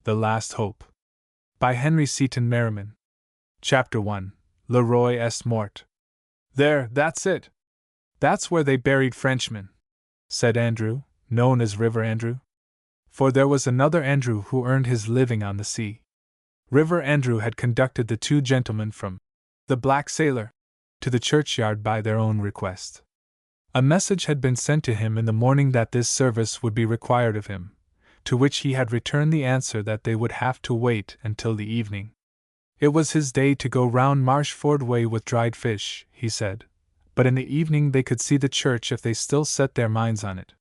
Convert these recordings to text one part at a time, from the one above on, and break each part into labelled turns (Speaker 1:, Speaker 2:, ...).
Speaker 1: The Last Hope. By Henry Seton Merriman. Chapter 1. Le Roi est mort. There, that's it. That's where they buried Frenchmen, said Andrew, known as River Andrew. For there was another Andrew who earned his living on the sea. River Andrew had conducted the two gentlemen from the Black Sailor to the churchyard by their own request. A message had been sent to him in the morning that this service would be required of him, to which he had returned the answer that they would have to wait until the evening. It was his day to go round Marshford Way with dried fish, he said, but in the evening they could see the church if they still set their minds on it.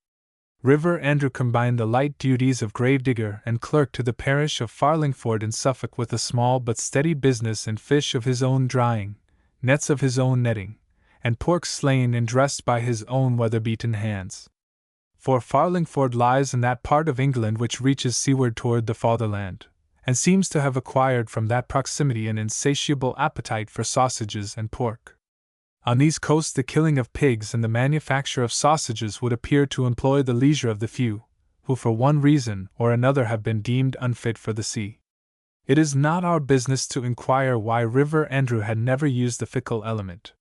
Speaker 1: River Andrew combined the light duties of gravedigger and clerk to the parish of Farlingford in Suffolk with a small but steady business in fish of his own drying, nets of his own netting, and pork slain and dressed by his own weather-beaten hands. For Farlingford lies in that part of England which reaches seaward toward the fatherland, and seems to have acquired from that proximity an insatiable appetite for sausages and pork. On these coasts the killing of pigs and the manufacture of sausages would appear to employ the leisure of the few, who for one reason or another have been deemed unfit for the sea. It is not our business to inquire why River Andrew had never used the fickle element.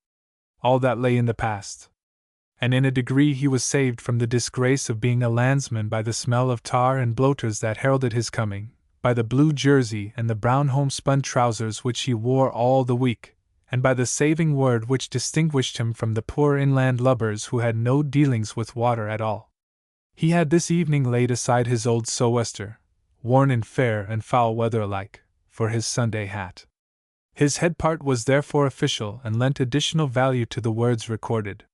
Speaker 1: All that lay in the past. And in a degree he was saved from the disgrace of being a landsman by the smell of tar and bloaters that heralded his coming, by the blue jersey and the brown homespun trousers which he wore all the week, and by the saving word which distinguished him from the poor inland lubbers who had no dealings with water at all. He had this evening laid aside his old sou'wester, worn in fair and foul weather alike, for his Sunday hat. His head part was therefore official and lent additional value to the words recorded.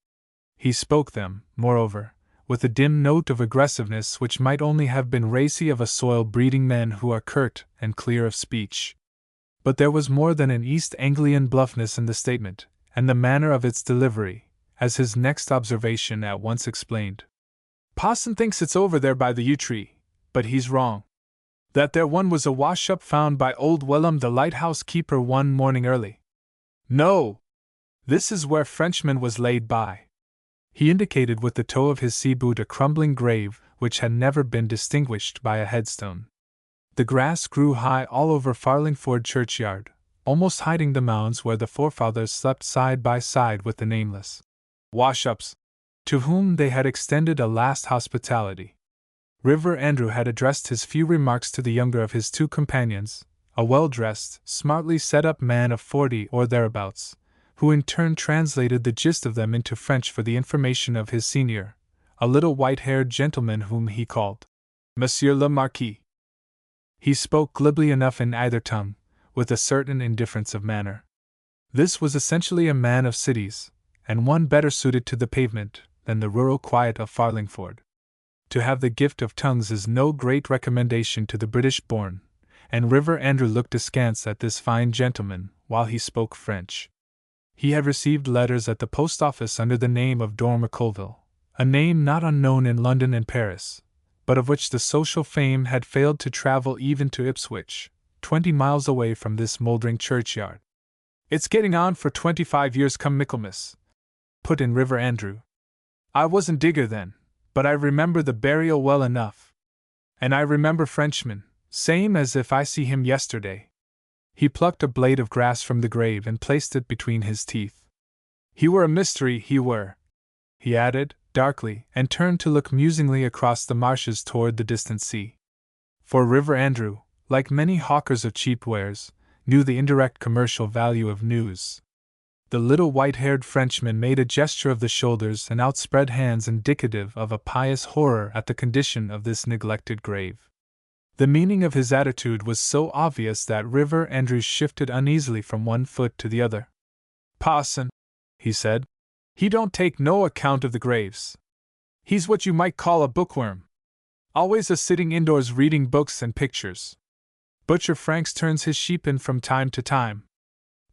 Speaker 1: He spoke them, moreover, with a dim note of aggressiveness which might only have been racy of a soil-breeding men who are curt and clear of speech. But there was more than an East Anglian bluffness in the statement, and the manner of its delivery, as his next observation at once explained. "Parson thinks it's over there by the yew tree, but he's wrong. That there one was a wash-up found by old Wellham the lighthouse keeper one morning early. No! This is where Frenchman was laid by." He indicated with the toe of his sea-boot a crumbling grave which had never been distinguished by a headstone. The grass grew high all over Farlingford churchyard, almost hiding the mounds where the forefathers slept side by side with the nameless wash-ups, to whom they had extended a last hospitality. River Andrew had addressed his few remarks to the younger of his two companions, a well-dressed, smartly set-up man of 40 or thereabouts, who in turn translated the gist of them into French for the information of his senior, a little white-haired gentleman whom he called Monsieur le Marquis. He spoke glibly enough in either tongue, with a certain indifference of manner. This was essentially a man of cities, and one better suited to the pavement than the rural quiet of Farlingford. To have the gift of tongues is no great recommendation to the British-born, and River Andrew looked askance at this fine gentleman while he spoke French. He had received letters at the post office under the name of Dormer Colville, a name not unknown in London and Paris, but of which the social fame had failed to travel even to Ipswich, 20 miles away from this mouldering churchyard. "It's getting on for 25 years come Michaelmas," put in River Andrew. "I wasn't digger then, but I remember the burial well enough. And I remember Frenchman, same as if I see him yesterday." He plucked a blade of grass from the grave and placed it between his teeth. "He were a mystery, he were," he added, darkly, and turned to look musingly across the marshes toward the distant sea. For River Andrew, like many hawkers of cheap wares, knew the indirect commercial value of news. The little white-haired Frenchman made a gesture of the shoulders and outspread hands indicative of a pious horror at the condition of this neglected grave. The meaning of his attitude was so obvious that River Andrew shifted uneasily from one foot to the other. "Parson," he said, "he don't take no account of the graves. He's what you might call a bookworm. Always a-sitting indoors reading books and pictures. Butcher Franks turns his sheep in from time to time.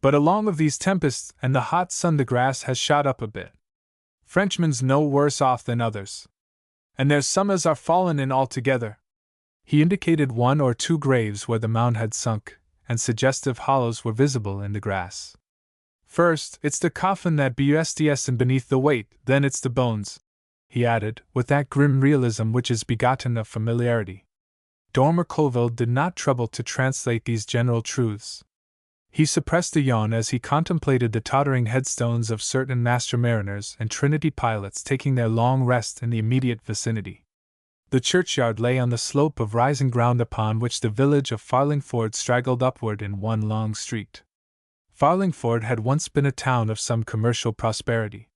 Speaker 1: But along of these tempests and the hot sun the grass has shot up a bit. Frenchmen's no worse off than others. And there's some as are fallen in altogether." He indicated one or two graves where the mound had sunk, and suggestive hollows were visible in the grass. "First, it's the coffin that busts in beneath the weight, then it's the bones," he added, with that grim realism which is begotten of familiarity. Dormer Colville did not trouble to translate these general truths. He suppressed a yawn as he contemplated the tottering headstones of certain master mariners and Trinity pilots taking their long rest in the immediate vicinity. The churchyard lay on the slope of rising ground upon which the village of Farlingford straggled upward in one long street. Farlingford had once been a town of some commercial prosperity.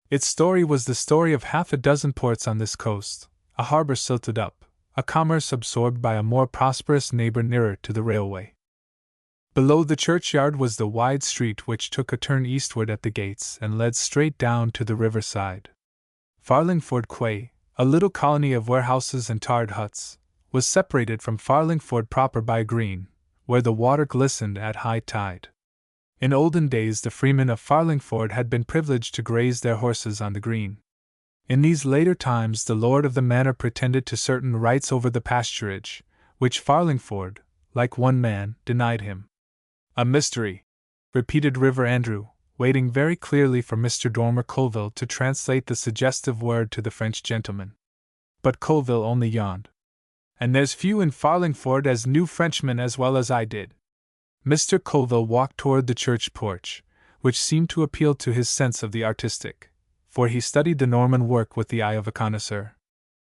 Speaker 1: Its story was the story of half a dozen ports on this coast, a harbor silted up, a commerce absorbed by a more prosperous neighbor nearer to the railway. Below the churchyard was the wide street which took a turn eastward at the gates and led straight down to the riverside. Farlingford Quay, a little colony of warehouses and tarred huts, was separated from Farlingford proper by a green, where the water glistened at high tide. In olden days the freemen of Farlingford had been privileged to graze their horses on the green. In these later times the lord of the manor pretended to certain rights over the pasturage, which Farlingford, like one man, denied him. "A mystery," repeated River Andrew, waiting very clearly for Mr. Dormer Colville to translate the suggestive word to the French gentleman. But Colville only yawned. "And there's few in Farlingford as knew Frenchmen as well as I did." Mr. Colville walked toward the church porch, which seemed to appeal to his sense of the artistic, for he studied the Norman work with the eye of a connoisseur.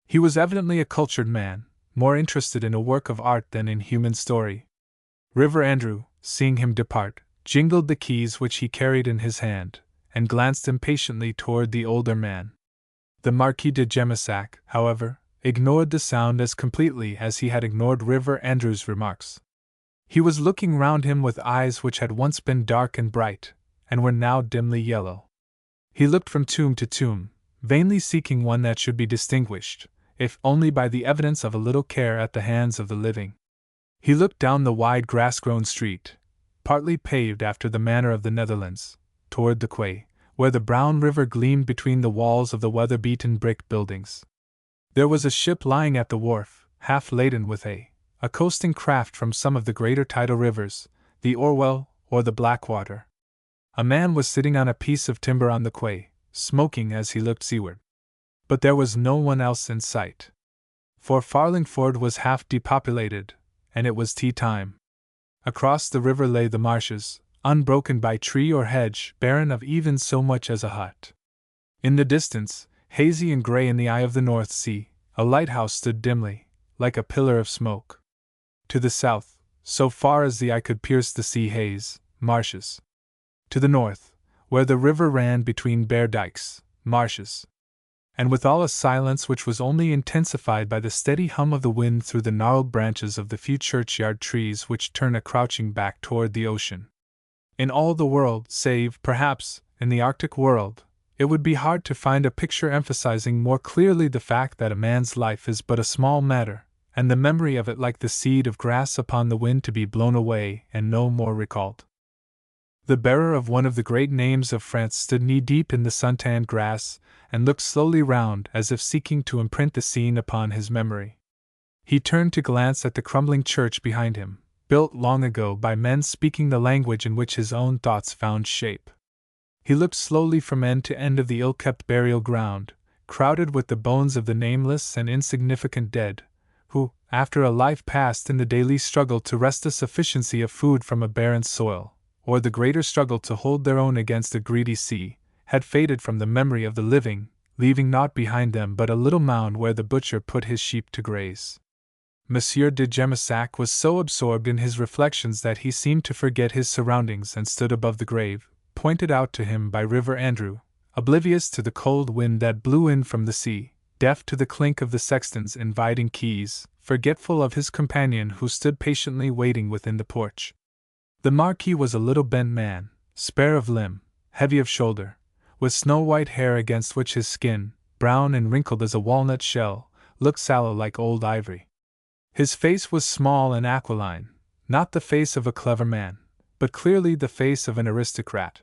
Speaker 1: He was evidently a cultured man, more interested in a work of art than in human story. River Andrew, seeing him depart, jingled the keys which he carried in his hand, and glanced impatiently toward the older man. The Marquis de Jemissac, however, ignored the sound as completely as he had ignored River Andrew's remarks. He was looking round him with eyes which had once been dark and bright, and were now dimly yellow. He looked from tomb to tomb, vainly seeking one that should be distinguished, if only by the evidence of a little care at the hands of the living. He looked down the wide grass-grown street, partly paved after the manner of the Netherlands, toward the quay, where the brown river gleamed between the walls of the weather-beaten brick buildings. There was a ship lying at the wharf, half laden with a coasting craft from some of the greater tidal rivers, the Orwell or the Blackwater. A man was sitting on a piece of timber on the quay, smoking as he looked seaward. But there was no one else in sight. For Farlingford was half depopulated, and it was tea time. Across the river lay the marshes, unbroken by tree or hedge, barren of even so much as a hut. In the distance, hazy and gray in the eye of the North Sea, a lighthouse stood dimly, like a pillar of smoke. To the south, so far as the eye could pierce the sea haze, marshes. To the north, where the river ran between bare dikes, marshes. And withal a silence which was only intensified by the steady hum of the wind through the gnarled branches of the few churchyard trees which turn a crouching back toward the ocean. In all the world, save, perhaps, in the Arctic world, it would be hard to find a picture emphasizing more clearly the fact that a man's life is but a small matter, and the memory of it like the seed of grass upon the wind to be blown away and no more recalled. The bearer of one of the great names of France stood knee-deep in the sun-tanned grass, and looked slowly round as if seeking to imprint the scene upon his memory. He turned to glance at the crumbling church behind him, built long ago by men speaking the language in which his own thoughts found shape. He looked slowly from end to end of the ill-kept burial ground, crowded with the bones of the nameless and insignificant dead, who, after a life passed in the daily struggle to wrest a sufficiency of food from a barren soil, or the greater struggle to hold their own against a greedy sea, had faded from the memory of the living, leaving naught behind them but a little mound where the butcher put his sheep to graze. Monsieur de Jemissac was so absorbed in his reflections that he seemed to forget his surroundings and stood above the grave, pointed out to him by River Andrew, oblivious to the cold wind that blew in from the sea, deaf to the clink of the sexton's inviting keys, forgetful of his companion who stood patiently waiting within the porch. The Marquis was a little bent man, spare of limb, heavy of shoulder, with snow-white hair against which his skin, brown and wrinkled as a walnut shell, looked sallow like old ivory. His face was small and aquiline, not the face of a clever man, but clearly the face of an aristocrat.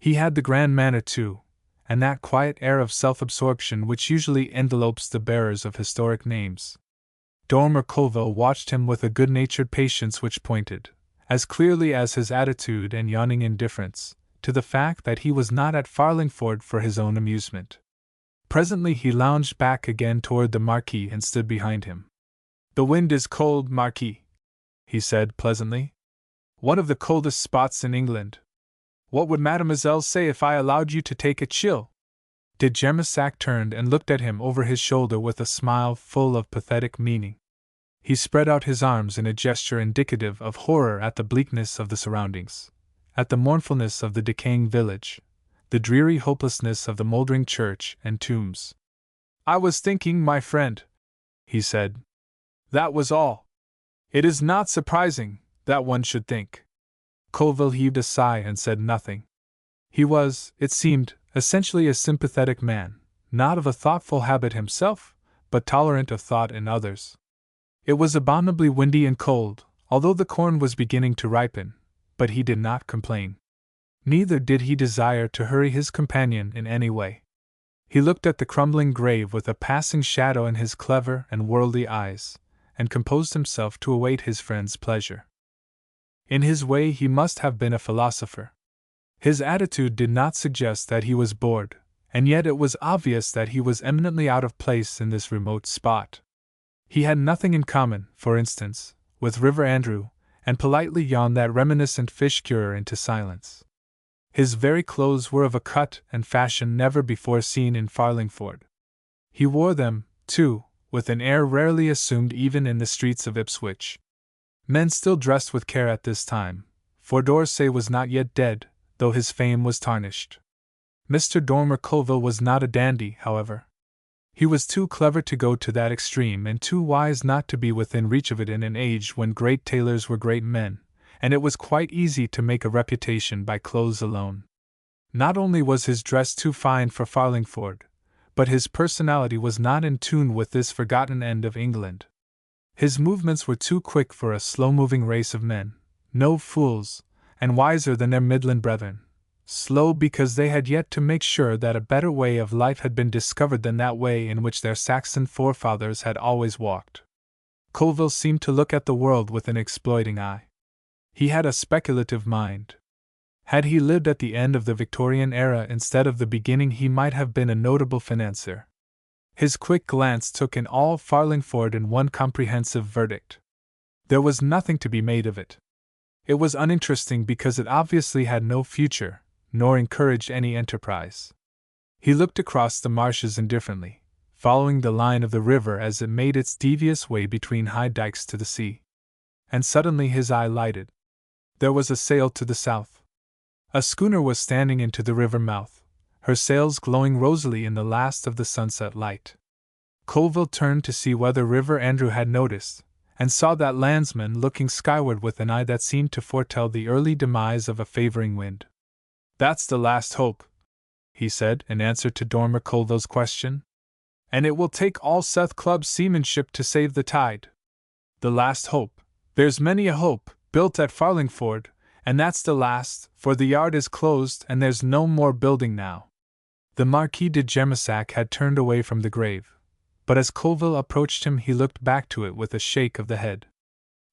Speaker 1: He had the grand manner too, and that quiet air of self-absorption which usually envelopes the bearers of historic names. Dormer Colville watched him with a good-natured patience which pointed, as clearly as his attitude and yawning indifference, to the fact that he was not at Farlingford for his own amusement. Presently he lounged back again toward the Marquis and stood behind him. "The wind is cold, Marquis," he said pleasantly. "One of the coldest spots in England. What would Mademoiselle say if I allowed you to take a chill?" De Germasac turned and looked at him over his shoulder with a smile full of pathetic meaning. He spread out his arms in a gesture indicative of horror at the bleakness of the surroundings, at the mournfulness of the decaying village, the dreary hopelessness of the moldering church and tombs. "I was thinking, my friend," he said. "That was all. It is not surprising that one should think." Colville heaved a sigh and said nothing. He was, it seemed, essentially a sympathetic man, not of a thoughtful habit himself, but tolerant of thought in others. It was abominably windy and cold, although the corn was beginning to ripen, but he did not complain. Neither did he desire to hurry his companion in any way. He looked at the crumbling grave with a passing shadow in his clever and worldly eyes, and composed himself to await his friend's pleasure. In his way he must have been a philosopher. His attitude did not suggest that he was bored, and yet it was obvious that he was eminently out of place in this remote spot. He had nothing in common, for instance, with River Andrew, and politely yawned that reminiscent fish curer into silence. His very clothes were of a cut and fashion never before seen in Farlingford. He wore them, too, with an air rarely assumed even in the streets of Ipswich. Men still dressed with care at this time, for D'Orsay was not yet dead, though his fame was tarnished. Mr. Dormer Colville was not a dandy, however. He was too clever to go to that extreme and too wise not to be within reach of it in an age when great tailors were great men, and it was quite easy to make a reputation by clothes alone. Not only was his dress too fine for Farlingford, but his personality was not in tune with this forgotten end of England. His movements were too quick for a slow-moving race of men, no fools, and wiser than their Midland brethren. Slow because they had yet to make sure that a better way of life had been discovered than that way in which their Saxon forefathers had always walked. Colville seemed to look at the world with an exploiting eye. He had a speculative mind. Had he lived at the end of the Victorian era instead of the beginning, he might have been a notable financier. His quick glance took in all Farlingford in one comprehensive verdict. There was nothing to be made of it. It was uninteresting because it obviously had no future, nor encouraged any enterprise. He looked across the marshes indifferently, following the line of the river as it made its devious way between high dikes to the sea. And suddenly his eye lighted. There was a sail to the south. A schooner was standing into the river mouth, her sails glowing rosily in the last of the sunset light. Colville turned to see whether River Andrew had noticed, and saw that landsman looking skyward with an eye that seemed to foretell the early demise of a favoring wind. "That's the last hope," he said in answer to Dormer Colville's question. "And it will take all Seth Club's seamanship to save the tide. The last hope. There's many a hope built at Farlingford, and that's the last, for the yard is closed and there's no more building now." The Marquis de Germasac had turned away from the grave, but as Colville approached him he looked back to it with a shake of the head.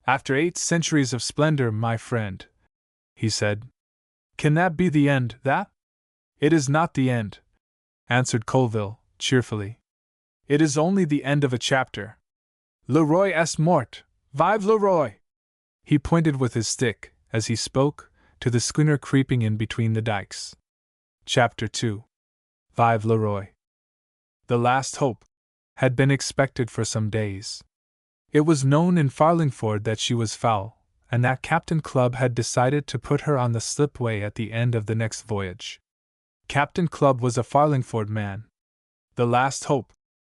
Speaker 1: "After 8 centuries of splendor, my friend," he said. "Can that be the end, that?" "It is not the end," answered Colville, cheerfully. "It is only the end of a chapter. Le roi est mort, vive le roi!" He pointed with his stick, as he spoke, to the schooner creeping in between the dikes. Chapter 2. Vive le roi. The last hope had been expected for some days. It was known in Farlingford that she was foul, and that Captain Clubb had decided to put her on the slipway at the end of the next voyage. Captain Clubb was a Farlingford man. The Last Hope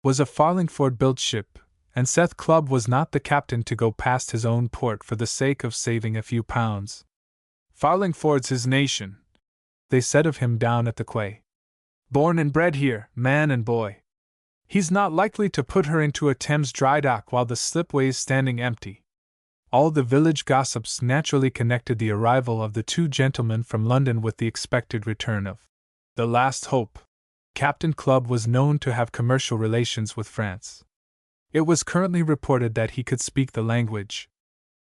Speaker 1: was a Farlingford-built ship, and Seth Clubb was not the captain to go past his own port for the sake of saving a few pounds. "Farlingford's his nation," they said of him down at the quay. "Born and bred here, man and boy. He's not likely to put her into a Thames dry dock while the slipway's standing empty." All the village gossips naturally connected the arrival of the 2 gentlemen from London with the expected return of the Last Hope. Captain Clubb was known to have commercial relations with France. It was currently reported that he could speak the language.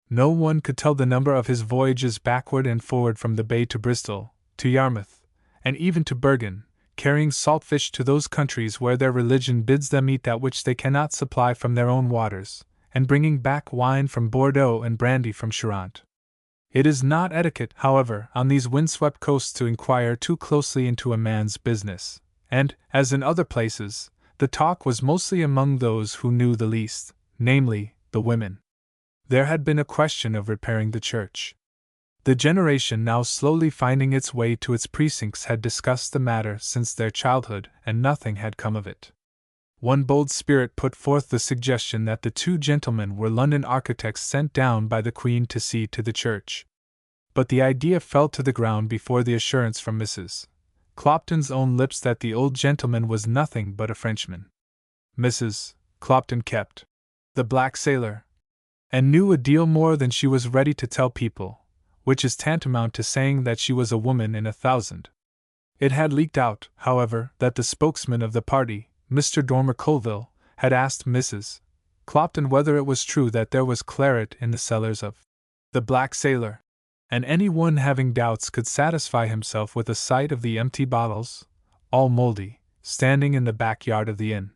Speaker 1: No one could tell the number of his voyages backward and forward from the Bay to Bristol, to Yarmouth, and even to Bergen, carrying salt fish to those countries where their religion bids them eat that which they cannot supply from their own waters, and bringing back wine from Bordeaux and brandy from Charente. It is not etiquette, however, on these windswept coasts to inquire too closely into a man's business, and, as in other places, the talk was mostly among those who knew the least, namely, the women. There had been a question of repairing the church. The generation now slowly finding its way to its precincts had discussed the matter since their childhood, and nothing had come of it. One bold spirit put forth the suggestion that the two gentlemen were London architects sent down by the Queen to see to the church. But the idea fell to the ground before the assurance from Mrs. Clopton's own lips that the old gentleman was nothing but a Frenchman. Mrs. Clopton kept the black sailor, and knew a deal more than she was ready to tell people, which is tantamount to saying that she was a woman in 1,000. It had leaked out, however, that the spokesman of the party, Mr. Dormer Colville, had asked Mrs. Clopton whether it was true that there was claret in the cellars of the Black Sailor, and any one having doubts could satisfy himself with a sight of the empty bottles, all mouldy, standing in the backyard of the inn.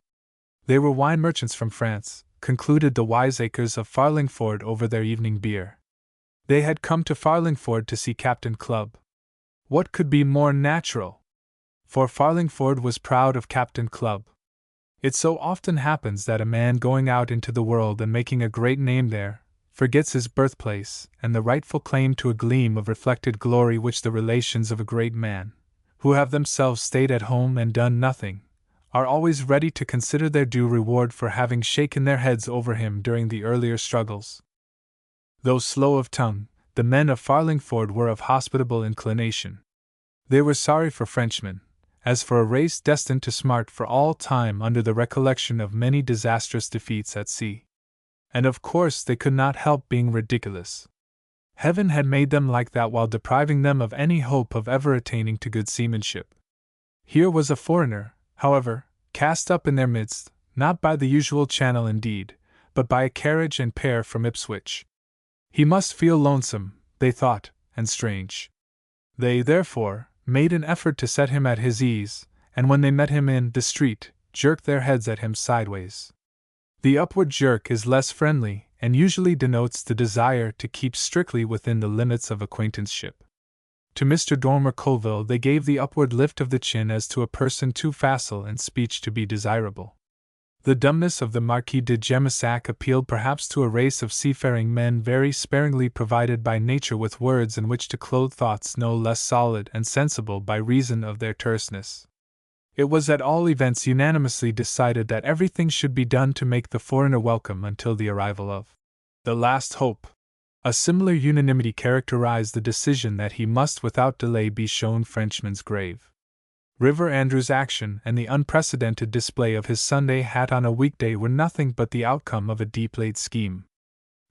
Speaker 1: They were wine merchants from France, concluded the wiseacres of Farlingford over their evening beer. They had come to Farlingford to see Captain Clubb. What could be more natural? For Farlingford was proud of Captain Clubb. It so often happens that a man going out into the world and making a great name there forgets his birthplace and the rightful claim to a gleam of reflected glory which the relations of a great man, who have themselves stayed at home and done nothing, are always ready to consider their due reward for having shaken their heads over him during the earlier struggles. Though slow of tongue, the men of Farlingford were of hospitable inclination. They were sorry for Frenchmen, as for a race destined to smart for all time under the recollection of many disastrous defeats at sea. And of course they could not help being ridiculous. Heaven had made them like that while depriving them of any hope of ever attaining to good seamanship. Here was a foreigner, however, cast up in their midst, not by the usual channel indeed, but by a carriage and pair from Ipswich. He must feel lonesome, they thought, and strange. They, therefore, made an effort to set him at his ease, and when they met him in the street, jerked their heads at him sideways. The upward jerk is less friendly, and usually denotes the desire to keep strictly within the limits of acquaintanceship. To Mr. Dormer Colville they gave the upward lift of the chin as to a person too facile in speech to be desirable. The dumbness of the Marquis de Gemissac appealed perhaps to a race of seafaring men very sparingly provided by nature with words in which to clothe thoughts no less solid and sensible by reason of their terseness. It was at all events unanimously decided that everything should be done to make the foreigner welcome until the arrival of the last hope. A similar unanimity characterized the decision that he must without delay be shown Frenchman's grave. River Andrew's action and the unprecedented display of his Sunday hat on a weekday were nothing but the outcome of a deep-laid scheme.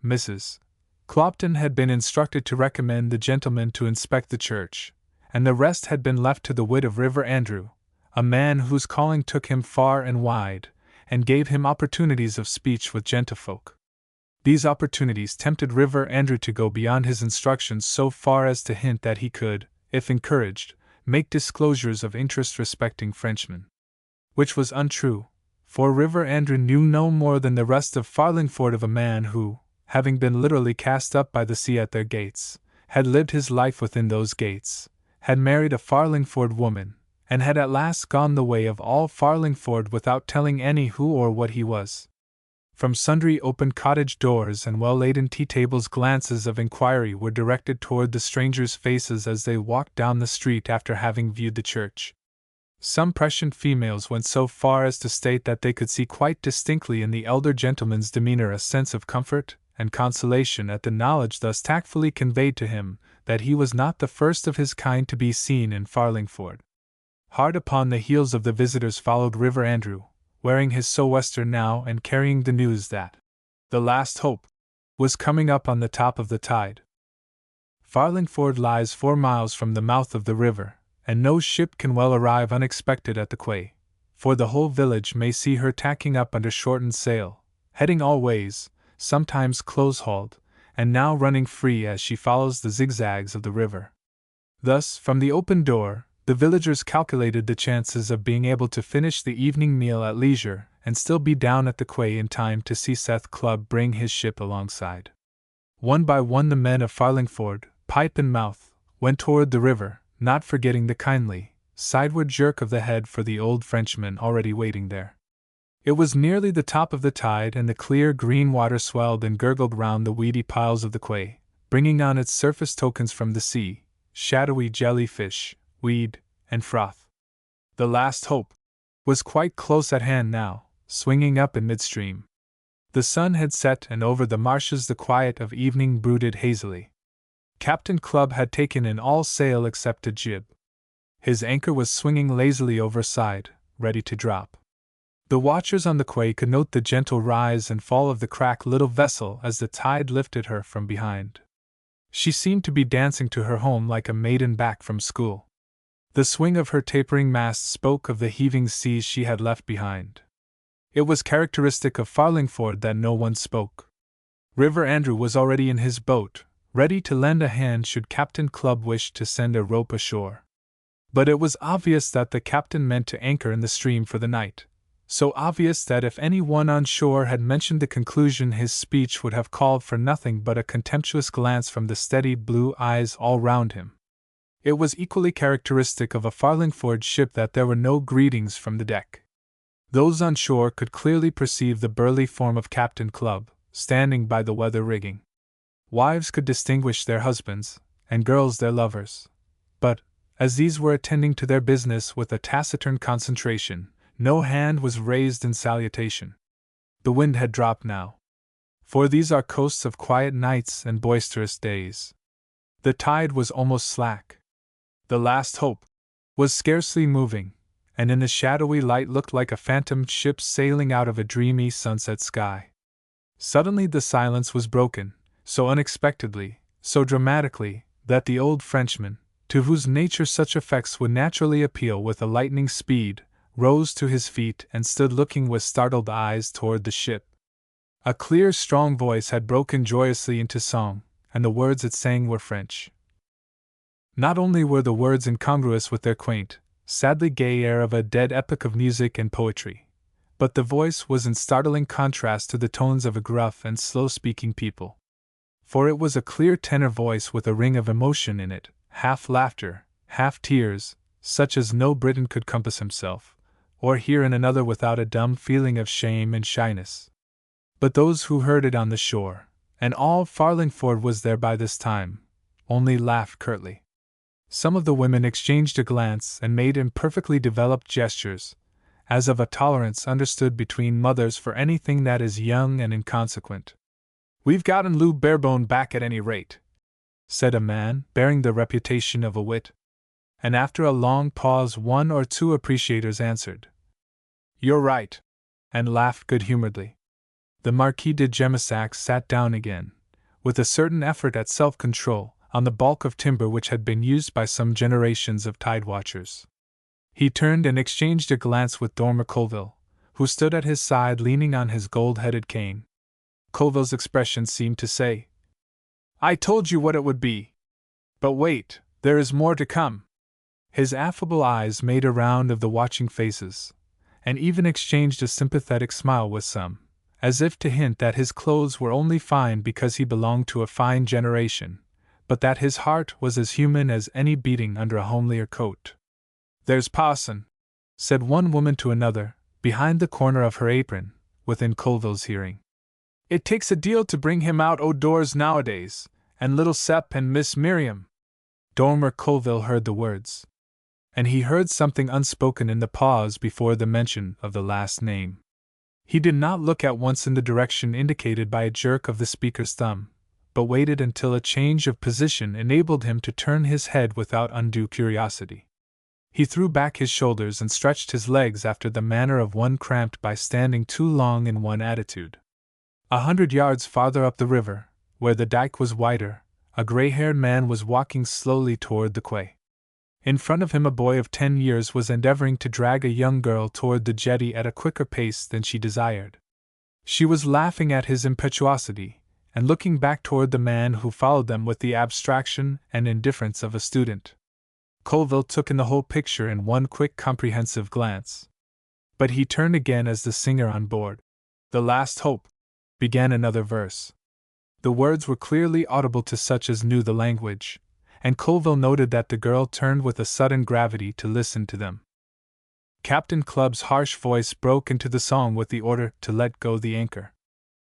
Speaker 1: Mrs. Clopton had been instructed to recommend the gentleman to inspect the church, and the rest had been left to the wit of River Andrew, a man whose calling took him far and wide, and gave him opportunities of speech with gentlefolk. These opportunities tempted River Andrew to go beyond his instructions so far as to hint that he could, if encouraged, make disclosures of interest respecting Frenchmen. Which was untrue, for River Andrew knew no more than the rest of Farlingford of a man who, having been literally cast up by the sea at their gates, had lived his life within those gates, had married a Farlingford woman, and had at last gone the way of all Farlingford without telling any who or what he was. From sundry open cottage doors and well-laden tea-tables glances of inquiry were directed toward the strangers' faces as they walked down the street after having viewed the church. Some prescient females went so far as to state that they could see quite distinctly in the elder gentleman's demeanor a sense of comfort and consolation at the knowledge thus tactfully conveyed to him that he was not the first of his kind to be seen in Farlingford. Hard upon the heels of the visitors followed River Andrew, wearing his sou'wester now and carrying the news that the last hope was coming up on the top of the tide. Farlingford lies 4 miles from the mouth of the river, and no ship can well arrive unexpected at the quay, for the whole village may see her tacking up under shortened sail, heading all ways, sometimes close-hauled, and now running free as she follows the zigzags of the river. Thus, from the open door, the villagers calculated the chances of being able to finish the evening meal at leisure, and still be down at the quay in time to see Seth Clubb bring his ship alongside. One by one the men of Farlingford, pipe in mouth, went toward the river, not forgetting the kindly, sideward jerk of the head for the old Frenchman already waiting there. It was nearly the top of the tide, and the clear green water swelled and gurgled round the weedy piles of the quay, bringing on its surface tokens from the sea, shadowy jellyfish, weed, and froth. The Last Hope was quite close at hand now, swinging up in midstream. The sun had set, and over the marshes the quiet of evening brooded hazily. Captain Clubb had taken in all sail except a jib. His anchor was swinging lazily overside, ready to drop. The watchers on the quay could note the gentle rise and fall of the crack little vessel as the tide lifted her from behind. She seemed to be dancing to her home like a maiden back from school. The swing of her tapering mast spoke of the heaving seas she had left behind. It was characteristic of Farlingford that no one spoke. River Andrew was already in his boat, ready to lend a hand should Captain Clubb wish to send a rope ashore. But it was obvious that the captain meant to anchor in the stream for the night, so obvious that if any one on shore had mentioned the conclusion his speech would have called for nothing but a contemptuous glance from the steady blue eyes all round him. It was equally characteristic of a Farlingford ship that there were no greetings from the deck. Those on shore could clearly perceive the burly form of Captain Clubb, standing by the weather rigging. Wives could distinguish their husbands, and girls their lovers. But, as these were attending to their business with a taciturn concentration, no hand was raised in salutation. The wind had dropped now. For these are coasts of quiet nights and boisterous days. The tide was almost slack. The Last Hope was scarcely moving, and in the shadowy light looked like a phantom ship sailing out of a dreamy sunset sky. Suddenly the silence was broken, so unexpectedly, so dramatically, that the old Frenchman, to whose nature such effects would naturally appeal with a lightning speed, rose to his feet and stood looking with startled eyes toward the ship. A clear, strong voice had broken joyously into song, and the words it sang were French. Not only were the words incongruous with their quaint, sadly gay air of a dead epoch of music and poetry, but the voice was in startling contrast to the tones of a gruff and slow-speaking people. For it was a clear tenor voice with a ring of emotion in it, half laughter, half tears, such as no Briton could compass himself, or hear in another without a dumb feeling of shame and shyness. But those who heard it on the shore, and all Farlingford was there by this time, only laughed curtly. Some of the women exchanged a glance and made imperfectly developed gestures, as of a tolerance understood between mothers for anything that is young and inconsequent. "We've gotten Lou Barebone back at any rate," said a man, bearing the reputation of a wit. And after a long pause one or two appreciators answered, "You're right," and laughed good-humoredly. The Marquis de Gemissac sat down again, with a certain effort at self-control, on the bulk of timber which had been used by some generations of tide-watchers. He turned and exchanged a glance with Dormer Colville, who stood at his side leaning on his gold-headed cane. Colville's expression seemed to say, "I told you what it would be. But wait, there is more to come." His affable eyes made a round of the watching faces, and even exchanged a sympathetic smile with some, as if to hint that his clothes were only fine because he belonged to a fine generation, but that his heart was as human as any beating under a homelier coat. "There's Parson," said one woman to another, behind the corner of her apron, within Colville's hearing. "It takes a deal to bring him out o' doors nowadays, and little Sep and Miss Miriam." Dormer Colville heard the words, and he heard something unspoken in the pause before the mention of the last name. He did not look at once in the direction indicated by a jerk of the speaker's thumb, but waited until a change of position enabled him to turn his head without undue curiosity. He threw back his shoulders and stretched his legs after the manner of one cramped by standing too long in one attitude. 100 yards farther up the river, where the dike was wider, a gray-haired man was walking slowly toward the quay. In front of him a boy of 10 years was endeavoring to drag a young girl toward the jetty at a quicker pace than she desired. She was laughing at his impetuosity, and looking back toward the man who followed them with the abstraction and indifference of a student. Colville took in the whole picture in one quick comprehensive glance. But he turned again as the singer on board. "The last hope," began another verse. The words were clearly audible to such as knew the language, and Colville noted that the girl turned with a sudden gravity to listen to them. Captain Clubb's harsh voice broke into the song with the order to let go the anchor.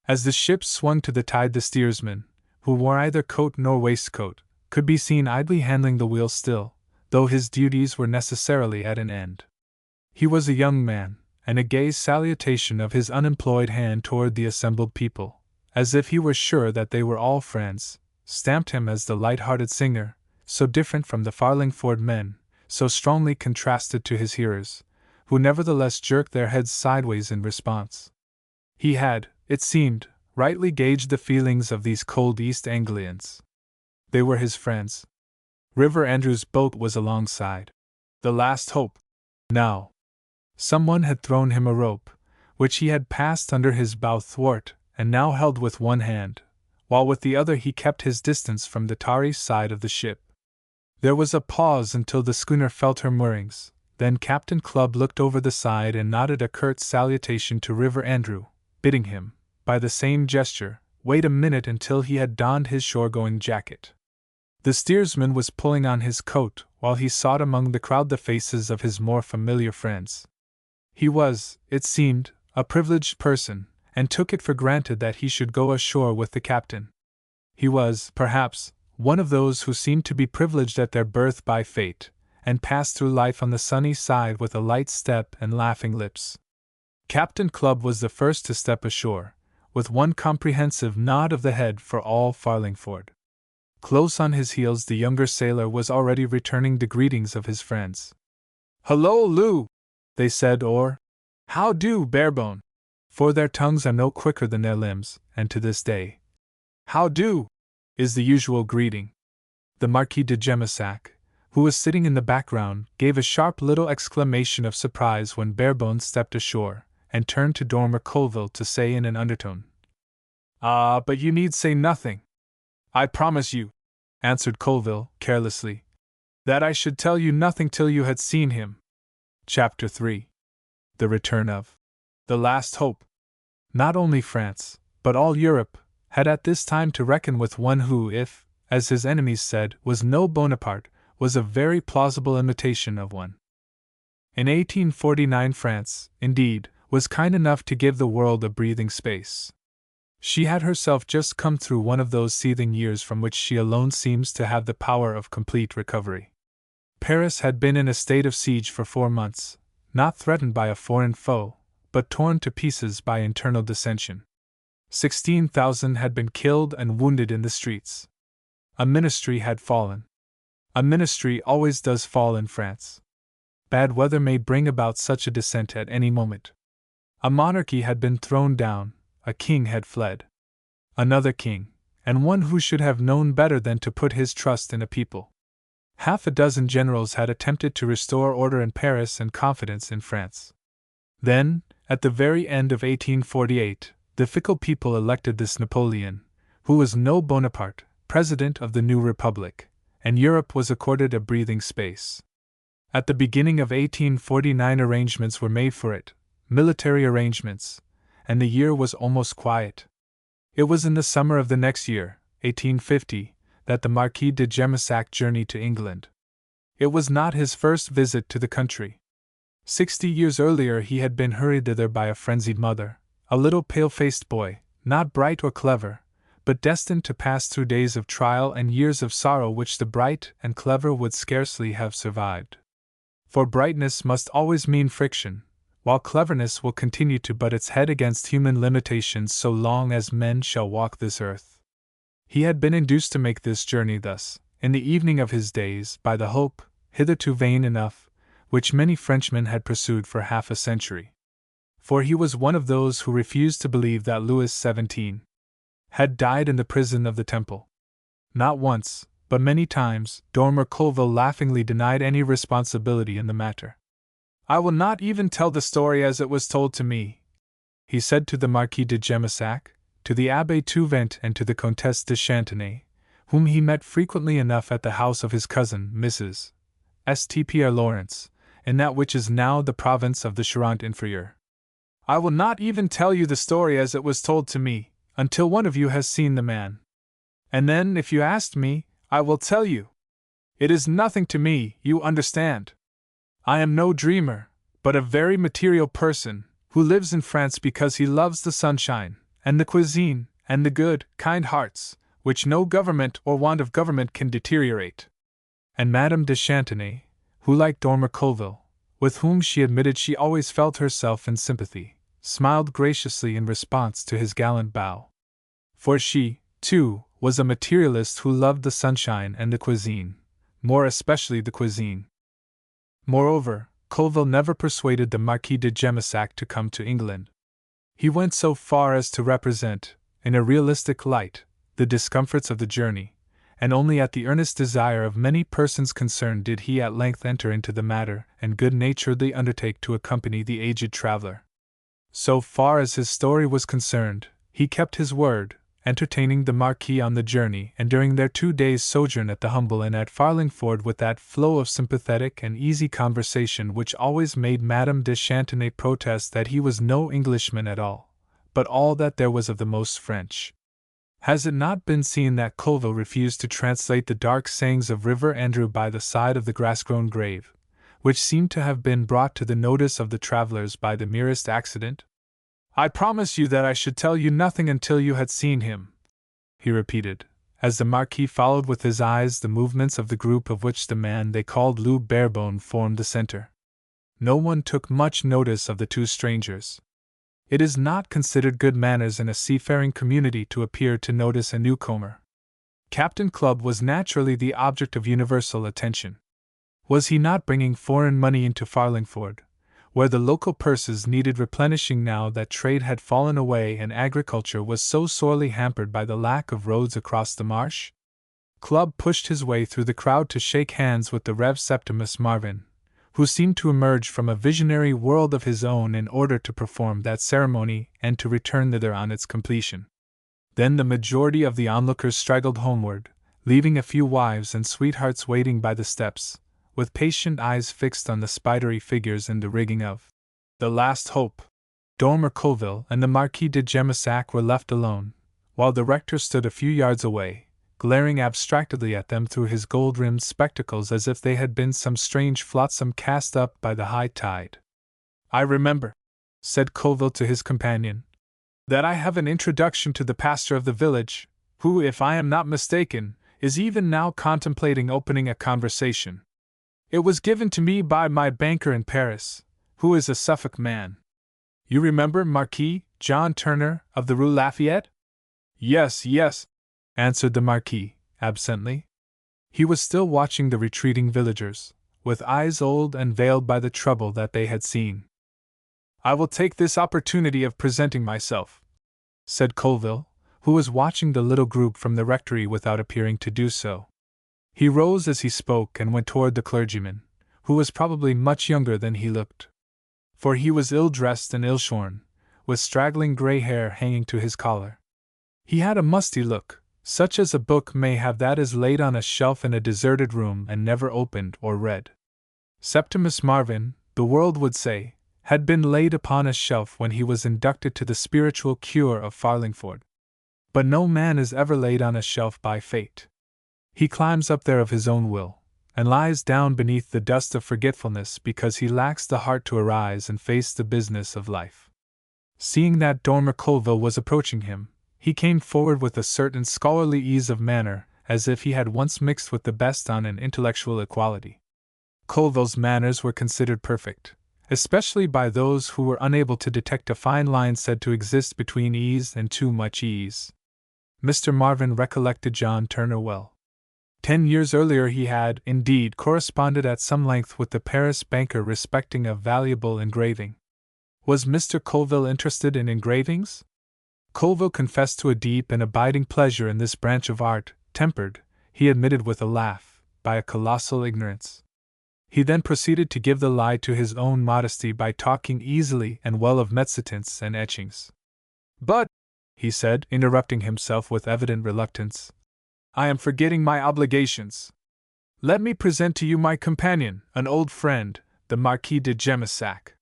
Speaker 1: As the ship swung to the tide, the steersman, who wore neither coat nor waistcoat, could be seen idly handling the wheel still, though his duties were necessarily at an end. He was a young man, and a gay salutation of his unemployed hand toward the assembled people, as if he were sure that they were all friends, stamped him as the light-hearted singer, so different from the Farlingford men, so strongly contrasted to his hearers, who nevertheless jerked their heads sideways in response. He had, it seemed, rightly gauged the feelings of these cold East Anglians. They were his friends. River Andrew's boat was alongside. The last hope. Now. Someone had thrown him a rope, which he had passed under his bow thwart, and now held with one hand, while with the other he kept his distance from the tarry side of the ship. There was a pause until the schooner felt her moorings, then Captain Clubb looked over the side and nodded a curt salutation to River Andrew, bidding him, by the same gesture, wait a minute until he had donned his shore-going jacket. The steersman was pulling on his coat while he sought among the crowd the faces of his more familiar friends. He was, it seemed, a privileged person, and took it for granted that he should go ashore with the captain. He was, perhaps, one of those who seem to be privileged at their birth by fate, and pass through life on the sunny side with a light step and laughing lips. Captain Clubb was the first to step ashore, with one comprehensive nod of the head for all Farlingford. Close on his heels the younger sailor was already returning the greetings of his friends. "Hullo, Lou!" they said, or "How do, Barebone?" For their tongues are no quicker than their limbs, and to this day, "How do?" is the usual greeting. The Marquis de Jemissac, who was sitting in the background, gave a sharp little exclamation of surprise when Barebone stepped ashore, and turned to Dormer Colville to say in an undertone, "Ah, but you need say nothing. I promise you," answered Colville, carelessly, "that I should tell you nothing till you had seen him." Chapter 3. The Return of the Last Hope. Not only France, but all Europe, had at this time to reckon with one who, if, as his enemies said, was no Bonaparte, was a very plausible imitation of one. In 1849 France, indeed, was kind enough to give the world a breathing space. She had herself just come through one of those seething years from which she alone seems to have the power of complete recovery. Paris had been in a state of siege for 4 months, not threatened by a foreign foe, but torn to pieces by internal dissension. 16,000 had been killed and wounded in the streets. A ministry had fallen. A ministry always does fall in France. Bad weather may bring about such a descent at any moment. A monarchy had been thrown down, a king had fled. Another king, and one who should have known better than to put his trust in a people. Half a dozen generals had attempted to restore order in Paris and confidence in France. Then, at the very end of 1848, the fickle people elected this Napoleon, who was no Bonaparte, president of the new republic, and Europe was accorded a breathing space. At the beginning of 1849 arrangements were made for it, military arrangements, and the year was almost quiet. It was in the summer of the next year, 1850, that the Marquis de Jemissac journeyed to England. It was not his first visit to the country. 60 years earlier he had been hurried thither by a frenzied mother, a little pale-faced boy, not bright or clever, but destined to pass through days of trial and years of sorrow which the bright and clever would scarcely have survived. For brightness must always mean friction, while cleverness will continue to butt its head against human limitations so long as men shall walk this earth. He had been induced to make this journey thus, in the evening of his days, by the hope, hitherto vain enough, which many Frenchmen had pursued for half a century. For he was one of those who refused to believe that Louis XVII had died in the prison of the Temple. Not once, but many times, Dormer Colville laughingly denied any responsibility in the matter. "I will not even tell the story as it was told to me," he said to the Marquis de Jemissac, to the Abbé Touvent and to the Comtesse de Chantenay, whom he met frequently enough at the house of his cousin, Mrs. St. Pierre Lawrence, in that which is now the province of the Charente Inferior. I will not even tell you the story as it was told to me, until one of you has seen the man. And then, if you asked me, I will tell you. It is nothing to me, you understand. I am no dreamer, but a very material person, who lives in France because he loves the sunshine, and the cuisine, and the good, kind hearts, which no government or want of government can deteriorate. And Madame de Chantenay, who liked Dormer Colville, with whom she admitted she always felt herself in sympathy, smiled graciously in response to his gallant bow. For she, too, was a materialist who loved the sunshine and the cuisine, more especially the cuisine. Moreover, Colville never persuaded the Marquis de Gemissac to come to England. He went so far as to represent, in a realistic light, the discomforts of the journey, and only at the earnest desire of many persons concerned did he at length enter into the matter and good-naturedly undertake to accompany the aged traveler. So far as his story was concerned, he kept his word, entertaining the Marquis on the journey and during their 2 days' sojourn at the Humble Inn at Farlingford with that flow of sympathetic and easy conversation which always made Madame de Chantenay protest that he was no Englishman at all, but all that there was of the most French. Has it not been seen that Colville refused to translate the dark sayings of River Andrew by the side of the grass-grown grave, which seemed to have been brought to the notice of the travellers by the merest accident? I promise you that I should tell you nothing until you had seen him, he repeated, as the Marquis followed with his eyes the movements of the group of which the man they called Lou Barebone formed the centre. No one took much notice of the two strangers. It is not considered good manners in a seafaring community to appear to notice a newcomer. Captain Clubb was naturally the object of universal attention. Was he not bringing foreign money into Farlingford, where the local purses needed replenishing now that trade had fallen away and agriculture was so sorely hampered by the lack of roads across the marsh? Clubb pushed his way through the crowd to shake hands with the Rev. Septimus Marvin, who seemed to emerge from a visionary world of his own in order to perform that ceremony and to return thither on its completion. Then the majority of the onlookers straggled homeward, leaving a few wives and sweethearts waiting by the steps, with patient eyes fixed on the spidery figures in the rigging of the Last Hope. Dormer Colville and the Marquis de Gemissac were left alone, while the rector stood a few yards away, glaring abstractedly at them through his gold-rimmed spectacles as if they had been some strange flotsam cast up by the high tide. I remember, said Colville to his companion, that I have an introduction to the pastor of the village, who, if I am not mistaken, is even now contemplating opening a conversation. It was given to me by my banker in Paris, who is a Suffolk man. You remember Marquis John Turner of the Rue Lafayette? Yes, yes, answered the Marquis, absently. He was still watching the retreating villagers, with eyes old and veiled by the trouble that they had seen. I will take this opportunity of presenting myself, said Colville, who was watching the little group from the rectory without appearing to do so. He rose as he spoke and went toward the clergyman, who was probably much younger than he looked. For he was ill-dressed and ill-shorn, with straggling grey hair hanging to his collar. He had a musty look, such as a book may have that is laid on a shelf in a deserted room and never opened or read. Septimus Marvin, the world would say, had been laid upon a shelf when he was inducted to the spiritual cure of Farlingford. But no man is ever laid on a shelf by fate. He climbs up there of his own will, and lies down beneath the dust of forgetfulness because he lacks the heart to arise and face the business of life. Seeing that Dormer Colville was approaching him, he came forward with a certain scholarly ease of manner, as if he had once mixed with the best on an intellectual equality. Colville's manners were considered perfect, especially by those who were unable to detect a fine line said to exist between ease and too much ease. Mr. Marvin recollected John Turner well. 10 years earlier he had, indeed, corresponded at some length with the Paris banker respecting a valuable engraving. Was Mr. Colville interested in engravings? Colville confessed to a deep and abiding pleasure in this branch of art, tempered, he admitted with a laugh, by a colossal ignorance. He then proceeded to give the lie to his own modesty by talking easily and well of mezzotints and etchings. But, he said, interrupting himself with evident reluctance, I am forgetting my obligations. Let me present to you my companion, an old friend, the Marquis de Gemissac.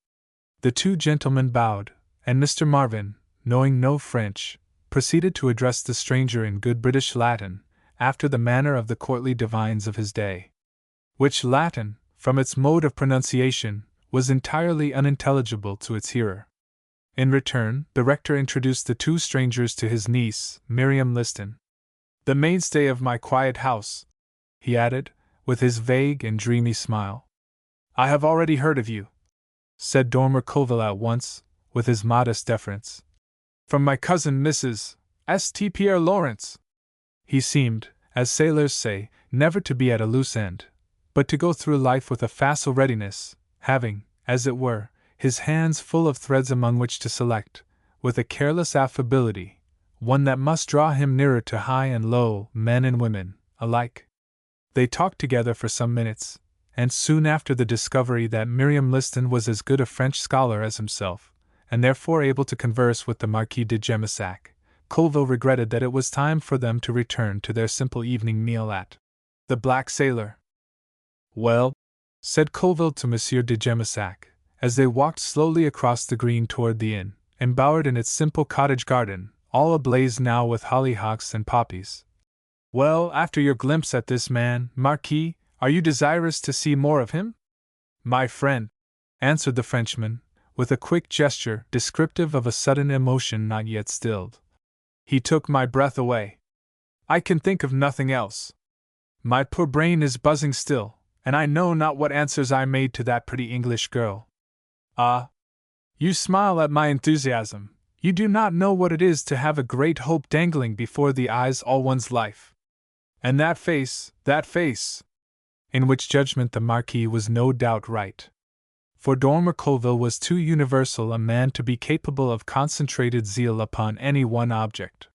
Speaker 1: The two gentlemen bowed, and Mr. Marvin, knowing no French, proceeded to address the stranger in good British Latin, after the manner of the courtly divines of his day. Which Latin, from its mode of pronunciation, was entirely unintelligible to its hearer. In return, the rector introduced the two strangers to his niece, Miriam Liston. "The mainstay of my quiet house," he added, with his vague and dreamy smile. "I have already heard of you," said Dormer Colville at once, with his modest deference, "from my cousin Mrs. St. Pierre Lawrence." He seemed, as sailors say, never to be at a loose end, but to go through life with a facile readiness, having, as it were, his hands full of threads among which to select, with a careless affability, one that must draw him nearer to high and low men and women alike. They talked together for some minutes, and soon after the discovery that Miriam Liston was as good a French scholar as himself, and therefore able to converse with the Marquis de Gemissac, Colville regretted that it was time for them to return to their simple evening meal at the Black Sailor. "Well," said Colville to Monsieur de Gemissac, as they walked slowly across the green toward the inn, embowered in its simple cottage garden, all ablaze now with hollyhocks and poppies. "Well, after your glimpse at this man, Marquis, are you desirous to see more of him?" "My friend," answered the Frenchman, with a quick gesture descriptive of a sudden emotion not yet stilled. "He took my breath away. I can think of nothing else. My poor brain is buzzing still, and I know not what answers I made to that pretty English girl. Ah! You smile at my enthusiasm. You do not know what it is to have a great hope dangling before the eyes all one's life. And that face! In which judgment the Marquis was no doubt right. For Dormer Colville was too universal a man to be capable of concentrated zeal upon any one object.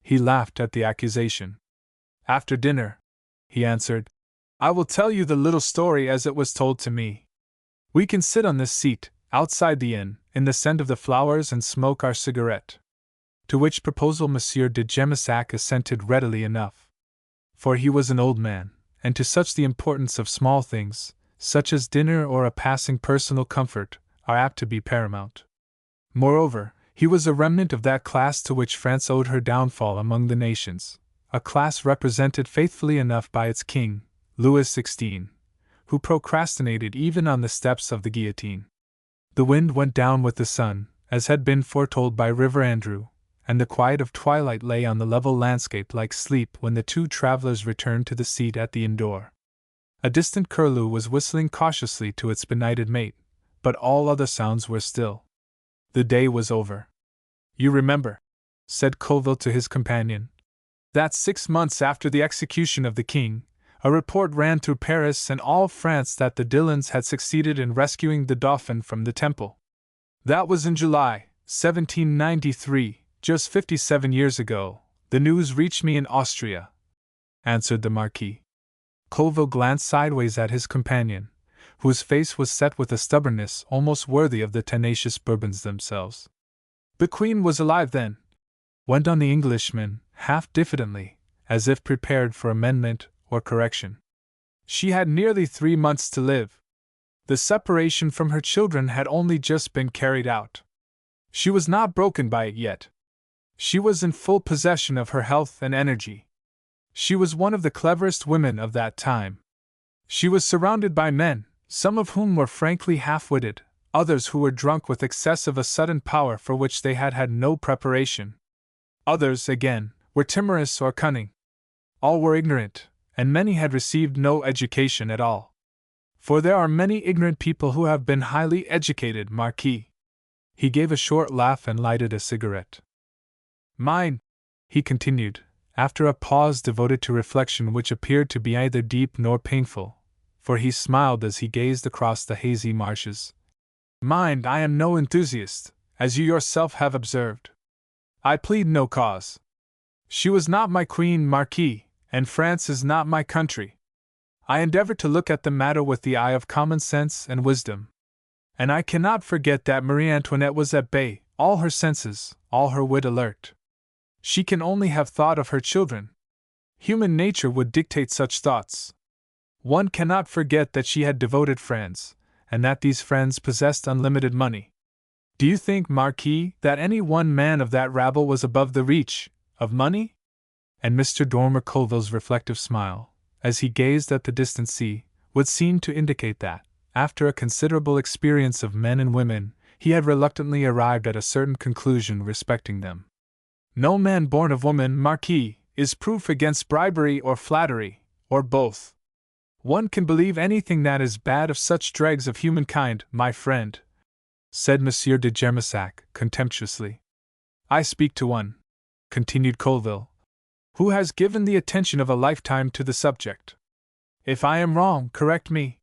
Speaker 1: He laughed at the accusation. "After dinner," he answered, "I will tell you the little story as it was told to me. We can sit on this seat, outside the inn, in the scent of the flowers and smoke our cigarette." To which proposal Monsieur de Gemissac assented readily enough. For he was an old man, and to such the importance of small things, such as dinner or a passing personal comfort, are apt to be paramount. Moreover, he was a remnant of that class to which France owed her downfall among the nations, a class represented faithfully enough by its king, Louis XVI, who procrastinated even on the steps of the guillotine. The wind went down with the sun, as had been foretold by River Andrew, and the quiet of twilight lay on the level landscape like sleep when the two travelers returned to the seat at the inn door. A distant curlew was whistling cautiously to its benighted mate, but all other sounds were still. The day was over. "You remember," said Colville to his companion, "that 6 months after the execution of the king, a report ran through Paris and all France that the Dillons had succeeded in rescuing the Dauphin from the Temple. That was in July, 1793, just 57 years ago. The news reached me in Austria," answered the Marquis. Colville glanced sideways at his companion, whose face was set with a stubbornness almost worthy of the tenacious Bourbons themselves. "The Queen was alive then," went on the Englishman, half diffidently, as if prepared for amendment or correction. "She had nearly 3 months to live. The separation from her children had only just been carried out. She was not broken by it yet. She was in full possession of her health and energy. She was one of the cleverest women of that time. She was surrounded by men, some of whom were frankly half-witted, others who were drunk with excess of a sudden power for which they had had no preparation. Others, again, were timorous or cunning. All were ignorant, and many had received no education at all. For there are many ignorant people who have been highly educated, Marquis." He gave a short laugh and lighted a cigarette. "Mine," he continued, after a pause devoted to reflection which appeared to be neither deep nor painful, for he smiled as he gazed across the hazy marshes. "Mind, I am no enthusiast, as you yourself have observed. I plead no cause. She was not my queen, Marquis, and France is not my country. I endeavor to look at the matter with the eye of common sense and wisdom. And I cannot forget that Marie Antoinette was at bay, all her senses, all her wit alert. She can only have thought of her children. Human nature would dictate such thoughts. One cannot forget that she had devoted friends, and that these friends possessed unlimited money. Do you think, Marquis, that any one man of that rabble was above the reach of money? And Mr. Dormer Colville's reflective smile, as he gazed at the distant sea, would seem to indicate that, after a considerable experience of men and women, he had reluctantly arrived at a certain conclusion respecting them. No man born of woman, Marquis, is proof against bribery or flattery, or both. One can believe anything that is bad of such dregs of humankind, my friend, said Monsieur de Germissac, contemptuously. I speak to one, continued Colville, who has given the attention of a lifetime to the subject. If I am wrong, correct me.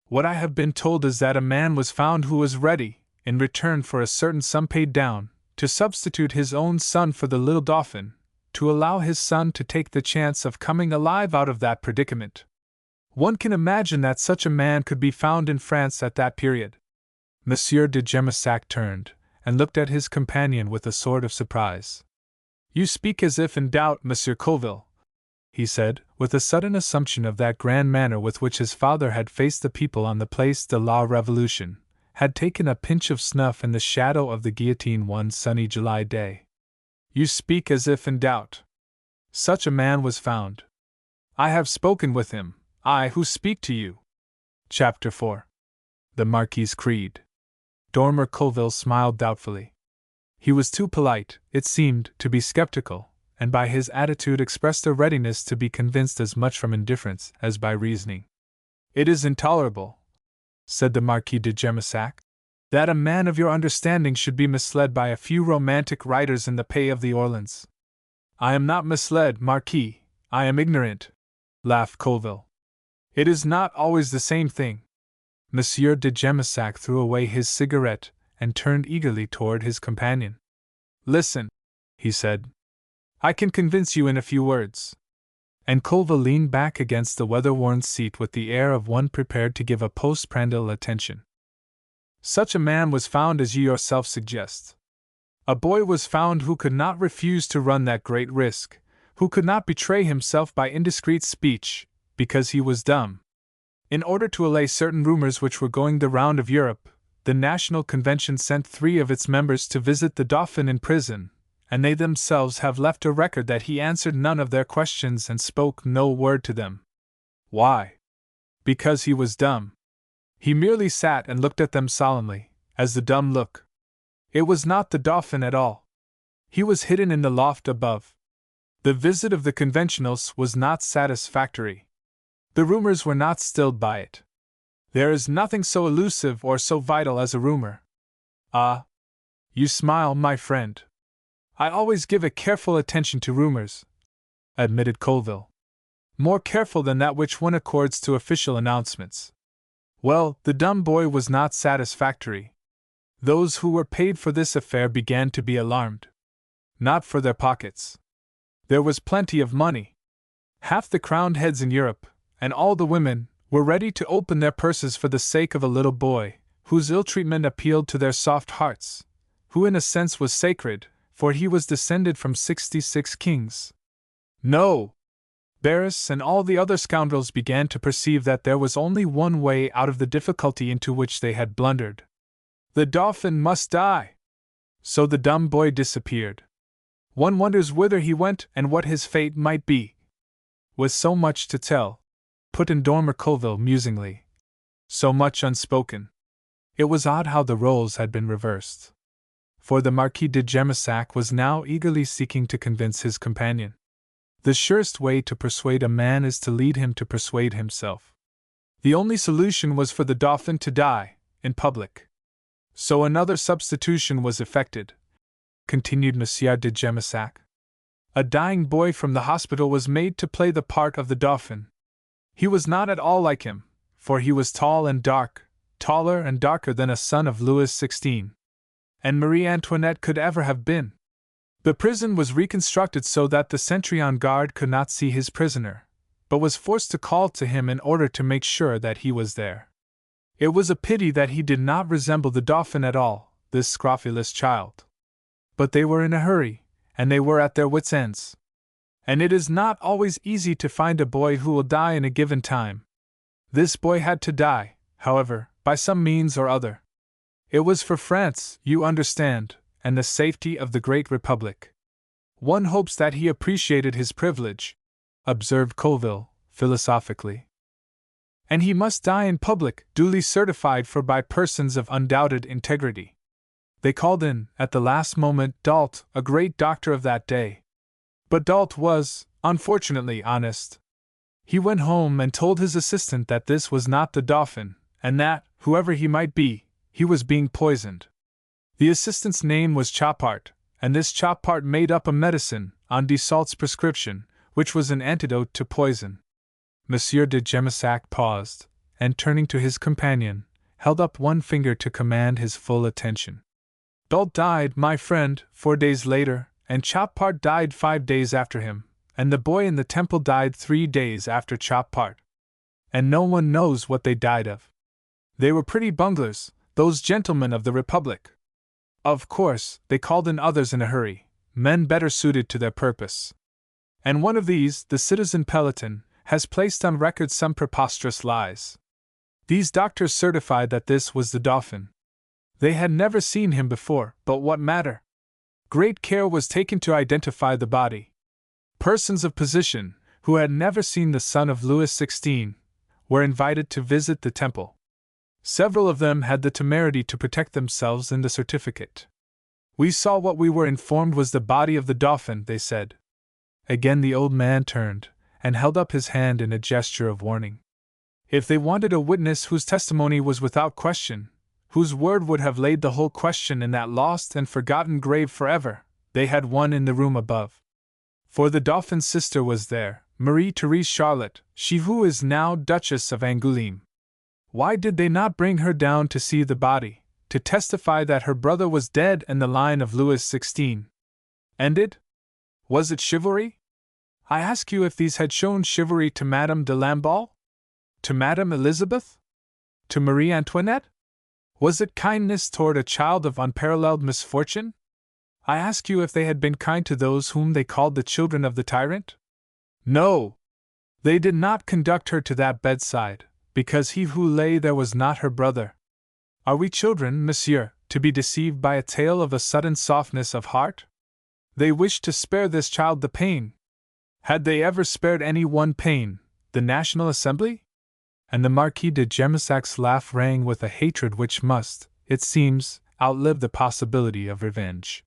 Speaker 1: What I have been told is that a man was found who was ready, in return for a certain sum paid down, to substitute his own son for the little Dauphin, to allow his son to take the chance of coming alive out of that predicament. One can imagine that such a man could be found in France at that period. Monsieur de Germissac turned, and looked at his companion with a sort of surprise. You speak as if in doubt, Monsieur Colville, he said, with a sudden assumption of that grand manner with which his father had faced the people on the Place de la Révolution, had taken a pinch of snuff in the shadow of the guillotine one sunny July day. You speak as if in doubt. Such a man was found. I have spoken with him, I who speak to you. Chapter 4. The Marquis's Creed. Dormer Colville smiled doubtfully. He was too polite, it seemed, to be skeptical, and by his attitude expressed a readiness to be convinced as much from indifference as by reasoning. It is intolerable, said the Marquis de Germissac, that a man of your understanding should be misled by a few romantic writers in the pay of the Orleans. I am not misled, Marquis, I am ignorant, laughed Colville. It is not always the same thing. Monsieur de Germissac threw away his cigarette and turned eagerly toward his companion. Listen, he said. I can convince you in a few words. And Colville leaned back against the weather-worn seat with the air of one prepared to give a postprandial attention. Such a man was found as you yourself suggest. A boy was found who could not refuse to run that great risk, who could not betray himself by indiscreet speech, because he was dumb. In order to allay certain rumors which were going the round of Europe, the National Convention sent 3 of its members to visit the Dauphin in prison, and they themselves have left a record that he answered none of their questions and spoke no word to them. Why? Because he was dumb. He merely sat and looked at them solemnly, as the dumb look. It was not the Dauphin at all. He was hidden in the loft above. The visit of the conventionals was not satisfactory. The rumors were not stilled by it. There is nothing so elusive or so vital as a rumor. Ah! You smile, my friend. I always give a careful attention to rumors, admitted Colville. More careful than that which one accords to official announcements. Well, the dumb boy was not satisfactory. Those who were paid for this affair began to be alarmed. Not for their pockets. There was plenty of money. Half the crowned heads in Europe, and all the women, were ready to open their purses for the sake of a little boy, whose ill-treatment appealed to their soft hearts, who in a sense was sacred, for he was descended from 66 kings. No! Barras and all the other scoundrels began to perceive that there was only one way out of the difficulty into which they had blundered. The Dauphin must die! So the dumb boy disappeared. One wonders whither he went and what his fate might be. With so much to tell, put in Dormer Colville musingly. So much unspoken. It was odd how the roles had been reversed. For the Marquis de Germissac was now eagerly seeking to convince his companion. The surest way to persuade a man is to lead him to persuade himself. The only solution was for the Dauphin to die, in public. So another substitution was effected, continued Monsieur de Germissac. A dying boy from the hospital was made to play the part of the Dauphin. He was not at all like him, for he was tall and dark, taller and darker than a son of Louis XVI. And Marie Antoinette could ever have been. The prison was reconstructed so that the sentry on guard could not see his prisoner, but was forced to call to him in order to make sure that he was there. It was a pity that he did not resemble the Dauphin at all, this scrofulous child. But they were in a hurry, and they were at their wits' ends. And it is not always easy to find a boy who will die in a given time. This boy had to die, however, by some means or other. It was for France, you understand, and the safety of the great Republic. One hopes that he appreciated his privilege, observed Colville, philosophically. And he must die in public, duly certified for by persons of undoubted integrity. They called in, at the last moment, Dalt, a great doctor of that day. But Dalt was, unfortunately, honest. He went home and told his assistant that this was not the Dauphin, and that, whoever he might be, he was being poisoned. The assistant's name was Chopart, and this Chopart made up a medicine, on Desault's prescription, which was an antidote to poison. Monsieur de Gemissac paused, and turning to his companion, held up one finger to command his full attention. Dalt died, my friend, 4 days later, and Chopart died 5 days after him, and the boy in the temple died 3 days after Chopart. And no one knows what they died of. They were pretty bunglers, those gentlemen of the Republic. Of course, they called in others in a hurry, men better suited to their purpose. And one of these, the citizen Peloton, has placed on record some preposterous lies. These doctors certified that this was the Dauphin. They had never seen him before, but what matter? Great care was taken to identify the body. Persons of position, who had never seen the son of Louis XVI, were invited to visit the temple. Several of them had the temerity to protect themselves in the certificate. We saw what we were informed was the body of the Dauphin, they said. Again the old man turned, and held up his hand in a gesture of warning. If they wanted a witness whose testimony was without question, whose word would have laid the whole question in that lost and forgotten grave forever, they had one in the room above. For the Dauphin's sister was there, Marie-Therese Charlotte, she who is now Duchess of Angoulême. Why did they not bring her down to see the body, to testify that her brother was dead and the line of Louis XVI ended? Was it chivalry? I ask you if these had shown chivalry to Madame de Lamballe? To Madame Elizabeth? To Marie Antoinette? Was it kindness toward a child of unparalleled misfortune? I ask you if they had been kind to those whom they called the children of the tyrant? No! They did not conduct her to that bedside, because he who lay there was not her brother. Are we children, monsieur, to be deceived by a tale of a sudden softness of heart? They wished to spare this child the pain. Had they ever spared any one pain, the National Assembly? And the Marquis de Gemissac's laugh rang with a hatred which must, it seems, outlive the possibility of revenge.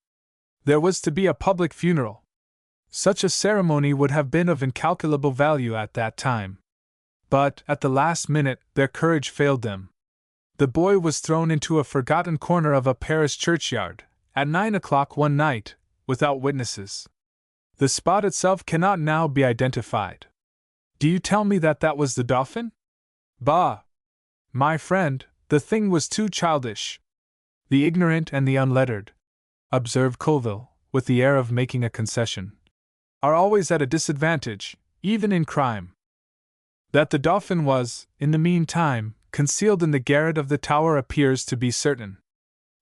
Speaker 1: There was to be a public funeral. Such a ceremony would have been of incalculable value at that time. But, at the last minute, their courage failed them. The boy was thrown into a forgotten corner of a Paris churchyard, at 9 o'clock one night, without witnesses. The spot itself cannot now be identified. Do you tell me that that was the Dauphin? Bah! My friend, the thing was too childish. The ignorant and the unlettered, observed Colville, with the air of making a concession, are always at a disadvantage, even in crime. That the Dauphin was, in the meantime, concealed in the garret of the tower appears to be certain.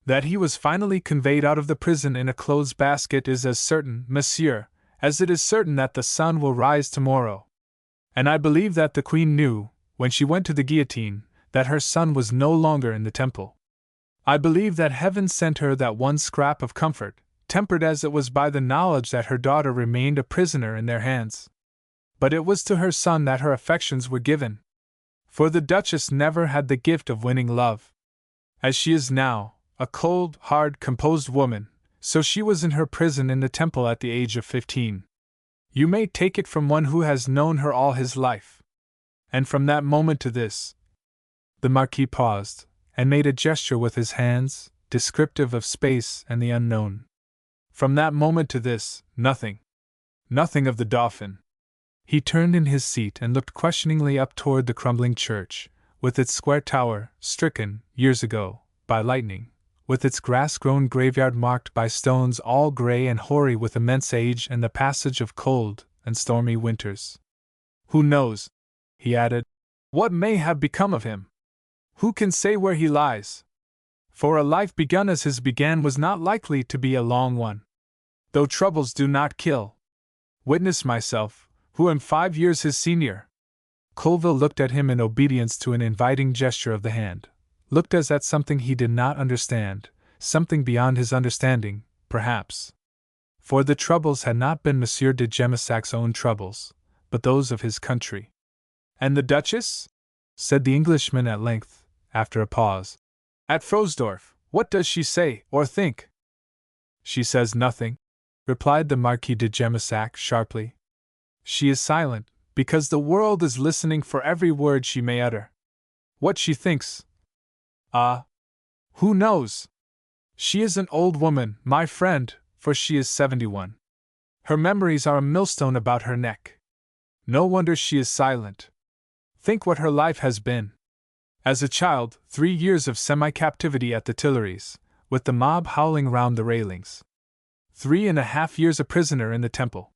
Speaker 1: That he was finally conveyed out of the prison in a clothes basket is as certain, monsieur, as it is certain that the sun will rise tomorrow. And I believe that the Queen knew, when she went to the guillotine, that her son was no longer in the temple. I believe that heaven sent her that one scrap of comfort, tempered as it was by the knowledge that her daughter remained a prisoner in their hands. But it was to her son that her affections were given. For the Duchess never had the gift of winning love. As she is now, a cold, hard, composed woman, so she was in her prison in the temple at the age of 15. You may take it from one who has known her all his life. And from that moment to this. The Marquis paused, and made a gesture with his hands, descriptive of space and the unknown. From that moment to this, nothing. Nothing of the Dauphin. He turned in his seat and looked questioningly up toward the crumbling church, with its square tower, stricken, years ago, by lightning, with its grass-grown graveyard marked by stones all grey and hoary with immense age and the passage of cold and stormy winters. Who knows, he added, what may have become of him? Who can say where he lies? For a life begun as his began was not likely to be a long one. Though troubles do not kill. Witness myself, who am 5 years his senior. Colville looked at him in obedience to an inviting gesture of the hand, looked as at something he did not understand, something beyond his understanding, perhaps. For the troubles had not been Monsieur de Gemissac's own troubles, but those of his country. "And the Duchess?" said the Englishman at length, after a pause. "At Frosdorf, what does she say or think?" "She says nothing," replied the Marquis de Gemissac sharply. "She is silent, because the world is listening for every word she may utter. What she thinks? Ah! Who knows? She is an old woman, my friend, for she is 71. Her memories are a millstone about her neck. No wonder she is silent. Think what her life has been. As a child, 3 years of semi-captivity at the Tuileries, with the mob howling round the railings. 3.5 years a prisoner in the Temple.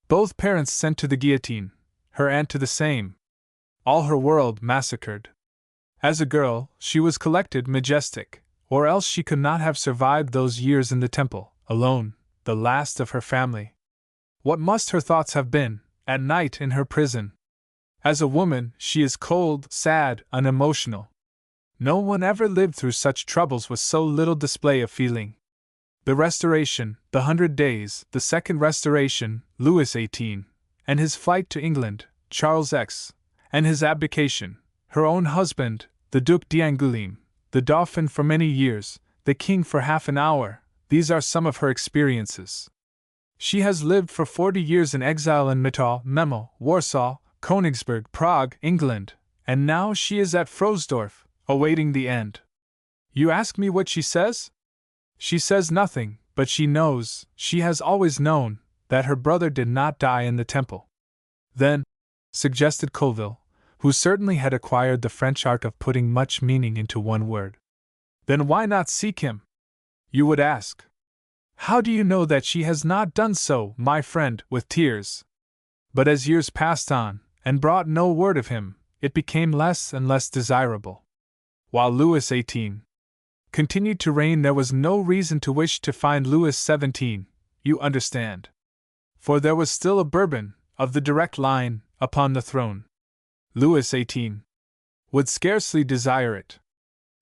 Speaker 1: Both parents sent to the guillotine, her aunt to the same. All her world massacred. As a girl, she was collected, majestic, or else she could not have survived those years in the Temple, alone, the last of her family. What must her thoughts have been, at night in her prison? As a woman, she is cold, sad, unemotional. No one ever lived through such troubles with so little display of feeling. The Restoration, the 100 Days, the Second Restoration, Louis XVIII, and his flight to England, Charles X, and his abdication, her own husband, the Duc d'Angoulême, the Dauphin for many years, the King for half an hour, these are some of her experiences. She has lived for 40 years in exile in Mitau, Memel, Warsaw, Königsberg, Prague, England, and now she is at Frosdorf, awaiting the end. You ask me what she says? She says nothing, but she knows, she has always known, that her brother did not die in the Temple. Then, suggested Colville, who certainly had acquired the French art of putting much meaning into one word. Then why not seek him? You would ask. How do you know that she has not done so, my friend, with tears? But as years passed on, and brought no word of him, it became less and less desirable. While Louis XVIII continued to reign, there was no reason to wish to find Louis XVII, you understand. For there was still a Bourbon, of the direct line, upon the throne. Louis XVIII would scarcely desire it.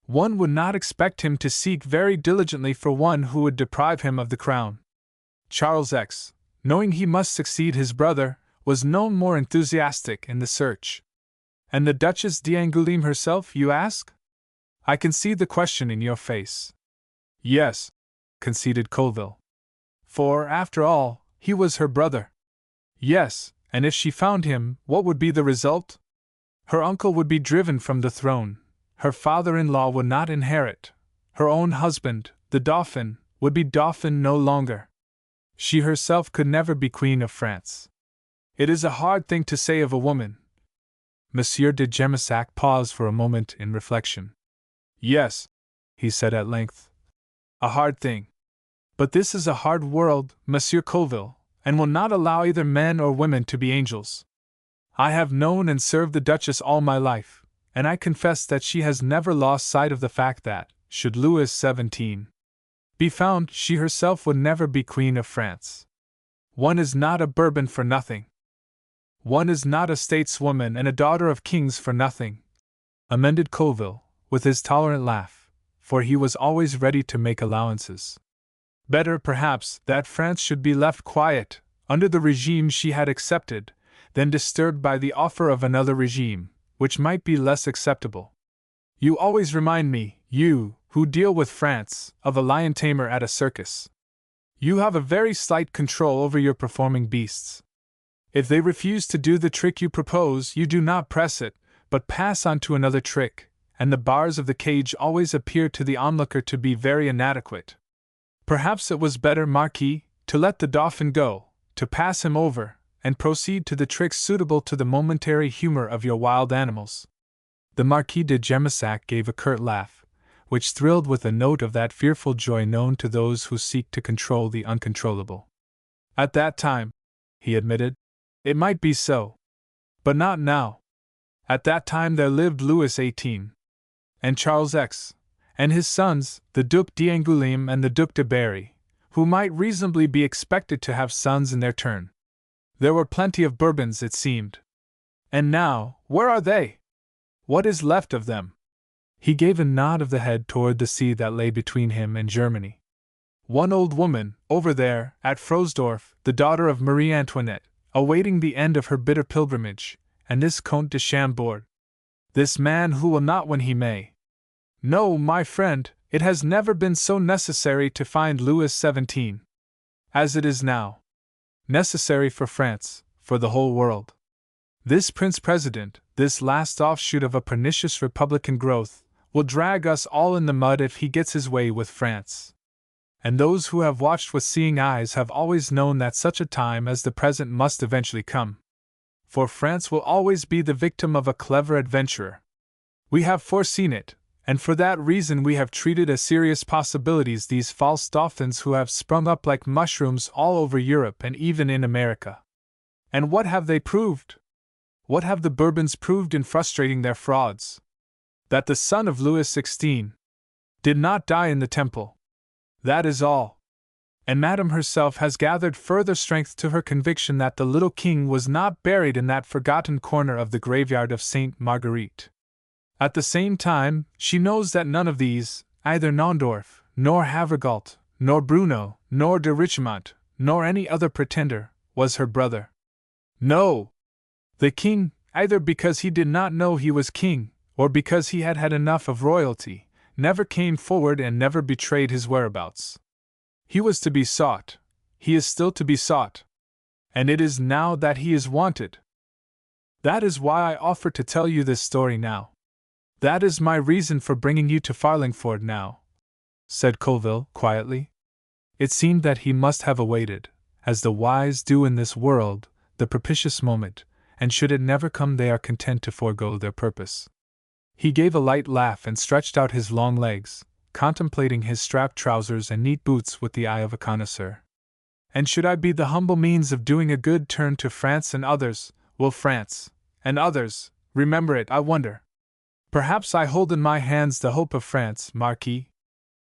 Speaker 1: One would not expect him to seek very diligently for one who would deprive him of the crown. Charles X, knowing he must succeed his brother, was no more enthusiastic in the search. And the Duchess d'Angoulême herself, you ask? I can see the question in your face. Yes, conceded Colville. For, after all, he was her brother. Yes, and if she found him, what would be the result? Her uncle would be driven from the throne, her father-in-law would not inherit, her own husband, the Dauphin, would be Dauphin no longer. She herself could never be Queen of France. It is a hard thing to say of a woman. Monsieur de Gemissac paused for a moment in reflection. Yes, he said at length, a hard thing. But this is a hard world, Monsieur Colville, and will not allow either men or women to be angels. I have known and served the Duchess all my life, and I confess that she has never lost sight of the fact that, should Louis XVII be found, she herself would never be Queen of France. One is not a Bourbon for nothing. One is not a stateswoman and a daughter of kings for nothing, amended Colville, with his tolerant laugh, for he was always ready to make allowances. Better, perhaps, that France should be left quiet, under the regime she had accepted, than disturbed by the offer of another regime, which might be less acceptable. You always remind me, you, who deal with France, of a lion tamer at a circus. You have a very slight control over your performing beasts. If they refuse to do the trick you propose, you do not press it, but pass on to another trick, and the bars of the cage always appear to the onlooker to be very inadequate. Perhaps it was better, Marquis, to let the Dauphin go, to pass him over, and proceed to the tricks suitable to the momentary humor of your wild animals. The Marquis de Gemissac gave a curt laugh, which thrilled with a note of that fearful joy known to those who seek to control the uncontrollable. At that time, he admitted, it might be so. But not now. At that time there lived Louis XVIII, and Charles X, and his sons, the Duc d'Angoulême and the Duc de Berry, who might reasonably be expected to have sons in their turn. There were plenty of Bourbons, it seemed. And now, where are they? What is left of them? He gave a nod of the head toward the sea that lay between him and Germany. One old woman, over there, at Frosdorf, the daughter of Marie Antoinette, awaiting the end of her bitter pilgrimage, and this Comte de Chambord. This man who will not when he may. No, my friend, it has never been so necessary to find Louis XVII. As it is now. Necessary for France, for the whole world. This Prince-President, this last offshoot of a pernicious Republican growth, will drag us all in the mud if he gets his way with France. And those who have watched with seeing eyes have always known that such a time as the present must eventually come. For France will always be the victim of a clever adventurer. We have foreseen it, and for that reason we have treated as serious possibilities these false dolphins who have sprung up like mushrooms all over Europe and even in America. And what have they proved? What have the Bourbons proved in frustrating their frauds? That the son of Louis XVI did not die in the Temple. That is all. And Madame herself has gathered further strength to her conviction that the little king was not buried in that forgotten corner of the graveyard of Sainte Marguerite. At the same time, she knows that none of these, either Naundorf, nor Havergalt, nor Bruno, nor de Richemont, nor any other pretender, was her brother. No! The king, either because he did not know he was king, or because he had had enough of royalty, never came forward and never betrayed his whereabouts. He was to be sought. He is still to be sought. And it is now that he is wanted. That is why I offer to tell you this story now. That is my reason for bringing you to Farlingford now, said Colville quietly. It seemed that he must have awaited, as the wise do in this world, the propitious moment, and should it never come they are content to forego their purpose. He gave a light laugh and stretched out his long legs, contemplating his strapped trousers and neat boots with the eye of a connoisseur. And should I be the humble means of doing a good turn to France and others, will France, and others, remember it, I wonder? Perhaps I hold in my hands the hope of France, Marquis.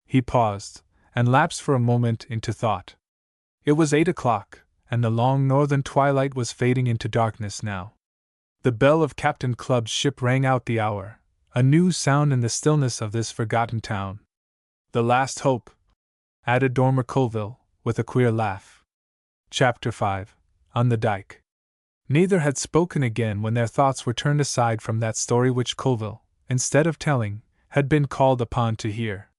Speaker 1: He paused, and lapsed for a moment into thought. It was 8 o'clock, and the long northern twilight was fading into darkness now. The bell of Captain Clubb's ship rang out the hour, a new sound in the stillness of this forgotten town. The last hope, added Dormer Colville, with a queer laugh. Chapter 5. On the Dyke. Neither had spoken again when their thoughts were turned aside from that story which Colville, instead of telling, had been called upon to hear.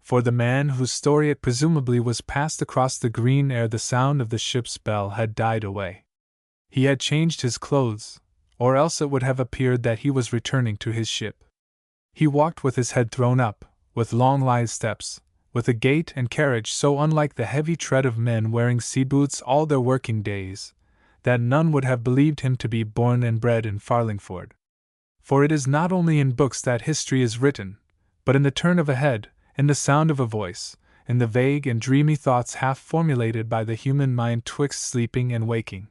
Speaker 1: For the man whose story it presumably was passed across the green ere the sound of the ship's bell had died away. He had changed his clothes, or else it would have appeared that he was returning to his ship. He walked with his head thrown up, with long lithe steps, with a gait and carriage so unlike the heavy tread of men wearing sea boots all their working days, that none would have believed him to be born and bred in Farlingford. For it is not only in books that history is written, but in the turn of a head, in the sound of a voice, in the vague and dreamy thoughts half formulated by the human mind twixt sleeping and waking.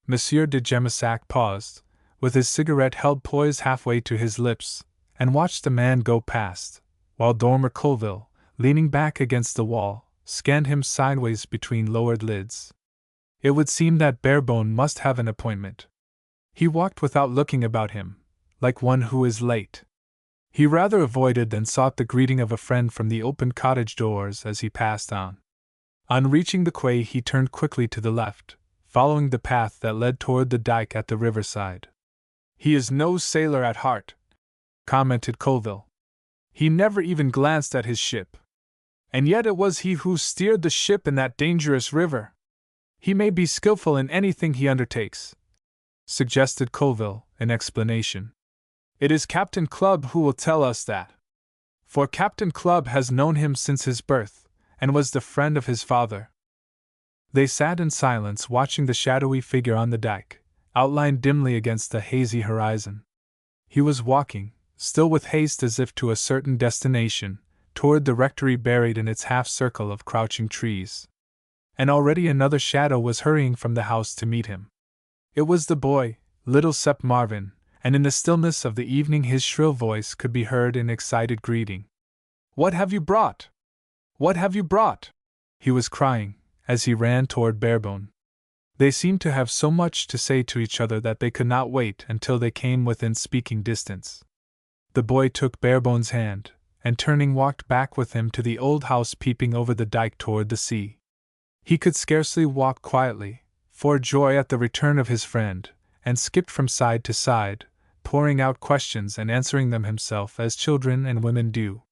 Speaker 1: Monsieur de Jemissac paused, with his cigarette held poised halfway to his lips, and watched the man go past, while Dormer Colville, leaning back against the wall, scanned him sideways between lowered lids. It would seem that Barebone must have an appointment. He walked without looking about him, like one who is late. He rather avoided than sought the greeting of a friend from the open cottage doors as he passed on. On reaching the quay he turned quickly to the left, following the path that led toward the dyke at the riverside. He is no sailor at heart, commented Colville. He never even glanced at his ship. And yet it was he who steered the ship in that dangerous river. He may be skillful in anything he undertakes, suggested Colville, in explanation. It is Captain Clubb who will tell us that. For Captain Clubb has known him since his birth, and was the friend of his father. They sat in silence watching the shadowy figure on the dyke, outlined dimly against the hazy horizon. He was walking, still with haste as if to a certain destination, toward the rectory buried in its half-circle of crouching trees. And already another shadow was hurrying from the house to meet him. It was the boy, little Sep Marvin, and in the stillness of the evening his shrill voice could be heard in excited greeting. "What have you brought? What have you brought?" he was crying, as he ran toward Barebone. They seemed to have so much to say to each other that they could not wait until they came within speaking distance. The boy took Barebone's hand, and turning walked back with him to the old house peeping over the dike toward the sea. He could scarcely walk quietly, for joy at the return of his friend, and skipped from side to side, pouring out questions and answering them himself as children and women do.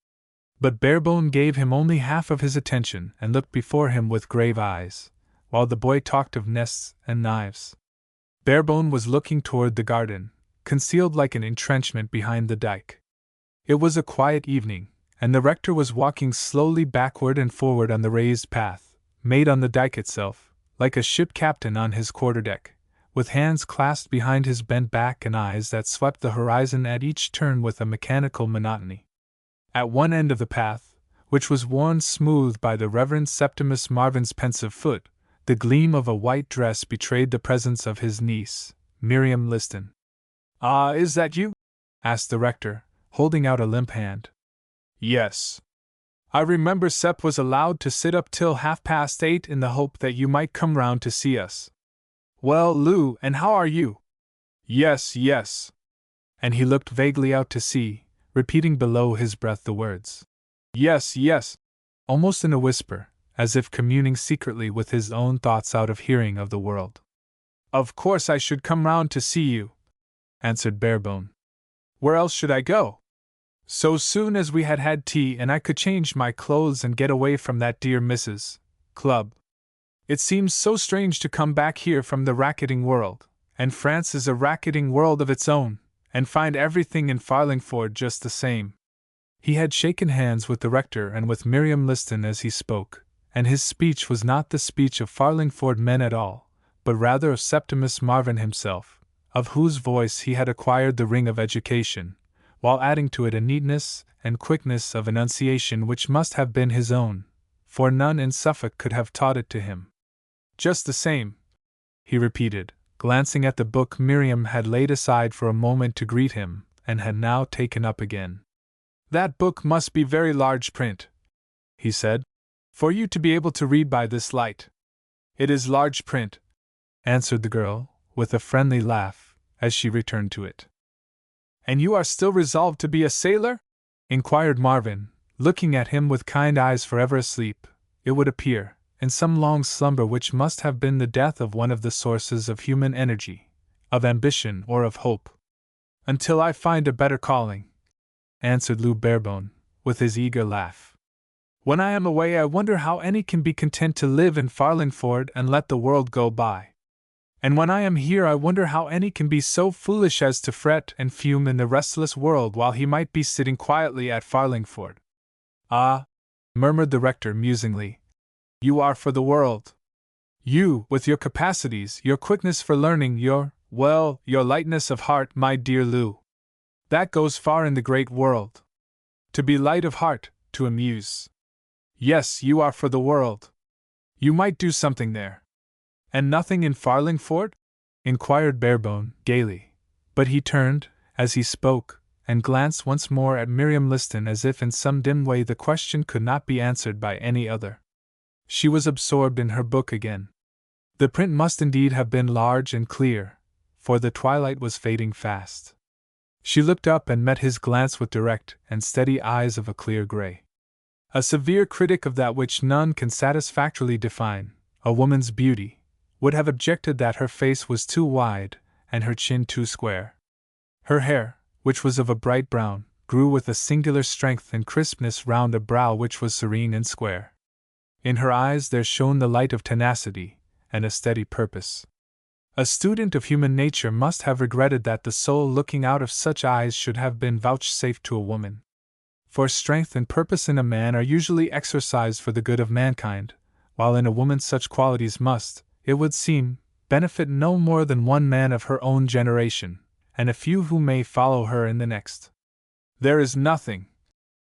Speaker 1: But Barebone gave him only half of his attention and looked before him with grave eyes, while the boy talked of nests and knives. Barebone was looking toward the garden, concealed like an entrenchment behind the dike. It was a quiet evening, and the rector was walking slowly backward and forward on the raised path, made on the dike itself, like a ship captain on his quarterdeck, with hands clasped behind his bent back and eyes that swept the horizon at each turn with a mechanical monotony. At one end of the path, which was worn smooth by the Reverend Septimus Marvin's pensive foot, the gleam of a white dress betrayed the presence of his niece, Miriam Liston. "Ah, is that you?" asked the rector, holding out a limp hand. "Yes. I remember Sep was allowed to sit up till 8:30 in the hope that you might come round to see us. Well, Lou, and how are you?" "Yes, yes." And he looked vaguely out to sea, repeating below his breath the words, "Yes, yes," almost in a whisper, as if communing secretly with his own thoughts out of hearing of the world. "Of course I should come round to see you," answered Barebone. "Where else should I go? So soon as we had had tea and I could change my clothes and get away from that dear Mrs. Club. It seems so strange to come back here from the racketing world, and France is a racketing world of its own, and find everything in Farlingford just the same." He had shaken hands with the rector and with Miriam Liston as he spoke, and his speech was not the speech of Farlingford men at all, but rather of Septimus Marvin himself, of whose voice he had acquired the ring of education, while adding to it a neatness and quickness of enunciation which must have been his own, for none in Suffolk could have taught it to him. "Just the same," he repeated, glancing at the book Miriam had laid aside for a moment to greet him, and had now taken up again. "That book must be very large print," he said, "for you to be able to read by this light." "It is large print," answered the girl, with a friendly laugh, as she returned to it. "And you are still resolved to be a sailor?" inquired Marvin, looking at him with kind eyes forever asleep, it would appear, in some long slumber which must have been the death of one of the sources of human energy, of ambition or of hope. "Until I find a better calling," answered Lou Barebone, with his eager laugh. "When I am away I wonder how any can be content to live in Farlingford and let the world go by. And when I am here I wonder how any can be so foolish as to fret and fume in the restless world while he might be sitting quietly at Farlingford." "Ah," murmured the rector musingly, "you are for the world. You, with your capacities, your quickness for learning, your lightness of heart, my dear Lou. That goes far in the great world. To be light of heart, to amuse. Yes, you are for the world. You might do something there." "And nothing in Farlingford?" inquired Barebone, gaily. But he turned, as he spoke, and glanced once more at Miriam Liston as if in some dim way the question could not be answered by any other. She was absorbed in her book again. The print must indeed have been large and clear, for the twilight was fading fast. She looked up and met his glance with direct and steady eyes of a clear gray. A severe critic of that which none can satisfactorily define, a woman's beauty, would have objected that her face was too wide and her chin too square. Her hair, which was of a bright brown, grew with a singular strength and crispness round a brow which was serene and square. In her eyes there shone the light of tenacity and a steady purpose. A student of human nature must have regretted that the soul looking out of such eyes should have been vouchsafed to a woman. For strength and purpose in a man are usually exercised for the good of mankind, while in a woman such qualities must, it would seem, benefit no more than one man of her own generation, and a few who may follow her in the next. "There is nothing,"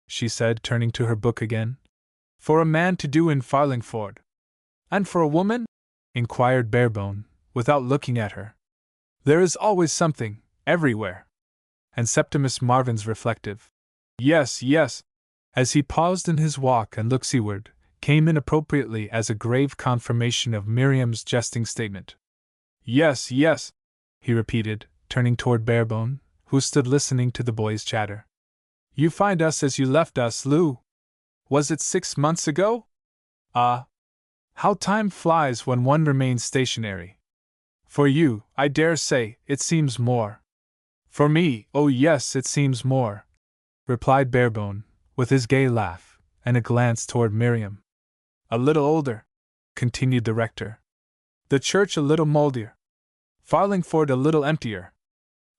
Speaker 1: she said, turning to her book again, "for a man to do in Farlingford." "And for a woman?" inquired Barebone, without looking at her. "There is always something, everywhere." And Septimus Marvin's reflective, "Yes, yes," as he paused in his walk and looked seaward, came in appropriately as a grave confirmation of Miriam's jesting statement. "Yes, yes," he repeated, turning toward Barebone, who stood listening to the boy's chatter. You find us as you left us, Lou. Was it 6 months ago? Ah! How time flies when one remains stationary. For you, I dare say, it seems more. For me, oh yes, it seems more, replied Barebone, with his gay laugh, and a glance toward Miriam. A little older, continued the rector. The church a little mouldier. Farlingford a little emptier.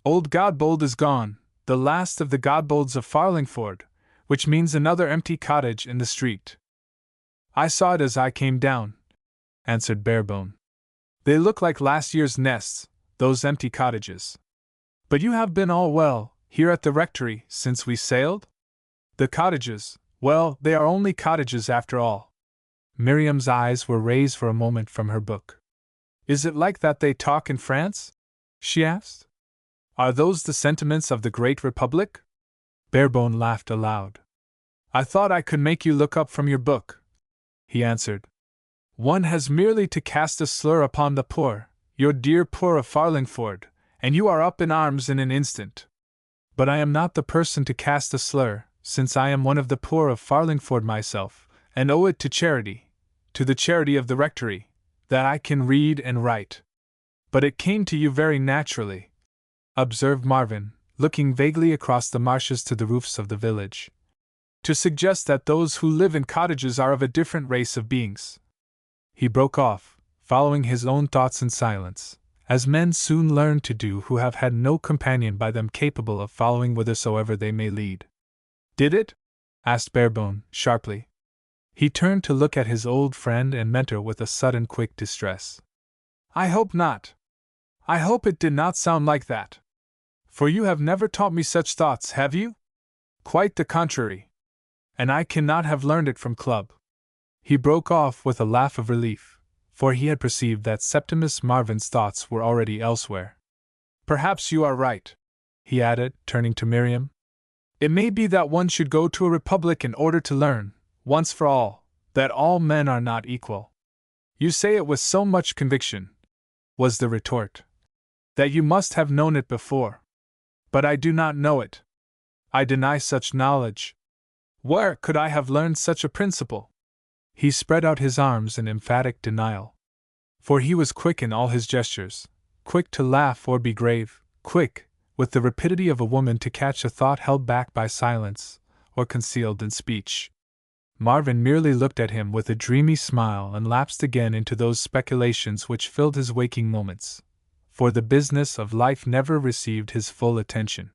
Speaker 1: Old Godbold is gone, the last of the Godbolds of Farlingford, which means another empty cottage in the street. I saw it as I came down, answered Barebone. They look like last year's nests, those empty cottages. But you have been all well, here at the rectory, since we sailed? The cottages, well, they are only cottages after all. Miriam's eyes were raised for a moment from her book. Is it like that they talk in France? She asked. Are those the sentiments of the great republic? Barebone laughed aloud. I thought I could make you look up from your book, he answered. One has merely to cast a slur upon the poor, your dear poor of Farlingford, and you are up in arms in an instant. But I am not the person to cast a slur, since I am one of the poor of Farlingford myself, and owe it to charity, to the charity of the rectory, that I can read and write. But it came to you very naturally, observed Marvin, looking vaguely across the marshes to the roofs of the village, to suggest that those who live in cottages are of a different race of beings. He broke off, following his own thoughts in silence, as men soon learn to do who have had no companion by them capable of following whithersoever they may lead. Did it? Asked Barebone, sharply. He turned to look at his old friend and mentor with a sudden quick distress. I hope not. I hope it did not sound like that. For you have never taught me such thoughts, have you? Quite the contrary. And I cannot have learned it from Club. He broke off with a laugh of relief, for he had perceived that Septimus Marvin's thoughts were already elsewhere. Perhaps you are right, he added, turning to Miriam. It may be that one should go to a republic in order to learn, once for all, that all men are not equal. You say it with so much conviction, was the retort, that you must have known it before. But I do not know it. I deny such knowledge. Where could I have learned such a principle? He spread out his arms in emphatic denial. For he was quick in all his gestures, quick to laugh or be grave, quick, with the rapidity of a woman, to catch a thought held back by silence, or concealed in speech. Marvin merely looked at him with a dreamy smile and lapsed again into those speculations which filled his waking moments, for the business of life never received his full attention.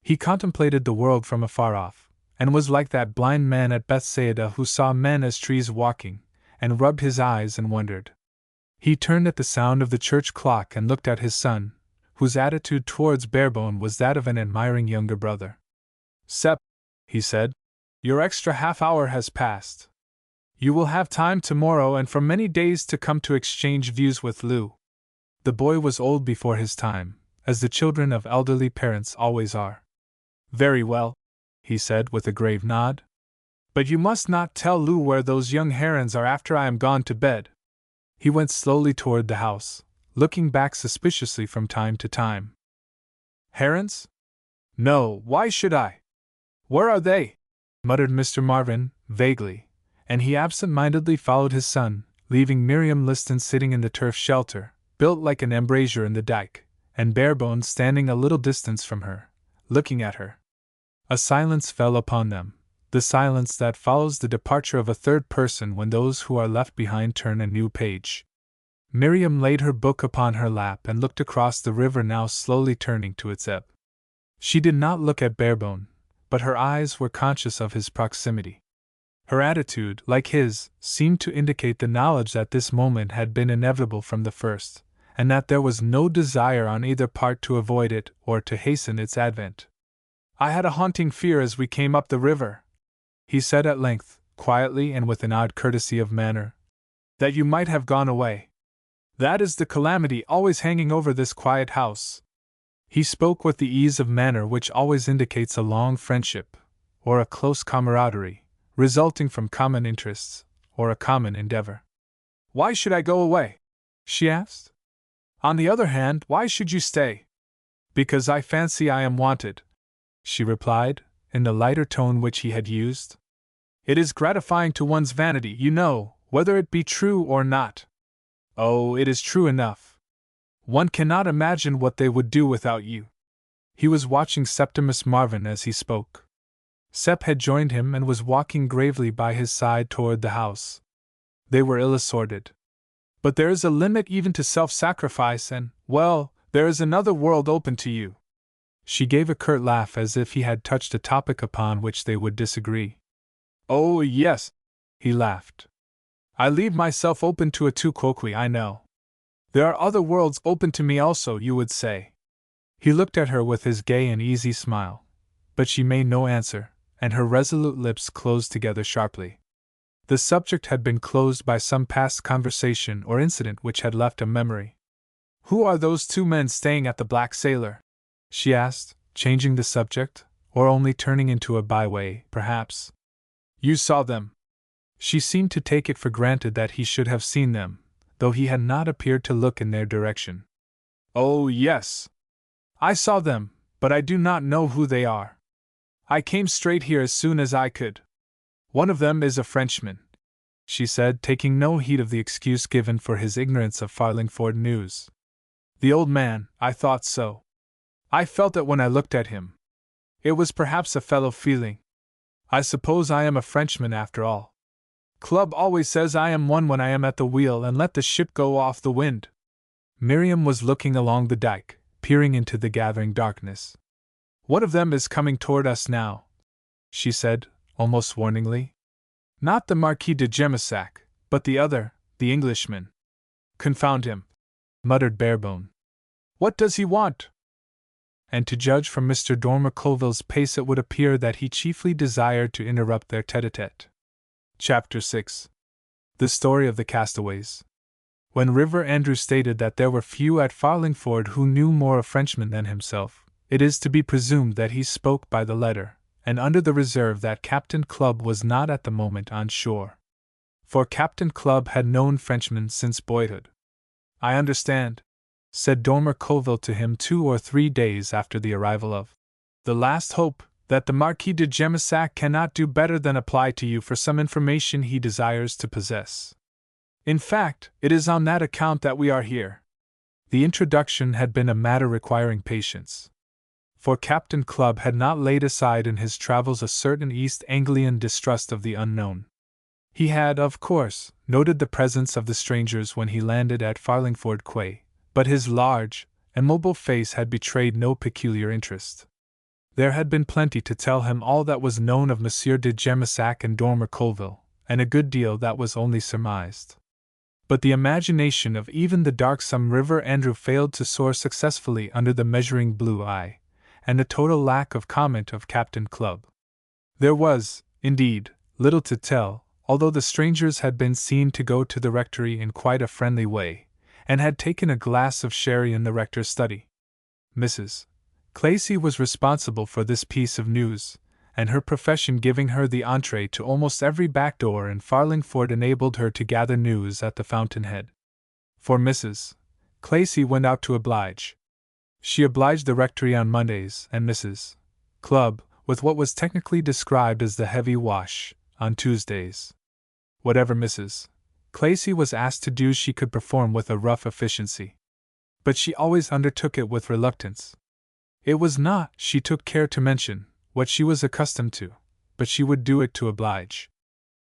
Speaker 1: He contemplated the world from afar off, and was like that blind man at Bethsaida who saw men as trees walking, and rubbed his eyes and wondered. He turned at the sound of the church clock and looked at his son, whose attitude towards Barebone was that of an admiring younger brother. Sep, he said, your extra half-hour has passed. You will have time tomorrow and for many days to come to exchange views with Lou. The boy was old before his time, as the children of elderly parents always are. Very well, he said with a grave nod. But you must not tell Lou where those young herons are after I am gone to bed. He went slowly toward the house, looking back suspiciously from time to time. Herons? No, why should I? Where are they? Muttered Mr. Marvin, vaguely, and he absent-mindedly followed his son, leaving Miriam Liston sitting in the turf shelter, built like an embrasure in the dike, and Barebone standing a little distance from her, looking at her. A silence fell upon them, the silence that follows the departure of a third person when those who are left behind turn a new page. Miriam laid her book upon her lap and looked across the river, now slowly turning to its ebb. She did not look at Barebone, but her eyes were conscious of his proximity. Her attitude, like his, seemed to indicate the knowledge that this moment had been inevitable from the first, and that there was no desire on either part to avoid it or to hasten its advent. I had a haunting fear as we came up the river, he said at length, quietly and with an odd courtesy of manner, that you might have gone away. That is the calamity always hanging over this quiet house. He spoke with the ease of manner which always indicates a long friendship, or a close camaraderie, resulting from common interests, or a common endeavor. Why should I go away? She asked. On the other hand, why should you stay? Because I fancy I am wanted, she replied, in the lighter tone which he had used. "It is gratifying to one's vanity, you know, whether it be true or not." "Oh, it is true enough. One cannot imagine what they would do without you." He was watching Septimus Marvin as he spoke. Sep had joined him and was walking gravely by his side toward the house. They were ill-assorted. "But there is a limit even to self-sacrifice and, well, there is another world open to you." She gave a curt laugh as if he had touched a topic upon which they would disagree. "Oh, yes," he laughed. "I leave myself open to it too quickly, I know. There are other worlds open to me also, you would say." He looked at her with his gay and easy smile, but she made no answer, and her resolute lips closed together sharply. The subject had been closed by some past conversation or incident which had left a memory. "Who are those two men staying at the Black Sailor?" she asked, changing the subject, or only turning into a byway, perhaps. "You saw them." She seemed to take it for granted that he should have seen them, though he had not appeared to look in their direction. "Oh, yes. I saw them, but I do not know who they are. I came straight here as soon as I could. One of them is a Frenchman," she said, taking no heed of the excuse given for his ignorance of Farlingford news. "The old man, I thought so. I felt it when I looked at him. It was perhaps a fellow feeling. I suppose I am a Frenchman after all. Clubb always says I am one when I am at the wheel and let the ship go off the wind." Miriam was looking along the dike, peering into the gathering darkness. "One of them is coming toward us now," she said, almost warningly. "Not the Marquis de Jemissac, but the other, the Englishman." "Confound him," muttered Barebone. "What does he want?" And to judge from Mr. Dormer Colville's pace it would appear that he chiefly desired to interrupt their tete-a-tete. Chapter 6. The Story of the Castaways. When River Andrew stated that there were few at Farlingford who knew more of Frenchmen than himself, it is to be presumed that he spoke by the letter, and under the reserve that Captain Clubb was not at the moment on shore. For Captain Clubb had known Frenchmen since boyhood. "I understand," said Dormer Colville to him 2 or 3 days after the arrival of the Last Hope, "that the Marquis de Jemissac cannot do better than apply to you for some information he desires to possess. In fact, it is on that account that we are here." The introduction had been a matter requiring patience. For Captain Clubb had not laid aside in his travels a certain East Anglian distrust of the unknown. He had, of course, noted the presence of the strangers when he landed at Farlingford Quay, but his large and mobile face had betrayed no peculiar interest. There had been plenty to tell him all that was known of Monsieur de Jemissac and Dormer Colville, and a good deal that was only surmised. But the imagination of even the darksome River Andrew failed to soar successfully under the measuring blue eye, and the total lack of comment of Captain Clubb. There was, indeed, little to tell, although the strangers had been seen to go to the rectory in quite a friendly way, and had taken a glass of sherry in the rector's study. Mrs. Clacy was responsible for this piece of news, and her profession giving her the entree to almost every back door in Farlingford enabled her to gather news at the fountainhead. For Mrs. Clacy went out to oblige. She obliged the rectory on Mondays, and Mrs. Clubb, with what was technically described as the heavy wash, on Tuesdays. Whatever Mrs. Clacy was asked to do she could perform with a rough efficiency. But she always undertook it with reluctance. It was not, she took care to mention, what she was accustomed to, but she would do it to oblige.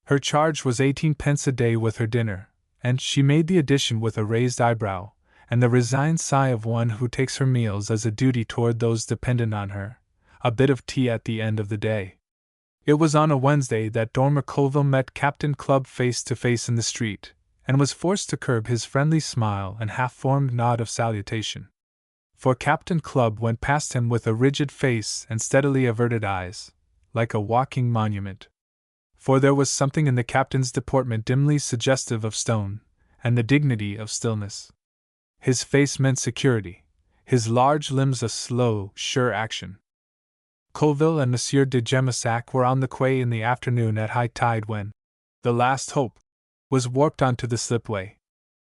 Speaker 1: Her charge was 18 pence a day with her dinner, and she made the addition with a raised eyebrow, and the resigned sigh of one who takes her meals as a duty toward those dependent on her, a bit of tea at the end of the day. It was on a Wednesday that Dormer Colville met Captain Clubb face to face in the street, and was forced to curb his friendly smile and half-formed nod of salutation. For Captain Clubb went past him with a rigid face and steadily averted eyes, like a walking monument. For there was something in the captain's deportment dimly suggestive of stone, and the dignity of stillness. His face meant security, his large limbs a slow, sure action. Colville and Monsieur de Jemissac were on the quay in the afternoon at high tide when the Last Hope was warped onto the slipway.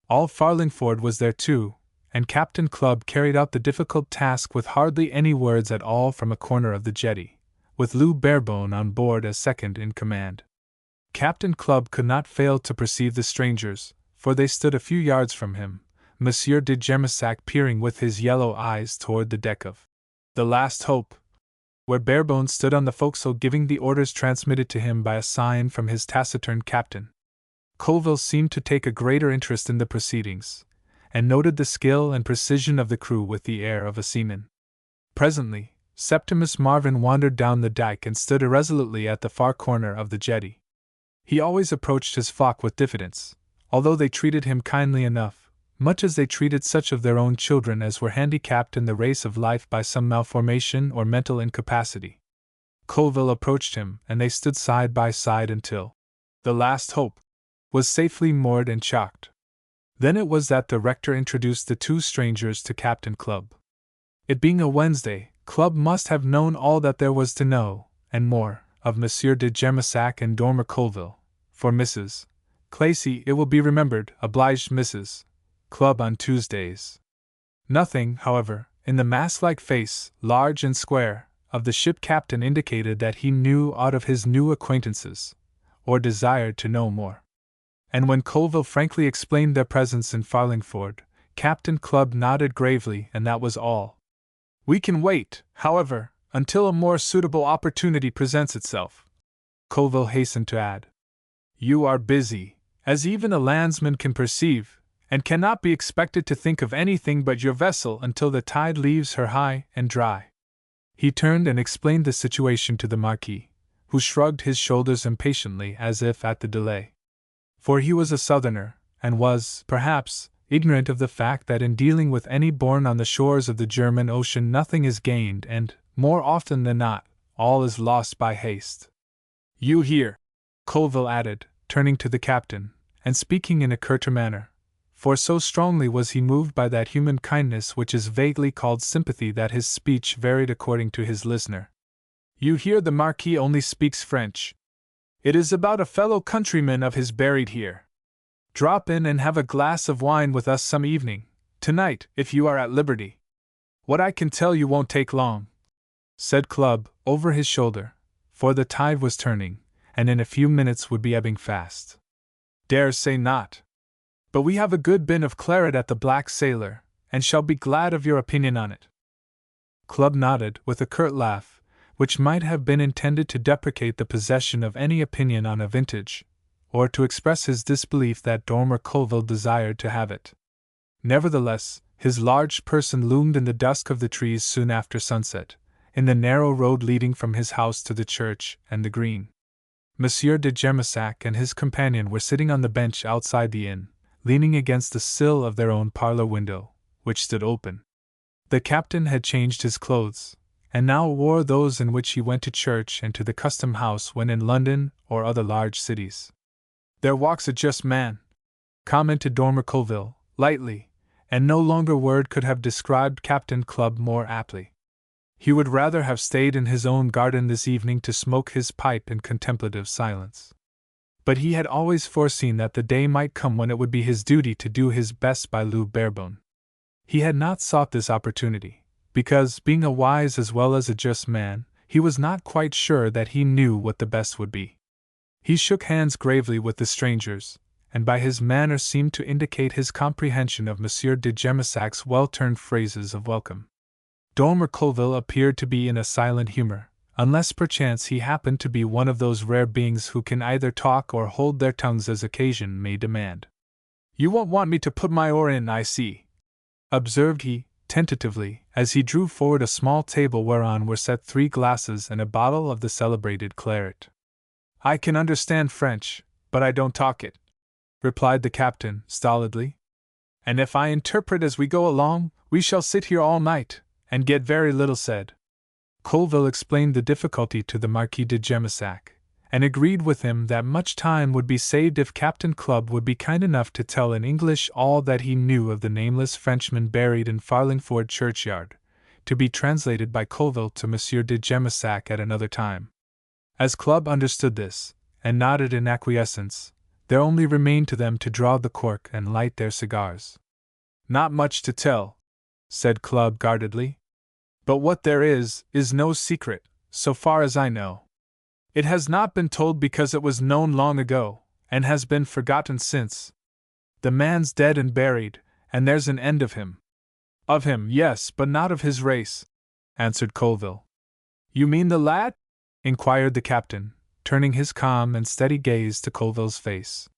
Speaker 1: All Farlingford was there too, and Captain Clubb carried out the difficult task with hardly any words at all from a corner of the jetty, with Lou Barebone on board as second in command. Captain Clubb could not fail to perceive the strangers, for they stood a few yards from him, Monsieur de Germasac peering with his yellow eyes toward the deck of the Last Hope, where Barebone stood on the forecastle giving the orders transmitted to him by a sign from his taciturn captain. Colville seemed to take a greater interest in the proceedings, and noted the skill and precision of the crew with the air of a seaman. Presently, Septimus Marvin wandered down the dike and stood irresolutely at the far corner of the jetty. He always approached his flock with diffidence, although they treated him kindly enough, much as they treated such of their own children as were handicapped in the race of life by some malformation or mental incapacity. Colville approached him, and they stood side by side until the Last Hope was safely moored and chocked. Then it was that the rector introduced the two strangers to Captain Clubb. It being a Wednesday, Clubb must have known all that there was to know, and more, of Monsieur de Germasac and Dormer Colville, for Mrs. Clacy, it will be remembered, obliged Mrs. Clubb on Tuesdays. Nothing, however, in the mask-like face, large and square, of the ship captain indicated that he knew aught of his new acquaintances, or desired to know more. And when Colville frankly explained their presence in Farlingford, Captain Clubb nodded gravely, and that was all. "We can wait, however, until a more suitable opportunity presents itself," Colville hastened to add. "You are busy, as even a landsman can perceive, and cannot be expected to think of anything but your vessel until the tide leaves her high and dry." He turned and explained the situation to the Marquis, who shrugged his shoulders impatiently as if at the delay. For he was a Southerner, and was, perhaps, ignorant of the fact that in dealing with any born on the shores of the German Ocean nothing is gained and, more often than not, all is lost by haste. "You hear," Colville added, turning to the captain, and speaking in a curter manner, for so strongly was he moved by that human kindness which is vaguely called sympathy that his speech varied according to his listener. "You hear the Marquis only speaks French. It is about a fellow countryman of his buried here. Drop in and have a glass of wine with us some evening, tonight, if you are at liberty. What I can tell you won't take long," said Clubb, over his shoulder, for the tide was turning, and in a few minutes would be ebbing fast. "Dare say not. But we have a good bin of claret at the Black Sailor, and shall be glad of your opinion on it." Clubb nodded, with a curt laugh, which might have been intended to deprecate the possession of any opinion on a vintage, or to express his disbelief that Dormer Colville desired to have it. Nevertheless, his large person loomed in the dusk of the trees soon after sunset, in the narrow road leading from his house to the church and the green. Monsieur de Germasac and his companion were sitting on the bench outside the inn, leaning against the sill of their own parlor window, which stood open. The captain had changed his clothes, and now wore those in which he went to church and to the custom house when in London or other large cities. "There walks a just man," commented Dormer Colville, lightly, and no longer word could have described Captain Clubb more aptly. He would rather have stayed in his own garden this evening to smoke his pipe in contemplative silence. But he had always foreseen that the day might come when it would be his duty to do his best by Lou Barebone. He had not sought this opportunity, because, being a wise as well as a just man, he was not quite sure that he knew what the best would be. He shook hands gravely with the strangers, and by his manner seemed to indicate his comprehension of Monsieur de Germasac's well-turned phrases of welcome. Dormer Colville appeared to be in a silent humor, unless perchance he happened to be one of those rare beings who can either talk or hold their tongues as occasion may demand. "You won't want me to put my oar in, I see," observed he, tentatively, as he drew forward a small table whereon were set 3 glasses and a bottle of the celebrated claret. "I can understand French, but I don't talk it," replied the captain, stolidly. "And if I interpret as we go along, we shall sit here all night, and get very little said." Colville explained the difficulty to the Marquis de Germasac, and agreed with him that much time would be saved if Captain Clubb would be kind enough to tell in English all that he knew of the nameless Frenchman buried in Farlingford churchyard, to be translated by Colville to Monsieur de Germasac at another time. As Clubb understood this, and nodded in acquiescence, there only remained to them to draw the cork and light their cigars. "Not much to tell," said Clubb guardedly. "But what there is no secret, so far as I know. It has not been told because it was known long ago, and has been forgotten since. The man's dead and buried, and there's an end of him. Of him, yes, but not of his race, answered Colville. You mean the lad? Inquired the captain, turning his calm and steady gaze to Colville's face.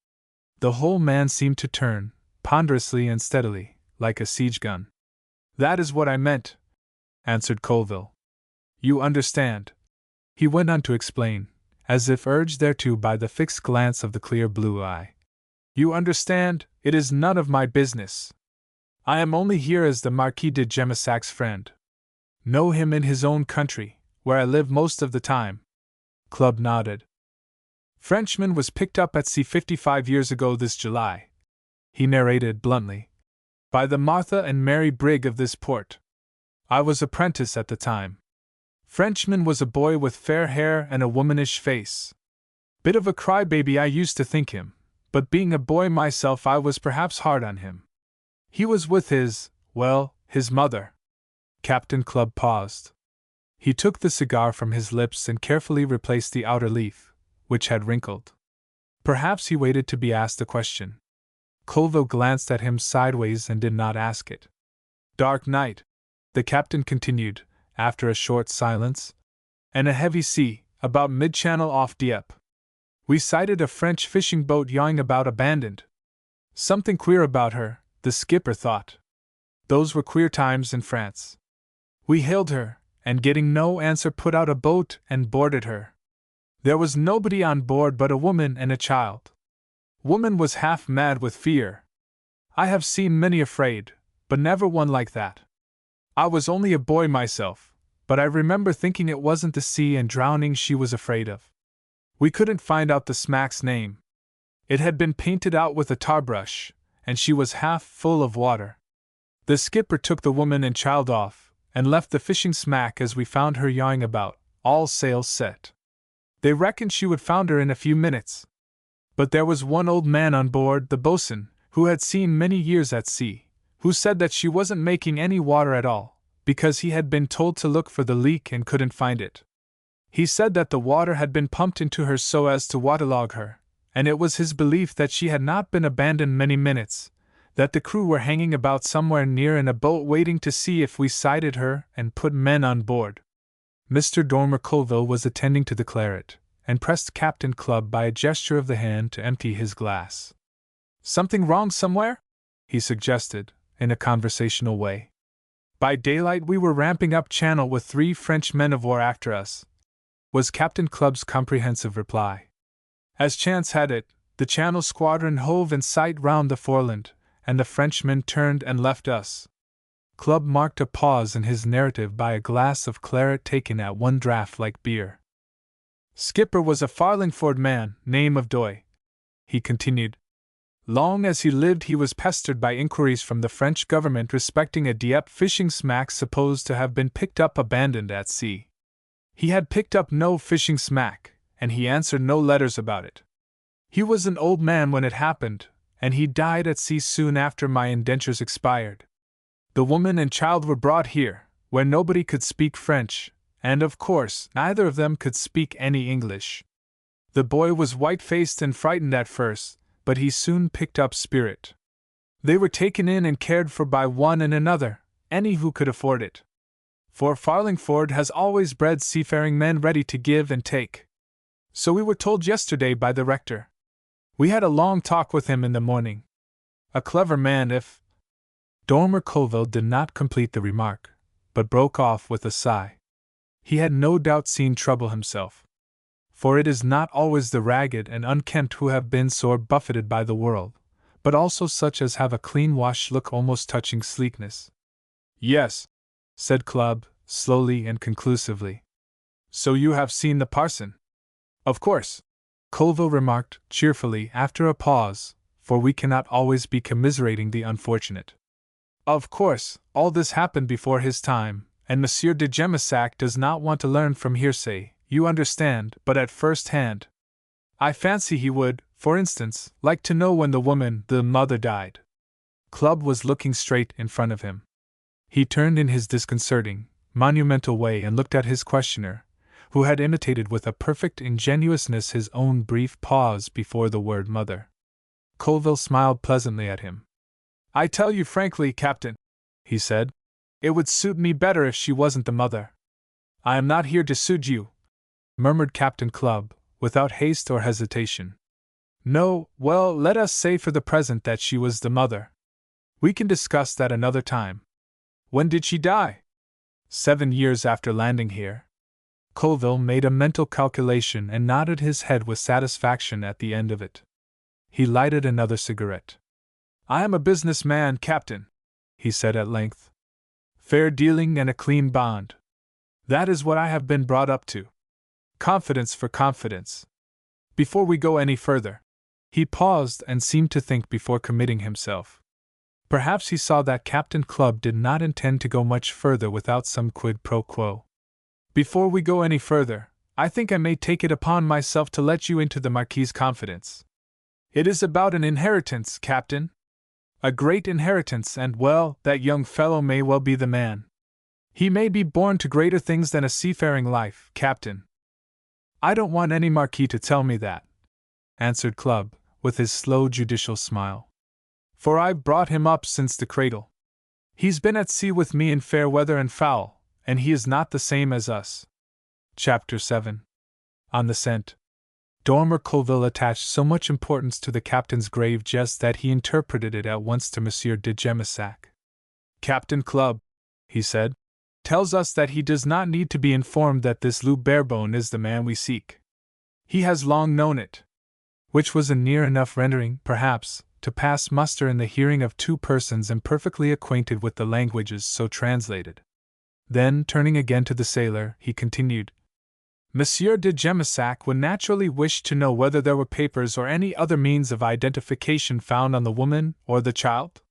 Speaker 1: The whole man seemed to turn, ponderously and steadily, like a siege gun. That is what I meant, answered Colville. You understand, he went on to explain, as if urged thereto by the fixed glance of the clear blue eye. You understand, it is none of my business. I am only here as the Marquis de Gemissac's friend. Know him in his own country, where I live most of the time. Clubb nodded. Frenchman was picked up at sea 55 years ago this July, he narrated bluntly, by the Martha and Mary brig of this port. I was apprentice at the time. Frenchman was a boy with fair hair and a womanish face. Bit of a crybaby I used to think him, but being a boy myself I was perhaps hard on him. He was with his mother. Captain Clubb paused. He took the cigar from his lips and carefully replaced the outer leaf, which had wrinkled. Perhaps he waited to be asked a question. Colville glanced at him sideways and did not ask it. Dark night, the captain continued, after a short silence, and a heavy sea, about mid-channel off Dieppe. We sighted a French fishing boat yawing about abandoned. Something queer about her, the skipper thought. Those were queer times in France. We hailed her, and getting no answer put out a boat and boarded her. There was nobody on board but a woman and a child. Woman was half mad with fear. I have seen many afraid, but never one like that. I was only a boy myself, but I remember thinking it wasn't the sea and drowning she was afraid of. We couldn't find out the smack's name. It had been painted out with a tar brush, and she was half full of water. The skipper took the woman and child off, and left the fishing smack as we found her yawing about, all sails set. They reckoned she would founder in a few minutes. But there was one old man on board, the boatswain, who had seen many years at sea, who said that she wasn't making any water at all, because he had been told to look for the leak and couldn't find it. He said that the water had been pumped into her so as to waterlog her, and it was his belief that she had not been abandoned many minutes, that the crew were hanging about somewhere near in a boat waiting to see if we sighted her and put men on board. Mr. Dormer Colville was attending to the claret, and pressed Captain Clubb by a gesture of the hand to empty his glass. Something wrong somewhere? He suggested, in a conversational way. By daylight we were ramping up channel with 3 French men of war after us, was Captain Clubb's comprehensive reply. As chance had it, the Channel squadron hove in sight round the foreland, and the Frenchmen turned and left us. Clubb marked a pause in his narrative by a glass of claret taken at one draught like beer. Skipper was a Farlingford man, name of Doy, he continued. Long as he lived he was pestered by inquiries from the French government respecting a Dieppe fishing smack supposed to have been picked up abandoned at sea. He had picked up no fishing smack, and he answered no letters about it. He was an old man when it happened, and he died at sea soon after my indentures expired. The woman and child were brought here, where nobody could speak French, and of course neither of them could speak any English. The boy was white-faced and frightened at first, but he soon picked up spirit. They were taken in and cared for by one and another, any who could afford it. For Farlingford has always bred seafaring men ready to give and take. So we were told yesterday by the rector. We had a long talk with him in the morning. A clever man if— Dormer Colville did not complete the remark, but broke off with a sigh. He had no doubt seen trouble himself. For it is not always the ragged and unkempt who have been sore buffeted by the world, but also such as have a clean-washed look almost touching sleekness. Yes, said Clubb, slowly and conclusively. So you have seen the parson? Of course, Colville remarked cheerfully after a pause, for we cannot always be commiserating the unfortunate. Of course, all this happened before his time, and Monsieur de Gemissac does not want to learn from hearsay, you understand, but at first hand. I fancy he would, for instance, like to know when the woman, the mother, died. Clubb was looking straight in front of him. He turned in his disconcerting, monumental way and looked at his questioner, who had imitated with a perfect ingenuousness his own brief pause before the word mother. Colville smiled pleasantly at him. "I tell you frankly, Captain," he said, "it would suit me better if she wasn't the mother." "I am not here to suit you," murmured Captain Clubb, without haste or hesitation. "No, well, let us say for the present that she was the mother. We can discuss that another time. When did she die?" 7 years after landing here." Colville made a mental calculation and nodded his head with satisfaction at the end of it. He lighted another cigarette. "I am a business man, Captain," he said at length. "Fair dealing and a clean bond. That is what I have been brought up to. Confidence for confidence. Before we go any further—" He paused and seemed to think before committing himself. Perhaps he saw that Captain Clubb did not intend to go much further without some quid pro quo. "Before we go any further, I think I may take it upon myself to let you into the Marquis's confidence. It is about an inheritance, Captain. A great inheritance, and, well, that young fellow may well be the man. He may be born to greater things than a seafaring life, Captain." "I don't want any Marquis to tell me that," answered Clubb, with his slow judicial smile. "For I've brought him up since the cradle. He's been at sea with me in fair weather and foul, and he is not the same as us." Chapter 7. On the Scent. Dormer Colville attached so much importance to the captain's grave jest that he interpreted it at once to Monsieur de Jemissac. "Captain Clubb," he said, "tells us that he does not need to be informed that this Lou Barebone is the man we seek. He has long known it." Which was a near enough rendering, perhaps, to pass muster in the hearing of two persons imperfectly acquainted with the languages so translated. Then, turning again to the sailor, he continued, "Monsieur de Jemissac would naturally wish to know whether there were papers or any other means of identification found on the woman or the child?"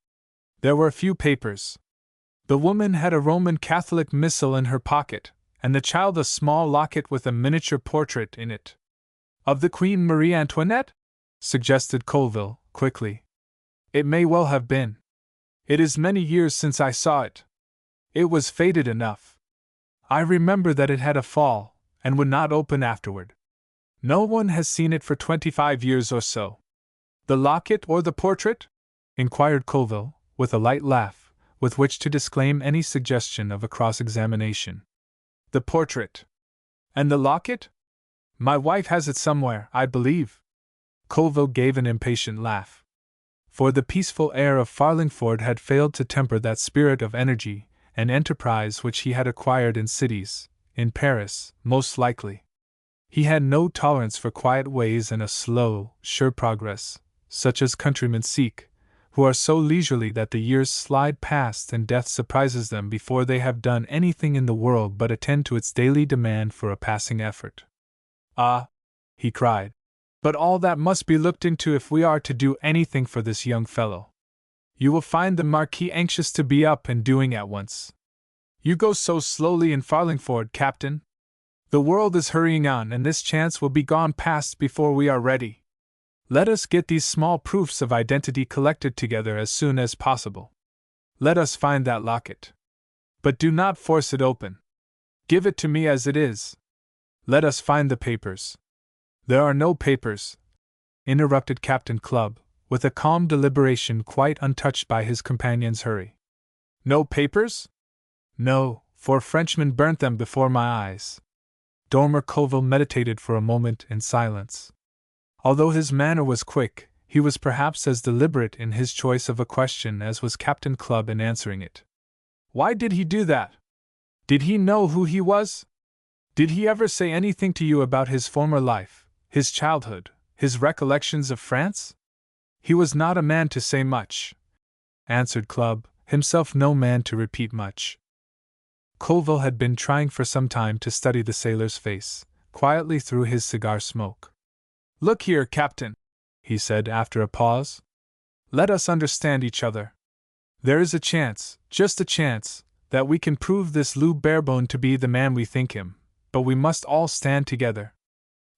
Speaker 1: "There were a few papers. The woman had a Roman Catholic missal in her pocket, and the child a small locket with a miniature portrait in it." "Of the Queen Marie Antoinette?" suggested Colville, quickly. "It may well have been. It is many years since I saw it. It was faded enough. I remember that it had a fall, and would not open afterward. No one has seen it for 25 years or so." "The locket or the portrait?" inquired Colville, with a light laugh, with which to disclaim any suggestion of a cross-examination. "The portrait. And the locket? My wife has it somewhere, I believe." Colville gave an impatient laugh. For the peaceful air of Farlingford had failed to temper that spirit of energy and enterprise which he had acquired in cities, in Paris, most likely. He had no tolerance for quiet ways and a slow, sure progress, such as countrymen seek, who are so leisurely that the years slide past and death surprises them before they have done anything in the world but attend to its daily demand for a passing effort. "Ah," he cried, "but all that must be looked into if we are to do anything for this young fellow. You will find the Marquis anxious to be up and doing at once. You go so slowly in Farlingford, Captain. The world is hurrying on, and this chance will be gone past before we are ready. Let us get these small proofs of identity collected together as soon as possible. Let us find that locket. But do not force it open. Give it to me as it is. Let us find the papers." "There are no papers," interrupted Captain Clubb, with a calm deliberation quite untouched by his companion's hurry. "No papers?" "No, for Frenchmen burnt them before my eyes." Dormer Colville meditated for a moment in silence. Although his manner was quick, he was perhaps as deliberate in his choice of a question as was Captain Clubb in answering it. "Why did he do that? Did he know who he was? Did he ever say anything to you about his former life, his childhood, his recollections of France?" "He was not a man to say much," answered Clubb, himself no man to repeat much. Colville had been trying for some time to study the sailor's face, quietly through his cigar smoke. "Look here, Captain," he said after a pause. "Let us understand each other. There is a chance, just a chance, that we can prove this Lou Barebone to be the man we think him, but we must all stand together.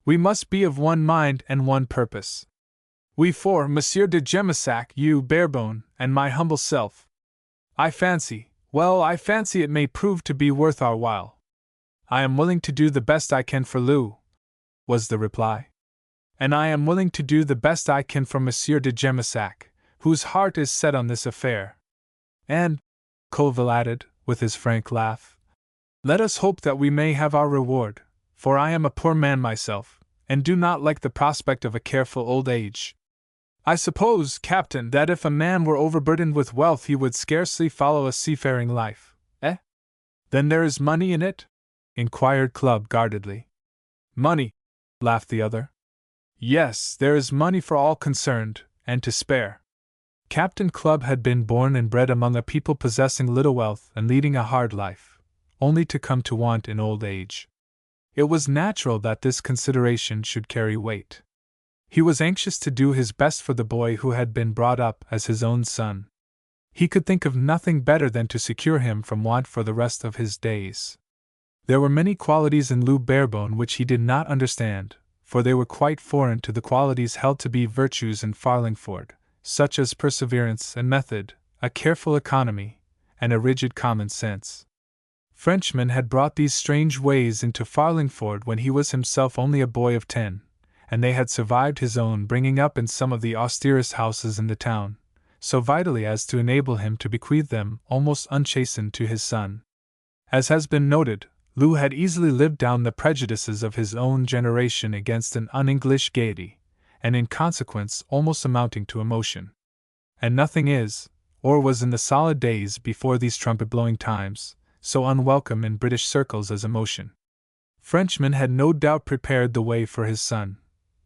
Speaker 1: We must be of one mind and one purpose. We four, Monsieur de Jemissac, you, Barebone, and my humble self. I fancy it may prove to be worth our while. I am willing to do the best I can for Lou, was the reply. And I am willing to do the best I can for Monsieur de Gemissac, whose heart is set on this affair. And, Colville added, with his frank laugh, let us hope that we may have our reward, for I am a poor man myself, and do not like the prospect of a careful old age. I suppose, Captain, that if a man were overburdened with wealth he would scarcely follow a seafaring life, eh? Then there is money in it? Inquired Clubb guardedly. Money, laughed the other. Yes, there is money for all concerned, and to spare. Captain Clubb had been born and bred among a people possessing little wealth and leading a hard life, only to come to want in old age. It was natural that this consideration should carry weight. He was anxious to do his best for the boy who had been brought up as his own son. He could think of nothing better than to secure him from want for the rest of his days. There were many qualities in Lou Barebone which he did not understand, for they were quite foreign to the qualities held to be virtues in Farlingford, such as perseverance and method, a careful economy, and a rigid common sense. Frenchmen had brought these strange ways into Farlingford when he was himself only a boy of 10, and they had survived his own bringing up in some of the austerest houses in the town, so vitally as to enable him to bequeath them almost unchastened to his son. As has been noted, Lou had easily lived down the prejudices of his own generation against an un-English gaiety, and in consequence almost amounting to emotion. And nothing is, or was in the solid days before these trumpet-blowing times, so unwelcome in British circles as emotion. Frenchmen had no doubt prepared the way for his son,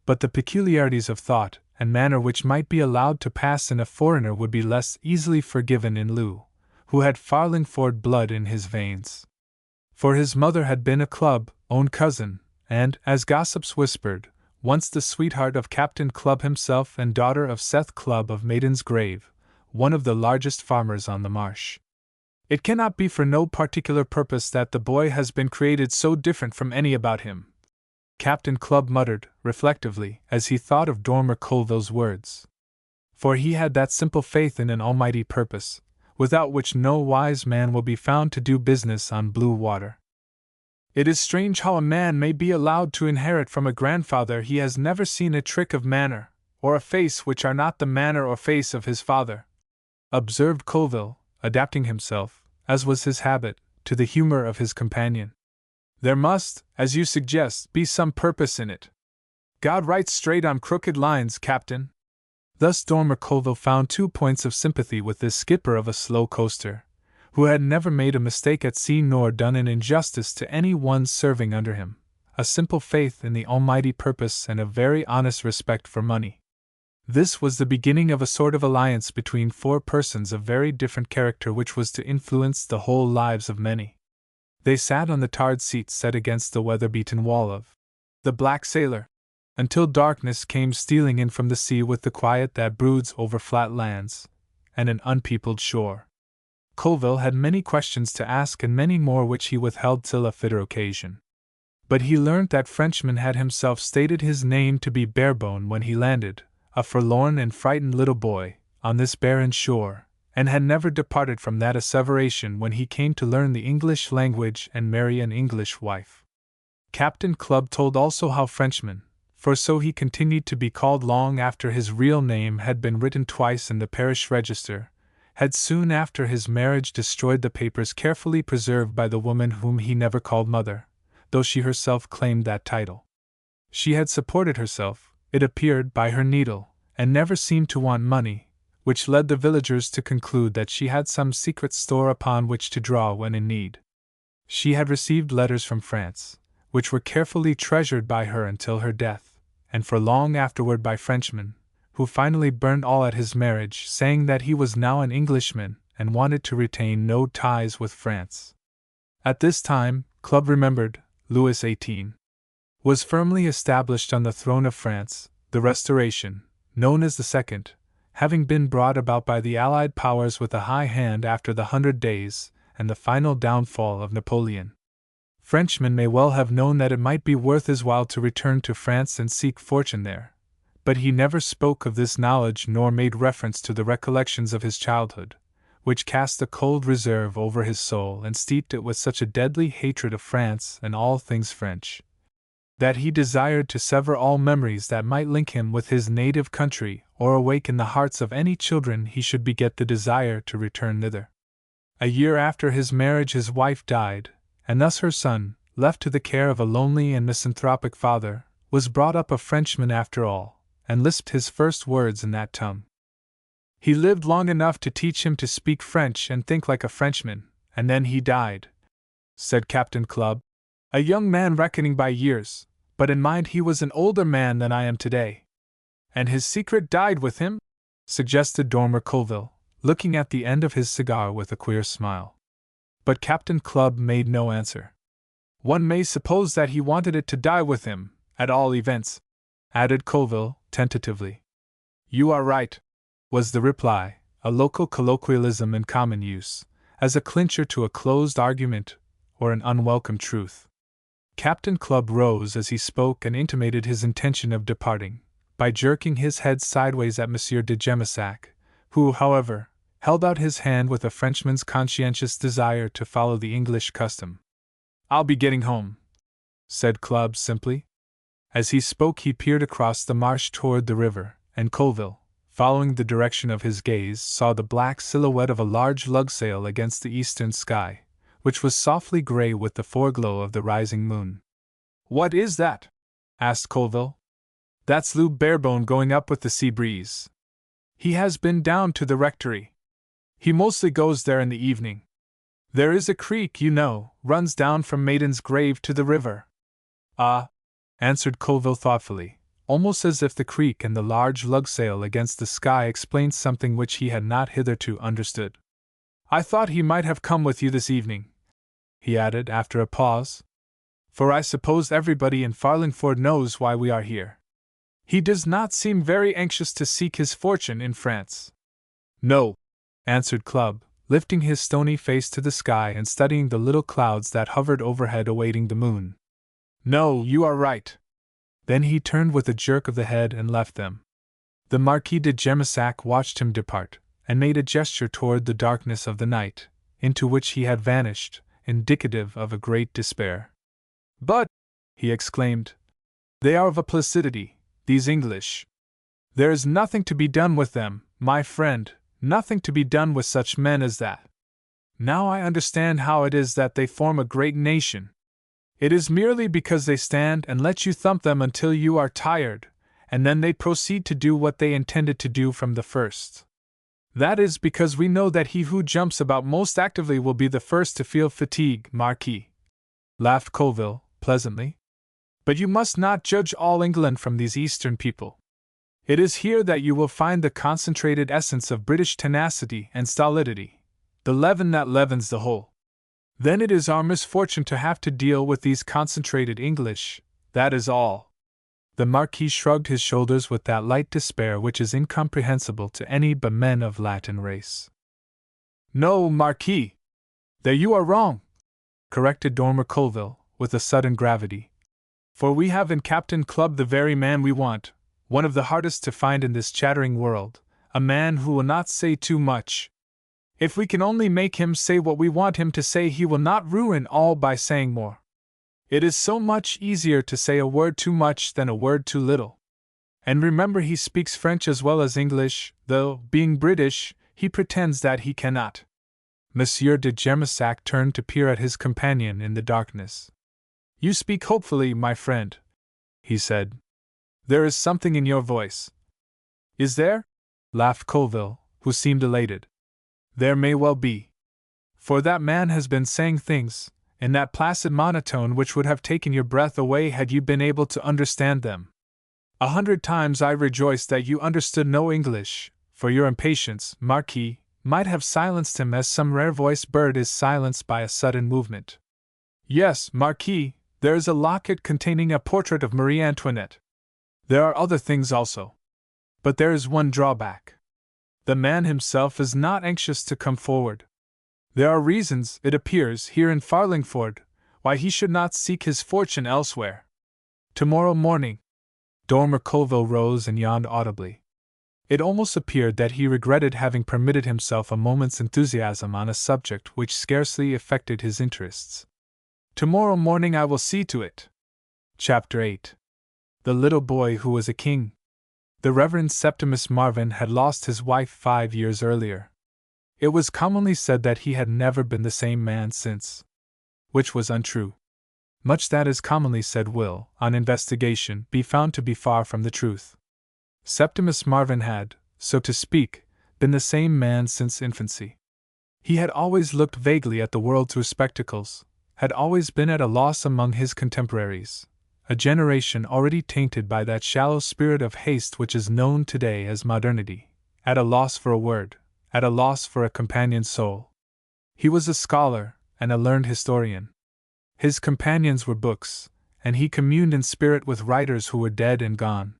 Speaker 1: but the peculiarities of thought and manner which might be allowed to pass in a foreigner would be less easily forgiven in Lou, who had Farlingford blood in his veins. For his mother had been a Clubb-own cousin, and, as gossips whispered, once the sweetheart of Captain Clubb himself and daughter of Seth Clubb of Maiden's Grave, one of the largest farmers on the marsh. It cannot be for no particular purpose that the boy has been created so different from any about him, Captain Clubb muttered, reflectively, as he thought of Dormer Colville's words. For he had that simple faith in an almighty purpose, without which no wise man will be found to do business on blue water. It is strange how a man may be allowed to inherit from a grandfather he has never seen a trick of manner, or a face which are not the manner or face of his father, observed Colville, adapting himself, as was his habit, to the humor of his companion. There must, as you suggest, be some purpose in it. God writes straight on crooked lines, Captain. Thus Dormer Colville found 2 points of sympathy with this skipper of a slow coaster, who had never made a mistake at sea nor done an injustice to any one serving under him, a simple faith in the almighty purpose and a very honest respect for money. This was the beginning of a sort of alliance between 4 persons of very different character which was to influence the whole lives of many. They sat on the tarred seats set against the weather-beaten wall of the Black Sailor, until darkness came stealing in from the sea with the quiet that broods over flat lands and an unpeopled shore. Colville had many questions to ask and many more which he withheld till a fitter occasion. But he learnt that Frenchman had himself stated his name to be Barebone when he landed, a forlorn and frightened little boy, on this barren shore, and had never departed from that asseveration when he came to learn the English language and marry an English wife. Captain Clubb told also how Frenchman, for so he continued to be called long after his real name had been written twice in the parish register, had soon after his marriage destroyed the papers carefully preserved by the woman whom he never called mother, though she herself claimed that title. She had supported herself, it appeared, by her needle, and never seemed to want money, which led the villagers to conclude that she had some secret store upon which to draw when in need. She had received letters from France, which were carefully treasured by her until her death, and for long afterward by Frenchmen, who finally burned all at his marriage, saying that he was now an Englishman and wanted to retain no ties with France. At this time, Clubb remembered, Louis XVIII was firmly established on the throne of France, the Restoration, known as the Second, having been brought about by the Allied powers with a high hand after the 100 Days and the final downfall of Napoleon. Frenchmen may well have known that it might be worth his while to return to France and seek fortune there, but he never spoke of this knowledge nor made reference to the recollections of his childhood, which cast a cold reserve over his soul and steeped it with such a deadly hatred of France and all things French, that he desired to sever all memories that might link him with his native country or awake in the hearts of any children he should beget the desire to return thither. A year after his marriage his wife died, and thus her son, left to the care of a lonely and misanthropic father, was brought up a Frenchman after all, and lisped his first words in that tongue. He lived long enough to teach him to speak French and think like a Frenchman, and then he died, said Captain Clubb, a young man reckoning by years, but in mind he was an older man than I am today. And his secret died with him? Suggested Dormer Colville, looking at the end of his cigar with a queer smile. But Captain Clubb made no answer. One may suppose that he wanted it to die with him, at all events, added Colville, tentatively. You are right, was the reply, a local colloquialism in common use, as a clincher to a closed argument or an unwelcome truth. Captain Clubb rose as he spoke and intimated his intention of departing, by jerking his head sideways at Monsieur de Jemissac, who, however, held out his hand with a Frenchman's conscientious desire to follow the English custom. I'll be getting home, said Clubb simply. As he spoke he peered across the marsh toward the river, and Colville, following the direction of his gaze, saw the black silhouette of a large lugsail against the eastern sky, which was softly gray with the foreglow of the rising moon. What is that? asked Colville. That's Lou Barebone going up with the sea breeze. He has been down to the rectory. He mostly goes there in the evening. There is a creek, you know, runs down from Maiden's Grave to the river. Ah, answered Colville thoughtfully, almost as if the creek and the large lugsail against the sky explained something which he had not hitherto understood. I thought he might have come with you this evening, he added after a pause, for I suppose everybody in Farlingford knows why we are here. He does not seem very anxious to seek his fortune in France. No, answered Clubb, lifting his stony face to the sky and studying the little clouds that hovered overhead awaiting the moon. No, you are right. Then he turned with a jerk of the head and left them. The Marquis de Jemissac watched him depart, and made a gesture toward the darkness of the night, into which he had vanished, indicative of a great despair. But, he exclaimed, they are of a placidity, these English. There is nothing to be done with them, my friend, nothing to be done with such men as that. Now I understand how it is that they form a great nation. It is merely because they stand and let you thump them until you are tired, and then they proceed to do what they intended to do from the first. That is because we know that he who jumps about most actively will be the first to feel fatigue, Marquis, laughed Colville, pleasantly. But you must not judge all England from these Eastern people. It is here that you will find the concentrated essence of British tenacity and stolidity, the leaven that leavens the whole. Then it is our misfortune to have to deal with these concentrated English, that is all. The Marquis shrugged his shoulders with that light despair which is incomprehensible to any but men of Latin race. No, Marquis! There you are wrong, corrected Dormer Colville, with a sudden gravity. For we have in Captain Clubb the very man we want, one of the hardest to find in this chattering world, a man who will not say too much. If we can only make him say what we want him to say, he will not ruin all by saying more. It is so much easier to say a word too much than a word too little. And remember, he speaks French as well as English, though, being British, he pretends that he cannot. Monsieur de Jemissac turned to peer at his companion in the darkness. You speak hopefully, my friend, he said. There is something in your voice. Is there? Laughed Colville, who seemed elated. There may well be. For that man has been saying things, in that placid monotone, which would have taken your breath away had you been able to understand them. 100 times I rejoice that you understood no English, for your impatience, Marquis, might have silenced him as some rare-voiced bird is silenced by a sudden movement. Yes, Marquis, there is a locket containing a portrait of Marie Antoinette. There are other things also. But there is one drawback. The man himself is not anxious to come forward. There are reasons, it appears, here in Farlingford, why he should not seek his fortune elsewhere. Tomorrow morning. Dormer Colville rose and yawned audibly. It almost appeared that he regretted having permitted himself a moment's enthusiasm on a subject which scarcely affected his interests. "Tomorrow morning I will see to it." Chapter 8. The Little Boy Who Was a King. The Reverend Septimus Marvin had lost his wife 5 years earlier. It was commonly said that he had never been the same man since. Which was untrue. Much that is commonly said will, on investigation, be found to be far from the truth. Septimus Marvin had, so to speak, been the same man since infancy. He had always looked vaguely at the world through spectacles, had always been at a loss among his contemporaries, a generation already tainted by that shallow spirit of haste which is known today as modernity, at a loss for a word, at a loss for a companion soul. He was a scholar, and a learned historian. His companions were books, and he communed in spirit with writers who were dead and gone.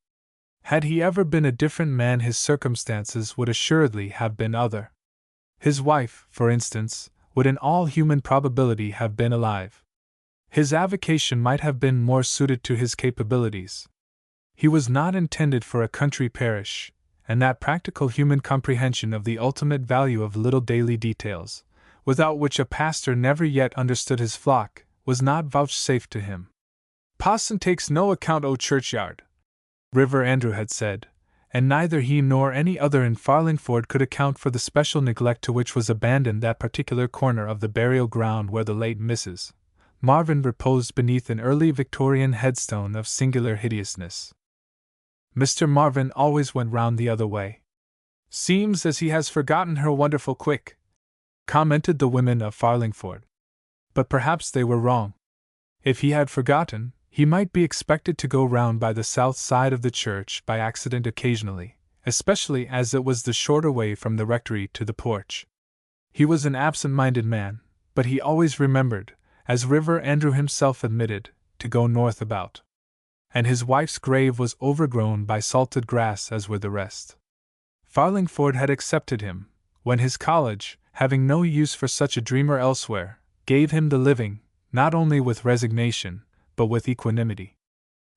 Speaker 1: Had he ever been a different man, his circumstances would assuredly have been other. His wife, for instance, would in all human probability have been alive. His avocation might have been more suited to his capabilities. He was not intended for a country parish, and that practical human comprehension of the ultimate value of little daily details, without which a pastor never yet understood his flock, was not vouchsafed to him. "Parson takes no account o' churchyard," River Andrew had said, and neither he nor any other in Farlingford could account for the special neglect to which was abandoned that particular corner of the burial ground where the late Mrs. Marvin reposed beneath an early Victorian headstone of singular hideousness. "Mr. Marvin always went round the other way. Seems as he has forgotten her wonderful quick," commented the women of Farlingford. But perhaps they were wrong. If he had forgotten, he might be expected to go round by the south side of the church by accident occasionally, especially as it was the shorter way from the rectory to the porch. He was an absent-minded man, but he always remembered, as River Andrew himself admitted, to go north about. And his wife's grave was overgrown by salted grass as were the rest. Farlingford had accepted him, when his college, having no use for such a dreamer elsewhere, gave him the living, not only with resignation, but with equanimity.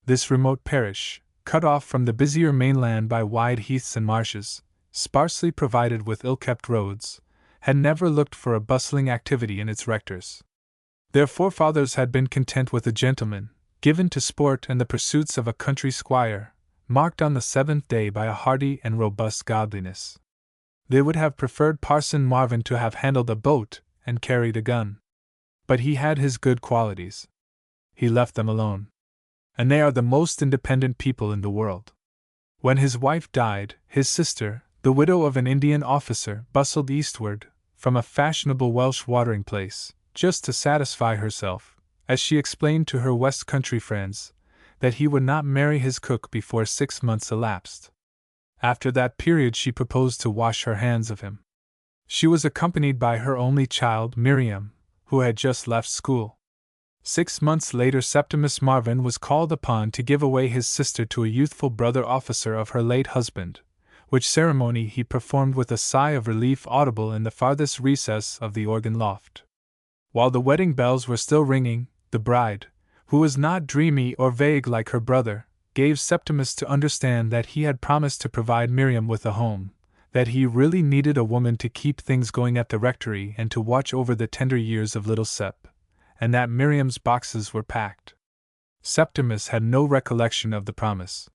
Speaker 1: This remote parish, cut off from the busier mainland by wide heaths and marshes, sparsely provided with ill-kept roads, had never looked for a bustling activity in its rectors. Their forefathers had been content with a gentleman, given to sport and the pursuits of a country squire, marked on the 7th day by a hearty and robust godliness. They would have preferred Parson Marvin to have handled a boat and carried a gun. But he had his good qualities. He left them alone. And they are the most independent people in the world. When his wife died, his sister, the widow of an Indian officer, bustled eastward, from a fashionable Welsh watering place, just to satisfy herself, as she explained to her West Country friends, that he would not marry his cook before 6 months elapsed. After that period she proposed to wash her hands of him. She was accompanied by her only child, Miriam, who had just left school. 6 months later Septimus Marvin was called upon to give away his sister to a youthful brother officer of her late husband, which ceremony he performed with a sigh of relief audible in the farthest recess of the organ loft. While the wedding bells were still ringing, the bride, who was not dreamy or vague like her brother, gave Septimus to understand that he had promised to provide Miriam with a home, that he really needed a woman to keep things going at the rectory and to watch over the tender years of little Sep, and that Miriam's boxes were packed. Septimus had no recollection of the promise,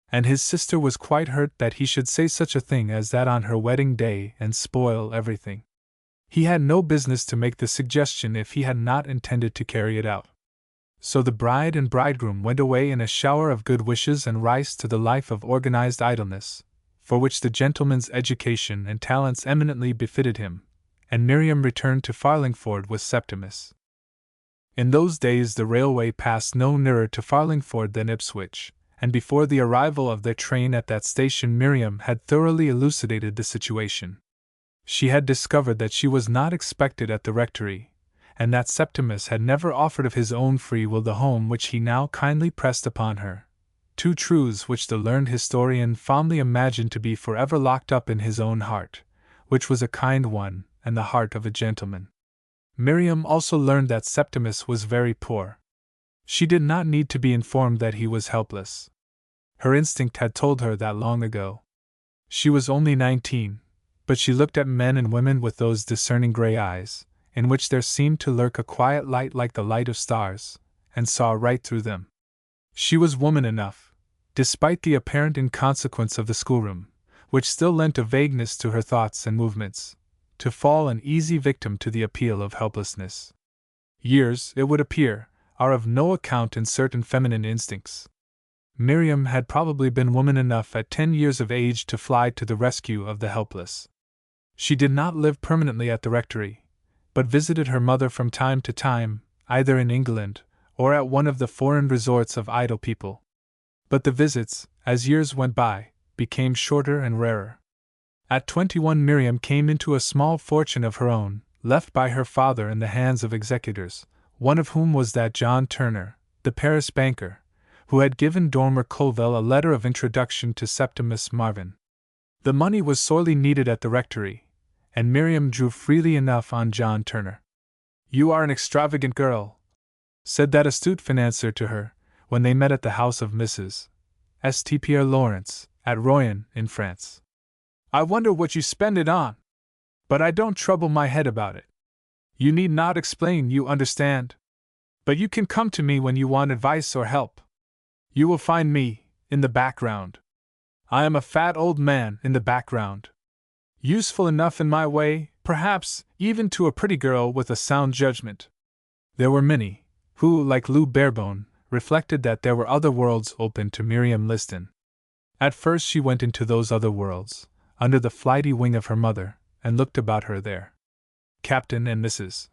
Speaker 1: and his sister was quite hurt that he should say such a thing as that on her wedding day and spoil everything. He had no business to make the suggestion if he had not intended to carry it out. So the bride and bridegroom went away in a shower of good wishes and rice to the life of organized idleness, for which the gentleman's education and talents eminently befitted him, and Miriam returned to Farlingford with Septimus. In those days the railway passed no nearer to Farlingford than Ipswich, and before the arrival of their train at that station Miriam had thoroughly elucidated the situation. She had discovered that she was not expected at the rectory, and that Septimus had never offered of his own free will the home which he now kindly pressed upon her. Two truths which the learned historian fondly imagined to be forever locked up in his own heart, which was a kind one and the heart of a gentleman. Miriam also learned that Septimus was very poor. She did not need to be informed that he was helpless. Her instinct had told her that long ago. She was only 19, but she looked at men and women with those discerning gray eyes, in which there seemed to lurk a quiet light like the light of stars, and saw right through them. She was woman enough, despite the apparent inconsequence of the schoolroom, which still lent a vagueness to her thoughts and movements, to fall an easy victim to the appeal of helplessness. Years, it would appear, are of no account in certain feminine instincts. Miriam had probably been woman enough at 10 years of age to fly to the rescue of the helpless. She did not live permanently at the rectory, but visited her mother from time to time, either in England or at one of the foreign resorts of idle people. But the visits, as years went by, became shorter and rarer. At 21, Miriam came into a small fortune of her own, left by her father in the hands of executors, one of whom was that John Turner, the Paris banker, who had given Dormer Colville a letter of introduction to Septimus Marvin. The money was sorely needed at the rectory, and Miriam drew freely enough on John Turner. "You are an extravagant girl," said that astute financier to her, when they met at the house of Mrs. St. Pierre Lawrence, at Royan, in France. "I wonder what you spend it on. But I don't trouble my head about it. You need not explain, you understand. But you can come to me when you want advice or help. You will find me, in the background. I am a fat old man in the background. Useful enough in my way, perhaps, even to a pretty girl with a sound judgment." There were many, who, like Lou Barebone, reflected that there were other worlds open to Miriam Liston. At first she went into those other worlds, under the flighty wing of her mother, and looked about her there. Captain and Mrs.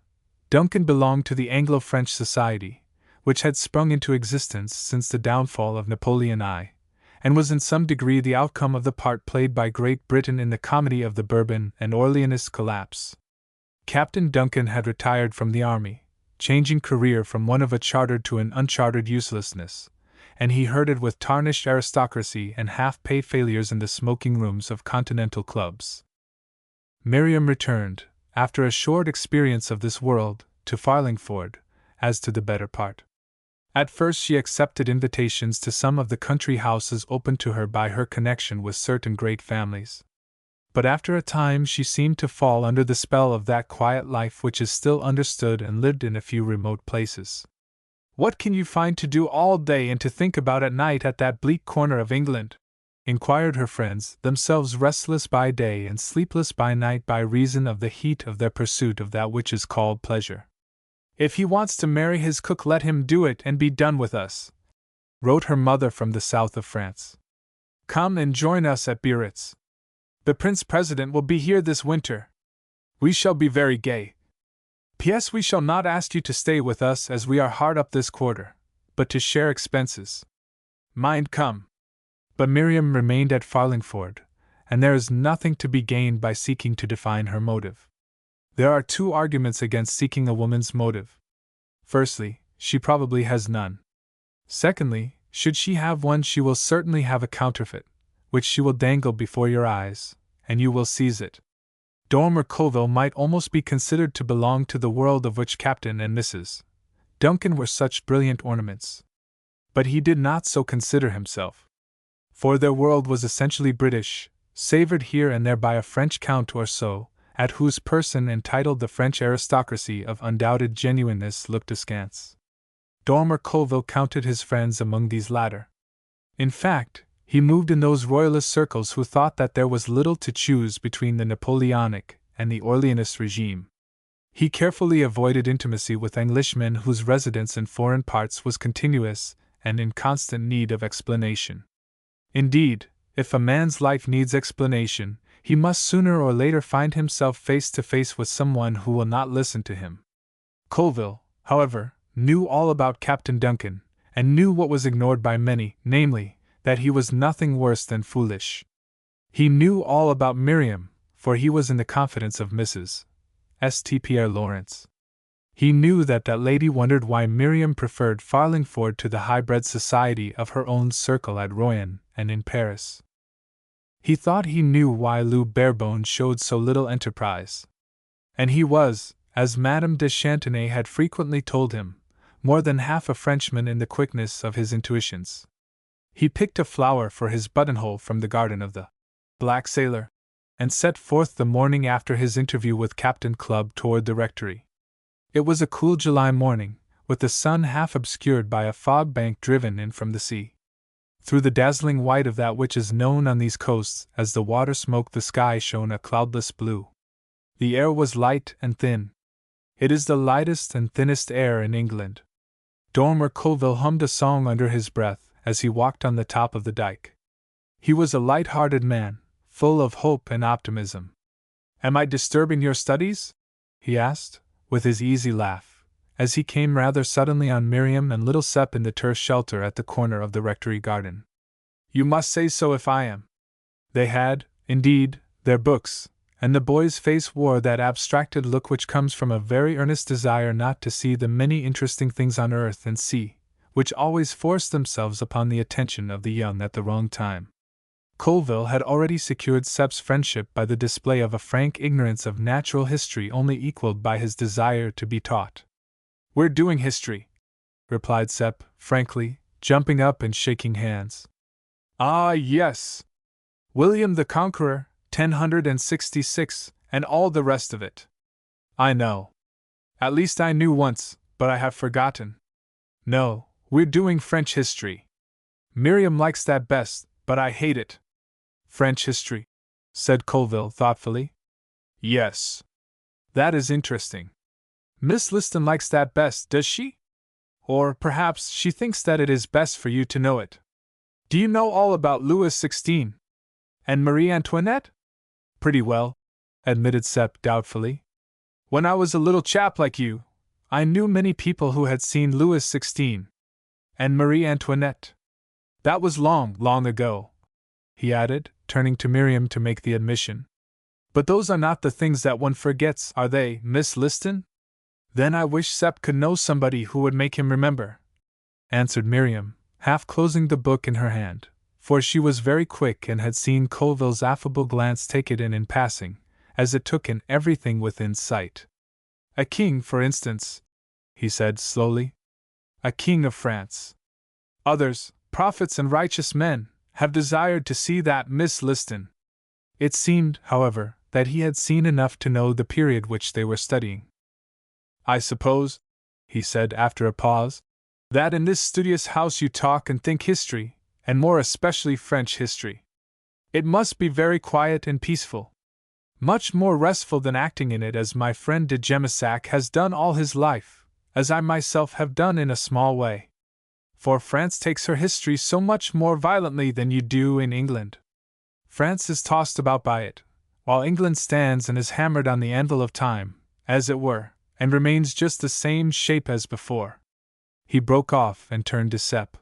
Speaker 1: Duncan belonged to the Anglo-French Society, which had sprung into existence since the downfall of Napoleon I, and was in some degree the outcome of the part played by Great Britain in the comedy of the Bourbon and Orleanist collapse. Captain Duncan had retired from the army, changing career from one of a chartered to an unchartered uselessness, and he herded with tarnished aristocracy and half-pay failures in the smoking rooms of continental clubs. Miriam returned, after a short experience of this world, to Farlingford, as to the better part. At first she accepted invitations to some of the country houses opened to her by her connection with certain great families. But after a time she seemed to fall under the spell of that quiet life which is still understood and lived in a few remote places. "What can you find to do all day and to think about at night at that bleak corner of England?" inquired her friends, themselves restless by day and sleepless by night by reason of the heat of their pursuit of that which is called pleasure. "If he wants to marry his cook, let him do it and be done with us," wrote her mother from the south of France. "Come and join us at Biarritz. The Prince President will be here this winter. We shall be very gay. P.S. We shall not ask you to stay with us as we are hard up this quarter, but to share expenses. Mind, come." But Miriam remained at Farlingford, and there is nothing to be gained by seeking to define her motive. There are two arguments against seeking a woman's motive. Firstly, she probably has none. Secondly, should she have one, she will certainly have a counterfeit, which she will dangle before your eyes, and you will seize it. Dormer Colville might almost be considered to belong to the world of which Captain and Mrs. Duncan were such brilliant ornaments. But he did not so consider himself. For their world was essentially British, savoured here and there by a French count or so, at whose person and title the French aristocracy of undoubted genuineness looked askance. Dormer Colville counted his friends among these latter. In fact, he moved in those royalist circles who thought that there was little to choose between the Napoleonic and the Orleanist regime. He carefully avoided intimacy with Englishmen whose residence in foreign parts was continuous and in constant need of explanation. Indeed, if a man's life needs explanation, he must sooner or later find himself face to face with someone who will not listen to him. Colville, however, knew all about Captain Duncan, and knew what was ignored by many, namely, that he was nothing worse than foolish. He knew all about Miriam, for he was in the confidence of Mrs. St. Pierre Lawrence. He knew that that lady wondered why Miriam preferred Farlingford to the high-bred society of her own circle at Royan and in Paris. He thought he knew why Lou Barebone showed so little enterprise. And he was, as Madame de Chantenay had frequently told him, more than half a Frenchman in the quickness of his intuitions. He picked a flower for his buttonhole from the garden of the black sailor, and set forth the morning after his interview with Captain Clubb toward the rectory. It was a cool July morning, with the sun half obscured by a fog bank driven in from the sea. Through the dazzling white of that which is known on these coasts as the water smoke, the sky shone a cloudless blue. The air was light and thin. It is the lightest and thinnest air in England. Dormer Colville hummed a song under his breath as he walked on the top of the dike. He was a light-hearted man, full of hope and optimism. "Am I disturbing your studies?" he asked, with his easy laugh, as he came rather suddenly on Miriam and little Sepp in the turf shelter at the corner of the rectory garden. "You must say so if I am." They had, indeed, their books, and the boy's face wore that abstracted look which comes from a very earnest desire not to see the many interesting things on earth and sea, which always force themselves upon the attention of the young at the wrong time. Colville had already secured Sepp's friendship by the display of a frank ignorance of natural history only equaled by his desire to be taught. "We're doing history," replied Sepp, frankly, jumping up and shaking hands. "Ah, yes! William the Conqueror, 1066, and all the rest of it. I know. At least I knew once, but I have forgotten. No, we're doing French history. Miriam likes that best, but I hate it." "French history," said Colville thoughtfully. "Yes. That is interesting. Miss Liston likes that best, does she? Or perhaps she thinks that it is best for you to know it. Do you know all about Louis XVI? And Marie Antoinette?" "Pretty well," admitted Sepp doubtfully. "When I was a little chap like you, I knew many people who had seen Louis XVI. And Marie Antoinette. That was long, long ago," he added, turning to Miriam to make the admission. "But those are not the things that one forgets, are they, Miss Liston?" "Then I wish Sepp could know somebody who would make him remember," answered Miriam, half closing the book in her hand, for she was very quick and had seen Colville's affable glance take it in passing, as it took in everything within sight. "A king, for instance," he said slowly. "A king of France. Others, prophets and righteous men, have desired to see that Miss Liston." It seemed, however, that he had seen enough to know the period which they were studying. "I suppose," he said after a pause, "that in this studious house you talk and think history, and more especially French history. It must be very quiet and peaceful. Much more restful than acting in it as my friend de Gemissac has done all his life, as I myself have done in a small way. For France takes her history so much more violently than you do in England. France is tossed about by it, while England stands and is hammered on the anvil of time, as it were, and remains just the same shape as before." He broke off and turned to Sepp.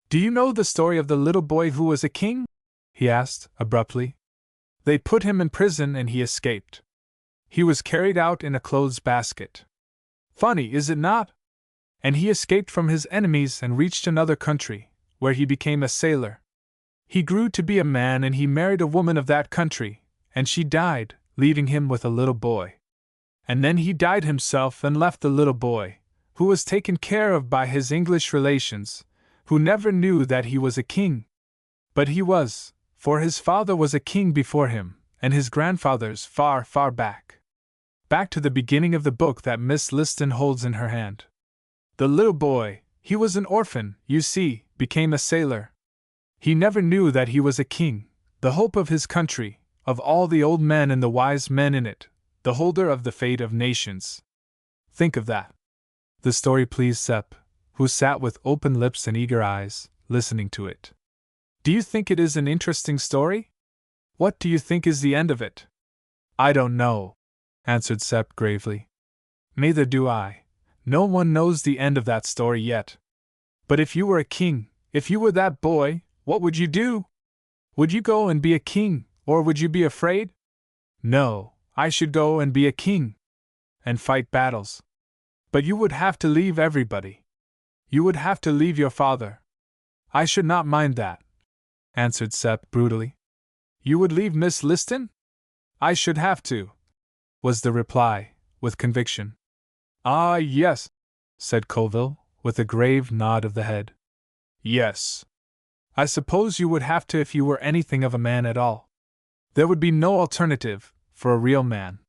Speaker 1: "Do you know the story of the little boy who was a king?" he asked, abruptly. "They put him in prison and he escaped. He was carried out in a clothes basket. Funny, is it not? And he escaped from his enemies and reached another country, where he became a sailor. He grew to be a man and he married a woman of that country, and she died, leaving him with a little boy. And then he died himself and left the little boy, who was taken care of by his English relations, who never knew that he was a king. But he was, for his father was a king before him, and his grandfather's far, far back. Back to the beginning of the book that Miss Liston holds in her hand. The little boy, he was an orphan, you see, became a sailor. He never knew that he was a king, the hope of his country, of all the old men and the wise men in it, the holder of the fate of nations. Think of that." The story pleased Sepp, who sat with open lips and eager eyes, listening to it. "Do you think it is an interesting story? What do you think is the end of it?" "I don't know," answered Sepp gravely. "Neither do I. No one knows the end of that story yet. But if you were a king, if you were that boy, what would you do? Would you go and be a king, or would you be afraid?" "No, I should go and be a king. And fight battles. But you would have to leave everybody. You would have to leave your father." "I should not mind that," answered Sepp brutally. "You would leave Miss Liston?" "I should have to," was the reply, with conviction. "Ah, yes," said Colville, with a grave nod of the head. "Yes. I suppose you would have to if you were anything of a man at all." There would be no alternative, for a real man.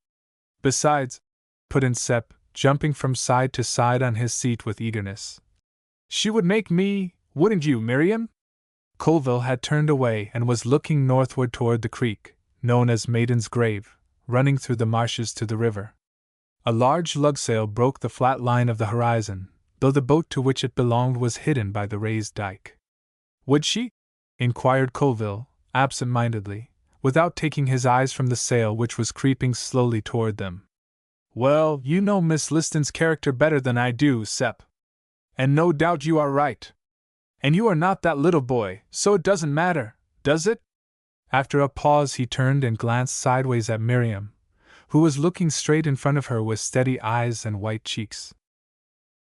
Speaker 1: Besides, put in Sep, jumping from side to side on his seat with eagerness. She would make me, wouldn't you, Miriam? Colville had turned away and was looking northward toward the creek, known as Maiden's Grave, running through the marshes to the river. A large lugsail broke the flat line of the horizon, though the boat to which it belonged was hidden by the raised dike. Would she? Inquired Colville, absent-mindedly, without taking his eyes from the sail which was creeping slowly toward them. Well, you know Miss Liston's character better than I do, Sep. And no doubt you are right. And you are not that little boy, so it doesn't matter, does it? After a pause he turned and glanced sideways at Miriam, who was looking straight in front of her with steady eyes and white cheeks.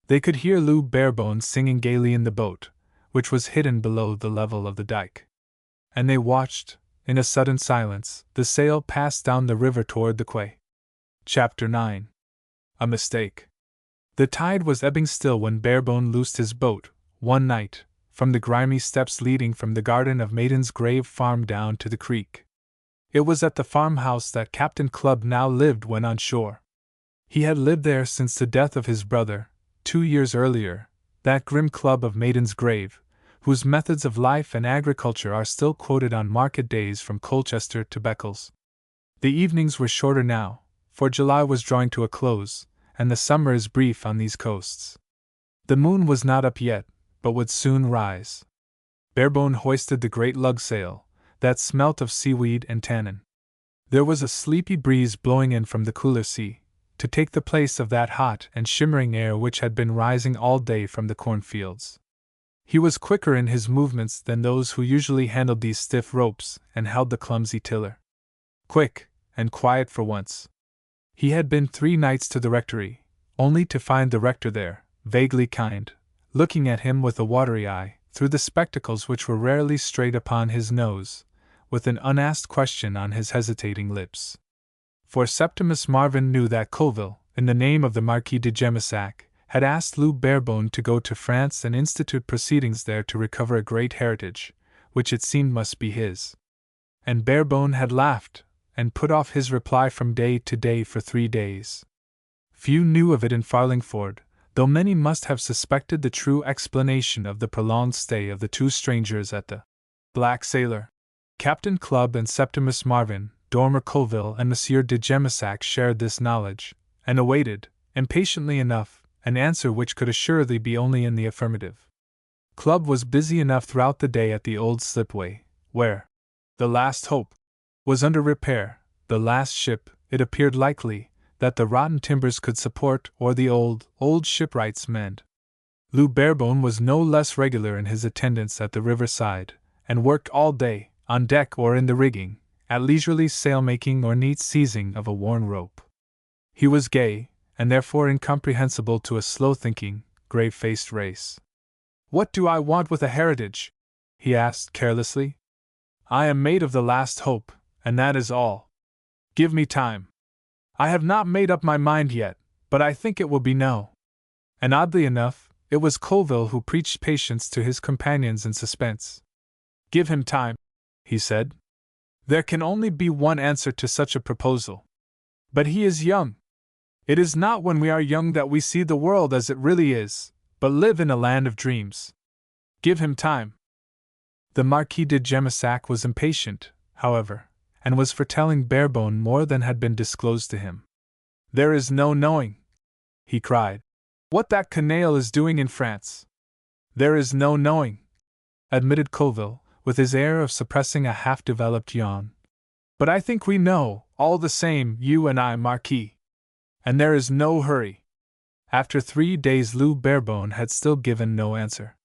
Speaker 1: They could hear Lou Barebones singing gaily in the boat, which was hidden below the level of the dike. And they watched, in a sudden silence, the sail pass down the river toward the quay. Chapter 9. A Mistake. The tide was ebbing still when Barebone loosed his boat, one night, from the grimy steps leading from the garden of Maiden's Grave farm down to the creek. It was at the farmhouse that Captain Clubb now lived when on shore. He had lived there since the death of his brother, 2 years earlier, that grim Clubb of Maiden's Grave, whose methods of life and agriculture are still quoted on market days from Colchester to Beccles. The evenings were shorter now, for July was drawing to a close, and the summer is brief on these coasts. The moon was not up yet, but would soon rise. Barebone hoisted the great lugsail, that smelt of seaweed and tannin. There was a sleepy breeze blowing in from the cooler sea, to take the place of that hot and shimmering air which had been rising all day from the cornfields. He was quicker in his movements than those who usually handled these stiff ropes and held the clumsy tiller. Quick, and quiet for once. He had been 3 nights to the rectory, only to find the rector there, vaguely kind, looking at him with a watery eye, through the spectacles which were rarely straight upon his nose, with an unasked question on his hesitating lips. For Septimus Marvin knew that Colville, in the name of the Marquis de Gemissac, had asked Lou Barebone to go to France and institute proceedings there to recover a great heritage, which it seemed must be his. And Barebone had laughed, and put off his reply from day to day for 3 days. Few knew of it in Farlingford, though many must have suspected the true explanation of the prolonged stay of the 2 strangers at the Black Sailor. Captain Clubb and Septimus Marvin, Dormer Colville and Monsieur de Gemissac shared this knowledge, and awaited, impatiently enough, an answer which could assuredly be only in the affirmative. Clubb was busy enough throughout the day at the old slipway, where the Last Hope was under repair, the last ship, it appeared likely, that the rotten timbers could support or the old shipwrights mend. Lou Barebone was no less regular in his attendance at the riverside, and worked all day, on deck or in the rigging, at leisurely sail-making or neat seizing of a worn rope. He was gay, and therefore incomprehensible to a slow-thinking, grave-faced race. "What do I want with a heritage?" he asked carelessly. "I am mate of the Last Hope, and that is all. Give me time. I have not made up my mind yet, but I think it will be no." And oddly enough, it was Colville who preached patience to his companions in suspense. "Give him time," he said. "There can only be one answer to such a proposal. But he is young. It is not when we are young that we see the world as it really is, but live in a land of dreams. Give him time." The Marquis de Gemissac was impatient, however, and was for telling Barebone more than had been disclosed to him. "There is no knowing," he cried, "what that canaille is doing in France." "There is no knowing," admitted Colville, with his air of suppressing a half-developed yawn. "But I think we know, all the same, you and I, Marquis. And there is no hurry." After 3 days Lou Barebone had still given no answer.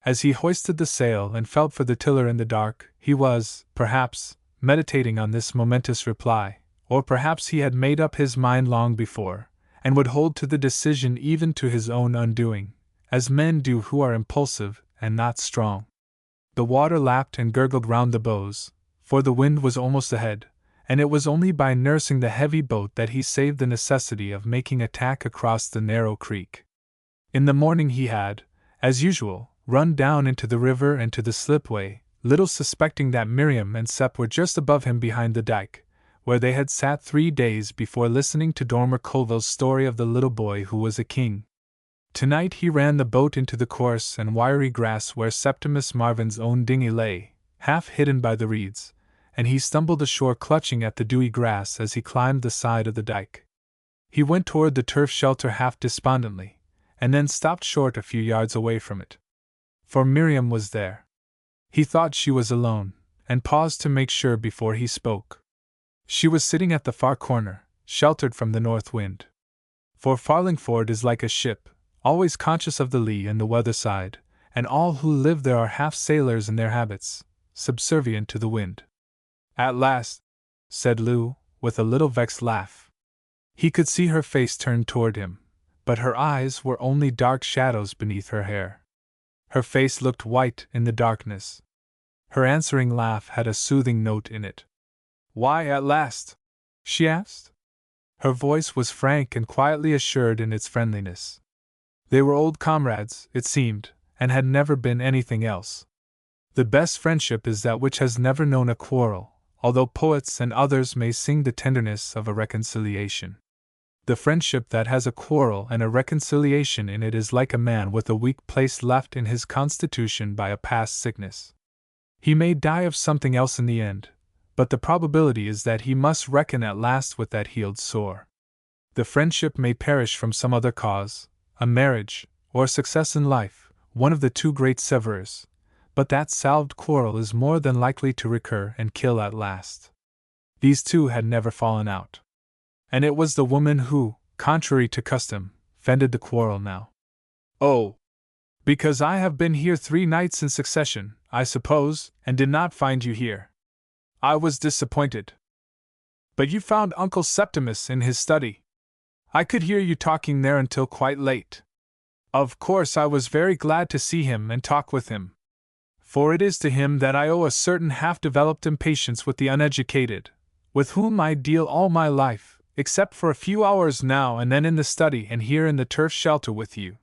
Speaker 1: As he hoisted the sail and felt for the tiller in the dark, he was, perhaps, meditating on this momentous reply, or perhaps he had made up his mind long before, and would hold to the decision even to his own undoing, as men do who are impulsive and not strong. The water lapped and gurgled round the bows, for the wind was almost ahead, and it was only by nursing the heavy boat that he saved the necessity of making a tack across the narrow creek. In the morning he had, as usual, run down into the river and to the slipway, little suspecting that Miriam and Sep were just above him behind the dike, where they had sat 3 days before listening to Dormer Colville's story of the little boy who was a king. Tonight he ran the boat into the coarse and wiry grass where Septimus Marvin's own dinghy lay, half hidden by the reeds, and he stumbled ashore clutching at the dewy grass as he climbed the side of the dike. He went toward the turf shelter half despondently, and then stopped short a few yards away from it. For Miriam was there. He thought she was alone, and paused to make sure before he spoke. She was sitting at the far corner, sheltered from the north wind. For Farlingford is like a ship, always conscious of the lee and the weather side, and all who live there are half sailors in their habits, subservient to the wind. At last, said Lou, with a little vexed laugh. He could see her face turned toward him, but her eyes were only dark shadows beneath her hair. Her face looked white in the darkness. Her answering laugh had a soothing note in it. "Why at last?" she asked. Her voice was frank and quietly assured in its friendliness. They were old comrades, it seemed, and had never been anything else. The best friendship is that which has never known a quarrel, although poets and others may sing the tenderness of a reconciliation. The friendship that has a quarrel and a reconciliation in it is like a man with a weak place left in his constitution by a past sickness. He may die of something else in the end, but the probability is that he must reckon at last with that healed sore. The friendship may perish from some other cause, a marriage, or success in life, one of the two great severers, but that salved quarrel is more than likely to recur and kill at last. These two had never fallen out. And it was the woman who, contrary to custom, fended the quarrel now. "Oh, because I have been here 3 nights in succession, I suppose, and did not find you here. I was disappointed. But you found Uncle Septimus in his study. I could hear you talking there until quite late. Of course I was very glad to see him and talk with him. For it is to him that I owe a certain half-developed impatience with the uneducated, with whom I deal all my life, except for a few hours now and then in the study and here in the turf shelter with you.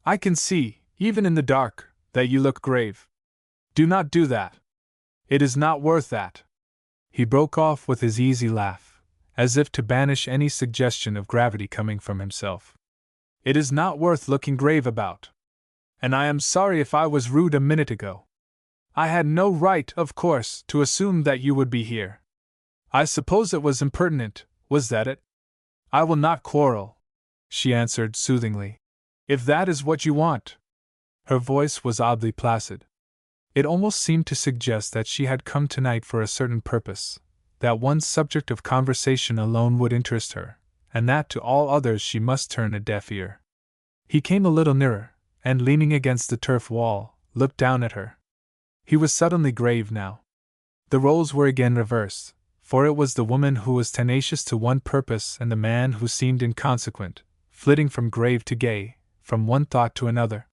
Speaker 1: I can see, even in the dark, that you look grave. Do not do that. It is not worth that." He broke off with his easy laugh, as if to banish any suggestion of gravity coming from himself. "It is not worth looking grave about. And I am sorry if I was rude a minute ago. I had no right, of course, to assume that you would be here. I suppose it was impertinent, was that it? I will not quarrel," she answered soothingly, "if that is what you want." Her voice was oddly placid. It almost seemed to suggest that she had come tonight for a certain purpose, that one subject of conversation alone would interest her, and that to all others she must turn a deaf ear. He came a little nearer, and leaning against the turf wall, looked down at her. He was suddenly grave now. The roles were again reversed, for it was the woman who was tenacious to one purpose and the man who seemed inconsequent, flitting from grave to gay, from one thought to another.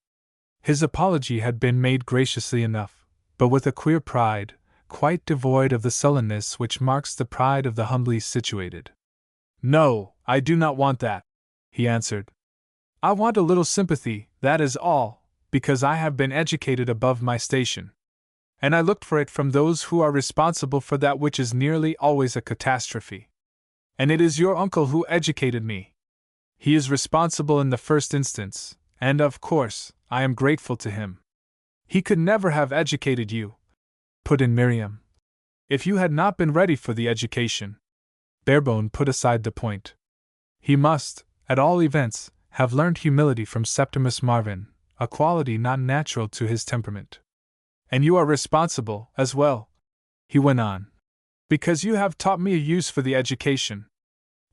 Speaker 1: His apology had been made graciously enough, but with a queer pride, quite devoid of the sullenness which marks the pride of the humbly situated. "No, I do not want that," he answered. "I want a little sympathy, that is all, because I have been educated above my station. And I looked for it from those who are responsible for that which is nearly always a catastrophe. And it is your uncle who educated me. He is responsible in the first instance, and of course, I am grateful to him." "He could never have educated you," put in Miriam, "if you had not been ready for the education." Barebone put aside the point. "He must, at all events, have learned humility from Septimus Marvin, a quality not natural to his temperament. And you are responsible, as well," he went on, "because you have taught me a use for the education."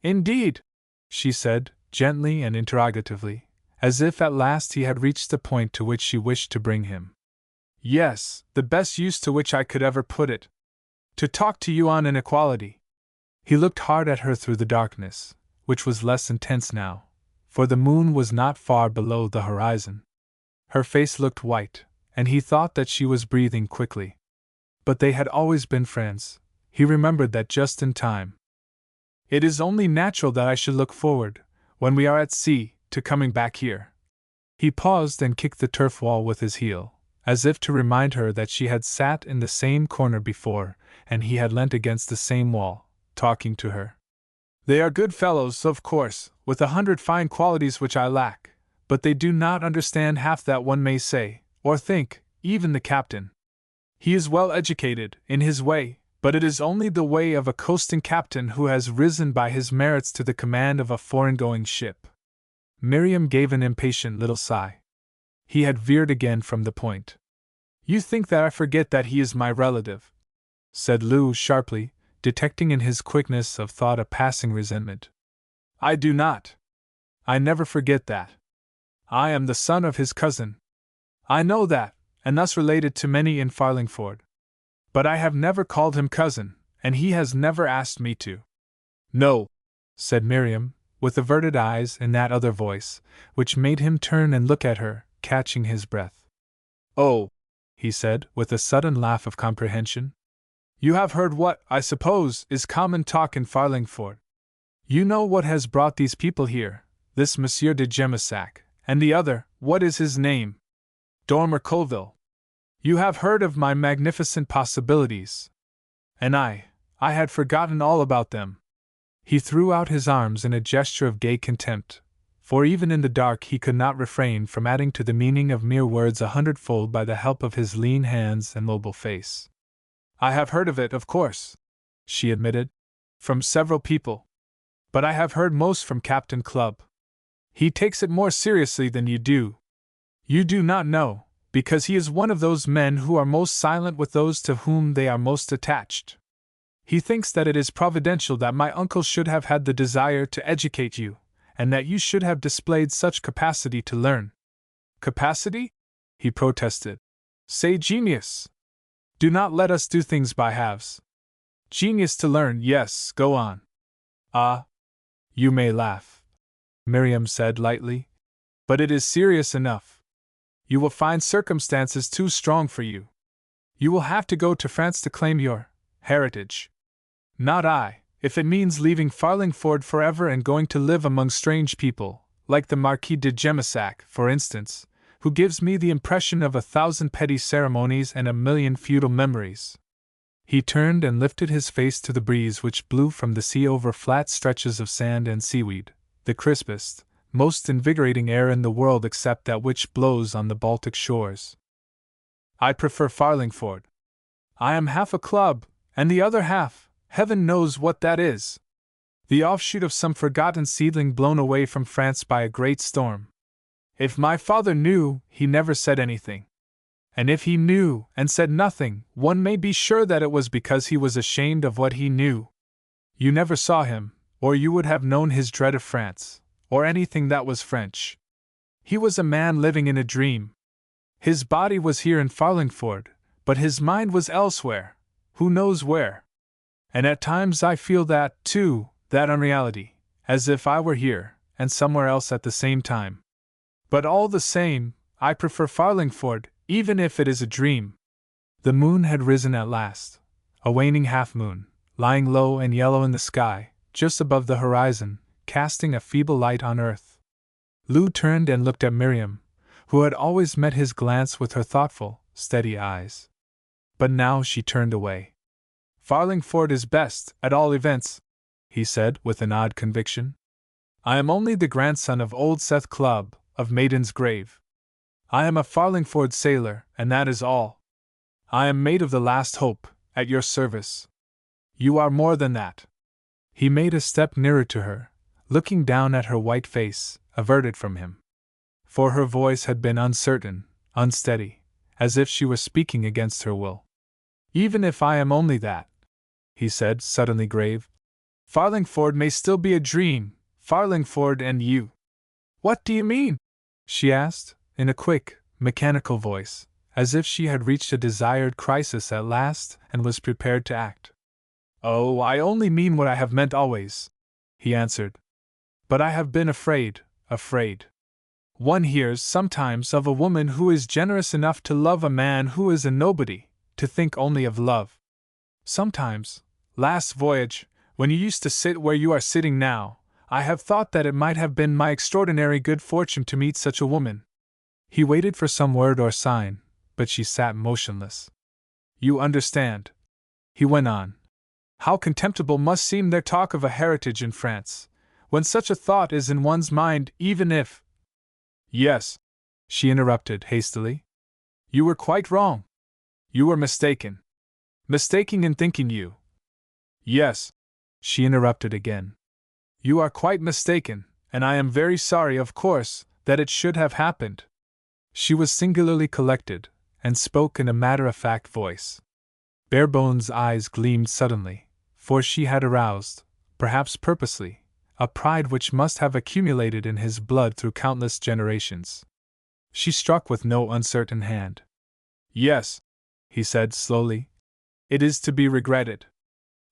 Speaker 1: "Indeed?" she said, gently and interrogatively, as if at last he had reached the point to which she wished to bring him. "Yes, the best use to which I could ever put it. To talk to you on inequality." He looked hard at her through the darkness, which was less intense now, for the moon was not far below the horizon. Her face looked white, and he thought that she was breathing quickly. But they had always been friends, he remembered that just in time. "It is only natural that I should look forward, when we are at sea, to coming back here." He paused and kicked the turf wall with his heel, as if to remind her that she had sat in the same corner before, and he had leant against the same wall, talking to her. They are good fellows, of course, with 100 fine qualities which I lack, but they do not understand half that one may say, or think, even the captain. He is well educated, in his way, but it is only the way of a coasting captain who has risen by his merits to the command of a foreign-going ship. Miriam gave an impatient little sigh. He had veered again from the point. You think that I forget that he is my relative, said Lou sharply, detecting in his quickness of thought a passing resentment. I do not. I never forget that. I am the son of his cousin. I know that, and thus related to many in Farlingford. But I have never called him cousin, and he has never asked me to. No, said Miriam, with averted eyes in that other voice, which made him turn and look at her, catching his breath. Oh, he said, with a sudden laugh of comprehension. You have heard what, I suppose, is common talk in Farlingford. You know what has brought these people here, this Monsieur de Jemissac, and the other, what is his name? Dormer Colville. You have heard of my magnificent possibilities. And I had forgotten all about them. He threw out his arms in a gesture of gay contempt, for even in the dark he could not refrain from adding to the meaning of mere words 100-fold by the help of his lean hands and mobile face. I have heard of it, of course, she admitted, from several people. But I have heard most from Captain Clubb. He takes it more seriously than you do. You do not know, because he is one of those men who are most silent with those to whom they are most attached. He thinks that it is providential that my uncle should have had the desire to educate you, and that you should have displayed such capacity to learn. Capacity? He protested. Say genius. Do not let us do things by halves. Genius to learn, yes, go on. Ah, you may laugh, Miriam said lightly, but it is serious enough. You will find circumstances too strong for you. You will have to go to France to claim your heritage. Not I, if it means leaving Farlingford forever and going to live among strange people, like the Marquis de Jemissac, for instance, who gives me the impression of 1,000 petty ceremonies and 1,000,000 feudal memories. He turned and lifted his face to the breeze which blew from the sea over flat stretches of sand and seaweed, the crispest, most invigorating air in the world except that which blows on the Baltic shores. I prefer Farlingford. I am half a club, and the other half, heaven knows what that is. The offshoot of some forgotten seedling blown away from France by a great storm. If my father knew, he never said anything. And if he knew, and said nothing, one may be sure that it was because he was ashamed of what he knew. You never saw him, or you would have known his dread of France, or anything that was French. He was a man living in a dream. His body was here in Farlingford, but his mind was elsewhere, who knows where. And at times I feel that, too, that unreality, as if I were here, and somewhere else at the same time. But all the same, I prefer Farlingford, even if it is a dream. The moon had risen at last, a waning half-moon, lying low and yellow in the sky, just above the horizon, casting a feeble light on earth. Lou turned and looked at Miriam, who had always met his glance with her thoughtful, steady eyes. But now she turned away. Farlingford is best, at all events, he said with an odd conviction. I am only the grandson of old Seth Clubb, of Maiden's Grave. I am a Farlingford sailor, and that is all. I am mate of the Last Hope, at your service. You are more than that. He made a step nearer to her, looking down at her white face, averted from him. For her voice had been uncertain, unsteady, as if she were speaking against her will. Even if I am only that, he said, suddenly grave, Farlingford may still be a dream, Farlingford and you. What do you mean? She asked, in a quick, mechanical voice, as if she had reached a desired crisis at last and was prepared to act. Oh, I only mean what I have meant always, he answered. But I have been afraid. One hears sometimes of a woman who is generous enough to love a man who is a nobody, to think only of love. Sometimes, last voyage, when you used to sit where you are sitting now, I have thought that it might have been my extraordinary good fortune to meet such a woman. He waited for some word or sign, but she sat motionless. You understand, he went on, how contemptible must seem their talk of a heritage in France, when such a thought is in one's mind, even if— Yes, she interrupted hastily. You were quite wrong. You were mistaken. Mistaken in thinking you— Yes, she interrupted again. You are quite mistaken, and I am very sorry, of course, that it should have happened. She was singularly collected, and spoke in a matter-of-fact voice. Barebone's eyes gleamed suddenly, for she had aroused, perhaps purposely, a pride which must have accumulated in his blood through countless generations. She struck with no uncertain hand. Yes, he said slowly, it is to be regretted.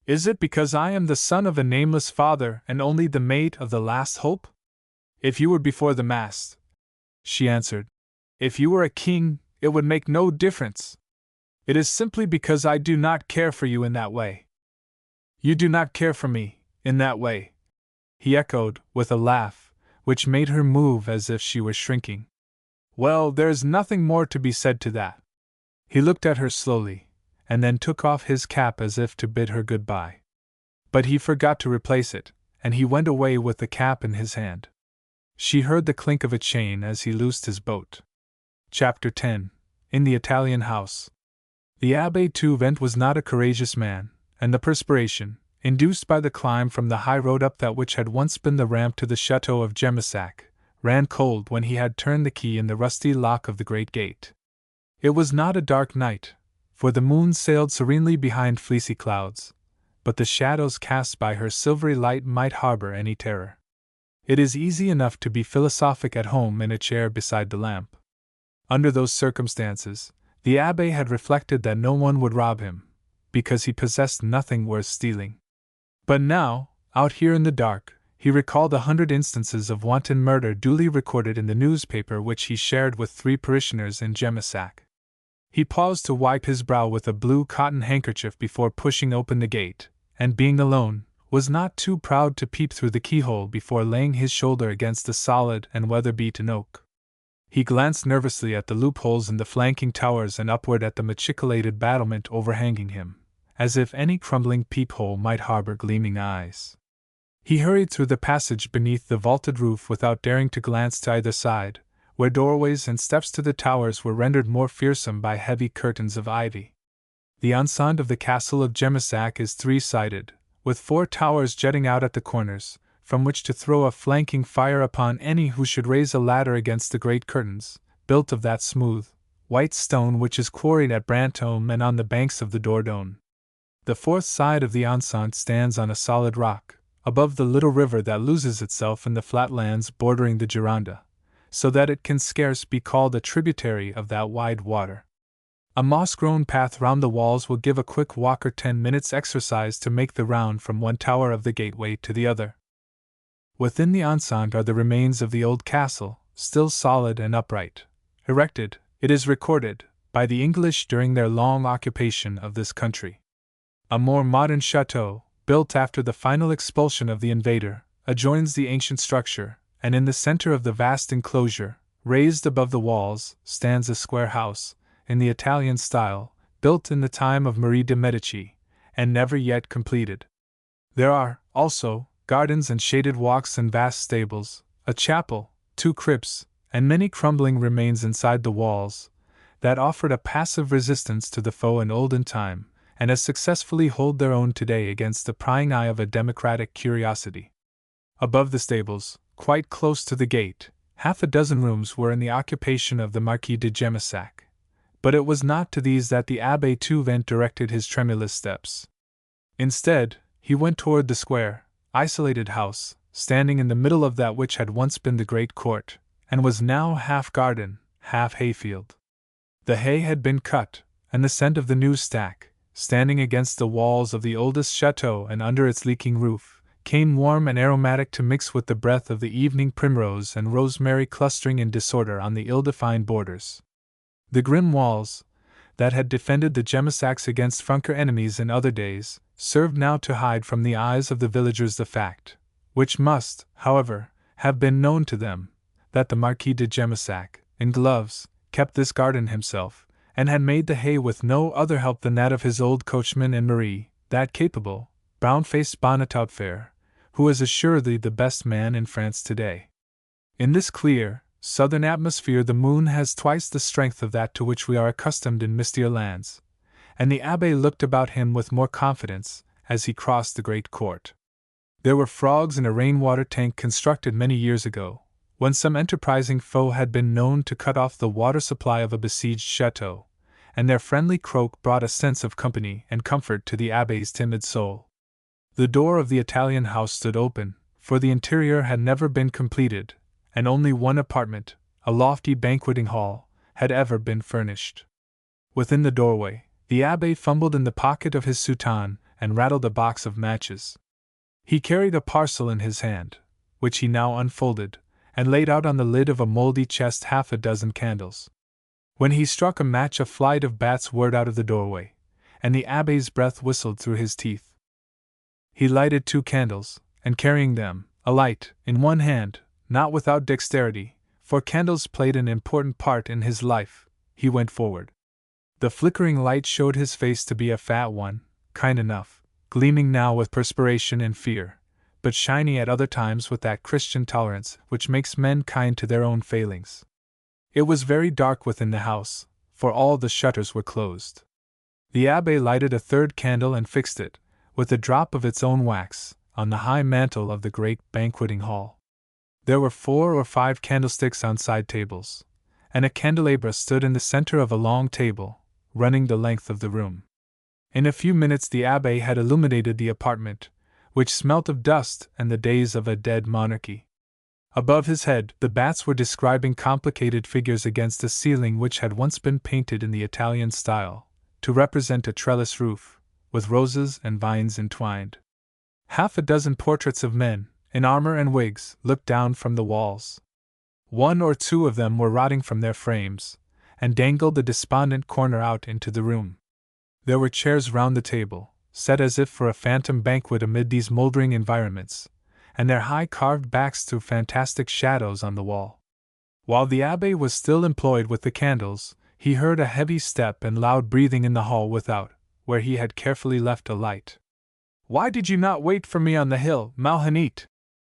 Speaker 1: Is it because I am the son of a nameless father and only the mate of the last hope? If you were before the mast, she answered. If you were a king, it would make no difference. It is simply because I do not care for you in that way. You do not care for me, in that way, he echoed, with a laugh, which made her move as if she were shrinking. Well, there is nothing more to be said to that. He looked at her slowly, and then took off his cap as if to bid her good-bye. But he forgot to replace it, and he went away with the cap in his hand. She heard the clink of a chain as he loosed his boat. Chapter 10. In the Italian House. The Abbé Touvent was not a courageous man, and the perspiration, induced by the climb from the high road up that which had once been the ramp to the chateau of Gemissac, ran cold when he had turned the key in the rusty lock of the great gate. It was not a dark night, for the moon sailed serenely behind fleecy clouds, but the shadows cast by her silvery light might harbor any terror. It is easy enough to be philosophic at home in a chair beside the lamp. Under those circumstances, the abbé had reflected that no one would rob him, because he possessed nothing worth stealing. But now, out here in the dark, he recalled 100 instances of wanton murder duly recorded in the newspaper which he shared with 3 parishioners in Gemissac. He paused to wipe his brow with a blue cotton handkerchief before pushing open the gate, and being alone, was not too proud to peep through the keyhole before laying his shoulder against the solid and weather-beaten oak. He glanced nervously at the loopholes in the flanking towers and upward at the machicolated battlement overhanging him, as if any crumbling peephole might harbor gleaming eyes. He hurried through the passage beneath the vaulted roof without daring to glance to either side, where doorways and steps to the towers were rendered more fearsome by heavy curtains of ivy. The enceinte of the castle of Gemissac is 3-sided, with 4 towers jutting out at the corners, from which to throw a flanking fire upon any who should raise a ladder against the great curtains, built of that smooth, white stone which is quarried at Brantôme and on the banks of the Dordogne. The 4th side of the enceinte stands on a solid rock, above the little river that loses itself in the flat lands bordering the Gironde, so that it can scarce be called a tributary of that wide water. A moss-grown path round the walls will give a quick walker 10 minutes' exercise to make the round from one tower of the gateway to the other. Within the enceinte are the remains of the old castle, still solid and upright, erected, it is recorded, by the English during their long occupation of this country. A more modern chateau, built after the final expulsion of the invader, adjoins the ancient structure, and in the center of the vast enclosure, raised above the walls, stands a square house, in the Italian style, built in the time of Marie de' Medici, and never yet completed. There are, also, gardens and shaded walks and vast stables, a chapel, 2 crypts, and many crumbling remains inside the walls, that offered a passive resistance to the foe in olden time, and as successfully hold their own today against the prying eye of a democratic curiosity. Above the stables, quite close to the gate, 6 rooms were in the occupation of the Marquis de Gemissac, but it was not to these that the Abbé Touvent directed his tremulous steps. Instead, he went toward the square, isolated house, standing in the middle of that which had once been the great court, and was now half garden, half hayfield. The hay had been cut, and the scent of the new stack, standing against the walls of the oldest chateau and under its leaking roof, came warm and aromatic to mix with the breath of the evening primrose and rosemary clustering in disorder on the ill-defined borders. The grim walls, that had defended the Gemissacs against Franker enemies in other days, served now to hide from the eyes of the villagers the fact, which must, however, have been known to them, that the Marquis de Gemissac, in gloves, kept this garden himself, and had made the hay with no other help than that of his old coachman and Marie, that capable, brown-faced Bonnetaubfaire, who is assuredly the best man in France today. In this clear, southern atmosphere the moon has twice the strength of that to which we are accustomed in mistier lands, and the abbé looked about him with more confidence as he crossed the great court. There were frogs in a rainwater tank constructed many years ago, when some enterprising foe had been known to cut off the water supply of a besieged chateau, and their friendly croak brought a sense of company and comfort to the abbé's timid soul. The door of the Italian house stood open, for the interior had never been completed, and only one apartment, a lofty banqueting hall, had ever been furnished. Within the doorway, the abbé fumbled in the pocket of his soutane and rattled a box of matches. He carried a parcel in his hand, which he now unfolded, and laid out on the lid of a mouldy chest half a dozen candles. When he struck a match a flight of bats whirred out of the doorway, and the abbé's breath whistled through his teeth. He lighted 2 candles, and carrying them, a light, in one hand, not without dexterity, for candles played an important part in his life, he went forward. The flickering light showed his face to be a fat one, kind enough, gleaming now with perspiration and fear, but shiny at other times with that Christian tolerance which makes men kind to their own failings. It was very dark within the house, for all the shutters were closed. The abbé lighted a 3rd candle and fixed it, with a drop of its own wax, on the high mantel of the great banqueting hall. There were 4 or 5 candlesticks on side tables, and a candelabra stood in the center of a long table, running the length of the room. In a few minutes the abbé had illuminated the apartment, which smelt of dust and the days of a dead monarchy. Above his head the bats were describing complicated figures against a ceiling which had once been painted in the Italian style, to represent a trellis roof, with roses and vines entwined. Half a dozen portraits of men, in armor and wigs, looked down from the walls. 1 or 2 of them were rotting from their frames, and dangled the despondent corner out into the room. There were chairs round the table, set as if for a phantom banquet amid these mouldering environments, and their high carved backs threw fantastic shadows on the wall. While the abbé was still employed with the candles, he heard a heavy step and loud breathing in the hall without, where he had carefully left a light. "Why did you not wait for me on the hill, Malhenite?"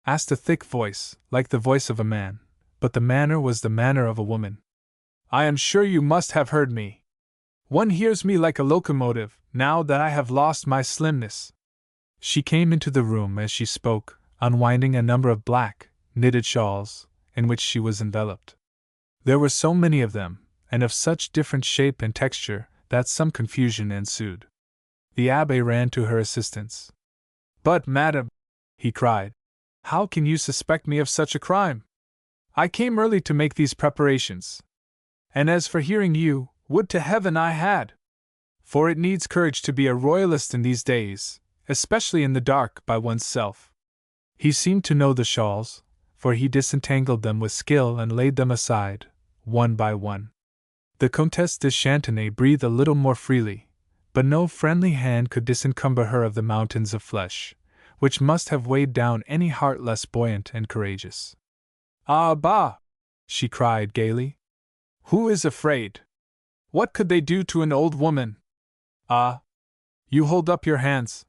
Speaker 1: asked a thick voice, like the voice of a man, but the manner was the manner of a woman. "I am sure you must have heard me. One hears me like a locomotive, now that I have lost my slimness." She came into the room as she spoke, unwinding a number of black, knitted shawls, in which she was enveloped. There were so many of them, and of such different shape and texture, that some confusion ensued. The abbé ran to her assistance. "But, madam," he cried, "how can you suspect me of such a crime? I came early to make these preparations. And as for hearing you, would to heaven I had! For it needs courage to be a royalist in these days, especially in the dark by one's self." He seemed to know the shawls, for he disentangled them with skill and laid them aside, one by one. The Comtesse de Chantenay breathed a little more freely, but no friendly hand could disencumber her of the mountains of flesh, which must have weighed down any heart less buoyant and courageous. "Ah, bah!" she cried gaily. "Who is afraid? What could they do to an old woman? Ah! You hold up your hands.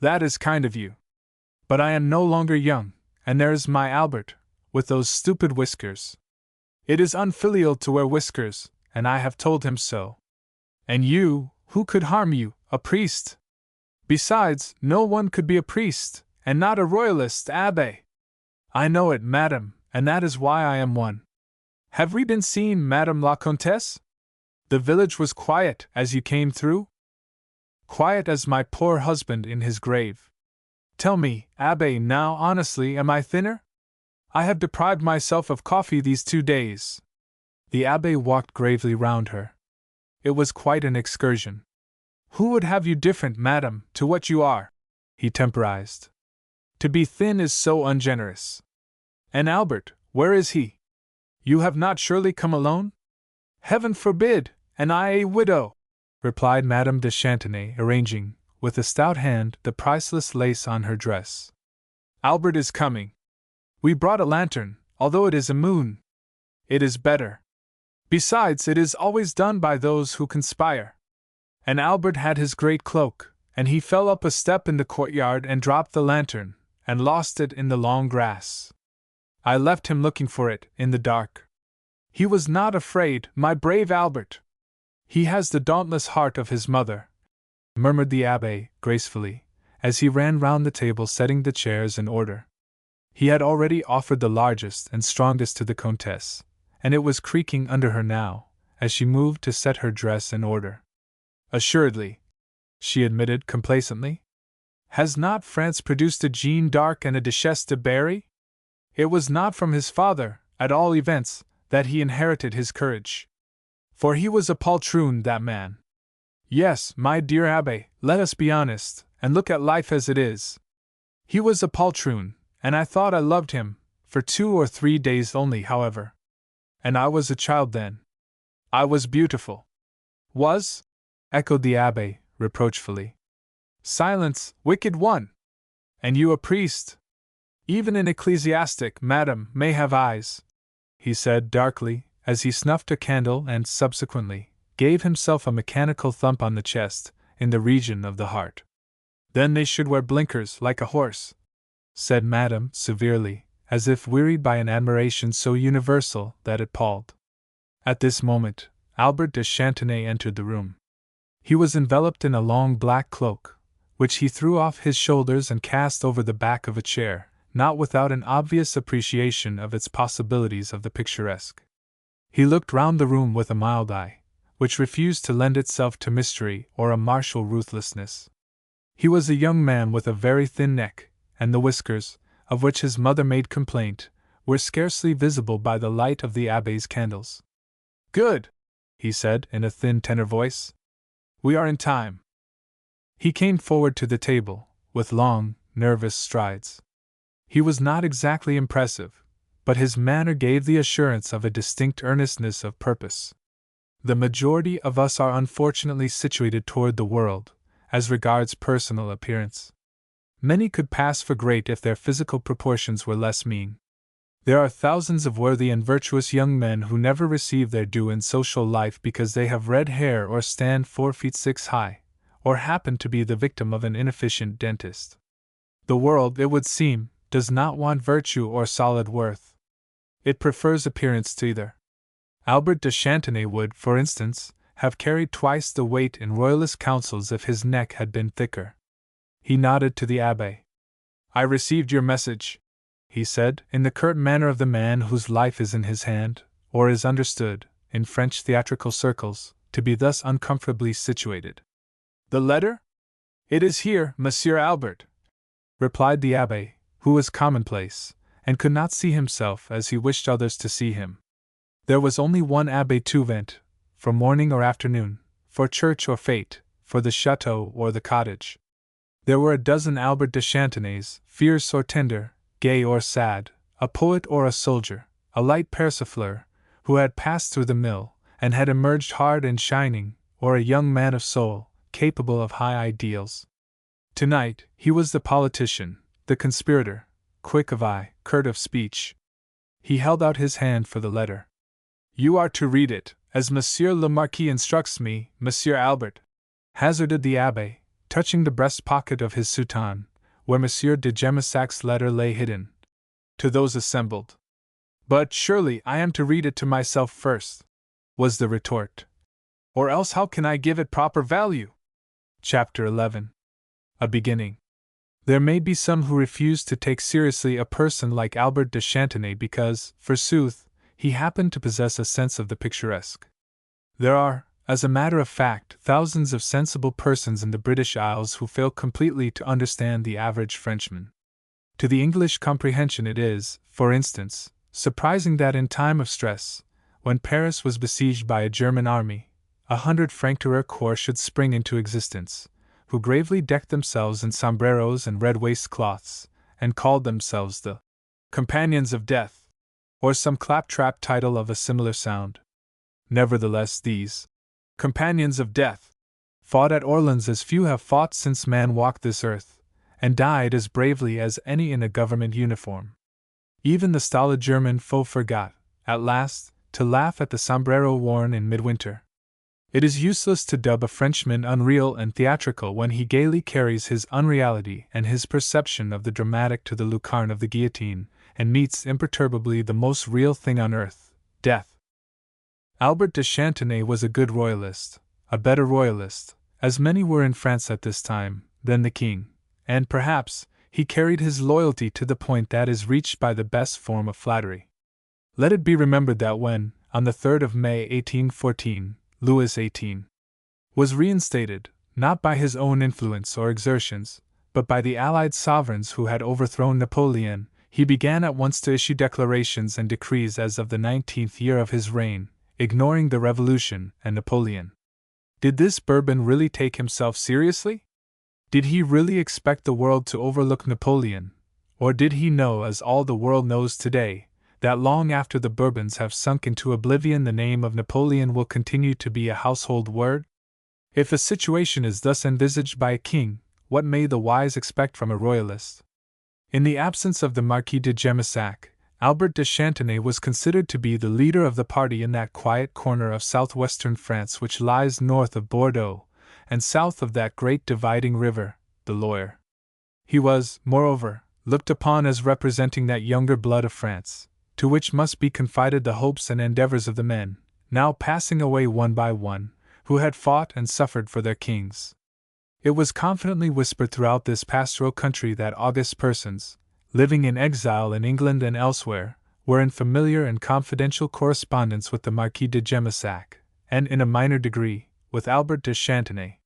Speaker 1: That is kind of you. But I am no longer young, and there is my Albert, with those stupid whiskers. It is unfilial to wear whiskers, and I have told him so. And you, who could harm you, a priest? Besides, no one could be a priest, and not a royalist, abbé. I know it, madame, and that is why I am one. Have we been seen, Madame la Comtesse? The village was quiet as you came through? Quiet as my poor husband in his grave. Tell me, abbé, now honestly, am I thinner? I have deprived myself of coffee these 2 days. The abbé walked gravely round her. It was quite an excursion. Who would have you different, madam, to what you are? He temporized. To be thin is so ungenerous. And Albert, where is he? You have not surely come alone? Heaven forbid, and I a widow, replied Madame de Chantenay, arranging, with a stout hand, the priceless lace on her dress. Albert is coming. We brought a lantern, although it is a moon. It is better. Besides, it is always done by those who conspire. And Albert had his great cloak, and he fell up a step in the courtyard and dropped the lantern, and lost it in the long grass. I left him looking for it, in the dark. He was not afraid, my brave Albert! He has the dauntless heart of his mother, murmured the Abbé, gracefully, as he ran round the table setting the chairs in order. He had already offered the largest and strongest to the Countess, and it was creaking under her now, as she moved to set her dress in order. Assuredly, she admitted complacently. Has not France produced a Jeanne d'Arc and a Duchesse de Berry? It was not from his father, at all events, that he inherited his courage. For he was a poltroon, that man. Yes, my dear Abbé, let us be honest, and look at life as it is. He was a poltroon, and I thought I loved him, for 2 or 3 days only, however. And I was a child then. I was beautiful. Was? Echoed the Abbé, reproachfully. Silence, wicked one! And you a priest? Even an ecclesiastic, madam, may have eyes, he said darkly, as he snuffed a candle and subsequently gave himself a mechanical thump on the chest, in the region of the heart. Then they should wear blinkers like a horse, said Madame severely, as if wearied by an admiration so universal that it palled. At this moment, Albert de Chantenay entered the room. He was enveloped in a long black cloak, which he threw off his shoulders and cast over the back of a chair, not without an obvious appreciation of its possibilities of the picturesque. He looked round the room with a mild eye, which refused to lend itself to mystery or a martial ruthlessness. He was a young man with a very thin neck, and the whiskers, of which his mother made complaint, were scarcely visible by the light of the Abbé's candles. Good, he said in a thin tenor voice. We are in time. He came forward to the table, with long, nervous strides. He was not exactly impressive, but his manner gave the assurance of a distinct earnestness of purpose. The majority of us are unfortunately situated toward the world, as regards personal appearance. Many could pass for great if their physical proportions were less mean. There are thousands of worthy and virtuous young men who never receive their due in social life because they have red hair or stand 4 feet 6 high, or happen to be the victim of an inefficient dentist. The world, it would seem, does not want virtue or solid worth. It prefers appearance to either. Albert de Chantenay would, for instance, have carried twice the weight in royalist councils if his neck had been thicker. He nodded to the Abbé. I received your message, he said, in the curt manner of the man whose life is in his hand, or is understood, in French theatrical circles, to be thus uncomfortably situated. The letter? It is here, Monsieur Albert, replied the Abbé, who was commonplace, and could not see himself as he wished others to see him. There was only one Abbé Touvent, for morning or afternoon, for church or fete, for the chateau or the cottage. There were a dozen Albert de Chantenays, fierce or tender, gay or sad, a poet or a soldier, a light persifleur, who had passed through the mill, and had emerged hard and shining, or a young man of soul, capable of high ideals. Tonight, he was the politician, the conspirator, quick of eye, curt of speech. He held out his hand for the letter. You are to read it, as Monsieur le Marquis instructs me, Monsieur Albert, hazarded the Abbé, touching the breast pocket of his soutane, where Monsieur de Gemissac's letter lay hidden, to those assembled. But surely I am to read it to myself first, was the retort. Or else how can I give it proper value? Chapter 11. A beginning. There may be some who refuse to take seriously a person like Albert de Chantenay because, forsooth, he happened to possess a sense of the picturesque. There are, as a matter of fact, thousands of sensible persons in the British Isles who fail completely to understand the average Frenchman. To the English comprehension it is, for instance, surprising that in time of stress, when Paris was besieged by a German army, 100 Franctireur corps should spring into existence, who gravely decked themselves in sombreros and red waistcloths, and called themselves the Companions of Death, or some claptrap title of a similar sound. Nevertheless, these Companions of Death fought at Orleans as few have fought since man walked this earth, and died as bravely as any in a government uniform. Even the stolid German foe forgot, at last, to laugh at the sombrero worn in midwinter. It is useless to dub a Frenchman unreal and theatrical when he gaily carries his unreality and his perception of the dramatic to the lucarne of the guillotine, and meets imperturbably the most real thing on earth, death. Albert de Chantenay was a good royalist, a better royalist, as many were in France at this time, than the king, and perhaps he carried his loyalty to the point that is reached by the best form of flattery. Let it be remembered that when, on the 3rd of May 1814, Louis XVIII was reinstated, not by his own influence or exertions, but by the allied sovereigns who had overthrown Napoleon, he began at once to issue declarations and decrees as of the 19th year of his reign, ignoring the Revolution and Napoleon. Did this Bourbon really take himself seriously? Did he really expect the world to overlook Napoleon, or did he know, as all the world knows today, that long after the Bourbons have sunk into oblivion the name of Napoleon will continue to be a household word? If a situation is thus envisaged by a king, what may the wise expect from a royalist? In the absence of the Marquis de Gemissac, Albert de Chantenay was considered to be the leader of the party in that quiet corner of southwestern France which lies north of Bordeaux, and south of that great dividing river, the Loire. He was, moreover, looked upon as representing that younger blood of France, to which must be confided the hopes and endeavors of the men, now passing away one by one, who had fought and suffered for their kings. It was confidently whispered throughout this pastoral country that august persons, living in exile in England and elsewhere, were in familiar and confidential correspondence with the Marquis de Gemissac, and in a minor degree, with Albert de Chantenay.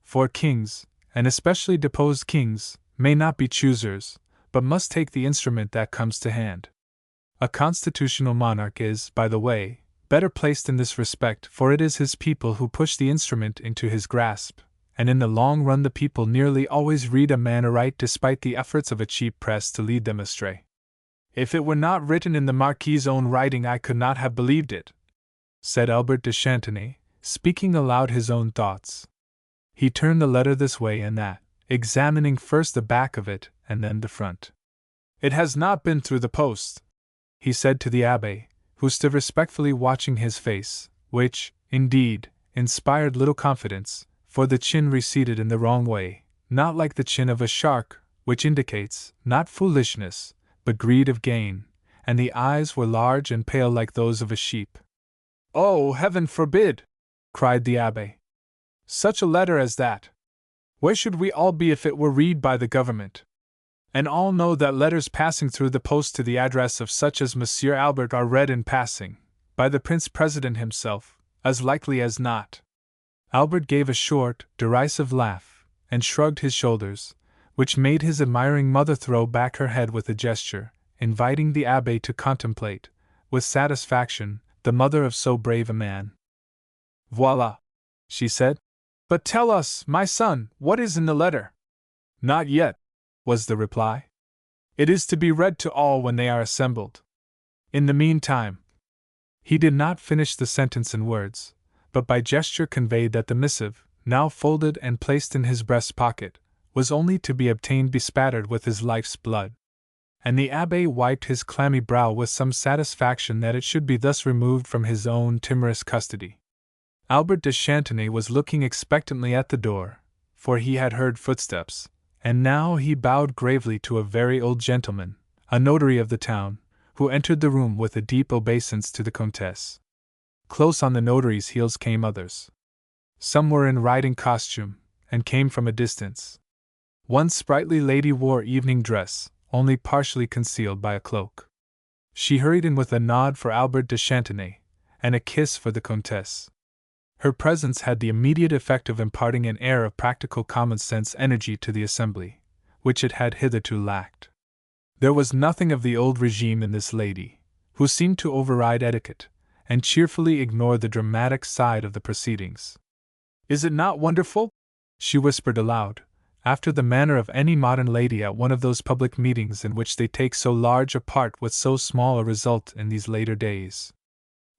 Speaker 1: For kings, and especially deposed kings, may not be choosers, but must take the instrument that comes to hand. A constitutional monarch is, by the way, better placed in this respect, for it is his people who push the instrument into his grasp, and in the long run the people nearly always read a man aright despite the efforts of a cheap press to lead them astray. If it were not written in the Marquis's own writing I could not have believed it, said Albert de Chantenay, speaking aloud his own thoughts. He turned the letter this way and that, examining first the back of it and then the front. It has not been through the post, he said to the Abbé, who stood respectfully watching his face, which, indeed, inspired little confidence, for the chin receded in the wrong way, not like the chin of a shark, which indicates, not foolishness, but greed of gain, and the eyes were large and pale like those of a sheep. "Oh, heaven forbid!" cried the Abbé. "Such a letter as that! Where should we all be if it were read by the government? And all know that letters passing through the post to the address of such as Monsieur Albert are read in passing, by the Prince President himself, as likely as not." Albert gave a short, derisive laugh, and shrugged his shoulders, which made his admiring mother throw back her head with a gesture, inviting the Abbé to contemplate, with satisfaction, the mother of so brave a man. "Voila!" she said. "But tell us, my son, what is in the letter?" "Not yet," was the reply. "It is to be read to all when they are assembled. In the meantime—" He did not finish the sentence in words, but by gesture conveyed that the missive, now folded and placed in his breast pocket, was only to be obtained bespattered with his life's blood. And the Abbé wiped his clammy brow with some satisfaction that it should be thus removed from his own timorous custody. Albert de Chantenay was looking expectantly at the door, for he had heard footsteps, and now he bowed gravely to a very old gentleman, a notary of the town, who entered the room with a deep obeisance to the Comtesse. Close on the notary's heels came others. Some were in riding costume, and came from a distance. One sprightly lady wore evening dress, only partially concealed by a cloak. She hurried in with a nod for Albert de Chantenay, and a kiss for the Comtesse. Her presence had the immediate effect of imparting an air of practical common-sense energy to the assembly, which it had hitherto lacked. There was nothing of the old regime in this lady, who seemed to override etiquette, and cheerfully ignore the dramatic side of the proceedings. "Is it not wonderful?" she whispered aloud, after the manner of any modern lady at one of those public meetings in which they take so large a part with so small a result in these later days.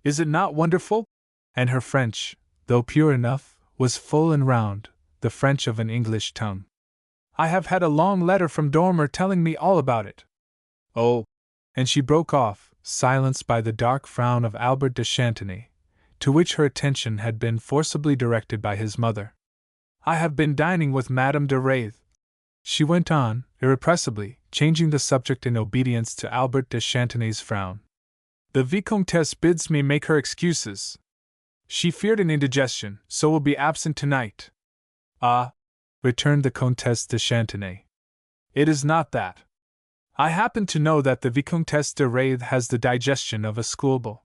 Speaker 1: "Is it not wonderful?" And her French, though pure enough, was full and round, the French of an English tongue. "I have had a long letter from Dormer telling me all about it. Oh," and she broke off, silenced by the dark frown of Albert de Chantenay, to which her attention had been forcibly directed by his mother. "I have been dining with Madame de Raith," she went on, irrepressibly, changing the subject in obedience to Albert de Chantenay's frown. "The Vicomtesse bids me make her excuses. She feared an indigestion, so will be absent tonight." "Ah," returned the Comtesse de Chantenay. "It is not that. I happen to know that the Vicomtesse de Raith has the digestion of a schoolboy.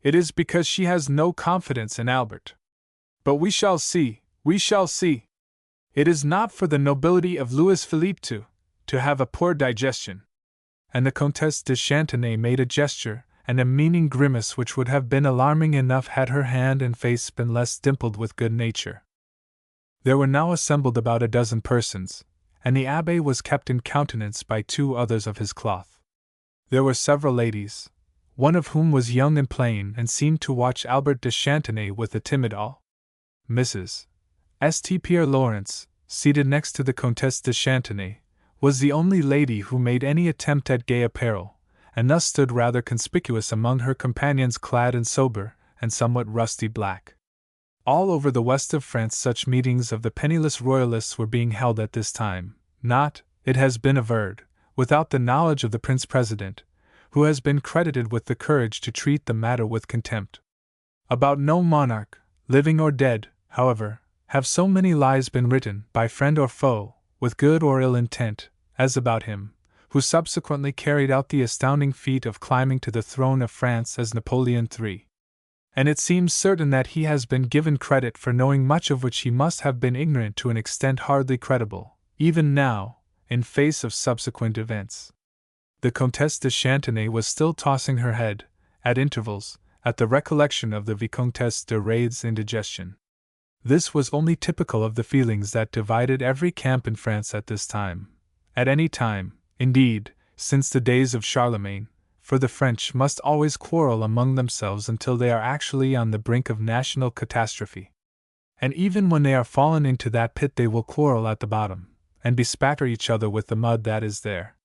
Speaker 1: It is because she has no confidence in Albert. But we shall see, we shall see. It is not for the nobility of Louis Philippe to have a poor digestion." And the Comtesse de Chantenay made a gesture and a meaning grimace which would have been alarming enough had her hand and face been less dimpled with good nature. There were now assembled about a dozen persons, and the Abbé was kept in countenance by 2 others of his cloth. There were several ladies, one of whom was young and plain and seemed to watch Albert de Chantenay with a timid awe. Mrs. St. Pierre Lawrence, seated next to the Comtesse de Chantenay, was the only lady who made any attempt at gay apparel, and thus stood rather conspicuous among her companions clad in sober and somewhat rusty black. All over the west of France such meetings of the penniless royalists were being held at this time, not, it has been averred, without the knowledge of the Prince President, who has been credited with the courage to treat the matter with contempt. About no monarch, living or dead, however, have so many lies been written, by friend or foe, with good or ill intent, as about him, who subsequently carried out the astounding feat of climbing to the throne of France as Napoleon III. And it seems certain that he has been given credit for knowing much of which he must have been ignorant to an extent hardly credible, even now, in face of subsequent events. The Comtesse de Chantenay was still tossing her head, at intervals, at the recollection of the Vicomtesse de Raith's indigestion. This was only typical of the feelings that divided every camp in France at this time. At any time, indeed, since the days of Charlemagne, for the French must always quarrel among themselves until they are actually on the brink of national catastrophe. And even when they are fallen into that pit they will quarrel at the bottom, and bespatter each other with the mud that is there.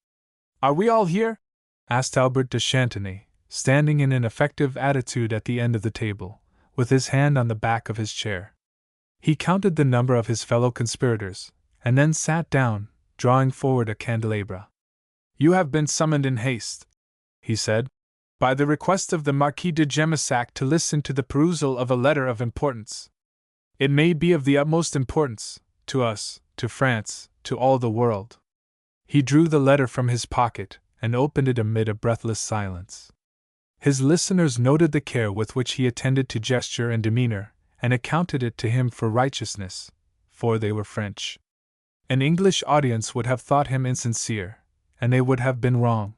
Speaker 1: "Are we all here?" asked Albert de Chantenay, standing in an effective attitude at the end of the table, with his hand on the back of his chair. He counted the number of his fellow conspirators, and then sat down, drawing forward a candelabra. "You have been summoned in haste," he said, "by the request of the Marquis de Gemissac to listen to the perusal of a letter of importance. It may be of the utmost importance, to us, to France, to all the world." He drew the letter from his pocket, and opened it amid a breathless silence. His listeners noted the care with which he attended to gesture and demeanor, and accounted it to him for righteousness, for they were French. An English audience would have thought him insincere, and they would have been wrong.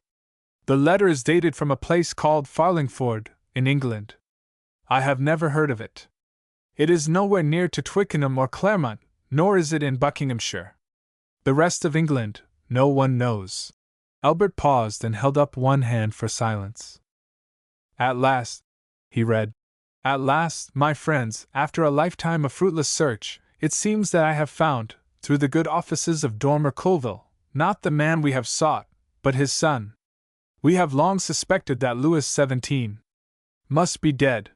Speaker 1: "The letter is dated from a place called Farlingford, in England. I have never heard of it. It is nowhere near to Twickenham or Claremont, nor is it in Buckinghamshire. The rest of England, no one knows." Albert paused and held up one hand for silence. "At last," he read, "at last, my friends, after a lifetime of fruitless search, it seems that I have found, through the good offices of Dormer Colville, not the man we have sought, but his son. We have long suspected that Louis XVII must be dead.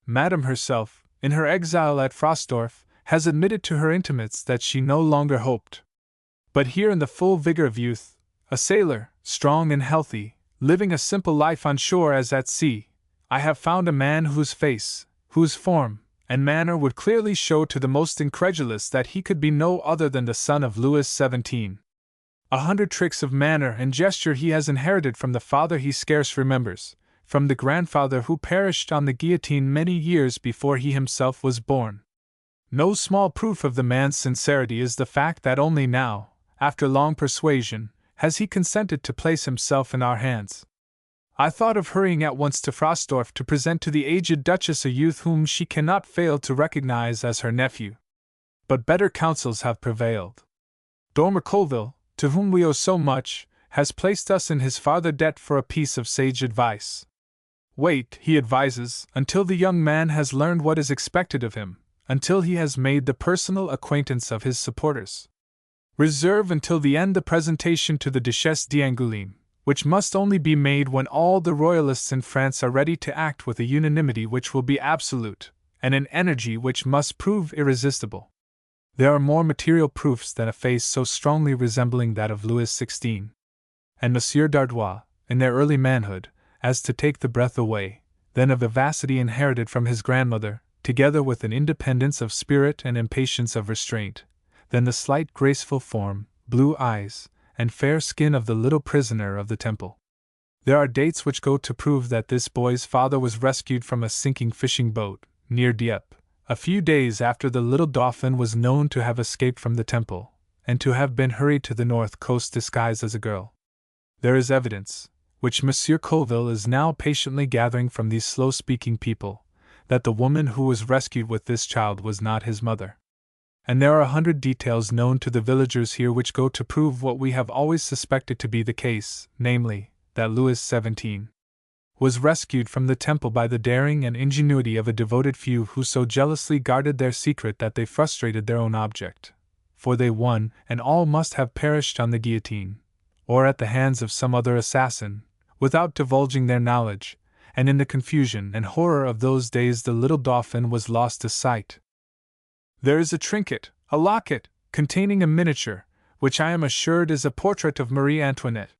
Speaker 1: Madame herself, in her exile at Frostorf, has admitted to her intimates that she no longer hoped. But here in the full vigor of youth, a sailor, strong and healthy, living a simple life on shore as at sea, I have found a man whose face, whose form, and manner would clearly show to the most incredulous that he could be no other than the son of Louis XVII. 100 tricks of manner and gesture he has inherited from the father he scarce remembers, from the grandfather who perished on the guillotine many years before he himself was born. No small proof of the man's sincerity is the fact that only now, after long persuasion, has he consented to place himself in our hands. I thought of hurrying at once to Frostorf to present to the aged Duchess a youth whom she cannot fail to recognize as her nephew. But better counsels have prevailed. Dormer Colville, to whom we owe so much, has placed us in his farther debt for a piece of sage advice. Wait, he advises, until the young man has learned what is expected of him, until he has made the personal acquaintance of his supporters. Reserve until the end the presentation to the Duchesse d'Angoulême, which must only be made when all the royalists in France are ready to act with a unanimity which will be absolute, and an energy which must prove irresistible. There are more material proofs than a face so strongly resembling that of Louis XVI and Monsieur d'Artois, in their early manhood, as to take the breath away, than of vivacity inherited from his grandmother, together with an independence of spirit and impatience of restraint, than the slight graceful form, blue eyes, and fair skin of the little prisoner of the Temple. There are dates which go to prove that this boy's father was rescued from a sinking fishing boat, near Dieppe, a few days after the little Dauphin was known to have escaped from the Temple, and to have been hurried to the north coast disguised as a girl. There is evidence, which Monsieur Colville is now patiently gathering from these slow-speaking people, that the woman who was rescued with this child was not his mother. And there are 100 details known to the villagers here which go to prove what we have always suspected to be the case, namely, that Louis XVII was rescued from the Temple by the daring and ingenuity of a devoted few who so jealously guarded their secret that they frustrated their own object, for they one and all must have perished on the guillotine, or at the hands of some other assassin, without divulging their knowledge, and in the confusion and horror of those days the little Dauphin was lost to sight. There is a trinket, a locket, containing a miniature, which I am assured is a portrait of Marie Antoinette.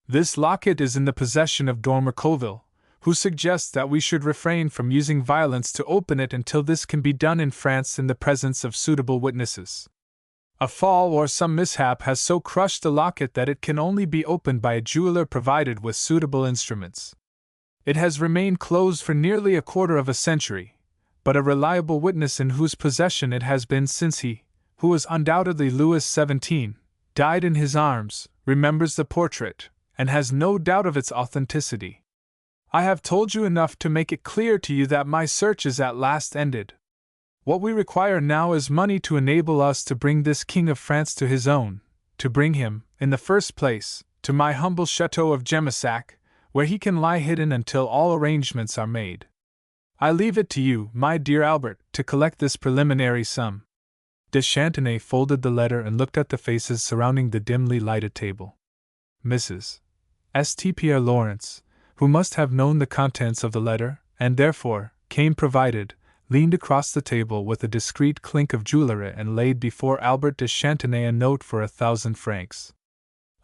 Speaker 1: This locket is in the possession of Dormer Colville, who suggests that we should refrain from using violence to open it until this can be done in France in the presence of suitable witnesses. A fall or some mishap has so crushed the locket that it can only be opened by a jeweler provided with suitable instruments. It has remained closed for nearly a quarter of a century, but a reliable witness in whose possession it has been since he, who was undoubtedly Louis XVII, died in his arms, remembers the portrait, and has no doubt of its authenticity. I have told you enough to make it clear to you that my search is at last ended. What we require now is money to enable us to bring this King of France to his own, to bring him, in the first place, to my humble chateau of Gemissac, where he can lie hidden until all arrangements are made. I leave it to you, my dear Albert, to collect this preliminary sum. De Chantenay folded the letter and looked at the faces surrounding the dimly lighted table. Mrs. St. Pierre Lawrence, who must have known the contents of the letter, and therefore came provided, leaned across the table with a discreet clink of jewellery and laid before Albert de Chantenay a note for 1,000 francs.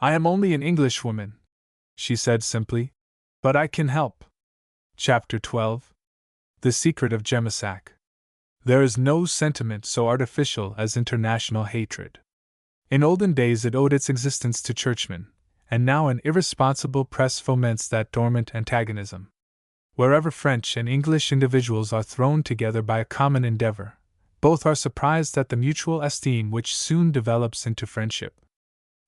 Speaker 1: I am only an Englishwoman, she said simply, but I can help. Chapter 12. The Secret of Gemissac. There is no sentiment so artificial as international hatred. In olden days it owed its existence to churchmen, and now an irresponsible press foments that dormant antagonism. Wherever French and English individuals are thrown together by a common endeavor, both are surprised at the mutual esteem which soon develops into friendship.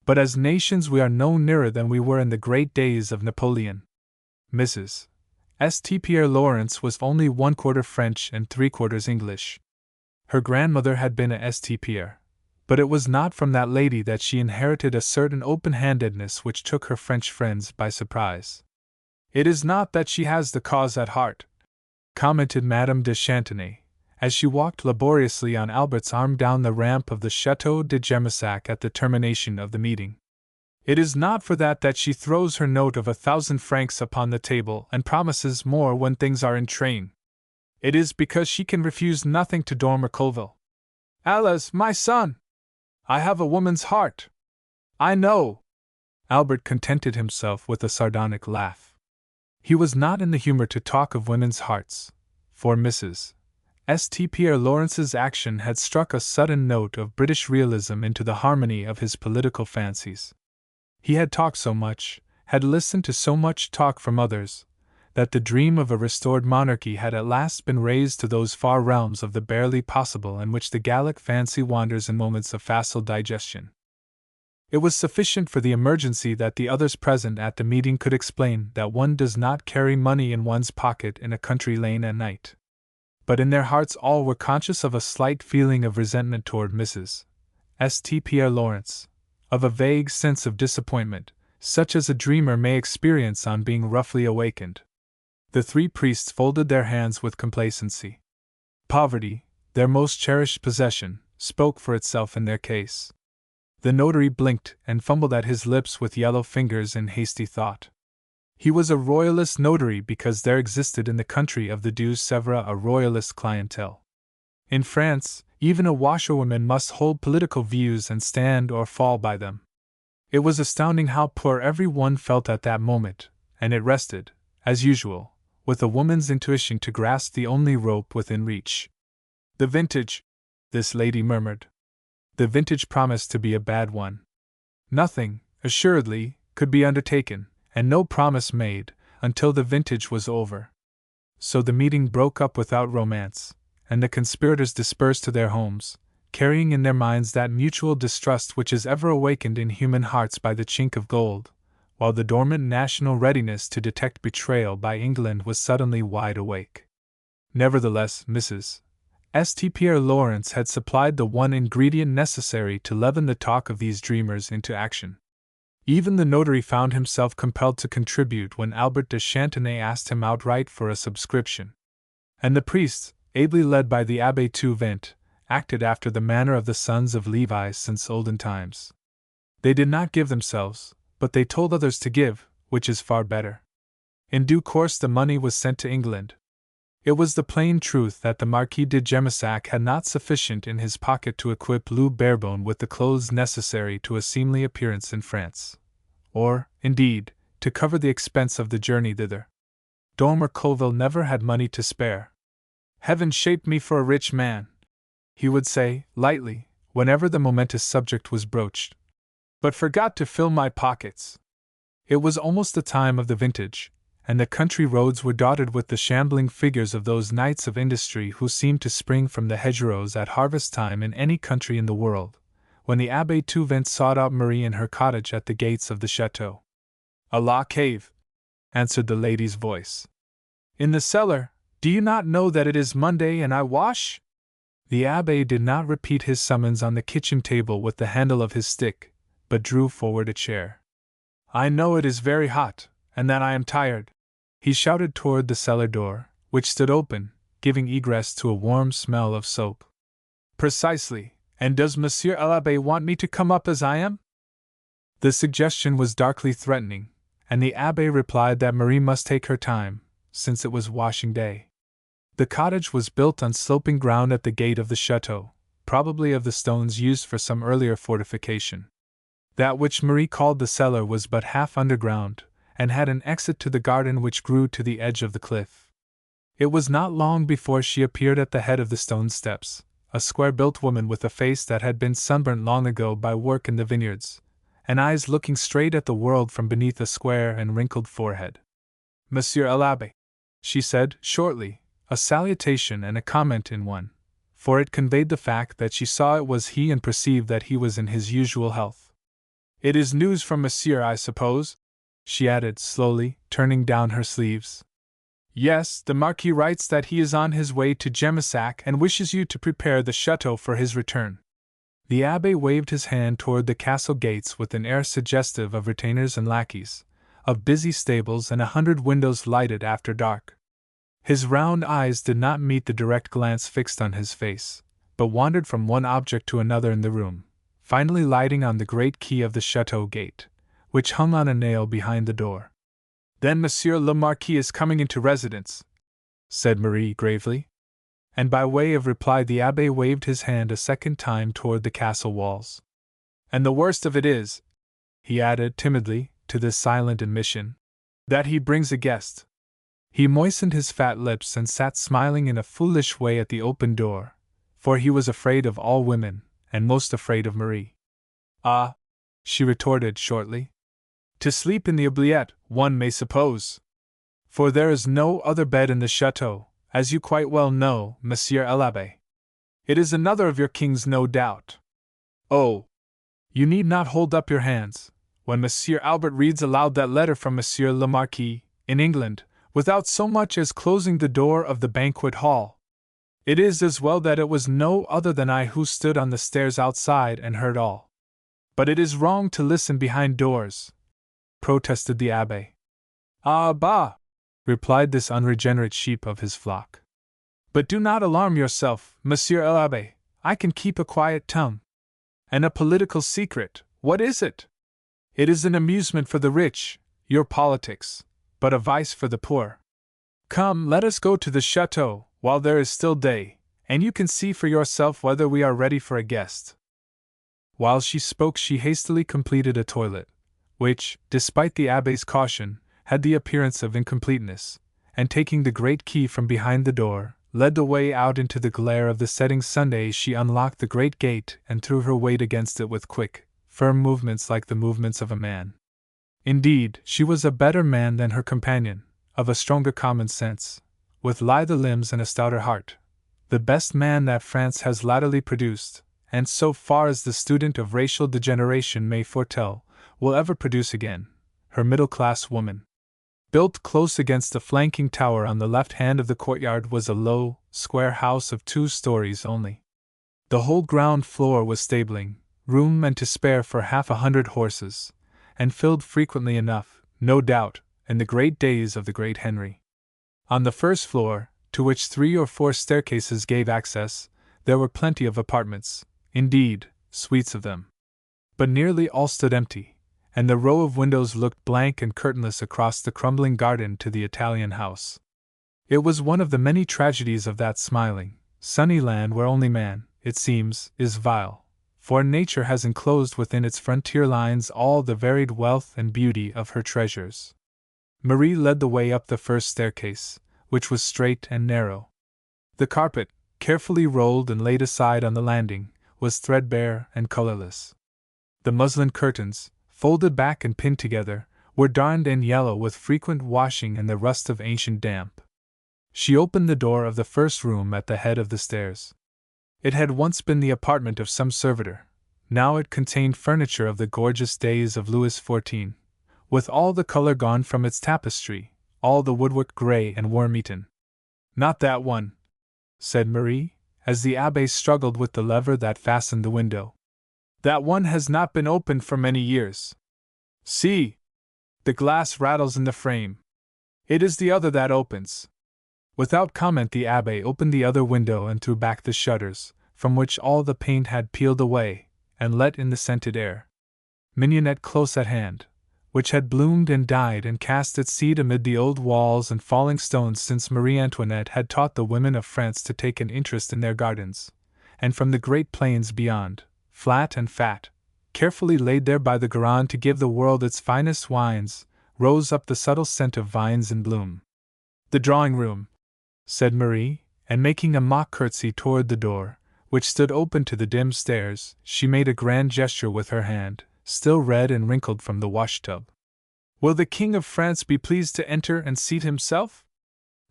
Speaker 1: But as nations we are no nearer than we were in the great days of Napoleon. Mrs. St. Pierre Lawrence was only 1/4 French and 3/4 English. Her grandmother had been a St. Pierre, but it was not from that lady that she inherited a certain open-handedness which took her French friends by surprise. It is not that she has the cause at heart, commented Madame de Chantenay, as she walked laboriously on Albert's arm down the ramp of the Château de Gemissac at the termination of the meeting. It is not for that she throws her note of 1,000 francs upon the table and promises more when things are in train. It is because she can refuse nothing to Dormer Colville. Alas, my son! I have a woman's heart. I know. Albert contented himself with a sardonic laugh. He was not in the humor to talk of women's hearts, for Mrs. St. Pierre Lawrence's action had struck a sudden note of British realism into the harmony of his political fancies. He had talked so much, had listened to so much talk from others, that the dream of a restored monarchy had at last been raised to those far realms of the barely possible in which the Gallic fancy wanders in moments of facile digestion. It was sufficient for the emergency that the others present at the meeting could explain that one does not carry money in one's pocket in a country lane at night. But in their hearts all were conscious of a slight feeling of resentment toward Mrs. St. Pierre Lawrence, of a vague sense of disappointment, such as a dreamer may experience on being roughly awakened. The three priests folded their hands with complacency. Poverty, their most cherished possession, spoke for itself in their case. The notary blinked and fumbled at his lips with yellow fingers in hasty thought. He was a royalist notary because there existed in the country of the Deux Sèvres a royalist clientele. In France, even a washerwoman must hold political views and stand or fall by them. It was astounding how poor every one felt at that moment, and it rested, as usual, with a woman's intuition to grasp the only rope within reach. The vintage, this lady murmured. The vintage promised to be a bad one. Nothing, assuredly, could be undertaken, and no promise made, until the vintage was over. So the meeting broke up without romance, and the conspirators dispersed to their homes, carrying in their minds that mutual distrust which is ever awakened in human hearts by the chink of gold, while the dormant national readiness to detect betrayal by England was suddenly wide awake. Nevertheless, Mrs. St. Pierre Lawrence had supplied the one ingredient necessary to leaven the talk of these dreamers into action. Even the notary found himself compelled to contribute when Albert de Chantenay asked him outright for a subscription. And the priests, ably led by the Abbé Tauvent, acted after the manner of the sons of Levi since olden times. They did not give themselves, but they told others to give, which is far better. In due course the money was sent to England. It was the plain truth that the Marquis de Gemissac had not sufficient in his pocket to equip Lou Barebone with the clothes necessary to a seemly appearance in France, or, indeed, to cover the expense of the journey thither. Dormer Colville never had money to spare. "Heaven shaped me for a rich man," he would say, lightly, whenever the momentous subject was broached, "but forgot to fill my pockets." It was almost the time of the vintage, and the country roads were dotted with the shambling figures of those knights of industry who seemed to spring from the hedgerows at harvest time in any country in the world, when the Abbé Tauvent sought out Marie in her cottage at the gates of the chateau. "A law cave," answered the lady's voice. "In the cellar. Do you not know that it is Monday and I wash?" The abbé did not repeat his summons on the kitchen table with the handle of his stick, but drew forward a chair. "I know it is very hot, and that I am tired," he shouted toward the cellar door, which stood open, giving egress to a warm smell of soap. "Precisely, and does Monsieur l'Abbé want me to come up as I am?" The suggestion was darkly threatening, and the abbé replied that Marie must take her time, since it was washing day. The cottage was built on sloping ground at the gate of the chateau, probably of the stones used for some earlier fortification. That which Marie called the cellar was but half underground, and had an exit to the garden which grew to the edge of the cliff. It was not long before she appeared at the head of the stone steps, a square-built woman with a face that had been sunburnt long ago by work in the vineyards, and eyes looking straight at the world from beneath a square and wrinkled forehead. "Monsieur l'Abbé," she said, shortly, a salutation and a comment in one, for it conveyed the fact that she saw it was he and perceived that he was in his usual health. "It is news from Monsieur, I suppose?" she added slowly, turning down her sleeves. "Yes, the Marquis writes that he is on his way to Gemissac and wishes you to prepare the chateau for his return." The abbé waved his hand toward the castle gates with an air suggestive of retainers and lackeys, of busy stables and 100 windows lighted after dark. His round eyes did not meet the direct glance fixed on his face, but wandered from one object to another in the room, finally lighting on the great key of the chateau gate, which hung on a nail behind the door. "Then Monsieur le Marquis is coming into residence," said Marie gravely. And by way of reply the abbé waved his hand a second time toward the castle walls. "And the worst of it is," he added timidly, to this silent admission, "that he brings a guest." He moistened his fat lips and sat smiling in a foolish way at the open door, for he was afraid of all women, and most afraid of Marie. "Ah," she retorted shortly. "To sleep in the oubliette, one may suppose. For there is no other bed in the chateau, as you quite well know, Monsieur l'Abbé. It is another of your kings, no doubt. Oh! You need not hold up your hands, when Monsieur Albert reads aloud that letter from Monsieur le Marquis, in England, without so much as closing the door of the banquet hall. It is as well that it was no other than I who stood on the stairs outside and heard all. But it is wrong to listen behind doors," protested the abbé. "Ah, bah!" replied this unregenerate sheep of his flock. "But do not alarm yourself, Monsieur l'Abbé, I can keep a quiet tongue." And a political secret, what is it? It is an amusement for the rich, your politics, but a vice for the poor. Come, let us go to the chateau, while there is still day, and you can see for yourself whether we are ready for a guest. While she spoke, she hastily completed a toilet, which, despite the abbé's caution, had the appearance of incompleteness, and taking the great key from behind the door, led the way out into the glare of the setting sun. She unlocked the great gate and threw her weight against it with quick, firm movements like the movements of a man. Indeed, she was a better man than her companion, of a stronger common sense, with lither limbs and a stouter heart, the best man that France has latterly produced, and so far as the student of racial degeneration may foretell, will ever produce again, her middle-class woman. Built close against the flanking tower on the left hand of the courtyard was a low, square house of 2 stories only. The whole ground floor was stabling, room and to spare for 100 horses, and filled frequently enough, no doubt, in the great days of the great Henry. On the first floor, to which 3 or 4 staircases gave access, there were plenty of apartments, indeed, suites of them. But nearly all stood empty, and the row of windows looked blank and curtainless across the crumbling garden to the Italian house. It was one of the many tragedies of that smiling, sunny land where only man, it seems, is vile, for nature has enclosed within its frontier lines all the varied wealth and beauty of her treasures. Marie led the way up the first staircase, which was straight and narrow. The carpet, carefully rolled and laid aside on the landing, was threadbare and colorless. The muslin curtains, folded back and pinned together, were darned in yellow with frequent washing and the rust of ancient damp. She opened the door of the first room at the head of the stairs. It had once been the apartment of some servitor. Now it contained furniture of the gorgeous days of Louis XIV, with all the color gone from its tapestry, all the woodwork gray and worm-eaten. "Not that one," said Marie, as the abbé struggled with the lever that fastened the window. "That one has not been opened for many years. See! The glass rattles in the frame. It is the other that opens." Without comment, the abbé opened the other window and threw back the shutters, from which all the paint had peeled away, and let in the scented air. Mignonette close at hand, which had bloomed and died and cast its seed amid the old walls and falling stones since Marie Antoinette had taught the women of France to take an interest in their gardens, and from the great plains beyond, flat and fat, carefully laid there by the Garonne to give the world its finest wines, rose up the subtle scent of vines in bloom. "The drawing-room," said Marie, and making a mock curtsy toward the door, which stood open to the dim stairs, she made a grand gesture with her hand, still red and wrinkled from the wash-tub. "Will the King of France be pleased to enter and seat himself?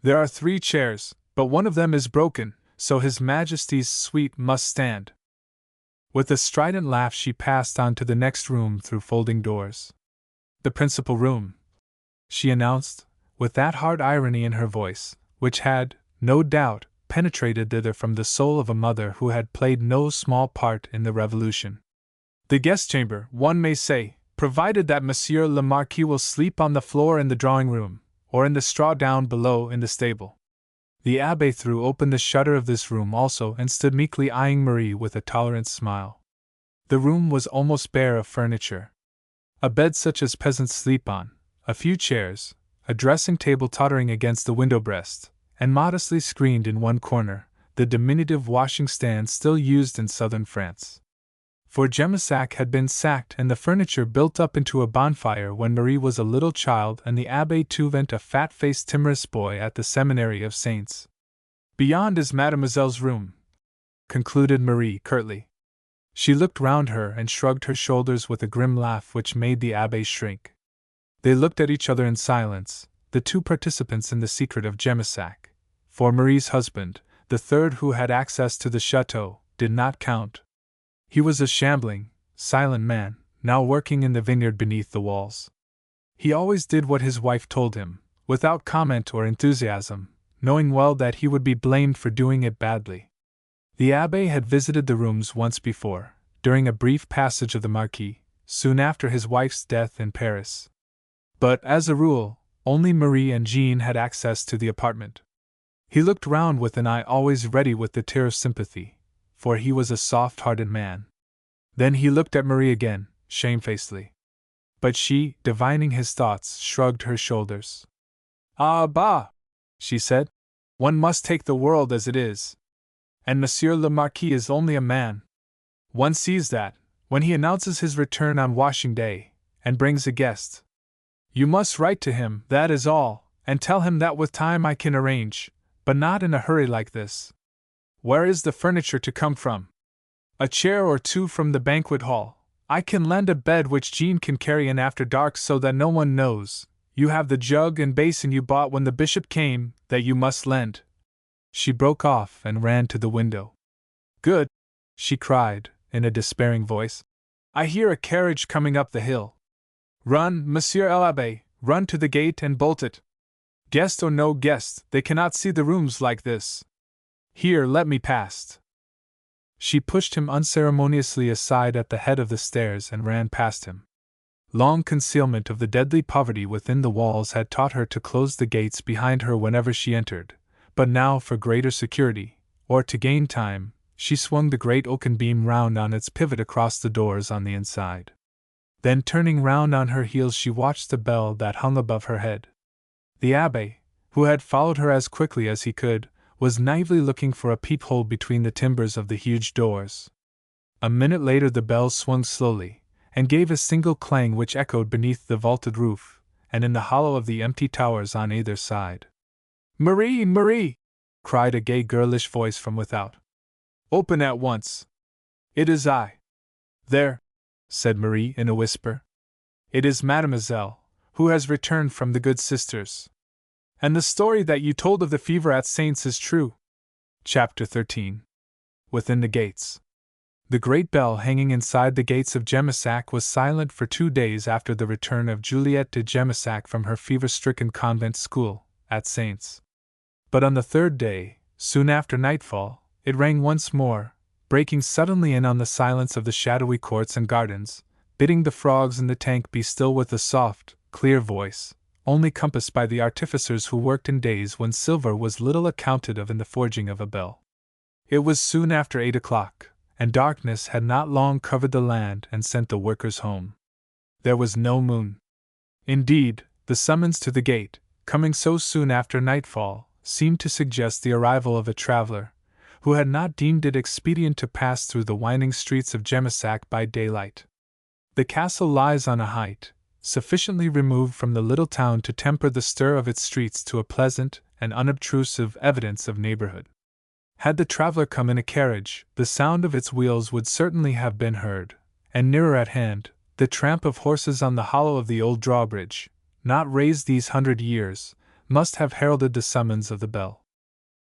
Speaker 1: There are 3 chairs, but one of them is broken, so His Majesty's suite must stand." With a strident laugh she passed on to the next room through folding doors. "The principal room," she announced, with that hard irony in her voice, which had, no doubt, penetrated thither from the soul of a mother who had played no small part in the Revolution. "The guest chamber, one may say, provided that Monsieur le Marquis will sleep on the floor in the drawing-room, or in the straw down below in the stable." The abbé threw open the shutter of this room also and stood meekly eyeing Marie with a tolerant smile. The room was almost bare of furniture. A bed such as peasants sleep on, a few chairs, a dressing-table tottering against the window-breast, and modestly screened in one corner, the diminutive washing-stand still used in southern France. For Gemissac had been sacked and the furniture built up into a bonfire when Marie was a little child and the Abbé Touvent a fat-faced timorous boy at the Seminary of Saints. "Beyond is Mademoiselle's room," concluded Marie curtly. She looked round her and shrugged her shoulders with a grim laugh which made the Abbé shrink. They looked at each other in silence, the 2 participants in the secret of Gemissac, for Marie's husband, the third who had access to the chateau, did not count. He was a shambling, silent man, now working in the vineyard beneath the walls. He always did what his wife told him, without comment or enthusiasm, knowing well that he would be blamed for doing it badly. The abbé had visited the rooms once before, during a brief passage of the Marquis, soon after his wife's death in Paris. But, as a rule, only Marie and Jean had access to the apartment. He looked round with an eye always ready with the tear of sympathy, for he was a soft-hearted man. Then he looked at Marie again, shamefacedly. But she, divining his thoughts, shrugged her shoulders. Ah, bah! She said. One must take the world as it is. And Monsieur le Marquis is only a man. One sees that, when he announces his return on washing day, and brings a guest. You must write to him, that is all, and tell him that with time I can arrange, but not in a hurry like this. Where is the furniture to come from? A chair or two from the banquet hall. I can lend a bed which Jean can carry in after dark so that no one knows. You have the jug and basin you bought when the bishop came, that you must lend. She broke off and ran to the window. Good! She cried, in a despairing voice. I hear a carriage coming up the hill. Run, Monsieur l'Abbé, run to the gate and bolt it. Guest or no guest, they cannot see the rooms like this. Here, let me pass. She pushed him unceremoniously aside at the head of the stairs and ran past him. Long concealment of the deadly poverty within the walls had taught her to close the gates behind her whenever she entered, but now for greater security, or to gain time, she swung the great oaken beam round on its pivot across the doors on the inside. Then turning round on her heels she watched the bell that hung above her head. The abbé, who had followed her as quickly as he could, was naively looking for a peephole between the timbers of the huge doors. A minute later the bell swung slowly, and gave a single clang which echoed beneath the vaulted roof, and in the hollow of the empty towers on either side. Marie, Marie! Cried a gay girlish voice from without. Open at once. It is I. There, said Marie in a whisper. It is Mademoiselle, who has returned from the good sisters. And the story that you told of the fever at Saints is true. Chapter 13. Within the gates. The great bell hanging inside the gates of Gemissac was silent for 2 days after the return of Juliette de Gemissac from her fever-stricken convent school, at Saints. But on the 3rd day, soon after nightfall, it rang once more, breaking suddenly in on the silence of the shadowy courts and gardens, bidding the frogs in the tank be still with a soft, clear voice, only compassed by the artificers who worked in days when silver was little accounted of in the forging of a bell. It was soon after 8 o'clock, and darkness had not long covered the land and sent the workers home. There was no moon. Indeed, the summons to the gate, coming so soon after nightfall, seemed to suggest the arrival of a traveler, who had not deemed it expedient to pass through the winding streets of Gemissac by daylight. The castle lies on a height, sufficiently removed from the little town to temper the stir of its streets to a pleasant and unobtrusive evidence of neighborhood. Had the traveler come in a carriage, the sound of its wheels would certainly have been heard, and nearer at hand, the tramp of horses on the hollow of the old drawbridge, not raised these 100 years, must have heralded the summons of the bell.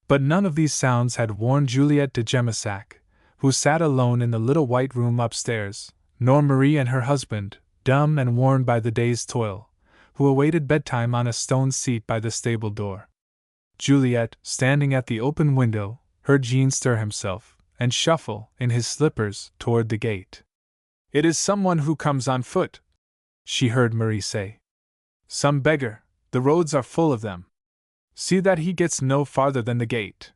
Speaker 1: But none of these sounds had warned Juliette de Gemissac, who sat alone in the little white room upstairs, nor Marie and her husband, dumb and worn by the day's toil, who awaited bedtime on a stone seat by the stable door. Juliette, standing at the open window, heard Jean stir himself, and shuffle, in his slippers, toward the gate. It is someone who comes on foot, she heard Marie say. Some beggar, the roads are full of them. See that he gets no farther than the gate.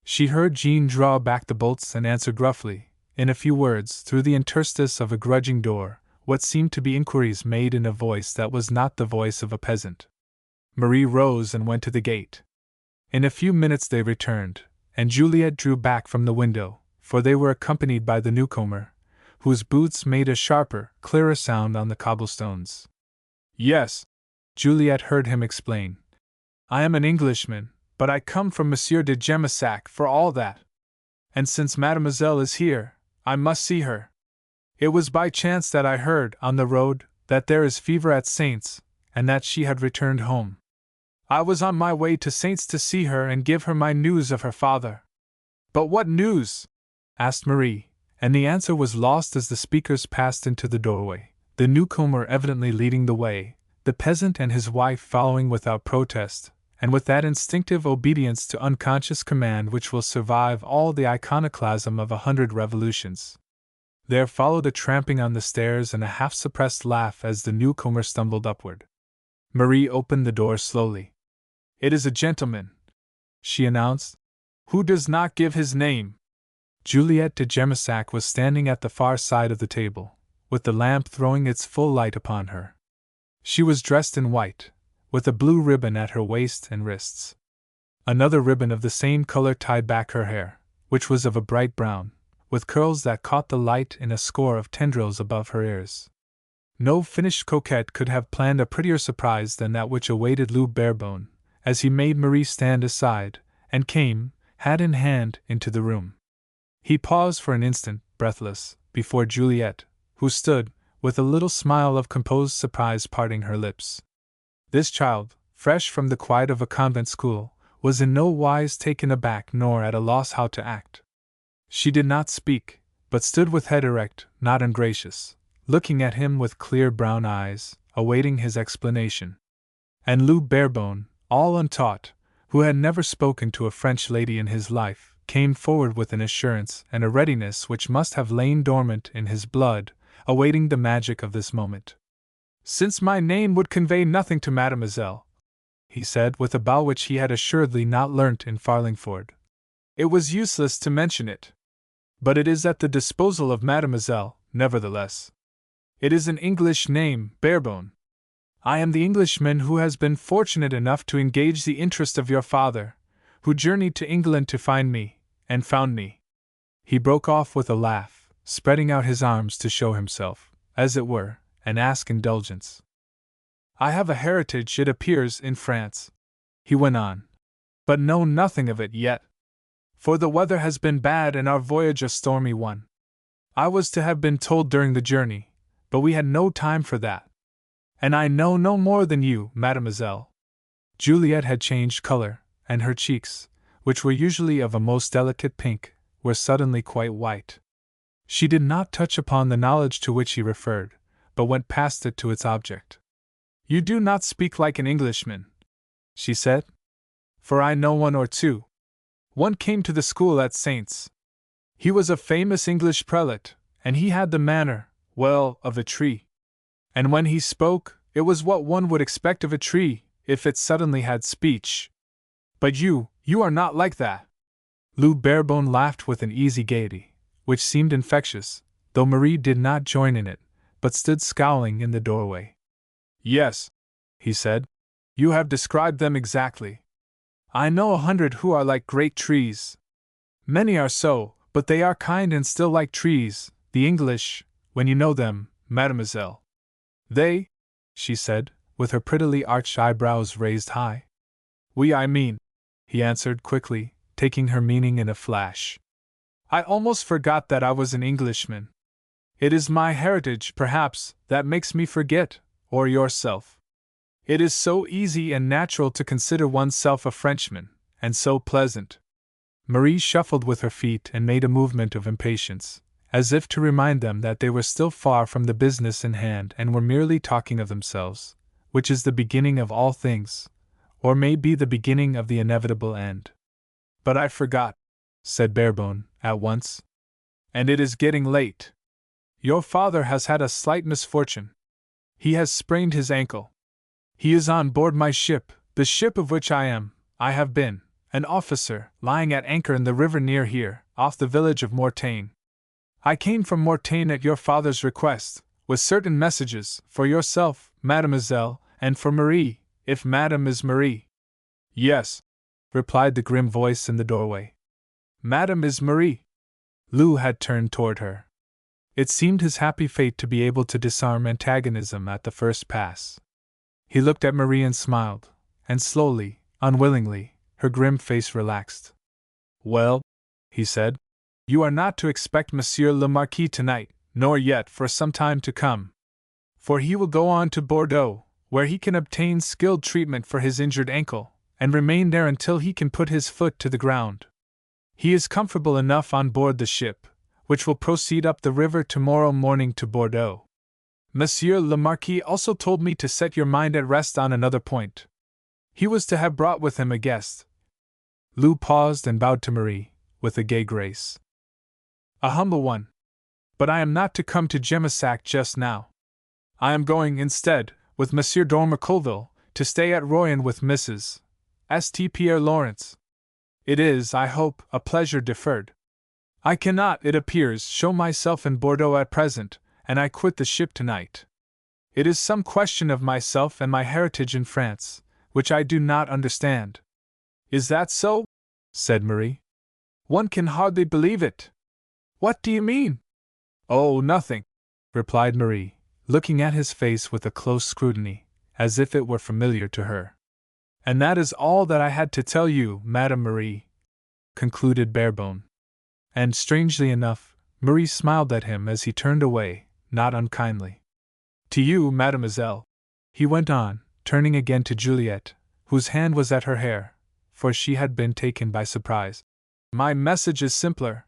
Speaker 1: She heard Jean draw back the bolts and answer gruffly, in a few words, through the interstice of a grudging door, what seemed to be inquiries made in a voice that was not the voice of a peasant. Marie rose and went to the gate. In a few minutes they returned, and Juliette drew back from the window, for they were accompanied by the newcomer, whose boots made a sharper, clearer sound on the cobblestones. Yes, Juliette heard him explain. I am an Englishman, but I come from Monsieur de Gemissac for all that. And since Mademoiselle is here, I must see her. It was by chance that I heard, on the road, that there is fever at Saints, and that she had returned home. I was on my way to Saints to see her and give her my news of her father. But what news? Asked Marie, and the answer was lost as the speakers passed into the doorway, the newcomer evidently leading the way, the peasant and his wife following without protest, and with that instinctive obedience to unconscious command which will survive all the iconoclasm of 100 revolutions. There followed a tramping on the stairs and a half-suppressed laugh as the newcomer stumbled upward. Marie opened the door slowly. It is a gentleman, she announced, who does not give his name. Juliette de Gemissac was standing at the far side of the table, with the lamp throwing its full light upon her. She was dressed in white, with a blue ribbon at her waist and wrists. Another ribbon of the same color tied back her hair, which was of a bright brown, with curls that caught the light in a score of tendrils above her ears. No finished coquette could have planned a prettier surprise than that which awaited Lou Barebone, as he made Marie stand aside, and came, hat in hand, into the room. He paused for an instant, breathless, before Juliette, who stood, with a little smile of composed surprise parting her lips. This child, fresh from the quiet of a convent school, was in no wise taken aback nor at a loss how to act. She did not speak, but stood with head erect, not ungracious, looking at him with clear brown eyes, awaiting his explanation. And Lou Barebone, all untaught, who had never spoken to a French lady in his life, came forward with an assurance and a readiness which must have lain dormant in his blood, awaiting the magic of this moment. "Since my name would convey nothing to Mademoiselle," he said with a bow which he had assuredly not learnt in Farlingford, "it was useless to mention it. But it is at the disposal of Mademoiselle, nevertheless. It is an English name, Barebone. I am the Englishman who has been fortunate enough to engage the interest of your father, who journeyed to England to find me, and found me." He broke off with a laugh, spreading out his arms to show himself, as it were, and ask indulgence. "I have a heritage, it appears, in France," he went on, "but know nothing of it yet. For the weather has been bad and our voyage a stormy one. I was to have been told during the journey, but we had no time for that. And I know no more than you, mademoiselle." Juliette had changed color, and her cheeks, which were usually of a most delicate pink, were suddenly quite white. She did not touch upon the knowledge to which he referred, but went past it to its object. "You do not speak like an Englishman," she said, "for I know one or two. One came to the school at Saints. He was a famous English prelate, and he had the manner, well, of a tree. And when he spoke, it was what one would expect of a tree, if it suddenly had speech. But you are not like that." Lou Barebone laughed with an easy gaiety, which seemed infectious, though Marie did not join in it, but stood scowling in the doorway. "Yes," he said, "you have described them exactly. I know 100 who are like great trees. Many are so, but they are kind and still like trees, the English, when you know them, mademoiselle." "They?" she said, with her prettily arched eyebrows raised high. "We, I mean," he answered quickly, taking her meaning in a flash. "I almost forgot that I was an Englishman. It is my heritage, perhaps, that makes me forget, or yourself. It is so easy and natural to consider oneself a Frenchman, and so pleasant." Marie shuffled with her feet and made a movement of impatience, as if to remind them that they were still far from the business in hand and were merely talking of themselves, which is the beginning of all things, or may be the beginning of the inevitable end. "But I forgot," said Barebone, at once. "And it is getting late. Your father has had a slight misfortune. He has sprained his ankle. He is on board my ship, the ship of which I have been, an officer, lying at anchor in the river near here, off the village of Mortagne. I came from Mortagne at your father's request, with certain messages, for yourself, mademoiselle, and for Marie, if madame is Marie." "Yes," replied the grim voice in the doorway. "Madame is Marie." Lou had turned toward her. It seemed his happy fate to be able to disarm antagonism at the first pass. He looked at Marie and smiled, and slowly, unwillingly, her grim face relaxed. "Well," he said, "you are not to expect Monsieur le Marquis tonight, nor yet for some time to come. For he will go on to Bordeaux, where he can obtain skilled treatment for his injured ankle, and remain there until he can put his foot to the ground. He is comfortable enough on board the ship, which will proceed up the river tomorrow morning to Bordeaux. Monsieur le Marquis also told me to set your mind at rest on another point. He was to have brought with him a guest." Lou paused and bowed to Marie, with a gay grace. "A humble one. But I am not to come to Gemissac just now. I am going, instead, with Monsieur Dormer Colville, to stay at Royan with Mrs. St. Pierre Lawrence. It is, I hope, a pleasure deferred. I cannot, it appears, show myself in Bordeaux at present, and I quit the ship tonight. It is some question of myself and my heritage in France, which I do not understand. Is that so? Said Marie. One can hardly believe it. What do you mean? Oh, nothing, replied Marie, looking at his face with a close scrutiny, as if it were familiar to her. And that is all that I had to tell you, Madame Marie, concluded Barebone. And strangely enough, Marie smiled at him as he turned away, not unkindly. To you, mademoiselle, he went on, turning again to Juliet, whose hand was at her hair, for she had been taken by surprise. My message is simpler.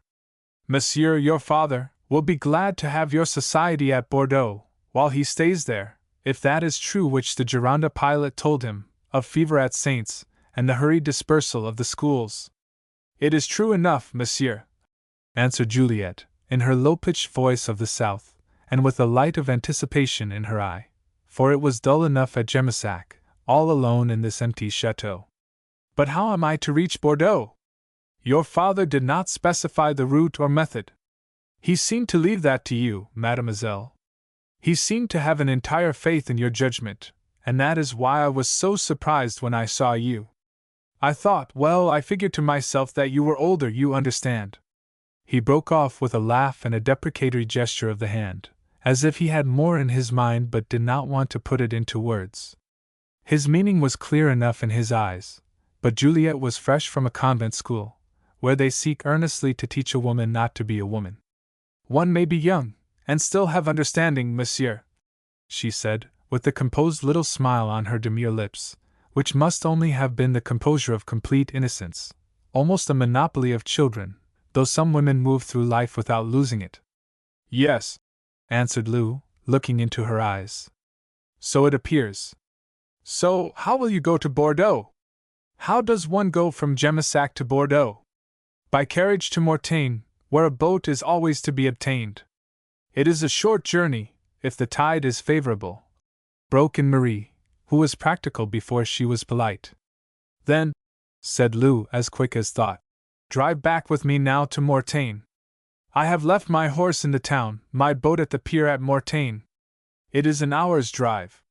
Speaker 1: Monsieur, your father, will be glad to have your society at Bordeaux, while he stays there, if that is true which the Gironde pilot told him, of fever at Saints, and the hurried dispersal of the schools. It is true enough, monsieur, answered Juliet, in her low-pitched voice of the South, and with a light of anticipation in her eye, for it was dull enough at Gemissac, all alone in this empty chateau. But how am I to reach Bordeaux? Your father did not specify the route or method. He seemed to leave that to you, mademoiselle. He seemed to have an entire faith in your judgment, and that is why I was so surprised when I saw you. I thought, well, I figured to myself that you were older, you understand. He broke off with a laugh and a deprecatory gesture of the hand, as if he had more in his mind but did not want to put it into words. His meaning was clear enough in his eyes, but Juliet was fresh from a convent school, where they seek earnestly to teach a woman not to be a woman. One may be young, and still have understanding, monsieur, she said, with the composed little smile on her demure lips, which must only have been the composure of complete innocence, almost a monopoly of children, though some women move through life without losing it. Yes, answered Lou, looking into her eyes. So it appears. So, how will you go to Bordeaux? How does one go from Gemissac to Bordeaux? By carriage to Mortagne, where a boat is always to be obtained. It is a short journey, if the tide is favorable, broke in Marie, who was practical before she was polite. Then, said Lou as quick as thought, drive back with me now to Mortagne. I have left my horse in the town, my boat at the pier at Mortagne. It is an hour's drive.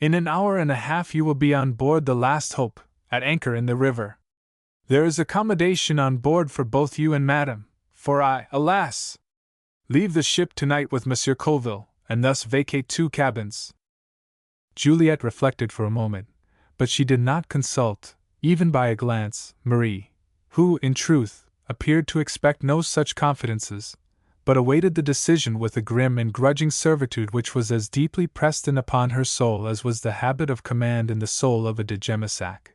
Speaker 1: In an hour and a half you will be on board the Last Hope, at anchor in the river. There is accommodation on board for both you and Madame, for I, alas, leave the ship tonight with Monsieur Colville, and thus vacate 2 cabins. Juliet reflected for a moment, but she did not consult, even by a glance, Marie, who, in truth, appeared to expect no such confidences, but awaited the decision with a grim and grudging servitude which was as deeply pressed in upon her soul as was the habit of command in the soul of a de Gemissac.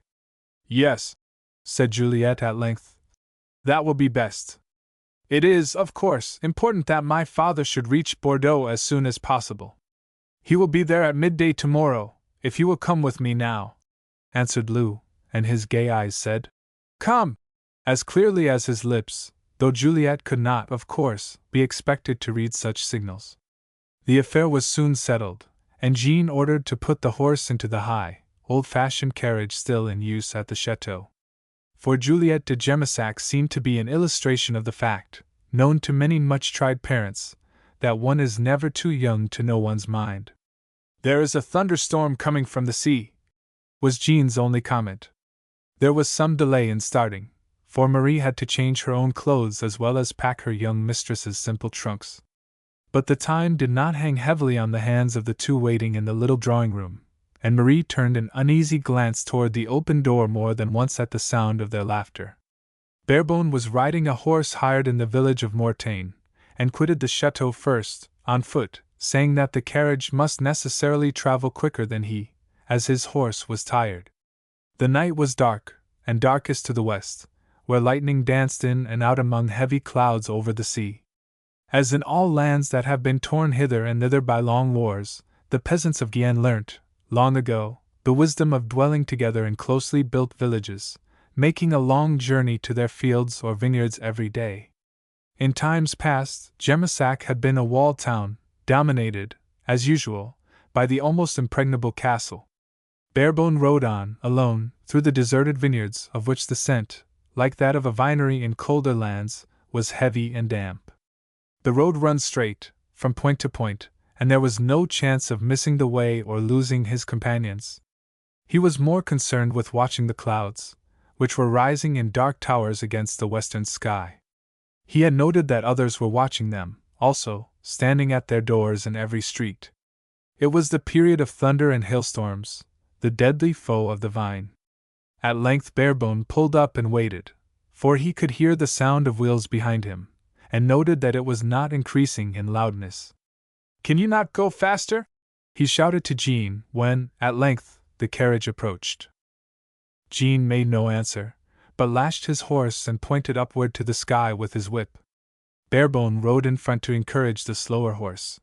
Speaker 1: Yes, said Juliet at length, that will be best. It is, of course, important that my father should reach Bordeaux as soon as possible. He will be there at midday tomorrow, if you will come with me now, answered Lou, and his gay eyes said, Come, as clearly as his lips, though Juliet could not, of course, be expected to read such signals. The affair was soon settled, and Jean ordered to put the horse into the high, old-fashioned carriage still in use at the chateau. For Juliet de Gemissac seemed to be an illustration of the fact, known to many much-tried parents, that one is never too young to know one's mind. There is a thunderstorm coming from the sea, was Jean's only comment. There was some delay in starting, for Marie had to change her own clothes as well as pack her young mistress's simple trunks. But the time did not hang heavily on the hands of the two waiting in the little drawing-room, and Marie turned an uneasy glance toward the open door more than once at the sound of their laughter. Barebone was riding a horse hired in the village of Mortagne, and quitted the chateau first, on foot, saying that the carriage must necessarily travel quicker than he, as his horse was tired. The night was dark, and darkest to the west, where lightning danced in and out among heavy clouds over the sea. As in all lands that have been torn hither and thither by long wars, the peasants of Guyenne learnt, long ago, the wisdom of dwelling together in closely built villages, making a long journey to their fields or vineyards every day. In times past, Gemissac had been a walled town, dominated, as usual, by the almost impregnable castle. Barebone rode on, alone, through the deserted vineyards, of which the scent, like that of a vinery in colder lands, was heavy and damp. The road runs straight, from point to point, and there was no chance of missing the way or losing his companions. He was more concerned with watching the clouds, which were rising in dark towers against the western sky. He had noted that others were watching them, also, standing at their doors in every street. It was the period of thunder and hailstorms, the deadly foe of the vine. At length Barebone pulled up and waited, for he could hear the sound of wheels behind him, and noted that it was not increasing in loudness. "Can you not go faster?" he shouted to Jean when, at length, the carriage approached. Jean made no answer, but lashed his horse and pointed upward to the sky with his whip. Barebone rode in front to encourage the slower horse.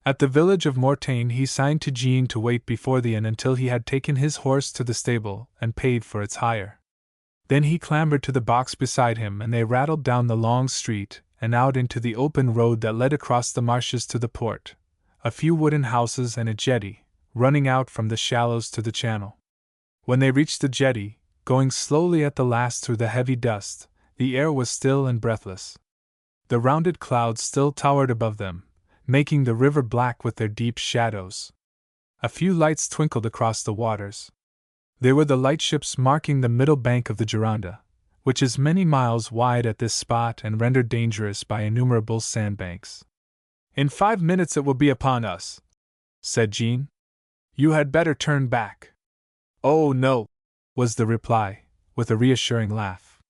Speaker 1: At the village of Mortain he signed to Jean to wait before the inn until he had taken his horse to the stable and paid for its hire. Then he clambered to the box beside him and they rattled down the long street and out into the open road that led across the marshes to the port, a few wooden houses and a jetty, running out from the shallows to the channel. When they reached the jetty, going slowly at the last through the heavy dust, the air was still and breathless. The rounded clouds still towered above them, making the river black with their deep shadows. A few lights twinkled across the waters. They were the lightships marking the middle bank of the Gironda, which is many miles wide at this spot and rendered dangerous by innumerable sandbanks. "In 5 minutes it will be upon us," said Jean. "You had better turn back." "Oh, no," was the reply, with a reassuring laugh.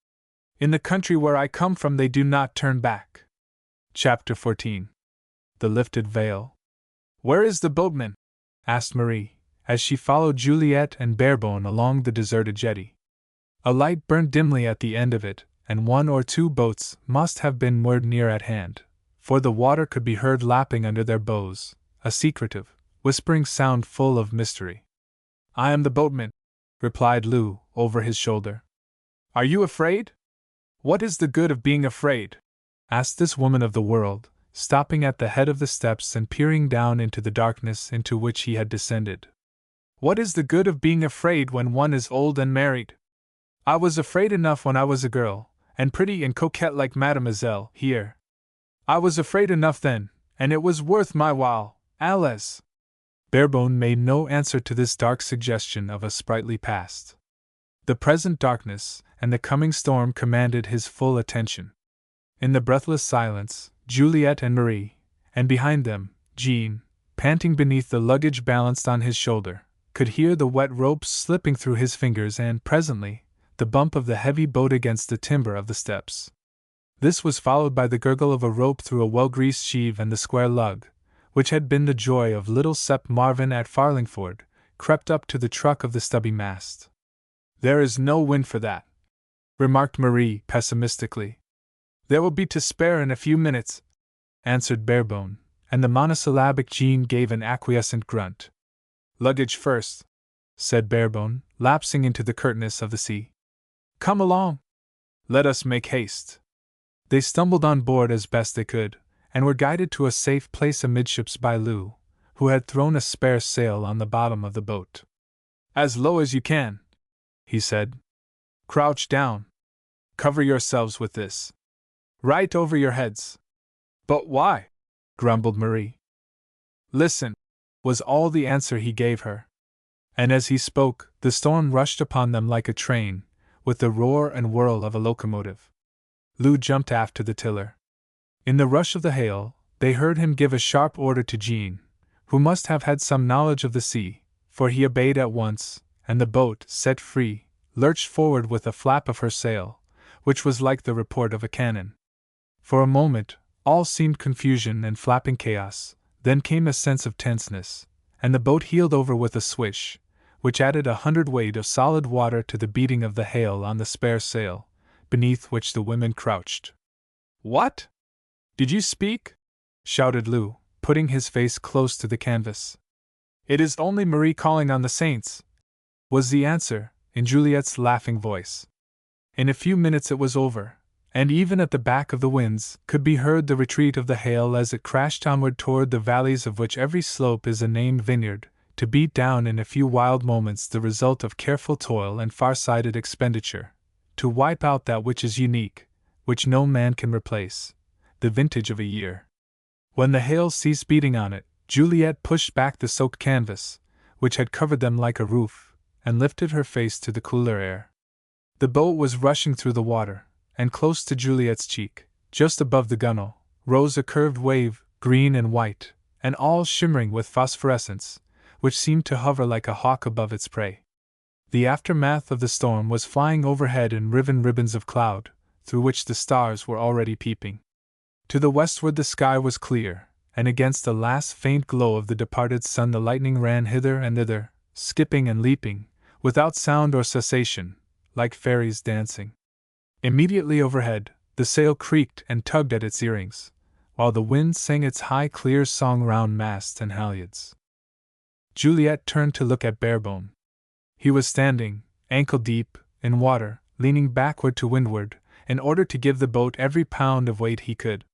Speaker 1: "In the country where I come from they do not turn back." Chapter 14. The Lifted Veil. "Where is the boatman?" asked Marie, as she followed Juliet and Barebone along the deserted jetty. A light burned dimly at the end of it, and 1 or 2 boats must have been moored near at hand, for the water could be heard lapping under their bows, a secretive, whispering sound full of mystery. "I am the boatman," replied Lou, over his shoulder. "Are you afraid?" "What is the good of being afraid?" asked this woman of the world, stopping at the head of the steps and peering down into the darkness into which he had descended. "What is the good of being afraid when one is old and married? I was afraid enough when I was a girl, and pretty and coquette like Mademoiselle here. I was afraid enough then, and it was worth my while, Alice." Barebone made no answer to this dark suggestion of a sprightly past. The present darkness and the coming storm commanded his full attention. In the breathless silence, Juliet and Marie, and behind them, Jean, panting beneath the luggage balanced on his shoulder, could hear the wet ropes slipping through his fingers and, presently, the bump of the heavy boat against the timber of the steps. This was followed by the gurgle of a rope through a well-greased sheave, and the square lug, which had been the joy of little Sep Marvin at Farlingford, crept up to the truck of the stubby mast. "There is no wind for that," remarked Marie pessimistically. "There will be to spare in a few minutes," answered Barebone, and the monosyllabic Jean gave an acquiescent grunt. "Luggage first," said Barebone, lapsing into the curtness of the sea. "Come along. Let us make haste." They stumbled on board as best they could, and were guided to a safe place amidships by Lou, who had thrown a spare sail on the bottom of the boat. "As low as you can," he said. "Crouch down. Cover yourselves with this. Right over your heads." "But why?" grumbled Marie. "Listen," was all the answer he gave her. And as he spoke, the storm rushed upon them like a train, with the roar and whirl of a locomotive. Lou jumped aft to the tiller. In the rush of the hail, they heard him give a sharp order to Jean, who must have had some knowledge of the sea, for he obeyed at once, and the boat, set free, lurched forward with a flap of her sail, which was like the report of a cannon. For a moment, all seemed confusion and flapping chaos, then came a sense of tenseness, and the boat heeled over with a swish, which added 100 weight of solid water to the beating of the hail on the spare sail, beneath which the women crouched. "What? Did you speak?" shouted Lou, putting his face close to the canvas. "It is only Marie calling on the saints," was the answer, in Juliet's laughing voice. In a few minutes it was over, and even at the back of the winds could be heard the retreat of the hail as it crashed onward toward the valleys of which every slope is a named vineyard, to beat down in a few wild moments the result of careful toil and far-sighted expenditure, to wipe out that which is unique, which no man can replace, the vintage of a year. When the hail ceased beating on it, Juliet pushed back the soaked canvas, which had covered them like a roof, and lifted her face to the cooler air. The boat was rushing through the water, and close to Juliet's cheek, just above the gunwale, rose a curved wave, green and white, and all shimmering with phosphorescence, which seemed to hover like a hawk above its prey. The aftermath of the storm was flying overhead in ribbons of cloud, through which the stars were already peeping. To the westward the sky was clear, and against the last faint glow of the departed sun the lightning ran hither and thither, skipping and leaping, without sound or cessation, like fairies dancing. Immediately overhead, the sail creaked and tugged at its earrings, while the wind sang its high clear song round masts and halyards. Juliet turned to look at Barebone. He was standing, ankle deep, in water, leaning backward to windward, in order to give the boat every pound of weight he could.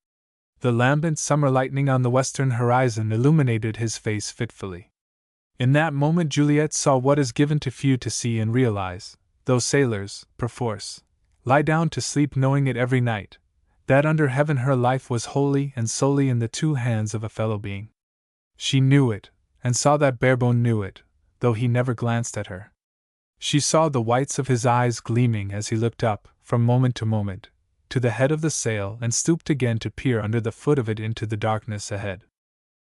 Speaker 1: The lambent summer lightning on the western horizon illuminated his face fitfully. In that moment Juliet saw what is given to few to see and realize, though sailors, perforce, lie down to sleep knowing it every night, that under heaven her life was wholly and solely in the two hands of a fellow being. She knew it, and saw that Barebone knew it, though he never glanced at her. She saw the whites of his eyes gleaming as he looked up, from moment to moment, to the head of the sail and stooped again to peer under the foot of it into the darkness ahead.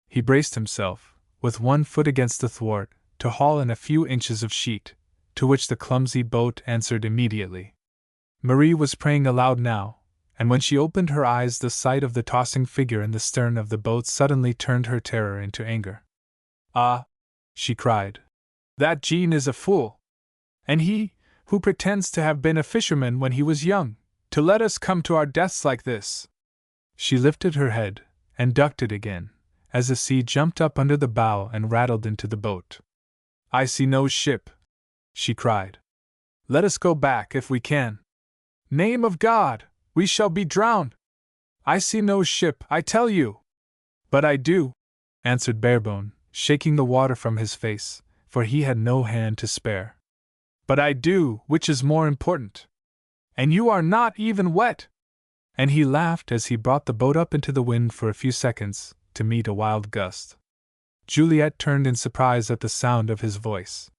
Speaker 1: He braced himself, with one foot against the thwart, to haul in a few inches of sheet, to which the clumsy boat answered immediately. Marie was praying aloud now, and when she opened her eyes the sight of the tossing figure in the stern of the boat suddenly turned her terror into anger. "Ah!" she cried. "That Jean is a fool! And he, who pretends to have been a fisherman when he was young, to let us come to our deaths like this!" She lifted her head, and ducked it again, as the sea jumped up under the bow and rattled into the boat. "I see no ship," she cried. "Let us go back if we can. Name of God, we shall be drowned! I see no ship, I tell you!" "But I do," answered Barebone, shaking the water from his face, for he had no hand to spare. "But I do, which is more important. And you are not even wet!" And he laughed as he brought the boat up into the wind for a few seconds, to meet a wild gust. Juliet turned in surprise at the sound of his voice.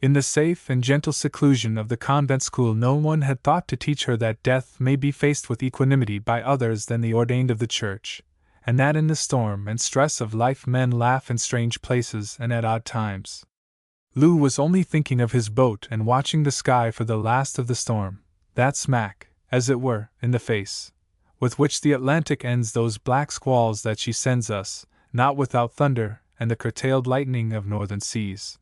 Speaker 1: In the safe and gentle seclusion of the convent school no one had thought to teach her that death may be faced with equanimity by others than the ordained of the Church, and that in the storm and stress of life men laugh in strange places and at odd times. Lou was only thinking of his boat and watching the sky for the last of the storm, that smack, as it were, in the face, with which the Atlantic ends those black squalls that she sends us, not without thunder and the curtailed lightning of northern seas.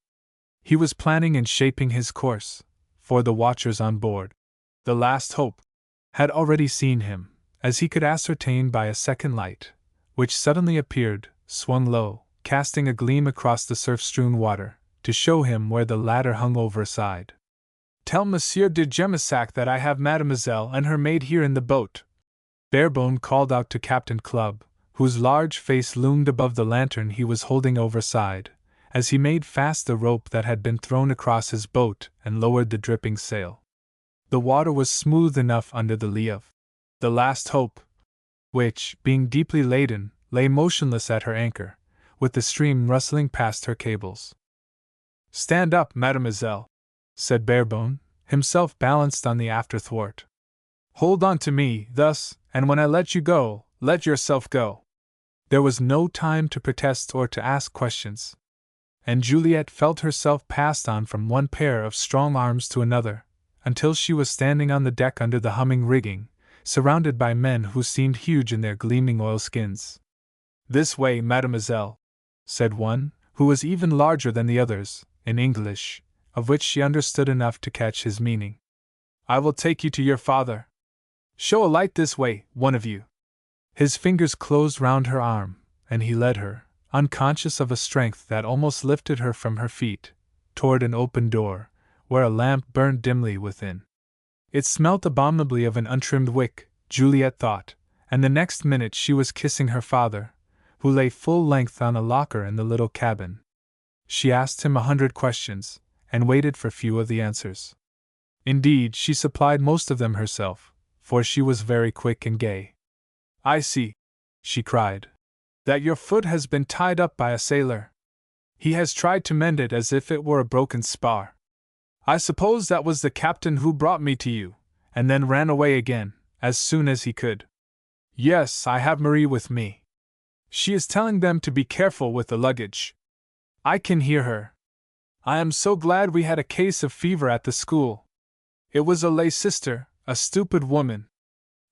Speaker 1: He was planning and shaping his course, for the watchers on board, the last hope, had already seen him, as he could ascertain by a second light, which suddenly appeared, swung low, casting a gleam across the surf-strewn water, to show him where the ladder hung over a side. "Tell Monsieur de Gemissac that I have Mademoiselle and her maid here in the boat," Barebone called out to Captain Clubb, whose large face loomed above the lantern he was holding overside, as he made fast the rope that had been thrown across his boat and lowered the dripping sail. The water was smooth enough under the lee of the Last Hope, which, being deeply laden, lay motionless at her anchor, with the stream rustling past her cables. "Stand up, mademoiselle," said Barebone, himself balanced on the after thwart. "Hold on to me, thus, and when I let you go, let yourself go." There was no time to protest or to ask questions, and Juliet felt herself passed on from one pair of strong arms to another, until she was standing on the deck under the humming rigging, surrounded by men who seemed huge in their gleaming oilskins. "This way, mademoiselle," said one, who was even larger than the others, in English, of which she understood enough to catch his meaning. "I will take you to your father. Show a light this way, one of you." His fingers closed round her arm, and he led her, unconscious of a strength that almost lifted her from her feet, toward an open door, where a lamp burned dimly within. It smelt abominably of an untrimmed wick, Juliet thought, and the next minute she was kissing her father, who lay full length on a locker in the little cabin. She asked him 100 questions, and waited for few of the answers. Indeed, she supplied most of them herself, for she was very quick and gay. "I see," she cried, "that your foot has been tied up by a sailor. He has tried to mend it as if it were a broken spar. I suppose that was the captain who brought me to you, and then ran away again, as soon as he could. Yes, I have Marie with me. She is telling them to be careful with the luggage. I can hear her. I am so glad we had a case of fever at the school. It was a lay sister, a stupid woman.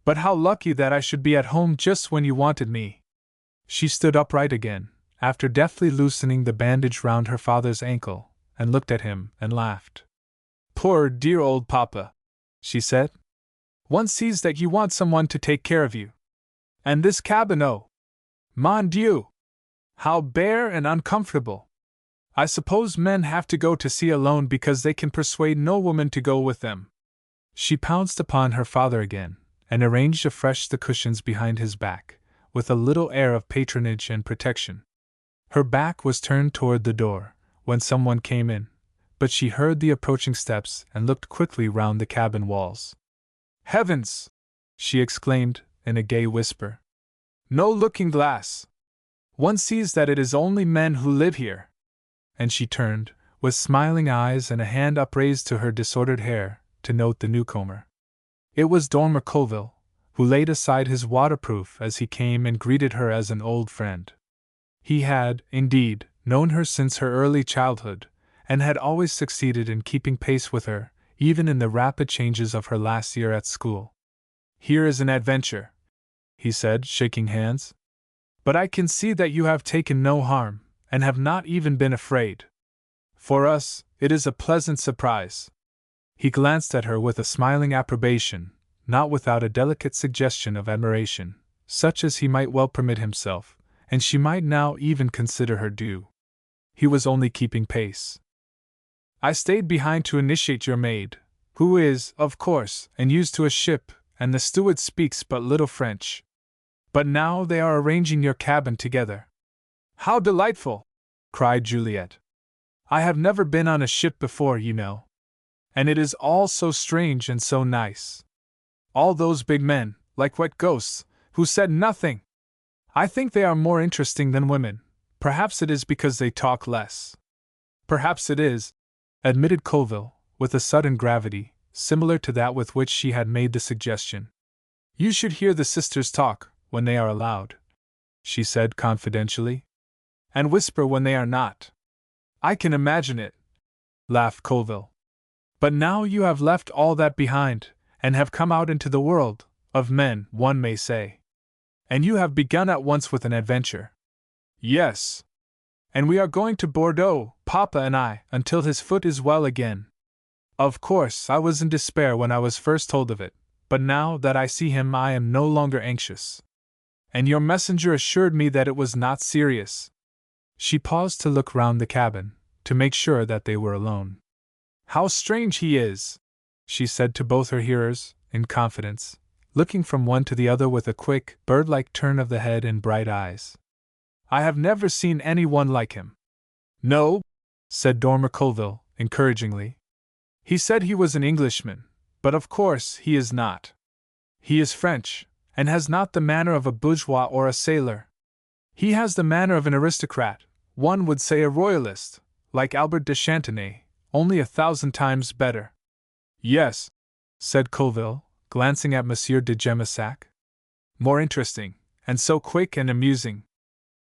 Speaker 1: But how lucky that I should be at home just when you wanted me." She stood upright again, after deftly loosening the bandage round her father's ankle, and looked at him and laughed. "Poor dear old papa," she said. "One sees that you want someone to take care of you. And this cabin, oh! Mon Dieu! How bare and uncomfortable! I suppose men have to go to sea alone because they can persuade no woman to go with them." She pounced upon her father again, and arranged afresh the cushions behind his back, with a little air of patronage and protection. Her back was turned toward the door, when someone came in, but she heard the approaching steps and looked quickly round the cabin walls. "Heavens!" she exclaimed, in a gay whisper. "No looking-glass! One sees that it is only men who live here." And she turned, with smiling eyes and a hand upraised to her disordered hair, to note the newcomer. It was Dormer Colville, who laid aside his waterproof as he came and greeted her as an old friend. He had, indeed, known her since her early childhood, and had always succeeded in keeping pace with her, even in the rapid changes of her last year at school. "Here is an adventure," he said, shaking hands. "But I can see that you have taken no harm, and have not even been afraid. For us, it is a pleasant surprise." He glanced at her with a smiling approbation, not without a delicate suggestion of admiration, such as he might well permit himself, and she might now even consider her due. He was only keeping pace. "I stayed behind to initiate your maid, who is, of course, unused to a ship, and the steward speaks but little French. But now they are arranging your cabin together." "How delightful!" cried Juliet. "I have never been on a ship before, you know. And it is all so strange and so nice. All those big men, like wet ghosts, who said nothing! I think they are more interesting than women. Perhaps it is because they talk less." "Perhaps it is," admitted Colville, with a sudden gravity, similar to that with which she had made the suggestion. "You should hear the sisters talk, when they are allowed," she said confidentially. "And whisper when they are not." "I can imagine it," laughed Colville. "But now you have left all that behind, and have come out into the world, of men, one may say. And you have begun at once with an adventure." "Yes. And we are going to Bordeaux, Papa and I, until his foot is well again. Of course, I was in despair when I was first told of it, but now that I see him I am no longer anxious. And your messenger assured me that it was not serious." She paused to look round the cabin, to make sure that they were alone. "How strange he is!" she said to both her hearers, in confidence, looking from one to the other with a quick, bird-like turn of the head and bright eyes. "I have never seen any one like him." "No," said Dormer Colville, encouragingly. "He said he was an Englishman, but of course he is not. He is French, and has not the manner of a bourgeois or a sailor. He has the manner of an aristocrat, one would say a royalist, like Albert de Chantenay, only 1,000 times better." "Yes," said Colville, glancing at Monsieur de Jemissac. "More interesting, and so quick and amusing.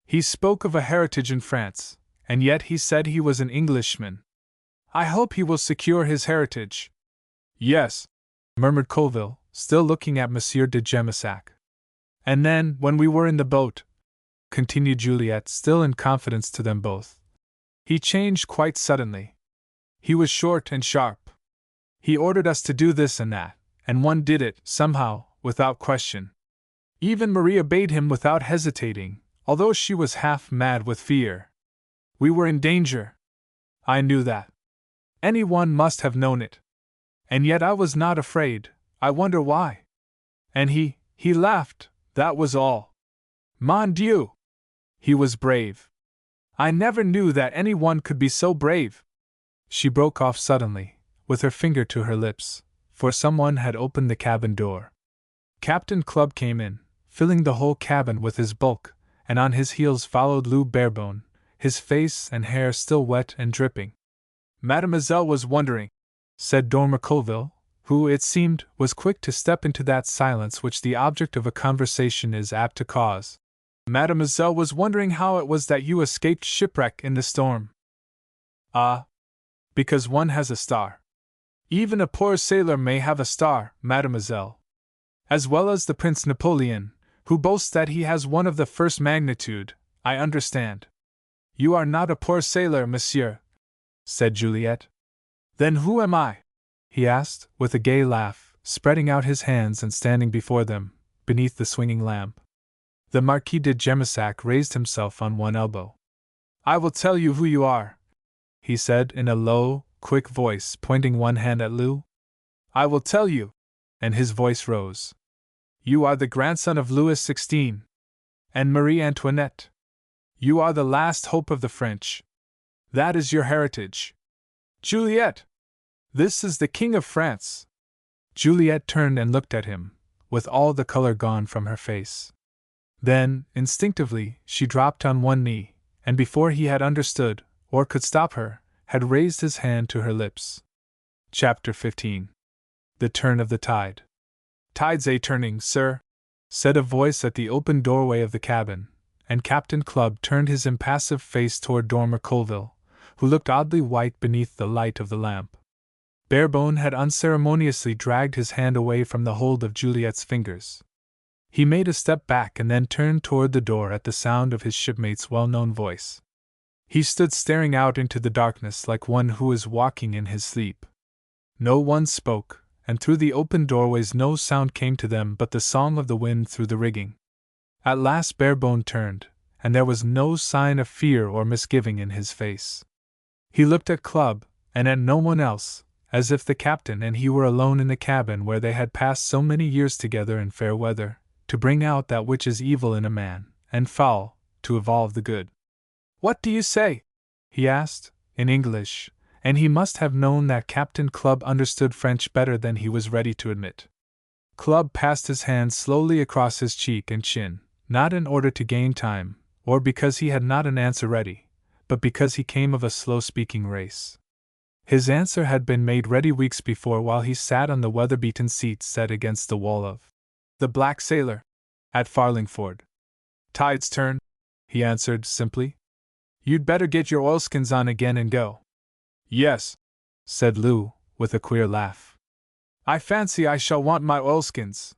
Speaker 1: He spoke of a heritage in France, and yet he said he was an Englishman. I hope he will secure his heritage." "Yes," murmured Colville, still looking at Monsieur de Jemissac. "And then, when we were in the boat," continued Juliet, still in confidence to them both, "he changed quite suddenly. He was short and sharp. He ordered us to do this and that, and one did it, somehow, without question. Even Marie obeyed him without hesitating, although she was half mad with fear. We were in danger. I knew that. Anyone must have known it. And yet I was not afraid. I wonder why. And he laughed, that was all. Mon Dieu! He was brave. I never knew that anyone could be so brave." She broke off suddenly, with her finger to her lips, for someone had opened the cabin door. Captain Clubb came in, filling the whole cabin with his bulk, and on his heels followed Lou Barebone, his face and hair still wet and dripping. Mademoiselle was wondering, said Dormer Colville, who, it seemed, was quick to step into that silence which the object of a conversation is apt to cause. Mademoiselle was wondering how it was that you escaped shipwreck in the storm. Ah, because one has a star. Even a poor sailor may have a star, mademoiselle. As well as the Prince Napoleon, who boasts that he has one of the first magnitude, I understand. You are not a poor sailor, monsieur, said Juliet. Then who am I? He asked, with a gay laugh, spreading out his hands and standing before them, beneath the swinging lamp. The Marquis de Gemissac raised himself on one elbow. I will tell you who you are, he said in a low, quick voice, pointing one hand at Lou. I will tell you, and his voice rose. You are the grandson of Louis XVI and Marie Antoinette. You are the last hope of the French. That is your heritage. Juliet! This is the King of France. Juliet turned and looked at him, with all the color gone from her face. Then, instinctively, she dropped on one knee, and before he had understood, or could stop her, had raised his hand to her lips. Chapter 15. The Turn of the Tide. Tide's a-turning, sir, said a voice at the open doorway of the cabin, and Captain Clubb turned his impassive face toward Dormer Colville, who looked oddly white beneath the light of the lamp. Barebone had unceremoniously dragged his hand away from the hold of Juliet's fingers. He made a step back and then turned toward the door at the sound of his shipmate's well-known voice. He stood staring out into the darkness like one who is walking in his sleep. No one spoke, and through the open doorways no sound came to them but the song of the wind through the rigging. At last Barebone turned, and there was no sign of fear or misgiving in his face. He looked at Clubb, and at no one else, as if the captain and he were alone in the cabin where they had passed so many years together in fair weather, to bring out that which is evil in a man, and foul, to evolve the good. What do you say? He asked, in English, and he must have known that Captain Clubb understood French better than he was ready to admit. Clubb passed his hand slowly across his cheek and chin, not in order to gain time, or because he had not an answer ready, but because he came of a slow-speaking race. His answer had been made ready weeks before while he sat on the weather-beaten seat set against the wall of the Black Sailor, at Farlingford. Tide's turn, he answered simply. You'd better get your oilskins on again and go. Yes, said Lou, with a queer laugh. I fancy I shall want my oilskins.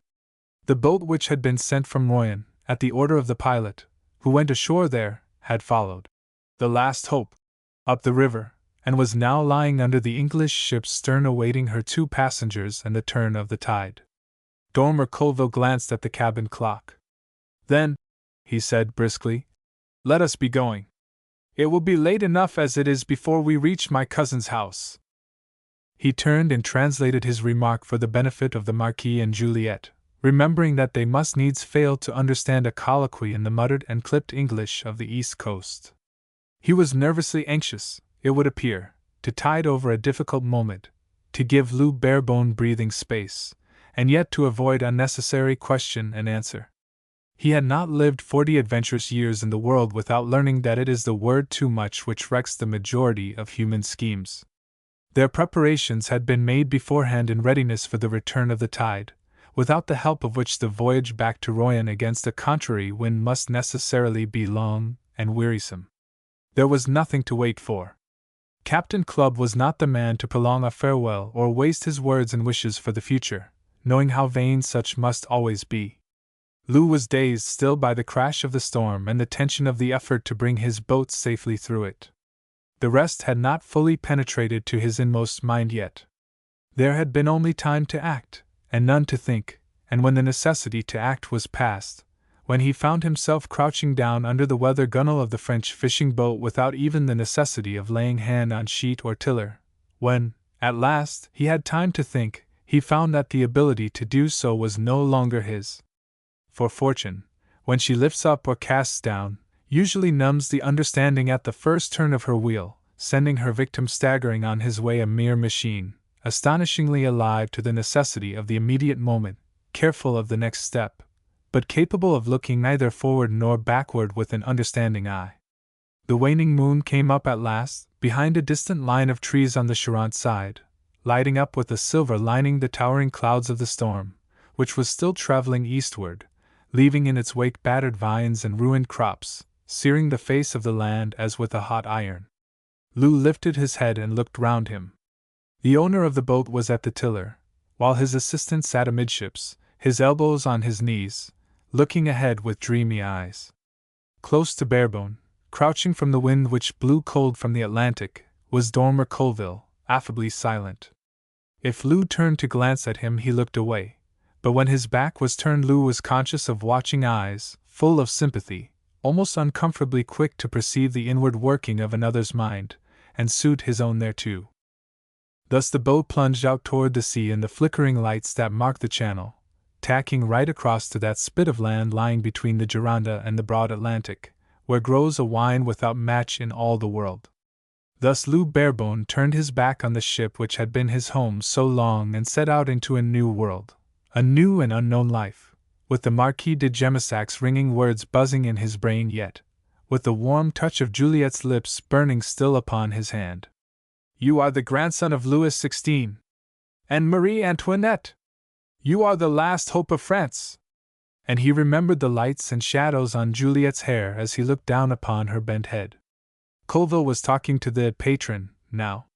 Speaker 1: The boat which had been sent from Royan, at the order of the pilot, who went ashore there, had followed the Last Hope up the river, and was now lying under the English ship's stern awaiting her 2 passengers and the turn of the tide. Dormer Colville glanced at the cabin clock. Then, he said briskly, let us be going. It will be late enough as it is before we reach my cousin's house. He turned and translated his remark for the benefit of the Marquis and Juliet, remembering that they must needs fail to understand a colloquy in the muttered and clipped English of the East Coast. He was nervously anxious, it would appear, to tide over a difficult moment, to give Lou Barebone breathing space, and yet to avoid unnecessary question and answer. He had not lived 40 adventurous years in the world without learning that it is the word too much which wrecks the majority of human schemes. Their preparations had been made beforehand in readiness for the return of the tide, without the help of which the voyage back to Royan against a contrary wind must necessarily be long and wearisome. There was nothing to wait for. Captain Clubb was not the man to prolong a farewell or waste his words and wishes for the future, knowing how vain such must always be. Lou was dazed still by the crash of the storm and the tension of the effort to bring his boat safely through it. The rest had not fully penetrated to his inmost mind yet. There had been only time to act, and none to think, and when the necessity to act was past, when he found himself crouching down under the weather gunwale of the French fishing boat without even the necessity of laying hand on sheet or tiller, when, at last, he had time to think, he found that the ability to do so was no longer his. For fortune, when she lifts up or casts down, usually numbs the understanding at the first turn of her wheel, sending her victim staggering on his way a mere machine, astonishingly alive to the necessity of the immediate moment, careful of the next step, but capable of looking neither forward nor backward with an understanding eye. The waning moon came up at last, behind a distant line of trees on the Charente side, lighting up with a silver lining the towering clouds of the storm, which was still traveling eastward, leaving in its wake battered vines and ruined crops, searing the face of the land as with a hot iron. Lou lifted his head and looked round him. The owner of the boat was at the tiller, while his assistant sat amidships, his elbows on his knees, looking ahead with dreamy eyes. Close to Barebone, crouching from the wind which blew cold from the Atlantic, was Dormer Colville, affably silent. If Lou turned to glance at him, he looked away, but when his back was turned, Lou was conscious of watching eyes, full of sympathy, almost uncomfortably quick to perceive the inward working of another's mind, and suit his own thereto. Thus the boat plunged out toward the sea in the flickering lights that marked the channel, tacking right across to that spit of land lying between the Gironda and the broad Atlantic, where grows a wine without match in all the world. Thus Lou Barebone turned his back on the ship which had been his home so long and set out into a new world, a new and unknown life, with the Marquis de Gemessac's ringing words buzzing in his brain yet, with the warm touch of Juliet's lips burning still upon his hand. You are the grandson of Louis XVI and Marie Antoinette. You are the last hope of France. And he remembered the lights and shadows on Juliet's hair as he looked down upon her bent head. Colville was talking to the patron, now.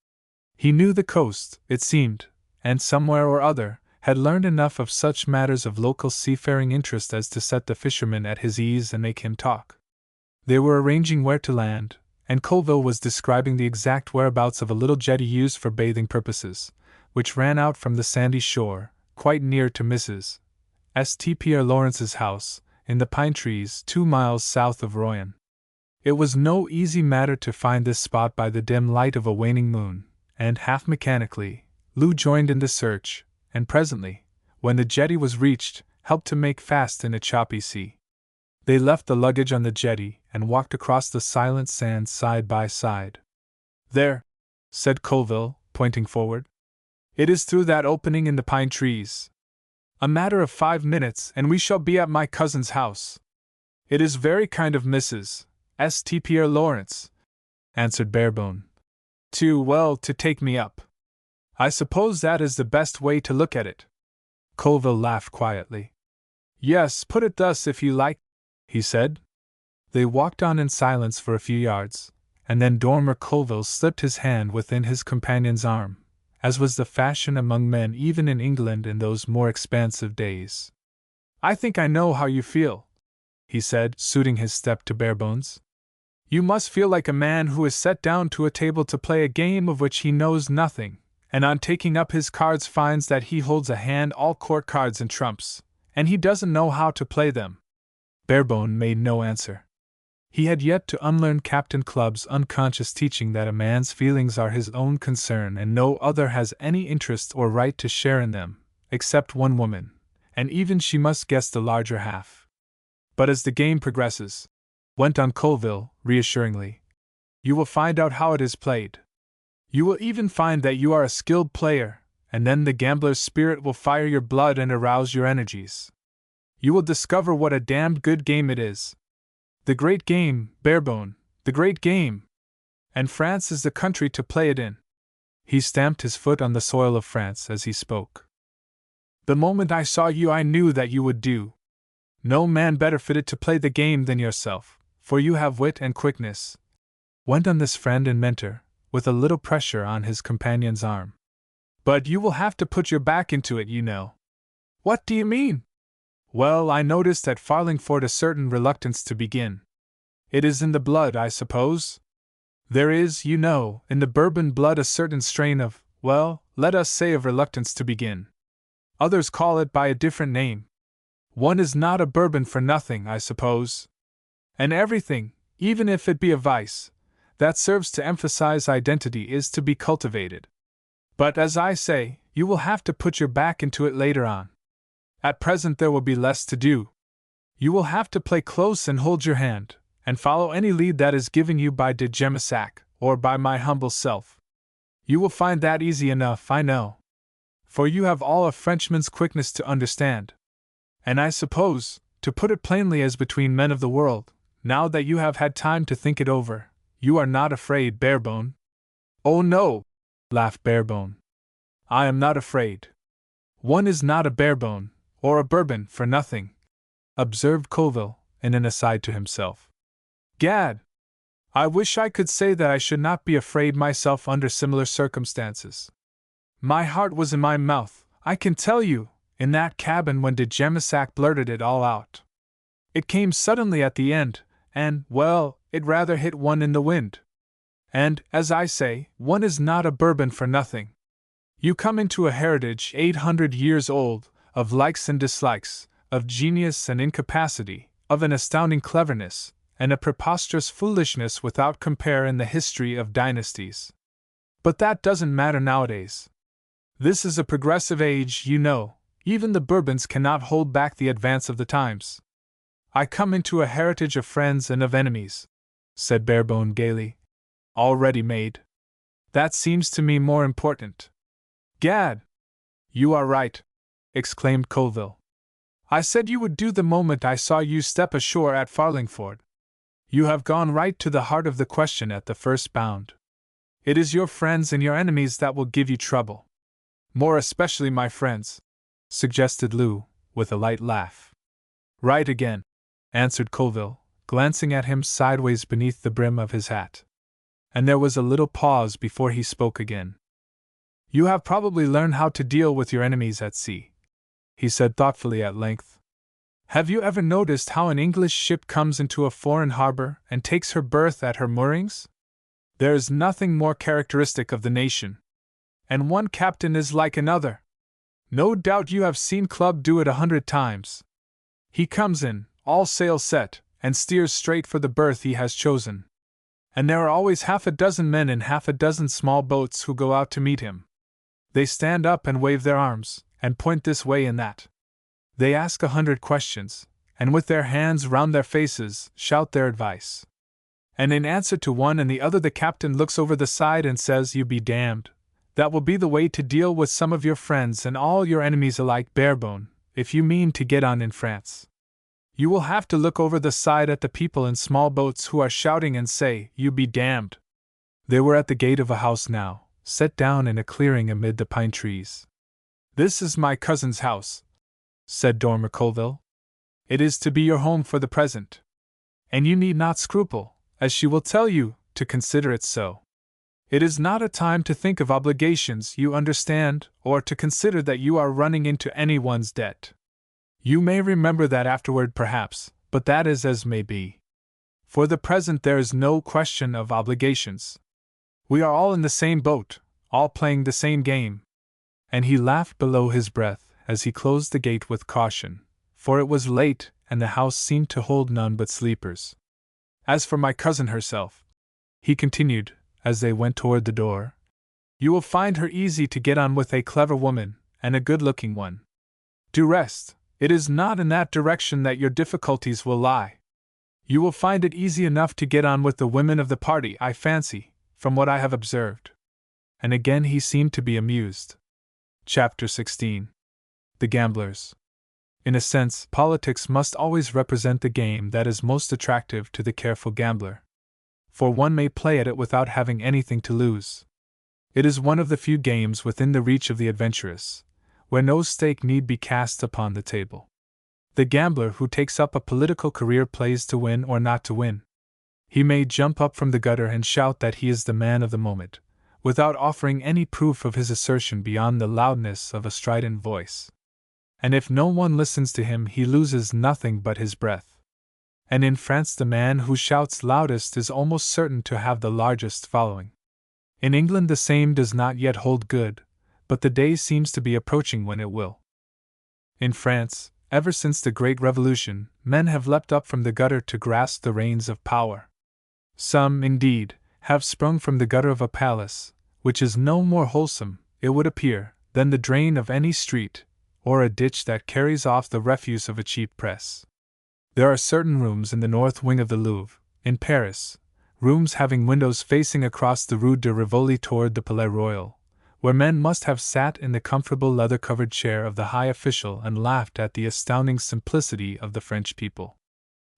Speaker 1: He knew the coast, it seemed, and somewhere or other, had learned enough of such matters of local seafaring interest as to set the fisherman at his ease and make him talk. They were arranging where to land, and Colville was describing the exact whereabouts of a little jetty used for bathing purposes, which ran out from the sandy shore, quite near to Mrs. St. Pierre Lawrence's house, in the pine trees 2 miles south of Royan. It was no easy matter to find this spot by the dim light of a waning moon, and half mechanically, Lou joined in the search, and presently, when the jetty was reached, helped to make fast in a choppy sea. They left the luggage on the jetty and walked across the silent sand side by side. There, said Colville, pointing forward. It is through that opening in the pine trees. A matter of 5 minutes and we shall be at my cousin's house. It is very kind of Mrs. St. Pierre Lawrence, answered Barebone. To take me up. I suppose that is the best way to look at it. Colville laughed quietly. Yes, put it thus if you like, he said. They walked on in silence for a few yards, and then Dormer Colville slipped his hand within his companion's arm, as was the fashion among men even in England in those more expansive days. I think I know how you feel, he said, suiting his step to Barebone's. You must feel like a man who is set down to a table to play a game of which he knows nothing, and on taking up his cards finds that he holds a hand all court cards and trumps, and he doesn't know how to play them. Barebone made no answer. He had yet to unlearn Captain Clubb's unconscious teaching that a man's feelings are his own concern and no other has any interest or right to share in them, except one woman, and even she must guess the larger half. But as the game progresses, went on Colville, reassuringly, you will find out how it is played. You will even find that you are a skilled player, and then the gambler's spirit will fire your blood and arouse your energies. You will discover what a damned good game it is. The great game, Barebone, the great game! And France is the country to play it in. He stamped his foot on the soil of France as he spoke. The moment I saw you I knew that you would do. No man better fitted to play the game than yourself, for you have wit and quickness, went on this friend and mentor, with a little pressure on his companion's arm. But you will have to put your back into it, you know. What do you mean? Well, I noticed at Farlingford a certain reluctance to begin. It is in the blood, I suppose? There is, you know, in the Bourbon blood a certain strain of, well, let us say of reluctance to begin. Others call it by a different name. One is not a Bourbon for nothing, I suppose. And everything, even if it be a vice, that serves to emphasize identity is to be cultivated. But as I say, you will have to put your back into it later on. At present there will be less to do. You will have to play close and hold your hand, and follow any lead that is given you by de Gemissac, or by my humble self. You will find that easy enough, I know. For you have all a Frenchman's quickness to understand, And I suppose, to put it plainly as between men of the world, now that you have had time to think it over, you are not afraid, Barebone? Oh no, laughed Barebone. I am not afraid. One is not a Barebone, or a Bourbon, for nothing, observed Colville, in an aside to himself. Gad! I wish I could say that I should not be afraid myself under similar circumstances. My heart was in my mouth, I can tell you, in that cabin when de Jemisac blurted it all out. It came suddenly at the end, and, well, it rather hit one in the wind. And, as I say, one is not a Bourbon for nothing. You come into a heritage 800 years old, of likes and dislikes, of genius and incapacity, of an astounding cleverness, and a preposterous foolishness without compare in the history of dynasties. But that doesn't matter nowadays. This is a progressive age, you know, even the Bourbons cannot hold back the advance of the times. I come into a heritage of friends and of enemies, said Barebone gaily. All ready-made. That seems to me more important. Gad! You are right, exclaimed Colville. I said you would do the moment I saw you step ashore at Farlingford. You have gone right to the heart of the question at the first bound. It is your friends and your enemies that will give you trouble. More especially my friends, suggested Lou, with a light laugh. Right again, answered Colville, glancing at him sideways beneath the brim of his hat. And there was a little pause before he spoke again. You have probably learned how to deal with your enemies at sea, he said thoughtfully at length. Have you ever noticed how an English ship comes into a foreign harbor and takes her berth at her moorings? There is nothing more characteristic of the nation. And one captain is like another. No doubt you have seen Clubb do it 100 times. He comes in, all sail set, and steers straight for the berth he has chosen. And there are always half a dozen men in half a dozen small boats who go out to meet him. They stand up and wave their arms, and point this way and that. They ask 100 questions, and with their hands round their faces, shout their advice. And in answer to one and the other the captain looks over the side and says, You be damned. That will be the way to deal with some of your friends and all your enemies alike, Barebone, if you mean to get on in France. You will have to look over the side at the people in small boats who are shouting and say, You be damned. They were at the gate of a house now, set down in a clearing amid the pine trees. This is my cousin's house, said Dormer Colville. It is to be your home for the present. And you need not scruple, as she will tell you, to consider it so. It is not a time to think of obligations, you understand, or to consider that you are running into anyone's debt. You may remember that afterward perhaps, but that is as may be. For the present there is no question of obligations. We are all in the same boat, all playing the same game. And he laughed below his breath as he closed the gate with caution, for it was late and the house seemed to hold none but sleepers. As for my cousin herself, he continued, as they went toward the door, you will find her easy to get on with, a clever woman, and a good-looking one. Do rest, it is not in that direction that your difficulties will lie. You will find it easy enough to get on with the women of the party, I fancy, from what I have observed. And again he seemed to be amused. Chapter 16. The Gamblers. In a sense, politics must always represent the game that is most attractive to the careful gambler. For one may play at it without having anything to lose. It is one of the few games within the reach of the adventurous, where no stake need be cast upon the table. The gambler who takes up a political career plays to win or not to win. He may jump up from the gutter and shout that he is the man of the moment, without offering any proof of his assertion beyond the loudness of a strident voice. And if no one listens to him, he loses nothing but his breath. And in France the man who shouts loudest is almost certain to have the largest following. In England the same does not yet hold good, but the day seems to be approaching when it will. In France, ever since the Great Revolution, men have leapt up from the gutter to grasp the reins of power. Some, indeed, have sprung from the gutter of a palace, which is no more wholesome, it would appear, than the drain of any street, or a ditch that carries off the refuse of a cheap press. There are certain rooms in the north wing of the Louvre, in Paris, rooms having windows facing across the Rue de Rivoli toward the Palais Royal, where men must have sat in the comfortable leather-covered chair of the high official and laughed at the astounding simplicity of the French people.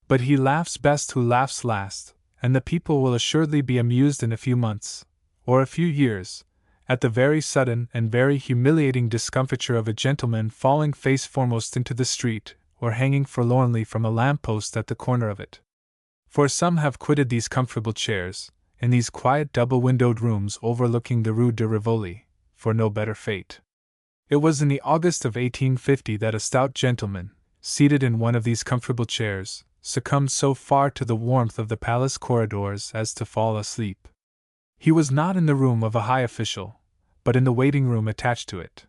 Speaker 1: But he laughs best who laughs last, and the people will assuredly be amused in a few months, or a few years, at the very sudden and very humiliating discomfiture of a gentleman falling face foremost into the street, or hanging forlornly from a lamp-post at the corner of it. For some have quitted these comfortable chairs, in these quiet double-windowed rooms overlooking the Rue de Rivoli, for no better fate. It was in the August of 1850 that a stout gentleman, seated in one of these comfortable chairs, succumbed so far to the warmth of the palace corridors as to fall asleep. He was not in the room of a high official, but in the waiting room attached to it.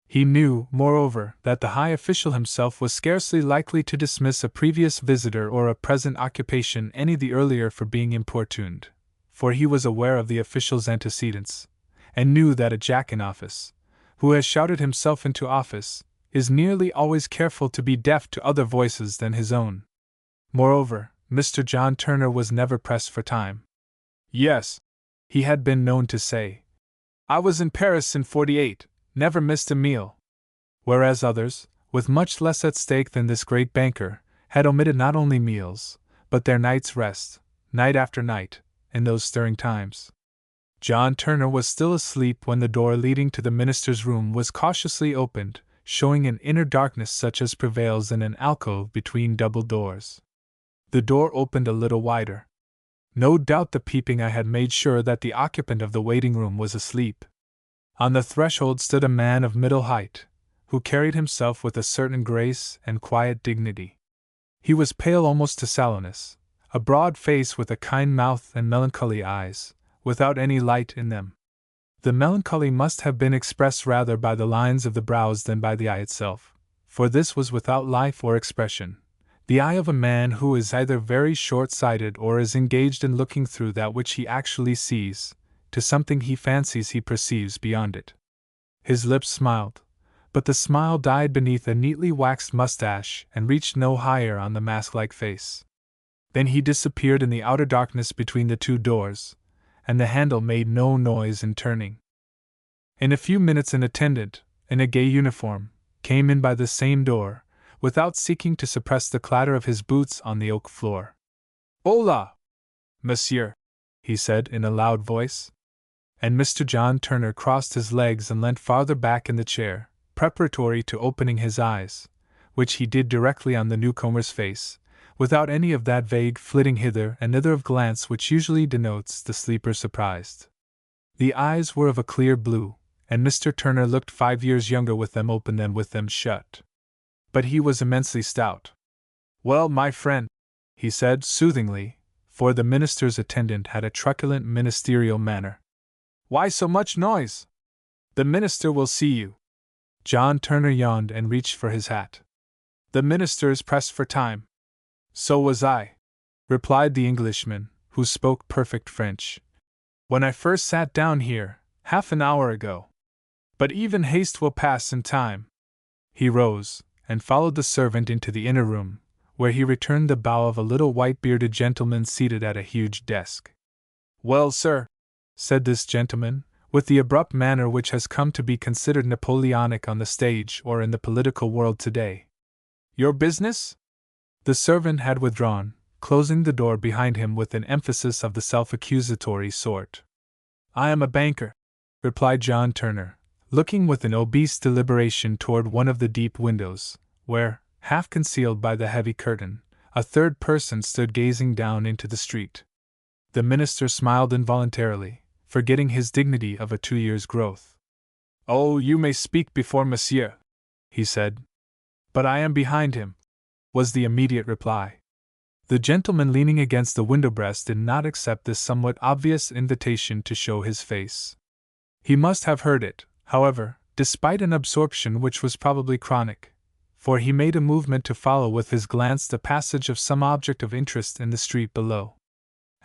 Speaker 1: He knew, moreover, that the high official himself was scarcely likely to dismiss a previous visitor or a present occupation any the earlier for being importuned, for he was aware of the official's antecedents, and knew that a Jack in office, who has shouted himself into office, is nearly always careful to be deaf to other voices than his own. Moreover, Mr. John Turner was never pressed for time. Yes, he had been known to say, "I was in Paris in '48, never missed a meal," whereas others, with much less at stake than this great banker, had omitted not only meals, but their night's rest, night after night, in those stirring times. John Turner was still asleep when the door leading to the minister's room was cautiously opened, showing an inner darkness such as prevails in an alcove between double doors. The door opened a little wider. No doubt the peeping eye had made sure that the occupant of the waiting room was asleep. On the threshold stood a man of middle height, who carried himself with a certain grace and quiet dignity. He was pale almost to sallowness, a broad face with a kind mouth and melancholy eyes, without any light in them. The melancholy must have been expressed rather by the lines of the brows than by the eye itself, for this was without life or expression, the eye of a man who is either very short-sighted or is engaged in looking through that which he actually sees, to something he fancies he perceives beyond it. His lips smiled, but the smile died beneath a neatly waxed mustache and reached no higher on the mask-like face. Then he disappeared in the outer darkness between the two doors, and the handle made no noise in turning. In a few minutes an attendant, in a gay uniform, came in by the same door, without seeking to suppress the clatter of his boots on the oak floor. "Hola, monsieur," he said in a loud voice. And Mr. John Turner crossed his legs and leant farther back in the chair, preparatory to opening his eyes, which he did directly on the newcomer's face, without any of that vague flitting hither and thither of glance which usually denotes the sleeper surprised. The eyes were of a clear blue, and Mr. Turner looked 5 years younger with them open than with them shut. But he was immensely stout. "Well, my friend," he said soothingly, for the minister's attendant had a truculent ministerial manner, "why so much noise? The minister will see you." John Turner yawned and reached for his hat. "The minister is pressed for time." "So was I," replied the Englishman, who spoke perfect French, "when I first sat down here, half an hour ago. But even haste will pass in time." He rose, and followed the servant into the inner room, where he returned the bow of a little white-bearded gentleman seated at a huge desk. "Well, sir," said this gentleman, with the abrupt manner which has come to be considered Napoleonic on the stage or in the political world today. "Your business?" The servant had withdrawn, closing the door behind him with an emphasis of the self-accusatory sort. "I am a banker," replied John Turner, looking with an obese deliberation toward one of the deep windows, where, half concealed by the heavy curtain, a third person stood gazing down into the street. The minister smiled involuntarily, forgetting his dignity of a 2 years' growth. "Oh, you may speak before monsieur," he said. "But I am behind him," was the immediate reply. The gentleman leaning against the window breast did not accept this somewhat obvious invitation to show his face. He must have heard it, however, despite an absorption which was probably chronic, for he made a movement to follow with his glance the passage of some object of interest in the street below.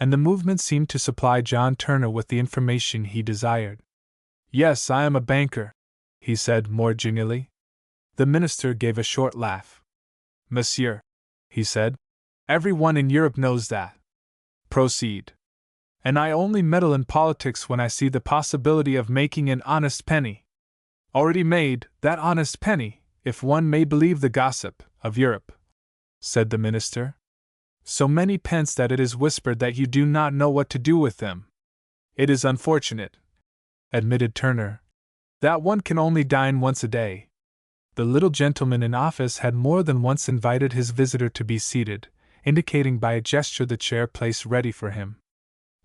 Speaker 1: And the movement seemed to supply John Turner with the information he desired. "Yes, I am a banker," he said more genially. The minister gave a short laugh. "Monsieur," he said, "every one in Europe knows that. Proceed." and I only meddle in politics when I see the possibility of making an honest penny. Already made, that honest penny, if one may believe the gossip of Europe, said the minister. So many pence that it is whispered that you do not know what to do with them. It is unfortunate, admitted Turner, that one can only dine once a day. The little gentleman in office had more than once invited his visitor to be seated, indicating by a gesture the chair placed ready for him.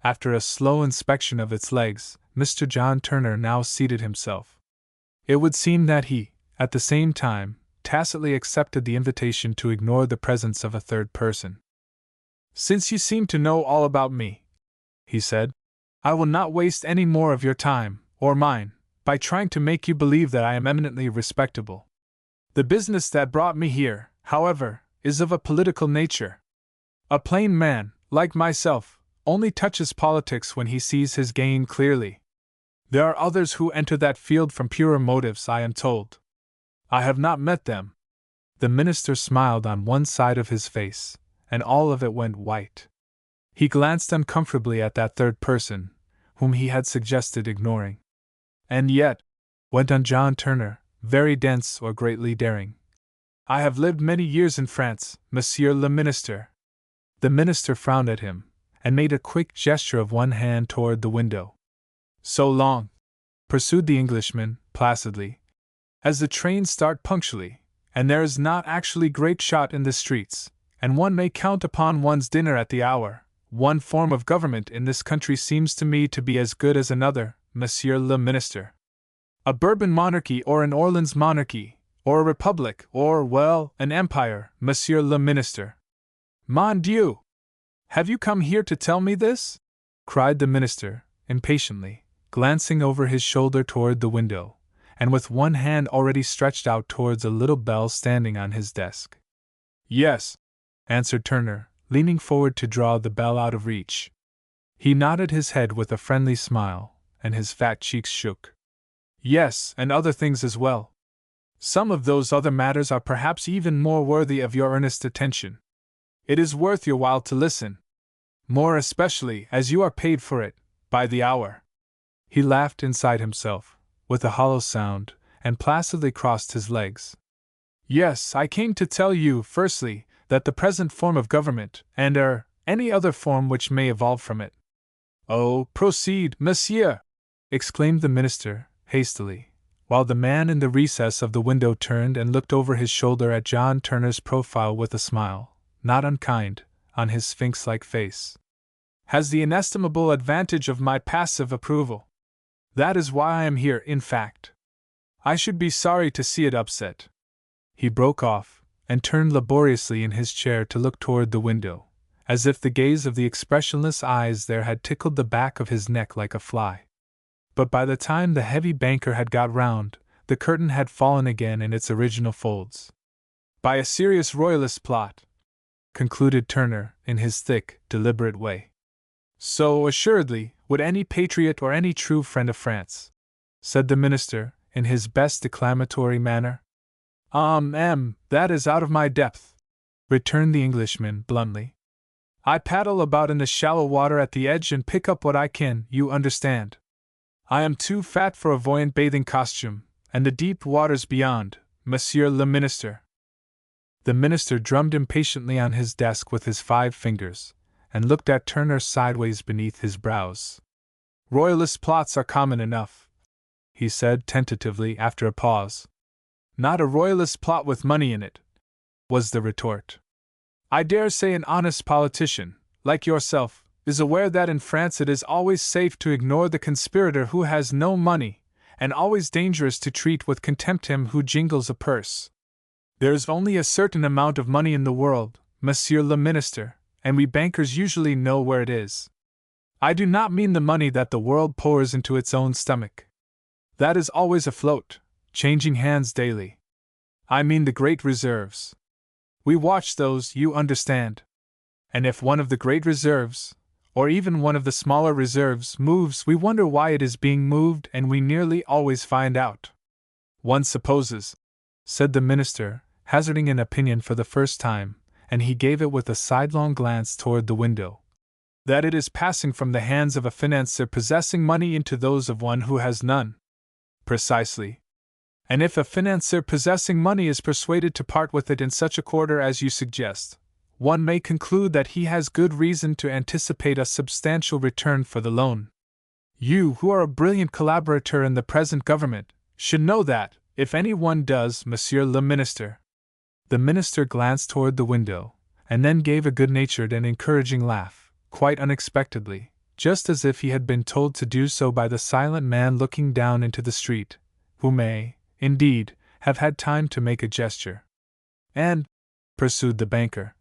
Speaker 1: After a slow inspection of its legs, Mr. John Turner now seated himself. It would seem that he, at the same time, tacitly accepted the invitation to ignore the presence of a third person. Since you seem to know all about me, he said, I will not waste any more of your time, or mine, by trying to make you believe that I am eminently respectable. The business that brought me here, however, is of a political nature. A plain man, like myself, only touches politics when he sees his gain clearly. There are others who enter that field from purer motives, I am told. I have not met them. The minister smiled on one side of his face, and all of it went white. He glanced uncomfortably at that third person, whom he had suggested ignoring. And yet, went on John Turner, very dense or greatly daring, I have lived many years in France, Monsieur le Minister. The minister frowned at him, and made a quick gesture of one hand toward the window. So long, pursued the Englishman, placidly, as the trains start punctually, and there is not actually great shot in the streets, and one may count upon one's dinner at the hour, one form of government in this country seems to me to be as good as another, Monsieur le Minister. A Bourbon monarchy or an Orleans monarchy, or a republic, or, well, an empire, Monsieur le Minister. Mon Dieu! Have you come here to tell me this? Cried the minister, impatiently, glancing over his shoulder toward the window, and with one hand already stretched out towards a little bell standing on his desk. Yes, answered Turner, leaning forward to draw the bell out of reach. He nodded his head with a friendly smile, and his fat cheeks shook. Yes, and other things as well. Some of those other matters are perhaps even more worthy of your earnest attention. It is worth your while to listen. More especially as you are paid for it, by the hour. He laughed inside himself, with a hollow sound, and placidly crossed his legs. Yes, I came to tell you, firstly, that the present form of government, and any other form which may evolve from it. Oh, proceed, monsieur! Exclaimed the minister, hastily, while the man in the recess of the window turned and looked over his shoulder at John Turner's profile with a smile, not unkind, on his sphinx-like face. Has the inestimable advantage of my passive approval. That is why I am here, in fact. I should be sorry to see it upset. He broke off, and turned laboriously in his chair to look toward the window, as if the gaze of the expressionless eyes there had tickled the back of his neck like a fly. But by the time the heavy banker had got round, the curtain had fallen again in its original folds. By a serious royalist plot, concluded Turner, in his thick, deliberate way. So, assuredly, would any patriot or any true friend of France, said the minister, in his best declamatory manner. That is out of my depth, returned the Englishman, bluntly. I paddle about in the shallow water at the edge and pick up what I can, you understand. I am too fat for a buoyant bathing costume, and the deep waters beyond, Monsieur le Minister. The minister drummed impatiently on his desk with his 5 fingers, and looked at Turner sideways beneath his brows. Royalist plots are common enough, he said tentatively after a pause. Not a royalist plot with money in it, was the retort. I dare say an honest politician, like yourself, is aware that in France it is always safe to ignore the conspirator who has no money, and always dangerous to treat with contempt him who jingles a purse. There is only a certain amount of money in the world, Monsieur le Minister, and we bankers usually know where it is. I do not mean the money that the world pours into its own stomach. That is always afloat, changing hands daily. I mean the great reserves. We watch those, you understand. And if one of the great reserves, or even one of the smaller reserves, moves, we wonder why it is being moved, and we nearly always find out. One supposes, said the minister, hazarding an opinion for the first time, and he gave it with a sidelong glance toward the window. That it is passing from the hands of a financier possessing money into those of one who has none. Precisely. And if a financier possessing money is persuaded to part with it in such a quarter as you suggest, one may conclude that he has good reason to anticipate a substantial return for the loan. You, who are a brilliant collaborator in the present government, should know that, if any one does, Monsieur le Ministre. The minister glanced toward the window, and then gave a good-natured and encouraging laugh, quite unexpectedly, just as if he had been told to do so by the silent man looking down into the street, who may, indeed, have had time to make a gesture. And, pursued the banker,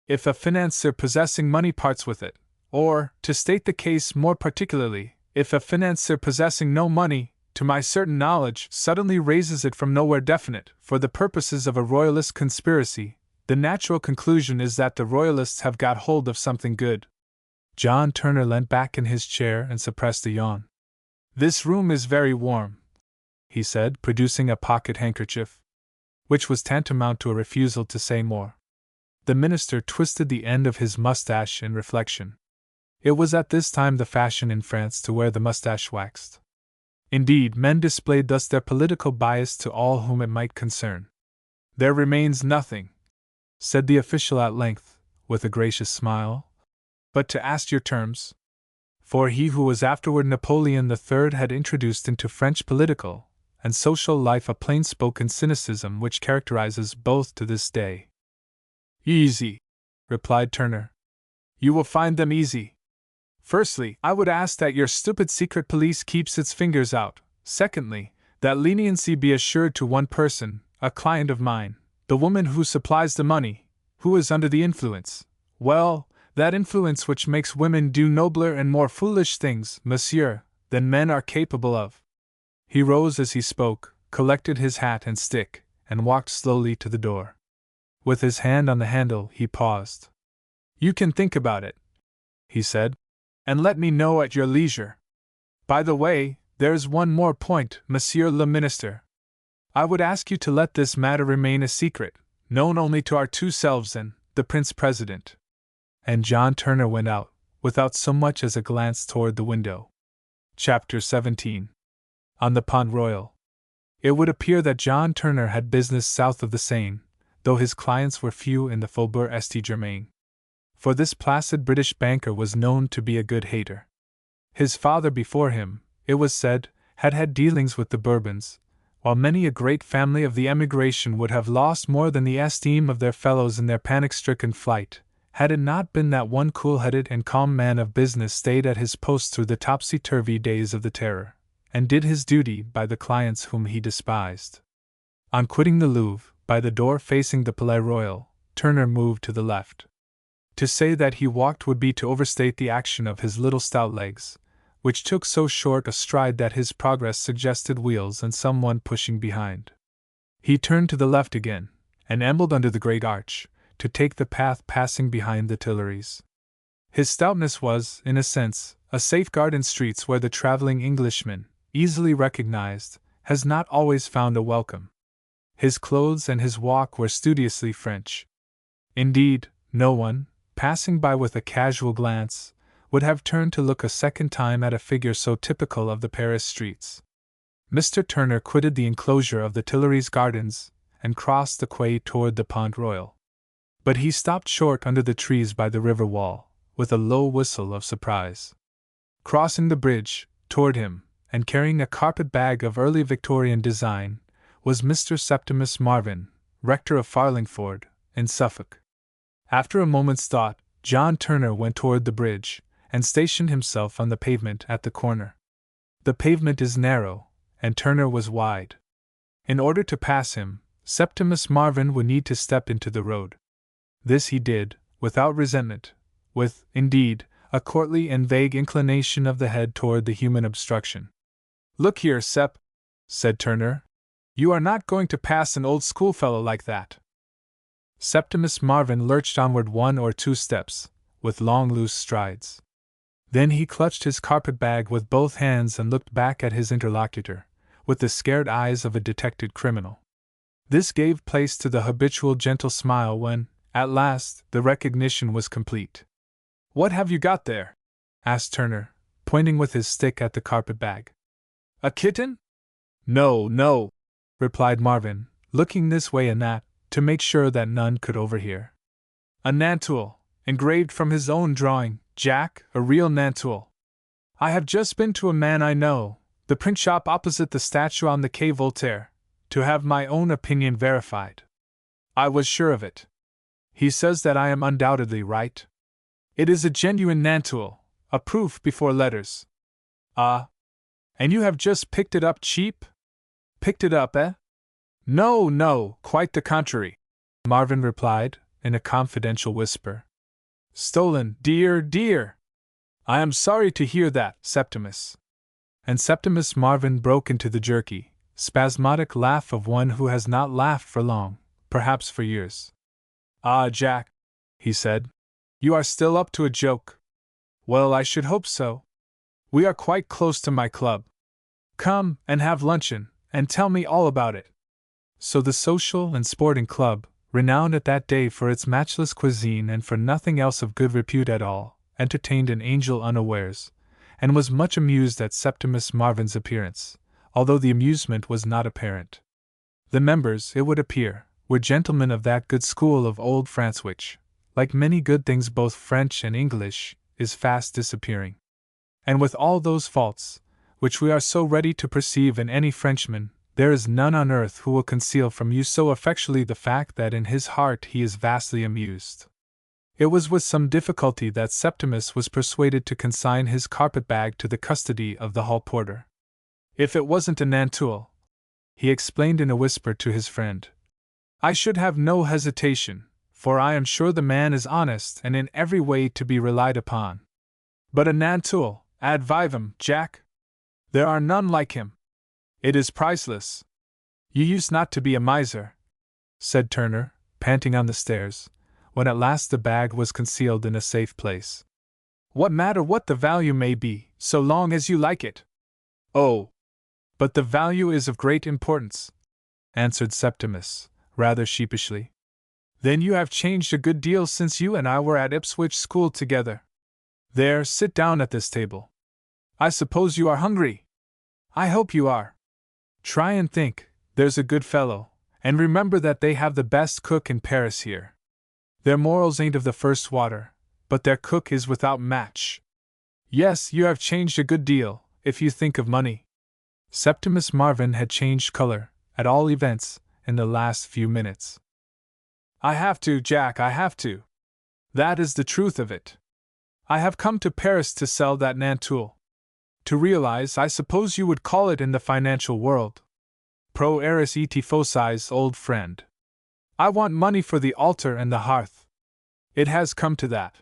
Speaker 1: if a financier possessing money parts with it, or, to state the case more particularly, if a financier possessing no money, to my certain knowledge, suddenly raises it from nowhere definite, for the purposes of a royalist conspiracy, the natural conclusion is that the royalists have got hold of something good. John Turner leant back in his chair and suppressed a yawn. This room is very warm, he said, producing a pocket handkerchief, which was tantamount to a refusal to say more. The minister twisted the end of his mustache in reflection. It was at this time the fashion in France to wear the mustache waxed. Indeed, men displayed thus their political bias to all whom it might concern. There remains nothing, said the official at length, with a gracious smile, but to ask your terms. For he who was afterward Napoleon III had introduced into French political and social life a plain-spoken cynicism which characterizes both to this day. Easy, replied Turner. You will find them easy. Firstly, I would ask that your stupid secret police keeps its fingers out. Secondly, that leniency be assured to one person, a client of mine, the woman who supplies the money, who is under the influence, well, that influence which makes women do nobler and more foolish things, monsieur, than men are capable of. He rose as he spoke, collected his hat and stick, and walked slowly to the door. With his hand on the handle, he paused. You can think about it, he said, and let me know at your leisure. By the way, there's one more point, Monsieur le Ministre. I would ask you to let this matter remain a secret, known only to our two selves and the Prince President. And John Turner went out, without so much as a glance toward the window. Chapter 17. On the Pont Royal. It would appear that John Turner had business south of the Seine, though his clients were few in the Faubourg St-Germain. For this placid British banker was known to be a good hater. His father before him, it was said, had had dealings with the Bourbons, while many a great family of the emigration would have lost more than the esteem of their fellows in their panic-stricken flight, had it not been that one cool-headed and calm man of business stayed at his post through the topsy-turvy days of the Terror, and did his duty by the clients whom he despised. On quitting the Louvre, by the door facing the Palais Royal, Turner moved to the left. To say that he walked would be to overstate the action of his little stout legs, which took so short a stride that his progress suggested wheels and someone pushing behind. He turned to the left again, and ambled under the great arch, to take the path passing behind the Tuileries. His stoutness was, in a sense, a safeguard in streets where the traveling Englishman, easily recognized, has not always found a welcome. His clothes and his walk were studiously French. Indeed, no one, passing by with a casual glance, would have turned to look a second time at a figure so typical of the Paris streets. Mr. Turner quitted the enclosure of the Tuileries Gardens and crossed the quay toward the Pont Royal. But he stopped short under the trees by the river wall, with a low whistle of surprise. Crossing the bridge, toward him, and carrying a carpet bag of early Victorian design, was Mr. Septimus Marvin, rector of Farlingford, in Suffolk. After a moment's thought, John Turner went toward the bridge, and stationed himself on the pavement at the corner. The pavement is narrow, and Turner was wide. In order to pass him, Septimus Marvin would need to step into the road. This he did, without resentment, with, indeed, a courtly and vague inclination of the head toward the human obstruction. "Look here, Sep," said Turner. "You are not going to pass an old schoolfellow like that." Septimus Marvin lurched onward 1 or 2 steps, with long loose strides. Then he clutched his carpet-bag with both hands and looked back at his interlocutor, with the scared eyes of a detected criminal. This gave place to the habitual gentle smile when, at last, the recognition was complete. What have you got there? Asked Turner, pointing with his stick at the carpet-bag. A kitten? No, no, replied Marvin, looking this way and that, to make sure that none could overhear. A nantool, engraved from his own drawing, Jack, a real nantool. I have just been to a man I know, the print shop opposite the statue on the Quai Voltaire, to have my own opinion verified. I was sure of it. He says that I am undoubtedly right. It is a genuine nantool, a proof before letters. Ah. And you have just picked it up cheap? Picked it up, eh? No, no, quite the contrary, Marvin replied, in a confidential whisper. Stolen, dear, dear! I am sorry to hear that, Septimus. And Septimus Marvin broke into the jerky, spasmodic laugh of one who has not laughed for long, perhaps for years. Ah, Jack, he said, you are still up to a joke. Well, I should hope so. We are quite close to my club. Come and have luncheon, and tell me all about it. So the social and sporting club, renowned at that day for its matchless cuisine and for nothing else of good repute at all, entertained an angel unawares, and was much amused at Septimus Marvin's appearance, although the amusement was not apparent. The members, it would appear, were gentlemen of that good school of old France which, like many good things both French and English, is fast disappearing. And with all those faults, which we are so ready to perceive in any Frenchman, there is none on earth who will conceal from you so effectually the fact that in his heart he is vastly amused. It was with some difficulty that Septimus was persuaded to consign his carpet-bag to the custody of the hall porter. If it wasn't a nantool, he explained in a whisper to his friend, I should have no hesitation, for I am sure the man is honest and in every way to be relied upon. But a nantool, ad vivem, Jack? There are none like him. It is priceless. You used not to be a miser, said Turner, panting on the stairs, when at last the bag was concealed in a safe place. What matter what the value may be, so long as you like it? Oh, but the value is of great importance, answered Septimus, rather sheepishly. Then you have changed a good deal since you and I were at Ipswich School together. There, sit down at this table. I suppose you are hungry? I hope you are. Try and think, there's a good fellow, and remember that they have the best cook in Paris here. Their morals ain't of the first water, but their cook is without match. Yes, you have changed a good deal, if you think of money. Septimus Marvin had changed color, at all events, in the last few minutes. I have to, Jack, I have to. That is the truth of it. I have come to Paris to sell that nantool. To realize, I suppose you would call it in the financial world. Pro eris et focis, old friend. I want money for the altar and the hearth. It has come to that.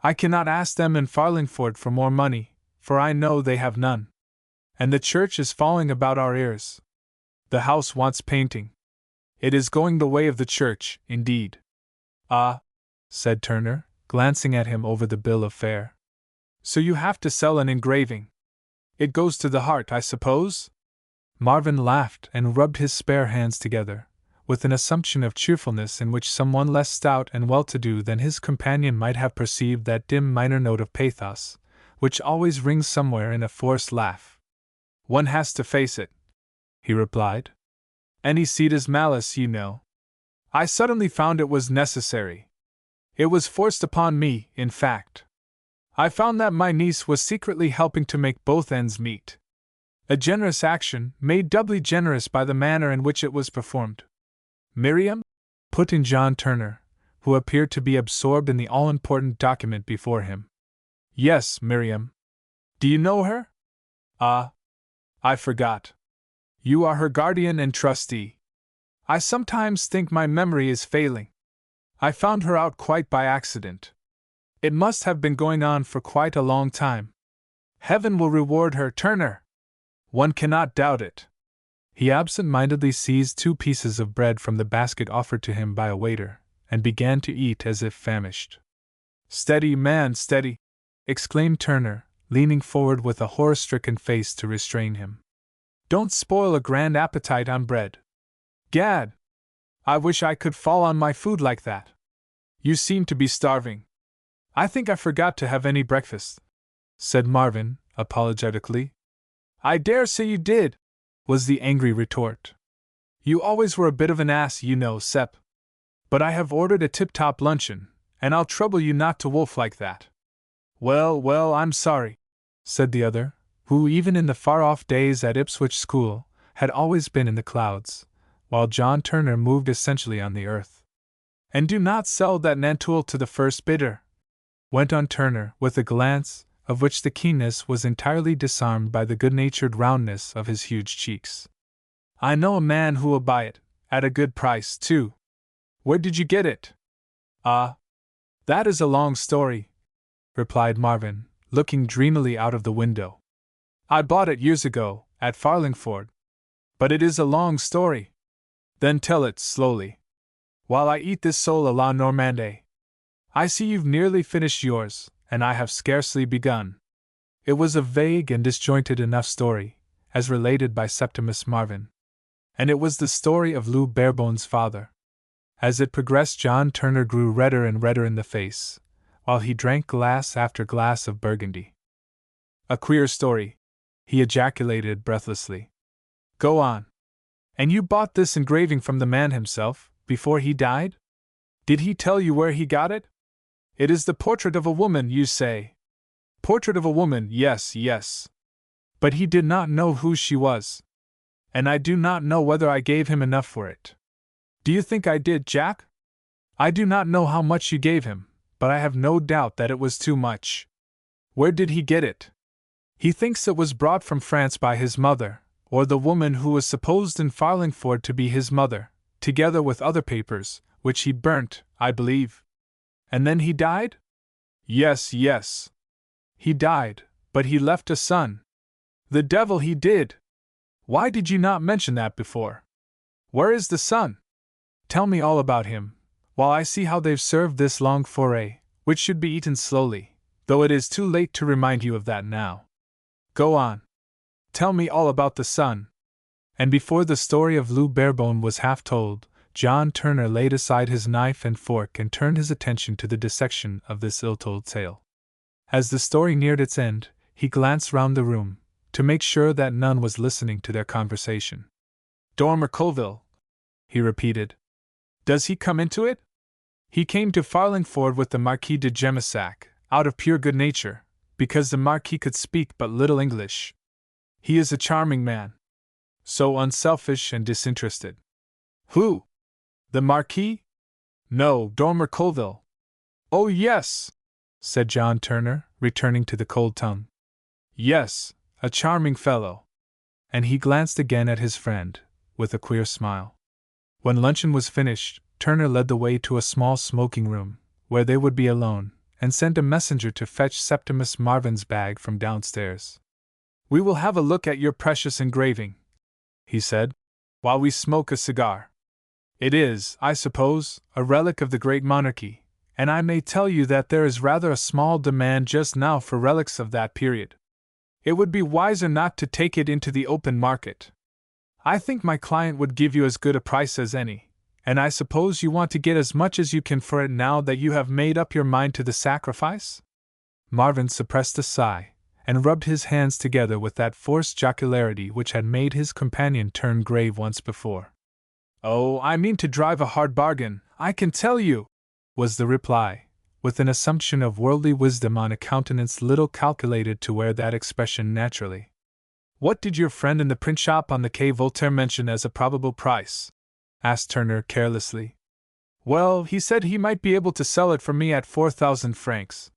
Speaker 1: I cannot ask them in Farlingford for more money, for I know they have none. And the church is falling about our ears. The house wants painting. It is going the way of the church, indeed. Ah, said Turner, glancing at him over the bill of fare. So you have to sell an engraving. It goes to the heart, I suppose? Marvin laughed and rubbed his spare hands together, with an assumption of cheerfulness in which someone less stout and well-to-do than his companion might have perceived that dim minor note of pathos, which always rings somewhere in a forced laugh. One has to face it, he replied. Any seed is malice, you know. I suddenly found it was necessary. It was forced upon me, in fact. I found that my niece was secretly helping to make both ends meet. A generous action, made doubly generous by the manner in which it was performed. Miriam? Put in John Turner, who appeared to be absorbed in the all-important document before him. Yes, Miriam. Do you know her? Ah, I forgot. You are her guardian and trustee. I sometimes think my memory is failing. I found her out quite by accident. It must have been going on for quite a long time. Heaven will reward her, Turner. One cannot doubt it. He absent-mindedly seized 2 pieces of bread from the basket offered to him by a waiter, and began to eat as if famished. Steady, man, steady, exclaimed Turner, leaning forward with a horror-stricken face to restrain him. Don't spoil a grand appetite on bread. Gad! I wish I could fall on my food like that. You seem to be starving. I think I forgot to have any breakfast, said Marvin, apologetically. I dare say you did, was the angry retort. You always were a bit of an ass, you know, Sep. But I have ordered a tip-top luncheon, and I'll trouble you not to wolf like that. Well, well, I'm sorry, said the other, who even in the far-off days at Ipswich School had always been in the clouds, while John Turner moved essentially on the earth. And do not sell that Nantool to the first bidder, went on Turner, with a glance of which the keenness was entirely disarmed by the good-natured roundness of his huge cheeks. I know a man who will buy it, at a good price, too. Where did you get it? Ah, that is a long story, replied Marvin, looking dreamily out of the window. I bought it years ago, at Farlingford. But it is a long story. Then tell it slowly, while I eat this sole à la Normande. I see you've nearly finished yours, and I have scarcely begun. It was a vague and disjointed enough story, as related by Septimus Marvin. And it was the story of Lou Barebone's father. As it progressed, John Turner grew redder and redder in the face, while he drank glass after glass of Burgundy. A queer story, he ejaculated breathlessly. Go on. And you bought this engraving from the man himself, before he died? Did he tell you where he got it? It is the portrait of a woman, you say. Portrait of a woman, yes, yes. But he did not know who she was. And I do not know whether I gave him enough for it. Do you think I did, Jack? I do not know how much you gave him, but I have no doubt that it was too much. Where did he get it? He thinks it was brought from France by his mother, or the woman who was supposed in Farlingford to be his mother, together with other papers, which he burnt, I believe. And then he died? Yes, yes. He died, but he left a son. The devil he did! Why did you not mention that before? Where is the son? Tell me all about him, while I see how they've served this long foray, which should be eaten slowly, though it is too late to remind you of that now. Go on. Tell me all about the son. And before the story of Lou Barebone was half told, John Turner laid aside his knife and fork and turned his attention to the dissection of this ill-told tale. As the story neared its end, he glanced round the room, to make sure that none was listening to their conversation. Dormer Colville, he repeated. Does he come into it? He came to Farlingford with the Marquis de Gemissac, out of pure good nature, because the Marquis could speak but little English. He is a charming man. So unselfish and disinterested. Who? The Marquis? No, Dormer Colville. Oh, yes, said John Turner, returning to the cold tongue. Yes, a charming fellow. And he glanced again at his friend, with a queer smile. When luncheon was finished, Turner led the way to a small smoking room, where they would be alone, and sent a messenger to fetch Septimus Marvin's bag from downstairs. We will have a look at your precious engraving, he said, while we smoke a cigar. It is, I suppose, a relic of the great monarchy, and I may tell you that there is rather a small demand just now for relics of that period. It would be wiser not to take it into the open market. I think my client would give you as good a price as any, and I suppose you want to get as much as you can for it now that you have made up your mind to the sacrifice? Marvin suppressed a sigh, and rubbed his hands together with that forced jocularity which had made his companion turn grave once before. Oh, I mean to drive a hard bargain, I can tell you, was the reply, with an assumption of worldly wisdom on a countenance little calculated to wear that expression naturally. What did your friend in the print shop on the Quai Voltaire mention as a probable price? Asked Turner carelessly. Well, he said he might be able to sell it for me at 4,000 francs.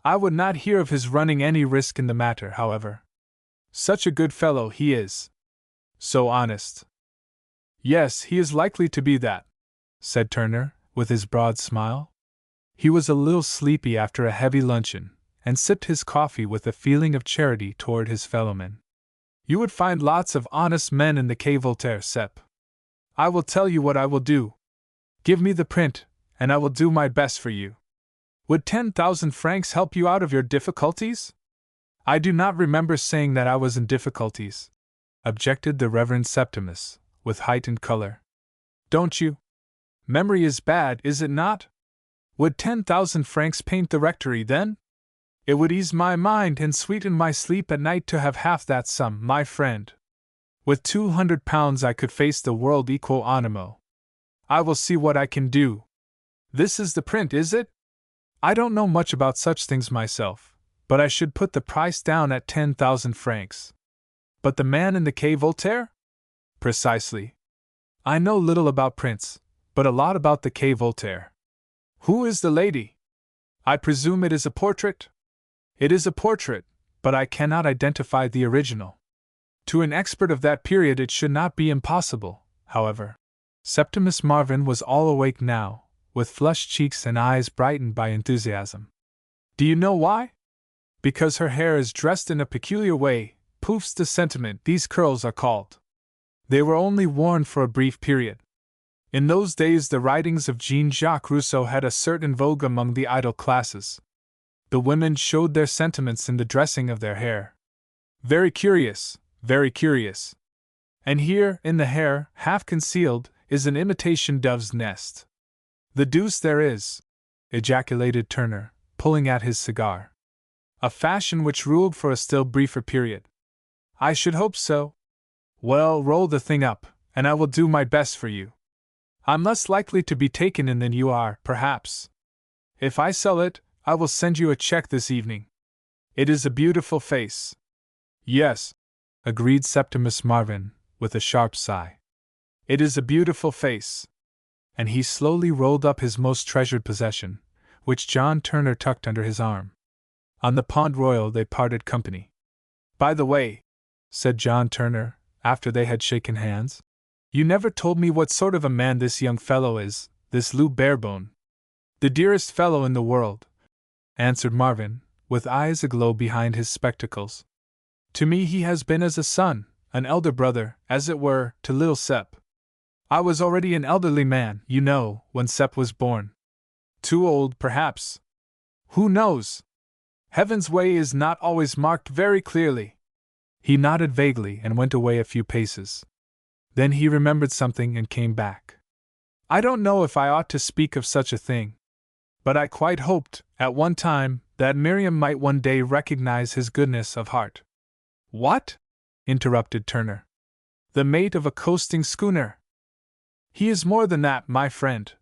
Speaker 1: I would not hear of his running any risk in the matter, however. Such a good fellow he is. So honest. Yes, he is likely to be that, said Turner, with his broad smile. He was a little sleepy after a heavy luncheon, and sipped his coffee with a feeling of charity toward his fellowmen. You would find lots of honest men in the Quai Voltaire, Sep. I will tell you what I will do. Give me the print, and I will do my best for you. Would 10,000 francs help you out of your difficulties? I do not remember saying that I was in difficulties, objected the Reverend Septimus, with heightened color. Don't you? Memory is bad, is it not? Would 10,000 francs paint the rectory, then? It would ease my mind and sweeten my sleep at night to have half that sum, my friend. With 200 pounds I could face the world equo animo. I will see what I can do. This is the print, is it? I don't know much about such things myself, but I should put the price down at 10,000 francs. But the man in the Quai Voltaire? Precisely. I know little about prints, but a lot about the Quai Voltaire. Who is the lady? I presume it is a portrait? It is a portrait, but I cannot identify the original. To an expert of that period it should not be impossible, however. Septimus Marvin was all awake now, with flushed cheeks and eyes brightened by enthusiasm. Do you know why? Because her hair is dressed in a peculiar way, poufs de sentiment these curls are called. They were only worn for a brief period. In those days the writings of Jean-Jacques Rousseau had a certain vogue among the idle classes. The women showed their sentiments in the dressing of their hair. Very curious, very curious. And here, in the hair, half concealed, is an imitation dove's nest. The deuce there is! Ejaculated Turner, pulling at his cigar. A fashion which ruled for a still briefer period. I should hope so. Well, roll the thing up, and I will do my best for you. I'm less likely to be taken in than you are, perhaps. If I sell it, I will send you a check this evening. It is a beautiful face. Yes, agreed Septimus Marvin, with a sharp sigh. It is a beautiful face. And he slowly rolled up his most treasured possession, which John Turner tucked under his arm. On the Pont Royal they parted company. By the way, said John Turner, after they had shaken hands, you never told me what sort of a man this young fellow is, this Lou Barebone. The dearest fellow in the world, answered Marvin, with eyes aglow behind his spectacles. To me he has been as a son, an elder brother, as it were, to little Sepp. I was already an elderly man, you know, when Sepp was born. Too old, perhaps. Who knows? Heaven's way is not always marked very clearly. He nodded vaguely and went away a few paces. Then he remembered something and came back. I don't know if I ought to speak of such a thing, but I quite hoped, at one time, that Miriam might one day recognize his goodness of heart. What? Interrupted Turner. The mate of a coasting schooner. He is more than that, my friend,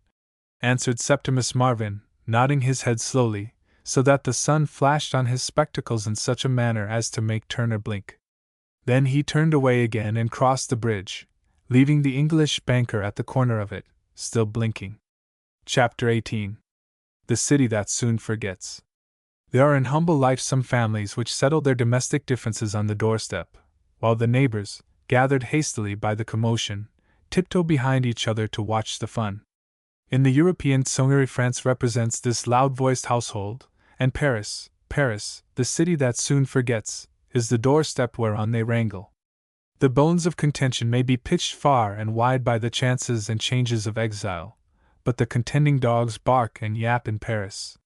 Speaker 1: answered Septimus Marvin, nodding his head slowly, so that the sun flashed on his spectacles in such a manner as to make Turner blink. Then he turned away again and crossed the bridge, leaving the English banker at the corner of it, still blinking. Chapter 18. The City That Soon Forgets. There are in humble life some families which settle their domestic differences on the doorstep, while the neighbors, gathered hastily by the commotion, tiptoe behind each other to watch the fun. In the European Tsongeri, France represents this loud-voiced household, and Paris, the city that soon forgets, is the doorstep whereon they wrangle. The bones of contention may be pitched far and wide by the chances and changes of exile, but the contending dogs bark and yap in Paris.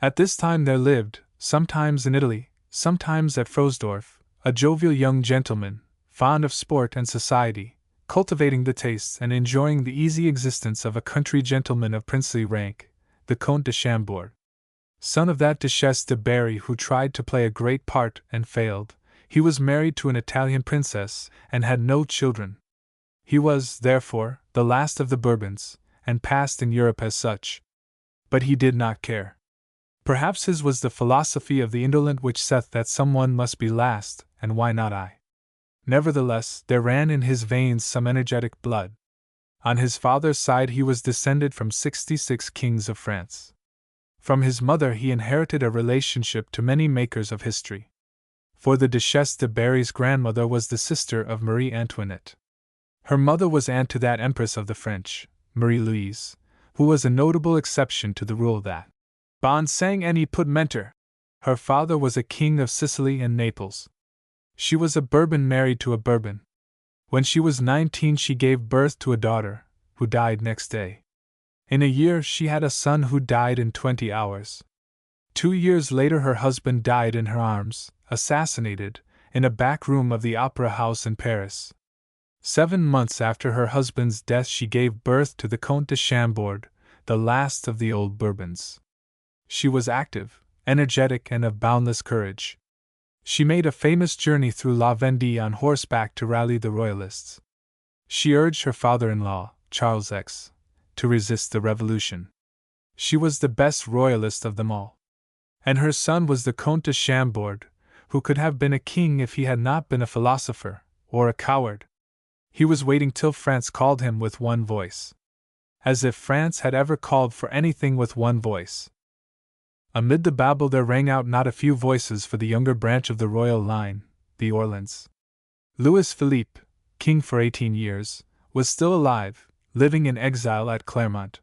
Speaker 1: At this time there lived, sometimes in Italy, sometimes at Frosdorf, a jovial young gentleman, fond of sport and society, cultivating the tastes and enjoying the easy existence of a country gentleman of princely rank, the Comte de Chambord. Son of that Duchesse de Berry who tried to play a great part and failed, he was married to an Italian princess and had no children. He was, therefore, the last of the Bourbons, and passed in Europe as such. But he did not care. Perhaps his was the philosophy of the indolent which saith that someone must be last, and why not I? Nevertheless, there ran in his veins some energetic blood. On his father's side he was descended from 66 kings of France. From his mother he inherited a relationship to many makers of history. For the Duchesse de Berry's grandmother was the sister of Marie Antoinette. Her mother was aunt to that Empress of the French, Marie Louise, who was a notable exception to the rule that bon sang any put mentor. Her father was a king of Sicily and Naples. She was a Bourbon married to a Bourbon. When she was 19 she gave birth to a daughter, who died next day. In a year she had a son who died in 20 hours. 2 years later her husband died in her arms, assassinated, in a back room of the Opera House in Paris. 7 months after her husband's death she gave birth to the Comte de Chambord, the last of the old Bourbons. She was active, energetic, and of boundless courage. She made a famous journey through La Vendée on horseback to rally the Royalists. She urged her father-in-law, Charles X, to resist the revolution. She was the best Royalist of them all. And her son was the Comte de Chambord, who could have been a king if he had not been a philosopher, or a coward. He was waiting till France called him with one voice. As if France had ever called for anything with one voice. Amid the babel there rang out not a few voices for the younger branch of the royal line, the Orleans. Louis Philippe, king for 18 years, was still alive, living in exile at Clermont.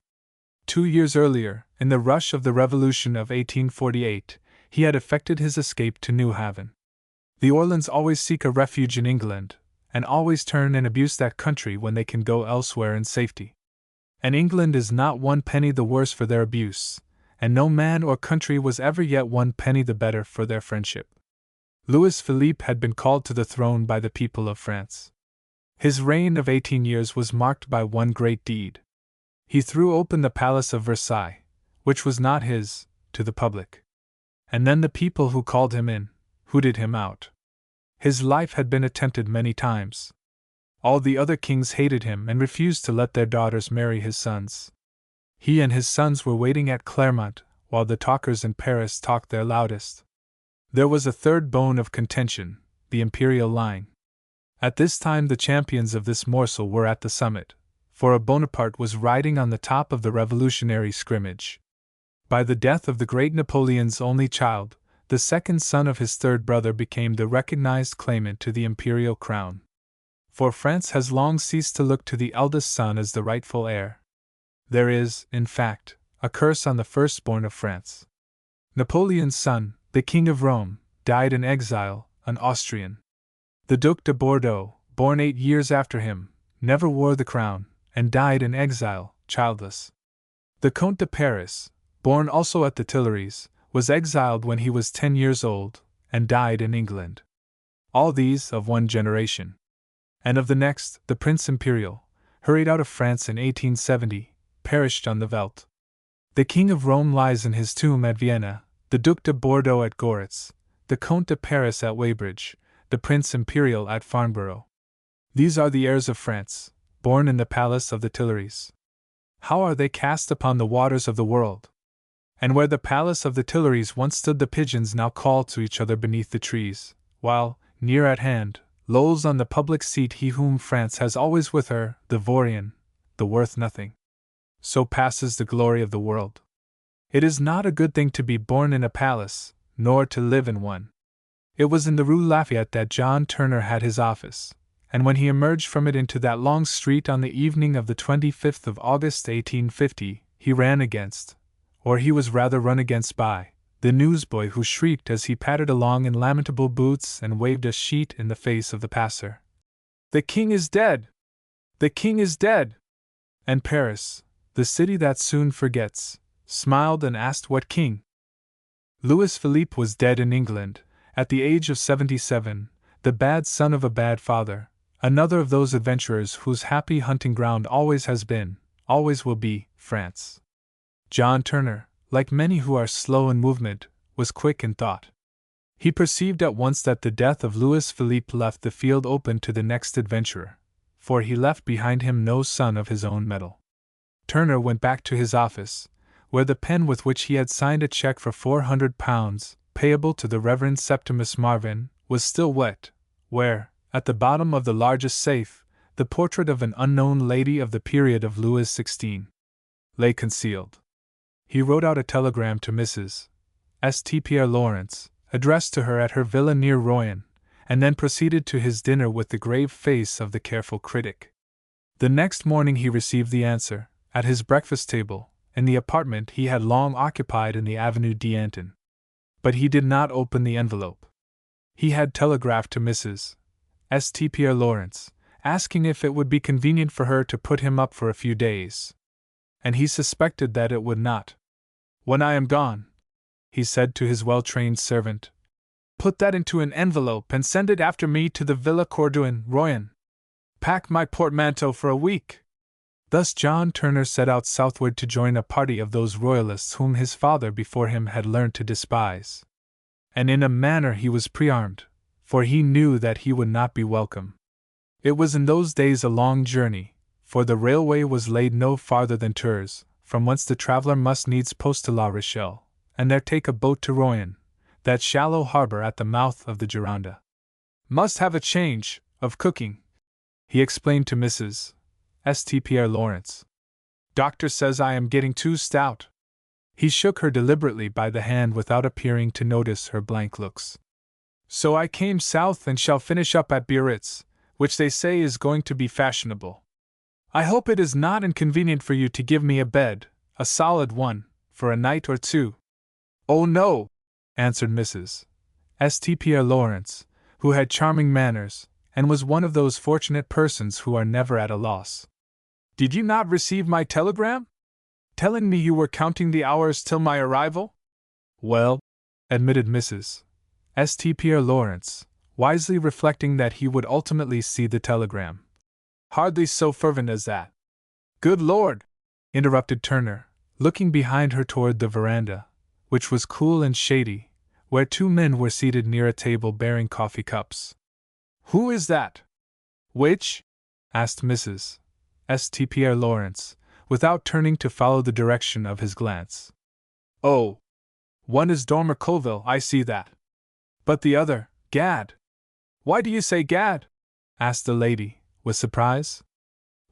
Speaker 1: 2 years earlier, in the rush of the Revolution of 1848, he had effected his escape to New Haven. The Orleans always seek a refuge in England, and always turn and abuse that country when they can go elsewhere in safety. And England is not one penny the worse for their abuse, and no man or country was ever yet one penny the better for their friendship. Louis Philippe had been called to the throne by the people of France. His reign of 18 years was marked by one great deed. He threw open the Palace of Versailles, which was not his, to the public. And then the people who called him in, hooted him out. His life had been attempted many times. All the other kings hated him and refused to let their daughters marry his sons. He and his sons were waiting at Clermont, while the talkers in Paris talked their loudest. There was a third bone of contention, the imperial line. At this time the champions of this morsel were at the summit, for a Bonaparte was riding on the top of the revolutionary scrimmage. By the death of the great Napoleon's only child, the second son of his third brother became the recognized claimant to the imperial crown. For France has long ceased to look to the eldest son as the rightful heir. There is, in fact, a curse on the firstborn of France. Napoleon's son, the King of Rome, died in exile, an Austrian. The Duc de Bordeaux, born 8 years after him, never wore the crown, and died in exile, childless. The Comte de Paris, born also at the Tuileries, was exiled when he was 10 years old, and died in England. All these of one generation. And of the next, the Prince Imperial, hurried out of France in 1870, perished on the veldt. The King of Rome lies in his tomb at Vienna, the Duc de Bordeaux at Goritz, the Comte de Paris at Weybridge, the Prince Imperial at Farnborough. These are the heirs of France, born in the palace of the Tuileries. How are they cast upon the waters of the world? And where the palace of the Tuileries once stood, the pigeons now call to each other beneath the trees, while, near at hand, lolls on the public seat he whom France has always with her, the Vaurien, the worth nothing. So passes the glory of the world. It is not a good thing to be born in a palace, nor to live in one. It was in the Rue Lafayette that John Turner had his office, and when he emerged from it into that long street on the evening of the 25th of August 1850, he ran against, or he was rather run against by, the newsboy who shrieked as he pattered along in lamentable boots and waved a sheet in the face of the passer. "The king is dead! The king is dead!" And Paris, the city that soon forgets, smiled and asked what king. Louis Philippe was dead in England, at the age of 77, the bad son of a bad father, another of those adventurers whose happy hunting ground always has been, always will be, France. John Turner, like many who are slow in movement, was quick in thought. He perceived at once that the death of Louis Philippe left the field open to the next adventurer, for he left behind him no son of his own mettle. Turner went back to his office, where the pen with which he had signed a check for £400, payable to the Reverend Septimus Marvin, was still wet, where, at the bottom of the largest safe, the portrait of an unknown lady of the period of Louis XVI lay concealed. He wrote out a telegram to Mrs. St. Pierre Lawrence, addressed to her at her villa near Royan, and then proceeded to his dinner with the grave face of the careful critic. The next morning he received the answer, at his breakfast table, in the apartment he had long occupied in the Avenue d'Antin. But he did not open the envelope. He had telegraphed to Mrs. St. Pierre Lawrence, asking if it would be convenient for her to put him up for a few days. And he suspected that it would not. "When I am gone," he said to his well-trained servant, "put that into an envelope and send it after me to the Villa Corduan, Royan. Pack my portmanteau for a week. Thus John Turner set out southward to join a party of those royalists whom his father before him had learned to despise. And in a manner he was pre-armed, for he knew that he would not be welcome. It was in those days a long journey, for the railway was laid no farther than Tours, from whence the traveller must needs post to La Rochelle, and there take a boat to Royan, that shallow harbour at the mouth of the Gironde. Must have a change of cooking, he explained to Mrs. St. Pierre Lawrence. Doctor says I am getting too stout. He shook her deliberately by the hand without appearing to notice her blank looks. So I came south and shall finish up at Biarritz, which they say is going to be fashionable. I hope it is not inconvenient for you to give me a bed, a solid one, for a night or two. Oh no, answered Mrs. St. Pierre Lawrence, who had charming manners, and was one of those fortunate persons who are never at a loss. Did you not receive my telegram? Telling me you were counting the hours till my arrival? Well, admitted Mrs. St. Pierre Lawrence, wisely reflecting that he would ultimately see the telegram. Hardly so fervent as that. Good Lord! Interrupted Turner, looking behind her toward the veranda, which was cool and shady, where two men were seated near a table bearing coffee cups. Who is that? Which? Asked Mrs. St. Pierre Lawrence, without turning to follow the direction of his glance. Oh! One is Dormer Colville, I see that. But the other, Gad! Why do you say Gad? Asked the lady, with surprise.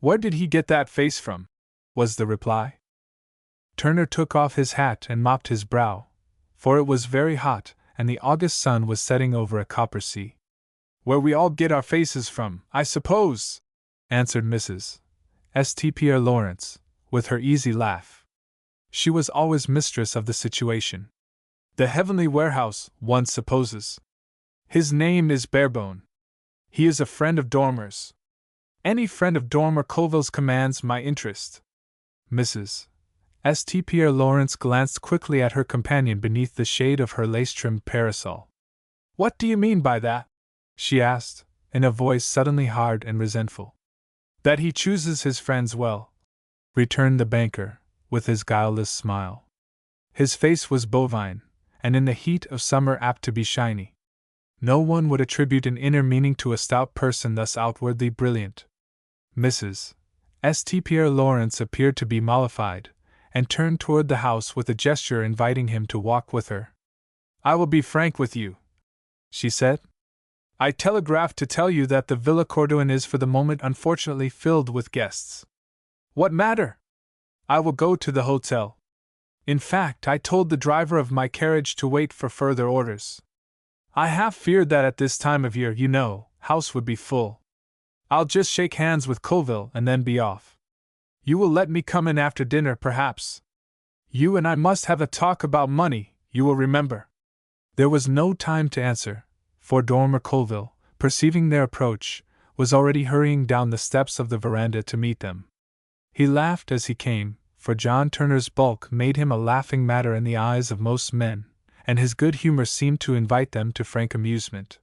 Speaker 1: Where did he get that face from? Was the reply. Turner took off his hat and mopped his brow, for it was very hot, and the August sun was setting over a copper sea. Where we all get our faces from, I suppose, answered Mrs. St. Pierre Lawrence, with her easy laugh. She was always mistress of the situation. The heavenly warehouse, one supposes. His name is Barebone. He is a friend of Dormer's. Any friend of Dormer Colville's commands my interest. Mrs. St. Pierre Lawrence glanced quickly at her companion beneath the shade of her lace-trimmed parasol. What do you mean by that? She asked, in a voice suddenly hard and resentful. That he chooses his friends well, returned the banker, with his guileless smile. His face was bovine, and in the heat of summer apt to be shiny. No one would attribute an inner meaning to a stout person thus outwardly brilliant. Mrs. St. Pierre Lawrence appeared to be mollified, and turned toward the house with a gesture inviting him to walk with her. I will be frank with you, she said. I telegraphed to tell you that the Villa Corduan is for the moment unfortunately filled with guests. What matter? I will go to the hotel. In fact, I told the driver of my carriage to wait for further orders. I half feared that at this time of year, house would be full. I'll just shake hands with Colville and then be off. You will let me come in after dinner, perhaps. You and I must have a talk about money, you will remember. There was no time to answer, for Dormer Colville, perceiving their approach, was already hurrying down the steps of the veranda to meet them. He laughed as he came, for John Turner's bulk made him a laughing matter in the eyes of most men, and his good humor seemed to invite them to frank amusement.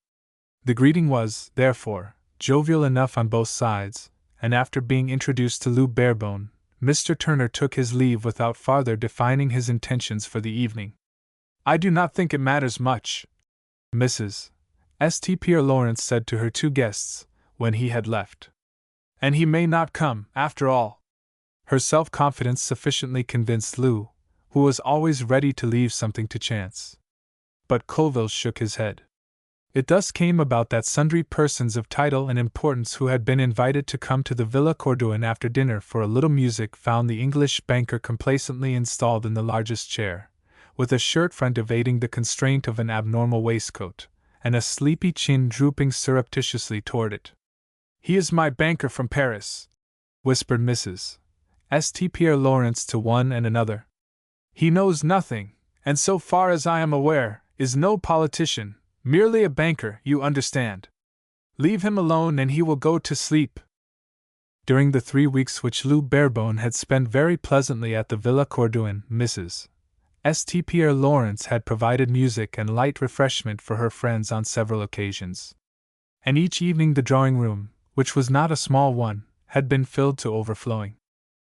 Speaker 1: The greeting was, therefore, jovial enough on both sides, and after being introduced to Lou Barebone, Mr. Turner took his leave without farther defining his intentions for the evening. I do not think it matters much, Mrs. St. Pierre Lawrence said to her two guests, when he had left. And he may not come, after all. Her self-confidence sufficiently convinced Lou, who was always ready to leave something to chance. But Colville shook his head. It thus came about that sundry persons of title and importance who had been invited to come to the Villa Corduan after dinner for a little music found the English banker complacently installed in the largest chair, with a shirt front evading the constraint of an abnormal waistcoat, and a sleepy chin drooping surreptitiously toward it. He is my banker from Paris, whispered Mrs. St. Pierre Lawrence to one and another. He knows nothing, and so far as I am aware, is no politician, merely a banker, you understand. Leave him alone and he will go to sleep. During the 3 weeks which Lou Barebone had spent very pleasantly at the Villa Corduan, Mrs. St. Pierre Lawrence had provided music and light refreshment for her friends on several occasions. And each evening the drawing-room, which was not a small one, had been filled to overflowing.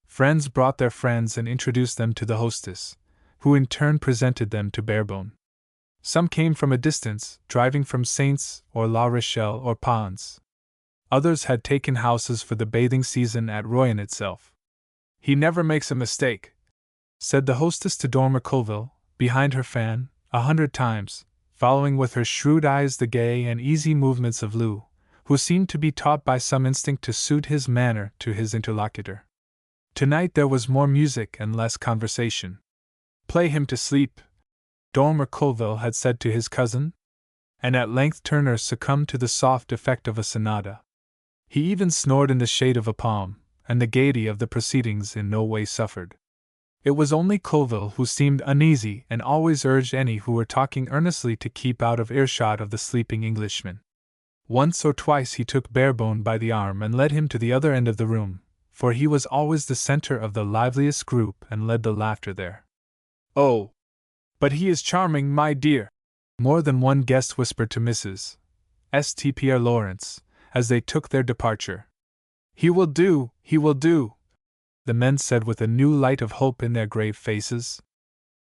Speaker 1: Friends brought their friends and introduced them to the hostess, who in turn presented them to Barebone. Some came from a distance, driving from Saints or La Rochelle or Pons. Others had taken houses for the bathing season at Royan itself. "He never makes a mistake," said the hostess to Dormer Colville, behind her fan, 100 times, following with her shrewd eyes the gay and easy movements of Lou, who seemed to be taught by some instinct to suit his manner to his interlocutor. Tonight there was more music and less conversation. "Play him to sleep," Dormer Colville had said to his cousin. And at length Turner succumbed to the soft effect of a sonata. He even snored in the shade of a palm, and the gaiety of the proceedings in no way suffered. It was only Colville who seemed uneasy and always urged any who were talking earnestly to keep out of earshot of the sleeping Englishman. Once or twice he took Barebone by the arm and led him to the other end of the room, for he was always the center of the liveliest group and led the laughter there. "Oh, but he is charming, my dear," more than one guest whispered to Mrs. St. Pierre Lawrence, as they took their departure. "He will do, he will do," the men said with a new light of hope in their grave faces.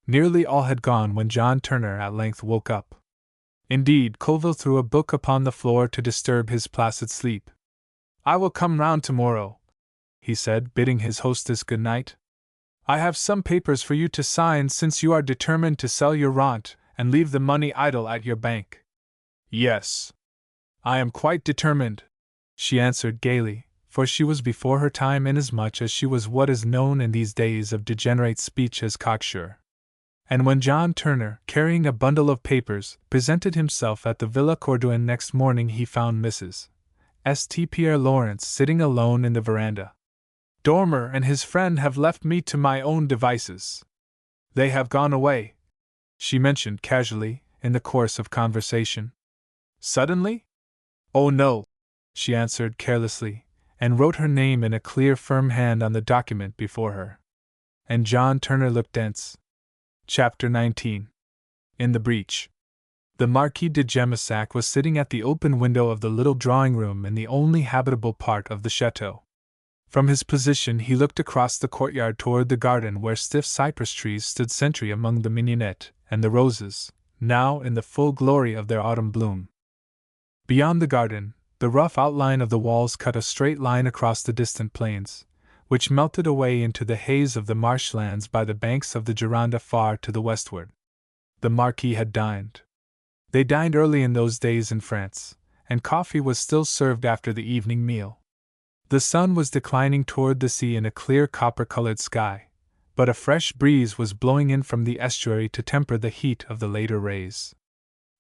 Speaker 1: Nearly all had gone when John Turner at length woke up. Indeed, Colville threw a book upon the floor to disturb his placid sleep. "I will come round tomorrow," he said, bidding his hostess good night. "I have some papers for you to sign since you are determined to sell your rent and leave the money idle at your bank." "Yes, I am quite determined," she answered gaily, for she was before her time inasmuch as she was what is known in these days of degenerate speech as cocksure. And when John Turner, carrying a bundle of papers, presented himself at the Villa Corduan next morning, he found Mrs. St. Pierre Lawrence sitting alone in the veranda. "Dormer and his friend have left me to my own devices. They have gone away," she mentioned casually, in the course of conversation. "Suddenly?" "Oh no," she answered carelessly, and wrote her name in a clear, firm hand on the document before her. And John Turner looked dense. Chapter 19. In the breach. The Marquis de Gemissac was sitting at the open window of the little drawing-room in the only habitable part of the chateau. From his position he looked across the courtyard toward the garden where stiff cypress trees stood sentry among the mignonette and the roses, now in the full glory of their autumn bloom. Beyond the garden, the rough outline of the walls cut a straight line across the distant plains, which melted away into the haze of the marshlands by the banks of the Gironde far to the westward. The Marquis had dined. They dined early in those days in France, and coffee was still served after the evening meal. The sun was declining toward the sea in a clear copper-colored sky, but a fresh breeze was blowing in from the estuary to temper the heat of the later rays.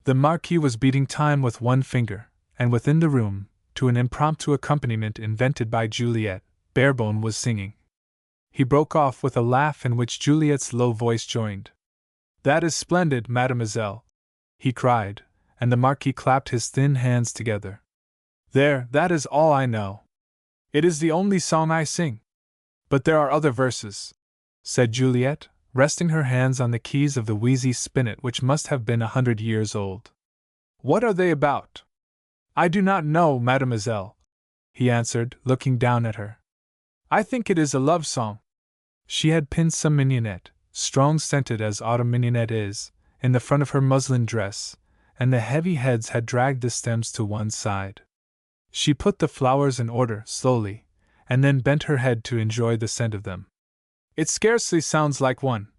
Speaker 1: The Marquis was beating time with one finger, and within the room, to an impromptu accompaniment invented by Juliet, Barebone was singing. He broke off with a laugh in which Juliet's low voice joined. "That is splendid, mademoiselle," he cried, and the Marquis clapped his thin hands together. "There, that is all I know. It is the only song I sing." "But there are other verses," said Juliet, resting her hands on the keys of the wheezy spinet which must have been 100 years old. "What are they about?" "I do not know, mademoiselle," he answered, looking down at her. "I think it is a love song." She had pinned some mignonette, strong-scented as autumn mignonette is, in the front of her muslin dress, and the heavy heads had dragged the stems to one side. She put the flowers in order, slowly, and then bent her head to enjoy the scent of them. "It scarcely sounds like one,"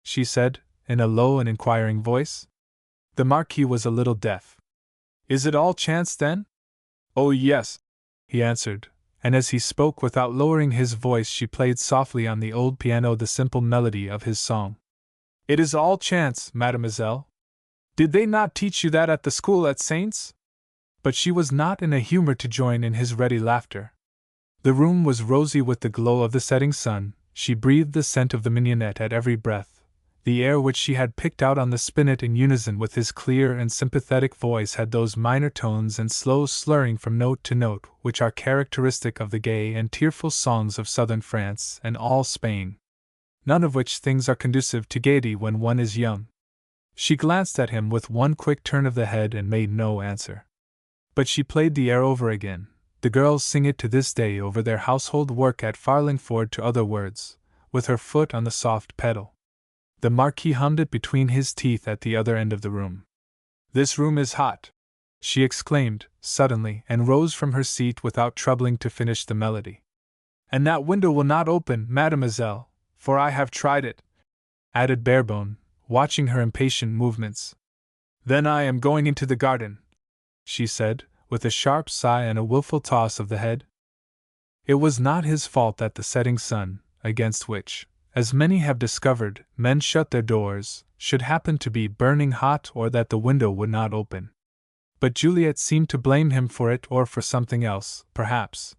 Speaker 1: she said, in a low and inquiring voice. The Marquis was a little deaf. "Is it all chance, then?" "Oh, yes," he answered, and as he spoke without lowering his voice she played softly on the old piano the simple melody of his song. "It is all chance, mademoiselle. Did they not teach you that at the school at Saints?" But she was not in a humor to join in his ready laughter. The room was rosy with the glow of the setting sun, she breathed the scent of the mignonette at every breath. The air which she had picked out on the spinet in unison with his clear and sympathetic voice had those minor tones and slow slurring from note to note which are characteristic of the gay and tearful songs of southern France and all Spain. None of which things are conducive to gaiety when one is young. She glanced at him with one quick turn of the head and made no answer. But she played the air over again, The girls sing it to this day over their household work at Farlingford to other words, with her foot on the soft pedal. The Marquis hummed it between his teeth at the other end of the room. "This room is hot," she exclaimed, suddenly, and rose from her seat without troubling to finish the melody. "And that window will not open, mademoiselle, for I have tried it," added Barebone, watching her impatient movements. "Then I am going into the garden," she said, with a sharp sigh and a wilful toss of the head. It was not his fault that the setting sun, against which, as many have discovered, men shut their doors, should happen to be burning hot, or that the window would not open. But Juliet seemed to blame him for it, or for something else, perhaps.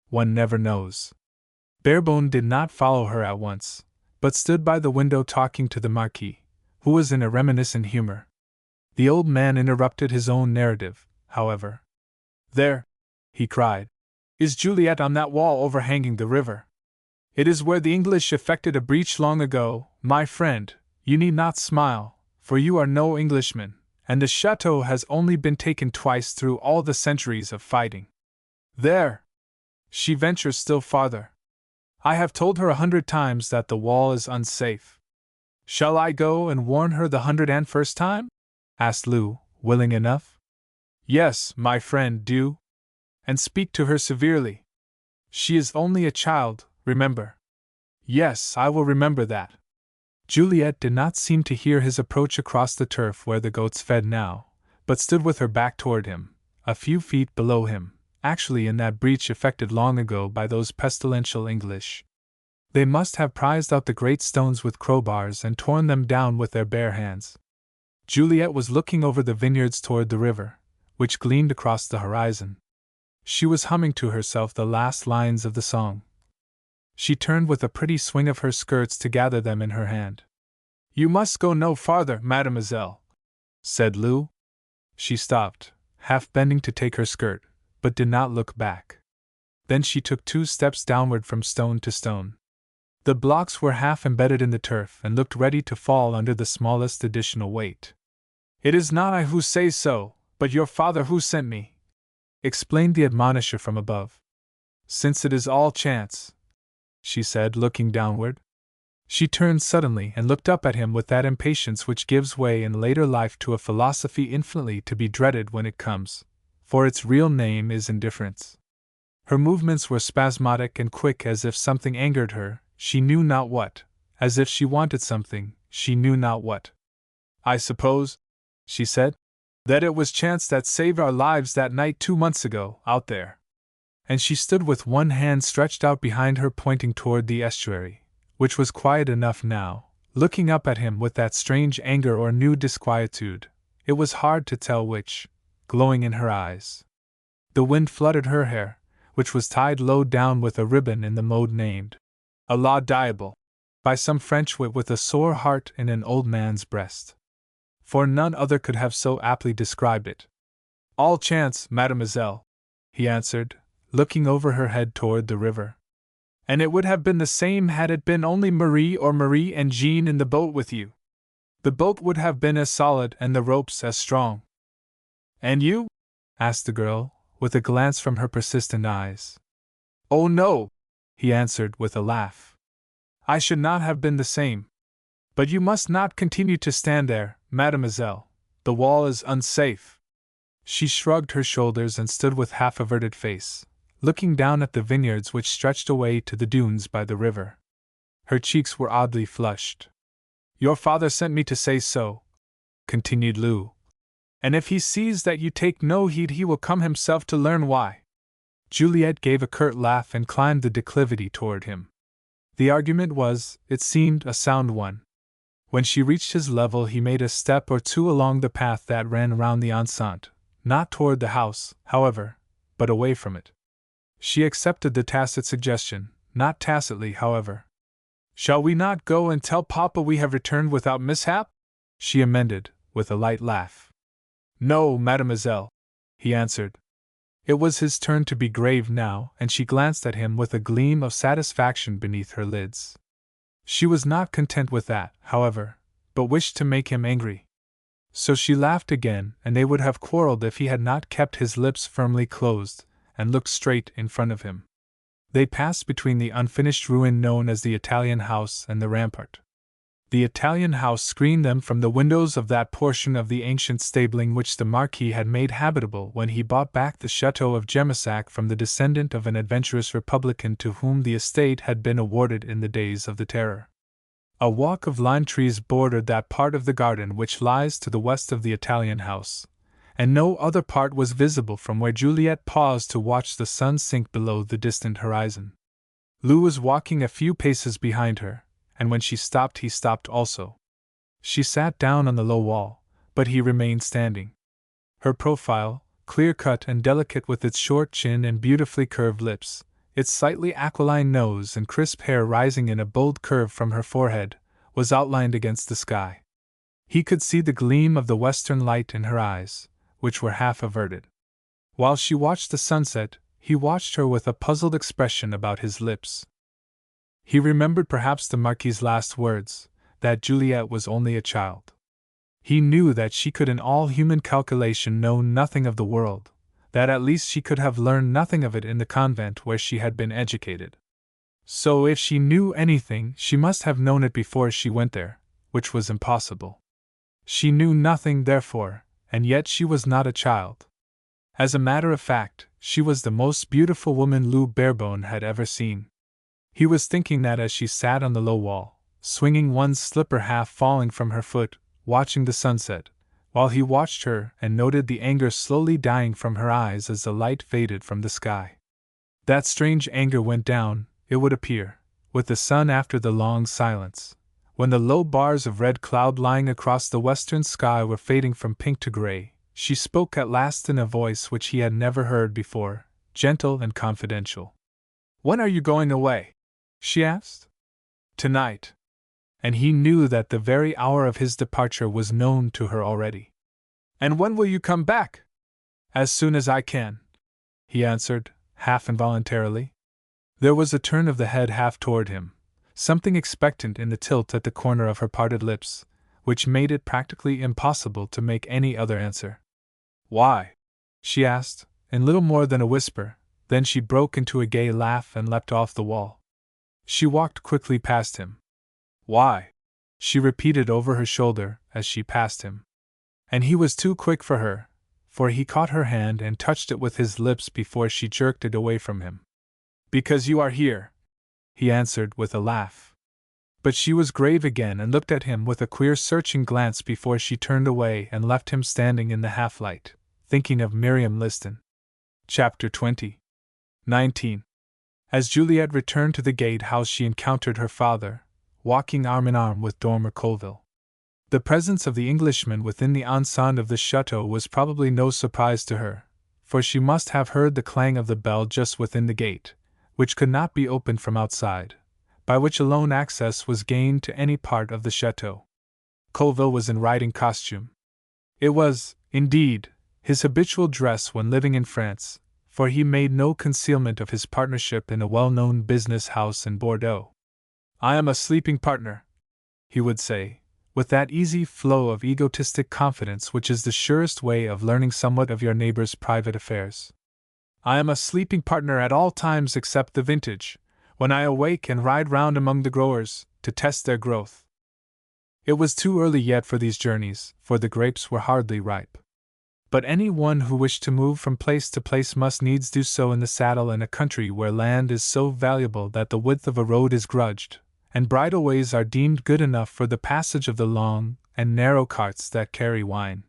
Speaker 1: One never knows. Barebone did not follow her at once, but stood by the window talking to the Marquis, who was in a reminiscent humor. The old man interrupted his own narrative, however. "There," he cried, "is Juliet on that wall overhanging the river. It is where the English effected a breach long ago. My friend, you need not smile, for you are no Englishman, and the chateau has only been taken twice through all the centuries of fighting. There!" She ventures still farther. "I have told her 100 times that the wall is unsafe." "Shall I go and warn her the 101st time?" asked Lou, willing enough. "Yes, my friend, do. And speak to her severely. She is only a child, remember." "Yes, I will remember that." Juliet did not seem to hear his approach across the turf where the goats fed now, but stood with her back toward him, a few feet below him, actually in that breach effected long ago by those pestilential English. They must have prized out the great stones with crowbars and torn them down with their bare hands. Juliet was looking over the vineyards toward the river, which gleamed across the horizon. She was humming to herself the last lines of the song. She turned with a pretty swing of her skirts to gather them in her hand. "You must go no farther, mademoiselle," said Lou. She stopped, half bending to take her skirt, but did not look back. Then she took 2 steps downward from stone to stone. The blocks were half embedded in the turf and looked ready to fall under the smallest additional weight. "It is not I who say so, but your father who sent me," explained the admonisher from above. "Since it is all chance," she said, looking downward. She turned suddenly and looked up at him with that impatience which gives way in later life to a philosophy infinitely to be dreaded when it comes, for its real name is indifference. Her movements were spasmodic and quick, as if something angered her, she knew not what, as if she wanted something, she knew not what. "I suppose," she said, "that it was chance that saved our lives that night 2 months ago, out there." And she stood with one hand stretched out behind her, pointing toward the estuary, which was quiet enough now, looking up at him with that strange anger or new disquietude, it was hard to tell which, glowing in her eyes. The wind fluttered her hair, which was tied low down with a ribbon in the mode named a la diable by some French wit with a sore heart in an old man's breast. For none other could have so aptly described it. "All chance, mademoiselle," he answered, looking over her head toward the river. "And it would have been the same had it been only Marie or Marie and Jean in the boat with you. The boat would have been as solid and the ropes as strong." "And you?" asked the girl, with a glance from her persistent eyes. "Oh no," he answered with a laugh. "I should not have been the same. But you must not continue to stand there, mademoiselle. The wall is unsafe." She shrugged her shoulders and stood with half-averted face, looking down at the vineyards which stretched away to the dunes by the river. Her cheeks were oddly flushed. "Your father sent me to say so," continued Lou. "And if he sees that you take no heed, he will come himself to learn why." Juliet gave a curt laugh and climbed the declivity toward him. The argument was, it seemed, a sound one. When she reached his level, he made a step or two along the path that ran round the enceinte, not toward the house, however, but away from it. She accepted the tacit suggestion, not tacitly, however. "Shall we not go and tell Papa we have returned without mishap?" she amended, with a light laugh. "No, mademoiselle," he answered. It was his turn to be grave now, and she glanced at him with a gleam of satisfaction beneath her lids. She was not content with that, however, but wished to make him angry. So she laughed again, and they would have quarreled if he had not kept his lips firmly closed, and looked straight in front of him. They passed between the unfinished ruin known as the Italian house and the rampart. The Italian house screened them from the windows of that portion of the ancient stabling which the Marquis had made habitable when he bought back the chateau of Gemissac from the descendant of an adventurous republican to whom the estate had been awarded in the days of the Terror. A walk of lime trees bordered that part of the garden which lies to the west of the Italian house, and no other part was visible from where Juliet paused to watch the sun sink below the distant horizon. Lou was walking a few paces behind her, and when she stopped he stopped also. She sat down on the low wall, but he remained standing. Her profile, clear-cut and delicate with its short chin and beautifully curved lips, its slightly aquiline nose and crisp hair rising in a bold curve from her forehead, was outlined against the sky. He could see the gleam of the western light in her eyes, which were half averted. While she watched the sunset, he watched her with a puzzled expression about his lips. He remembered perhaps the Marquis's last words, that Juliet was only a child. He knew that she could in all human calculation know nothing of the world, that at least she could have learned nothing of it in the convent where she had been educated. So if she knew anything, she must have known it before she went there, which was impossible. She knew nothing, therefore, and yet she was not a child. As a matter of fact, she was the most beautiful woman Lou Barebone had ever seen. He was thinking that as she sat on the low wall, swinging one slipper half falling from her foot, watching the sunset, while he watched her and noted the anger slowly dying from her eyes as the light faded from the sky. That strange anger went down, it would appear, with the sun after the long silence, when the low bars of red cloud lying across the western sky were fading from pink to gray. She spoke at last in a voice which he had never heard before, gentle and confidential. "When are you going away?" she asked. "Tonight." And he knew that the very hour of his departure was known to her already. "And when will you come back?" "As soon as I can," he answered, half involuntarily. There was a turn of the head half toward him, something expectant in the tilt at the corner of her parted lips, which made it practically impossible to make any other answer. "Why?" she asked, in little more than a whisper, then she broke into a gay laugh and leapt off the wall. She walked quickly past him. "Why?" she repeated over her shoulder as she passed him. And he was too quick for her, for he caught her hand and touched it with his lips before she jerked it away from him. "Because you are here," he answered with a laugh. But she was grave again and looked at him with a queer searching glance before she turned away and left him standing in the half-light, thinking of Miriam Liston. Chapter 20. 19. As Juliet returned to the gatehouse she encountered her father, walking arm in arm with Dormer Colville. The presence of the Englishman within the enceinte of the chateau was probably no surprise to her, for she must have heard the clang of the bell just within the gate, which could not be opened from outside, by which alone access was gained to any part of the chateau. Colville was in riding costume. It was, indeed, his habitual dress when living in France, for he made no concealment of his partnership in a well-known business house in Bordeaux. "I am a sleeping partner," he would say, with that easy flow of egotistic confidence which is the surest way of learning somewhat of your neighbor's private affairs. "I am a sleeping partner at all times except the vintage, when I awake and ride round among the growers, to test their growth." It was too early yet for these journeys, for the grapes were hardly ripe. But any one who wished to move from place to place must needs do so in the saddle in a country where land is so valuable that the width of a road is grudged, and bridleways are deemed good enough for the passage of the long and narrow carts that carry wine.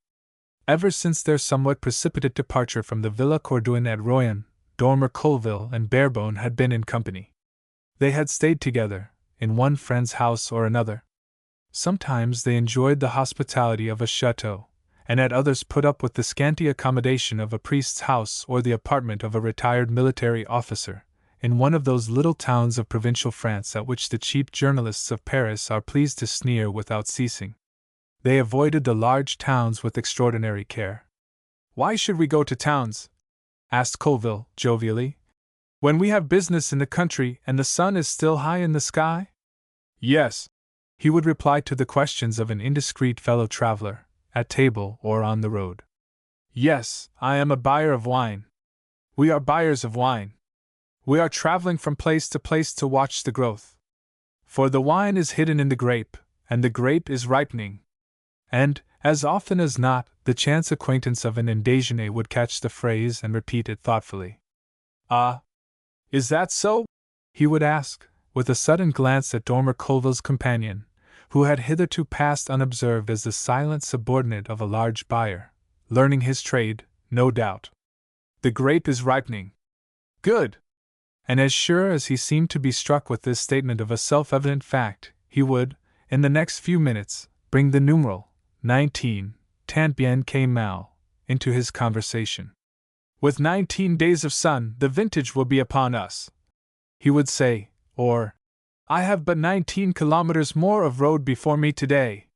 Speaker 1: Ever since their somewhat precipitate departure from the Villa Corduan at Royan, Dormer Colville and Barebone had been in company. They had stayed together, in one friend's house or another. Sometimes they enjoyed the hospitality of a chateau, and at others put up with the scanty accommodation of a priest's house or the apartment of a retired military officer, in one of those little towns of provincial France at which the cheap journalists of Paris are pleased to sneer without ceasing. They avoided the large towns with extraordinary care. "Why should we go to towns?" asked Colville, jovially, "when we have business in the country and the sun is still high in the sky?" "Yes," he would reply to the questions of an indiscreet fellow traveler, at table or on the road. "Yes, I am a buyer of wine." We are buyers of wine. We are traveling from place to place to watch the growth. For the wine is hidden in the grape, and the grape is ripening. And, as often as not, the chance acquaintance of an indéjeuner would catch the phrase and repeat it thoughtfully. Ah, is that so? He would ask, with a sudden glance at Dormer Colville's companion, who had hitherto passed unobserved as the silent subordinate of a large buyer, learning his trade, no doubt. The grape is ripening. Good! And as sure as he seemed to be struck with this statement of a self-evident fact, he would, in the next few minutes, bring the numeral 19, tant bien que mal, into his conversation. With 19 days of sun, the vintage will be upon us, he would say, or, I have but 19 kilometers more of road before me today.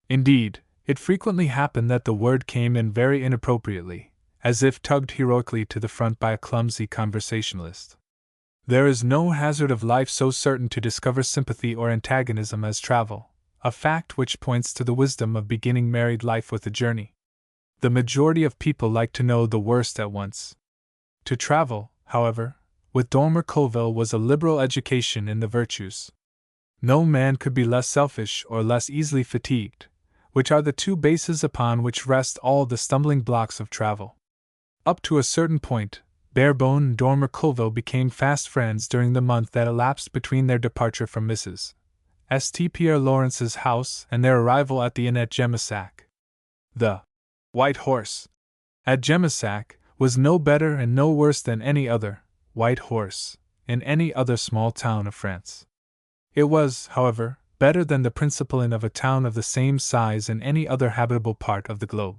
Speaker 1: Indeed, it frequently happened that the word came in very inappropriately, as if tugged heroically to the front by a clumsy conversationalist. There is no hazard of life so certain to discover sympathy or antagonism as travel, a fact which points to the wisdom of beginning married life with a journey. The majority of people like to know the worst at once. To travel, however, with Dormer Colville was a liberal education in the virtues. No man could be less selfish or less easily fatigued, which are the two bases upon which rest all the stumbling blocks of travel. Up to a certain point, Barebone and Dormer Colville became fast friends during the month that elapsed between their departure from Mrs. St. Pierre Lawrence's house and their arrival at the inn at Gemissac. The White Horse at Gemissac was no better and no worse than any other White Horse in any other small town of France. It was, however, better than the principal inn of a town of the same size in any other habitable part of the globe.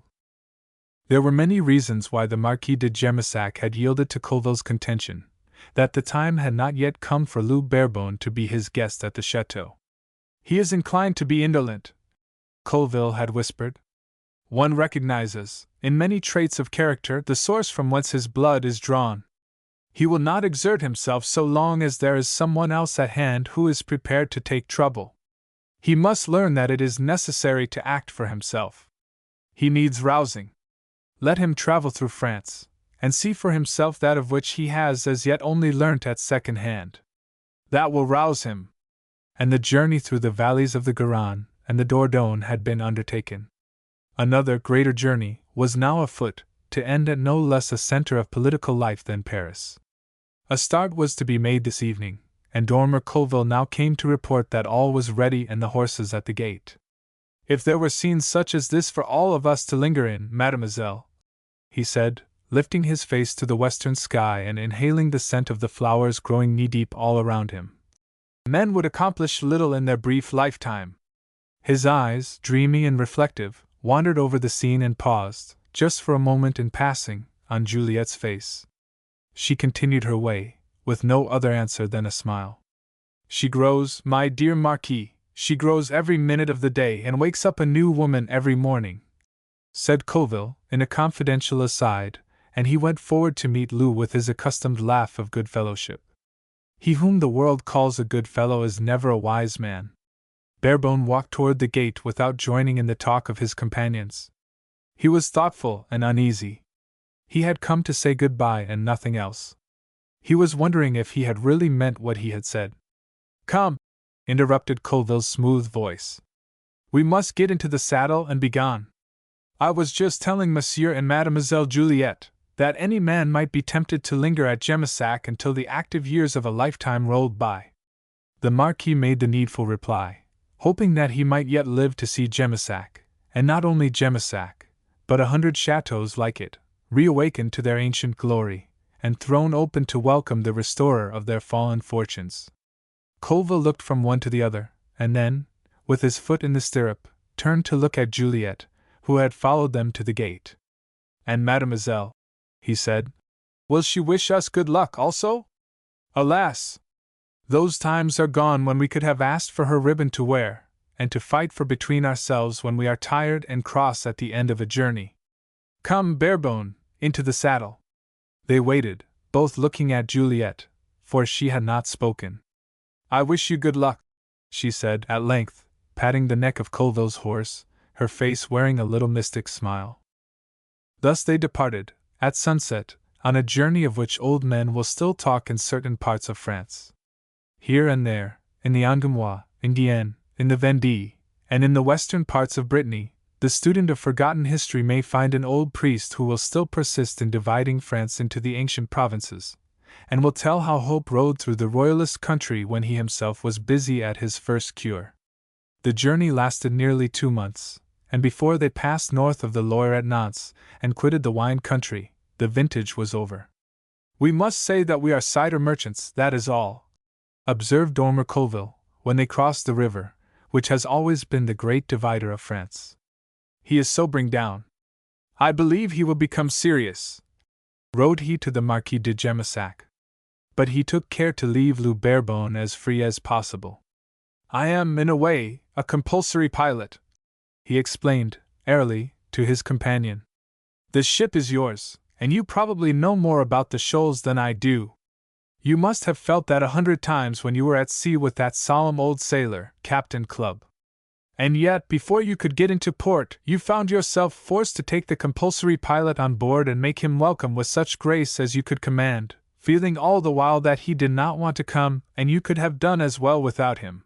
Speaker 1: There were many reasons why the Marquis de Gemissac had yielded to Colville's contention that the time had not yet come for Lou Barebone to be his guest at the chateau. He is inclined to be indolent, Colville had whispered. One recognizes, in many traits of character, the source from whence his blood is drawn. He will not exert himself so long as there is someone else at hand who is prepared to take trouble. He must learn that it is necessary to act for himself. He needs rousing. Let him travel through France, and see for himself that of which he has as yet only learnt at second hand. That will rouse him. And the journey through the valleys of the Garonne and the Dordogne had been undertaken. Another greater journey was now afoot, to end at no less a centre of political life than Paris. A start was to be made this evening, and Dormer Colville now came to report that all was ready and the horses at the gate. If there were scenes such as this for all of us to linger in, mademoiselle, he said, lifting his face to the western sky and inhaling the scent of the flowers growing knee-deep all around him, men would accomplish little in their brief lifetime. His eyes, dreamy and reflective, wandered over the scene and paused, just for a moment in passing, on Juliet's face. She continued her way, with no other answer than a smile. She grows, my dear Marquis, she grows every minute of the day and wakes up a new woman every morning, said Colville, in a confidential aside, and he went forward to meet Lou with his accustomed laugh of good fellowship. He whom the world calls a good fellow is never a wise man. Barebone walked toward the gate without joining in the talk of his companions. He was thoughtful and uneasy. He had come to say goodbye and nothing else. He was wondering if he had really meant what he had said. Come, interrupted Colville's smooth voice. We must get into the saddle and be gone. I was just telling Monsieur and Mademoiselle Juliet that any man might be tempted to linger at Gemissac until the active years of a lifetime rolled by. The Marquis made the needful reply, hoping that he might yet live to see Gemissac, and not only Gemissac, but 100 chateaux like it, reawakened to their ancient glory, and thrown open to welcome the restorer of their fallen fortunes. Colville looked from one to the other, and then, with his foot in the stirrup, turned to look at Juliet, who had followed them to the gate. And mademoiselle, he said, will she wish us good luck also? Alas! Those times are gone when we could have asked for her ribbon to wear, and to fight for between ourselves when we are tired and cross at the end of a journey. Come, Barebone, into the saddle. They waited, both looking at Juliet, for she had not spoken. I wish you good luck, she said at length, patting the neck of Colville's horse, her face wearing a little mystic smile. Thus they departed, at sunset, on a journey of which old men will still talk in certain parts of France. Here and there, in the Angoumois, in Guyenne, in the Vendée, and in the western parts of Brittany, the student of forgotten history may find an old priest who will still persist in dividing France into the ancient provinces, and will tell how Hope rode through the royalist country when he himself was busy at his first cure. The journey lasted nearly 2 months, and before they passed north of the Loire at Nantes and quitted the wine country, the vintage was over. "We must say that we are cider merchants, that is all," observed Dormer Colville, when they crossed the river, which has always been the great divider of France. "He is sobering down. I believe he will become serious," wrote he to the Marquis de Gemissac. But he took care to leave Lou Barebone as free as possible. "I am, in a way, a compulsory pilot," he explained, airily, to his companion. "The ship is yours, and you probably know more about the shoals than I do. You must have felt that 100 times when you were at sea with that solemn old sailor, Captain Clubb. And yet, before you could get into port, you found yourself forced to take the compulsory pilot on board and make him welcome with such grace as you could command, feeling all the while that he did not want to come, and you could have done as well without him.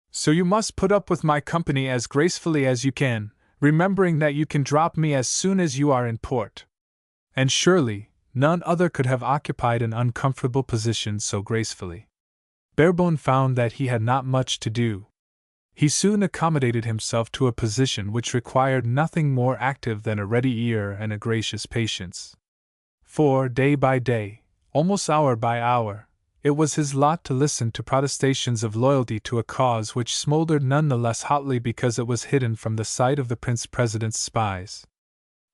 Speaker 1: So you must put up with my company as gracefully as you can, remembering that you can drop me as soon as you are in port." And surely, none other could have occupied an uncomfortable position so gracefully. Barebone found that he had not much to do. He soon accommodated himself to a position which required nothing more active than a ready ear and a gracious patience. For, day by day, almost hour by hour, it was his lot to listen to protestations of loyalty to a cause which smoldered none the less hotly because it was hidden from the sight of the Prince President's spies.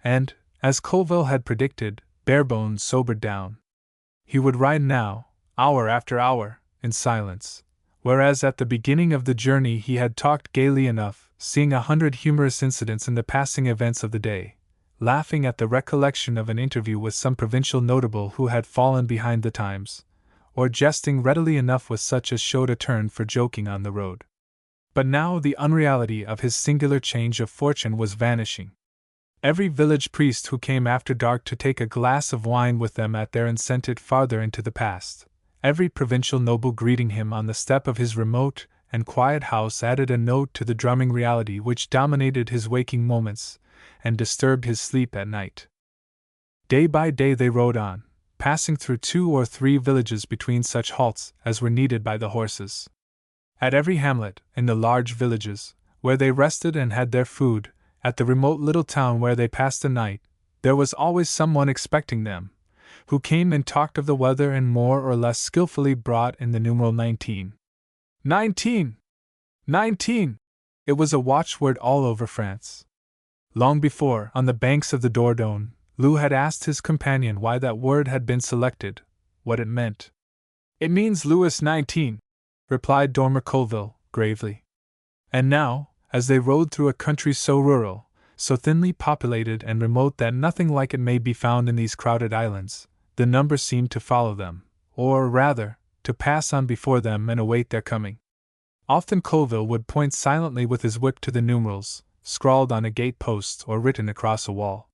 Speaker 1: And, as Colville had predicted, Barebone sobered down. He would ride now, hour after hour, in silence, whereas at the beginning of the journey he had talked gaily enough, seeing 100 humorous incidents in the passing events of the day, laughing at the recollection of an interview with some provincial notable who had fallen behind the times, or jesting readily enough with such as showed a turn for joking on the road. But now the unreality of his singular change of fortune was vanishing. Every village priest who came after dark to take a glass of wine with them at their incented farther into the past, every provincial noble greeting him on the step of his remote and quiet house added a note to the drumming reality which dominated his waking moments and disturbed his sleep at night. Day by day they rode on, passing through 2 or 3 villages between such halts as were needed by the horses. At every hamlet, in the large villages, where they rested and had their food, at the remote little town where they passed the night, there was always someone expecting them, who came and talked of the weather and more or less skillfully brought in the numeral 19. 19! 19! It was a watchword all over France. Long before, on the banks of the Dordogne, Lou had asked his companion why that word had been selected, what it meant. "It means Louis 19, replied Dormer Colville, gravely. And now, as they rode through a country so rural, so thinly populated and remote that nothing like it may be found in these crowded islands, the number seemed to follow them, or, rather, to pass on before them and await their coming. Often Colville would point silently with his whip to the numerals, scrawled on a gate-post or written across a wall.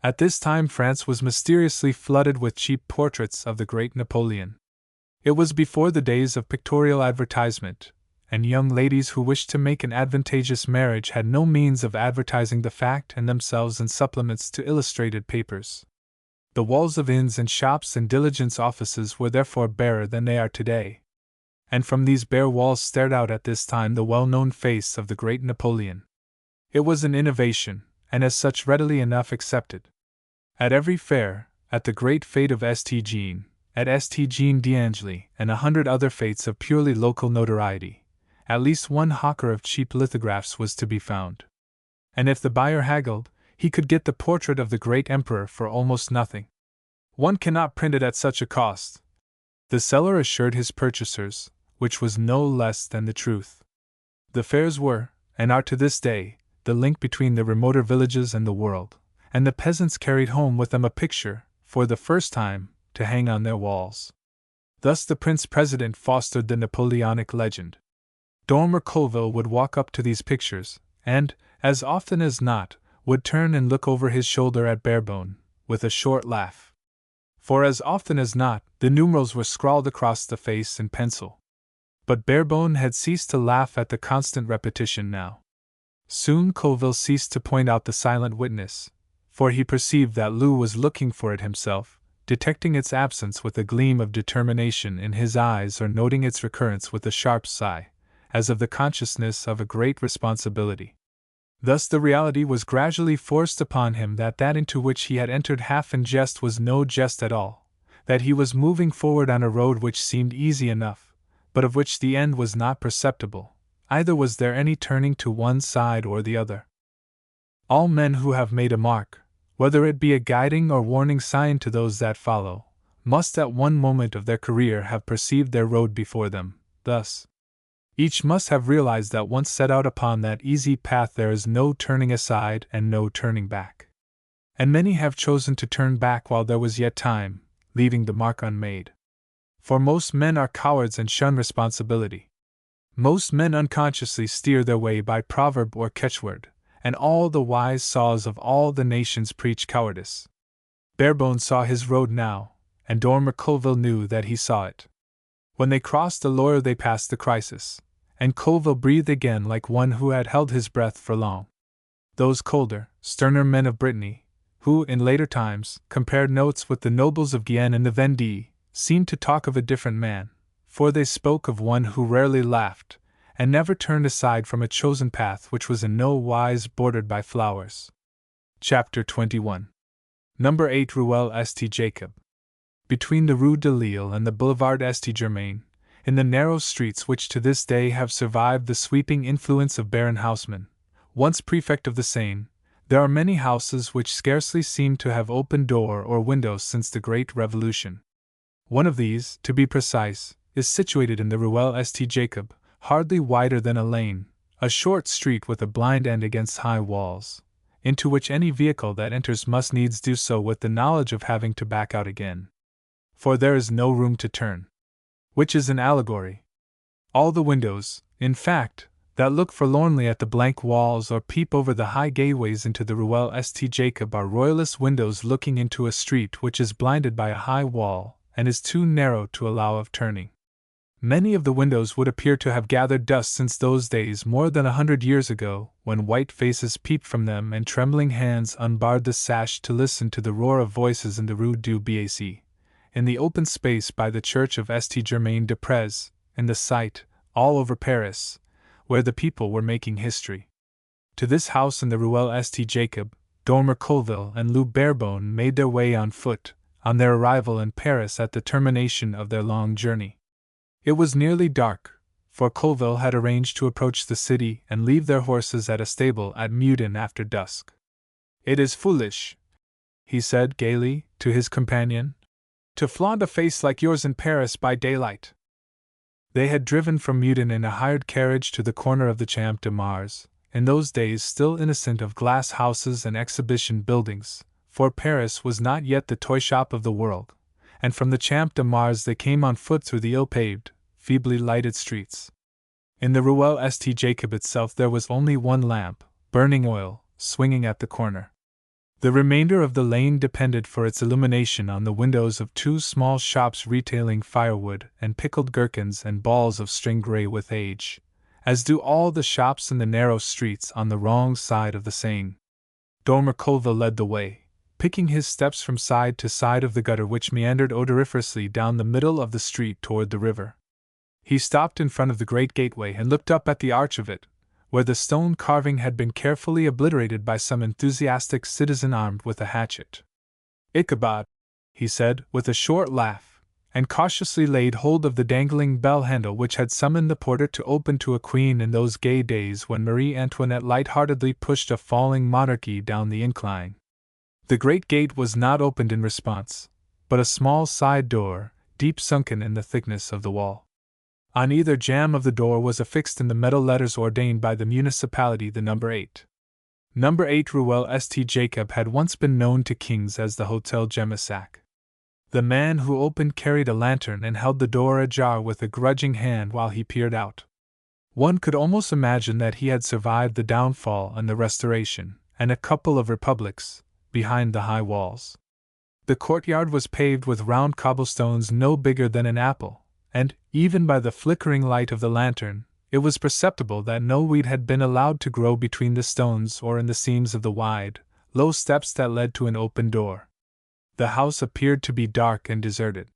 Speaker 1: At this time France was mysteriously flooded with cheap portraits of the great Napoleon. It was before the days of pictorial advertisement, and young ladies who wished to make an advantageous marriage had no means of advertising the fact and themselves in supplements to illustrated papers. The walls of inns and shops and diligence offices were therefore barer than they are today. And from these bare walls stared out at this time the well-known face of the great Napoleon. It was an innovation, and as such readily enough accepted. At every fair, at the great fête of St. Jean, at St. Jean d'Angely, and 100 other fêtes of purely local notoriety, at least one hawker of cheap lithographs was to be found. And if the buyer haggled, he could get the portrait of the great emperor for almost nothing. "One cannot print it at such a cost," the seller assured his purchasers, which was no less than the truth. The fairs were, and are to this day, the link between the remoter villages and the world, and the peasants carried home with them a picture, for the first time, to hang on their walls. Thus the Prince President fostered the Napoleonic legend. Dormer Colville would walk up to these pictures, and, as often as not, would turn and look over his shoulder at Barebone, with a short laugh. for as often as not, the numerals were scrawled across the face in pencil. But Barebone had ceased to laugh at the constant repetition now. Soon Colville ceased to point out the silent witness, for he perceived that Lou was looking for it himself, detecting its absence with a gleam of determination in his eyes or noting its recurrence with a sharp sigh, as of the consciousness of a great responsibility. Thus the reality was gradually forced upon him that into which he had entered half in jest was no jest at all, that he was moving forward on a road which seemed easy enough, but of which the end was not perceptible, either was there any turning to one side or the other. All men who have made a mark, whether it be a guiding or warning sign to those that follow, must at one moment of their career have perceived their road before them. Thus, each must have realized that once set out upon that easy path there is no turning aside and no turning back. And many have chosen to turn back while there was yet time, leaving the mark unmade. For most men are cowards and shun responsibility. Most men unconsciously steer their way by proverb or catchword, and all the wise saws of all the nations preach cowardice. Barebone saw his road now, and Dormer Colville knew that he saw it. When they crossed the Loire they passed the crisis, and Colville breathed again like one who had held his breath for long. Those colder, sterner men of Brittany, who, in later times, compared notes with the nobles of Guienne and the Vendée, seemed to talk of a different man, for they spoke of one who rarely laughed, and never turned aside from a chosen path which was in no wise bordered by flowers. Chapter 21. Number 8 Ruelle St. Jacob. Between the Rue de Lille and the Boulevard St. Germain, in the narrow streets which to this day have survived the sweeping influence of Baron Haussmann, once prefect of the Seine, there are many houses which scarcely seem to have opened door or window since the Great Revolution. One of these, to be precise, is situated in the Ruelle St. Jacob, hardly wider than a lane, a short street with a blind end against high walls, into which any vehicle that enters must needs do so with the knowledge of having to back out again. For there is no room to turn. Which is an allegory. All the windows, in fact, that look forlornly at the blank walls or peep over the high gateways into the Ruelle St. Jacob are royalist windows looking into a street which is blinded by a high wall and is too narrow to allow of turning. Many of the windows would appear to have gathered dust since those days more than 100 years ago, when white faces peeped from them and trembling hands unbarred the sash to listen to the roar of voices in the Rue du Bac, in the open space by the church of St. Germain-des-Prés, in the sight, all over Paris, where the people were making history. To this house in the Ruelle St. Jacob, Dormer Colville and Lou Barebone made their way on foot, on their arrival in Paris at the termination of their long journey. It was nearly dark, for Colville had arranged to approach the city and leave their horses at a stable at Meudon after dusk. "It is foolish," he said gaily to his companion, "to flaunt a face like yours in Paris by daylight." They had driven from Meudon in a hired carriage to the corner of the Champ de Mars, in those days still innocent of glass houses and exhibition buildings, for Paris was not yet the toy shop of the world, and from the Champ de Mars they came on foot through the ill-paved, feebly lighted streets. In the Ruelle St. Jacob itself there was only one lamp, burning oil, swinging at the corner. The remainder of the lane depended for its illumination on the windows of two small shops retailing firewood and pickled gherkins and balls of string grey with age, as do all the shops in the narrow streets on the wrong side of the Seine. Dormer Colville led the way, picking his steps from side to side of the gutter which meandered odoriferously down the middle of the street toward the river. He stopped in front of the great gateway and looked up at the arch of it, where the stone carving had been carefully obliterated by some enthusiastic citizen armed with a hatchet. "Ichabod," he said, with a short laugh, and cautiously laid hold of the dangling bell handle which had summoned the porter to open to a queen in those gay days when Marie Antoinette light-heartedly pushed a falling monarchy down the incline. The great gate was not opened in response, but a small side door, deep sunken in the thickness of the wall. On either jamb of the door was affixed in the metal letters ordained by the municipality the number 8. Number 8 Ruelle St. Jacob had once been known to kings as the Hotel Gemissac. The man who opened carried a lantern and held the door ajar with a grudging hand while he peered out. One could almost imagine that he had survived the downfall and the Restoration, and a couple of republics, behind the high walls. The courtyard was paved with round cobblestones no bigger than an apple, and, even by the flickering light of the lantern, it was perceptible that no weed had been allowed to grow between the stones or in the seams of the wide, low steps that led to an open door. The house appeared to be dark and deserted.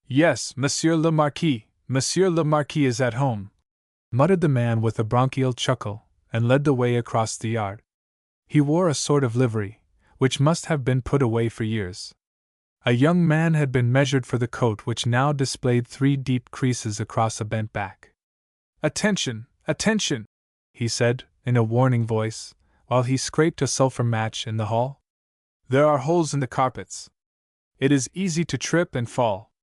Speaker 1: "Yes, Monsieur le Marquis is at home," muttered the man with a bronchial chuckle, and led the way across the yard. He wore a sort of livery, which must have been put away for years. A young man had been measured for the coat, which now displayed 3 deep creases across a bent back. "Attention, attention!" he said, in a warning voice, while he scraped a sulphur match in the hall. "There are holes in the carpets. It is easy to trip and fall."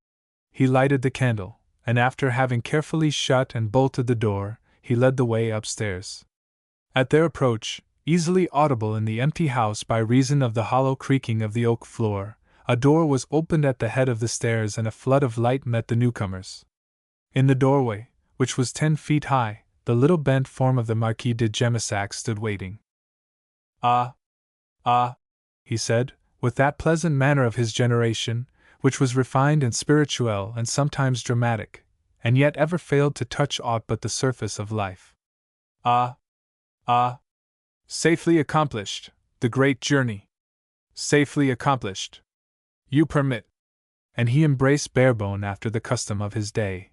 Speaker 1: He lighted the candle, and after having carefully shut and bolted the door, he led the way upstairs. At their approach, easily audible in the empty house by reason of the hollow creaking of the oak floor, a door was opened at the head of the stairs and a flood of light met the newcomers. In the doorway, which was 10 feet high, the little bent form of the Marquis de Gemissac stood waiting. Ah, he said, with that pleasant manner of his generation, which was refined and spirituelle and sometimes dramatic, and yet ever failed to touch aught but the surface of life. Ah, safely accomplished, the great journey. Safely accomplished. You permit. And he embraced Barebone after the custom of his day.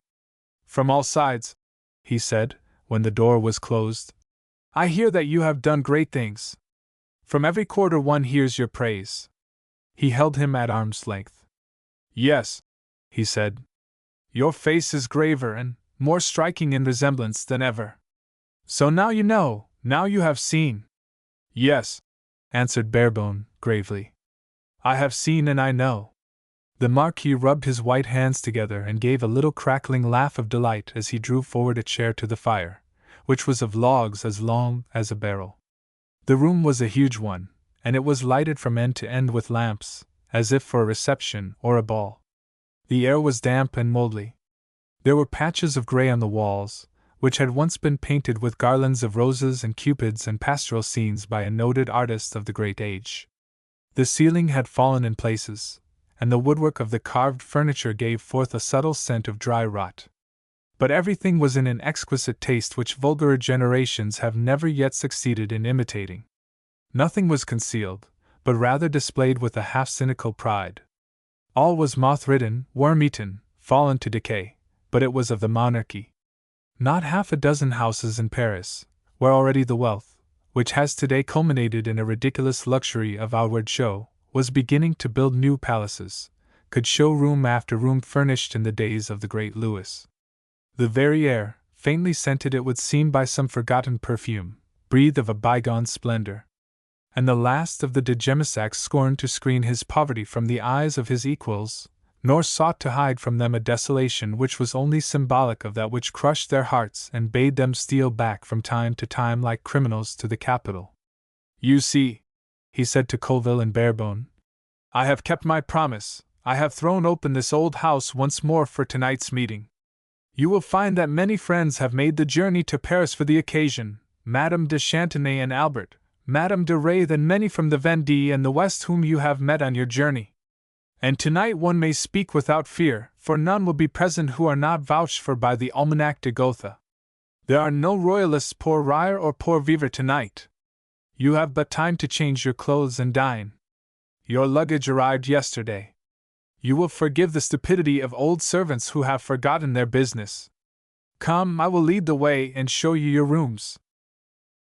Speaker 1: "From all sides," he said, when the door was closed, "I hear that you have done great things. From every quarter one hears your praise." He held him at arm's length. "Yes," he said, "your face is graver and more striking in resemblance than ever. So now you know, now you have seen." "Yes," answered Barebone, gravely. "I have seen and I know." The Marquis rubbed his white hands together and gave a little crackling laugh of delight as he drew forward a chair to the fire, which was of logs as long as a barrel. The room was a huge one, and it was lighted from end to end with lamps, as if for a reception or a ball. The air was damp and mouldy. There were patches of grey on the walls, which had once been painted with garlands of roses and cupids and pastoral scenes by a noted artist of the great age. The ceiling had fallen in places, and the woodwork of the carved furniture gave forth a subtle scent of dry rot. But everything was in an exquisite taste which vulgarer generations have never yet succeeded in imitating. Nothing was concealed, but rather displayed with a half-cynical pride. All was moth-ridden, worm-eaten, fallen to decay, but it was of the monarchy. Not half a dozen houses in Paris, where already the wealth, which has today culminated in a ridiculous luxury of outward show, was beginning to build new palaces, could show room after room furnished in the days of the great Louis. The very air, faintly scented it would seem by some forgotten perfume, breathed of a bygone splendor. And the last of the de Gemissacs scorned to screen his poverty from the eyes of his equals, nor sought to hide from them a desolation which was only symbolic of that which crushed their hearts and bade them steal back from time to time like criminals to the capital. "You see," he said to Colville and Barebone, "I have kept my promise. I have thrown open this old house once more for tonight's meeting. You will find that many friends have made the journey to Paris for the occasion, Madame de Chantenay and Albert, Madame de Raith and many from the Vendée and the West whom you have met on your journey. And tonight one may speak without fear, for none will be present who are not vouched for by the Almanach de Gotha. There are no royalists pour rire or pour vivre tonight. You have but time to change your clothes and dine. Your luggage arrived yesterday. You will forgive the stupidity of old servants who have forgotten their business. Come, I will lead the way and show you your rooms."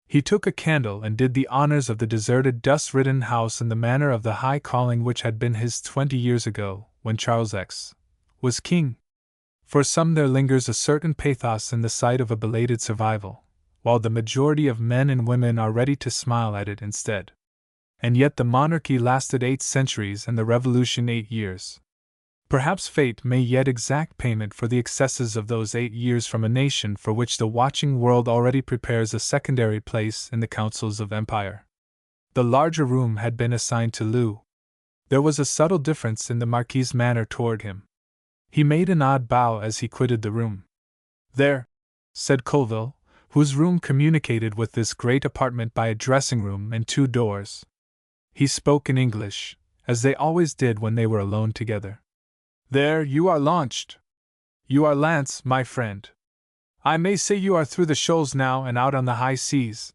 Speaker 1: He took a candle and did the honors of the deserted, dust-ridden house in the manner of the high calling which had been his 20 years ago, when Charles X was king. For some there lingers a certain pathos in the sight of a belated survival, while the majority of men and women are ready to smile at it instead. And yet the monarchy lasted 8 centuries and the revolution 8 years. Perhaps fate may yet exact payment for the excesses of those 8 years from a nation for which the watching world already prepares a secondary place in the councils of empire. The larger room had been assigned to Lou. There was a subtle difference in the Marquis's manner toward him. He made an odd bow as he quitted the room. "There," said Colville, whose room communicated with this great apartment by a dressing-room and 2 doors. He spoke in English, as they always did when they were alone together. "There, you are launched. You are Lance, my friend. I may say you are through the shoals now and out on the high seas."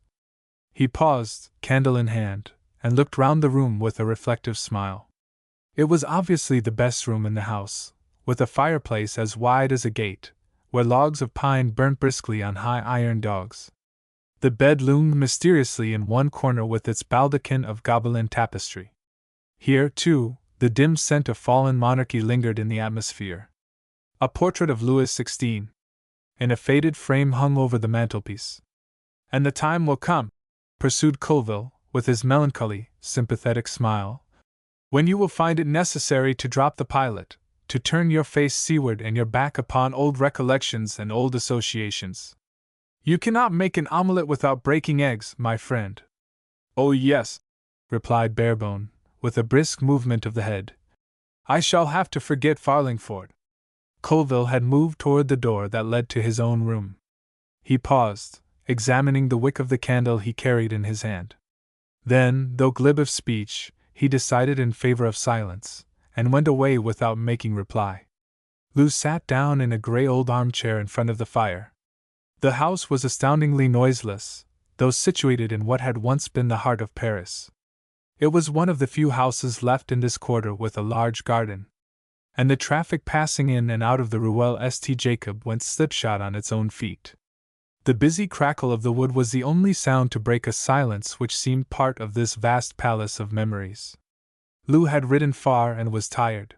Speaker 1: He paused, candle in hand, and looked round the room with a reflective smile. It was obviously the best room in the house, with a fireplace as wide as a gate, where logs of pine burnt briskly on high iron dogs. The bed loomed mysteriously in one corner with its baldachin of Gobelin tapestry. Here, too, the dim scent of fallen monarchy lingered in the atmosphere. A portrait of Louis XVI, in a faded frame, hung over the mantelpiece. "And the time will come," pursued Colville, with his melancholy, sympathetic smile, "when you will find it necessary to drop the pilot, to turn your face seaward and your back upon old recollections and old associations. You cannot make an omelette without breaking eggs, my friend." "Oh, yes," replied Barebone, with a brisk movement of the head. "I shall have to forget Farlingford." Colville had moved toward the door that led to his own room. He paused, examining the wick of the candle he carried in his hand. Then, though glib of speech, he decided in favor of silence, and went away without making reply. Lou sat down in a gray old armchair in front of the fire. The house was astoundingly noiseless, though situated in what had once been the heart of Paris. It was one of the few houses left in this quarter with a large garden, and the traffic passing in and out of the Ruelle St. Jacob went slipshod on its own feet. The busy crackle of the wood was the only sound to break a silence which seemed part of this vast palace of memories. Lou had ridden far and was tired.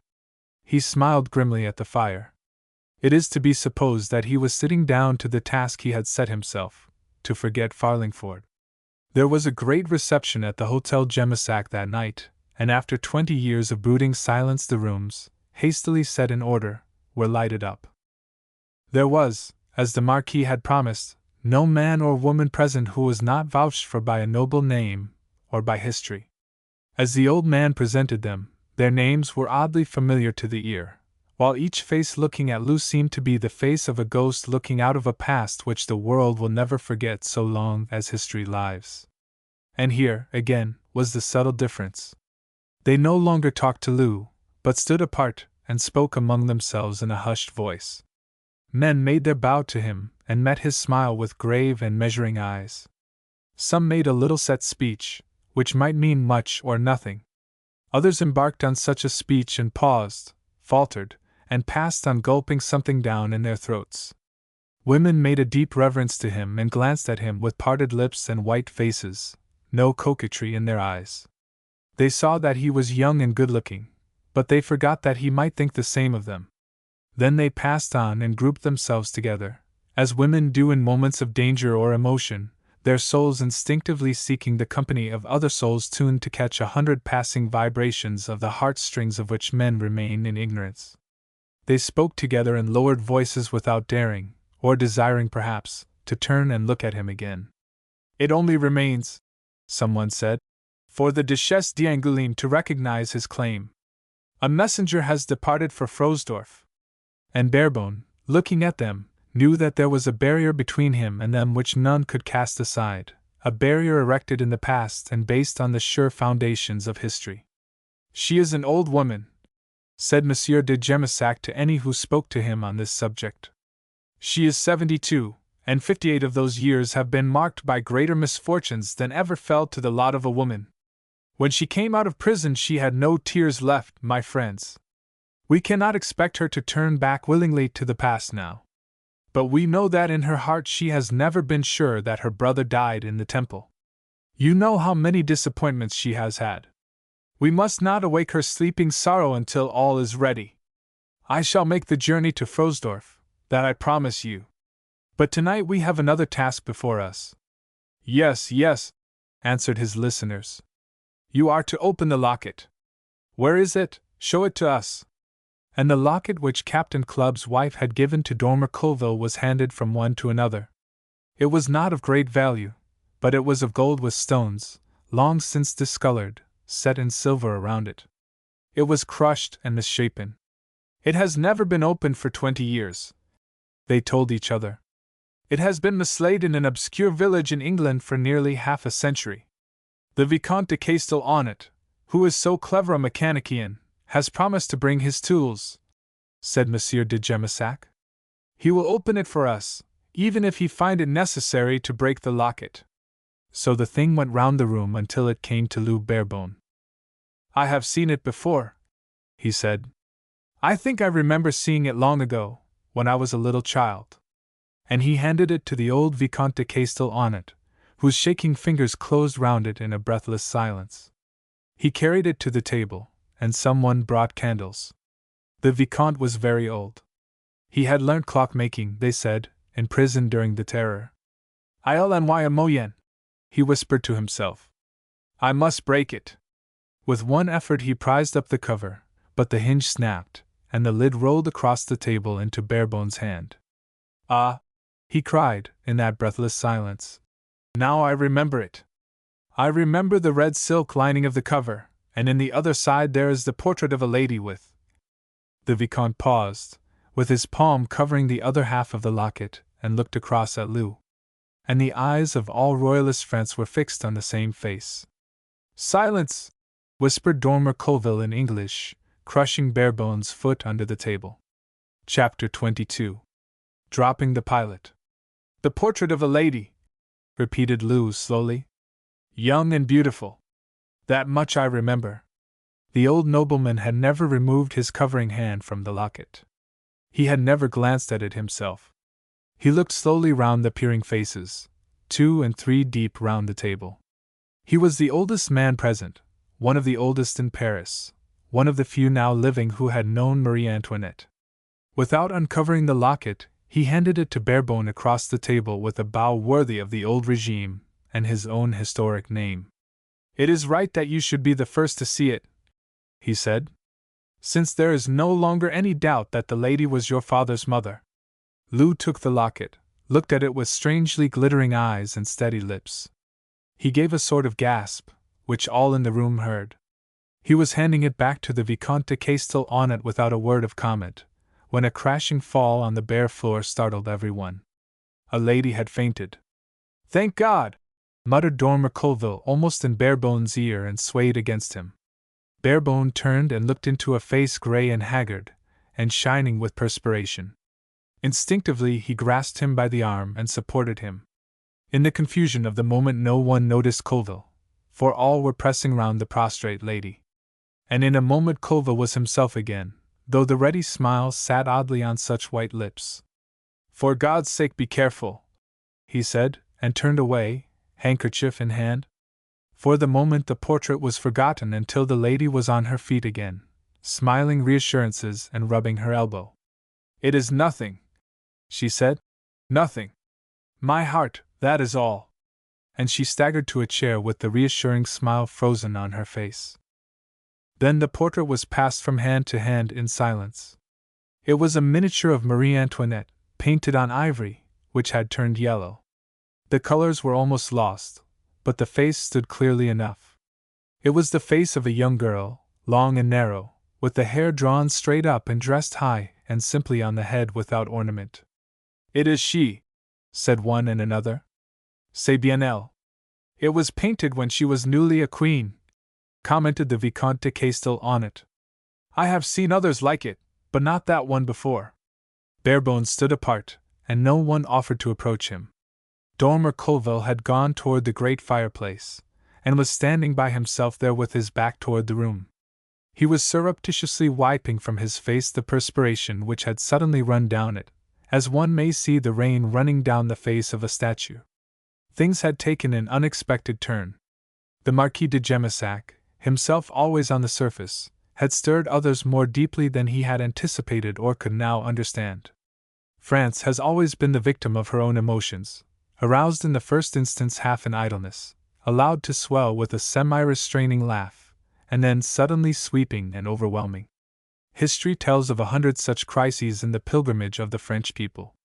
Speaker 1: He smiled grimly at the fire. It is to be supposed that he was sitting down to the task he had set himself, to forget Farlingford. There was a great reception at the Hotel Gemissac that night, and after 20 years of brooding silence the rooms, hastily set in order, were lighted up. There was, as the Marquis had promised, no man or woman present who was not vouched for by a noble name, or by history. As the old man presented them, their names were oddly familiar to the ear, while each face looking at Lou seemed to be the face of a ghost looking out of a past which the world will never forget so long as history lives. And here, again, was the subtle difference. They no longer talked to Lou, but stood apart and spoke among themselves in a hushed voice. Men made their bow to him, and met his smile with grave and measuring eyes. Some made a little set speech, which might mean much or nothing. Others embarked on such a speech and paused, faltered, and passed on gulping something down in their throats. Women made a deep reverence to him and glanced at him with parted lips and white faces, no coquetry in their eyes. They saw that he was young and good-looking, but they forgot that he might think the same of them. Then they passed on and grouped themselves together, as women do in moments of danger or emotion, their souls instinctively seeking the company of other souls tuned to catch 100 passing vibrations of the heartstrings of which men remain in ignorance. They spoke together in lowered voices without daring, or desiring perhaps, to turn and look at him again. "It only remains," someone said, "for the Duchesse d'Angoulême to recognize his claim. A messenger has departed for Frosdorf." And Barebone, looking at them, knew that there was a barrier between him and them which none could cast aside, a barrier erected in the past and based on the sure foundations of history. "She is an old woman," said Monsieur de Gemissac to any who spoke to him on this subject. "She is 72, and 58 of those years have been marked by greater misfortunes than ever fell to the lot of a woman. When she came out of prison she had no tears left, my friends. We cannot expect her to turn back willingly to the past now. But we know that in her heart she has never been sure that her brother died in the Temple. You know how many disappointments she has had. We must not awake her sleeping sorrow until all is ready. I shall make the journey to Frosdorf, that I promise you. But tonight we have another task before us." "Yes, yes," answered his listeners. "You are to open the locket." "Where is it? Show it to us." And the locket which Captain Clubb's wife had given to Dormer Colville was handed from one to another. It was not of great value, but it was of gold with stones, long since discolored, set in silver around it. It was crushed and misshapen. "It has never been opened for 20 years," they told each other. "It has been mislaid in an obscure village in England for nearly half a century. The Vicomte de Castel on it, who is so clever a mechanician, has promised to bring his tools, said Monsieur de Jemissac. He will open it for us, even if he find it necessary to break the locket. So the thing went round the room until it came to Lou Barebone. I have seen it before, he said. I think I remember seeing it long ago, when I was a little child. And he handed it to the old Vicomte de Castelonnet, whose shaking fingers closed round it in a breathless silence. He carried it to the table, and someone brought candles. The Vicomte was very old. He had learnt clockmaking, they said, in prison during the Terror. I'll en moyen, he whispered to himself. I must break it. With one effort he prized up the cover, but the hinge snapped, and the lid rolled across the table into Barebone's hand. Ah! He cried, in that breathless silence. Now I remember it. I remember the red silk lining of the cover, and in the other side there is the portrait of a lady with. The Vicomte paused, with his palm covering the other half of the locket, and looked across at Lou. And the eyes of all Royalist France were fixed on the same face. Silence! Whispered Dormer Colville in English, crushing Barebone's foot under the table. Chapter 22. Dropping the pilot. The portrait of a lady, repeated Lou slowly. Young and beautiful. That much I remember. The old nobleman had never removed his covering hand from the locket. He had never glanced at it himself. He looked slowly round the peering faces, 2 and 3 deep round the table. He was the oldest man present, one of the oldest in Paris, one of the few now living who had known Marie Antoinette. Without uncovering the locket, he handed it to Barebone across the table with a bow worthy of the old regime and his own historic name. It is right that you should be the first to see it, he said, since there is no longer any doubt that the lady was your father's mother. Lou took the locket, looked at it with strangely glittering eyes and steady lips. He gave a sort of gasp, which all in the room heard. He was handing it back to the Vicomte de Castelonnet without a word of comment, when a crashing fall on the bare floor startled everyone. A lady had fainted. Thank God! Muttered Dormer Colville almost in Barebone's ear and swayed against him. Barebone turned and looked into a face grey and haggard, and shining with perspiration. Instinctively he grasped him by the arm and supported him. In the confusion of the moment no one noticed Colville, for all were pressing round the prostrate lady. And in a moment Colville was himself again, though the ready smile sat oddly on such white lips. For God's sake be careful, he said, and turned away, handkerchief in hand. For the moment the portrait was forgotten until the lady was on her feet again, smiling reassurances and rubbing her elbow. It is nothing, she said. Nothing. My heart, that is all. And she staggered to a chair with the reassuring smile frozen on her face. Then the portrait was passed from hand to hand in silence. It was a miniature of Marie Antoinette, painted on ivory, which had turned yellow. The colors were almost lost, but the face stood clearly enough. It was the face of a young girl, long and narrow, with the hair drawn straight up and dressed high and simply on the head without ornament. It is she, said one and another. C'est bien elle. It was painted when she was newly a queen, commented the Vicomte de Castelonnet. I have seen others like it, but not that one before. Barebone stood apart, and no one offered to approach him. Dormer Colville had gone toward the great fireplace, and was standing by himself there with his back toward the room. He was surreptitiously wiping from his face the perspiration which had suddenly run down it, as one may see the rain running down the face of a statue. Things had taken an unexpected turn. The Marquis de Jemissac, himself always on the surface, had stirred others more deeply than he had anticipated or could now understand. France has always been the victim of her own emotions, aroused in the first instance half in idleness, allowed to swell with a semi-restraining laugh, and then suddenly sweeping and overwhelming. History tells of 100 such crises in the pilgrimage of the French people.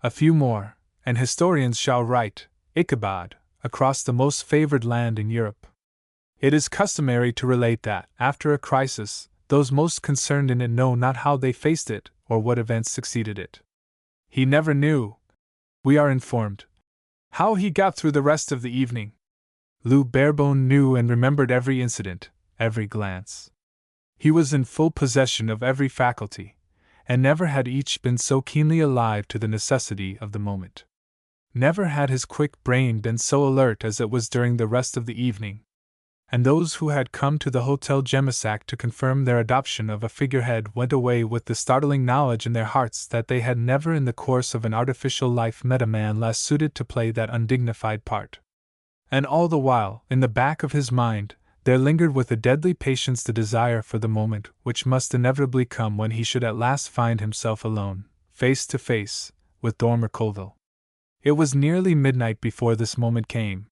Speaker 1: A few more, and historians shall write, Ichabod, across the most favored land in Europe. It is customary to relate that, after a crisis, those most concerned in it know not how they faced it or what events succeeded it. He never knew, we are informed, how he got through the rest of the evening. Lou Barebone knew and remembered every incident, every glance. He was in full possession of every faculty, and never had each been so keenly alive to the necessity of the moment. Never had his quick brain been so alert as it was during the rest of the evening. And those who had come to the Hotel Jemasac to confirm their adoption of a figurehead went away with the startling knowledge in their hearts that they had never in the course of an artificial life met a man less suited to play that undignified part. And all the while, in the back of his mind, there lingered with a deadly patience the desire for the moment which must inevitably come when he should at last find himself alone, face to face, with Dormer Colville. It was nearly midnight before this moment came.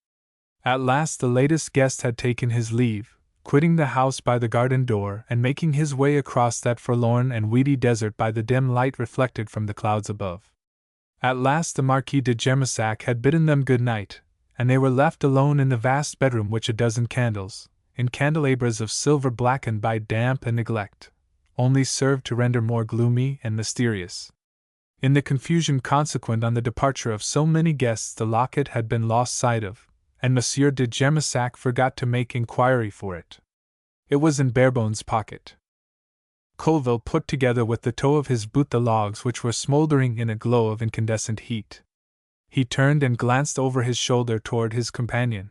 Speaker 1: At last the latest guest had taken his leave, quitting the house by the garden door and making his way across that forlorn and weedy desert by the dim light reflected from the clouds above. At last the Marquis de Jemasac had bidden them good night, and they were left alone in the vast bedroom which a dozen candles, in candelabras of silver blackened by damp and neglect, only served to render more gloomy and mysterious. In the confusion consequent on the departure of so many guests the locket had been lost sight of, and Monsieur de Jemasac forgot to make inquiry for it. It was in Barebone's pocket. Colville put together with the toe of his boot the logs which were smouldering in a glow of incandescent heat. He turned and glanced over his shoulder toward his companion.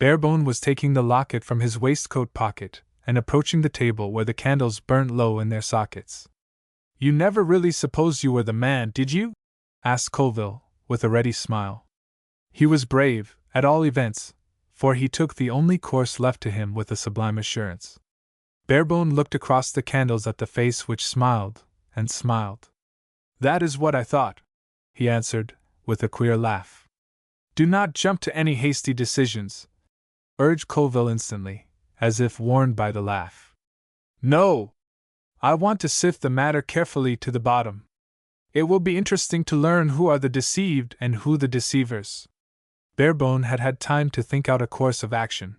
Speaker 1: Barebone was taking the locket from his waistcoat pocket, and approaching the table where the candles burnt low in their sockets. "You never really supposed you were the man, did you?" asked Colville, with a ready smile. He was brave, at all events, for he took the only course left to him with a sublime assurance. Barebone looked across the candles at the face which smiled, and smiled. "That is what I thought," he answered, with a queer laugh. "Do not jump to any hasty decisions," urged Colville instantly, as if warned by the laugh. "No! I want to sift the matter carefully to the bottom. It will be interesting to learn who are the deceived and who the deceivers." Barebone had had time to think out a course of action.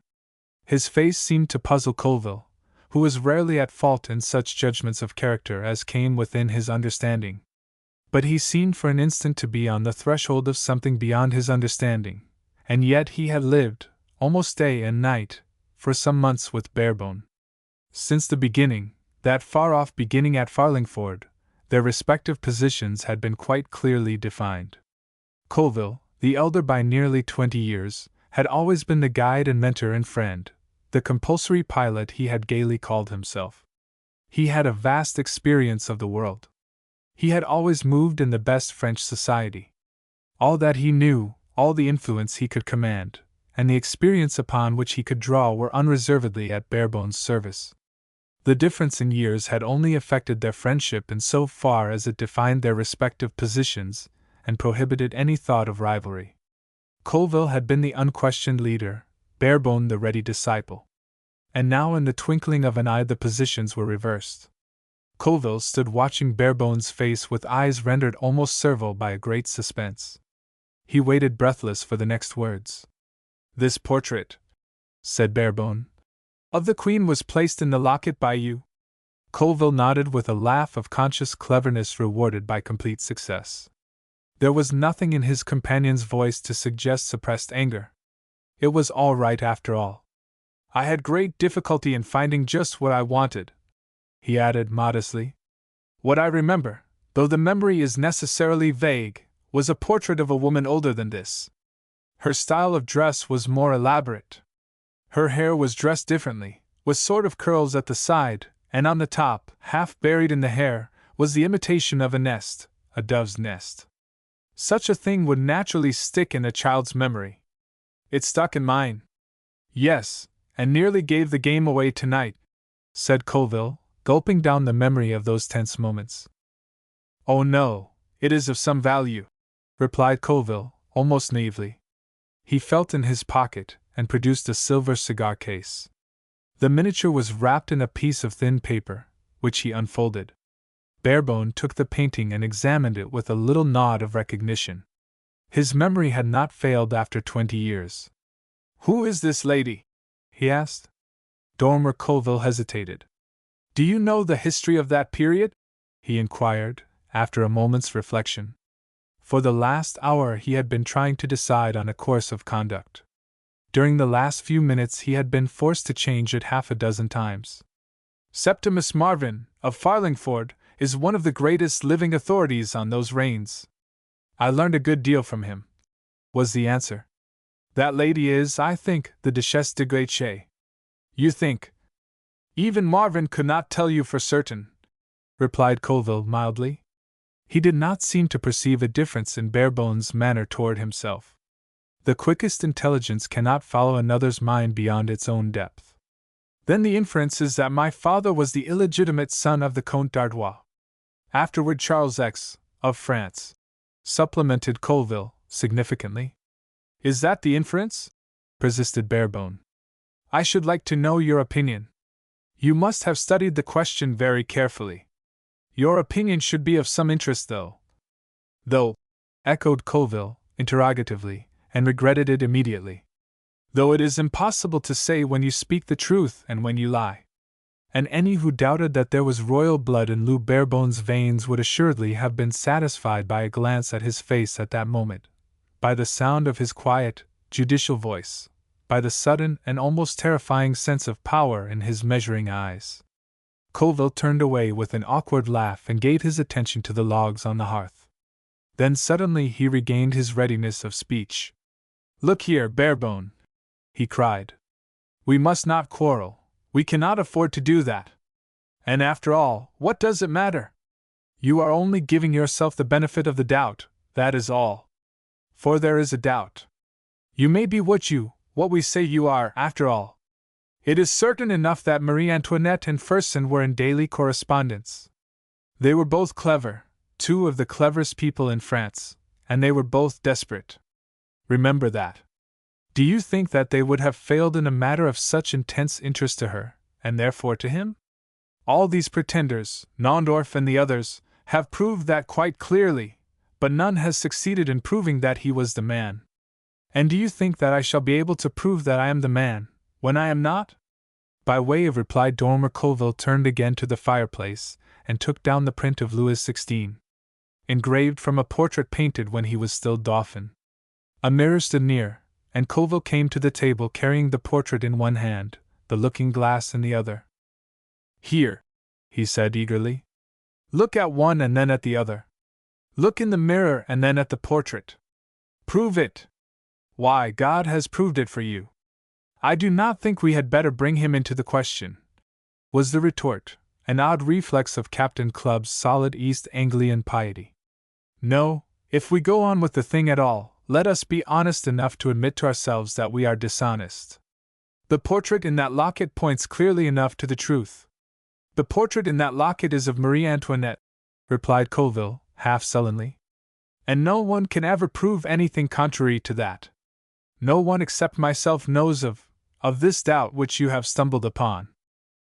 Speaker 1: His face seemed to puzzle Colville, who was rarely at fault in such judgments of character as came within his understanding. But he seemed for an instant to be on the threshold of something beyond his understanding, and yet he had lived, almost day and night, for some months with Barebone. Since the beginning, that far-off beginning at Farlingford, their respective positions had been quite clearly defined. Colville, the elder by nearly 20 years, had always been the guide and mentor and friend, the compulsory pilot he had gaily called himself. He had a vast experience of the world. He had always moved in the best French society. All that he knew, all the influence he could command, and the experience upon which he could draw were unreservedly at Barebone's service. The difference in years had only affected their friendship in so far as it defined their respective positions, and prohibited any thought of rivalry. Colville had been the unquestioned leader, Barebone the ready disciple. And now in the twinkling of an eye the positions were reversed. Colville stood watching Barebone's face with eyes rendered almost servile by a great suspense. He waited breathless for the next words. "This portrait," said Barebone, "of the Queen was placed in the locket by you?" Colville nodded with a laugh of conscious cleverness rewarded by complete success. There was nothing in his companion's voice to suggest suppressed anger. It was all right after all. "I had great difficulty in finding just what I wanted," he added modestly. "What I remember, though the memory is necessarily vague, was a portrait of a woman older than this. Her style of dress was more elaborate. Her hair was dressed differently, with sort of curls at the side, and on the top, half buried in the hair, was the imitation of a nest, a dove's nest. Such a thing would naturally stick in a child's memory. It stuck in mine. Yes, and nearly gave the game away tonight," said Colville, gulping down the memory of those tense moments. "Oh no, it is of some value," replied Colville, almost naively. He felt in his pocket, and produced a silver cigar case. The miniature was wrapped in a piece of thin paper, which he unfolded. Barebone took the painting and examined it with a little nod of recognition. His memory had not failed after 20 years. "Who is this lady?" he asked. Dormer Colville hesitated. "Do you know the history of that period?" he inquired, after a moment's reflection. For the last hour he had been trying to decide on a course of conduct. During the last few minutes he had been forced to change it half a dozen times. Septimus Marvin, of Farlingford, is one of the greatest living authorities on those reigns. I learned a good deal from him, was the answer. That lady is, I think, the Duchesse de Gaucher. You think? Even Marvin could not tell you for certain, replied Colville mildly. He did not seem to perceive a difference in Barebone's manner toward himself. The quickest intelligence cannot follow another's mind beyond its own depth. Then the inference is that my father was the illegitimate son of the Comte d'Artois, afterward Charles X, of France, supplemented Colville, significantly. Is that the inference? Persisted Barebone. I should like to know your opinion. You must have studied the question very carefully. Your opinion should be of some interest, though. Though, echoed Colville, interrogatively, and regretted it immediately. Though it is impossible to say when you speak the truth and when you lie. And any who doubted that there was royal blood in Lou Barebone's veins would assuredly have been satisfied by a glance at his face at that moment, by the sound of his quiet, judicial voice, by the sudden and almost terrifying sense of power in his measuring eyes. Colville turned away with an awkward laugh and gave his attention to the logs on the hearth. Then suddenly he regained his readiness of speech. Look here, Barebone, he cried. We must not quarrel. We cannot afford to do that. And after all, what does it matter? You are only giving yourself the benefit of the doubt, that is all. For there is a doubt. You may be what we say you are, after all. It is certain enough that Marie Antoinette and Fersen were in daily correspondence. They were both clever, two of the cleverest people in France, and they were both desperate. Remember that. Do you think that they would have failed in a matter of such intense interest to her, and therefore to him? All these pretenders, Naundorff and the others, have proved that quite clearly, but none has succeeded in proving that he was the man. And do you think that I shall be able to prove that I am the man, when I am not? By way of reply, Dormer Colville turned again to the fireplace, and took down the print of Louis XVI, engraved from a portrait painted when he was still Dauphin. A mirror stood near, and Colville came to the table carrying the portrait in one hand, the looking-glass in the other. Here, he said eagerly. Look at one and then at the other. Look in the mirror and then at the portrait. Prove it. Why, God has proved it for you. I do not think we had better bring him into the question, was the retort, an odd reflex of Captain Clubb's solid East Anglian piety. No, if we go on with the thing at all, let us be honest enough to admit to ourselves that we are dishonest. The portrait in that locket points clearly enough to the truth. The portrait in that locket is of Marie Antoinette, replied Colville, half sullenly. And no one can ever prove anything contrary to that. No one except myself knows of this doubt which you have stumbled upon.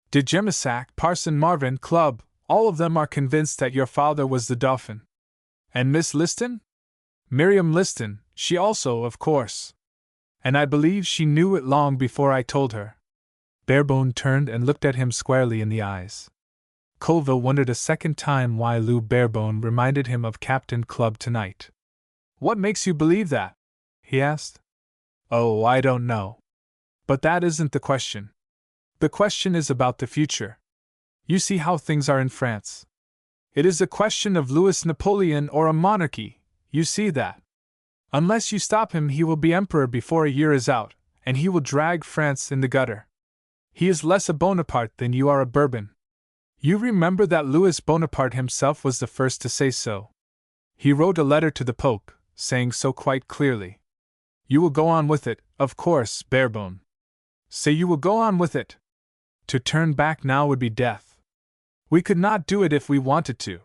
Speaker 1: De Jemissac, Parson Marvin, Clubb, all of them are convinced that your father was the Dauphin. And Miss Liston? Miriam Liston, she also, of course. And I believe she knew it long before I told her. Barebone turned and looked at him squarely in the eyes. Colville wondered a second time why Lou Barebone reminded him of Captain Clubb tonight. What makes you believe that? He asked. Oh, I don't know. But that isn't the question. The question is about the future. You see how things are in France. It is a question of Louis Napoleon or a monarchy, you see that. Unless you stop him, he will be emperor before a year is out, and he will drag France in the gutter. He is less a Bonaparte than you are a Bourbon. You remember that Louis Bonaparte himself was the first to say so. He wrote a letter to the Pope, saying so quite clearly. You will go on with it, of course, Barebone. Say you will go on with it. To turn back now would be death. We could not do it if we wanted to.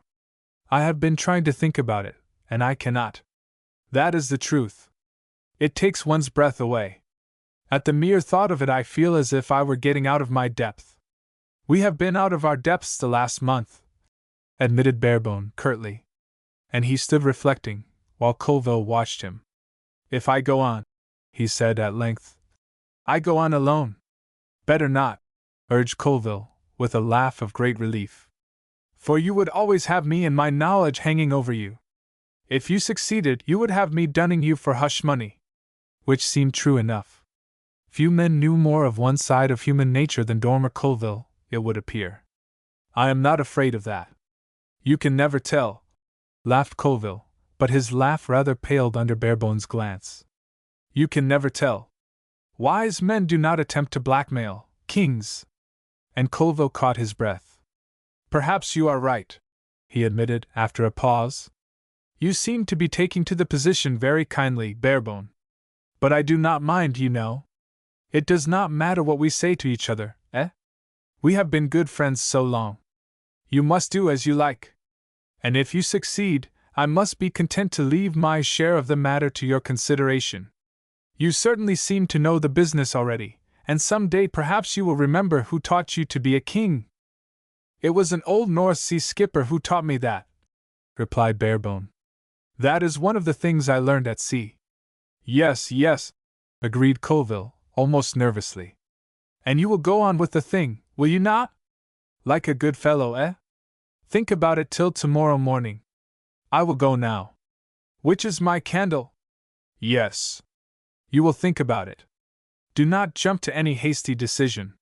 Speaker 1: I have been trying to think about it, and I cannot. That is the truth. It takes one's breath away. At the mere thought of it I feel as if I were getting out of my depth. We have been out of our depths the last month, admitted Barebone curtly. And he stood reflecting, while Colville watched him. If I go on, he said at length. I go on alone. Better not, urged Colville, with a laugh of great relief. For you would always have me and my knowledge hanging over you. If you succeeded, you would have me dunning you for hush money. Which seemed true enough. Few men knew more of one side of human nature than Dormer Colville, it would appear. I am not afraid of that. You can never tell, laughed Colville, but his laugh rather paled under Barebone's glance. You can never tell. Wise men do not attempt to blackmail kings. And Colville caught his breath. Perhaps you are right, he admitted after a pause. You seem to be taking to the position very kindly, Barebone. But I do not mind, you know. It does not matter what we say to each other, eh? We have been good friends so long. You must do as you like. And if you succeed, I must be content to leave my share of the matter to your consideration. You certainly seem to know the business already, and some day perhaps you will remember who taught you to be a king. It was an old North Sea skipper who taught me that, replied Barebone. That is one of the things I learned at sea. Yes, yes, agreed Colville, almost nervously. And you will go on with the thing, will you not? Like a good fellow, eh? Think about it till tomorrow morning. I will go now. Which is my candle? Yes. You will think about it. Do not jump to any hasty decision.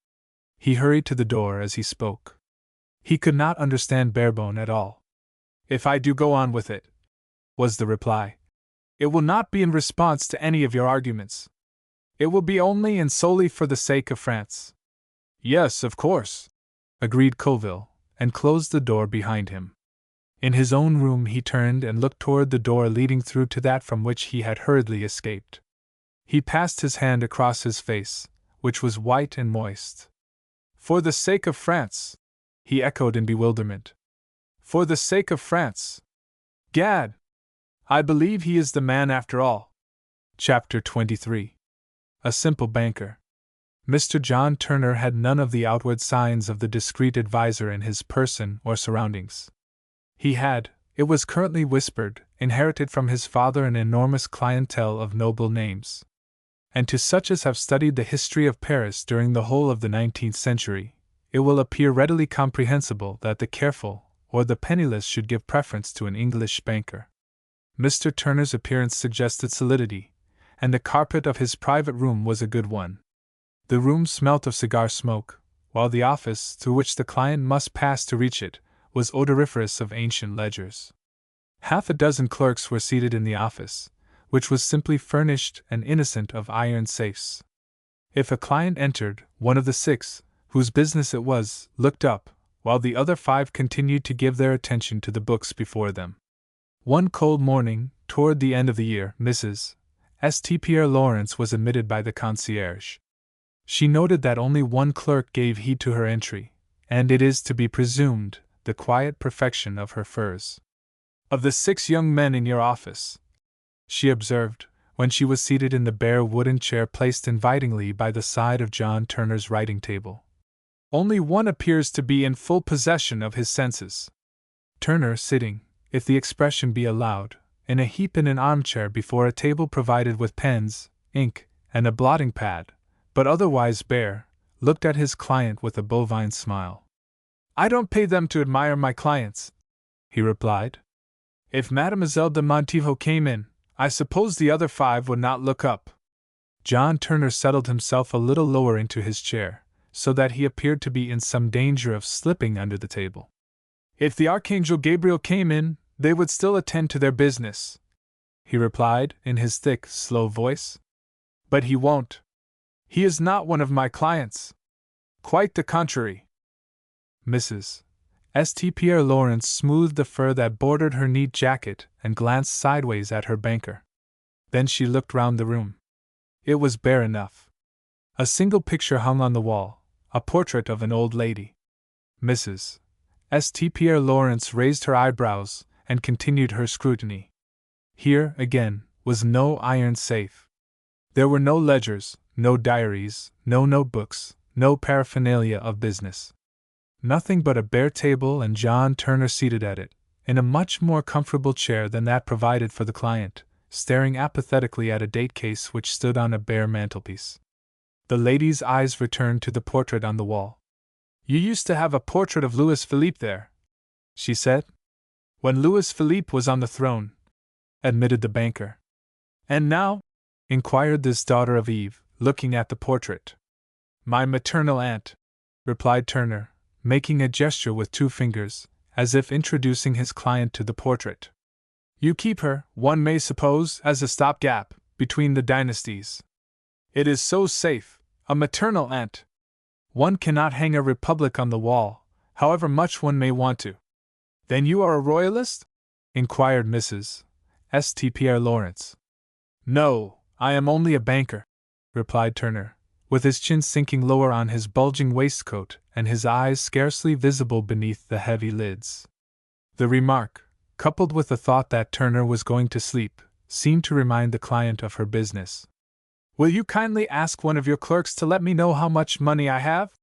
Speaker 1: He hurried to the door as he spoke. He could not understand Barebone at all. If I do go on with it, was the reply, it will not be in response to any of your arguments. It will be only and solely for the sake of France. Yes, of course, agreed Colville, and closed the door behind him. In his own room he turned and looked toward the door leading through to that from which he had hurriedly escaped. He passed his hand across his face, which was white and moist. For the sake of France, he echoed in bewilderment. For the sake of France. Gad! I believe he is the man after all. Chapter 23. A simple banker. Mr. John Turner had none of the outward signs of the discreet adviser in his person or surroundings. He had, it was currently whispered, inherited from his father an enormous clientele of noble names. And to such as have studied the history of Paris during the whole of the 19th century, it will appear readily comprehensible that the careful or the penniless should give preference to an English banker. Mr. Turner's appearance suggested solidity, and the carpet of his private room was a good one. The room smelt of cigar smoke, while the office through which the client must pass to reach it was odoriferous of ancient ledgers. Half a dozen clerks were seated in the office, which was simply furnished and innocent of iron safes. If a client entered, one of the six, whose business it was, looked up, while the other five continued to give their attention to the books before them. One cold morning, toward the end of the year, Mrs. St. Pierre Lawrence was admitted by the concierge. She noted that only one clerk gave heed to her entry, and it is to be presumed, the quiet perfection of her furs. Of the 6 young men in your office, she observed, when she was seated in the bare wooden chair placed invitingly by the side of John Turner's writing table, only one appears to be in full possession of his senses. Turner sitting, if the expression be allowed, in a heap in an armchair before a table provided with pens, ink, and a blotting pad, but otherwise bare, looked at his client with a bovine smile. I don't pay them to admire my clients, he replied. If Mademoiselle de Montijo came in, I suppose the other 5 would not look up. John Turner settled himself a little lower into his chair, so that he appeared to be in some danger of slipping under the table. If the Archangel Gabriel came in, they would still attend to their business, he replied in his thick, slow voice. But he won't. He is not one of my clients. Quite the contrary. Mrs. St. Pierre Lawrence smoothed the fur that bordered her neat jacket and glanced sideways at her banker. Then she looked round the room. It was bare enough. A single picture hung on the wall, a portrait of an old lady. Mrs. St. Pierre Lawrence raised her eyebrows and continued her scrutiny. Here, again, was no iron safe. There were no ledgers, no diaries, no notebooks, no paraphernalia of business. Nothing but a bare table and John Turner seated at it, in a much more comfortable chair than that provided for the client, staring apathetically at a date case which stood on a bare mantelpiece. The lady's eyes returned to the portrait on the wall. You used to have a portrait of Louis Philippe there, she said. When Louis Philippe was on the throne, admitted the banker. And now? Inquired this daughter of Eve, looking at the portrait. My maternal aunt, replied Turner, making a gesture with 2 fingers, as if introducing his client to the portrait. You keep her, one may suppose, as a stopgap between the dynasties. It is so safe, a maternal aunt. One cannot hang a republic on the wall, however much one may want to. Then you are a royalist? Inquired Mrs. St. Pierre Lawrence. No, I am only a banker, replied Turner, with his chin sinking lower on his bulging waistcoat and his eyes scarcely visible beneath the heavy lids. The remark, coupled with the thought that Turner was going to sleep, seemed to remind the client of her business. Will you kindly ask one of your clerks to let me know how much money I have?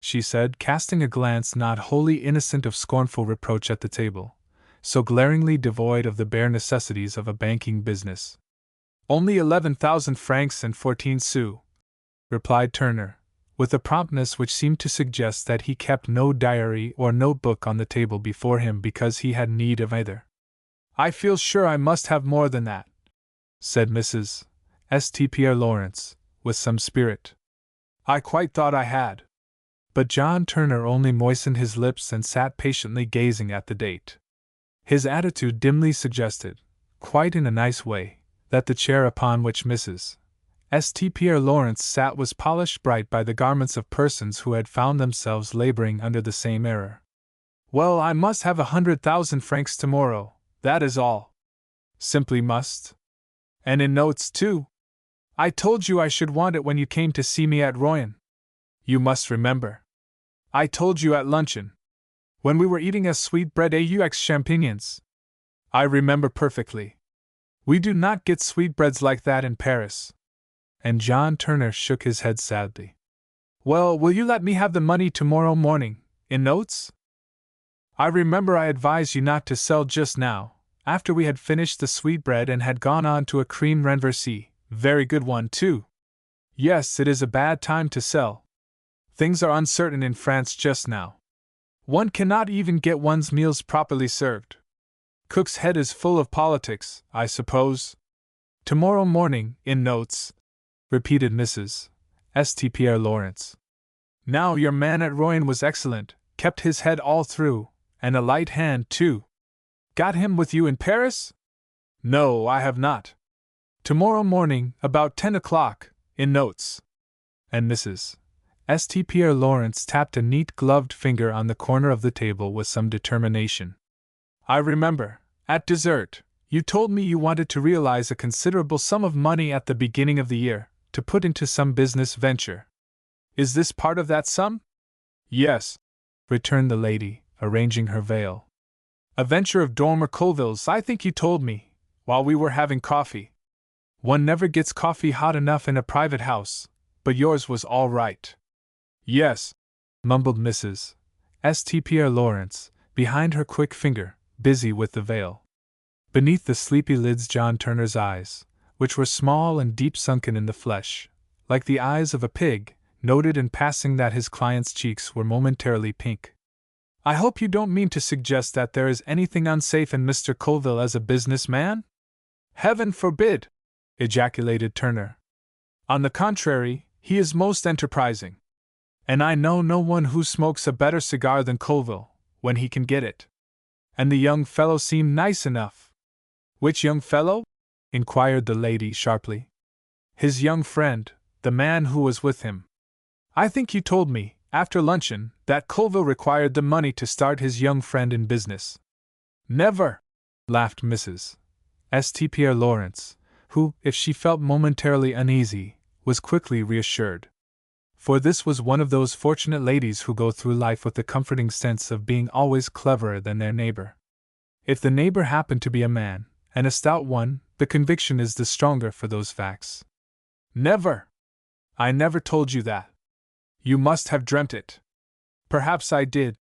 Speaker 1: She said, casting a glance not wholly innocent of scornful reproach at the table, so glaringly devoid of the bare necessities of a banking business. Only 11,000 francs and 14 sous, replied Turner, with a promptness which seemed to suggest that he kept no diary or notebook on the table before him because he had need of either. I feel sure I must have more than that, said Mrs. St. Pierre Lawrence, with some spirit. I quite thought I had. But John Turner only moistened his lips and sat patiently gazing at the date. His attitude dimly suggested, quite in a nice way, that the chair upon which Mrs. St. Pierre Lawrence sat was polished bright by the garments of persons who had found themselves laboring under the same error. Well, I must have 100,000 francs tomorrow, that is all. Simply must. And in notes, too. I told you I should want it when you came to see me at Rouen. You must remember. I told you at luncheon. When we were eating a sweetbread aux champignons. I remember perfectly. We do not get sweetbreads like that in Paris. And John Turner shook his head sadly. Well, will you let me have the money tomorrow morning, in notes? I remember I advised you not to sell just now, after we had finished the sweetbread and had gone on to a cream renversée, very good one too. Yes, it is a bad time to sell. Things are uncertain in France just now. One cannot even get one's meals properly served. Cook's head is full of politics, I suppose. Tomorrow morning, in notes, repeated Mrs. St. Pierre Lawrence. Now your man at Rouen was excellent, kept his head all through, and a light hand too. Got him with you in Paris? No, I have not. Tomorrow morning, about 10 o'clock, in notes. And Mrs. St. Pierre Lawrence tapped a neat gloved finger on the corner of the table with some determination. I remember, at dessert, you told me you wanted to realize a considerable sum of money at the beginning of the year, to put into some business venture. Is this part of that sum? Yes, returned the lady, arranging her veil. A venture of Dormer Colville's, I think you told me, while we were having coffee. One never gets coffee hot enough in a private house, but yours was all right. Yes, mumbled Mrs. St. Pierre Lawrence, behind her quick finger, busy with the veil. Beneath the sleepy lids John Turner's eyes, which were small and deep sunken in the flesh, like the eyes of a pig, noted in passing that his client's cheeks were momentarily pink. I hope you don't mean to suggest that there is anything unsafe in Mr. Colville as a businessman? Heaven forbid! Ejaculated Turner. On the contrary, he is most enterprising. And I know no one who smokes a better cigar than Colville, when he can get it. And the young fellow seemed nice enough. Which young fellow? Inquired the lady sharply. His young friend, the man who was with him. I think you told me, after luncheon, that Colville required the money to start his young friend in business. Never! Laughed Mrs. St. Pierre Lawrence, who, if she felt momentarily uneasy, was quickly reassured. For this was one of those fortunate ladies who go through life with the comforting sense of being always cleverer than their neighbor. If the neighbor happened to be a man, and a stout one, the conviction is the stronger for those facts. Never! I never told you that. You must have dreamt it. Perhaps I did,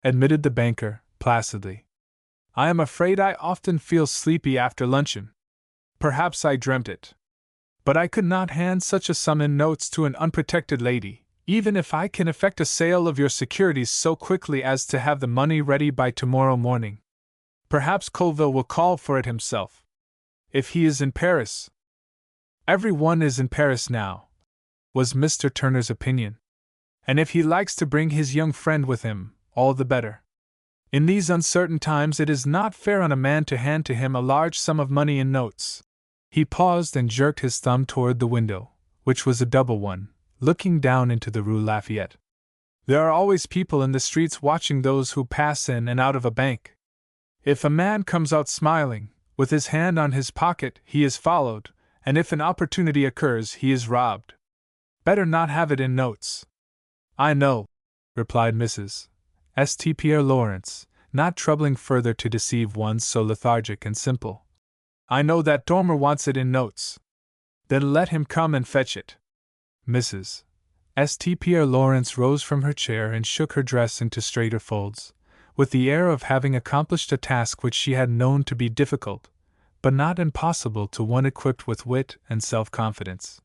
Speaker 1: admitted the banker, placidly. I am afraid I often feel sleepy after luncheon. Perhaps I dreamt it. But I could not hand such a sum in notes to an unprotected lady, even if I can effect a sale of your securities so quickly as to have the money ready by tomorrow morning. Perhaps Colville will call for it himself. If he is in Paris. Every one is in Paris now, was Mr. Turner's opinion. And if he likes to bring his young friend with him, all the better. In these uncertain times it is not fair on a man to hand to him a large sum of money in notes. He paused and jerked his thumb toward the window, which was a double one, looking down into the Rue Lafayette. There are always people in the streets watching those who pass in and out of a bank. If a man comes out smiling, with his hand on his pocket, he is followed, and if an opportunity occurs, he is robbed. Better not have it in notes. I know, replied Mrs. St. Pierre Lawrence, not troubling further to deceive one so lethargic and simple. I know that Dormer wants it in notes. Then let him come and fetch it. Mrs. St. Pierre Lawrence rose from her chair and shook her dress into straighter folds, with the air of having accomplished a task which she had known to be difficult, but not impossible to one equipped with wit and self-confidence.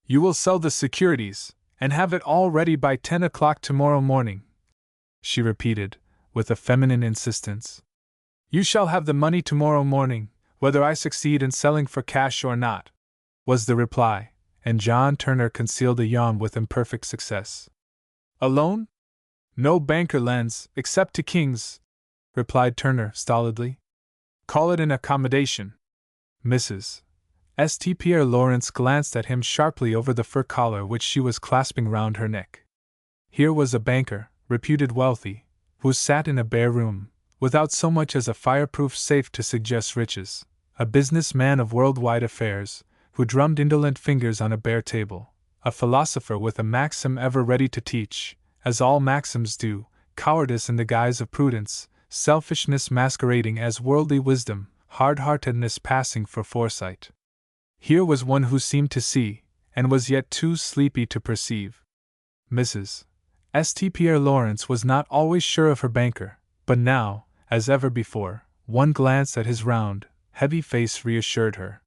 Speaker 1: You will sell the securities, and have it all ready by 10 o'clock tomorrow morning, she repeated, with a feminine insistence. You shall have the money tomorrow morning, whether I succeed in selling for cash or not, was the reply, and John Turner concealed a yawn with imperfect success. A loan? No banker lends, except to kings, replied Turner stolidly. Call it an accommodation. Mrs. St. Pierre Lawrence glanced at him sharply over the fur collar which she was clasping round her neck. Here was a banker, reputed wealthy, who sat in a bare room, without so much as a fireproof safe to suggest riches, a business-man of worldwide affairs, who drummed indolent fingers on a bare table, a philosopher with a maxim ever ready to teach, as all maxims do, cowardice in the guise of prudence, selfishness masquerading as worldly wisdom, hard-heartedness passing for foresight. Here was one who seemed to see, and was yet too sleepy to perceive. Mrs. St. Pierre Lawrence was not always sure of her banker, but now, as ever before, one glance at his round, heavy face reassured her.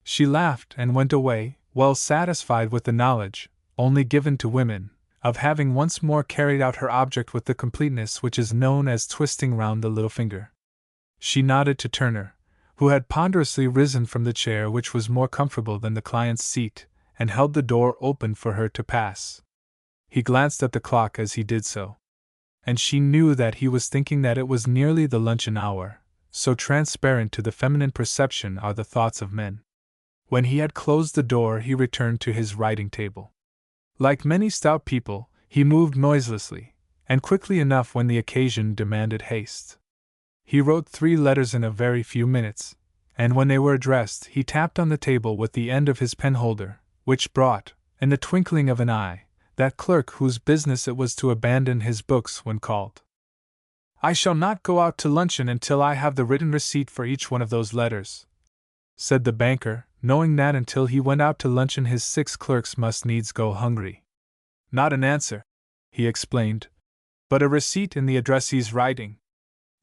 Speaker 1: She laughed and went away, well satisfied with the knowledge, only given to women, of having once more carried out her object with the completeness which is known as twisting round the little finger. She nodded to Turner, who had ponderously risen from the chair which was more comfortable than the client's seat, and held the door open for her to pass. He glanced at the clock as he did so, and she knew that he was thinking that it was nearly the luncheon hour, so transparent to the feminine perception are the thoughts of men. When he had closed the door, he returned to his writing table. Like many stout people, he moved noiselessly, and quickly enough when the occasion demanded haste. He wrote 3 letters in a very few minutes, and when they were addressed, he tapped on the table with the end of his penholder, which brought, in the twinkling of an eye, that clerk whose business it was to abandon his books when called. I shall not go out to luncheon until I have the written receipt for each one of those letters, said the banker, knowing that until he went out to luncheon his 6 clerks must needs go hungry. Not an answer, he explained, but a receipt in the addressee's writing.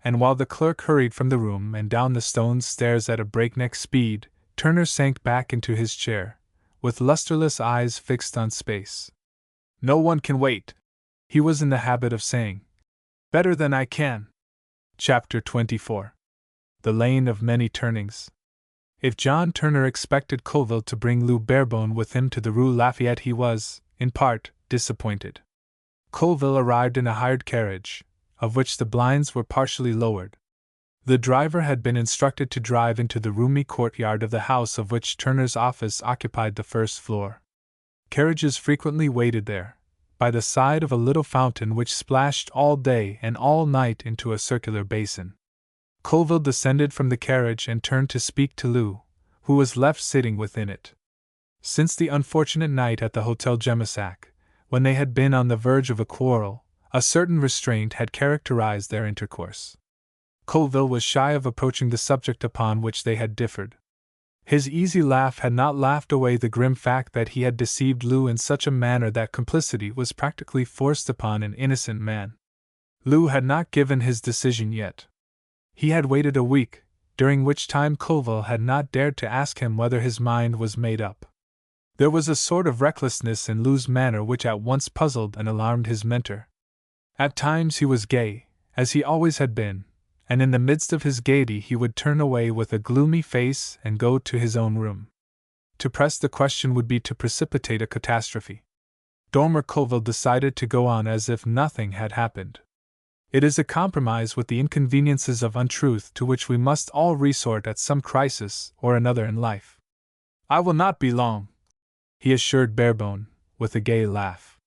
Speaker 1: And while the clerk hurried from the room and down the stone stairs at a breakneck speed, Turner sank back into his chair, with lusterless eyes fixed on space. No one can wait, he was in the habit of saying. Better than I can. Chapter 24. The Lane of Many Turnings. If John Turner expected Colville to bring Lou Barebone with him to the Rue Lafayette, he was, in part, disappointed. Colville arrived in a hired carriage, of which the blinds were partially lowered. The driver had been instructed to drive into the roomy courtyard of the house of which Turner's office occupied the first floor. Carriages frequently waited there, by the side of a little fountain which splashed all day and all night into a circular basin. Colville descended from the carriage and turned to speak to Lou, who was left sitting within it. Since the unfortunate night at the Hotel Gemissac, when they had been on the verge of a quarrel, a certain restraint had characterized their intercourse. Colville was shy of approaching the subject upon which they had differed. His easy laugh had not laughed away the grim fact that he had deceived Lou in such a manner that complicity was practically forced upon an innocent man. Lou had not given his decision yet. He had waited a week, during which time Colville had not dared to ask him whether his mind was made up. There was a sort of recklessness in Lou's manner which at once puzzled and alarmed his mentor. At times he was gay, as he always had been, and in the midst of his gaiety he would turn away with a gloomy face and go to his own room. To press the question would be to precipitate a catastrophe. Dormer Colville decided to go on as if nothing had happened. It is a compromise with the inconveniences of untruth to which we must all resort at some crisis or another in life. I will not be long, he assured Barebone, with a gay laugh.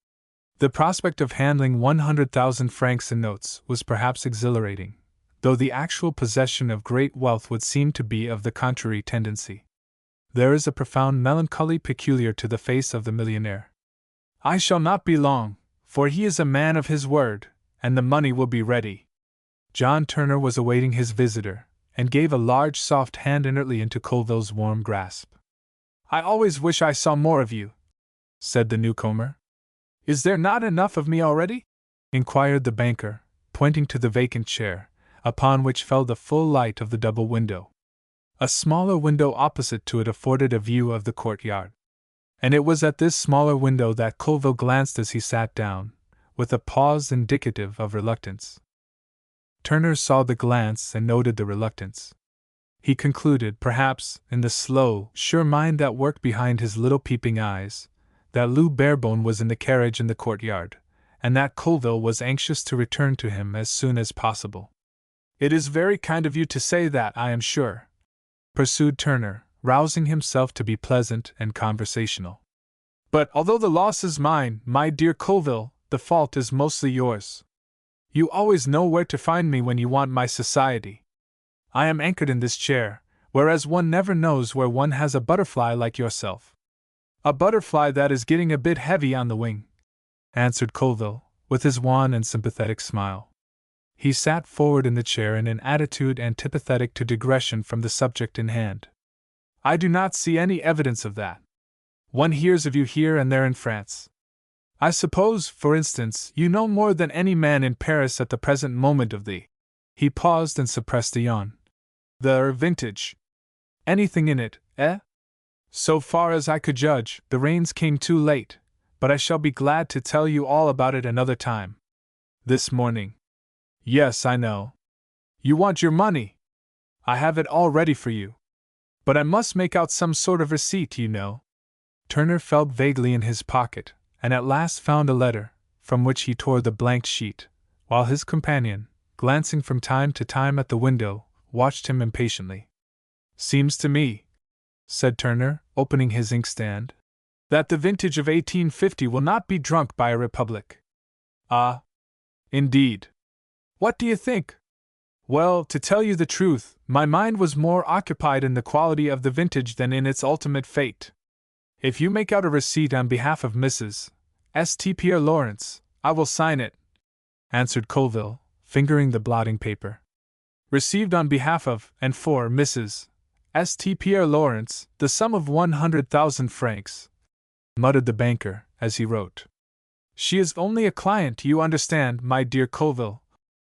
Speaker 1: The prospect of handling 100,000 francs in notes was perhaps exhilarating, though the actual possession of great wealth would seem to be of the contrary tendency. There is a profound melancholy peculiar to the face of the millionaire. I shall not be long, for he is a man of his word, and the money will be ready. John Turner was awaiting his visitor, and gave a large soft hand inertly into Colville's warm grasp. I always wish I saw more of you, said the newcomer. Is there not enough of me already? Inquired the banker, pointing to the vacant chair, upon which fell the full light of the double window. A smaller window opposite to it afforded a view of the courtyard. And it was at this smaller window that Colville glanced as he sat down, with a pause indicative of reluctance. Turner saw the glance and noted the reluctance. He concluded, perhaps, in the slow, sure mind that worked behind his little peeping eyes, that Lou Barebone was in the carriage in the courtyard, and that Colville was anxious to return to him as soon as possible. It is very kind of you to say that, I am sure, pursued Turner, rousing himself to be pleasant and conversational. But although the loss is mine, my dear Colville, the fault is mostly yours. You always know where to find me when you want my society. I am anchored in this chair, whereas one never knows where one has a butterfly like yourself. A butterfly that is getting a bit heavy on the wing, answered Colville, with his wan and sympathetic smile. He sat forward in the chair in an attitude antipathetic to digression from the subject in hand. I do not see any evidence of that. One hears of you here and there in France. I suppose, for instance, you know more than any man in Paris at the present moment of the— He paused and suppressed a yawn. The vintage. Anything in it, eh? So far as I could judge, the rains came too late, but I shall be glad to tell you all about it another time. This morning. Yes, I know. You want your money. I have it all ready for you. But I must make out some sort of receipt, you know. Turner felt vaguely in his pocket, and at last found a letter, from which he tore the blank sheet, while his companion, glancing from time to time at the window, watched him impatiently. Seems to me, said Turner, opening his inkstand, that the vintage of 1850 will not be drunk by a republic. Ah, indeed. What do you think? Well, to tell you the truth, my mind was more occupied in the quality of the vintage than in its ultimate fate. If you make out a receipt on behalf of Mrs. St. Pierre Lawrence, I will sign it, answered Colville, fingering the blotting paper. Received on behalf of, and for, Mrs. St. Pierre Lawrence, the sum of 100,000 francs, muttered the banker, as he wrote. She is only a client, you understand, my dear Colville,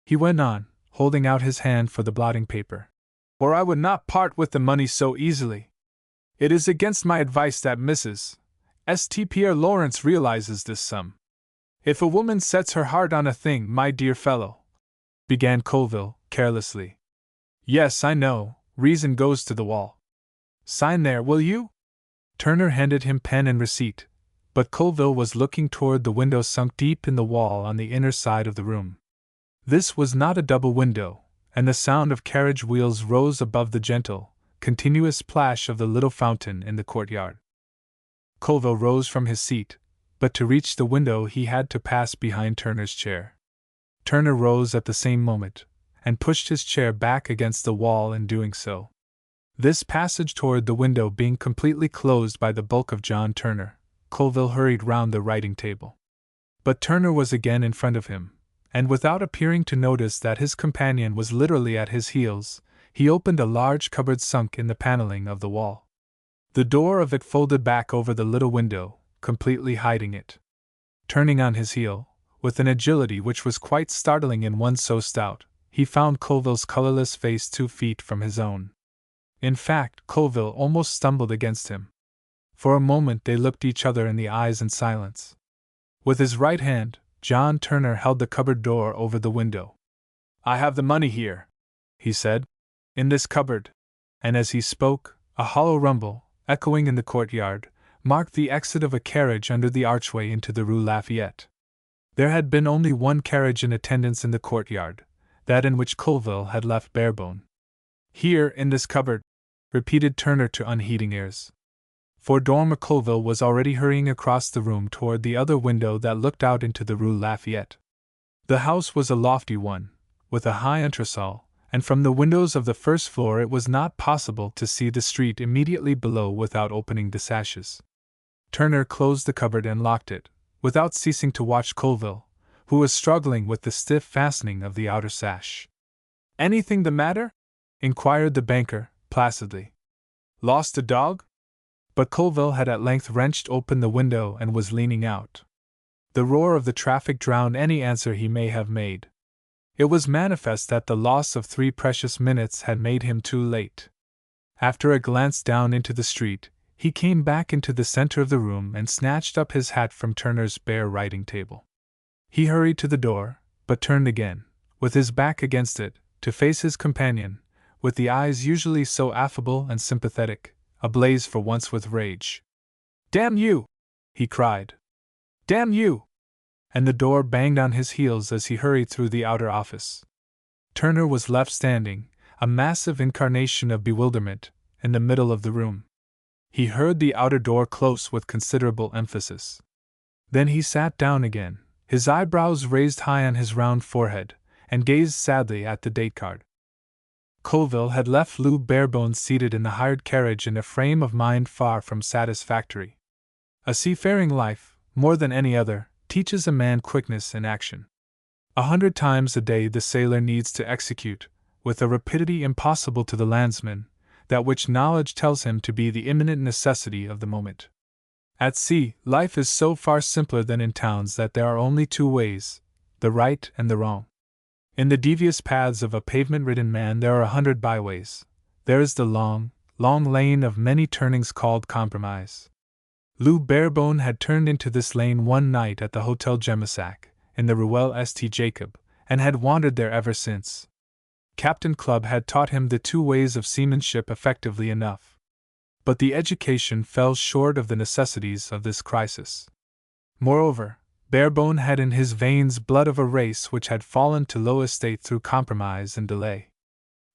Speaker 1: he went on, holding out his hand for the blotting paper. Or I would not part with the money so easily. It is against my advice that Mrs. St. Pierre Lawrence realizes this sum. If a woman sets her heart on a thing, my dear fellow, began Colville, carelessly. Yes, I know, reason goes to the wall. Sign there, will you? Turner handed him pen and receipt, but Colville was looking toward the window sunk deep in the wall on the inner side of the room. This was not a double window, and the sound of carriage wheels rose above the gentle, continuous plash of the little fountain in the courtyard. Colville rose from his seat, but to reach the window he had to pass behind Turner's chair. Turner rose at the same moment, and pushed his chair back against the wall in doing so. This passage toward the window being completely closed by the bulk of John Turner, Colville hurried round the writing table. But Turner was again in front of him, and without appearing to notice that his companion was literally at his heels, he opened a large cupboard sunk in the paneling of the wall. The door of it folded back over the little window, completely hiding it. Turning on his heel, with an agility which was quite startling in one so stout, he found Colville's colorless face 2 feet from his own. In fact, Colville almost stumbled against him. For a moment they looked each other in the eyes in silence. With his right hand, John Turner held the cupboard door over the window. I have the money here, he said, in this cupboard, and as he spoke, a hollow rumble, echoing in the courtyard, marked the exit of a carriage under the archway into the Rue Lafayette. There had been only one carriage in attendance in the courtyard, that in which Colville had left Barebone. "Here, in this cupboard," repeated Turner to unheeding ears. For Dormer Colville was already hurrying across the room toward the other window that looked out into the Rue Lafayette. The house was a lofty one, with a high entresol, and from the windows of the first floor it was not possible to see the street immediately below without opening the sashes. Turner closed the cupboard and locked it, without ceasing to watch Colville, who was struggling with the stiff fastening of the outer sash. "Anything the matter?" inquired the banker, placidly. "Lost a dog?" But Colville had at length wrenched open the window and was leaning out. The roar of the traffic drowned any answer he may have made. It was manifest that the loss of 3 precious minutes had made him too late. After a glance down into the street, he came back into the center of the room and snatched up his hat from Turner's bare writing table. He hurried to the door, but turned again, with his back against it, to face his companion, with the eyes usually so affable and sympathetic, ablaze for once with rage. "Damn you!" he cried. "Damn you!" And the door banged on his heels as he hurried through the outer office. Turner was left standing, a massive incarnation of bewilderment, in the middle of the room. He heard the outer door close with considerable emphasis. Then he sat down again, his eyebrows raised high on his round forehead, and gazed sadly at the date card. Colville had left Lou Barebone seated in the hired carriage in a frame of mind far from satisfactory. A seafaring life, more than any other, teaches a man quickness in action. 100 times a day the sailor needs to execute, with a rapidity impossible to the landsman, that which knowledge tells him to be the imminent necessity of the moment. At sea, life is so far simpler than in towns that there are only 2 ways, the right and the wrong. In the devious paths of a pavement-ridden man there are 100 byways. There is the long, long lane of many turnings called compromise. Lou Barebone had turned into this lane one night at the Hotel Gemissac, in the Ruelle St. Jacob, and had wandered there ever since. Captain Clubb had taught him the 2 ways of seamanship effectively enough. But the education fell short of the necessities of this crisis. Moreover, Barebone had in his veins blood of a race which had fallen to low estate through compromise and delay.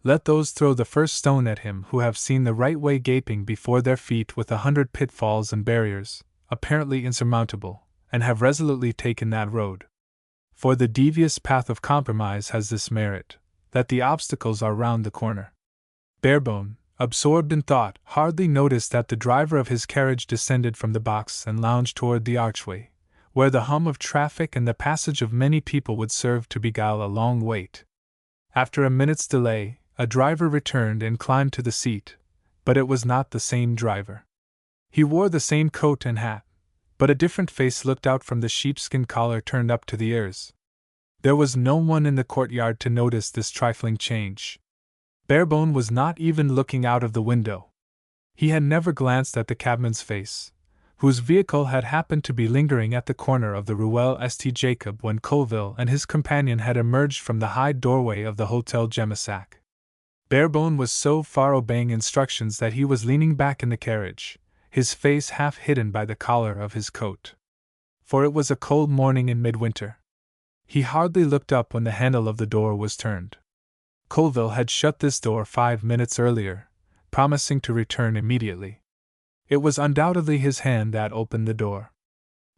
Speaker 1: Let those throw the first stone at him who have seen the right way gaping before their feet with 100 pitfalls and barriers, apparently insurmountable, and have resolutely taken that road. For the devious path of compromise has this merit, that the obstacles are round the corner. Barebone, absorbed in thought, hardly noticed that the driver of his carriage descended from the box and lounged toward the archway, where the hum of traffic and the passage of many people would serve to beguile a long wait. After a minute's delay, a driver returned and climbed to the seat, but it was not the same driver. He wore the same coat and hat, but a different face looked out from the sheepskin collar turned up to the ears. There was no one in the courtyard to notice this trifling change. Barebone was not even looking out of the window. He had never glanced at the cabman's face, whose vehicle had happened to be lingering at the corner of the Ruelle St. Jacob when Colville and his companion had emerged from the high doorway of the Hotel Gemissac. Barebone was so far obeying instructions that he was leaning back in the carriage, his face half hidden by the collar of his coat. For it was a cold morning in midwinter. He hardly looked up when the handle of the door was turned. Colville had shut this door 5 minutes earlier, promising to return immediately. It was undoubtedly his hand that opened the door.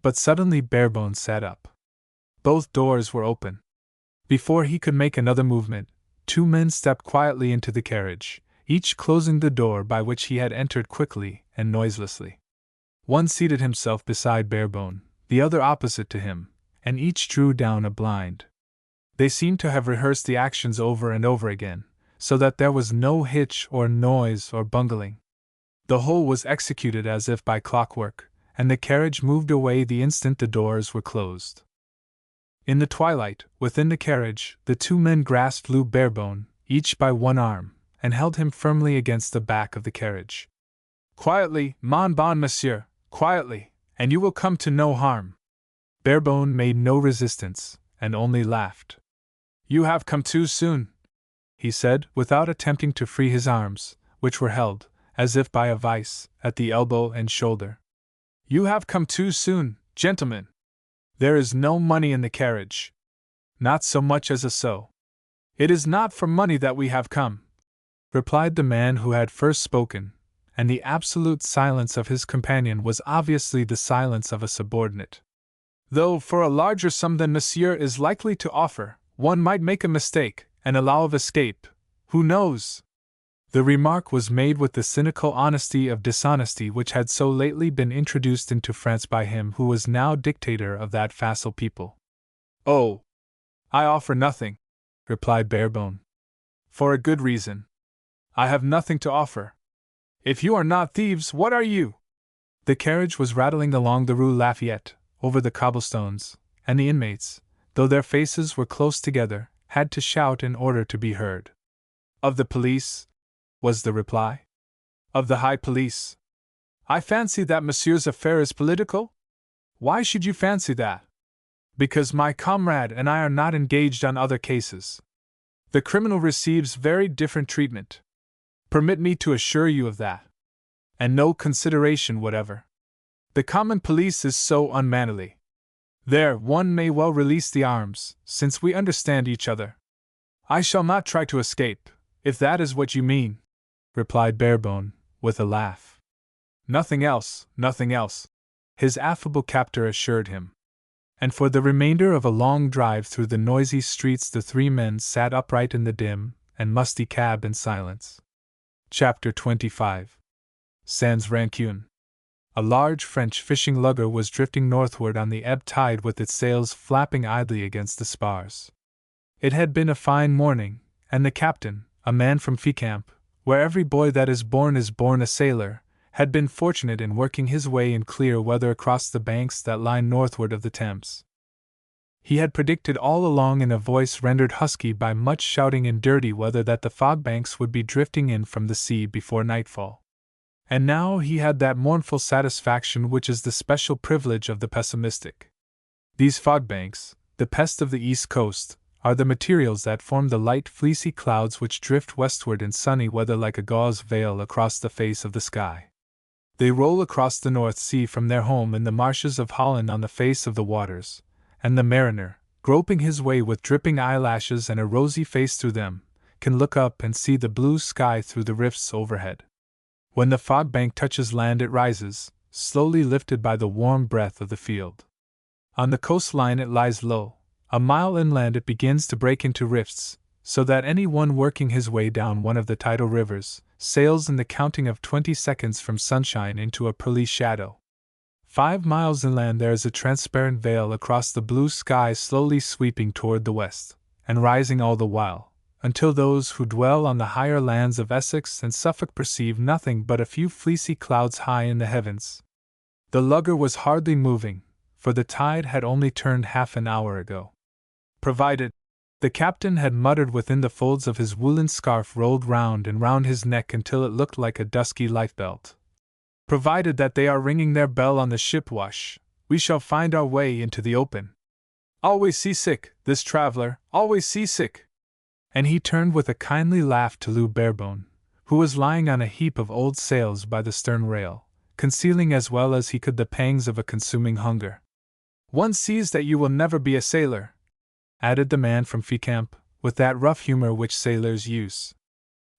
Speaker 1: But suddenly Barebone sat up. Both doors were open. Before he could make another movement, 2 men stepped quietly into the carriage, each closing the door by which he had entered quickly and noiselessly. One seated himself beside Barebone, the other opposite to him, and each drew down a blind. They seemed to have rehearsed the actions over and over again, so that there was no hitch or noise or bungling. The whole was executed as if by clockwork, and the carriage moved away the instant the doors were closed. In the twilight, within the carriage, the 2 men grasped Lou Barebone, each by one arm, and held him firmly against the back of the carriage. "Quietly, mon bon monsieur, quietly, and you will come to no harm." Barebone made no resistance, and only laughed. "You have come too soon," he said, without attempting to free his arms, which were held, as if by a vice, at the elbow and shoulder. "You have come too soon, gentlemen. There is no money in the carriage. Not so much as a sou." "It is not for money that we have come," replied the man who had first spoken, and the absolute silence of his companion was obviously the silence of a subordinate. "Though for a larger sum than Monsieur is likely to offer, one might make a mistake and allow of escape. Who knows?" The remark was made with the cynical honesty of dishonesty which had so lately been introduced into France by him who was now dictator of that facile people. "Oh, I offer nothing," replied Barebone. "For a good reason. I have nothing to offer. If you are not thieves, what are you?" The carriage was rattling along the Rue Lafayette, over the cobblestones, and the inmates, though their faces were close together, had to shout in order to be heard. "Of the police," was the reply. "Of the high police. I fancy that Monsieur's affair is political?" "Why should you fancy that?" "Because my comrade and I are not engaged on other cases. The criminal receives very different treatment. Permit me to assure you of that. And no consideration whatever. The common police is so unmannerly. There, one may well release the arms, since we understand each other." "I shall not try to escape, if that is what you mean," replied Barebone, with a laugh. "Nothing else, nothing else," his affable captor assured him. And for the remainder of a long drive through the noisy streets the three men sat upright in the dim and musty cab in silence. Chapter 25. Sans Rancune. A large French fishing lugger was drifting northward on the ebb tide with its sails flapping idly against the spars. It had been a fine morning, and the captain, a man from Fécamp, where every boy that is born a sailor, had been fortunate in working his way in clear weather across the banks that lie northward of the Thames. He had predicted all along in a voice rendered husky by much shouting in dirty weather that the fog banks would be drifting in from the sea before nightfall. And now he had that mournful satisfaction which is the special privilege of the pessimistic. These fog banks, the pest of the East Coast, are the materials that form the light fleecy clouds which drift westward in sunny weather like a gauze veil across the face of the sky. They roll across the North Sea from their home in the marshes of Holland on the face of the waters, and the mariner, groping his way with dripping eyelashes and a rosy face through them, can look up and see the blue sky through the rifts overhead. When the fog bank touches land it rises, slowly lifted by the warm breath of the field. On the coastline it lies low. A mile inland it begins to break into rifts, so that any one working his way down one of the tidal rivers sails in the counting of 20 seconds from sunshine into a pearly shadow. 5 miles inland there is a transparent veil across the blue sky slowly sweeping toward the west, and rising all the while, until those who dwell on the higher lands of Essex and Suffolk perceive nothing but a few fleecy clouds high in the heavens. The lugger was hardly moving, for the tide had only turned half an hour ago. "Provided," the captain had muttered within the folds of his woolen scarf rolled round and round his neck until it looked like a dusky lifebelt. "Provided that they are ringing their bell on the ship-wash, we shall find our way into the open. Always seasick, this traveler, always seasick." And he turned with a kindly laugh to Lou Barebone, who was lying on a heap of old sails by the stern rail, concealing as well as he could the pangs of a consuming hunger. "One sees that you will never be a sailor," added the man from Fécamp, with that rough humor which sailors use.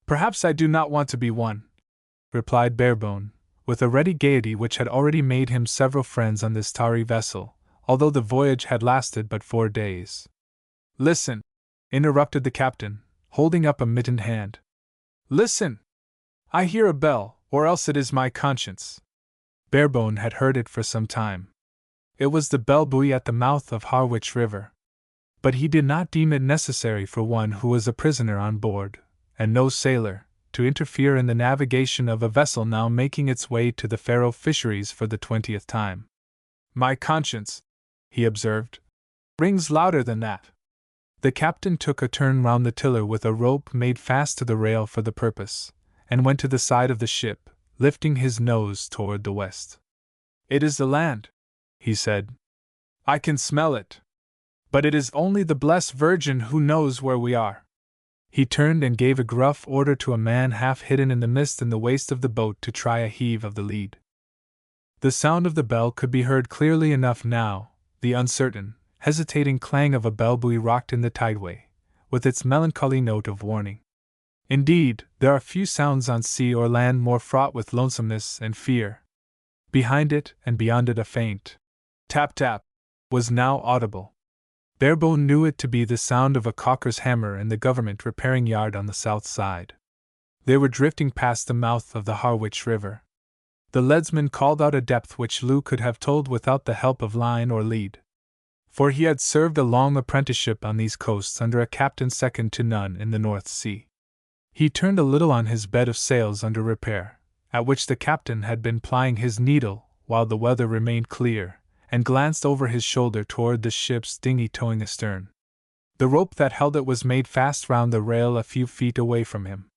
Speaker 1: "Perhaps I do not want to be one," replied Barebone, with a ready gaiety which had already made him several friends on this tarry vessel, although the voyage had lasted but 4 days. "Listen," interrupted the captain, holding up a mittened hand. "Listen! I hear a bell, or else it is my conscience." Barebone had heard it for some time. It was the bell buoy at the mouth of Harwich River. But he did not deem it necessary for one who was a prisoner on board, and no sailor, to interfere in the navigation of a vessel now making its way to the Faroe fisheries for the 20th time. "My conscience," he observed, "rings louder than that." The captain took a turn round the tiller with a rope made fast to the rail for the purpose, and went to the side of the ship, lifting his nose toward the west. "It is the land," he said. "I can smell it. But it is only the blessed Virgin who knows where we are." He turned and gave a gruff order to a man half hidden in the mist in the waist of the boat to try a heave of the lead. The sound of the bell could be heard clearly enough now, the uncertain, hesitating clang of a bell buoy rocked in the tideway, with its melancholy note of warning. Indeed, there are few sounds on sea or land more fraught with lonesomeness and fear. Behind it and beyond it a faint tap-tap was now audible. Barebone knew it to be the sound of a caulker's hammer in the government repairing yard on the south side. They were drifting past the mouth of the Harwich River. The leadsman called out a depth which Lou could have told without the help of line or lead, for he had served a long apprenticeship on these coasts under a captain second to none in the North Sea. He turned a little on his bed of sails under repair, at which the captain had been plying his needle while the weather remained clear, and glanced over his shoulder toward the ship's dinghy towing astern. The rope that held it was made fast round the rail a few feet away from him.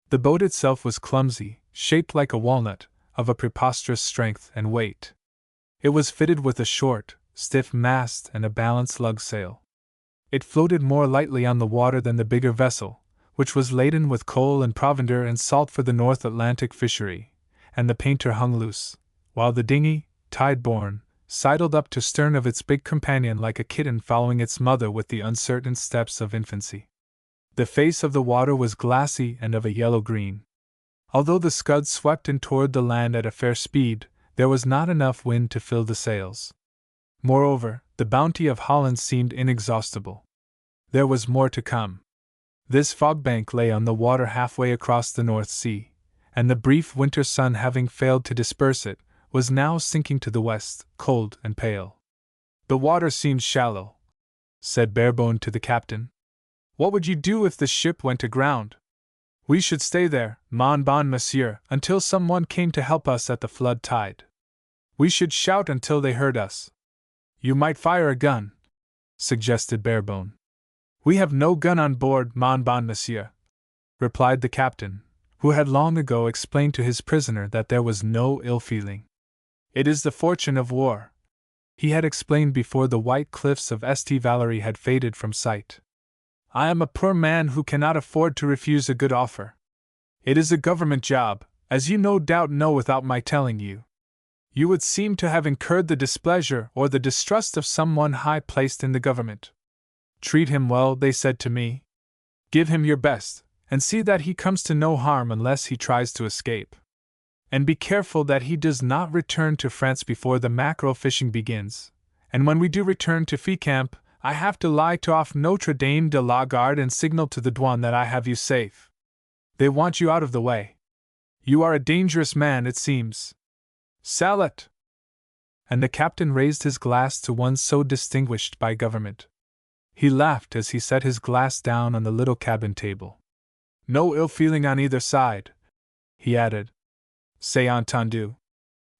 Speaker 1: The boat itself was clumsy, shaped like a walnut, of a preposterous strength and weight. It was fitted with a short, stiff mast and a balanced lug sail. It floated more lightly on the water than the bigger vessel, which was laden with coal and provender and salt for the North Atlantic fishery, and the painter hung loose, while the dinghy, tide-borne, sidled up to stern of its big companion like a kitten following its mother with the uncertain steps of infancy. The face of the water was glassy and of a yellow-green. Although the scud swept in toward the land at a fair speed, there was not enough wind to fill the sails. Moreover, the bounty of Holland seemed inexhaustible. There was more to come. This fog-bank lay on the water halfway across the North Sea, and the brief winter sun having failed to disperse it, was now sinking to the west, cold and pale. The water seemed shallow, said Barebone to the captain. What would you do if the ship went aground? We should stay there, mon bon monsieur, until someone came to help us at the flood tide. We should shout until they heard us. You might fire a gun, suggested Barebone. We have no gun on board, mon bon monsieur, replied the captain, who had long ago explained to his prisoner that there was no ill feeling. It is the fortune of war, he had explained before the white cliffs of St. Valery had faded from sight. I am a poor man who cannot afford to refuse a good offer. It is a government job, as you no doubt know without my telling you. You would seem to have incurred the displeasure or the distrust of someone high placed in the government. Treat him well, they said to me. Give him your best, and see that he comes to no harm unless he tries to escape. And be careful that he does not return to France before the mackerel fishing begins, and when we do return to Fécamp, I have to lie to off Notre Dame de la Garde and signal to the douane that I have you safe. They want you out of the way. You are a dangerous man, it seems. Salut! And the captain raised his glass to one so distinguished by government. He laughed as he set his glass down on the little cabin table. No ill feeling on either side, he added. C'est entendu.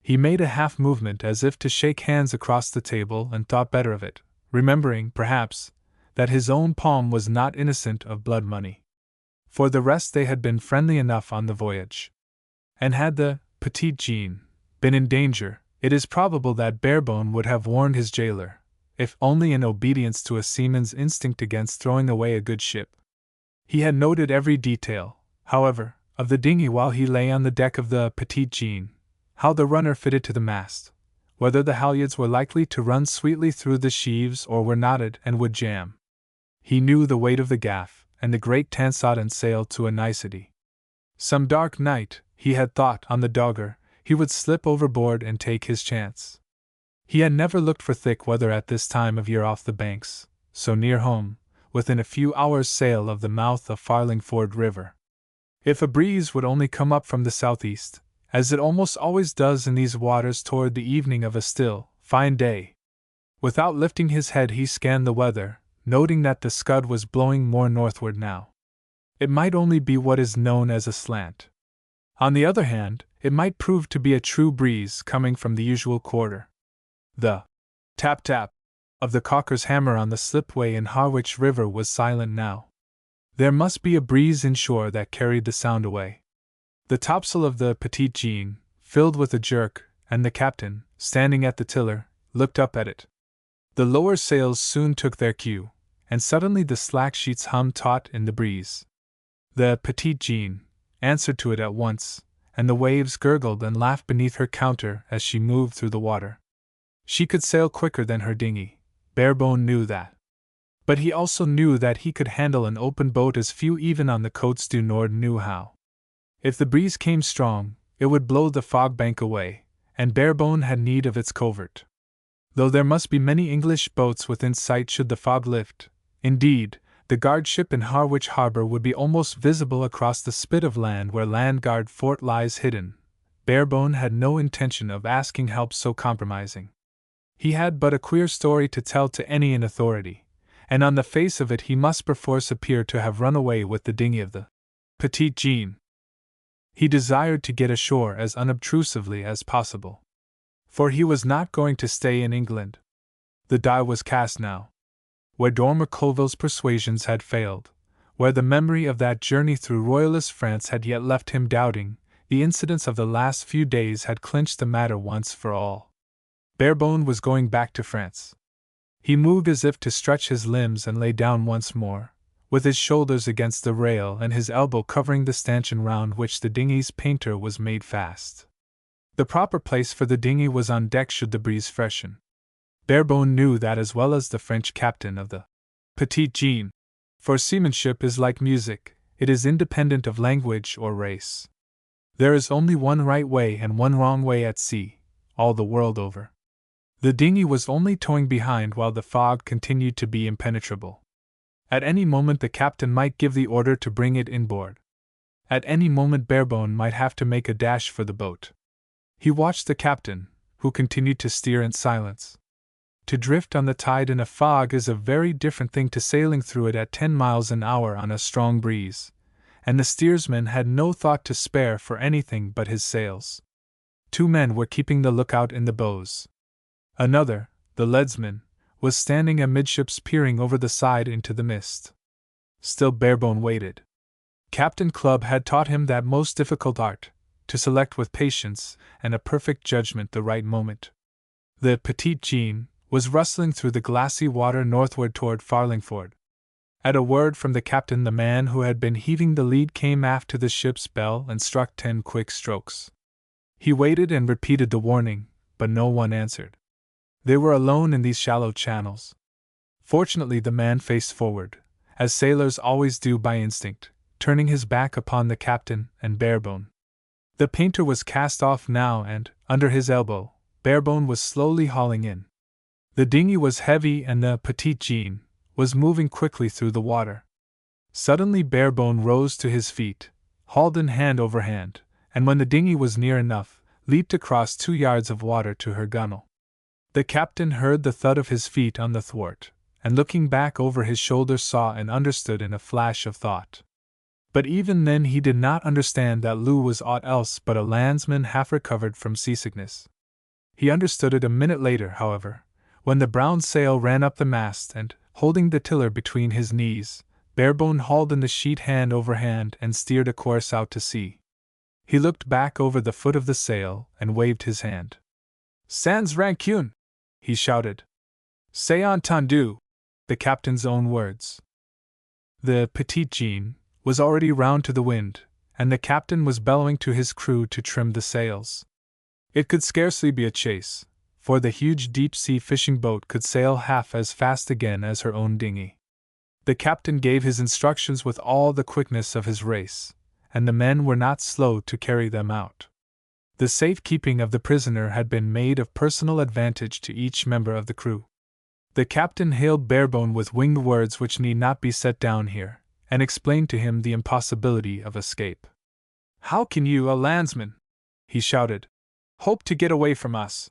Speaker 1: He made a half movement as if to shake hands across the table and thought better of it, remembering, perhaps, that his own palm was not innocent of blood money. For the rest, they had been friendly enough on the voyage. And had the Petite Jeanne been in danger, it is probable that Barebone would have warned his jailer, if only in obedience to a seaman's instinct against throwing away a good ship. He had noted every detail, however, of the dinghy while he lay on the deck of the Petite Jeanne, how the runner fitted to the mast, whether the halyards were likely to run sweetly through the sheaves or were knotted and would jam. He knew the weight of the gaff and the great tansard sail to a nicety. Some dark night, he had thought, on the Dogger, he would slip overboard and take his chance. He had never looked for thick weather at this time of year off the Banks, so near home, within a few hours' sail of the mouth of Farlingford River. If a breeze would only come up from the southeast, as it almost always does in these waters toward the evening of a still, fine day. Without lifting his head, he scanned the weather, noting that the scud was blowing more northward now. It might only be what is known as a slant. On the other hand, it might prove to be a true breeze coming from the usual quarter. The tap-tap of the caulker's hammer on the slipway in Harwich River was silent now. There must be a breeze inshore that carried the sound away. The topsail of the Petite Jeanne filled with a jerk, and the captain, standing at the tiller, looked up at it. The lower sails soon took their cue, and suddenly the slack sheets hummed taut in the breeze. The Petite Jean answered to it at once, and the waves gurgled and laughed beneath her counter as she moved through the water. She could sail quicker than her dinghy, Barebone knew that. But he also knew that he could handle an open boat as few even on the Côtes du Nord knew how. If the breeze came strong, it would blow the fog bank away, and Barebone had need of its covert. Though there must be many English boats within sight should the fog lift, indeed, the guard ship in Harwich Harbour would be almost visible across the spit of land where Landguard Fort lies hidden, Barebone had no intention of asking help so compromising. He had but a queer story to tell to any in authority, and on the face of it he must perforce appear to have run away with the dinghy of the Petite Jean. He desired to get ashore as unobtrusively as possible, for he was not going to stay in England. The die was cast now. Where Dormer Colville's persuasions had failed, where the memory of that journey through Royalist France had yet left him doubting, the incidents of the last few days had clinched the matter once for all. Barebone was going back to France. He moved as if to stretch his limbs and lay down once more, with his shoulders against the rail and his elbow covering the stanchion round which the dinghy's painter was made fast. The proper place for the dinghy was on deck should the breeze freshen. Barebone knew that as well as the French captain of the Petite Jean, for seamanship is like music, it is independent of language or race. There is only one right way and one wrong way at sea, all the world over. The dinghy was only towing behind while the fog continued to be impenetrable. At any moment the captain might give the order to bring it inboard. At any moment Barebone might have to make a dash for the boat. He watched the captain, who continued to steer in silence. To drift on the tide in a fog is a very different thing to sailing through it at 10 miles an hour on a strong breeze, and the steersman had no thought to spare for anything but his sails. 2 men were keeping the lookout in the bows. Another, the leadsman, was standing amidships peering over the side into the mist. Still Barebone waited. Captain Clubb had taught him that most difficult art, to select with patience and a perfect judgment the right moment. The Petite Jean was rustling through the glassy water northward toward Farlingford. At a word from the captain the man who had been heaving the lead came aft to the ship's bell and struck 10 quick strokes. He waited and repeated the warning, but no one answered. They were alone in these shallow channels. Fortunately the man faced forward, as sailors always do by instinct, turning his back upon the captain and Barebone. The painter was cast off now and, under his elbow, Barebone was slowly hauling in. The dinghy was heavy and the Petite Jean was moving quickly through the water. Suddenly Barebone rose to his feet, hauled in hand over hand, and when the dinghy was near enough, leaped across 2 yards of water to her gunwale. The captain heard the thud of his feet on the thwart, and looking back over his shoulder saw and understood in a flash of thought. But even then he did not understand that Lou was aught else but a landsman half recovered from seasickness. He understood it a minute later, however, when the brown sail ran up the mast and, holding the tiller between his knees, Barebone hauled in the sheet hand over hand and steered a course out to sea. He looked back over the foot of the sail and waved his hand. "Sans rancune!" he shouted. "C'est entendu," the captain's own words. The Petite Jean was already round to the wind, and the captain was bellowing to his crew to trim the sails. It could scarcely be a chase, for the huge deep-sea fishing boat could sail half as fast again as her own dinghy. The captain gave his instructions with all the quickness of his race, and the men were not slow to carry them out. The safekeeping of the prisoner had been made of personal advantage to each member of the crew. The captain hailed Barebone with winged words which need not be set down here, and explained to him the impossibility of escape. "How can you, a landsman," he shouted, "hope to get away from us?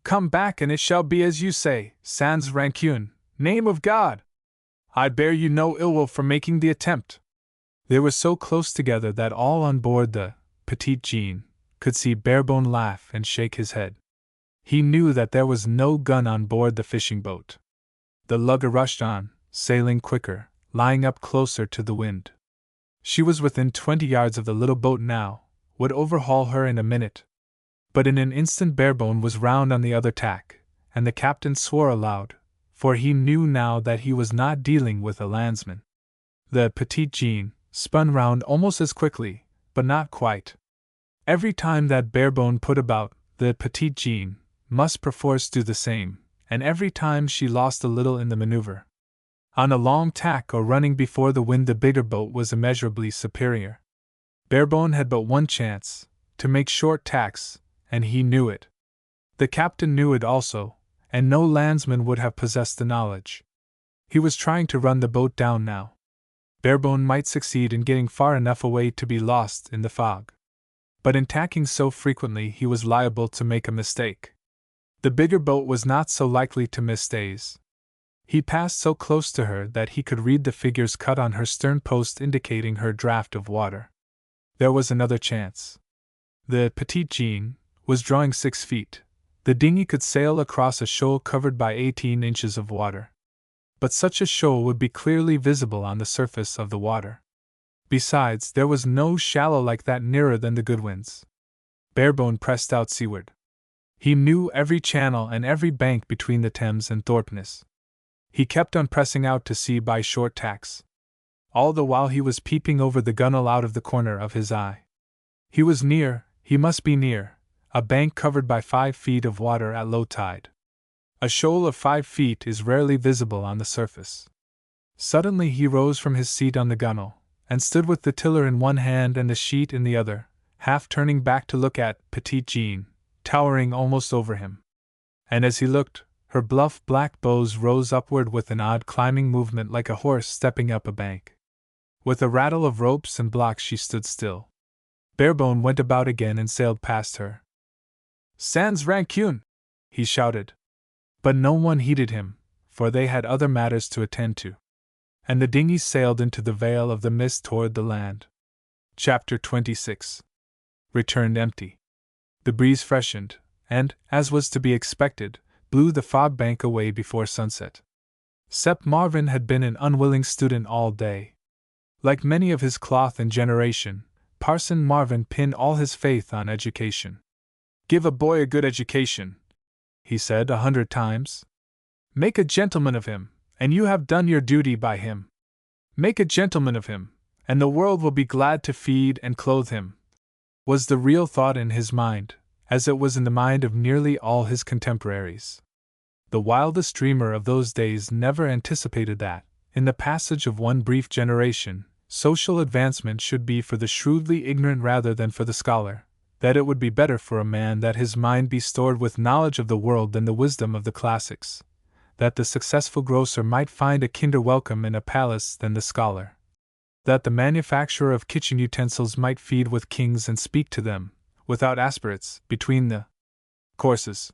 Speaker 1: Come back and it shall be as you say, sans rancune, name of God! I bear you no ill will for making the attempt." They were so close together that all on board the Petite Jean could see Barebone laugh and shake his head. He knew that there was no gun on board the fishing boat. The lugger rushed on, sailing quicker, lying up closer to the wind. She was within 20 yards of the little boat now, would overhaul her in a minute. But in an instant Barebone was round on the other tack, and the captain swore aloud, for he knew now that he was not dealing with a landsman. The Petite Jean, spun round almost as quickly, but not quite. Every time that Barebone put about, the Petite Jean must perforce do the same, and every time she lost a little in the maneuver. On a long tack or running before the wind, the bigger boat was immeasurably superior. Barebone had but one chance, to make short tacks, and he knew it. The captain knew it also, and no landsman would have possessed the knowledge. He was trying to run the boat down now. Barebone might succeed in getting far enough away to be lost in the fog. But in tacking so frequently he was liable to make a mistake. The bigger boat was not so likely to miss stays. He passed so close to her that he could read the figures cut on her stern post indicating her draught of water. There was another chance. The Petite Jean was drawing 6 feet. The dinghy could sail across a shoal covered by 18 inches of water. But such a shoal would be clearly visible on the surface of the water. Besides, there was no shallow like that nearer than the Goodwins. Barebone pressed out seaward. He knew every channel and every bank between the Thames and Thorpeness. He kept on pressing out to sea by short tacks. All the while he was peeping over the gunwale out of the corner of his eye. He was near, he must be near, a bank covered by 5 feet of water at low tide. A shoal of 5 feet is rarely visible on the surface. Suddenly he rose from his seat on the gunwale, and stood with the tiller in one hand and the sheet in the other, half turning back to look at Petite Jean, towering almost over him. And as he looked, her bluff black bows rose upward with an odd climbing movement like a horse stepping up a bank. With a rattle of ropes and blocks she stood still. Barebone went about again and sailed past her. "Sans rancune!" he shouted. But no one heeded him, for they had other matters to attend to. And the dinghy sailed into the veil of the mist toward the land. Chapter 26. Returned empty. The breeze freshened, and, as was to be expected, blew the fog bank away before sunset. Sep Marvin had been an unwilling student all day. Like many of his cloth and generation, Parson Marvin pinned all his faith on education. "Give a boy a good education," he said 100 times. "Make a gentleman of him, and you have done your duty by him. Make a gentleman of him, and the world will be glad to feed and clothe him," was the real thought in his mind, as it was in the mind of nearly all his contemporaries. The wildest dreamer of those days never anticipated that, in the passage of one brief generation, social advancement should be for the shrewdly ignorant rather than for the scholar, that it would be better for a man that his mind be stored with knowledge of the world than the wisdom of the classics, that the successful grocer might find a kinder welcome in a palace than the scholar, that the manufacturer of kitchen utensils might feed with kings and speak to them, without aspirates, between the courses.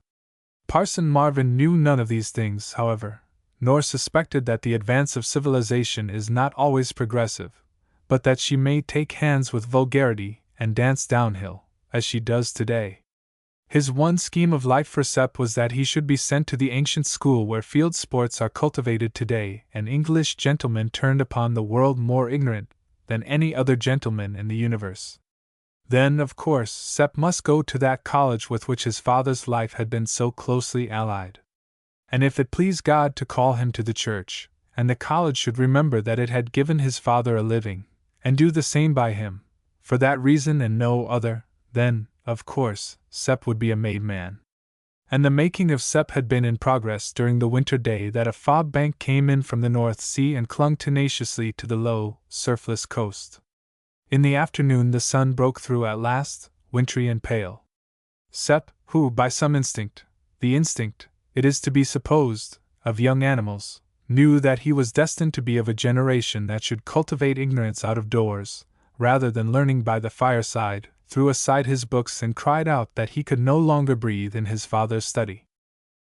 Speaker 1: Parson Marvin knew none of these things, however, nor suspected that the advance of civilization is not always progressive, but that she may take hands with vulgarity and dance downhill, as she does today. His one scheme of life for Sep was that he should be sent to the ancient school where field sports are cultivated today, and English gentlemen turned upon the world more ignorant than any other gentleman in the universe. Then, of course, Sep must go to that college with which his father's life had been so closely allied. And if it pleased God to call him to the church, and the college should remember that it had given his father a living, and do the same by him, for that reason and no other, then, of course, Sep would be a made man. And the making of Sep had been in progress during the winter day that a fog bank came in from the North Sea and clung tenaciously to the low, surfless coast. In the afternoon the sun broke through at last, wintry and pale. Sep, who by some instinct, the instinct, it is to be supposed, of young animals, knew that he was destined to be of a generation that should cultivate ignorance out of doors, rather than learning by the fireside, threw aside his books and cried out that he could no longer breathe in his father's study.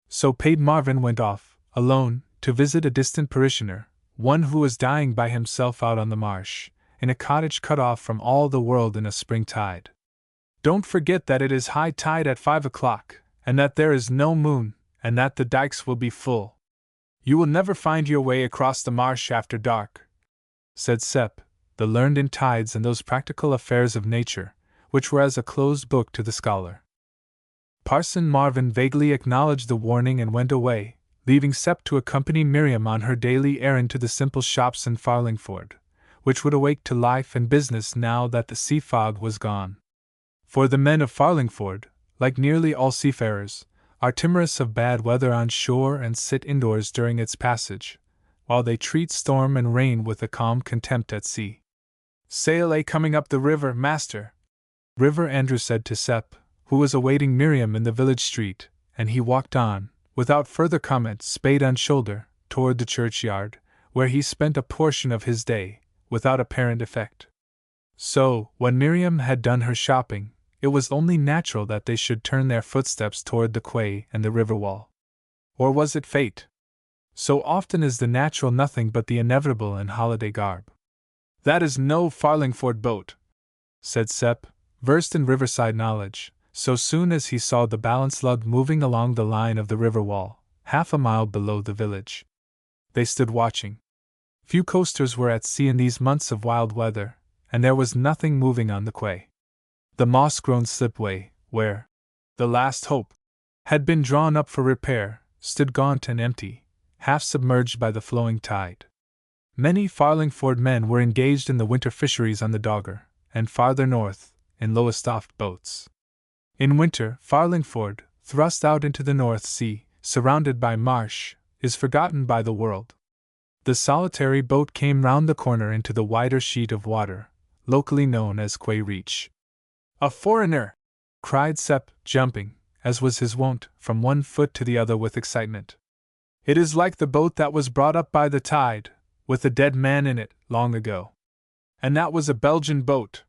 Speaker 1: So Paid Marvin went off, alone, to visit a distant parishioner, one who was dying by himself out on the marsh, in a cottage cut off from all the world in a spring tide. "Don't forget that it is high tide at 5 o'clock, and that there is no moon, and that the dikes will be full. You will never find your way across the marsh after dark," said Sep, the learned in tides and those practical affairs of nature, which were as a closed book to the scholar. Parson Marvin vaguely acknowledged the warning and went away, leaving Sep to accompany Miriam on her daily errand to the simple shops in Farlingford, which would awake to life and business now that the sea fog was gone. For the men of Farlingford, like nearly all seafarers, are timorous of bad weather on shore and sit indoors during its passage, while they treat storm and rain with a calm contempt at sea. "Sail coming up the river, master," River Andrew said to Sep, who was awaiting Miriam in the village street, and he walked on, without further comment, spade on shoulder, toward the churchyard, where he spent a portion of his day, without apparent effect. So, when Miriam had done her shopping, it was only natural that they should turn their footsteps toward the quay and the river wall. Or was it fate? So often is the natural nothing but the inevitable in holiday garb. "That is no Farlingford boat," said Sep, versed in riverside knowledge, so soon as he saw the balance lug moving along the line of the river wall, half a mile below the village. They stood watching. Few coasters were at sea in these months of wild weather, and there was nothing moving on the quay. The moss-grown slipway, where the Last Hope had been drawn up for repair, stood gaunt and empty, half submerged by the flowing tide. Many Farlingford men were engaged in the winter fisheries on the Dogger, and farther north, in Lowestoft boats. In winter, Farlingford, thrust out into the North Sea, surrounded by marsh, is forgotten by the world. The solitary boat came round the corner into the wider sheet of water, locally known as Quay Reach. "A foreigner!" cried Sep, jumping, as was his wont, from one foot to the other with excitement. "It is like the boat that was brought up by the tide, with a dead man in it, long ago. And that was a Belgian boat."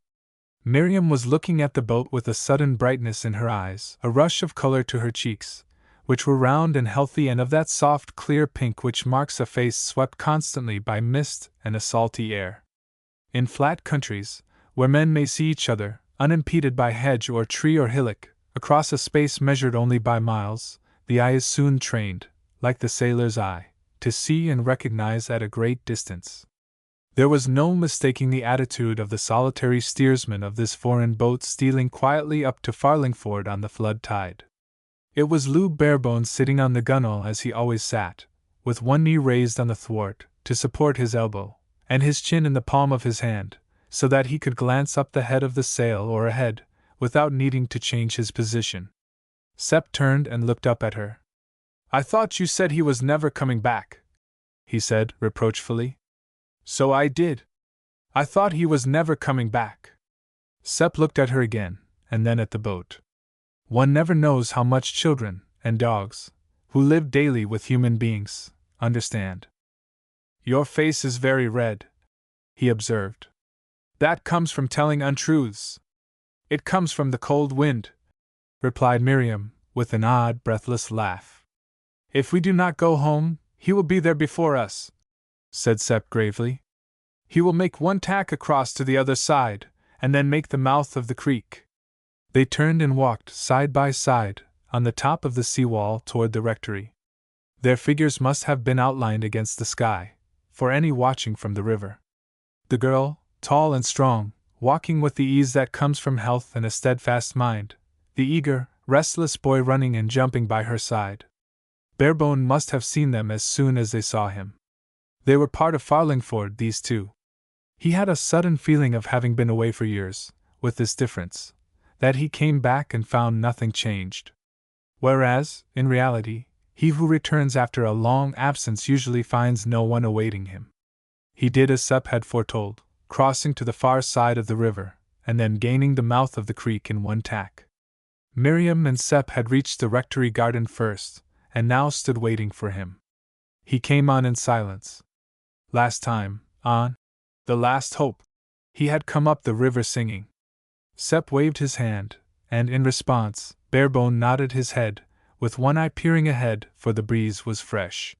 Speaker 1: Miriam was looking at the boat with a sudden brightness in her eyes, a rush of color to her cheeks, which were round and healthy and of that soft clear pink which marks a face swept constantly by mist and a salty air. In flat countries, where men may see each other, unimpeded by hedge or tree or hillock, across a space measured only by miles, the eye is soon trained, like the sailor's eye, to see and recognize at a great distance. There was no mistaking the attitude of the solitary steersman of this foreign boat stealing quietly up to Farlingford on the flood tide. It was Lou Barebones sitting on the gunwale as he always sat, with one knee raised on the thwart to support his elbow, and his chin in the palm of his hand, so that he could glance up the head of the sail or ahead, without needing to change his position. Sep turned and looked up at her. "I thought you said he was never coming back," he said, reproachfully. "So I did. I thought he was never coming back." Sep looked at her again, and then at the boat. One never knows how much children, and dogs, who live daily with human beings, understand. "Your face is very red," he observed. "That comes from telling untruths." "It comes from the cold wind," replied Miriam, with an odd, breathless laugh. "If we do not go home, he will be there before us," said Sep gravely. "He will make one tack across to the other side, and then make the mouth of the creek." They turned and walked side by side, on the top of the seawall toward the rectory. Their figures must have been outlined against the sky, for any watching from the river. The girl, tall and strong, walking with the ease that comes from health and a steadfast mind, the eager, restless boy running and jumping by her side. Barebone must have seen them as soon as they saw him. They were part of Farlingford, these two. He had a sudden feeling of having been away for years, with this difference, that he came back and found nothing changed. Whereas, in reality, he who returns after a long absence usually finds no one awaiting him. He did as Sep had foretold, crossing to the far side of the river, and then gaining the mouth of the creek in one tack. Miriam and Sep had reached the rectory garden first, and now stood waiting for him. He came on in silence. Last time, on the Last Hope, he had come up the river singing. Sep waved his hand, and in response, Barebone nodded his head, with one eye peering ahead, for the breeze was fresh.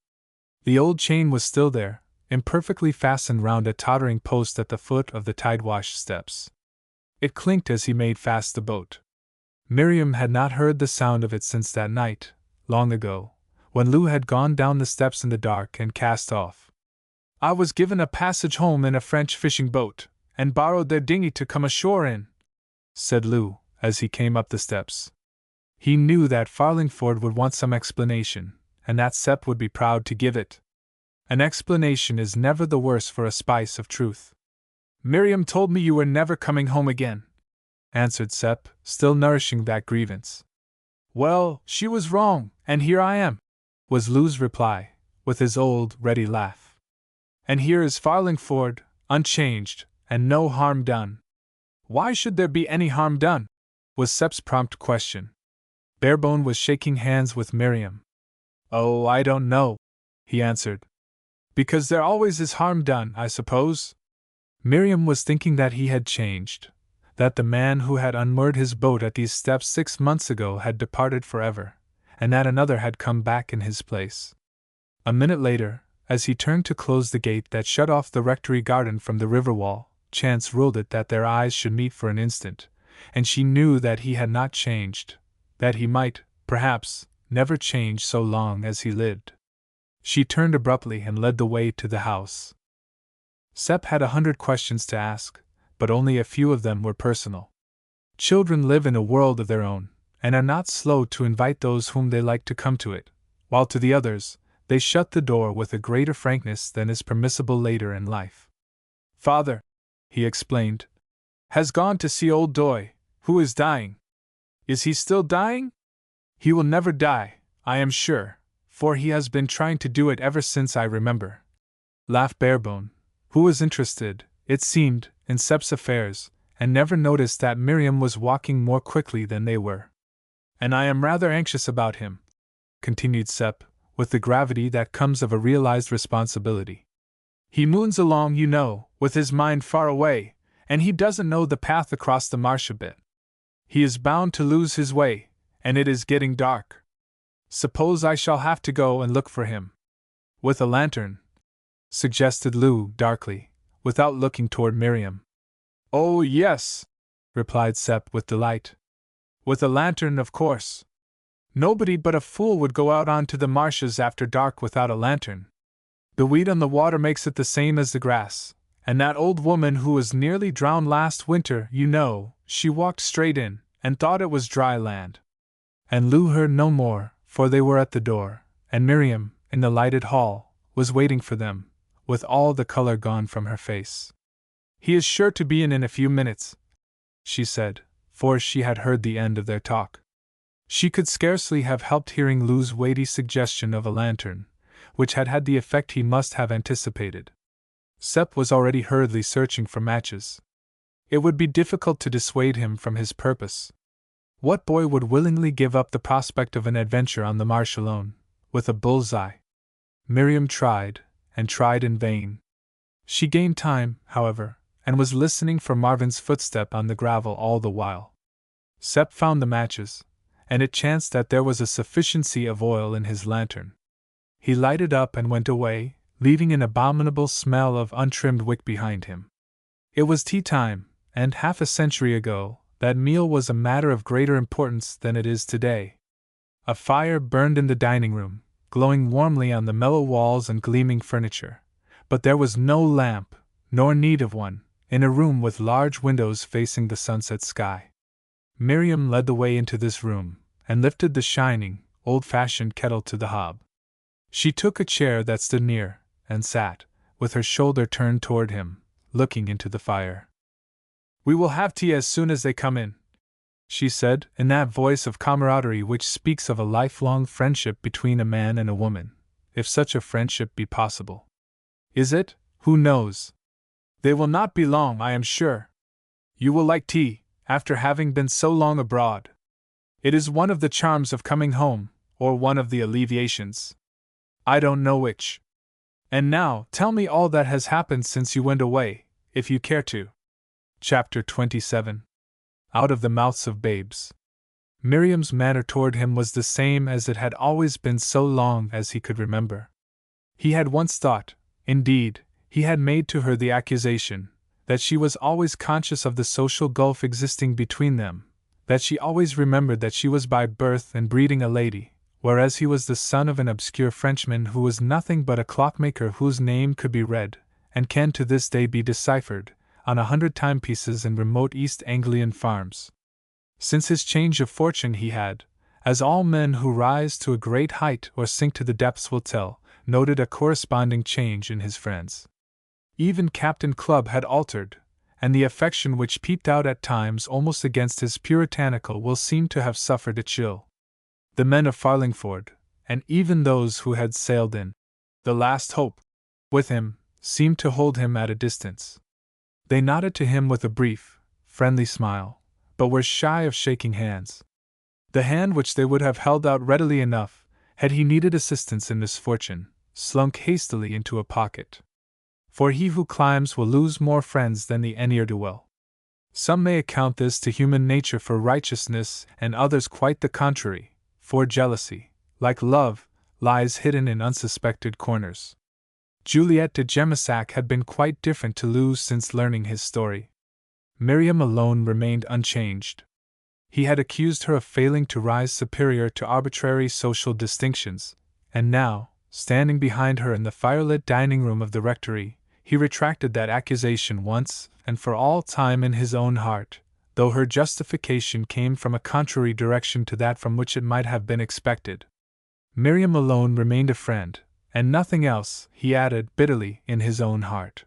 Speaker 1: The old chain was still there, imperfectly fastened round a tottering post at the foot of the tide-washed steps. It clinked as he made fast the boat. Miriam had not heard the sound of it since that night, long ago, when Lou had gone down the steps in the dark and cast off. "I was given a passage home in a French fishing boat, and borrowed their dinghy to come ashore in," said Lou, as he came up the steps. He knew that Farlingford would want some explanation, and that Sep would be proud to give it. An explanation is never the worse for a spice of truth. Miriam told me you were never coming home again, answered Sepp, still nourishing that grievance. Well, she was wrong, and here I am, was Lou's reply, with his old, ready laugh. And here is Farlingford, unchanged, and no harm done. Why should there be any harm done? Was Sepp's prompt question. Barebone was shaking hands with Miriam. Oh, I don't know, he answered. Because there always is harm done, I suppose. Miriam was thinking that he had changed, that the man who had unmoored his boat at these steps 6 months ago had departed forever, and that another had come back in his place. A minute later, as he turned to close the gate that shut off the rectory garden from the river wall, chance ruled it that their eyes should meet for an instant, and she knew that he had not changed, that he might, perhaps, never change so long as he lived. She turned abruptly and led the way to the house. Sepp had 100 questions to ask, but only a few of them were personal. Children live in a world of their own, and are not slow to invite those whom they like to come to it, while to the others, they shut the door with a greater frankness than is permissible later in life. Father, he explained, has gone to see old Doy, who is dying. Is he still dying? He will never die, I am sure, for he has been trying to do it ever since I remember, laughed Barebone, who was interested, it seemed, in Sepp's affairs, and never noticed that Miriam was walking more quickly than they were. And I am rather anxious about him, continued Sepp, with the gravity that comes of a realized responsibility. He moons along, you know, with his mind far away, and he doesn't know the path across the marsh a bit. He is bound to lose his way, and it is getting dark. Suppose I shall have to go and look for him. With a lantern, suggested Lou darkly, without looking toward Miriam. Oh, yes, replied Sepp with delight. With a lantern, of course. Nobody but a fool would go out onto the marshes after dark without a lantern. The weed on the water makes it the same as the grass, and that old woman who was nearly drowned last winter, you know, she walked straight in, and thought it was dry land. And Lou heard no more, for they were at the door, and Miriam, in the lighted hall, was waiting for them, with all the color gone from her face. He is sure to be in a few minutes, she said, for she had heard the end of their talk. She could scarcely have helped hearing Lou's weighty suggestion of a lantern, which had had the effect he must have anticipated. Sepp was already hurriedly searching for matches. It would be difficult to dissuade him from his purpose. What boy would willingly give up the prospect of an adventure on the marsh alone, with a bull's eye? Miriam tried, and tried in vain. She gained time, however, and was listening for Marvin's footstep on the gravel all the while. Sepp found the matches, and it chanced that there was a sufficiency of oil in his lantern. He lighted up and went away, leaving an abominable smell of untrimmed wick behind him. It was tea time, and half a century ago, that meal was a matter of greater importance than it is today. A fire burned in the dining room, glowing warmly on the mellow walls and gleaming furniture, but there was no lamp, nor need of one, in a room with large windows facing the sunset sky. Miriam led the way into this room, and lifted the shining, old-fashioned kettle to the hob. She took a chair that stood near, and sat, with her shoulder turned toward him, looking into the fire. We will have tea as soon as they come in, she said, in that voice of camaraderie which speaks of a lifelong friendship between a man and a woman, if such a friendship be possible. Is it? Who knows? They will not be long, I am sure. You will like tea, after having been so long abroad. It is one of the charms of coming home, or one of the alleviations. I don't know which. And now, tell me all that has happened since you went away, if you care to. Chapter 27. Out of the Mouths of Babes. Miriam's manner toward him was the same as it had always been so long as he could remember. He had once thought, indeed, he had made to her the accusation, that she was always conscious of the social gulf existing between them, that she always remembered that she was by birth and breeding a lady, whereas he was the son of an obscure Frenchman who was nothing but a clockmaker whose name could be read, and can to this day be deciphered, on 100 timepieces in remote East Anglian farms. Since his change of fortune he had, as all men who rise to a great height or sink to the depths will tell, noted a corresponding change in his friends. Even Captain Clubb had altered, and the affection which peeped out at times almost against his puritanical will seemed to have suffered a chill. The men of Farlingford, and even those who had sailed in the Last Hope with him, seemed to hold him at a distance. They nodded to him with a brief, friendly smile, but were shy of shaking hands. The hand which they would have held out readily enough, had he needed assistance in misfortune, slunk hastily into a pocket. For he who climbs will lose more friends than the ne'er-do-well. Some may account this to human nature for righteousness, and others quite the contrary, for jealousy, like love, lies hidden in unsuspected corners. Juliet de Jemissac had been quite different to Lou since learning his story. Miriam alone remained unchanged. He had accused her of failing to rise superior to arbitrary social distinctions, and now, standing behind her in the firelit dining room of the rectory, he retracted that accusation once and for all time in his own heart, though her justification came from a contrary direction to that from which it might have been expected. Miriam alone remained a friend, and nothing else, he added bitterly in his own heart.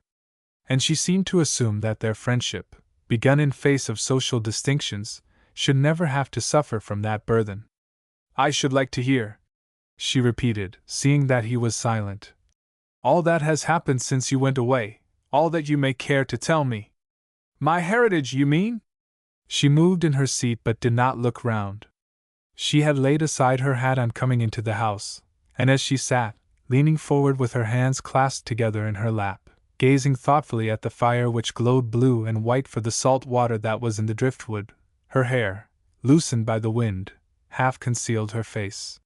Speaker 1: And she seemed to assume that their friendship, begun in face of social distinctions, should never have to suffer from that burthen. "I should like to hear," she repeated, seeing that he was silent. "All that has happened since you went away, all that you may care to tell me." "My heritage, you mean?" She moved in her seat but did not look round. She had laid aside her hat on coming into the house, and as she sat, leaning forward with her hands clasped together in her lap, gazing thoughtfully at the fire which glowed blue and white for the salt water that was in the driftwood, her hair, loosened by the wind, half concealed her face.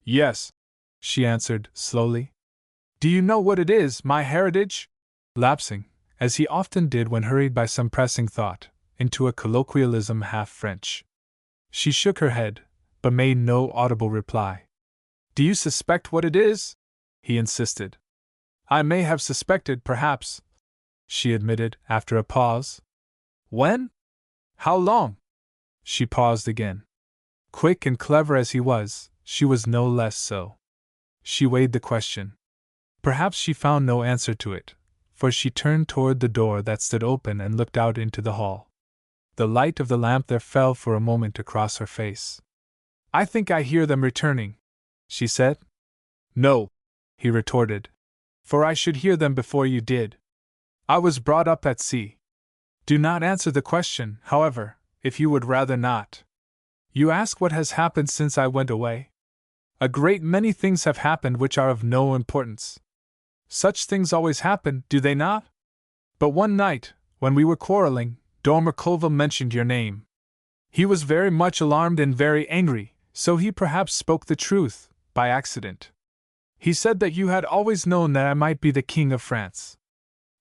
Speaker 1: "Yes," she answered, slowly. "Do you know what it is, my heritage?" Lapsing, as he often did when hurried by some pressing thought, into a colloquialism half French. She shook her head, but made no audible reply. "Do you suspect what it is?" he insisted. "I may have suspected, perhaps," she admitted, after a pause. "When? How long?" She paused again. Quick and clever as he was, she was no less so. She weighed the question. Perhaps she found no answer to it, for she turned toward the door that stood open and looked out into the hall. The light of the lamp there fell for a moment across her face. "I think I hear them returning," she said. "No," he retorted, "for I should hear them before you did. I was brought up at sea. Do not answer the question, however, if you would rather not. You ask what has happened since I went away? A great many things have happened which are of no importance. Such things always happen, do they not? But one night, when we were quarreling, Dormer Colville mentioned your name. He was very much alarmed and very angry, so he perhaps spoke the truth, by accident. He said that you had always known that I might be the King of France.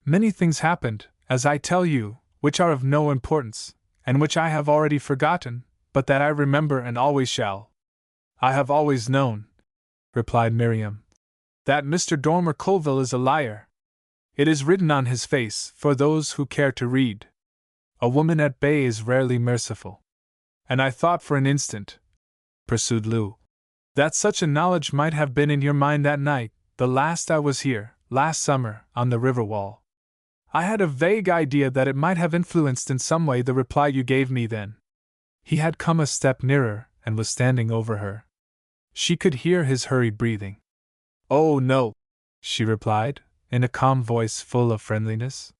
Speaker 1: Many things happened, as I tell you, which are of no importance, and which I have already forgotten, but that I remember and always shall." "I have always known," replied Miriam, "that Mr. Dormer Colville is a liar. It is written on his face, for those who care to read. A woman at bay is rarely merciful. And I thought for an instant," pursued Lou, "that such a knowledge might have been in your mind that night, the last I was here, last summer, on the river wall. I had a vague idea that it might have influenced in some way the reply you gave me then." He had come a step nearer, and was standing over her. She could hear his hurried breathing. "Oh, no," she replied, in a calm voice full of friendliness.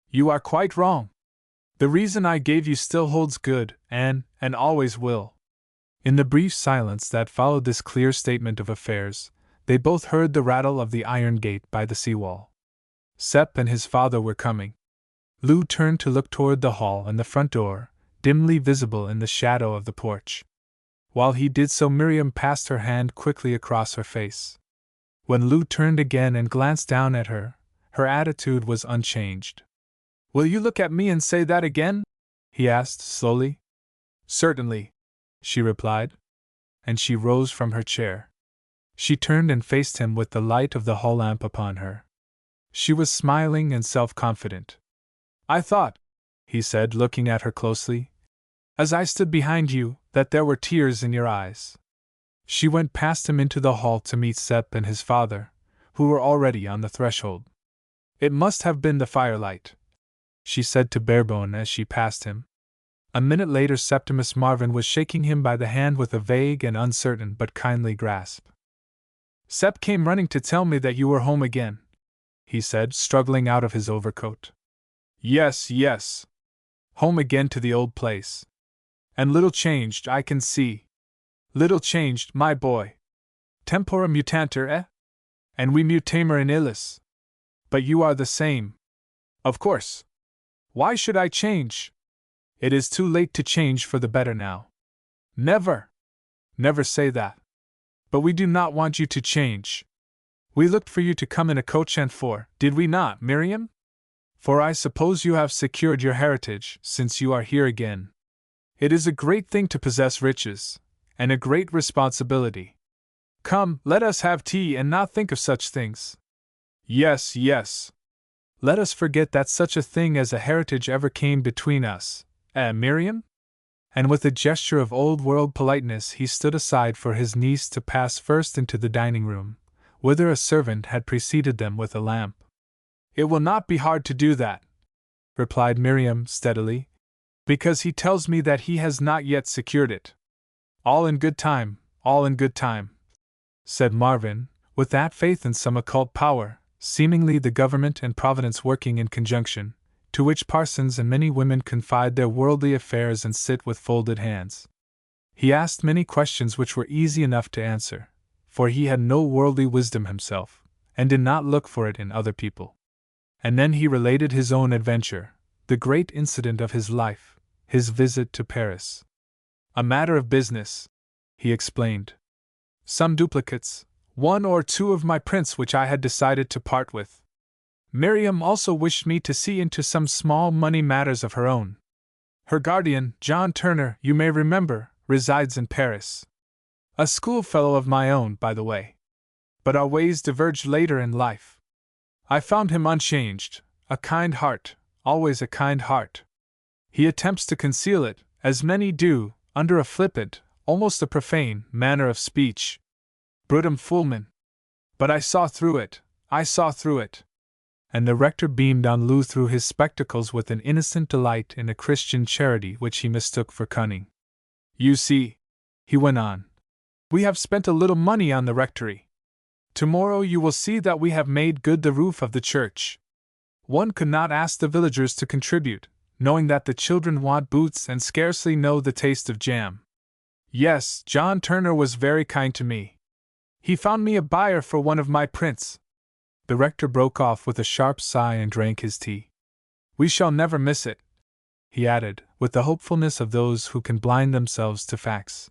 Speaker 1: "You are quite wrong. The reason I gave you still holds good, and always will." In the brief silence that followed this clear statement of affairs, they both heard the rattle of the iron gate by the seawall. Sepp and his father were coming. Lou turned to look toward the hall and the front door, dimly visible in the shadow of the porch. While he did so, Miriam passed her hand quickly across her face. When Lou turned again and glanced down at her, her attitude was unchanged. "Will you look at me and say that again?" he asked slowly. "Certainly," she replied. And she rose from her chair. She turned and faced him with the light of the hall lamp upon her. She was smiling and self-confident. "I thought," he said, looking at her closely, "as I stood behind you, that there were tears in your eyes." She went past him into the hall to meet Sepp and his father, who were already on the threshold. "It must have been the firelight," she said to Barebone as she passed him. A minute later Septimus Marvin was shaking him by the hand with a vague and uncertain but kindly grasp. Sep came running to tell me that you were home again, he said, struggling out of his overcoat. Yes, yes. Home again to the old place. And little changed, I can see. Little changed, my boy. Tempora mutantur, eh? And we mutamer in illis. But you are the same. Of course. Why should I change? It is too late to change for the better now. Never! Never say that. But we do not want you to change. We looked for you to come in a coach and four, did we not, Miriam? For I suppose you have secured your heritage, since you are here again. It is a great thing to possess riches, and a great responsibility. Come, let us have tea and not think of such things. Yes, yes. Let us forget that such a thing as a heritage ever came between us, Miriam? And with a gesture of old-world politeness he stood aside for his niece to pass first into the dining-room, whither a servant had preceded them with a lamp. It will not be hard to do that, replied Miriam steadily, because he tells me that he has not yet secured it. All in good time, all in good time, said Marvin, with that faith in some occult power, seemingly the government and Providence working in conjunction, to which parsons and many women confide their worldly affairs and sit with folded hands. He asked many questions which were easy enough to answer, for he had no worldly wisdom himself, and did not look for it in other people. And then he related his own adventure, the great incident of his life, his visit to Paris. A matter of business, he explained. Some duplicates, one or two of my prints which I had decided to part with. Miriam also wished me to see into some small money matters of her own. Her guardian, John Turner, you may remember, resides in Paris. A schoolfellow of my own, by the way. But our ways diverged later in life. I found him unchanged, a kind heart, always a kind heart. He attempts to conceal it, as many do, under a flippant, almost a profane, manner of speech. Brutum fulmen. But I saw through it, I saw through it. And the rector beamed on Lou through his spectacles with an innocent delight in a Christian charity which he mistook for cunning. You see, he went on, we have spent a little money on the rectory. Tomorrow you will see that we have made good the roof of the church. One could not ask the villagers to contribute, knowing that the children want boots and scarcely know the taste of jam. Yes, John Turner was very kind to me. He found me a buyer for one of my prints. The rector broke off with a sharp sigh and drank his tea. We shall never miss it, he added, with the hopefulness of those who can blind themselves to facts.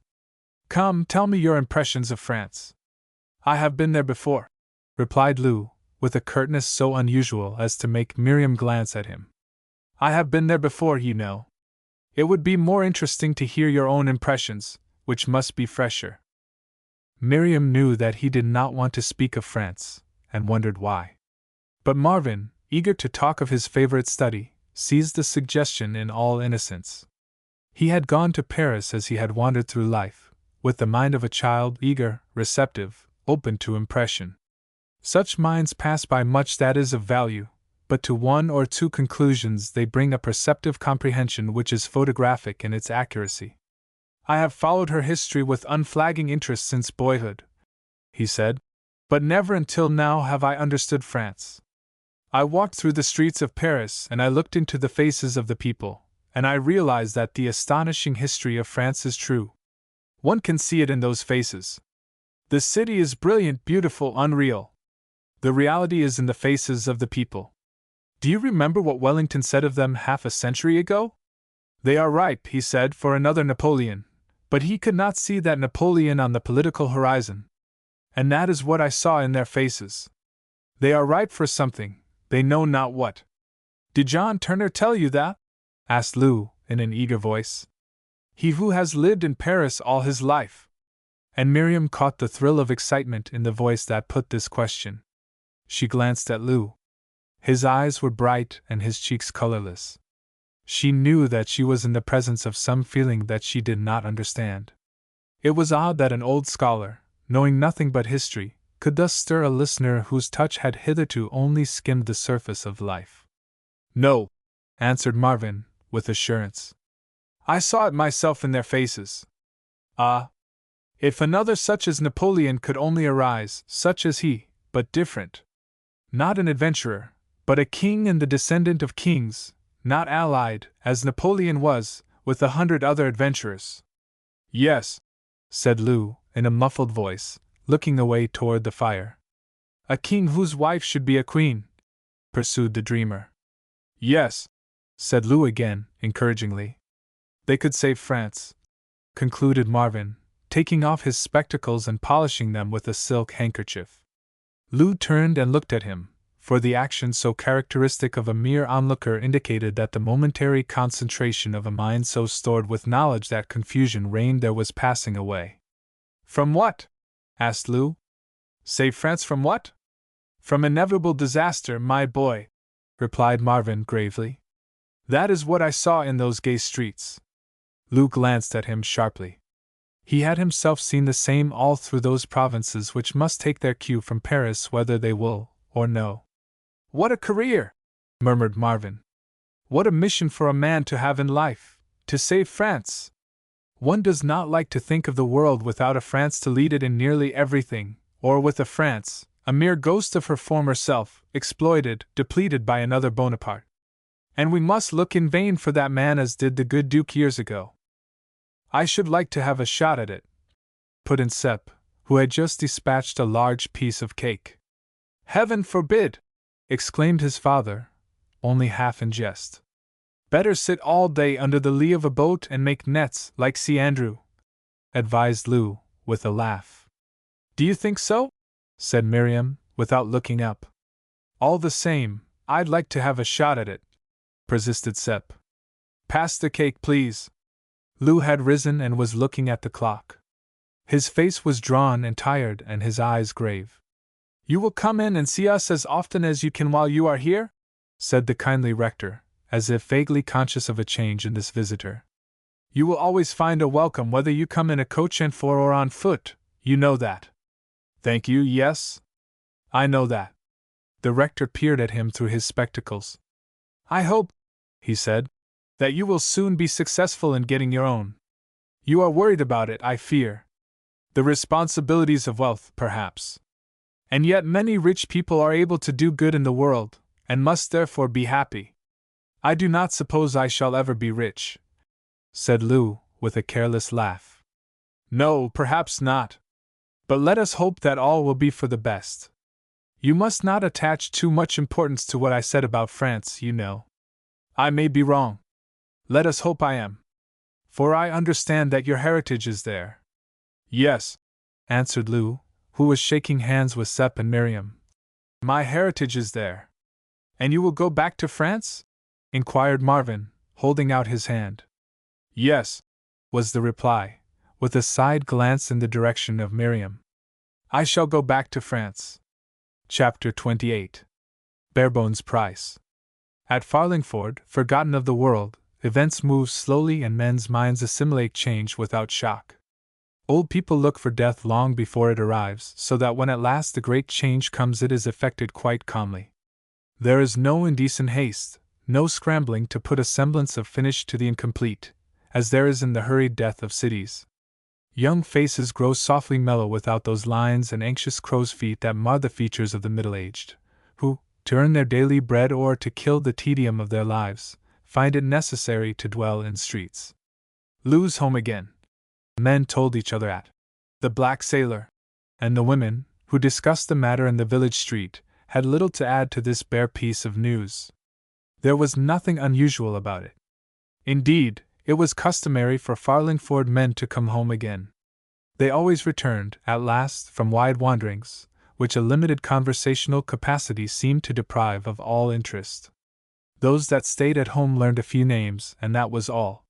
Speaker 1: Come, tell me your impressions of France. I have been there before, replied Lou, with a curtness so unusual as to make Miriam glance at him. I have been there before, you know. It would be more interesting to hear your own impressions, which must be fresher. Miriam knew that he did not want to speak of France, and wondered why. But Marvin, eager to talk of his favorite study, seized the suggestion in all innocence. He had gone to Paris as he had wandered through life, with the mind of a child, eager, receptive, open to impression. Such minds pass by much that is of value, but to one or two conclusions they bring a perceptive comprehension which is photographic in its accuracy. I have followed her history with unflagging interest since boyhood, he said, but never until now have I understood France. I walked through the streets of Paris and I looked into the faces of the people, and I realized that the astonishing history of France is true. One can see it in those faces. The city is brilliant, beautiful, unreal. The reality is in the faces of the people. Do you remember what Wellington said of them half a century ago? They are ripe, he said, for another Napoleon, but he could not see that Napoleon on the political horizon. And that is what I saw in their faces. They are ripe for something, they know not what. Did John Turner tell you that? Asked Lou, in an eager voice. He who has lived in Paris all his life. And Miriam caught the thrill of excitement in the voice that put this question. She glanced at Lou. His eyes were bright and his cheeks colorless. She knew that she was in the presence of some feeling that she did not understand. It was odd that an old scholar, knowing nothing but history, could thus stir a listener whose touch had hitherto only skimmed the surface of life. No, answered Marvin, with assurance. I saw it myself in their faces. Ah! If another such as Napoleon could only arise, such as he, but different. Not an adventurer, but a king and the descendant of kings, not allied, as Napoleon was, with 100 other adventurers. Yes, said Lou, in a muffled voice, looking away toward the fire. A king whose wife should be a queen, pursued the dreamer. Yes, said Lou again, encouragingly. They could save France, concluded Marvin, taking off his spectacles and polishing them with a silk handkerchief. Lou turned and looked at him, for the action so characteristic of a mere onlooker indicated that the momentary concentration of a mind so stored with knowledge that confusion reigned there was passing away. From what? Asked Lou. Save France from what? From inevitable disaster, my boy, replied Marvin gravely. That is what I saw in those gay streets. Lou glanced at him sharply. He had himself seen the same all through those provinces which must take their cue from Paris whether they will or no. What a career! Murmured Marvin. What a mission for a man to have in life, to save France! One does not like to think of the world without a France to lead it in nearly everything, or with a France, a mere ghost of her former self, exploited, depleted by another Bonaparte. And we must look in vain for that man as did the good Duke years ago. I should like to have a shot at it, put in Sepp, who had just dispatched a large piece of cake. Heaven forbid! Exclaimed his father, only half in jest. Better sit all day under the lee of a boat and make nets like Sir Andrew, advised Lou, with a laugh. Do you think so? Said Miriam, without looking up. All the same, I'd like to have a shot at it, persisted Sepp. Pass the cake, please. Lou had risen and was looking at the clock. His face was drawn and tired and his eyes grave. You will come in and see us as often as you can while you are here? Said the kindly rector, as if vaguely conscious of a change in this visitor. You will always find a welcome whether you come in a coach and four or on foot, you know that. Thank you, yes. I know that. The rector peered at him through his spectacles. I hope, he said, that you will soon be successful in getting your own. You are worried about it, I fear. The responsibilities of wealth, perhaps. And yet many rich people are able to do good in the world, and must therefore be happy. I do not suppose I shall ever be rich, said Lou, with a careless laugh. No, perhaps not. But let us hope that all will be for the best. You must not attach too much importance to what I said about France, you know. I may be wrong. Let us hope I am. For I understand that your heritage is there. Yes, answered Lou, who was shaking hands with Sepp and Miriam. My heritage is there. And you will go back to France? Inquired Marvin, holding out his hand. Yes, was the reply, with a side glance in the direction of Miriam. I shall go back to France. Chapter 28. Barebone's Price. At Farlingford, forgotten of the world, events move slowly and men's minds assimilate change without shock. Old people look for death long before it arrives, so that when at last the great change comes it is effected quite calmly. There is no indecent haste, no scrambling to put a semblance of finish to the incomplete, as there is in the hurried death of cities. Young faces grow softly mellow without those lines and anxious crow's feet that mar the features of the middle-aged, who, to earn their daily bread or to kill the tedium of their lives, find it necessary to dwell in streets. Lou's home again. Men told each other at the Black Sailor, and the women, who discussed the matter in the village street, had little to add to this bare piece of news. There was nothing unusual about it. Indeed, it was customary for Farlingford men to come home again. They always returned, at last, from wide wanderings, which a limited conversational capacity seemed to deprive of all interest. Those that stayed at home learned a few names, and that was all.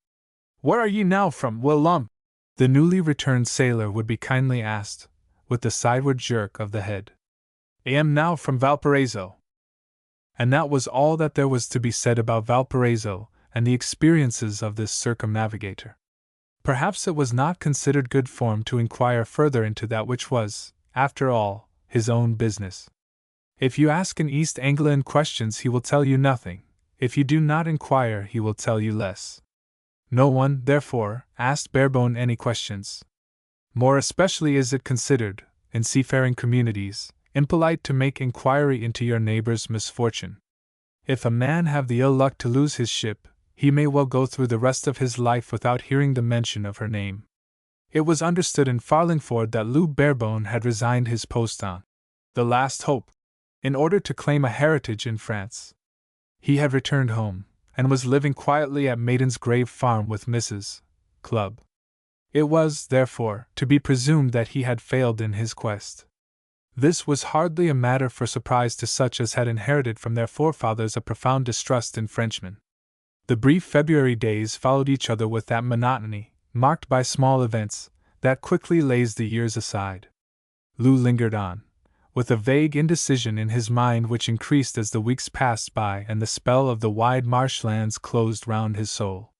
Speaker 1: Where are ye now from, Will Lump? The newly returned sailor would be kindly asked, with the sideward jerk of the head. I am now from Valparaiso. And that was all that there was to be said about Valparaiso and the experiences of this circumnavigator. Perhaps it was not considered good form to inquire further into that which was, after all, his own business. If you ask an East Anglian questions he will tell you nothing. If you do not inquire, he will tell you less. No one, therefore, asked Barebone any questions. More especially is it considered, in seafaring communities, impolite to make inquiry into your neighbor's misfortune. If a man have the ill luck to lose his ship, he may well go through the rest of his life without hearing the mention of her name. It was understood in Farlingford that Lou Barebone had resigned his post on the Last Hope, in order to claim a heritage in France. He had returned home, and was living quietly at Maiden's Grave Farm with Mrs. Clubb. It was, therefore, to be presumed that he had failed in his quest. This was hardly a matter for surprise to such as had inherited from their forefathers a profound distrust in Frenchmen. The brief February days followed each other with that monotony, marked by small events, that quickly lays the years aside. Lou lingered on, with a vague indecision in his mind which increased as the weeks passed by and the spell of the wide marshlands closed round his soul.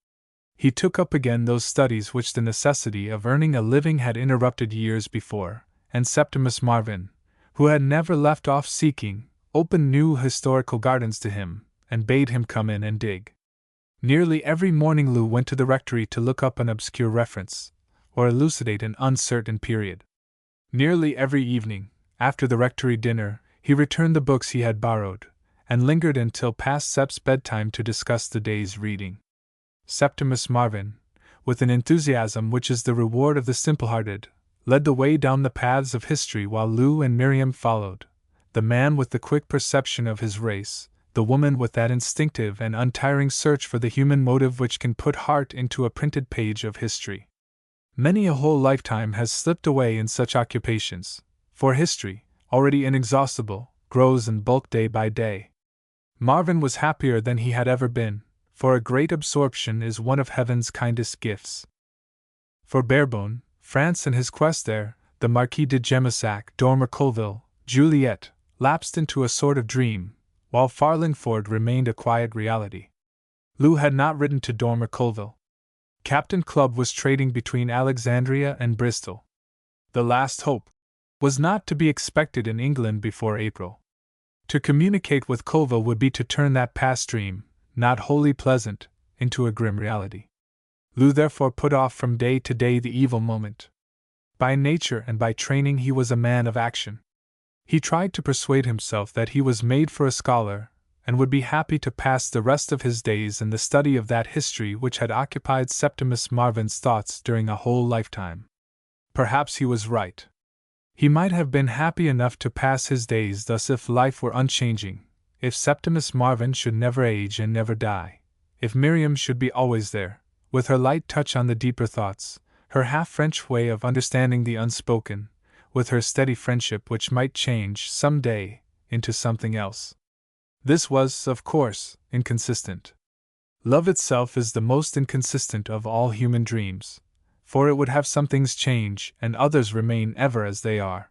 Speaker 1: He took up again those studies which the necessity of earning a living had interrupted years before, and Septimus Marvin, who had never left off seeking, opened new historical gardens to him, and bade him come in and dig. Nearly every morning Lou went to the rectory to look up an obscure reference, or elucidate an uncertain period. Nearly every evening, after the rectory dinner, he returned the books he had borrowed, and lingered until past Sep's bedtime to discuss the day's reading. Septimus Marvin, with an enthusiasm which is the reward of the simple-hearted, led the way down the paths of history while Lou and Miriam followed, the man with the quick perception of his race, the woman with that instinctive and untiring search for the human motive which can put heart into a printed page of history. Many a whole lifetime has slipped away in such occupations, for history, already inexhaustible, grows in bulk day by day. Marvin was happier than he had ever been, for a great absorption is one of heaven's kindest gifts. For Barebone, France and his quest there, the Marquis de Gemissac, Dormer Colville, Juliet, lapsed into a sort of dream, while Farlingford remained a quiet reality. Lou had not written to Dormer Colville. Captain Clubb was trading between Alexandria and Bristol. The Last Hope was not to be expected in England before April. To communicate with Colville would be to turn that past dream, not wholly pleasant, into a grim reality. Lou therefore put off from day to day the evil moment. By nature and by training he was a man of action. He tried to persuade himself that he was made for a scholar, and would be happy to pass the rest of his days in the study of that history which had occupied Septimus Marvin's thoughts during a whole lifetime. Perhaps he was right. He might have been happy enough to pass his days thus if life were unchanging, if Septimus Marvin should never age and never die, if Miriam should be always there, with her light touch on the deeper thoughts, her half-French way of understanding the unspoken, with her steady friendship which might change, some day, into something else. This was, of course, inconsistent. Love itself is the most inconsistent of all human dreams, for it would have some things change and others remain ever as they are.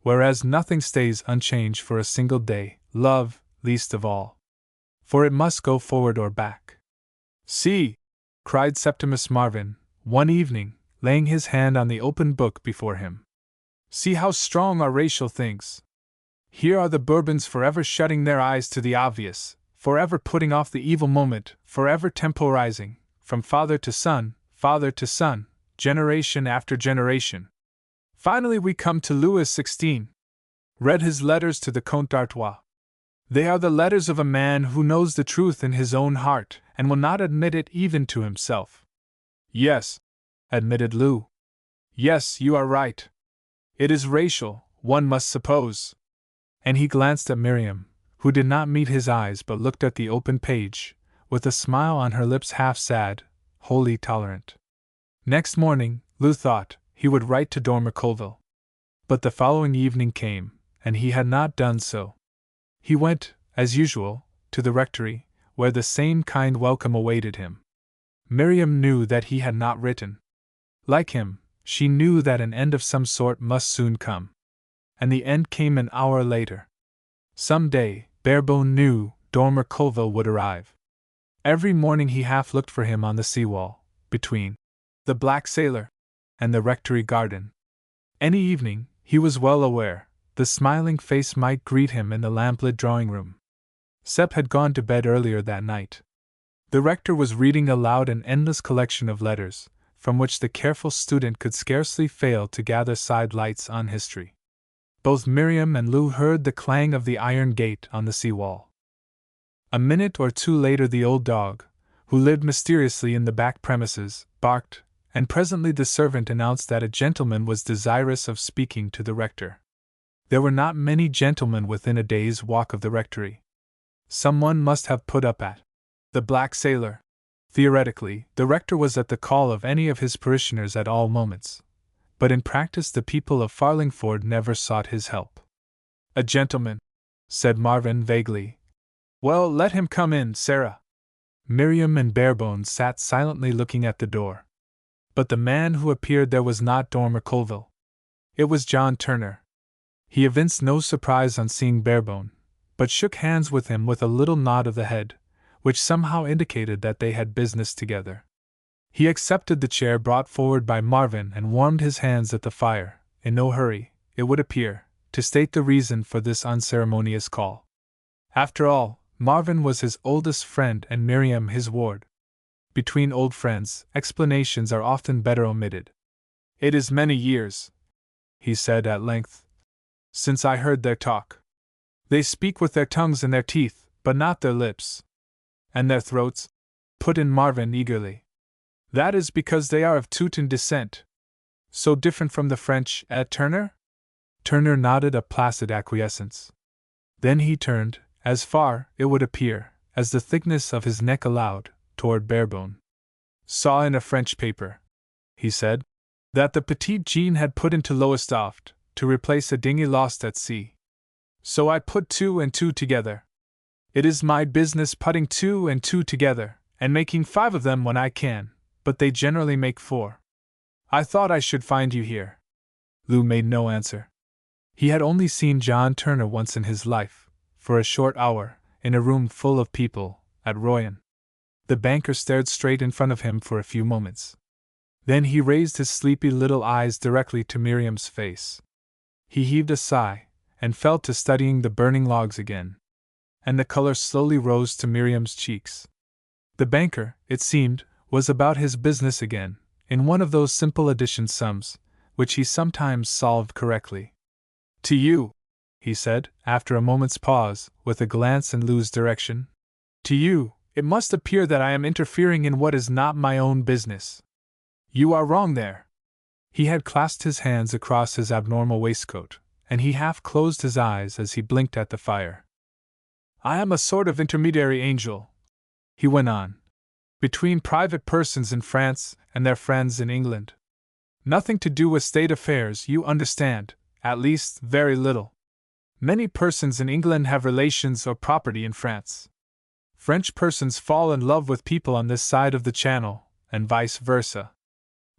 Speaker 1: Whereas nothing stays unchanged for a single day, love, least of all. For it must go forward or back. "See!" cried Septimus Marvin, one evening, laying his hand on the open book before him. "See how strong are racial things! Here are the Bourbons forever shutting their eyes to the obvious, forever putting off the evil moment, forever temporizing, from father to son, generation after generation. Finally we come to Louis XVI. Read his letters to the Comte d'Artois. They are the letters of a man who knows the truth in his own heart, and will not admit it even to himself." "Yes," admitted Lou. "Yes, you are right. It is racial, one must suppose." And he glanced at Miriam, who did not meet his eyes but looked at the open page, with a smile on her lips half sad, wholly tolerant. Next morning, Lou thought, he would write to Dormer Colville. But the following evening came, and he had not done so. He went, as usual, to the rectory, where the same kind welcome awaited him. Miriam knew that he had not written. Like him, she knew that an end of some sort must soon come. And the end came an hour later. Some day, Barebone knew, Dormer Colville would arrive. Every morning he half looked for him on the seawall, between the Black Sailor and the rectory garden. Any evening, he was well aware, the smiling face might greet him in the lamplit drawing-room. Sep had gone to bed earlier that night. The rector was reading aloud an endless collection of letters, from which the careful student could scarcely fail to gather side lights on history. Both Miriam and Lou heard the clang of the iron gate on the sea-wall. A minute or two later the old dog, who lived mysteriously in the back premises, barked, and presently the servant announced that a gentleman was desirous of speaking to the rector. There were not many gentlemen within a day's walk of the rectory. Someone must have put up at the Black Sailor. Theoretically, the rector was at the call of any of his parishioners at all moments, but in practice the people of Farlingford never sought his help. "A gentleman," said Marvin vaguely. "Well, let him come in, Sarah." Miriam and Barebones sat silently looking at the door. But the man who appeared there was not Dormer Colville. It was John Turner. He evinced no surprise on seeing Barebone, but shook hands with him with a little nod of the head, which somehow indicated that they had business together. He accepted the chair brought forward by Marvin and warmed his hands at the fire, in no hurry, it would appear, to state the reason for this unceremonious call. After all, Marvin was his oldest friend and Miriam his ward. Between old friends, explanations are often better omitted. "It is many years," he said at length, "since I heard their talk. They speak with their tongues and their teeth, but not their lips." "And their throats?" put in Marvin eagerly. "That is because they are of Teuton descent." "So different from the French, Turner?" Turner nodded a placid acquiescence. Then he turned, as far, it would appear, as the thickness of his neck allowed, toward Barebone. "Saw in a French paper," he said, "that the Petite Jean had put into Lowestoft, to replace a dinghy lost at sea. So I put two and two together. It is my business putting two and two together, and making 5 of them when I can, but they generally make 4. I thought I should find you here." Lou made no answer. He had only seen John Turner once in his life, for a short hour, in a room full of people, at Royan. The banker stared straight in front of him for a few moments. Then he raised his sleepy little eyes directly to Miriam's face. He heaved a sigh, and fell to studying the burning logs again. And the color slowly rose to Miriam's cheeks. The banker, it seemed, was about his business again, in one of those simple addition sums, which he sometimes solved correctly. "To you," he said, after a moment's pause, with a glance in Lou's direction, "to you, it must appear that I am interfering in what is not my own business. You are wrong there." He had clasped his hands across his abnormal waistcoat, and he half closed his eyes as he blinked at the fire. "I am a sort of intermediary angel," he went on, "between private persons in France and their friends in England. Nothing to do with state affairs, you understand, at least, very little. Many persons in England have relations or property in France. French persons fall in love with people on this side of the Channel, and vice versa.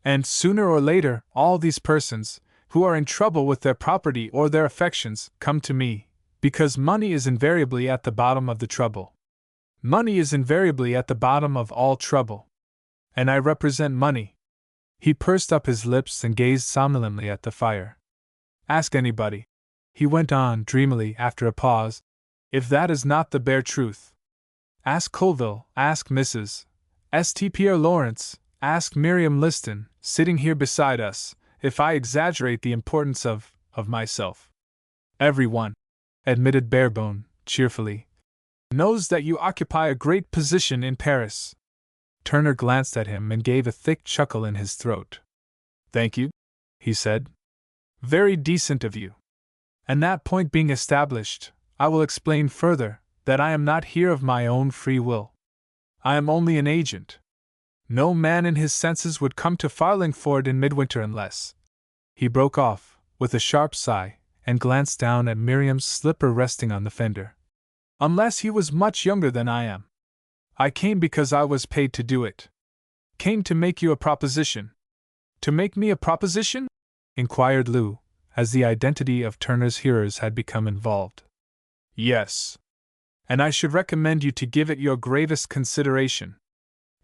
Speaker 1: And sooner or later, all these persons, who are in trouble with their property or their affections, come to me, because money is invariably at the bottom of the trouble. Money is invariably at the bottom of all trouble. And I represent money." He pursed up his lips and gazed somnolently at the fire. "Ask anybody," he went on dreamily after a pause, "if that is not the bare truth. Ask Colville, ask Mrs. St. Pierre Lawrence, ask Miriam Liston, sitting here beside us, if I exaggerate the importance of myself. Every one," admitted Barebone, cheerfully, "knows that you occupy a great position in Paris." Turner glanced at him and gave a thick chuckle in his throat. "Thank you," he said. "Very decent of you. And that point being established, I will explain further that I am not here of my own free will. I am only an agent. No man in his senses would come to Farlingford in midwinter unless—" He broke off, with a sharp sigh, and glanced down at Miriam's slipper resting on the fender. "Unless he was much younger than I am. I came because I was paid to do it. Came to make you a proposition." "To make me a proposition?" inquired Lou, as the identity of Turner's hearers had become involved. "Yes. And I should recommend you to give it your gravest consideration.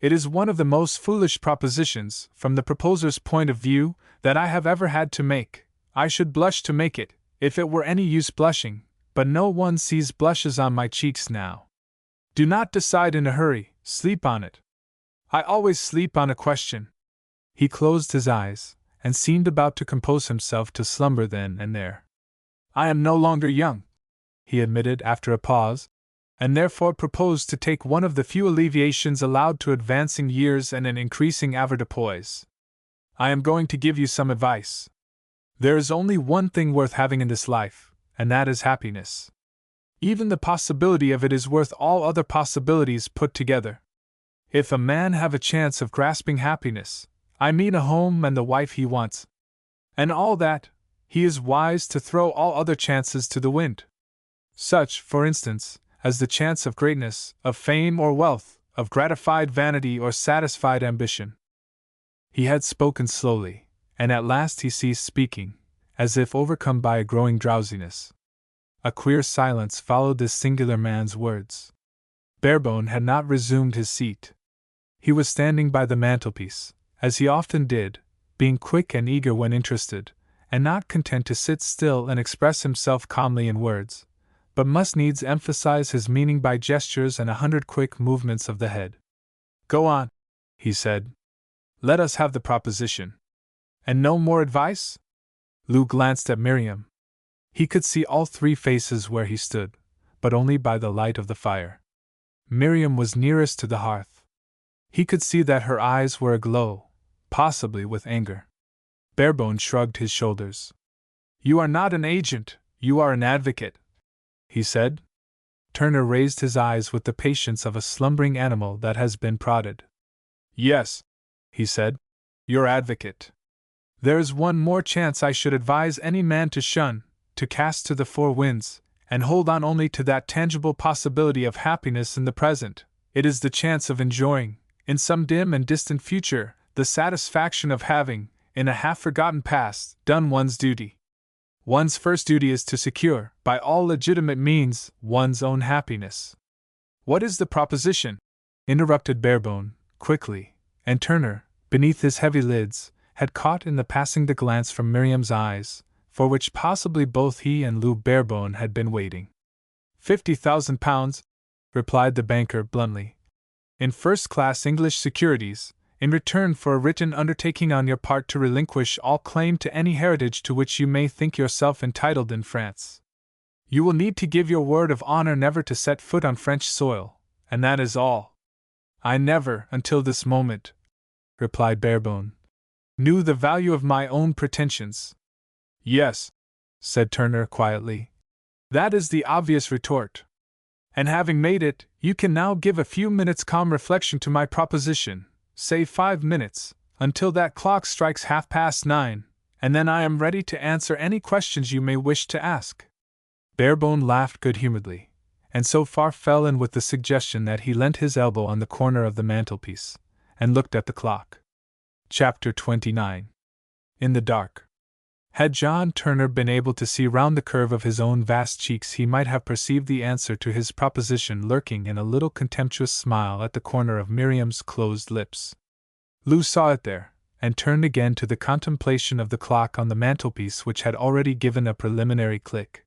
Speaker 1: It is one of the most foolish propositions, from the proposer's point of view, that I have ever had to make. I should blush to make it, if it were any use blushing, but no one sees blushes on my cheeks now. Do not decide in a hurry, sleep on it. I always sleep on a question. He closed his eyes, and seemed about to compose himself to slumber then and there. I am no longer young, he admitted after a pause, and therefore proposed to take one of the few alleviations allowed to advancing years and an increasing avoirdupois. I am going to give you some advice. There is only one thing worth having in this life, and that is happiness. Even the possibility of it is worth all other possibilities put together. If a man have a chance of grasping happiness, I mean a home and the wife he wants, and all that, he is wise to throw all other chances to the wind. Such, for instance, as the chance of greatness, of fame or wealth, of gratified vanity or satisfied ambition. He had spoken slowly, and at last he ceased speaking, as if overcome by a growing drowsiness. A queer silence followed this singular man's words. Barebone had not resumed his seat. He was standing by the mantelpiece, as he often did, being quick and eager when interested, and not content to sit still and express himself calmly in words, but must needs emphasize his meaning by gestures and 100 quick movements of the head. Go on, he said. Let us have the proposition. And no more advice? Lou glanced at Miriam. He could see all three faces where he stood, but only by the light of the fire. Miriam was nearest to the hearth. He could see that her eyes were aglow, possibly with anger. Barebone shrugged his shoulders. You are not an agent, you are an advocate, he said. Turner raised his eyes with the patience of a slumbering animal that has been prodded. Yes, he said, your advocate. There is one more chance I should advise any man to shun, to cast to the four winds, and hold on only to that tangible possibility of happiness in the present. It is the chance of enjoying, in some dim and distant future, the satisfaction of having, in a half-forgotten past, done one's duty. One's first duty is to secure, by all legitimate means, one's own happiness. What is the proposition? Interrupted Barebone, quickly, and Turner, beneath his heavy lids, had caught in the passing the glance from Miriam's eyes, for which possibly both he and Lou Barebone had been waiting. £50,000, replied the banker bluntly, in first-class English securities, in return for a written undertaking on your part to relinquish all claim to any heritage to which you may think yourself entitled in France. You will need to give your word of honor never to set foot on French soil, and that is all. I never, until this moment, replied Barebone, knew the value of my own pretensions. Yes, said Turner quietly. That is the obvious retort. And having made it, you can now give a few minutes' calm reflection to my proposition. Say 5 minutes, until that clock strikes 9:30, and then I am ready to answer any questions you may wish to ask. Barebone laughed good-humoredly, and so far fell in with the suggestion that he leant his elbow on the corner of the mantelpiece, and looked at the clock. Chapter 29. In the dark. Had John Turner been able to see round the curve of his own vast cheeks, he might have perceived the answer to his proposition lurking in a little contemptuous smile at the corner of Miriam's closed lips. Lou saw it there, and turned again to the contemplation of the clock on the mantelpiece, which had already given a preliminary click.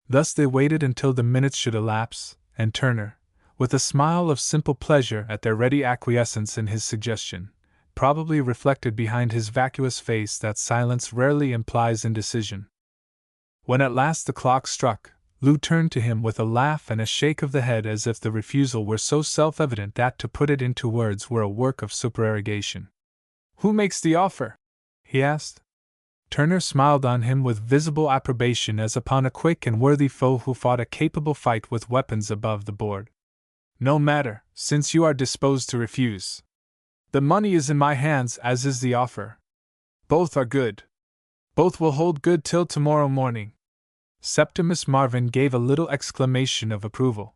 Speaker 1: Thus they waited until the minutes should elapse, and Turner, with a smile of simple pleasure at their ready acquiescence in his suggestion, probably reflected behind his vacuous face that silence rarely implies indecision. When at last the clock struck, Lou turned to him with a laugh and a shake of the head, as if the refusal were so self-evident that to put it into words were a work of supererogation. Who makes the offer? He asked. Turner smiled on him with visible approbation, as upon a quick and worthy foe who fought a capable fight with weapons above the board. No matter, since you are disposed to refuse. The money is in my hands, as is the offer. Both are good. Both will hold good till tomorrow morning. Septimus Marvin gave a little exclamation of approval.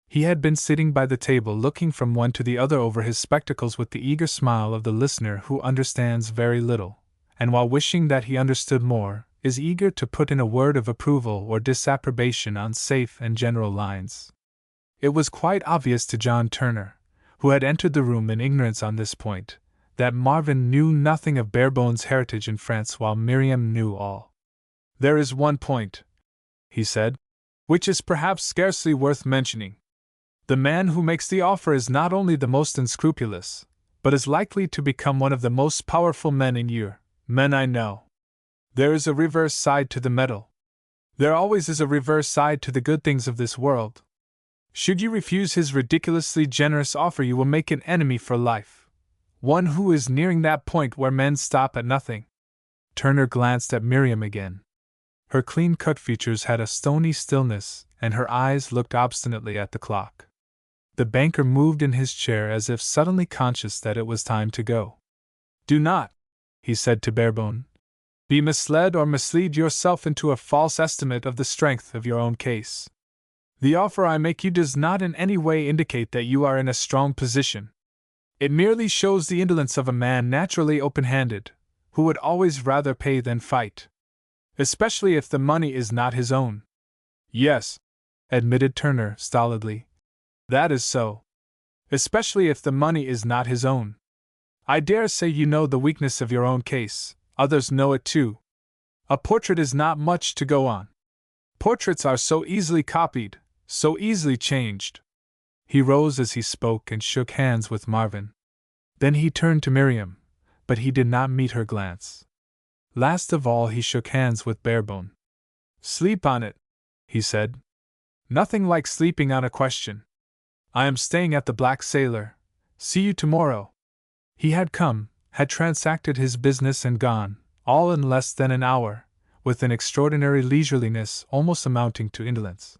Speaker 1: He had been sitting by the table looking from one to the other over his spectacles with the eager smile of the listener who understands very little, and while wishing that he understood more, is eager to put in a word of approval or disapprobation on safe and general lines. It was quite obvious to John Turner, who had entered the room in ignorance on this point, that Marvin knew nothing of Barebone's heritage in France while Miriam knew all. There is one point, he said, which is perhaps scarcely worth mentioning. The man who makes the offer is not only the most unscrupulous, but is likely to become one of the most powerful men I know. There is a reverse side to the medal. There always is a reverse side to the good things of this world. Should you refuse his ridiculously generous offer, you will make an enemy for life. One who is nearing that point where men stop at nothing. Turner glanced at Miriam again. Her clean-cut features had a stony stillness, and her eyes looked obstinately at the clock. The banker moved in his chair as if suddenly conscious that it was time to go. Do not, he said to Barebone, be misled or mislead yourself into a false estimate of the strength of your own case. The offer I make you does not in any way indicate that you are in a strong position. It merely shows the indolence of a man naturally open-handed, who would always rather pay than fight. Especially if the money is not his own. Yes, admitted Turner stolidly. That is so. Especially if the money is not his own. I dare say you know the weakness of your own case, others know it too. A portrait is not much to go on. Portraits are so easily copied, so easily changed. He rose as he spoke and shook hands with Marvin. Then he turned to Miriam, but he did not meet her glance. Last of all he shook hands with Barebone. Sleep on it, he said. Nothing like sleeping on a question. I am staying at the Black Sailor. See you tomorrow. He had come, had transacted his business and gone, all in less than an hour, with an extraordinary leisureliness almost amounting to indolence.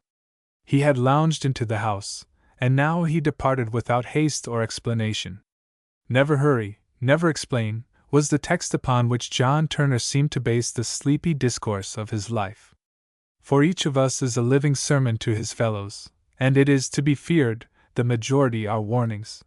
Speaker 1: He had lounged into the house, and now he departed without haste or explanation. Never hurry, never explain, was the text upon which John Turner seemed to base the sleepy discourse of his life. For each of us is a living sermon to his fellows, and it is to be feared the majority are warnings.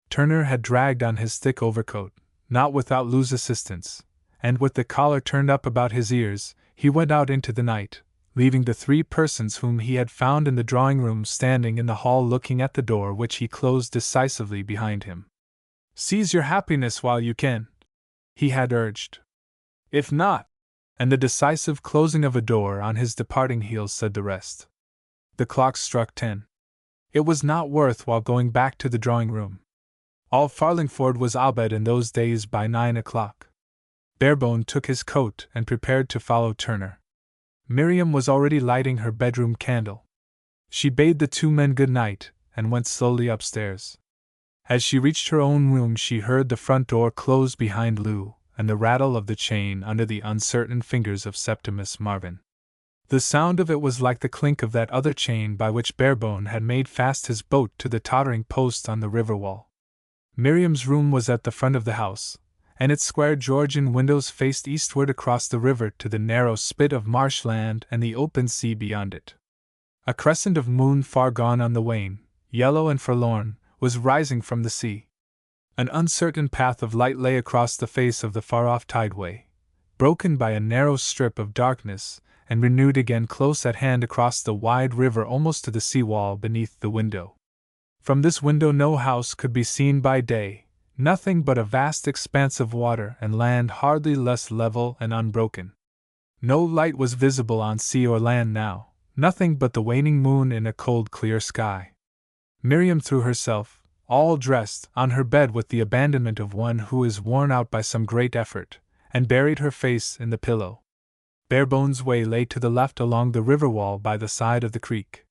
Speaker 1: Turner had dragged on his thick overcoat, not without Lou's assistance, and with the collar turned up about his ears, he went out into the night, leaving the three persons whom he had found in the drawing-room standing in the hall looking at the door, which he closed decisively behind him. Seize your happiness while you can, he had urged. If not, and the decisive closing of a door on his departing heels said the rest. The clock struck 10. It was not worth while going back to the drawing-room. All Farlingford was abed in those days by 9 o'clock. Barebone took his coat and prepared to follow Turner. Miriam was already lighting her bedroom candle. She bade the two men good night and went slowly upstairs. As she reached her own room she heard the front door close behind Lou and the rattle of the chain under the uncertain fingers of Septimus Marvin. The sound of it was like the clink of that other chain by which Barebone had made fast his boat to the tottering post on the river wall. Miriam's room was at the front of the house, and its square Georgian windows faced eastward across the river to the narrow spit of marshland and the open sea beyond it. A crescent of moon far gone on the wane, yellow and forlorn, was rising from the sea. An uncertain path of light lay across the face of the far-off tideway, broken by a narrow strip of darkness, and renewed again close at hand across the wide river almost to the sea-wall beneath the window. From this window no house could be seen by day, nothing but a vast expanse of water and land hardly less level and unbroken. No light was visible on sea or land now, nothing but the waning moon in a cold clear sky. Miriam threw herself, all dressed, on her bed with the abandonment of one who is worn out by some great effort, and buried her face in the pillow. Barebone's way lay to the left along the river wall by the side of the creek.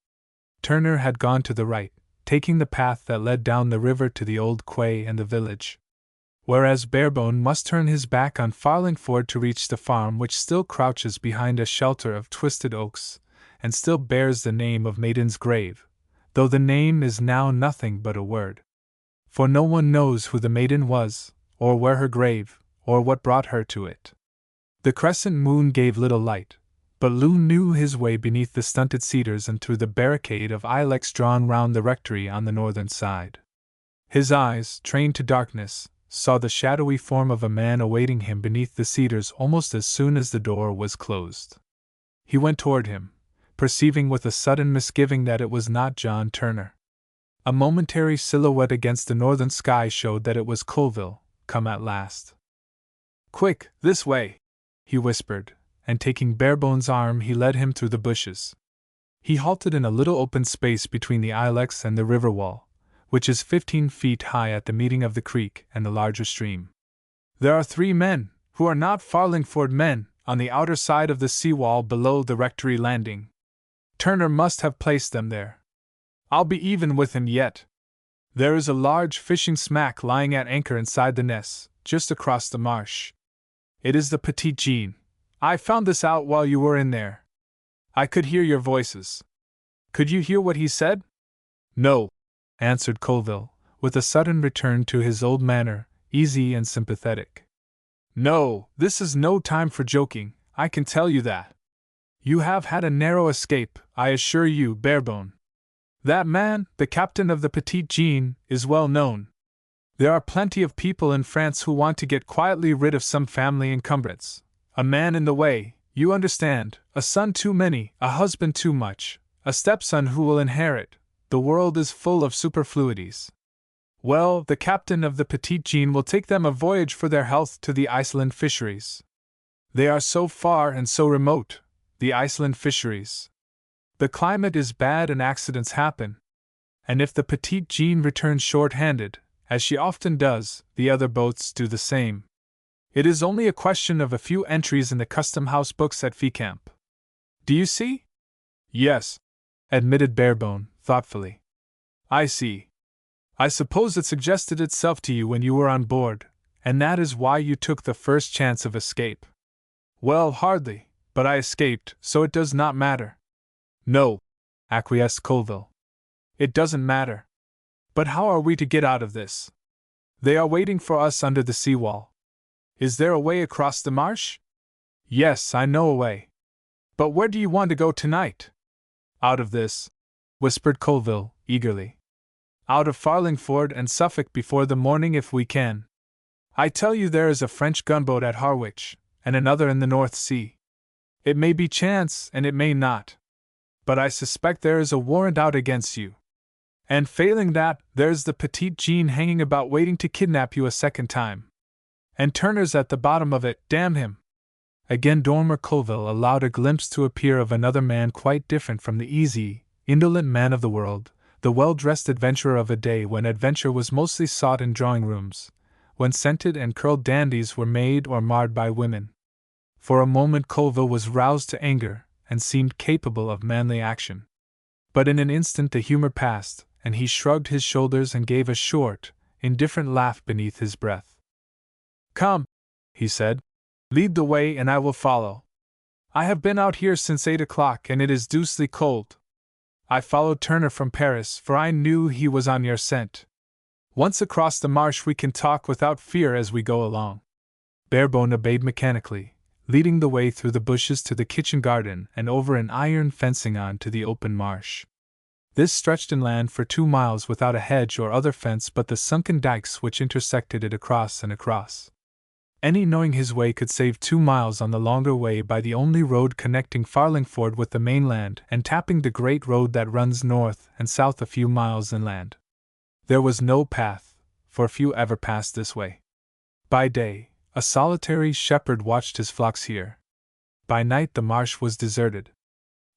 Speaker 1: Turner had gone to the right, taking the path that led down the river to the old quay and the village. Whereas Barebone must turn his back on Farlingford to reach the farm which still crouches behind a shelter of twisted oaks, and still bears the name of Maiden's Grave, though the name is now nothing but a word. For no one knows who the maiden was, or where her grave, or what brought her to it. The crescent moon gave little light, but Lou knew his way beneath the stunted cedars and through the barricade of ilex drawn round the rectory on the northern side. His eyes, trained to darkness, saw the shadowy form of a man awaiting him beneath the cedars almost as soon as the door was closed. He went toward him, perceiving with a sudden misgiving that it was not John Turner. A momentary silhouette against the northern sky showed that it was Colville, come at last. "Quick, this way!" he whispered, and taking Barebone's arm he led him through the bushes. He halted in a little open space between the ilex and the river wall, which is 15 feet high at the meeting of the creek and the larger stream. There are 3 men, who are not Farlingford men, on the outer side of the seawall below the rectory landing. Turner must have placed them there. I'll be even with him yet. There is a large fishing smack lying at anchor inside the ness, just across the marsh. It is the Petite Jeanne. I found this out while you were in there. I could hear your voices. Could you hear what he said? No, answered Colville, with a sudden return to his old manner, easy and sympathetic. No, this is no time for joking, I can tell you that. You have had a narrow escape, I assure you, Barebone. That man, the captain of the Petite Jeanne, is well known. There are plenty of people in France who want to get quietly rid of some family encumbrance. A man in the way, you understand, a son too many, a husband too much, a stepson who will inherit. The world is full of superfluities. Well, the captain of the Petite Jeanne will take them a voyage for their health to the Iceland fisheries. They are so far and so remote, the Iceland fisheries. The climate is bad and accidents happen. And if the Petite Jeanne returns short-handed, as she often does, the other boats do the same. It is only a question of a few entries in the custom-house books at Fécamp. Do you see? Yes, admitted Barebone, thoughtfully. I see. I suppose it suggested itself to you when you were on board, and that is why you took the first chance of escape. Well, hardly, but I escaped, so it does not matter. No, acquiesced Colville. It doesn't matter. But how are we to get out of this? They are waiting for us under the seawall. Is there a way across the marsh? Yes, I know a way. But where do you want to go tonight? Out of this, whispered Colville, eagerly. Out of Farlingford and Suffolk before the morning if we can. I tell you there is a French gunboat at Harwich, and another in the North Sea. It may be chance and it may not. But I suspect there is a warrant out against you. And failing that, there's the Petite Jeanne hanging about waiting to kidnap you a second time. And Turner's at the bottom of it, damn him! Again Dormer Colville allowed a glimpse to appear of another man quite different from the easy, indolent man of the world, the well-dressed adventurer of a day when adventure was mostly sought in drawing-rooms, when scented and curled dandies were made or marred by women. For a moment Colville was roused to anger, and seemed capable of manly action. But in an instant the humor passed, and he shrugged his shoulders and gave a short, indifferent laugh beneath his breath. Come, he said, lead the way and I will follow. I have been out here since 8 o'clock and it is deucedly cold. I followed Turner from Paris, for I knew he was on your scent. Once across the marsh we can talk without fear as we go along. Barebone obeyed mechanically, leading the way through the bushes to the kitchen garden and over an iron fencing on to the open marsh. This stretched inland for 2 miles without a hedge or other fence but the sunken dikes which intersected it across and across. Any knowing his way could save 2 miles on the longer way by the only road connecting Farlingford with the mainland and tapping the great road that runs north and south a few miles inland. There was no path, for few ever passed this way. By day, a solitary shepherd watched his flocks here. By night the marsh was deserted.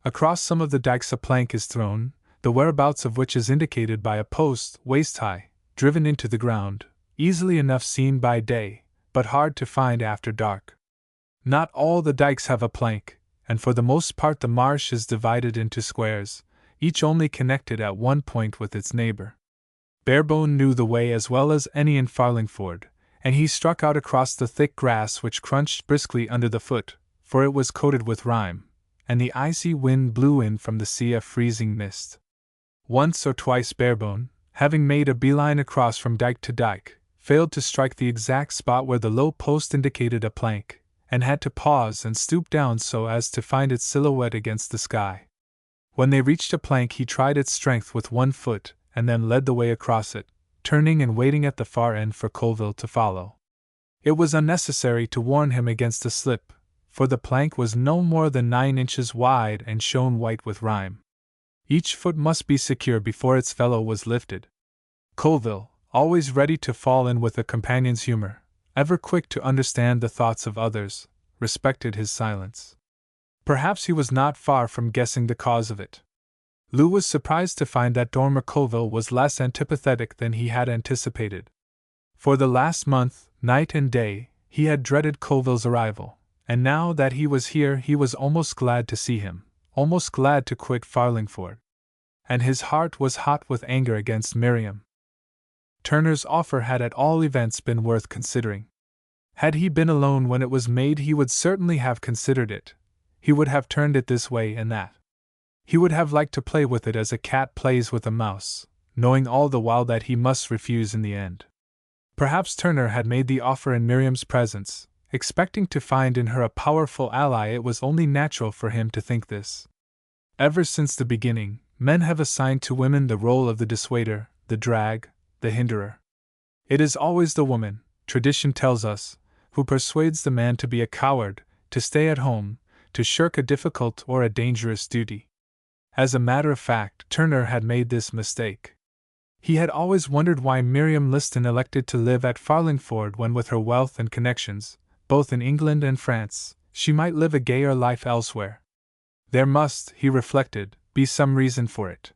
Speaker 1: Across some of the dikes a plank is thrown, the whereabouts of which is indicated by a post, waist-high, driven into the ground, easily enough seen by day, but hard to find after dark. Not all the dikes have a plank, and for the most part the marsh is divided into squares, each only connected at one point with its neighbor. Barebone knew the way as well as any in Farlingford, and he struck out across the thick grass which crunched briskly under the foot, for it was coated with rime, and the icy wind blew in from the sea a freezing mist. Once or twice Barebone, having made a beeline across from dike to dike, failed to strike the exact spot where the low post indicated a plank, and had to pause and stoop down so as to find its silhouette against the sky. When they reached a plank he tried its strength with one foot, and then led the way across it, turning and waiting at the far end for Colville to follow. It was unnecessary to warn him against a slip, for the plank was no more than 9 inches wide and shone white with rime. Each foot must be secure before its fellow was lifted. Colville, always ready to fall in with a companion's humor, ever quick to understand the thoughts of others, respected his silence. Perhaps he was not far from guessing the cause of it. Lou was surprised to find that Dormer Colville was less antipathetic than he had anticipated. For the last month, night and day, he had dreaded Colville's arrival, and now that he was here he was almost glad to see him, almost glad to quit Farlingford. And his heart was hot with anger against Miriam. Turner's offer had at all events been worth considering. Had he been alone when it was made, he would certainly have considered it. He would have turned it this way and that. He would have liked to play with it as a cat plays with a mouse, knowing all the while that he must refuse in the end. Perhaps Turner had made the offer in Miriam's presence, expecting to find in her a powerful ally. It was only natural for him to think this. Ever since the beginning, men have assigned to women the role of the dissuader, the drag, the hinderer. It is always the woman, tradition tells us, who persuades the man to be a coward, to stay at home, to shirk a difficult or a dangerous duty. As a matter of fact, Turner had made this mistake. He had always wondered why Miriam Liston elected to live at Farlingford when, with her wealth and connections, both in England and France, she might live a gayer life elsewhere. There must, he reflected, be some reason for it.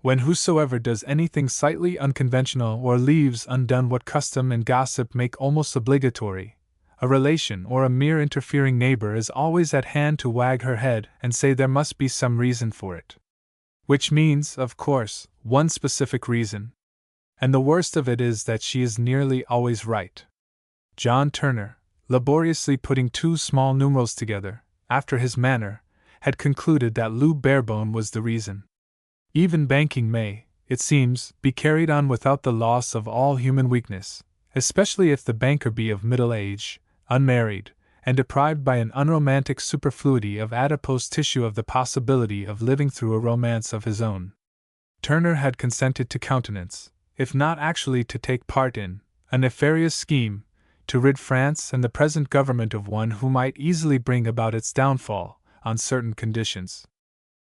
Speaker 1: When whosoever does anything slightly unconventional or leaves undone what custom and gossip make almost obligatory, a relation or a mere interfering neighbor is always at hand to wag her head and say there must be some reason for it. Which means, of course, one specific reason. And the worst of it is that she is nearly always right. John Turner, laboriously putting two small numerals together, after his manner, had concluded that Lou Barebone was the reason. Even banking may, it seems, be carried on without the loss of all human weakness, especially if the banker be of middle age, unmarried, and deprived by an unromantic superfluity of adipose tissue of the possibility of living through a romance of his own. Turner had consented to countenance, if not actually to take part in, a nefarious scheme, to rid France and the present government of one who might easily bring about its downfall, on certain conditions.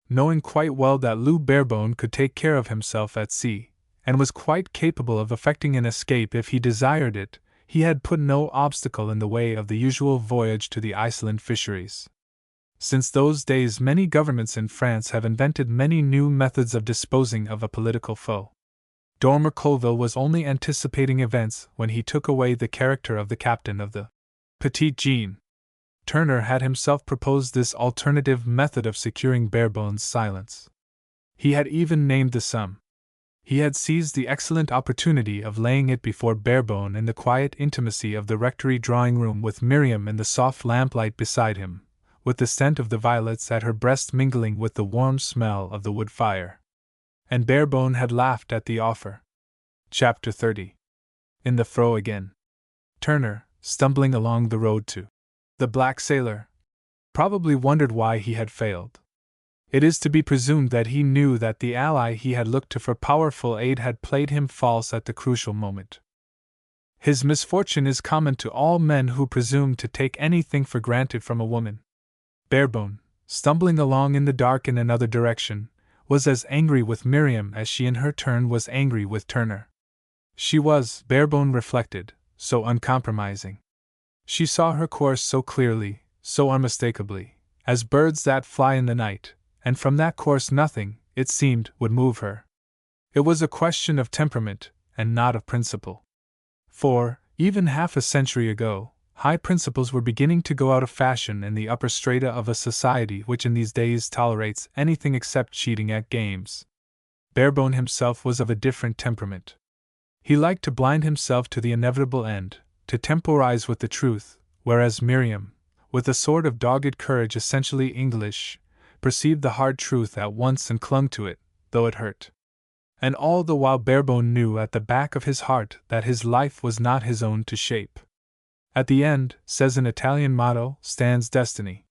Speaker 1: Knowing quite well that Lou Barebone could take care of himself at sea, and was quite capable of effecting an escape if he desired it, he had put no obstacle in the way of the usual voyage to the Iceland fisheries. Since those days many governments in France have invented many new methods of disposing of a political foe. Dormer Colville was only anticipating events when he took away the character of the captain of the Petite Jeanne. Turner had himself proposed this alternative method of securing Barebone's silence. He had even named the sum. He had seized the excellent opportunity of laying it before Barebone in the quiet intimacy of the rectory drawing-room, with Miriam in the soft lamplight beside him, with the scent of the violets at her breast mingling with the warm smell of the wood fire. And Barebone had laughed at the offer. Chapter 30. In the Fro again. Turner, stumbling along the road to the Black Sailor, probably wondered why he had failed. It is to be presumed that he knew that the ally he had looked to for powerful aid had played him false at the crucial moment. His misfortune is common to all men who presume to take anything for granted from a woman. Barebone, stumbling along in the dark in another direction, was as angry with Miriam as she in her turn was angry with Turner. She was, Barebone reflected, so uncompromising. She saw her course so clearly, so unmistakably, as birds that fly in the night, and from that course nothing, it seemed, would move her. It was a question of temperament, and not of principle. For, even half a century ago, high principles were beginning to go out of fashion in the upper strata of a society which in these days tolerates anything except cheating at games. Barebone himself was of a different temperament. He liked to blind himself to the inevitable end, to temporize with the truth, whereas Miriam, with a sort of dogged courage essentially English, perceived the hard truth at once and clung to it, though it hurt. And all the while Barebone knew at the back of his heart that his life was not his own to shape. At the end, says an Italian motto, stands destiny.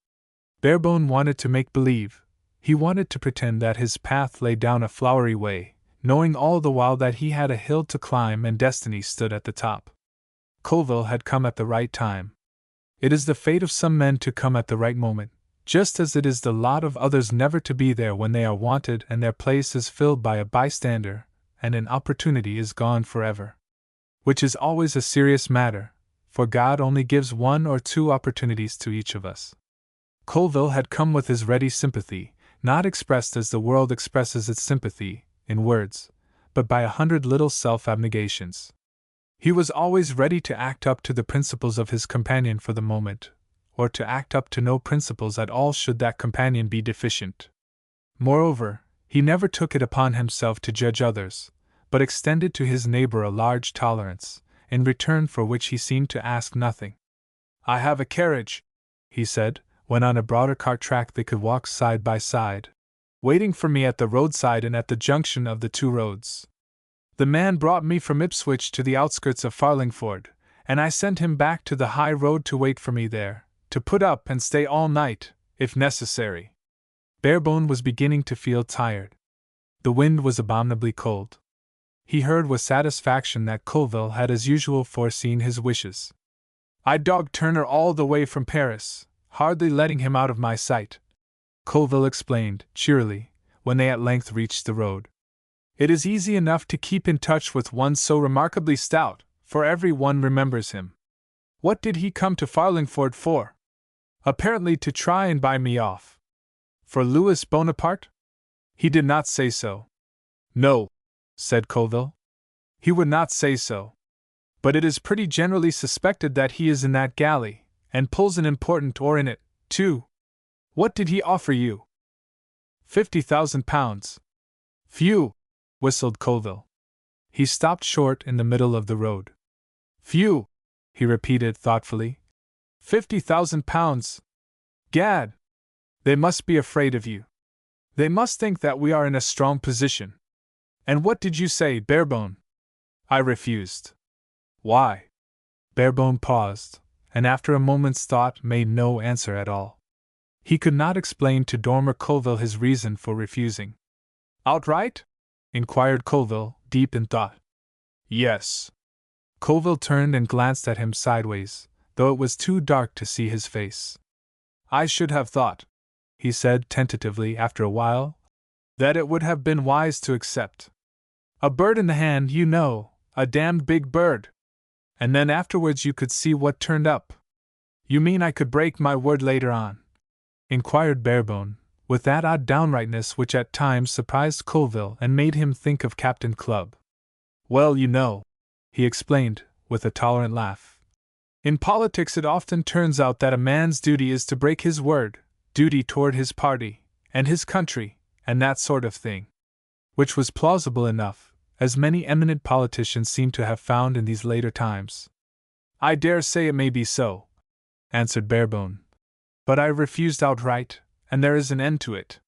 Speaker 1: Barebone wanted to make believe, he wanted to pretend that his path lay down a flowery way, knowing all the while that he had a hill to climb and destiny stood at the top. Colville had come at the right time. It is the fate of some men to come at the right moment, just as it is the lot of others never to be there when they are wanted and their place is filled by a bystander, and an opportunity is gone forever. Which is always a serious matter, for God only gives 1 or 2 opportunities to each of us. Colville had come with his ready sympathy, not expressed as the world expresses its sympathy, in words, but by 100 little self-abnegations. He was always ready to act up to the principles of his companion for the moment, or to act up to no principles at all should that companion be deficient. Moreover, he never took it upon himself to judge others, but extended to his neighbor a large tolerance, in return for which he seemed to ask nothing. "I have a carriage," he said, when on a broader cart track they could walk side by side, "waiting for me at the roadside and at the junction of the two roads. The man brought me from Ipswich to the outskirts of Farlingford, and I sent him back to the high road to wait for me there, to put up and stay all night, if necessary." Barebone was beginning to feel tired. The wind was abominably cold. He heard with satisfaction that Colville had as usual foreseen his wishes. "I dogged Turner all the way from Paris, hardly letting him out of my sight," Colville explained, cheerily, when they at length reached the road. "It is easy enough to keep in touch with one so remarkably stout, for every one remembers him. What did he come to Farlingford for? Apparently to try and buy me off. For Louis Bonaparte? He did not say so." "No," said Colville. "He would not say so. But it is pretty generally suspected that he is in that galley, and pulls an important oar in it, too. What did he offer you?" £50,000. "Phew!" whistled Colville. He stopped short in the middle of the road. "Phew!" he repeated thoughtfully. £50,000! Gad! They must be afraid of you. They must think that we are in a strong position. And what did you say, Barebone?" "I refused." "Why?" Barebone paused, and after a moment's thought made no answer at all. He could not explain to Dormer Colville his reason for refusing. "Outright?" inquired Colville, deep in thought. "Yes." Colville turned and glanced at him sideways, though it was too dark to see his face. "I should have thought," he said tentatively after a while, "that it would have been wise to accept. A bird in the hand, you know, a damned big bird. And then afterwards you could see what turned up." "You mean I could break my word later on?" inquired Barebone, with that odd downrightness which at times surprised Colville and made him think of Captain Clubb. "Well, you know," he explained, with a tolerant laugh, "in politics it often turns out that a man's duty is to break his word, duty toward his party, and his country, and that sort of thing." Which was plausible enough, as many eminent politicians seem to have found in these later times. "I dare say it may be so," answered Barebone. "But I refused outright, and there is an end to it."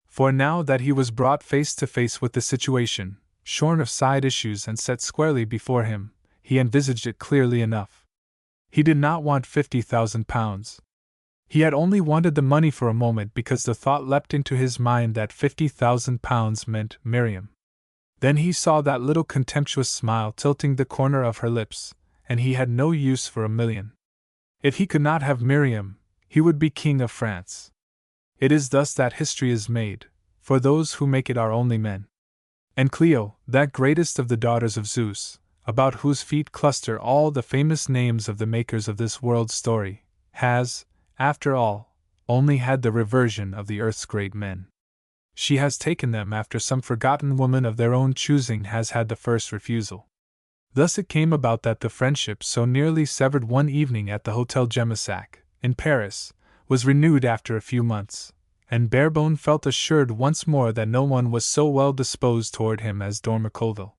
Speaker 1: For now that he was brought face to face with the situation, shorn of side issues and set squarely before him, he envisaged it clearly enough. He did not want £50,000. He had only wanted the money for a moment because the thought leapt into his mind that £50,000 meant Miriam. Then he saw that little contemptuous smile tilting the corner of her lips, and he had no use for £1,000,000. If he could not have Miriam, he would be King of France. It is thus that history is made, for those who make it are only men. And Clio, that greatest of the daughters of Zeus, about whose feet cluster all the famous names of the makers of this world's story, has, after all, only had the reversion of the earth's great men. She has taken them after some forgotten woman of their own choosing has had the first refusal. Thus it came about that the friendship so nearly severed one evening at the Hotel Gemissac, in Paris, was renewed after a few months, and Barebone felt assured once more that no one was so well disposed toward him as Dormer Colville.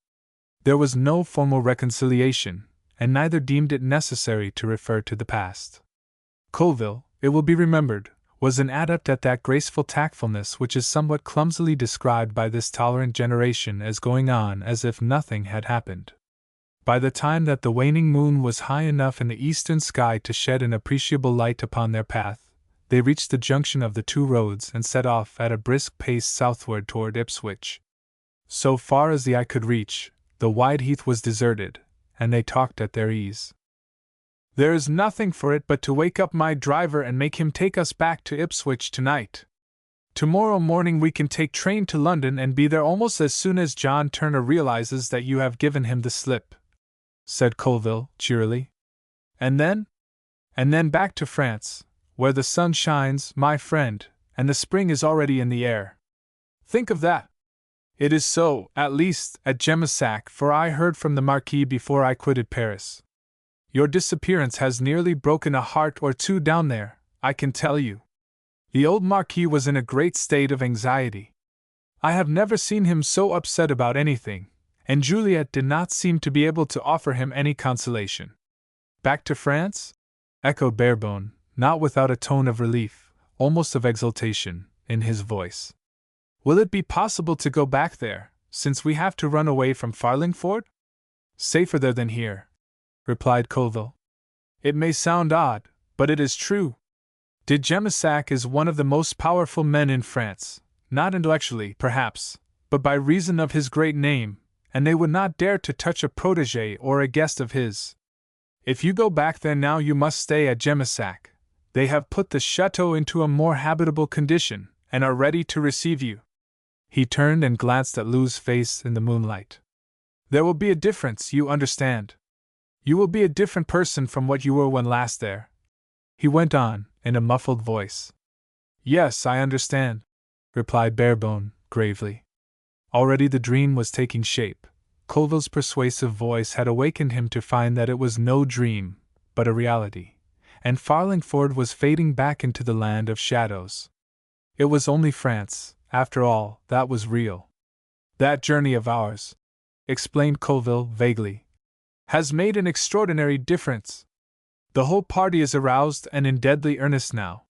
Speaker 1: There was no formal reconciliation, and neither deemed it necessary to refer to the past. Colville, it will be remembered, was an adept at that graceful tactfulness which is somewhat clumsily described by this tolerant generation as going on as if nothing had happened. By the time that the waning moon was high enough in the eastern sky to shed an appreciable light upon their path, they reached the junction of the two roads and set off at a brisk pace southward toward Ipswich. So far as the eye could reach, the wide heath was deserted, and they talked at their ease. "There is nothing for it but to wake up my driver and make him take us back to Ipswich tonight. Tomorrow morning we can take train to London and be there almost as soon as John Turner realizes that you have given him the slip," said Colville, cheerily. And then back to France, where the sun shines, my friend, and the spring is already in the air. Think of that! It is so, at least, at Gemissac, for I heard from the Marquis before I quitted Paris. Your disappearance has nearly broken a heart or two down there, I can tell you. The old Marquis was in a great state of anxiety. I have never seen him so upset about anything, and Juliet did not seem to be able to offer him any consolation. Back to France? Echoed Barebone, not without a tone of relief, almost of exultation, in his voice. Will it be possible to go back there, since we have to run away from Farlingford? Safer there than here, replied Colville. It may sound odd, but it is true. De Gemissac is one of the most powerful men in France, not intellectually, perhaps, but by reason of his great name, and they would not dare to touch a protégé or a guest of his. If you go back there now, you must stay at Gemissac. They have put the chateau into a more habitable condition, and are ready to receive you. He turned and glanced at Lou's face in the moonlight. There will be a difference, you understand. You will be a different person from what you were when last there. He went on, in a muffled voice. Yes, I understand, replied Barebone, gravely. Already the dream was taking shape. Colville's persuasive voice had awakened him to find that it was no dream, but a reality, and Farlingford was fading back into the land of shadows. It was only France, after all, that was real. That journey of ours, explained Colville vaguely, has made an extraordinary difference. The whole party is aroused and in deadly earnest now.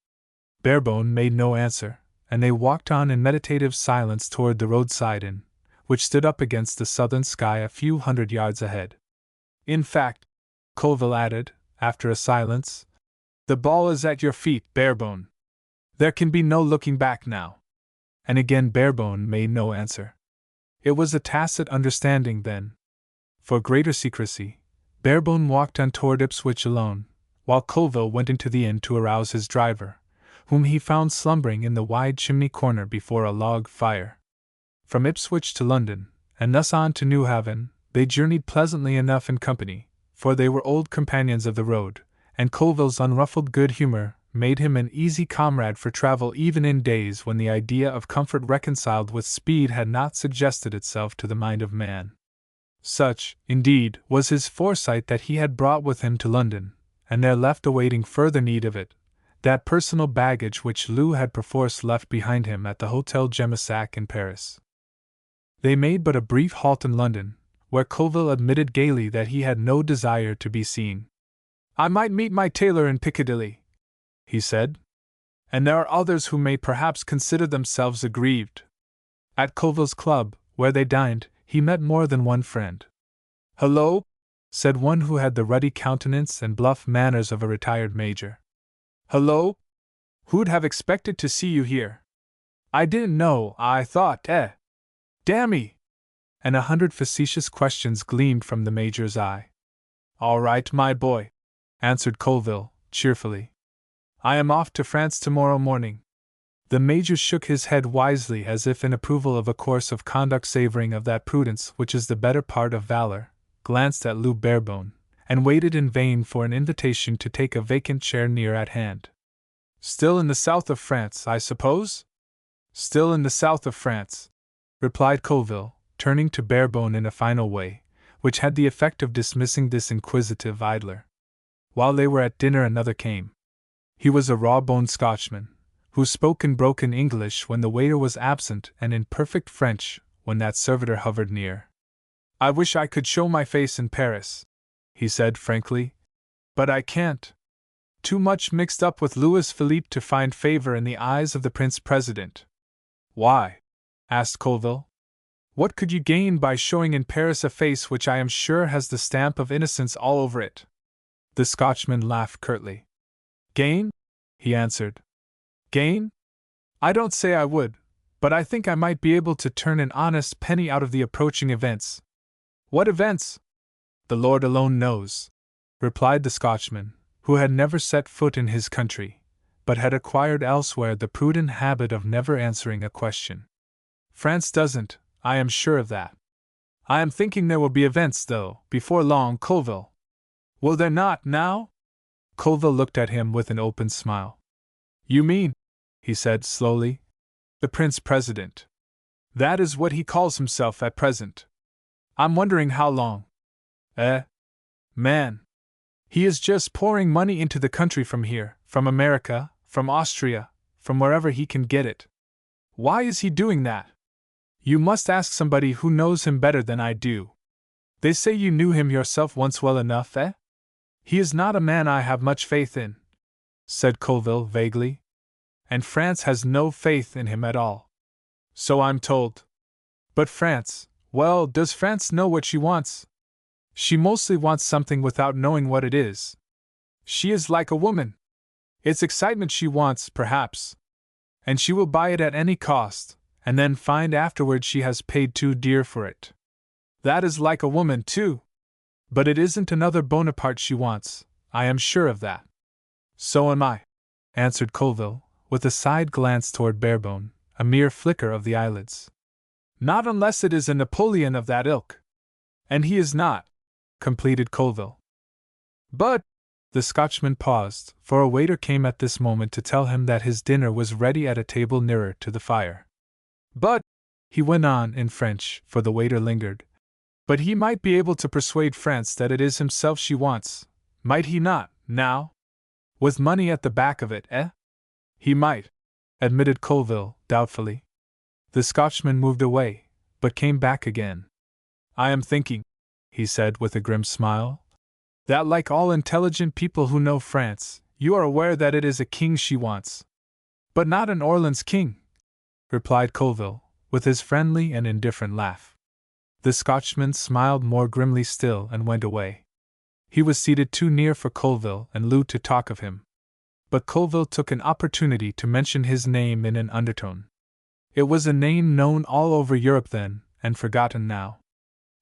Speaker 1: Barebone made no answer, and they walked on in meditative silence toward the roadside inn, which stood up against the southern sky a few hundred yards ahead. In fact, Colville added, after a silence, the ball is at your feet, Barebone. There can be no looking back now. And again Barebone made no answer. It was a tacit understanding then. For greater secrecy, Barebone walked on toward Ipswich alone, while Colville went into the inn to arouse his driver, whom he found slumbering in the wide chimney corner before a log fire. From Ipswich to London, and thus on to New Haven, they journeyed pleasantly enough in company, for they were old companions of the road, and Colville's unruffled good humor made him an easy comrade for travel even in days when the idea of comfort reconciled with speed had not suggested itself to the mind of man. Such, indeed, was his foresight that he had brought with him to London, and there left awaiting further need of it, that personal baggage which Lou had perforce left behind him at the Hotel Gemissac in Paris. They made but a brief halt in London, where Colville admitted gaily that he had no desire to be seen. I might meet my tailor in Piccadilly, he said, and there are others who may perhaps consider themselves aggrieved. At Colville's club, where they dined, he met more than one friend. Hello, said one who had the ruddy countenance and bluff manners of a retired major. Hello? Who'd have expected to see you here? I didn't know, I thought, Dammy! And 100 facetious questions gleamed from the major's eye. All right, my boy, answered Colville, cheerfully. I am off to France tomorrow morning. The major shook his head wisely as if in approval of a course of conduct savoring of that prudence which is the better part of valor, glanced at Lou Barebone, and waited in vain for an invitation to take a vacant chair near at hand. Still in the south of France, I suppose? Still in the south of France, replied Colville, turning to Barebone in a final way, which had the effect of dismissing this inquisitive idler. While they were at dinner another came. He was a raw-boned Scotchman, who spoke in broken English when the waiter was absent and in perfect French when that servitor hovered near. I wish I could show my face in Paris, he said frankly, but I can't. Too much mixed up with Louis Philippe to find favor in the eyes of the Prince President. Why? Asked Colville. What could you gain by showing in Paris a face which I am sure has the stamp of innocence all over it? The Scotchman laughed curtly. Gain? He answered. Gain? I don't say I would, but I think I might be able to turn an honest penny out of the approaching events. What events? The Lord alone knows, replied the Scotchman, who had never set foot in his country, but had acquired elsewhere the prudent habit of never answering a question. France doesn't, I am sure of that. I am thinking there will be events, though, before long, Colville. Will there not, now? Colville looked at him with an open smile. You mean, he said slowly. The Prince President. That is what he calls himself at present. I'm wondering how long. Man. He is just pouring money into the country from here, from America, from Austria, from wherever he can get it. Why is he doing that? You must ask somebody who knows him better than I do. They say you knew him yourself once well enough, eh? He is not a man I have much faith in, said Colville vaguely. And France has no faith in him at all. So I'm told. But France, well, does France know what she wants? She mostly wants something without knowing what it is. She is like a woman. It's excitement she wants, perhaps. And she will buy it at any cost, and then find afterward she has paid too dear for it. That is like a woman, too. But it isn't another Bonaparte she wants, I am sure of that. So am I, answered Colville, with a side glance toward Barebone, a mere flicker of the eyelids. Not unless it is a Napoleon of that ilk. And he is not, completed Colville. But, the Scotchman paused, for a waiter came at this moment to tell him that his dinner was ready at a table nearer to the fire. But, he went on in French, for the waiter lingered, but he might be able to persuade France that it is himself she wants, might he not, now? With money at the back of it, eh? He might, admitted Colville, doubtfully. The Scotchman moved away, but came back again. I am thinking, he said with a grim smile, that like all intelligent people who know France, you are aware that it is a king she wants. But not an Orleans king, replied Colville, with his friendly and indifferent laugh. The Scotchman smiled more grimly still and went away. He was seated too near for Colville and Lou to talk of him. But Colville took an opportunity to mention his name in an undertone. It was a name known all over Europe then, and forgotten now.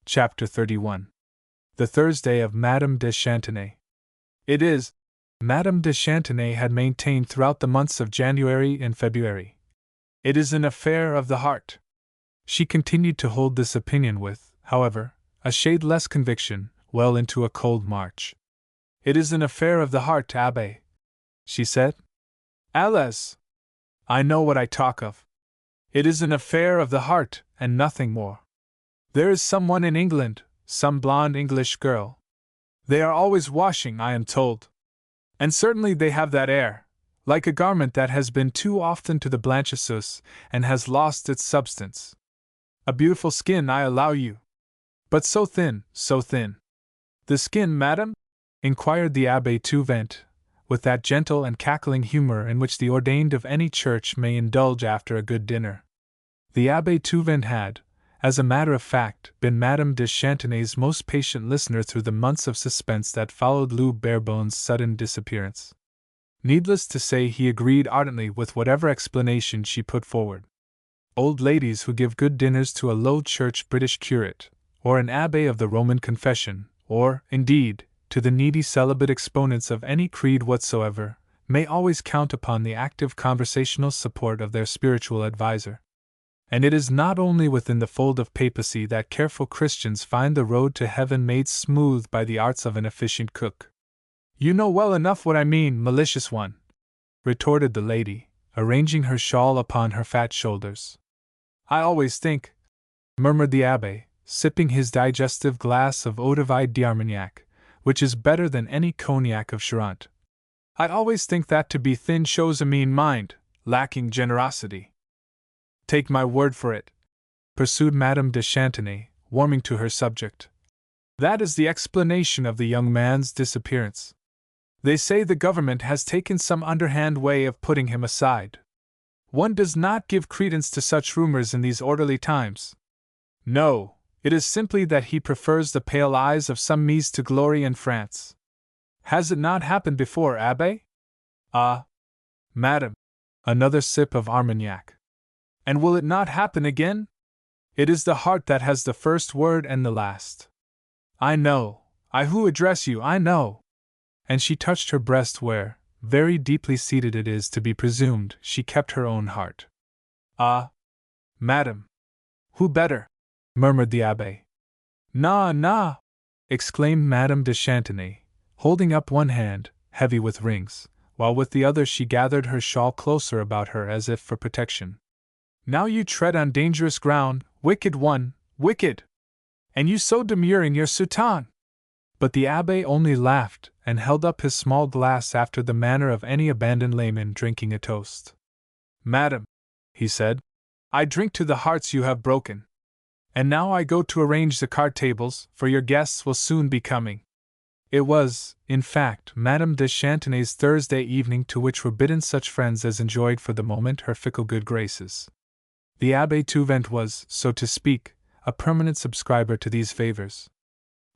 Speaker 1: Chapter 31. The Thursday of Madame de Chantenay. It is, Madame de Chantenay had maintained throughout the months of January and February. It is an affair of the heart. She continued to hold this opinion with, however, a shade less conviction, well into a cold March. It is an affair of the heart, Abbé, she said. Allez! I know what I talk of. It is an affair of the heart, and nothing more. There is someone in England, some blonde English girl. They are always washing, I am told. And certainly they have that air, like a garment that has been too often to the blanchisseuse and has lost its substance. A beautiful skin, I allow you. But so thin, so thin. The skin, madam? Inquired the Abbé Touvent, with that gentle and cackling humor in which the ordained of any church may indulge after a good dinner. The Abbé Touvent had, as a matter of fact, been Madame de Chantenay's most patient listener through the months of suspense that followed Lou Barebone's sudden disappearance. Needless to say, he agreed ardently with whatever explanation she put forward. Old ladies who give good dinners to a Low Church British curate, or an abbé of the Roman confession, or, indeed, to the needy celibate exponents of any creed whatsoever, may always count upon the active conversational support of their spiritual adviser. And it is not only within the fold of papacy that careful Christians find the road to heaven made smooth by the arts of an efficient cook. You know well enough what I mean, malicious one, retorted the lady, arranging her shawl upon her fat shoulders. I always think, murmured the Abbé, sipping his digestive glass of eau de vie d'Armagnac, which is better than any cognac of Charente. I always think that to be thin shows a mean mind, lacking generosity. Take my word for it, pursued Madame de Chantenay, warming to her subject. That is the explanation of the young man's disappearance. They say the government has taken some underhand way of putting him aside. One does not give credence to such rumors in these orderly times. No, it is simply that he prefers the pale eyes of some mise to glory in France. Has it not happened before, Abbé? Ah, madam, another sip of Armagnac. And will it not happen again? It is the heart that has the first word and the last. I know, I who address you, I know. And she touched her breast where, very deeply seated it is to be presumed, she kept her own heart. Ah, madam. Who better? Murmured the Abbé. Na, na! Exclaimed Madame de Chantenay, holding up one hand, heavy with rings, while with the other she gathered her shawl closer about her as if for protection. "Now you tread on dangerous ground, wicked one, wicked! And you so demure in your soutane!" But the abbé only laughed and held up his small glass after the manner of any abandoned layman drinking a toast. "Madam," he said, "I drink to the hearts you have broken. And now I go to arrange the card tables, for your guests will soon be coming." It was, in fact, Madame de Chantenay's Thursday evening to which were bidden such friends as enjoyed for the moment her fickle good graces. The Abbé Touvent was, so to speak, a permanent subscriber to these favors.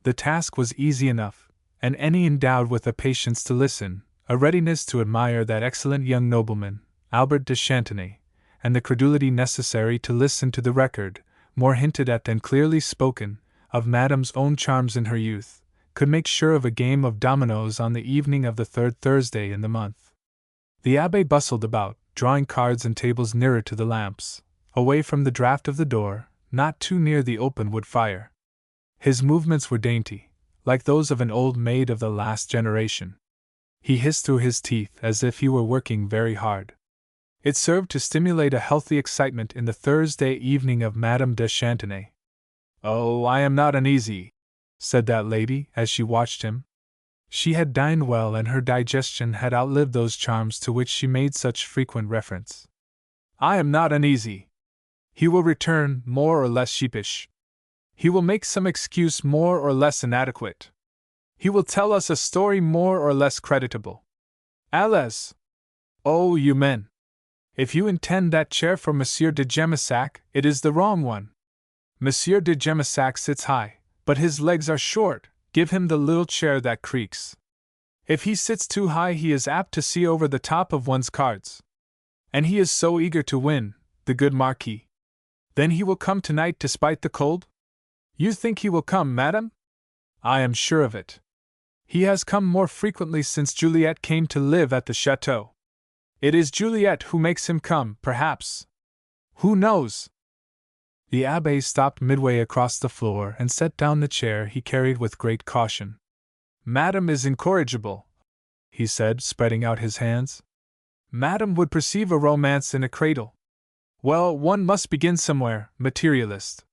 Speaker 1: The task was easy enough, and any endowed with a patience to listen, a readiness to admire that excellent young nobleman, Albert de Chantenay, and the credulity necessary to listen to the record, more hinted at than clearly spoken, of Madame's own charms in her youth, could make sure of a game of dominoes on the evening of the third Thursday in the month. The abbé bustled about, drawing cards and tables nearer to the lamps, away from the draught of the door, not too near the open wood fire. His movements were dainty, like those of an old maid of the last generation. He hissed through his teeth as if he were working very hard. It served to stimulate a healthy excitement in the Thursday evening of Madame de Chantenay. "Oh, I am not uneasy," said that lady as she watched him. She had dined well and her digestion had outlived those charms to which she made such frequent reference. "I am not uneasy. He will return more or less sheepish. He will make some excuse more or less inadequate. He will tell us a story more or less creditable. Allez! Oh, you men! If you intend that chair for Monsieur de Gemissac, it is the wrong one. Monsieur de Gemissac sits high, but his legs are short. Give him the little chair that creaks. If he sits too high, he is apt to see over the top of one's cards. And he is so eager to win, the good Marquis. Then he will come tonight despite the cold? You think he will come, madame? I am sure of it. He has come more frequently since Juliet came to live at the chateau. It is Juliet who makes him come, perhaps. Who knows?" The abbé stopped midway across the floor and set down the chair he carried with great caution. "Madame is incorrigible," he said, spreading out his hands. "Madame would perceive a romance in a cradle. Well, one must begin somewhere, materialist.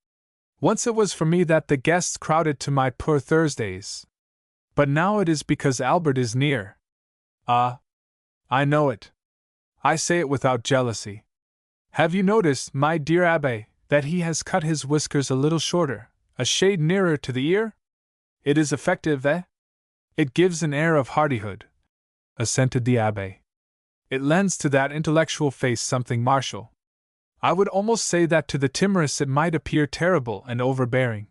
Speaker 1: Once it was for me that the guests crowded to my poor Thursdays. But now it is because Albert is near. Ah, I know it. I say it without jealousy. Have you noticed, my dear abbé, that he has cut his whiskers a little shorter, a shade nearer to the ear? It is effective, eh? It gives an air of hardihood," assented the abbé. "It lends to that intellectual face something martial. I would almost say that to the timorous it might appear terrible and overbearing."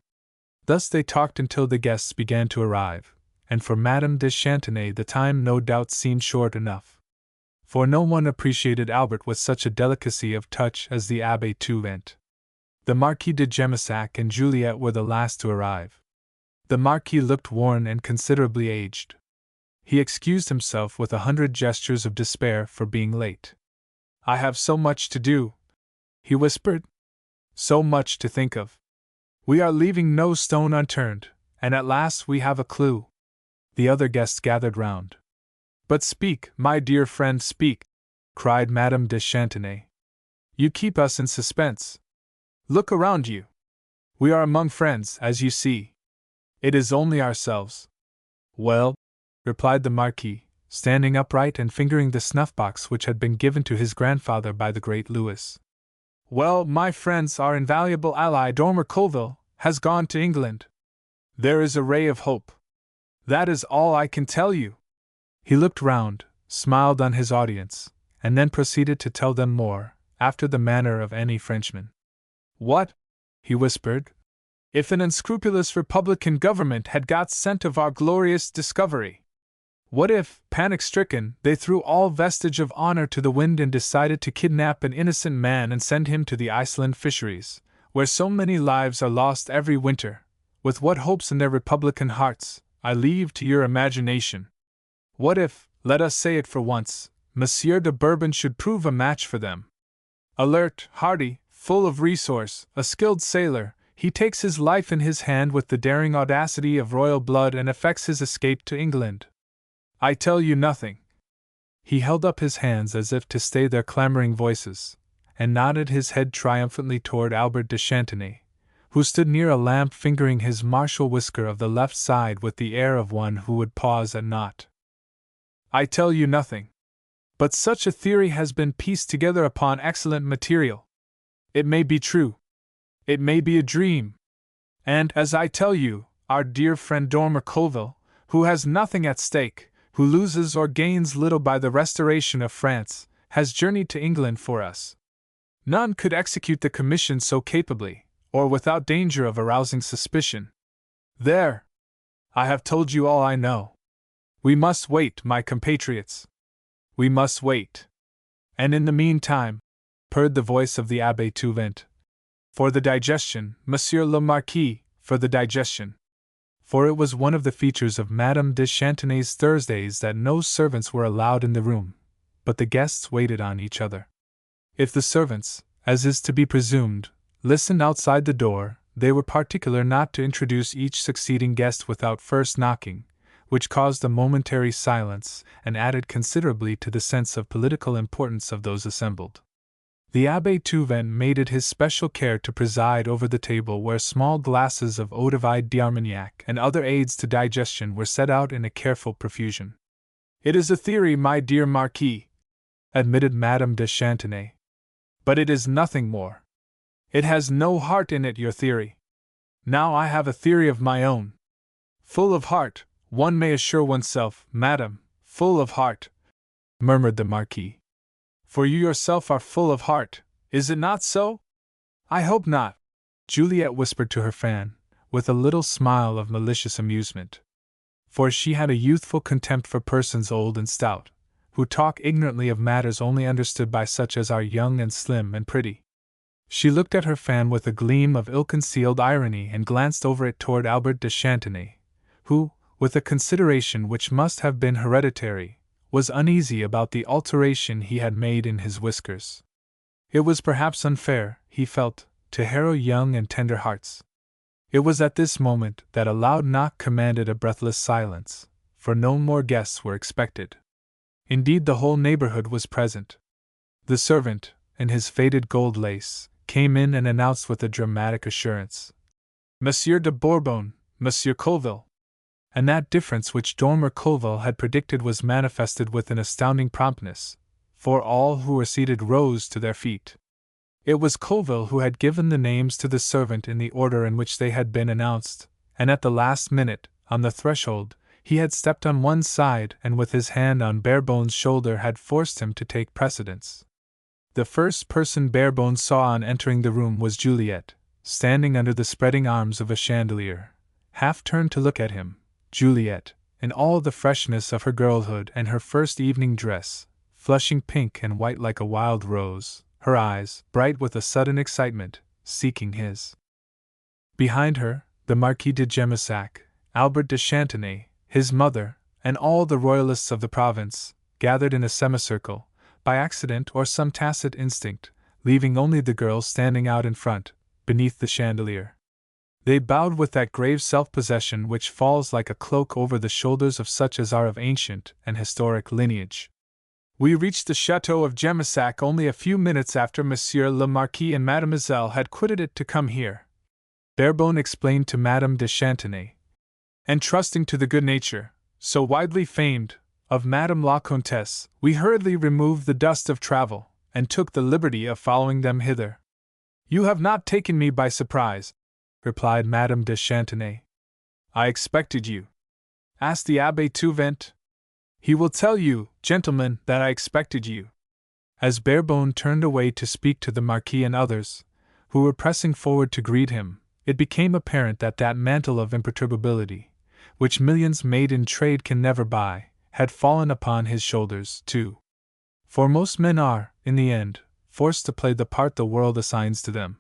Speaker 1: Thus they talked until the guests began to arrive, and for Madame de Chantenay the time no doubt seemed short enough. For no one appreciated Albert with such a delicacy of touch as the Abbé Touvent. The Marquis de Gemissac and Juliet were the last to arrive. The Marquis looked worn and considerably aged. He excused himself with 100 gestures of despair for being late. "I have so much to do," he whispered. "So much to think of. We are leaving no stone unturned, and at last we have a clue." The other guests gathered round. "But speak, my dear friend, speak," cried Madame de Chantenay. "You keep us in suspense. Look around you. We are among friends, as you see. It is only ourselves." "Well," replied the Marquis, standing upright and fingering the snuff-box which had been given to his grandfather by the great Louis. "Well, my friends, our invaluable ally Dormer Colville has gone to England. There is a ray of hope. That is all I can tell you." He looked round, smiled on his audience, and then proceeded to tell them more, after the manner of any Frenchman. "What?" he whispered. "If an unscrupulous Republican government had got scent of our glorious discovery? What if, panic-stricken, they threw all vestige of honor to the wind and decided to kidnap an innocent man and send him to the Iceland fisheries, where so many lives are lost every winter? With what hopes in their Republican hearts, I leave to your imagination. What if, let us say it for once, Monsieur de Bourbon should prove a match for them? Alert, hardy, full of resource, a skilled sailor, he takes his life in his hand with the daring audacity of royal blood and effects his escape to England. I tell you nothing. He held up his hands as if to stay their clamoring voices, and nodded his head triumphantly toward Albert de Chantenay, who stood near a lamp fingering his martial whisker of the left side with the air of one who would pause at naught. "I tell you nothing. But such a theory has been pieced together upon excellent material. It may be true. It may be a dream. And, as I tell you, our dear friend Dormer Colville, who has nothing at stake, who loses or gains little by the restoration of France, has journeyed to England for us. None could execute the commission so capably, or without danger of arousing suspicion. There! I have told you all I know. We must wait, my compatriots. We must wait. And in the meantime," purred the voice of the Abbé Touvent, "for the digestion, Monsieur le Marquis, for the digestion." For it was one of the features of Madame de Chantenay's Thursdays that no servants were allowed in the room, but the guests waited on each other. If the servants, as is to be presumed, listened outside the door, they were particular not to introduce each succeeding guest without first knocking, which caused a momentary silence and added considerably to the sense of political importance of those assembled. The Abbé Touvent made it his special care to preside over the table where small glasses of eau de vie d'Armagnac and other aids to digestion were set out in a careful profusion. "It is a theory, my dear Marquis," admitted Madame de Chantenay. "But it is nothing more. It has no heart in it, your theory. Now I have a theory of my own. Full of heart, one may assure oneself, madam, full of heart," murmured the Marquis. "For you yourself are full of heart, is it not so?" "I hope not," Juliet whispered to her fan, with a little smile of malicious amusement. For she had a youthful contempt for persons old and stout, who talk ignorantly of matters only understood by such as are young and slim and pretty. She looked at her fan with a gleam of ill-concealed irony and glanced over it toward Albert de Chantenay, who, with a consideration which must have been hereditary, was uneasy about the alteration he had made in his whiskers. It was perhaps unfair, he felt, to harrow young and tender hearts. It was at this moment that a loud knock commanded a breathless silence, for no more guests were expected. Indeed, the whole neighborhood was present. The servant, in his faded gold lace, came in and announced with a dramatic assurance, "Monsieur de Bourbon, Monsieur Colville." And that difference which Dormer Colville had predicted was manifested with an astounding promptness, for all who were seated rose to their feet. It was Colville who had given the names to the servant in the order in which they had been announced, and at the last minute, on the threshold, he had stepped on one side and with his hand on Barebone's shoulder had forced him to take precedence. The first person Barebone saw on entering the room was Juliet, standing under the spreading arms of a chandelier, half turned to look at him. Juliet, in all the freshness of her girlhood and her first evening dress, flushing pink and white like a wild rose, her eyes, bright with a sudden excitement, seeking his. Behind her, the Marquis de Gemissac, Albert de Chantenay, his mother, and all the royalists of the province, gathered in a semicircle, by accident or some tacit instinct, leaving only the girl standing out in front, beneath the chandelier. They bowed with that grave self-possession which falls like a cloak over the shoulders of such as are of ancient and historic lineage. "We reached the Chateau of Gemissac only a few minutes after Monsieur le Marquis and Mademoiselle had quitted it to come here," Barebone explained to Madame de Chantenay. "And trusting to the good nature, so widely famed, of Madame la Comtesse, we hurriedly removed the dust of travel, and took the liberty of following them hither." "You have not taken me by surprise," replied Madame de Chantenay. "I expected you." asked the Abbé Touvent. "He will tell you, gentlemen, that I expected you." As Barebone turned away to speak to the Marquis and others, who were pressing forward to greet him, it became apparent that that mantle of imperturbability, which millions made in trade can never buy, had fallen upon his shoulders, too. For most men are, in the end, forced to play the part the world assigns to them.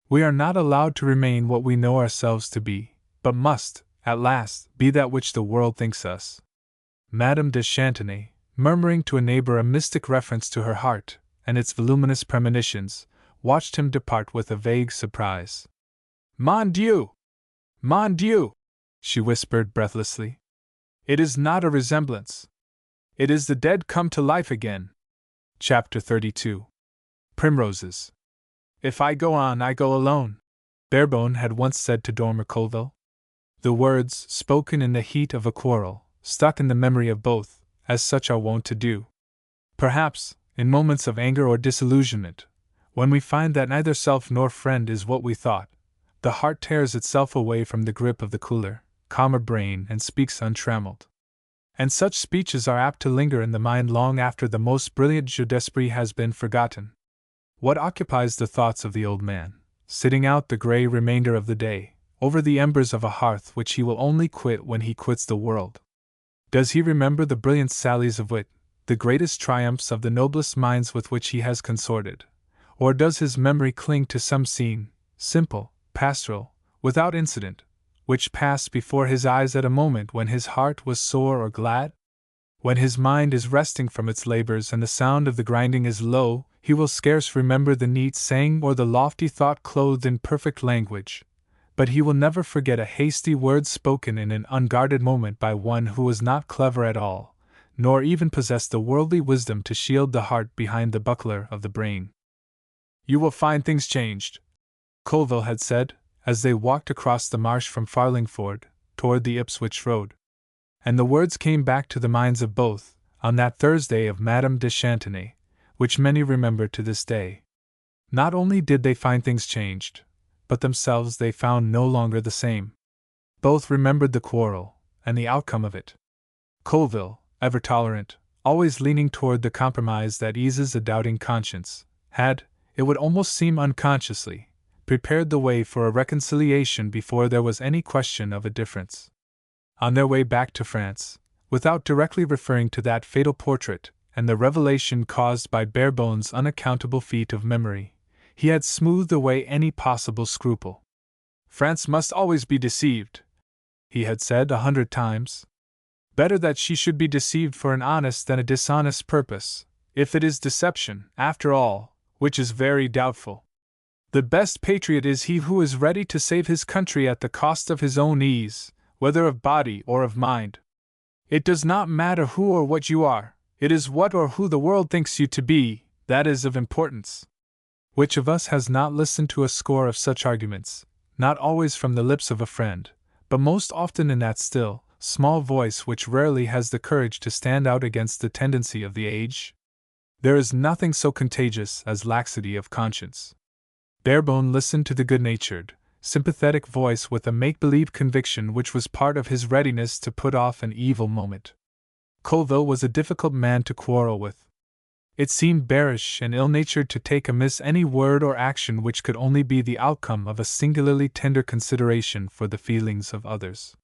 Speaker 1: We are not allowed to remain what we know ourselves to be, but must, at last, be that which the world thinks us. Madame de Chantenay, murmuring to a neighbor a mystic reference to her heart and its voluminous premonitions, watched him depart with a vague surprise. "Mon Dieu! Mon Dieu!" she whispered breathlessly. "It is not a resemblance. It is the dead come to life again. Chapter 32. Primroses. If I go on, I go alone, Barebone had once said to Dormer Colville. The words, spoken in the heat of a quarrel, stuck in the memory of both, as such are wont to do. Perhaps, in moments of anger or disillusionment, when we find that neither self nor friend is what we thought, the heart tears itself away from the grip of the cooler, calmer brain and speaks untrammeled. And such speeches are apt to linger in the mind long after the most brilliant jeu d'esprit has been forgotten. What occupies the thoughts of the old man, sitting out the grey remainder of the day, over the embers of a hearth which he will only quit when he quits the world? Does he remember the brilliant sallies of wit, the greatest triumphs of the noblest minds with which he has consorted? Or does his memory cling to some scene, simple, pastoral, without incident, which passed before his eyes at a moment when his heart was sore or glad? When his mind is resting from its labors and the sound of the grinding is low, he will scarce remember the neat saying or the lofty thought clothed in perfect language, but he will never forget a hasty word spoken in an unguarded moment by one who was not clever at all, nor even possessed the worldly wisdom to shield the heart behind the buckler of the brain. You will find things changed, Colville had said, as they walked across the marsh from Farlingford, toward the Ipswich road. And the words came back to the minds of both, on that Thursday of Madame de Chantenay, which many remember to this day. Not only did they find things changed, but themselves they found no longer the same. Both remembered the quarrel, and the outcome of it. Colville, ever tolerant, always leaning toward the compromise that eases a doubting conscience, had, it would almost seem unconsciously, prepared the way for a reconciliation before there was any question of a difference. On their way back to France, without directly referring to that fatal portrait and the revelation caused by Barebone's unaccountable feat of memory, he had smoothed away any possible scruple. France must always be deceived, he had said 100 times. Better that she should be deceived for an honest than a dishonest purpose, if it is deception, after all, which is very doubtful. The best patriot is he who is ready to save his country at the cost of his own ease, whether of body or of mind. It does not matter who or what you are, it is what or who the world thinks you to be, that is of importance. Which of us has not listened to a score of such arguments, not always from the lips of a friend, but most often in that still, small voice which rarely has the courage to stand out against the tendency of the age? There is nothing so contagious as laxity of conscience. Barebone listened to the good-natured, sympathetic voice with a make-believe conviction which was part of his readiness to put off an evil moment. Colville was a difficult man to quarrel with. It seemed bearish and ill-natured to take amiss any word or action which could only be the outcome of a singularly tender consideration for the feelings of others.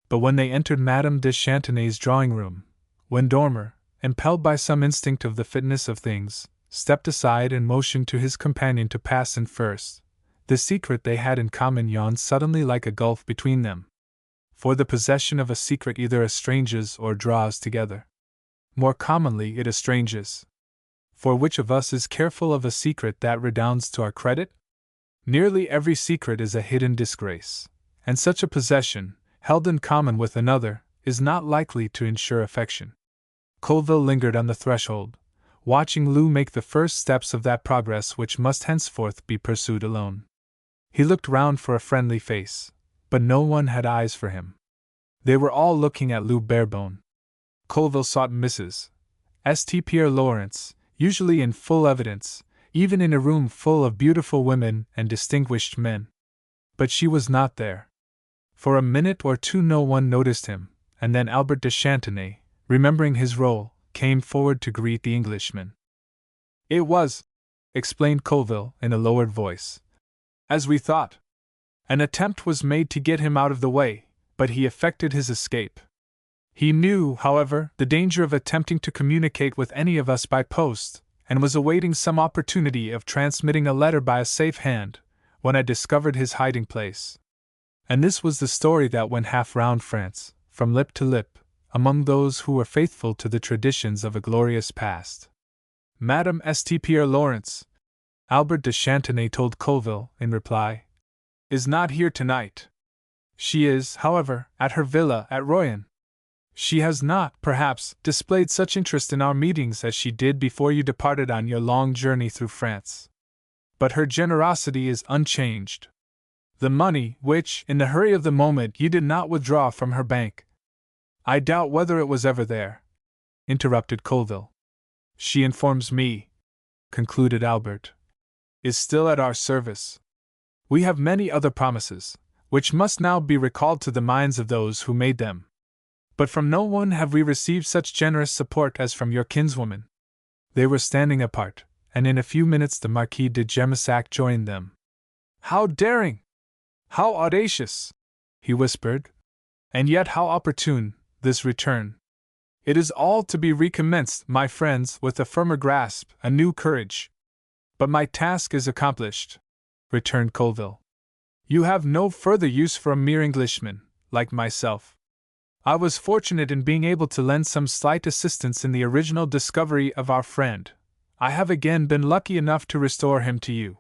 Speaker 1: But when they entered Madame de Chantenay's drawing-room, when Dormer, impelled by some instinct of the fitness of things, stepped aside and motioned to his companion to pass in first, the secret they had in common yawned suddenly like a gulf between them. For the possession of a secret either estranges or draws together. More commonly it estranges. For which of us is careful of a secret that redounds to our credit? Nearly every secret is a hidden disgrace, and such a possession, held in common with another, is not likely to ensure affection. Colville lingered on the threshold, watching Lou make the first steps of that progress which must henceforth be pursued alone. He looked round for a friendly face, but no one had eyes for him. They were all looking at Lou Barebone. Colville sought Mrs. St. Pierre Lawrence, usually in full evidence, even in a room full of beautiful women and distinguished men. But she was not there. For a minute or two no one noticed him, and then Albert de Chantenay, remembering his role, came forward to greet the Englishman. It was, explained Colville in a lowered voice, as we thought. An attempt was made to get him out of the way, but he effected his escape. He knew, however, the danger of attempting to communicate with any of us by post, and was awaiting some opportunity of transmitting a letter by a safe hand, when I discovered his hiding place. And this was the story that went half round France, from lip to lip, among those who were faithful to the traditions of a glorious past. Madame St. Pierre Lawrence, Albert de Chantenay told Colville, in reply, is not here tonight. She is, however, at her villa at Royan. She has not, perhaps, displayed such interest in our meetings as she did before you departed on your long journey through France. But her generosity is unchanged. The money, which, in the hurry of the moment, you did not withdraw from her bank, I doubt whether it was ever there, interrupted Colville. She informs me, concluded Albert, is still at our service. We have many other promises, which must now be recalled to the minds of those who made them. But from no one have we received such generous support as from your kinswoman. They were standing apart, and in a few minutes the Marquis de Gemissac joined them. How daring! How audacious! He whispered. And yet how opportune, this return! It is all to be recommenced, my friends, with a firmer grasp, a new courage. But my task is accomplished, returned Colville. You have no further use for a mere Englishman, like myself. I was fortunate in being able to lend some slight assistance in the original discovery of our friend. I have again been lucky enough to restore him to you.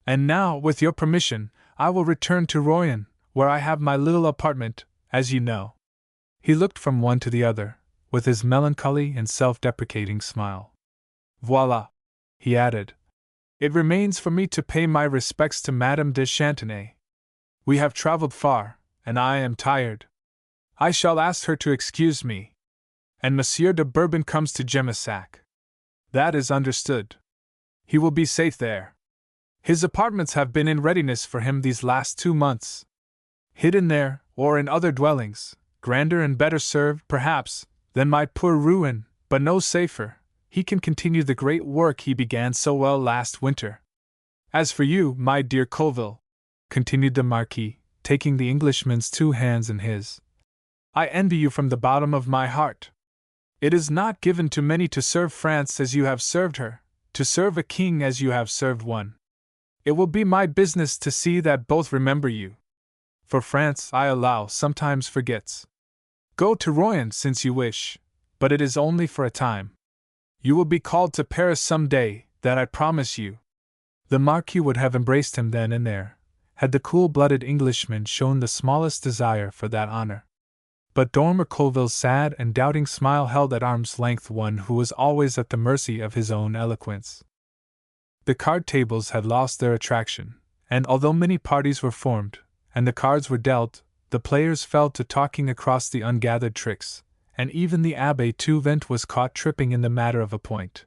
Speaker 1: And now, with your permission, I will return to Royan, where I have my little apartment, as you know. He looked from one to the other, with his melancholy and self-deprecating smile. Voila, he added. It remains for me to pay my respects to Madame de Chantenay. We have traveled far, and I am tired. I shall ask her to excuse me. And Monsieur de Bourbon comes to Gemissac. That is understood. He will be safe there. His apartments have been in readiness for him these last 2 months. Hidden there, or in other dwellings, grander and better served, perhaps, than my poor ruin, but no safer, he can continue the great work he began so well last winter. As for you, my dear Colville, continued the Marquis, taking the Englishman's 2 hands in his, I envy you from the bottom of my heart. It is not given to many to serve France as you have served her, to serve a king as you have served one. It will be my business to see that both remember you. For France, I allow, sometimes forgets. Go to Royan since you wish, but it is only for a time. You will be called to Paris some day, that I promise you. The Marquis would have embraced him then and there, had the cool-blooded Englishman shown the smallest desire for that honor. But Dormer Colville's sad and doubting smile held at arm's length one who was always at the mercy of his own eloquence. The card tables had lost their attraction, and although many parties were formed, and the cards were dealt, the players fell to talking across the ungathered tricks, and even the Abbé Touvent was caught tripping in the matter of a point.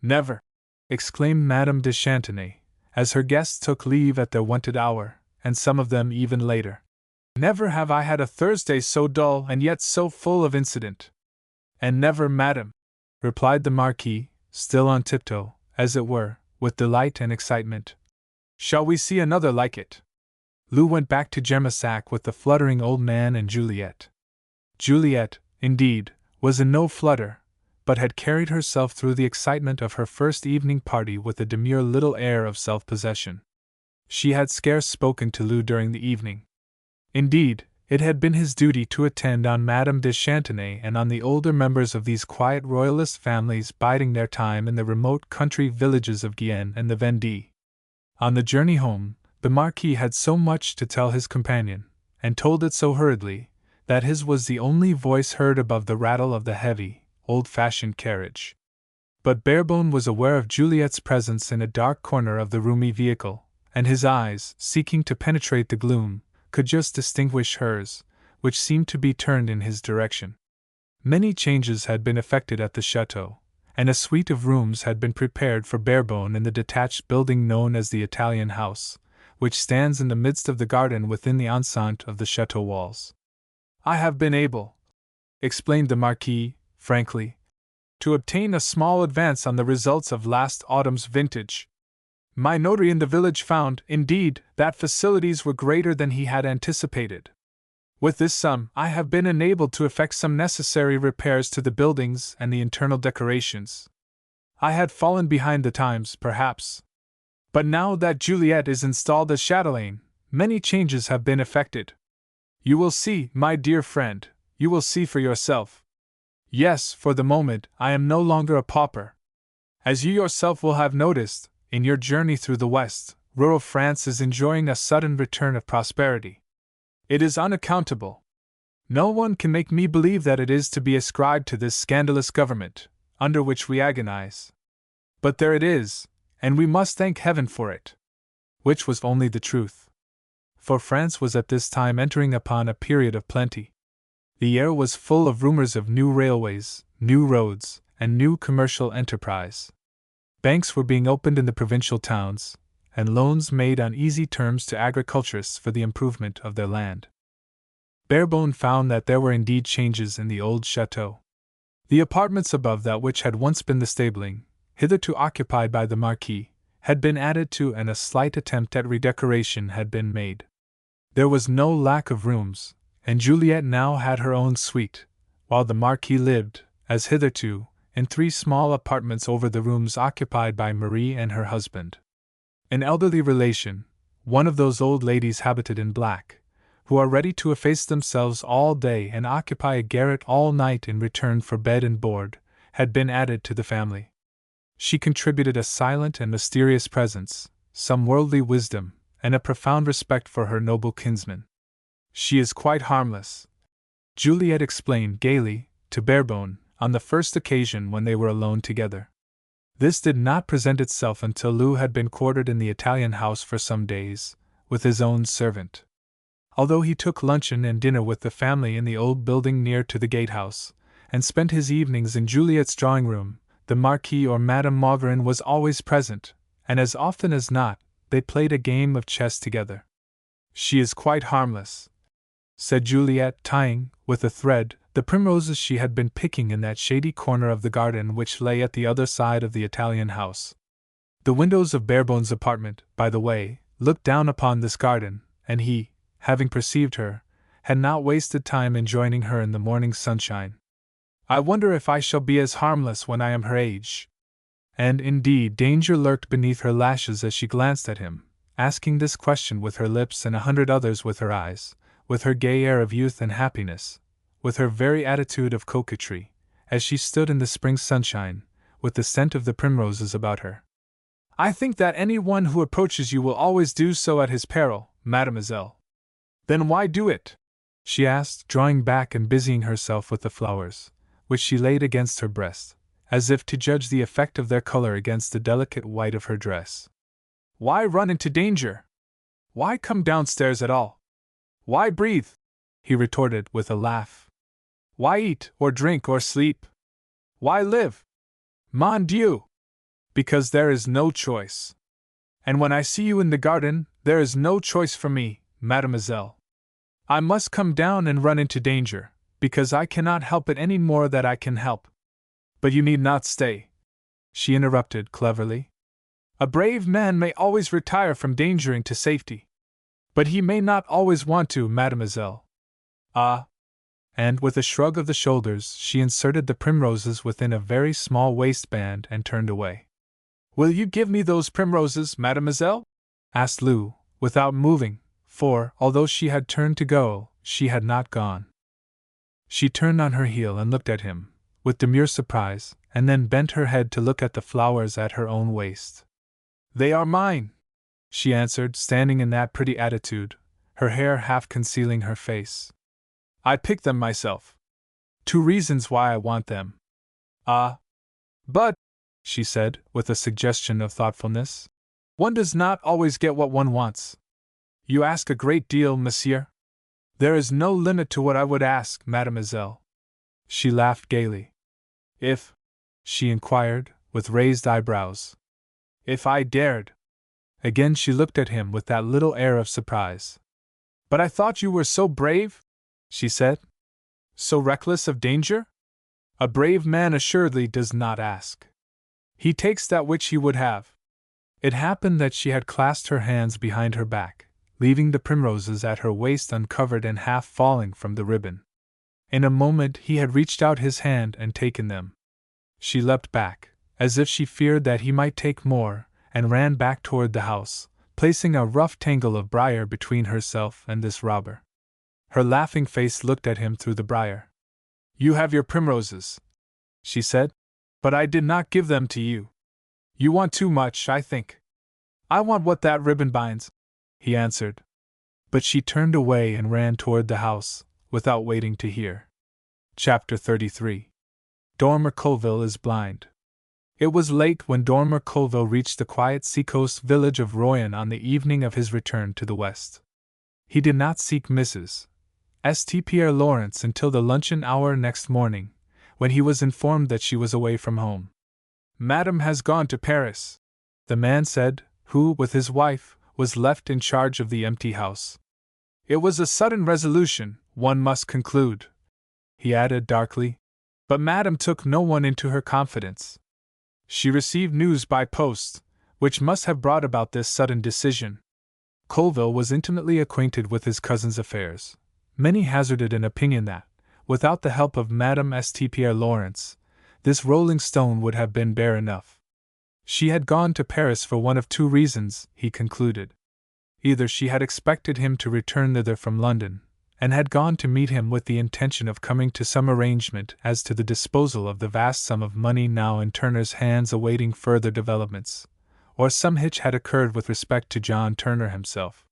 Speaker 1: Never! Exclaimed Madame de Chantenay, as her guests took leave at their wonted hour, and some of them even later. Never have I had a Thursday so dull and yet so full of incident. And never, madam, replied the Marquis, still on tiptoe, as it were, with delight and excitement. Shall we see another like it? Lou went back to Gemissac with the fluttering old man and Juliet. Juliet, indeed, was in no flutter, but had carried herself through the excitement of her first evening party with a demure little air of self-possession. She had scarce spoken to Lou during the evening. Indeed, it had been his duty to attend on Madame de Chantenay and on the older members of these quiet royalist families biding their time in the remote country villages of Guyenne and the Vendée. On the journey home, the Marquis had so much to tell his companion, and told it so hurriedly, that his was the only voice heard above the rattle of the heavy, old-fashioned carriage. But Barebone was aware of Juliet's presence in a dark corner of the roomy vehicle, and his eyes, seeking to penetrate the gloom, could just distinguish hers, which seemed to be turned in his direction. Many changes had been effected at the chateau, and a suite of rooms had been prepared for Barebone in the detached building known as the Italian House, which stands in the midst of the garden within the enceinte of the chateau walls. I have been able, explained the Marquis, frankly, to obtain a small advance on the results of last autumn's vintage. My notary in the village found, indeed, that facilities were greater than he had anticipated. With this sum, I have been enabled to effect some necessary repairs to the buildings and the internal decorations. I had fallen behind the times, perhaps. But now that Juliet is installed as chatelaine, many changes have been effected. You will see, my dear friend, you will see for yourself. Yes, for the moment, I am no longer a pauper. As you yourself will have noticed, in your journey through the West, rural France is enjoying a sudden return of prosperity. It is unaccountable. No one can make me believe that it is to be ascribed to this scandalous government, under which we agonize. But there it is, and we must thank heaven for it. Which was only the truth. For France was at this time entering upon a period of plenty. The air was full of rumors of new railways, new roads, and new commercial enterprise. Banks were being opened in the provincial towns, and loans made on easy terms to agriculturists for the improvement of their land. Barebone found that there were indeed changes in the old chateau. The apartments above that which had once been the stabling, hitherto occupied by the Marquis, had been added to, and a slight attempt at redecoration had been made. There was no lack of rooms, and Juliet now had her own suite, while the Marquis lived, as hitherto, in 3 small apartments over the rooms occupied by Marie and her husband. An elderly relation, one of those old ladies habited in black, who are ready to efface themselves all day and occupy a garret all night in return for bed and board, had been added to the family. She contributed a silent and mysterious presence, some worldly wisdom, and a profound respect for her noble kinsman. She is quite harmless, Juliet explained gaily to Barebone on the first occasion when they were alone together. This did not present itself until Lou had been quartered in the Italian house for some days, with his own servant. Although he took luncheon and dinner with the family in the old building near to the gatehouse, and spent his evenings in Juliet's drawing room, the Marquis or Madame Maugrin was always present, and as often as not, they played a game of chess together. She is quite harmless, said Juliet, tying, with a thread, the primroses she had been picking in that shady corner of the garden which lay at the other side of the Italian house. The windows of Barebone's apartment, by the way, looked down upon this garden, and he, having perceived her, had not wasted time in joining her in the morning sunshine. I wonder if I shall be as harmless when I am her age. And indeed danger lurked beneath her lashes as she glanced at him, asking this question with her lips and 100 others with her eyes, with her gay air of youth and happiness, with her very attitude of coquetry, as she stood in the spring sunshine, with the scent of the primroses about her. I think that any one who approaches you will always do so at his peril, mademoiselle. Then why do it? She asked, drawing back and busying herself with the flowers, which she laid against her breast, as if to judge the effect of their color against the delicate white of her dress. Why run into danger? Why come downstairs at all? Why breathe? He retorted with a laugh. Why eat, or drink, or sleep? Why live? Mon Dieu! Because there is no choice. And when I see you in the garden, there is no choice for me, mademoiselle. I must come down and run into danger, because I cannot help it any more than I can help. But you need not stay, she interrupted cleverly. A brave man may always retire from danger into safety. But he may not always want to, mademoiselle. Ah! And with a shrug of the shoulders, she inserted the primroses within a very small waistband and turned away. Will you give me those primroses, mademoiselle? Asked Lou, without moving, for, although she had turned to go, she had not gone. She turned on her heel and looked at him, with demure surprise, and then bent her head to look at the flowers at her own waist. They are mine, she answered, standing in that pretty attitude, her hair half concealing her face. I picked them myself. 2 reasons why I want them. Ah! But, she said, with a suggestion of thoughtfulness, one does not always get what one wants. You ask a great deal, monsieur. There is no limit to what I would ask, mademoiselle. She laughed gaily. If, she inquired, with raised eyebrows, if I dared. Again she looked at him with that little air of surprise. But I thought you were so brave, she said. So reckless of danger? A brave man assuredly does not ask. He takes that which he would have. It happened that she had clasped her hands behind her back, leaving the primroses at her waist uncovered and half falling from the ribbon. In a moment he had reached out his hand and taken them. She leapt back, as if she feared that he might take more, and ran back toward the house, placing a rough tangle of briar between herself and this robber. Her laughing face looked at him through the briar. You have your primroses, she said, but I did not give them to you. You want too much, I think. I want what that ribbon binds, he answered. But she turned away and ran toward the house, without waiting to hear. Chapter 33. Dormer Colville is blind. It was late when Dormer Colville reached the quiet seacoast village of Royan on the evening of his return to the west. He did not seek Mrs. St. Pierre Lawrence until the luncheon hour next morning, when he was informed that she was away from home. "Madame has gone to Paris," the man said, who, with his wife, was left in charge of the empty house. "It was a sudden resolution, one must conclude," he added darkly, "but Madame took no one into her confidence. She received news by post, which must have brought about this sudden decision." Colville was intimately acquainted with his cousin's affairs. Many hazarded an opinion that, without the help of Madame St. Pierre Lawrence, this rolling stone would have been bare enough. She had gone to Paris for one of two reasons, he concluded. Either she had expected him to return thither from London, and had gone to meet him with the intention of coming to some arrangement as to the disposal of the vast sum of money now in Turner's hands awaiting further developments, or some hitch had occurred with respect to John Turner himself.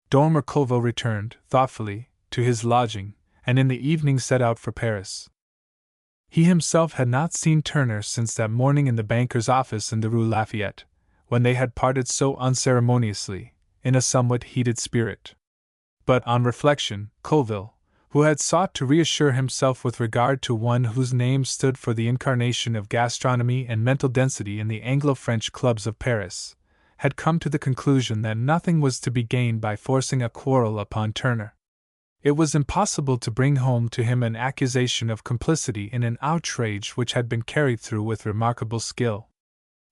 Speaker 1: Dormer Colville returned, thoughtfully, to his lodging, and in the evening set out for Paris. He himself had not seen Turner since that morning in the banker's office in the Rue Lafayette, when they had parted so unceremoniously, in a somewhat heated spirit. But, on reflection, Colville, who had sought to reassure himself with regard to one whose name stood for the incarnation of gastronomy and mental density in the Anglo-French clubs of Paris, had come to the conclusion that nothing was to be gained by forcing a quarrel upon Turner. It was impossible to bring home to him an accusation of complicity in an outrage which had been carried through with remarkable skill.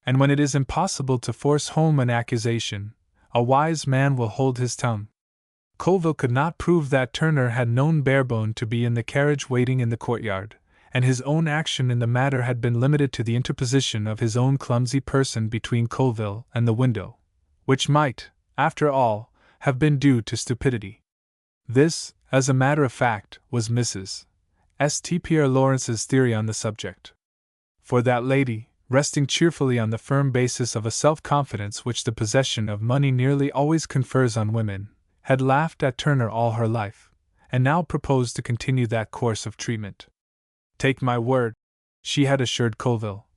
Speaker 1: And when it is impossible to force home an accusation, a wise man will hold his tongue. Colville could not prove that Turner had known Barebone to be in the carriage waiting in the courtyard, and his own action in the matter had been limited to the interposition of his own clumsy person between Colville and the window, which might, after all, have been due to stupidity. This, as a matter of fact, was Mrs. St. Pierre Lawrence's theory on the subject. For that lady, resting cheerfully on the firm basis of a self-confidence which the possession of money nearly always confers on women, had laughed at Turner all her life, and now proposed to continue that course of treatment. "Take my word," she had assured Colville,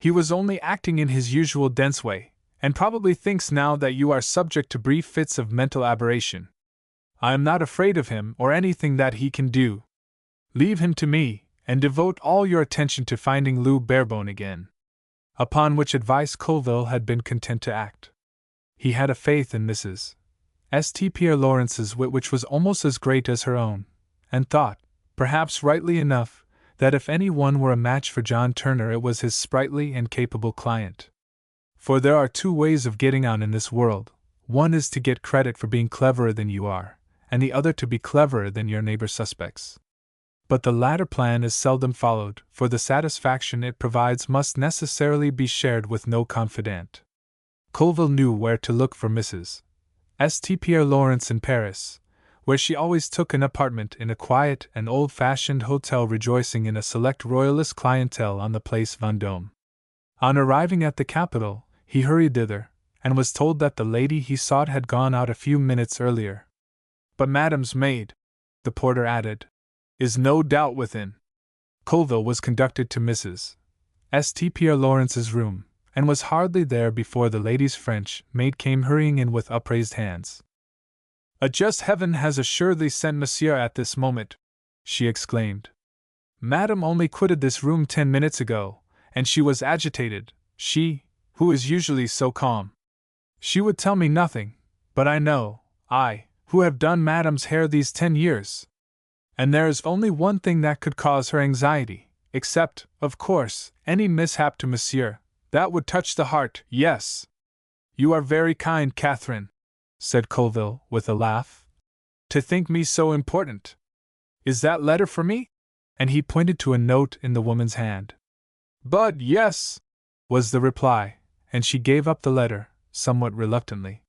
Speaker 1: "he was only acting in his usual dense way, and probably thinks now that you are subject to brief fits of mental aberration. I am not afraid of him or anything that he can do. Leave him to me, and devote all your attention to finding Lou Barebone again." Upon which advice Colville had been content to act. He had a faith in Mrs. St. Pierre Lawrence's wit which was almost as great as her own, and thought, perhaps rightly enough, that if any one were a match for John Turner it was his sprightly and capable client. For there are two ways of getting on in this world: one is to get credit for being cleverer than you are, and the other to be cleverer than your neighbor suspects. But the latter plan is seldom followed, for the satisfaction it provides must necessarily be shared with no confidant. Colville knew where to look for Mrs. St. Pierre Lawrence in Paris, where she always took an apartment in a quiet and old-fashioned hotel rejoicing in a select royalist clientele on the Place Vendôme. On arriving at the capital, he hurried thither, and was told that the lady he sought had gone out a few minutes earlier. "But Madame's maid," the porter added, "is no doubt within." Colville was conducted to Mrs. St. Pierre Lawrence's room, and was hardly there before the lady's French maid came hurrying in with upraised hands. "A just heaven has assuredly sent Monsieur at this moment," she exclaimed. "Madame only quitted this room 10 minutes ago, and she was agitated, she, who is usually so calm. She would tell me nothing, but I know, who have done Madame's hair these 10 years. And there is only one thing that could cause her anxiety, except, of course, any mishap to Monsieur. That would touch the heart, yes." "You are very kind, Catherine," said Colville, with a laugh, "to think me so important. Is that letter for me?" And he pointed to a note in the woman's hand. "But yes," was the reply, and she gave up the letter, somewhat reluctantly.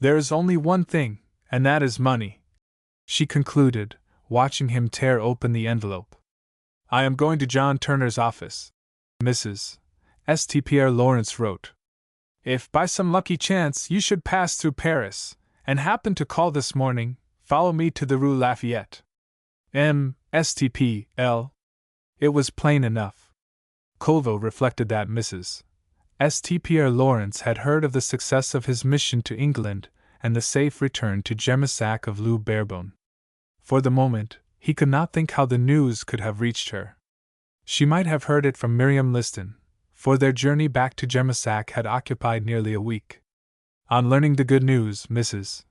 Speaker 1: "There is only one thing, and that is money," she concluded, watching him tear open the envelope. "I am going to John Turner's office," Mrs. St. Pierre Lawrence wrote. "If by some lucky chance you should pass through Paris, and happen to call this morning, follow me to the Rue Lafayette. STPL. It was plain enough. Colville reflected that Mrs. St. Pierre Lawrence had heard of the success of his mission to England and the safe return to Jemmissac of Lou Barebone. For the moment, he could not think how the news could have reached her. She might have heard it from Miriam Liston, for their journey back to Jemmissac had occupied nearly a week. On learning the good news, Mrs.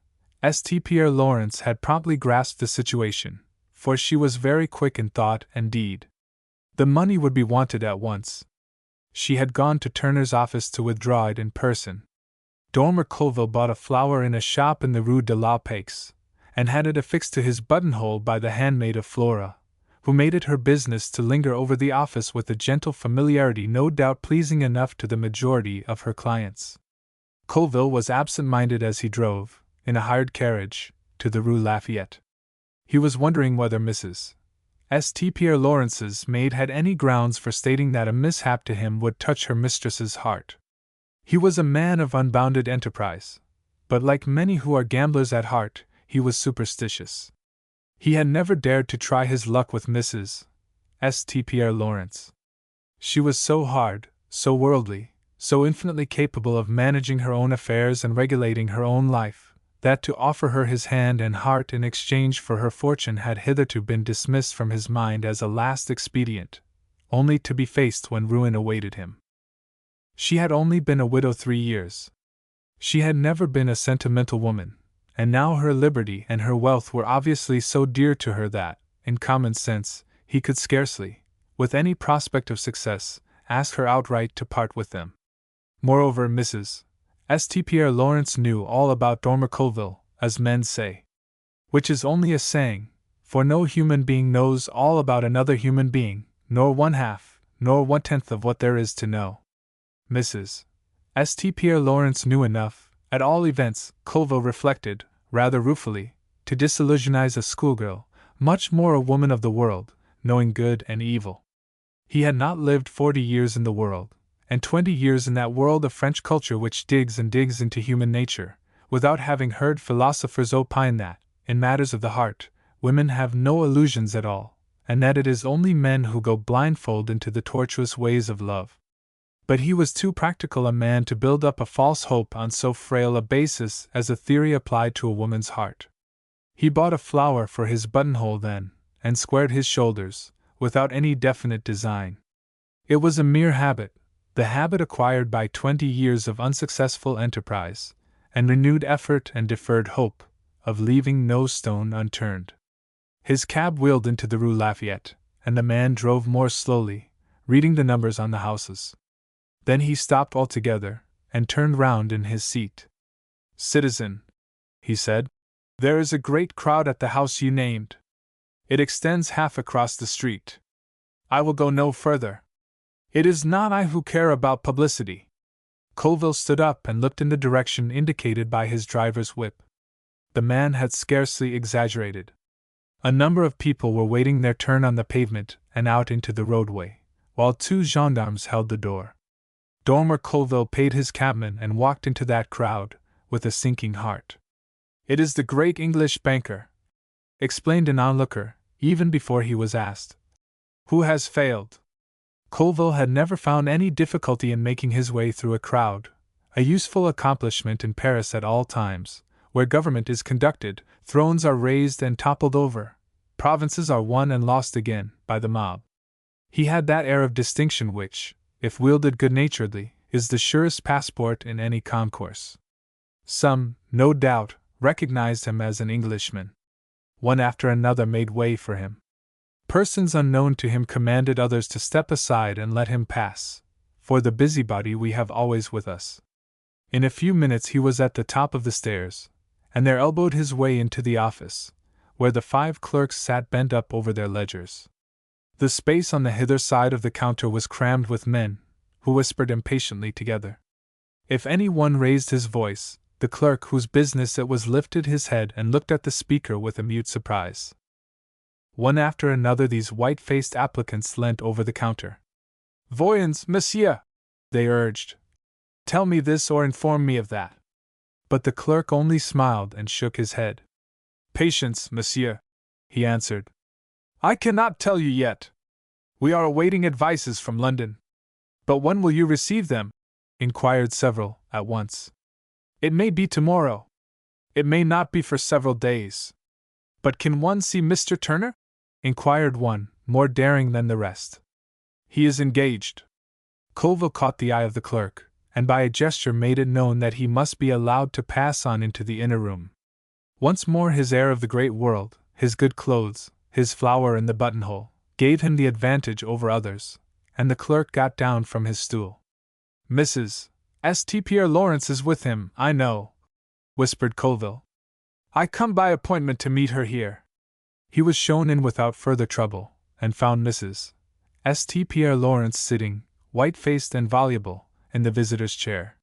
Speaker 1: St. Pierre Lawrence had promptly grasped the situation, for she was very quick in thought and deed. The money would be wanted at once. She had gone to Turner's office to withdraw it in person. Dormer Colville bought a flower in a shop in the Rue de la Paix, and had it affixed to his buttonhole by the handmaid of Flora, who made it her business to linger over the office with a gentle familiarity no doubt pleasing enough to the majority of her clients. Colville was absent-minded as he drove, in a hired carriage, to the Rue Lafayette. He was wondering whether Mrs. St. Pierre Lawrence's maid had any grounds for stating that a mishap to him would touch her mistress's heart. He was a man of unbounded enterprise, but like many who are gamblers at heart, he was superstitious. He had never dared to try his luck with Mrs. St. Pierre Lawrence. She was so hard, so worldly, so infinitely capable of managing her own affairs and regulating her own life, that to offer her his hand and heart in exchange for her fortune had hitherto been dismissed from his mind as a last expedient, only to be faced when ruin awaited him. She had only been a widow 3 years. She had never been a sentimental woman, and now her liberty and her wealth were obviously so dear to her that, in common sense, he could scarcely, with any prospect of success, ask her outright to part with them. Moreover, Mrs. St. Pierre Lawrence knew all about Dormer Colville, as men say. Which is only a saying, for no human being knows all about another human being, nor one half, nor 1/10 of what there is to know. Mrs. St. Pierre Lawrence knew enough, at all events, Colville reflected, rather ruefully, to disillusionize a schoolgirl, much more a woman of the world, knowing good and evil. He had not lived 40 years in the world, and 20 years in that world of French culture which digs and digs into human nature, without having heard philosophers opine that, in matters of the heart, women have no illusions at all, and that it is only men who go blindfold into the tortuous ways of love. But he was too practical a man to build up a false hope on so frail a basis as a theory applied to a woman's heart. He bought a flower for his buttonhole then, and squared his shoulders, without any definite design. It was a mere habit, the habit acquired by 20 years of unsuccessful enterprise, and renewed effort and deferred hope, of leaving no stone unturned. His cab wheeled into the Rue Lafayette, and the man drove more slowly, reading the numbers on the houses. Then he stopped altogether, and turned round in his seat. "Citizen," he said, "there is a great crowd at the house you named. It extends half across the street. I will go no further. It is not I who care about publicity." Colville stood up and looked in the direction indicated by his driver's whip. The man had scarcely exaggerated. A number of people were waiting their turn on the pavement and out into the roadway, while 2 gendarmes held the door. Dormer Colville paid his cabman and walked into that crowd, with a sinking heart. "It is the great English banker," explained an onlooker, even before he was asked. "Who has failed?" Colville had never found any difficulty in making his way through a crowd, a useful accomplishment in Paris at all times, where government is conducted, thrones are raised and toppled over, provinces are won and lost again, by the mob. He had that air of distinction which, if wielded good-naturedly, is the surest passport in any concourse. Some, no doubt, recognized him as an Englishman. One after another made way for him. Persons unknown to him commanded others to step aside and let him pass, for the busybody we have always with us. In a few minutes he was at the top of the stairs, and there elbowed his way into the office, where the 5 clerks sat bent up over their ledgers. The space on the hither side of the counter was crammed with men, who whispered impatiently together. If any one raised his voice, the clerk whose business it was lifted his head and looked at the speaker with a mute surprise. One after another these white-faced applicants leant over the counter. "Voyons, monsieur," they urged. "Tell me this or inform me of that." But the clerk only smiled and shook his head. "Patience, monsieur," he answered. I cannot tell you yet. We are awaiting advices from London. But when will you receive them? Inquired several, at once. It may be tomorrow. It may not be for several days. But can one see Mr. Turner? Inquired one, more daring than the rest. He is engaged. Colville caught the eye of the clerk, and by a gesture made it known that he must be allowed to pass on into the inner room. Once more his air of the great world, his good clothes, his flower in the buttonhole, gave him the advantage over others, and the clerk got down from his stool. Mrs. St. Pierre Lawrence is with him, I know, whispered Colville. I come by appointment to meet her here. He was shown in without further trouble, and found Mrs. St. Pierre Lawrence sitting, white-faced and voluble, in the visitor's chair.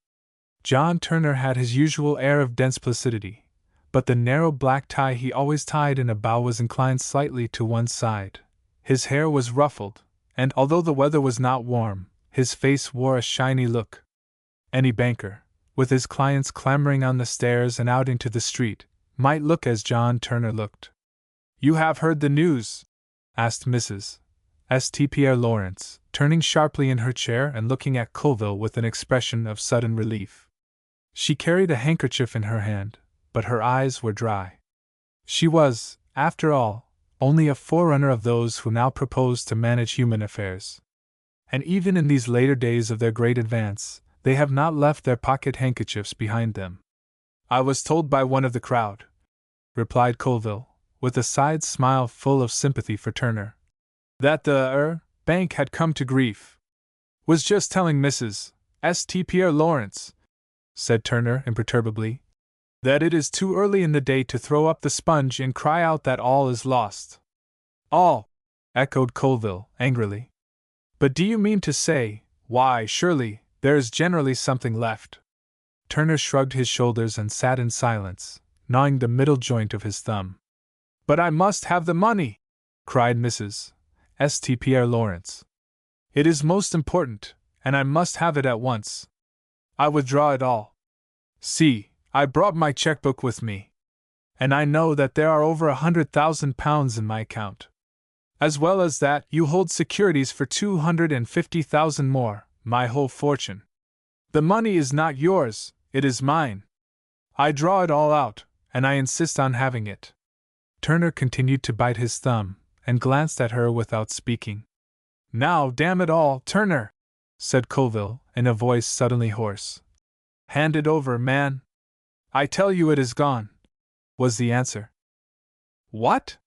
Speaker 1: John Turner had his usual air of dense placidity, but the narrow black tie he always tied in a bow was inclined slightly to one side. His hair was ruffled, and although the weather was not warm, his face wore a shiny look. Any banker, with his clients clambering on the stairs and out into the street, might look as John Turner looked. You have heard the news? Asked Mrs. St. Pierre Lawrence, turning sharply in her chair and looking at Colville with an expression of sudden relief. She carried a handkerchief in her hand, but her eyes were dry. She was, after all, only a forerunner of those who now propose to manage human affairs. And even in these later days of their great advance, they have not left their pocket handkerchiefs behind them. I was told by one of the crowd, replied Colville, with a side smile full of sympathy for Turner, that the bank had come to grief. Was just telling Mrs. St. Pierre Lawrence, said Turner imperturbably, that it is too early in the day to throw up the sponge and cry out that all is lost. All, echoed Colville, angrily. But do you mean to say, why, surely, there is generally something left? Turner shrugged his shoulders and sat in silence, gnawing the middle joint of his thumb. But I must have the money, cried Mrs. St. Pierre Lawrence. It is most important, and I must have it at once. I withdraw it all. See, I brought my checkbook with me, and I know that there are over £100,000 in my account. As well as that, you hold securities for 250,000 more, my whole fortune. The money is not yours, it is mine. I draw it all out, and I insist on having it. Turner continued to bite his thumb, and glanced at her without speaking. Now, damn it all, Turner, said Colville, in a voice suddenly hoarse. Hand it over, man. I tell you it is gone, was the answer. What?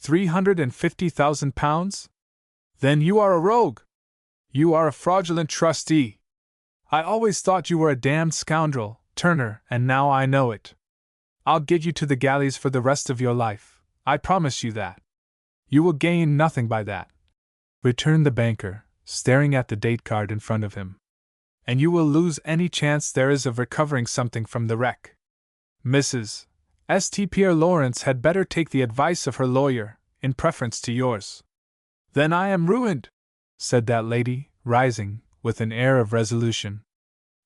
Speaker 1: £350,000? Then you are a rogue. You are a fraudulent trustee. I always thought you were a damned scoundrel, Turner, and now I know it. I'll get you to the galleys for the rest of your life, I promise you that. You will gain nothing by that, returned the banker, staring at the date card in front of him. And you will lose any chance there is of recovering something from the wreck. Mrs. St. Pierre Lawrence had better take the advice of her lawyer, in preference to yours. Then I am ruined, said that lady, rising, with an air of resolution.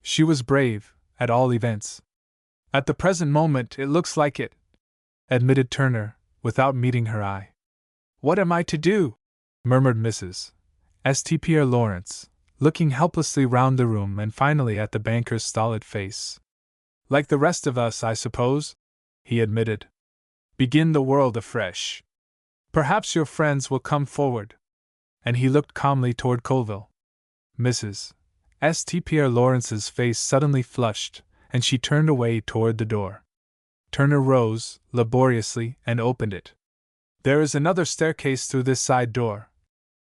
Speaker 1: She was brave, at all events. At the present moment it looks like it, admitted Turner, without meeting her eye. What am I to do? Murmured Mrs. St. Pierre Lawrence, looking helplessly round the room and finally at the banker's stolid face. Like the rest of us, I suppose, he admitted. Begin the world afresh. Perhaps your friends will come forward. And he looked calmly toward Colville. Mrs. St. Pierre Lawrence's face suddenly flushed, and she turned away toward the door. Turner rose, laboriously, and opened it. There is another staircase through this side door,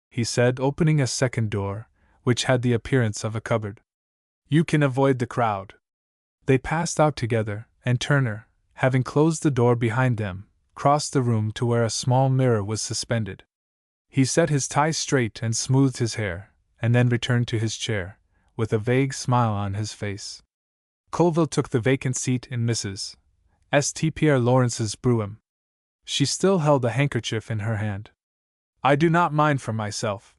Speaker 1: he said, opening a second door, which had the appearance of a cupboard. You can avoid the crowd. They passed out together, and Turner, having closed the door behind them, crossed the room to where a small mirror was suspended. He set his tie straight and smoothed his hair, and then returned to his chair, with a vague smile on his face. Colville took the vacant seat in Mrs. St. Pierre Lawrence's brougham. She still held the handkerchief in her hand. I do not mind for myself,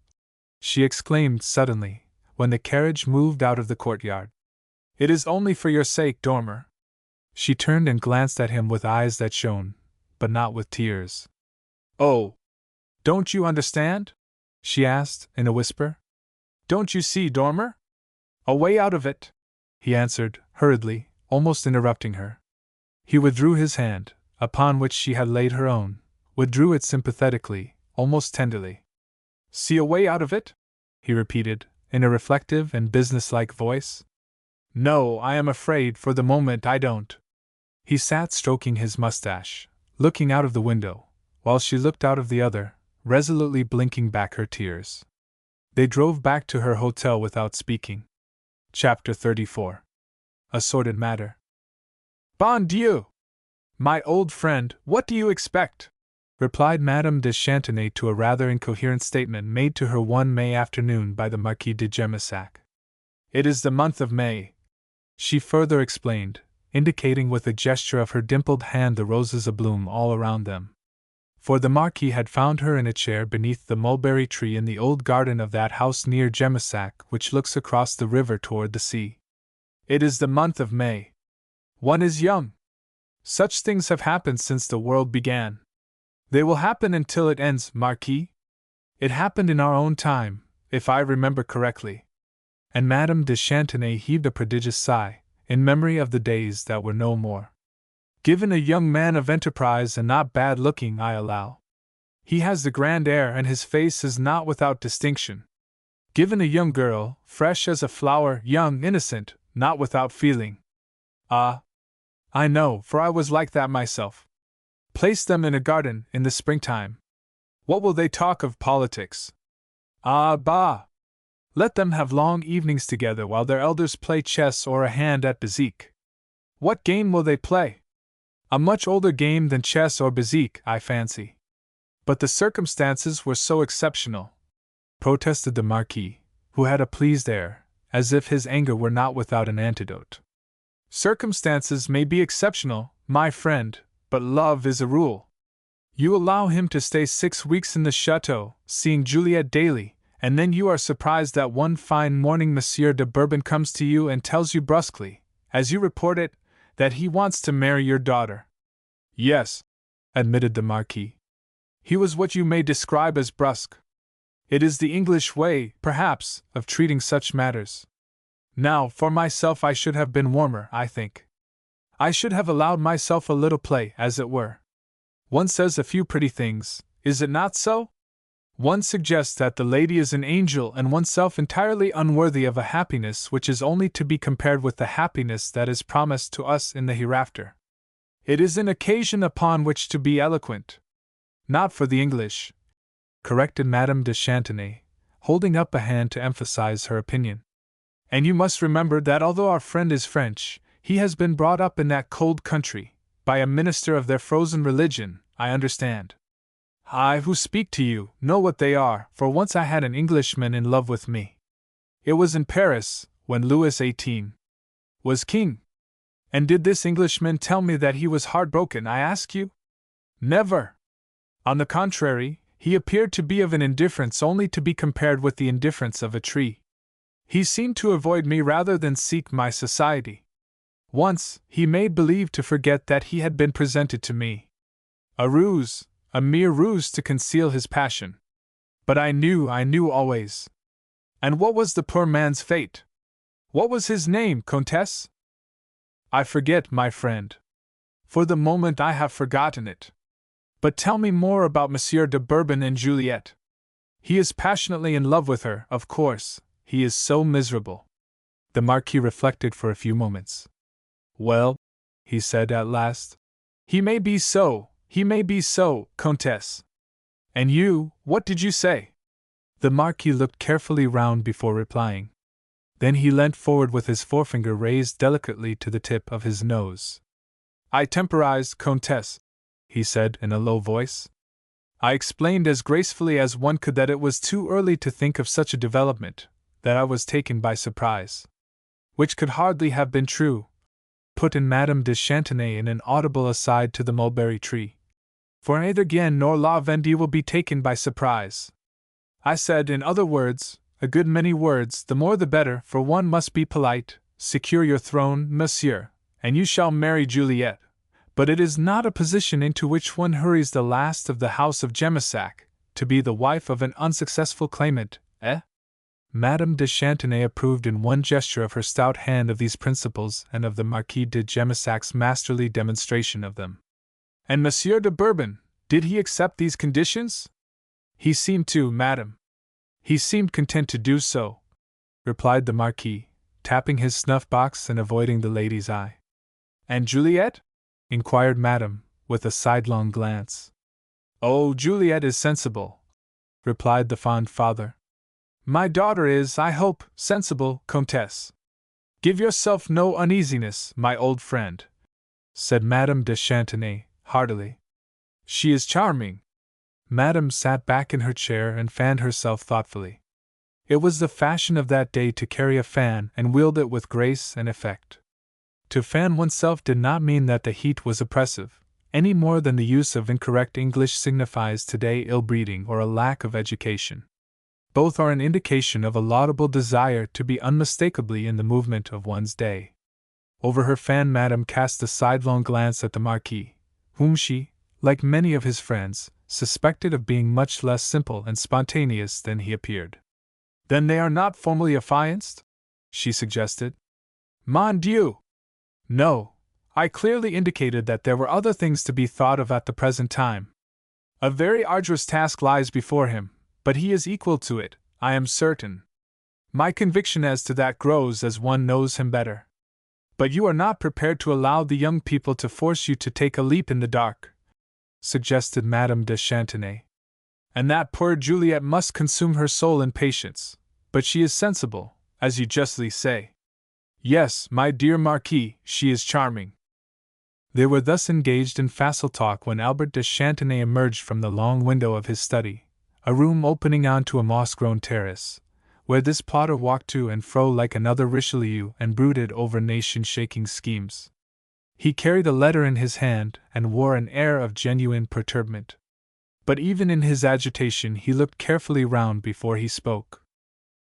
Speaker 1: she exclaimed suddenly, when the carriage moved out of the courtyard. It is only for your sake, Dormer. She turned and glanced at him with eyes that shone, but not with tears. Oh! Don't you understand? She asked, in a whisper. Don't you see, Dormer? A way out of it, he answered, hurriedly, almost interrupting her. He withdrew his hand, upon which she had laid her own, withdrew it sympathetically, almost tenderly. See a way out of it? He repeated, in a reflective and businesslike voice. No, I am afraid for the moment I don't. He sat stroking his mustache, looking out of the window, while she looked out of the other, resolutely blinking back her tears. They drove back to her hotel without speaking. Chapter 34. A Sordid Matter. Bon Dieu! My old friend, what do you expect? Replied Madame de Chantenay to a rather incoherent statement made to her one May afternoon by the Marquis de Gemissac. It is the month of May, she further explained, indicating with a gesture of her dimpled hand the roses abloom all around them. For the Marquis had found her in a chair beneath the mulberry tree in the old garden of that house near Gemissac which looks across the river toward the sea. It is the month of May. One is young. Such things have happened since the world began. They will happen until it ends, Marquis. It happened in our own time, if I remember correctly. And Madame de Chantenay heaved a prodigious sigh, in memory of the days that were no more. Given a young man of enterprise and not bad-looking, I allow. He has the grand air and his face is not without distinction. Given a young girl, fresh as a flower, young, innocent, not without feeling. Ah! I know, for I was like that myself. Place them in a garden in the springtime. What will they talk of politics? Ah, bah! Let them have long evenings together while their elders play chess or a hand at bezique. What game will they play? A much older game than chess or bezique, I fancy. But the circumstances were so exceptional, protested the Marquis, who had a pleased air, as if his anger were not without an antidote. Circumstances may be exceptional, my friend, but love is a rule. You allow him to stay 6 weeks in the chateau, seeing Juliet daily, and then you are surprised that one fine morning Monsieur de Bourbon comes to you and tells you brusquely, as you report it, that he wants to marry your daughter. Yes, admitted the Marquis. He was what you may describe as brusque. It is the English way, perhaps, of treating such matters. Now, for myself, I should have been warmer, I think. I should have allowed myself a little play, as it were. One says a few pretty things, is it not so? One suggests that the lady is an angel and oneself entirely unworthy of a happiness which is only to be compared with the happiness that is promised to us in the hereafter. It is an occasion upon which to be eloquent. Not for the English, corrected Madame de Chantenay, holding up a hand to emphasize her opinion. And you must remember that although our friend is French, he has been brought up in that cold country, by a minister of their frozen religion, I understand. I, who speak to you, know what they are, for once I had an Englishman in love with me. It was in Paris, when Louis XVIII was king. And did this Englishman tell me that he was heartbroken, I ask you? Never. On the contrary, he appeared to be of an indifference only to be compared with the indifference of a tree. He seemed to avoid me rather than seek my society. Once, he made believe to forget that he had been presented to me. A ruse, a mere ruse to conceal his passion. But I knew always. And what was the poor man's fate? What was his name, Comtesse? I forget, my friend. For the moment I have forgotten it. But tell me more about Monsieur de Bourbon and Juliet. He is passionately in love with her, of course. He is so miserable. The Marquis reflected for a few moments. Well, he said at last, he may be so, Comtesse. And you, what did you say? The Marquis looked carefully round before replying. Then he leant forward with his forefinger raised delicately to the tip of his nose. I temporized, Comtesse, he said in a low voice. I explained as gracefully as one could that it was too early to think of such a development, that I was taken by surprise. Which could hardly have been true, put in Madame de Chantenay in an audible aside to the mulberry tree. For neither Guienne nor La Vendée will be taken by surprise. I said, in other words, a good many words, the more the better, for one must be polite. Secure your throne, monsieur, and you shall marry Juliet. But it is not a position into which one hurries the last of the house of Gemissac, to be the wife of an unsuccessful claimant, eh? Madame de Chantenay approved in one gesture of her stout hand of these principles and of the Marquis de Gemissac's masterly demonstration of them. And Monsieur de Bourbon, did he accept these conditions? He seemed to, madame. He seemed content to do so, replied the Marquis, tapping his snuff-box and avoiding the lady's eye. And Juliet? Inquired madame, with a sidelong glance. Oh, Juliet is sensible, replied the fond father. My daughter is, I hope, sensible, Comtesse. Give yourself no uneasiness, my old friend, said Madame de Chantenay, heartily. She is charming. Madame sat back in her chair and fanned herself thoughtfully. It was the fashion of that day to carry a fan and wield it with grace and effect. To fan oneself did not mean that the heat was oppressive, any more than the use of incorrect English signifies today ill-breeding or a lack of education. Both are an indication of a laudable desire to be unmistakably in the movement of one's day. Over her fan Madame cast a sidelong glance at the Marquis, whom she, like many of his friends, suspected of being much less simple and spontaneous than he appeared. Then they are not formally affianced? She suggested. Mon Dieu! No, I clearly indicated that there were other things to be thought of at the present time. A very arduous task lies before him, but he is equal to it, I am certain. My conviction as to that grows as one knows him better. But you are not prepared to allow the young people to force you to take a leap in the dark, suggested Madame de Chantenay. And that poor Juliet must consume her soul in patience, but she is sensible, as you justly say. Yes, my dear Marquis, she is charming. They were thus engaged in facile talk when Albert de Chantenay emerged from the long window of his study, a room opening onto a moss-grown terrace, where this plotter walked to and fro like another Richelieu and brooded over nation-shaking schemes. He carried a letter in his hand and wore an air of genuine perturbation. But even in his agitation he looked carefully round before he spoke.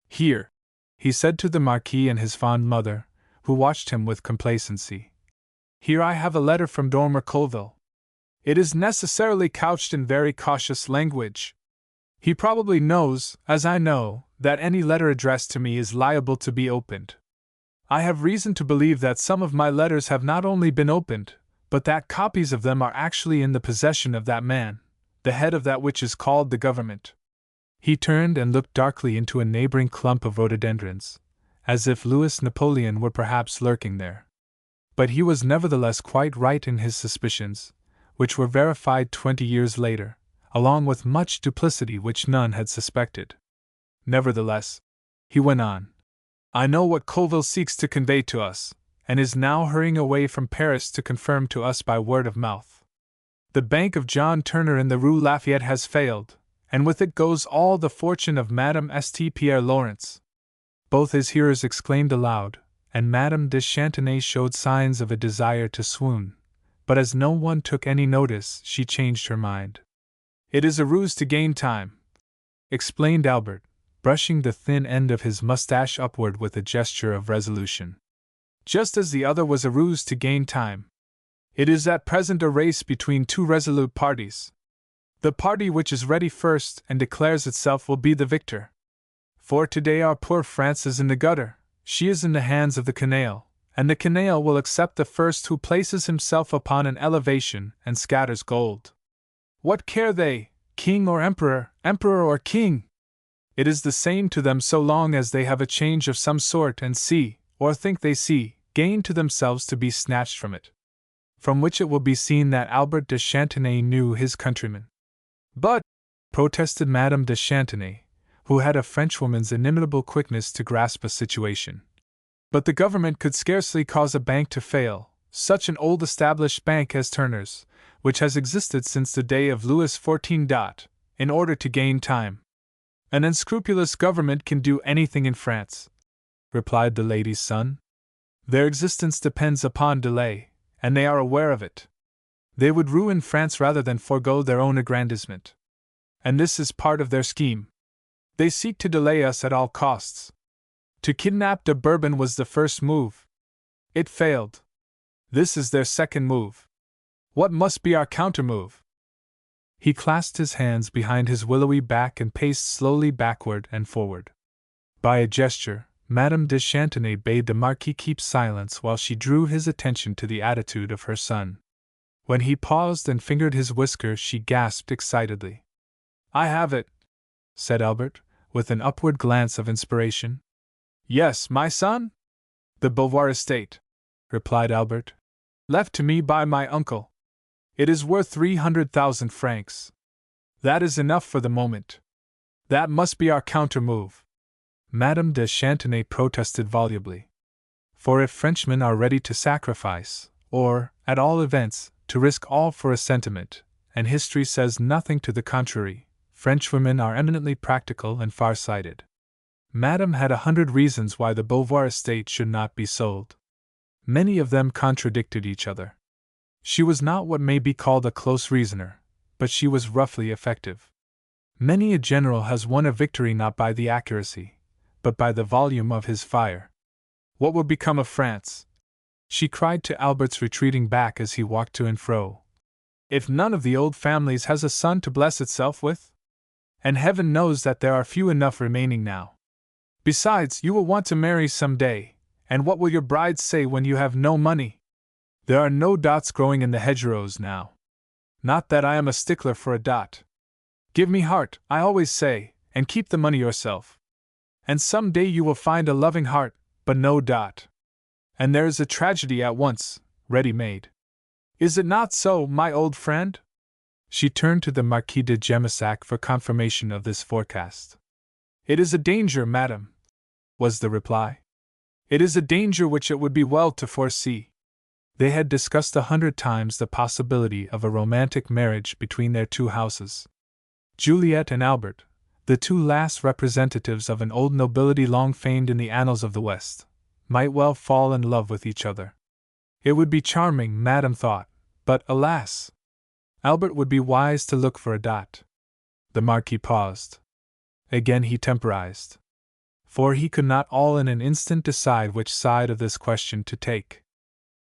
Speaker 1: Here, he said to the Marquis and his fond mother, who watched him with complacency. Here I have a letter from Dormer Colville. It is necessarily couched in very cautious language. He probably knows, as I know, that any letter addressed to me is liable to be opened. I have reason to believe that some of my letters have not only been opened, but that copies of them are actually in the possession of that man, the head of that which is called the government. He turned and looked darkly into a neighboring clump of rhododendrons, as if Louis Napoleon were perhaps lurking there. But he was nevertheless quite right in his suspicions, which were verified 20 years later, along with much duplicity which none had suspected. Nevertheless, he went on, I know what Colville seeks to convey to us, and is now hurrying away from Paris to confirm to us by word of mouth. The bank of John Turner in the Rue Lafayette has failed, and with it goes all the fortune of Madame St. Pierre Lawrence. Both his hearers exclaimed aloud, and Madame de Chantenay showed signs of a desire to swoon, but as no one took any notice, she changed her mind. It is a ruse to gain time, explained Albert, brushing the thin end of his mustache upward with a gesture of resolution. Just as the other was a ruse to gain time. It is at present a race between two resolute parties. The party which is ready first and declares itself will be the victor. For today our poor France is in the gutter, she is in the hands of the canaille, and the canaille will accept the first who places himself upon an elevation and scatters gold. What care they, king or emperor or king? It is the same to them so long as they have a change of some sort and see, or think they see, gain to themselves to be snatched from it. From which it will be seen that Albert de Chantenay knew his countrymen. But, protested Madame de Chantenay, who had a Frenchwoman's inimitable quickness to grasp a situation. But the government could scarcely cause a bank to fail, such an old established bank as Turner's, which has existed since the day of Louis XIV, in order to gain time. An unscrupulous government can do anything in France, replied the lady's son. Their existence depends upon delay, and they are aware of it. They would ruin France rather than forego their own aggrandizement. And this is part of their scheme. They seek to delay us at all costs. To kidnap de Bourbon was the first move. It failed. This is their second move. What must be our countermove? He clasped his hands behind his willowy back and paced slowly backward and forward. By a gesture, Madame de Chantenay bade the Marquis keep silence while she drew his attention to the attitude of her son. When he paused and fingered his whisker, she gasped excitedly. "I have it," said Albert, with an upward glance of inspiration. "Yes, my son?" "The Beauvoir estate," replied Albert. "Left to me by my uncle. It is worth 300,000 francs. That is enough for the moment. That must be our counter-move." Madame de Chantenay protested volubly. For if Frenchmen are ready to sacrifice, or, at all events, to risk all for a sentiment, and history says nothing to the contrary, Frenchwomen are eminently practical and far-sighted. Madame had 100 reasons why the Beauvoir estate should not be sold. Many of them contradicted each other. She was not what may be called a close reasoner, but she was roughly effective. Many a general has won a victory not by the accuracy, but by the volume of his fire. "What will become of France?" she cried to Albert's retreating back as he walked to and fro. "If none of the old families has a son to bless itself with? And heaven knows that there are few enough remaining now. Besides, you will want to marry some day, and what will your brides say when you have no money? There are no dots growing in the hedgerows now. Not that I am a stickler for a dot. Give me heart, I always say, and keep the money yourself. And some day you will find a loving heart, but no dot. And there is a tragedy at once, ready-made. Is it not so, my old friend?" She turned to the Marquis de Gemissac for confirmation of this forecast. "It is a danger, madam," was the reply. "It is a danger which it would be well to foresee." They had discussed 100 times the possibility of a romantic marriage between their two houses. Juliet and Albert, the two last representatives of an old nobility long famed in the annals of the West, might well fall in love with each other. It would be charming, Madame thought, but alas! Albert would be wise to look for a dot. The Marquis paused. Again he temporized. For he could not all in an instant decide which side of this question to take.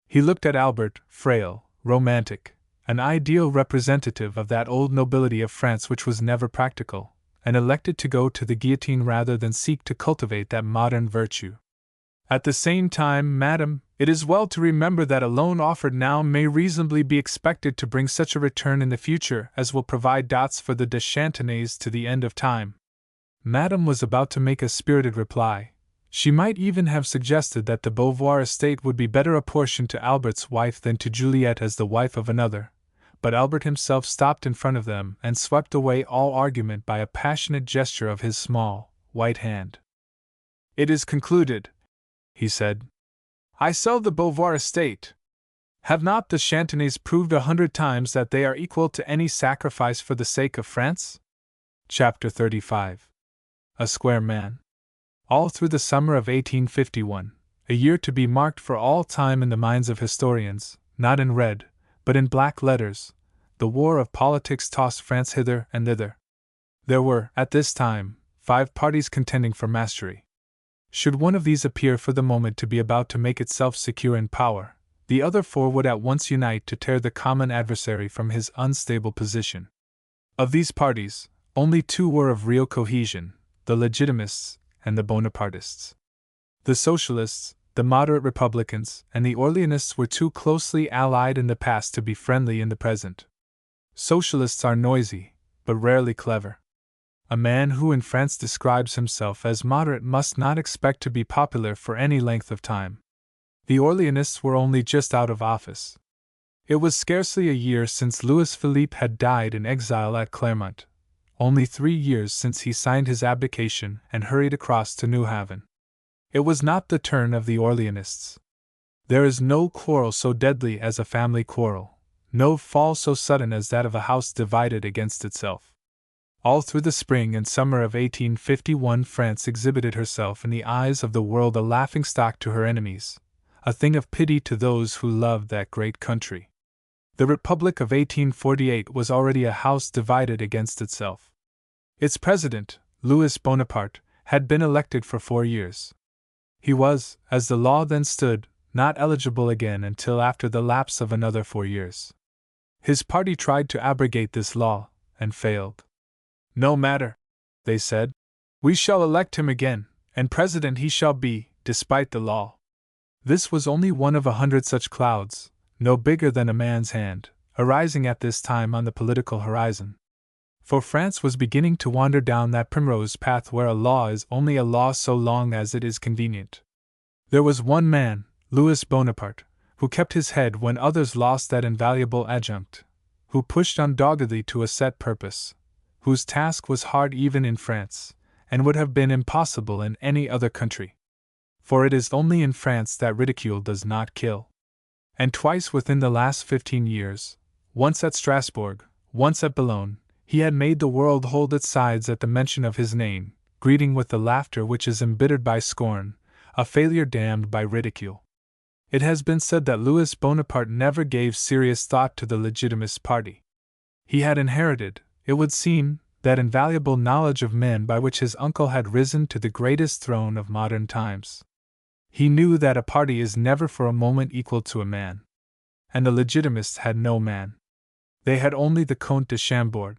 Speaker 1: He looked at Albert, frail, romantic, an ideal representative of that old nobility of France which was never practical, and elected to go to the guillotine rather than seek to cultivate that modern virtue. "At the same time, madam, it is well to remember that a loan offered now may reasonably be expected to bring such a return in the future as will provide dots for the de Chantenays to the end of time." Madame was about to make a spirited reply. She might even have suggested that the Beauvoir estate would be better apportioned to Albert's wife than to Juliet as the wife of another, but Albert himself stopped in front of them and swept away all argument by a passionate gesture of his small, white hand. "It is concluded," he said. "I sell the Beauvoir estate. Have not the Chantenays proved 100 times that they are equal to any sacrifice for the sake of France?" Chapter 35. A Square Man. All through the summer of 1851, a year to be marked for all time in the minds of historians, not in red, but in black letters, the war of politics tossed France hither and thither. There were, at this time, 5 parties contending for mastery. Should one of these appear for the moment to be about to make itself secure in power, the other 4 would at once unite to tear the common adversary from his unstable position. Of these parties, only 2 were of real cohesion, the Legitimists and the Bonapartists. The Socialists, the moderate Republicans, and the Orleanists were too closely allied in the past to be friendly in the present. Socialists are noisy, but rarely clever. A man who in France describes himself as moderate must not expect to be popular for any length of time. The Orleanists were only just out of office. It was scarcely a year since Louis Philippe had died in exile at Clermont, only 3 years since he signed his abdication and hurried across to New Haven. It was not the turn of the Orleanists. There is no quarrel so deadly as a family quarrel, no fall so sudden as that of a house divided against itself. All through the spring and summer of 1851 France exhibited herself in the eyes of the world a laughingstock to her enemies, a thing of pity to those who loved that great country. The Republic of 1848 was already a house divided against itself. Its president, Louis Bonaparte, had been elected for 4 years. He was, as the law then stood, not eligible again until after the lapse of another 4 years. His party tried to abrogate this law, and failed. No matter, they said. We shall elect him again, and president he shall be, despite the law. This was only one of 100 such clouds, no bigger than a man's hand, arising at this time on the political horizon. For France was beginning to wander down that primrose path where a law is only a law so long as it is convenient. There was one man, Louis Bonaparte, who kept his head when others lost that invaluable adjunct, who pushed on doggedly to a set purpose, whose task was hard even in France, and would have been impossible in any other country. For it is only in France that ridicule does not kill. And twice within the last 15 years, once at Strasbourg, once at Boulogne, he had made the world hold its sides at the mention of his name, greeting with the laughter which is embittered by scorn, a failure damned by ridicule. It has been said that Louis Bonaparte never gave serious thought to the Legitimist party. He had inherited, it would seem, that invaluable knowledge of men by which his uncle had risen to the greatest throne of modern times. He knew that a party is never for a moment equal to a man. And the Legitimists had no man. They had only the Comte de Chambord.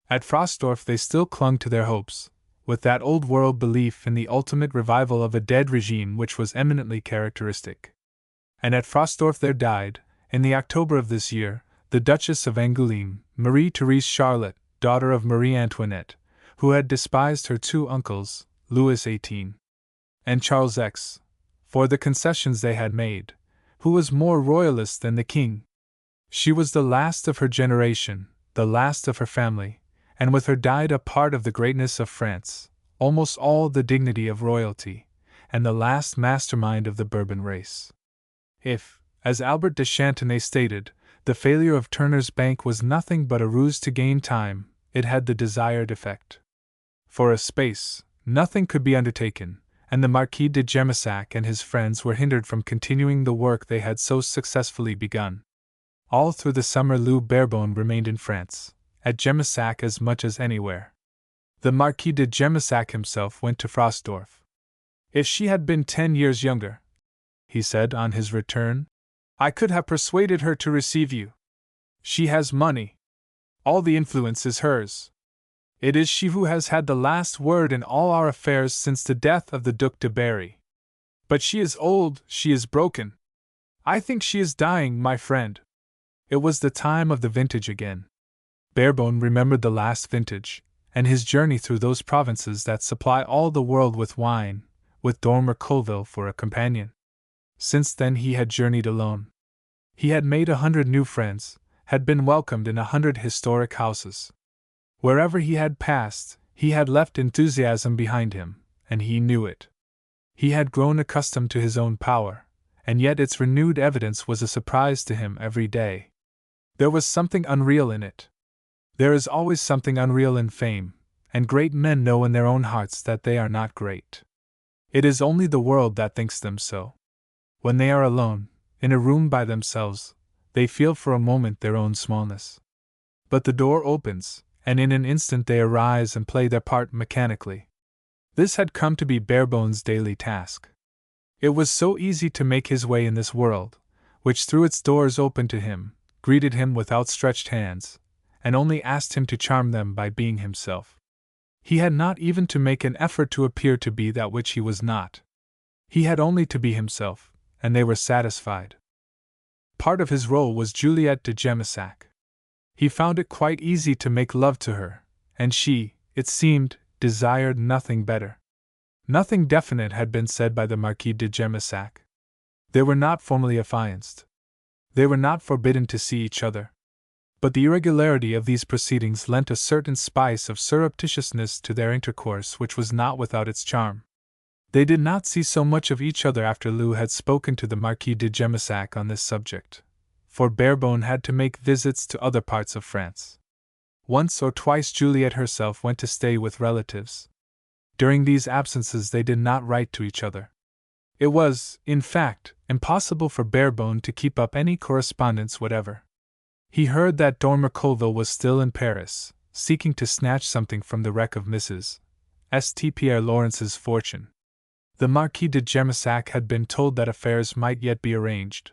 Speaker 1: At Frostdorf they still clung to their hopes, with that old-world belief in the ultimate revival of a dead regime which was eminently characteristic. And at Frostdorf there died, in the October of this year, the Duchess of Angoulême, Marie-Thérèse Charlotte, daughter of Marie Antoinette, who had despised her two uncles, Louis XVIII and Charles X, for the concessions they had made, who was more royalist than the king. She was the last of her generation, the last of her family, and with her died a part of the greatness of France, almost all the dignity of royalty, and the last mastermind of the Bourbon race. If, as Albert de Chantenay stated, the failure of Turner's Bank was nothing but a ruse to gain time, it had the desired effect. For a space, nothing could be undertaken, and the Marquis de Gemissac and his friends were hindered from continuing the work they had so successfully begun. All through the summer Louis Bourbon remained in France, at Gemissac as much as anywhere. The Marquis de Gemissac himself went to Frostdorf. If she had been 10 years younger, he said on his return, I could have persuaded her to receive you. She has money. All the influence is hers. It is she who has had the last word in all our affairs since the death of the Duc de Berry. But she is old, she is broken. I think she is dying, my friend. It was the time of the vintage again. Bourbon remembered the last vintage, and his journey through those provinces that supply all the world with wine, with Dormer Colville for a companion. Since then he had journeyed alone. He had made 100 new friends, had been welcomed in 100 historic houses. Wherever he had passed, he had left enthusiasm behind him, and he knew it. He had grown accustomed to his own power, and yet its renewed evidence was a surprise to him every day. There was something unreal in it. There is always something unreal in fame, and great men know in their own hearts that they are not great. It is only the world that thinks them so. When they are alone, in a room by themselves, they feel for a moment their own smallness. But the door opens, and in an instant they arise and play their part mechanically. This had come to be Bourbon's daily task. It was so easy to make his way in this world, which threw its doors open to him, greeted him with outstretched hands, and only asked him to charm them by being himself. He had not even to make an effort to appear to be that which he was not. He had only to be himself, and they were satisfied. Part of his role was Juliette de Gemissac. He found it quite easy to make love to her, and she, it seemed, desired nothing better. Nothing definite had been said by the Marquis de Gemissac. They were not formally affianced. They were not forbidden to see each other. But the irregularity of these proceedings lent a certain spice of surreptitiousness to their intercourse which was not without its charm. They did not see so much of each other after Lou had spoken to the Marquis de Gemissac on this subject, for Bourbon had to make visits to other parts of France. Once or twice Juliette herself went to stay with relatives. During these absences they did not write to each other. It was, in fact, impossible for Bourbon to keep up any correspondence whatever. He heard that Dormer Colville was still in Paris, seeking to snatch something from the wreck of Mrs. St. Pierre Lawrence's fortune. The Marquis de Gemissac had been told that affairs might yet be arranged.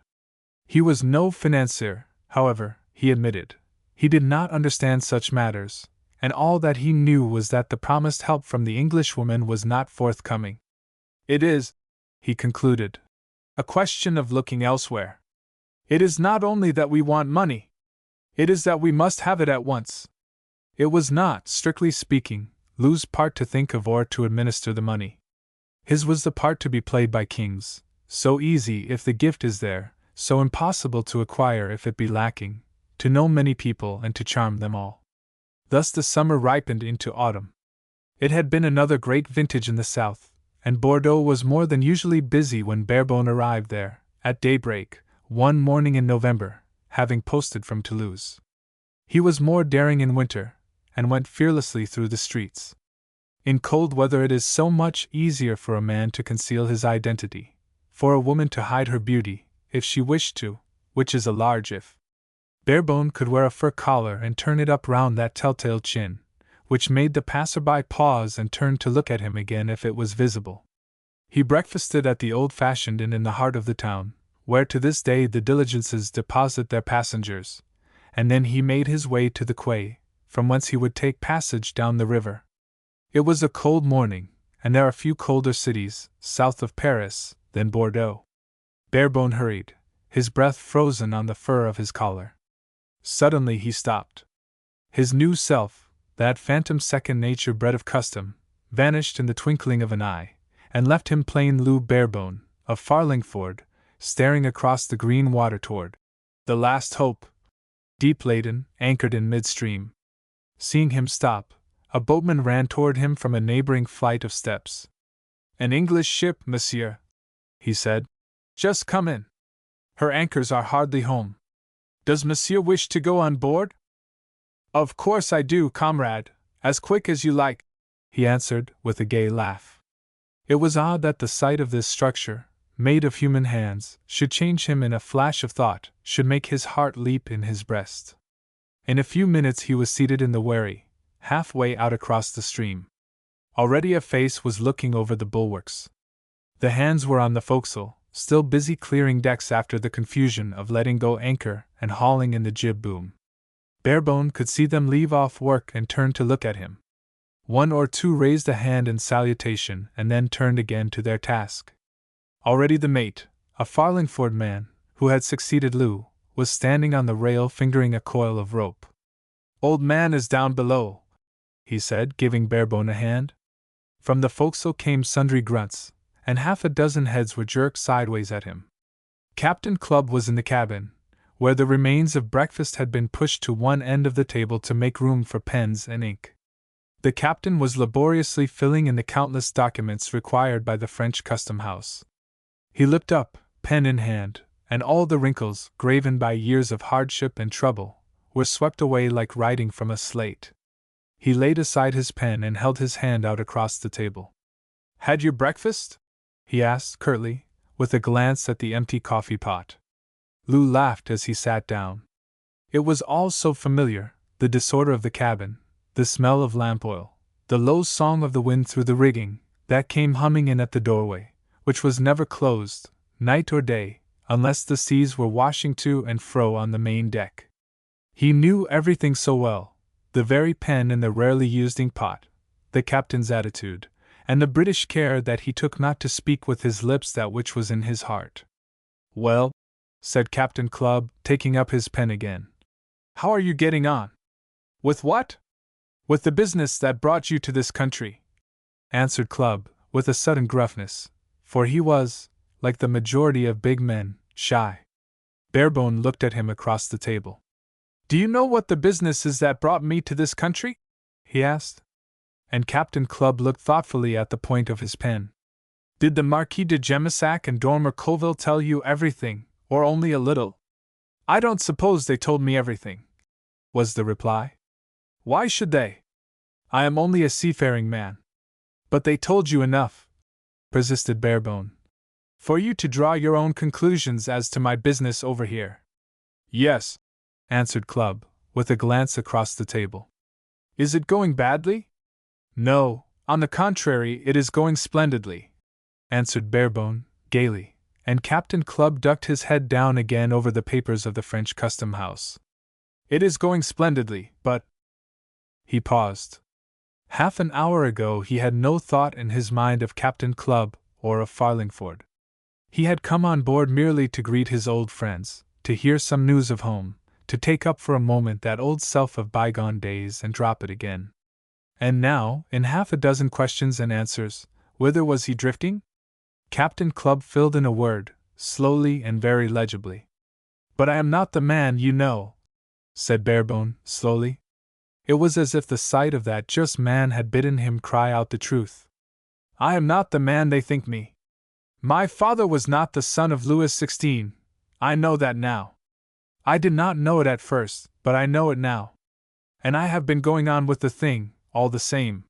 Speaker 1: He was no financier, however, he admitted, He did not understand such matters, and all that he knew was that the promised help from the Englishwoman was not forthcoming. "It is," he concluded, "a question of looking elsewhere. It is not only that we want money. It is that we must have it at once." It was not, strictly speaking, Lou's part to think of or to administer the money. His was the part to be played by kings, so easy if the gift is there, so impossible to acquire if it be lacking, to know many people and to charm them all. Thus the summer ripened into autumn. It had been another great vintage in the south, and Bordeaux was more than usually busy when Barebone arrived there, at daybreak, one morning in November, having posted from Toulouse. He was more daring in winter, and went fearlessly through the streets. In cold weather it is so much easier for a man to conceal his identity, for a woman to hide her beauty, if she wished to, which is a large if. Barebone could wear a fur collar and turn it up round that telltale chin, which made the passer-by pause and turn to look at him again if it was visible. He breakfasted at the old-fashioned inn in the heart of the town, where to this day the diligences deposit their passengers, and then he made his way to the quay, from whence he would take passage down the river. It was a cold morning, and there are few colder cities, south of Paris, than Bordeaux. Barebone hurried, his breath frozen on the fur of his collar. Suddenly he stopped. His new self, that phantom second nature bred of custom, vanished in the twinkling of an eye, and left him plain Lou Barebone, of Farlingford, staring across the green water toward the Last Hope, deep laden, anchored in midstream. Seeing him stop, a boatman ran toward him from a neighboring flight of steps. "An English ship, monsieur," he said. "Just come in. Her anchors are hardly home. Does monsieur wish to go on board?" "Of course I do, comrade, as quick as you like," he answered, with a gay laugh. It was odd that the sight of this structure, made of human hands, should change him in a flash of thought, should make his heart leap in his breast. In a few minutes he was seated in the wherry, halfway out across the stream. Already a face was looking over the bulwarks. The hands were on the forecastle, still busy clearing decks after the confusion of letting go anchor and hauling in the jib boom. Barebone could see them leave off work and turn to look at him. One or two raised a hand in salutation and then turned again to their task. Already the mate, a Farlingford man, who had succeeded Lou, was standing on the rail fingering a coil of rope. "Old man is down below," he said, giving Barebone a hand. From the forecastle came sundry grunts, and half a dozen heads were jerked sideways at him. Captain Clubb was in the cabin, where the remains of breakfast had been pushed to one end of the table to make room for pens and ink. The captain was laboriously filling in the countless documents required by the French custom house. He looked up, pen in hand, and all the wrinkles, graven by years of hardship and trouble, were swept away like writing from a slate. He laid aside his pen and held his hand out across the table. "Had your breakfast?" he asked curtly, with a glance at the empty coffee pot. Lou laughed as he sat down. It was all so familiar, the disorder of the cabin, the smell of lamp oil, the low song of the wind through the rigging, that came humming in at the doorway, which was never closed, night or day, unless the seas were washing to and fro on the main deck. He knew everything so well, the very pen and the rarely used ink-pot, the captain's attitude, and the British care that he took not to speak with his lips that which was in his heart. "Well," said Captain Clubb, taking up his pen again, "how are you getting on?" "With what?" "With the business that brought you to this country," answered Clubb, with a sudden gruffness, for he was, like the majority of big men, shy. Barebone looked at him across the table. "Do you know what the business is that brought me to this country?" he asked. And Captain Clubb looked thoughtfully at the point of his pen. "Did the Marquis de Gemissac and Dormer Colville tell you everything, or only a little?" "I don't suppose they told me everything," was the reply. "Why should they? I am only a seafaring man." "But they told you enough," persisted Barebone, "for you to draw your own conclusions as to my business over here." "Yes," answered Clubb, with a glance across the table. "Is it going badly?" "No, on the contrary, it is going splendidly," answered Barebone, gaily, and Captain Clubb ducked his head down again over the papers of the French custom house. It is going splendidly, but. He paused. Half an hour ago he had no thought in his mind of Captain Clubb or of Farlingford. He had come on board merely to greet his old friends, to hear some news of home, to take up for a moment that old self of bygone days and drop it again. And now, in half a dozen questions and answers, whither was he drifting? Captain Clubb filled in a word, slowly and very legibly. But I am not the man you know, said Barebone, slowly. It was as if the sight of that just man had bidden him cry out the truth. I am not the man they think me. My father was not the son of Louis XVI, I know that now. I did not know it at first, but I know it now. And I have been going on with the thing, all the same.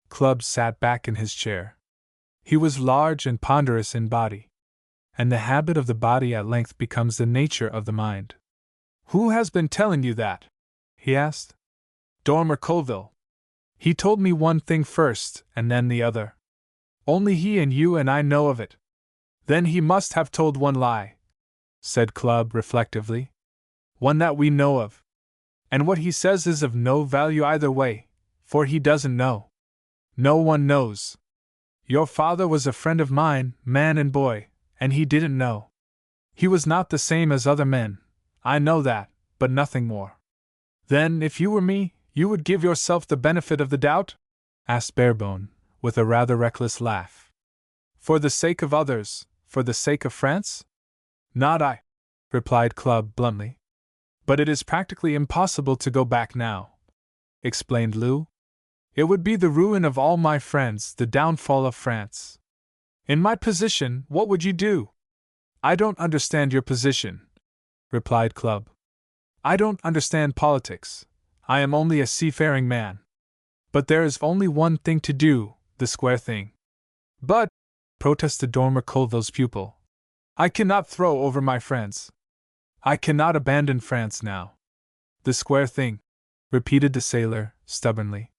Speaker 1: Clubb sat back in his chair. He was large and ponderous in body. And the habit of the body at length becomes the nature of the mind. Who has been telling you that? He asked. Dormer Colville. He told me one thing first, and then the other. Only he and you and I know of it. Then he must have told one lie, said Clubb reflectively. One that we know of. And what he says is of no value either way, for he doesn't know. No one knows. Your father was a friend of mine, man and boy, and he didn't know. He was not the same as other men, I know that, but nothing more. Then, if you were me, you would give yourself the benefit of the doubt? Asked Barebone, with a rather reckless laugh. For the sake of others, for the sake of France? Not I, replied Clubb bluntly. But it is practically impossible to go back now, explained Lou. It would be the ruin of all my friends, the downfall of France. In my position, what would you do? I don't understand your position, replied Clubb. I don't understand politics. I am only a seafaring man. But there is only one thing to do, the square thing. But, protested Dormer Colville's pupil, I cannot throw over my friends. I cannot abandon France now. The square thing, repeated the sailor, stubbornly.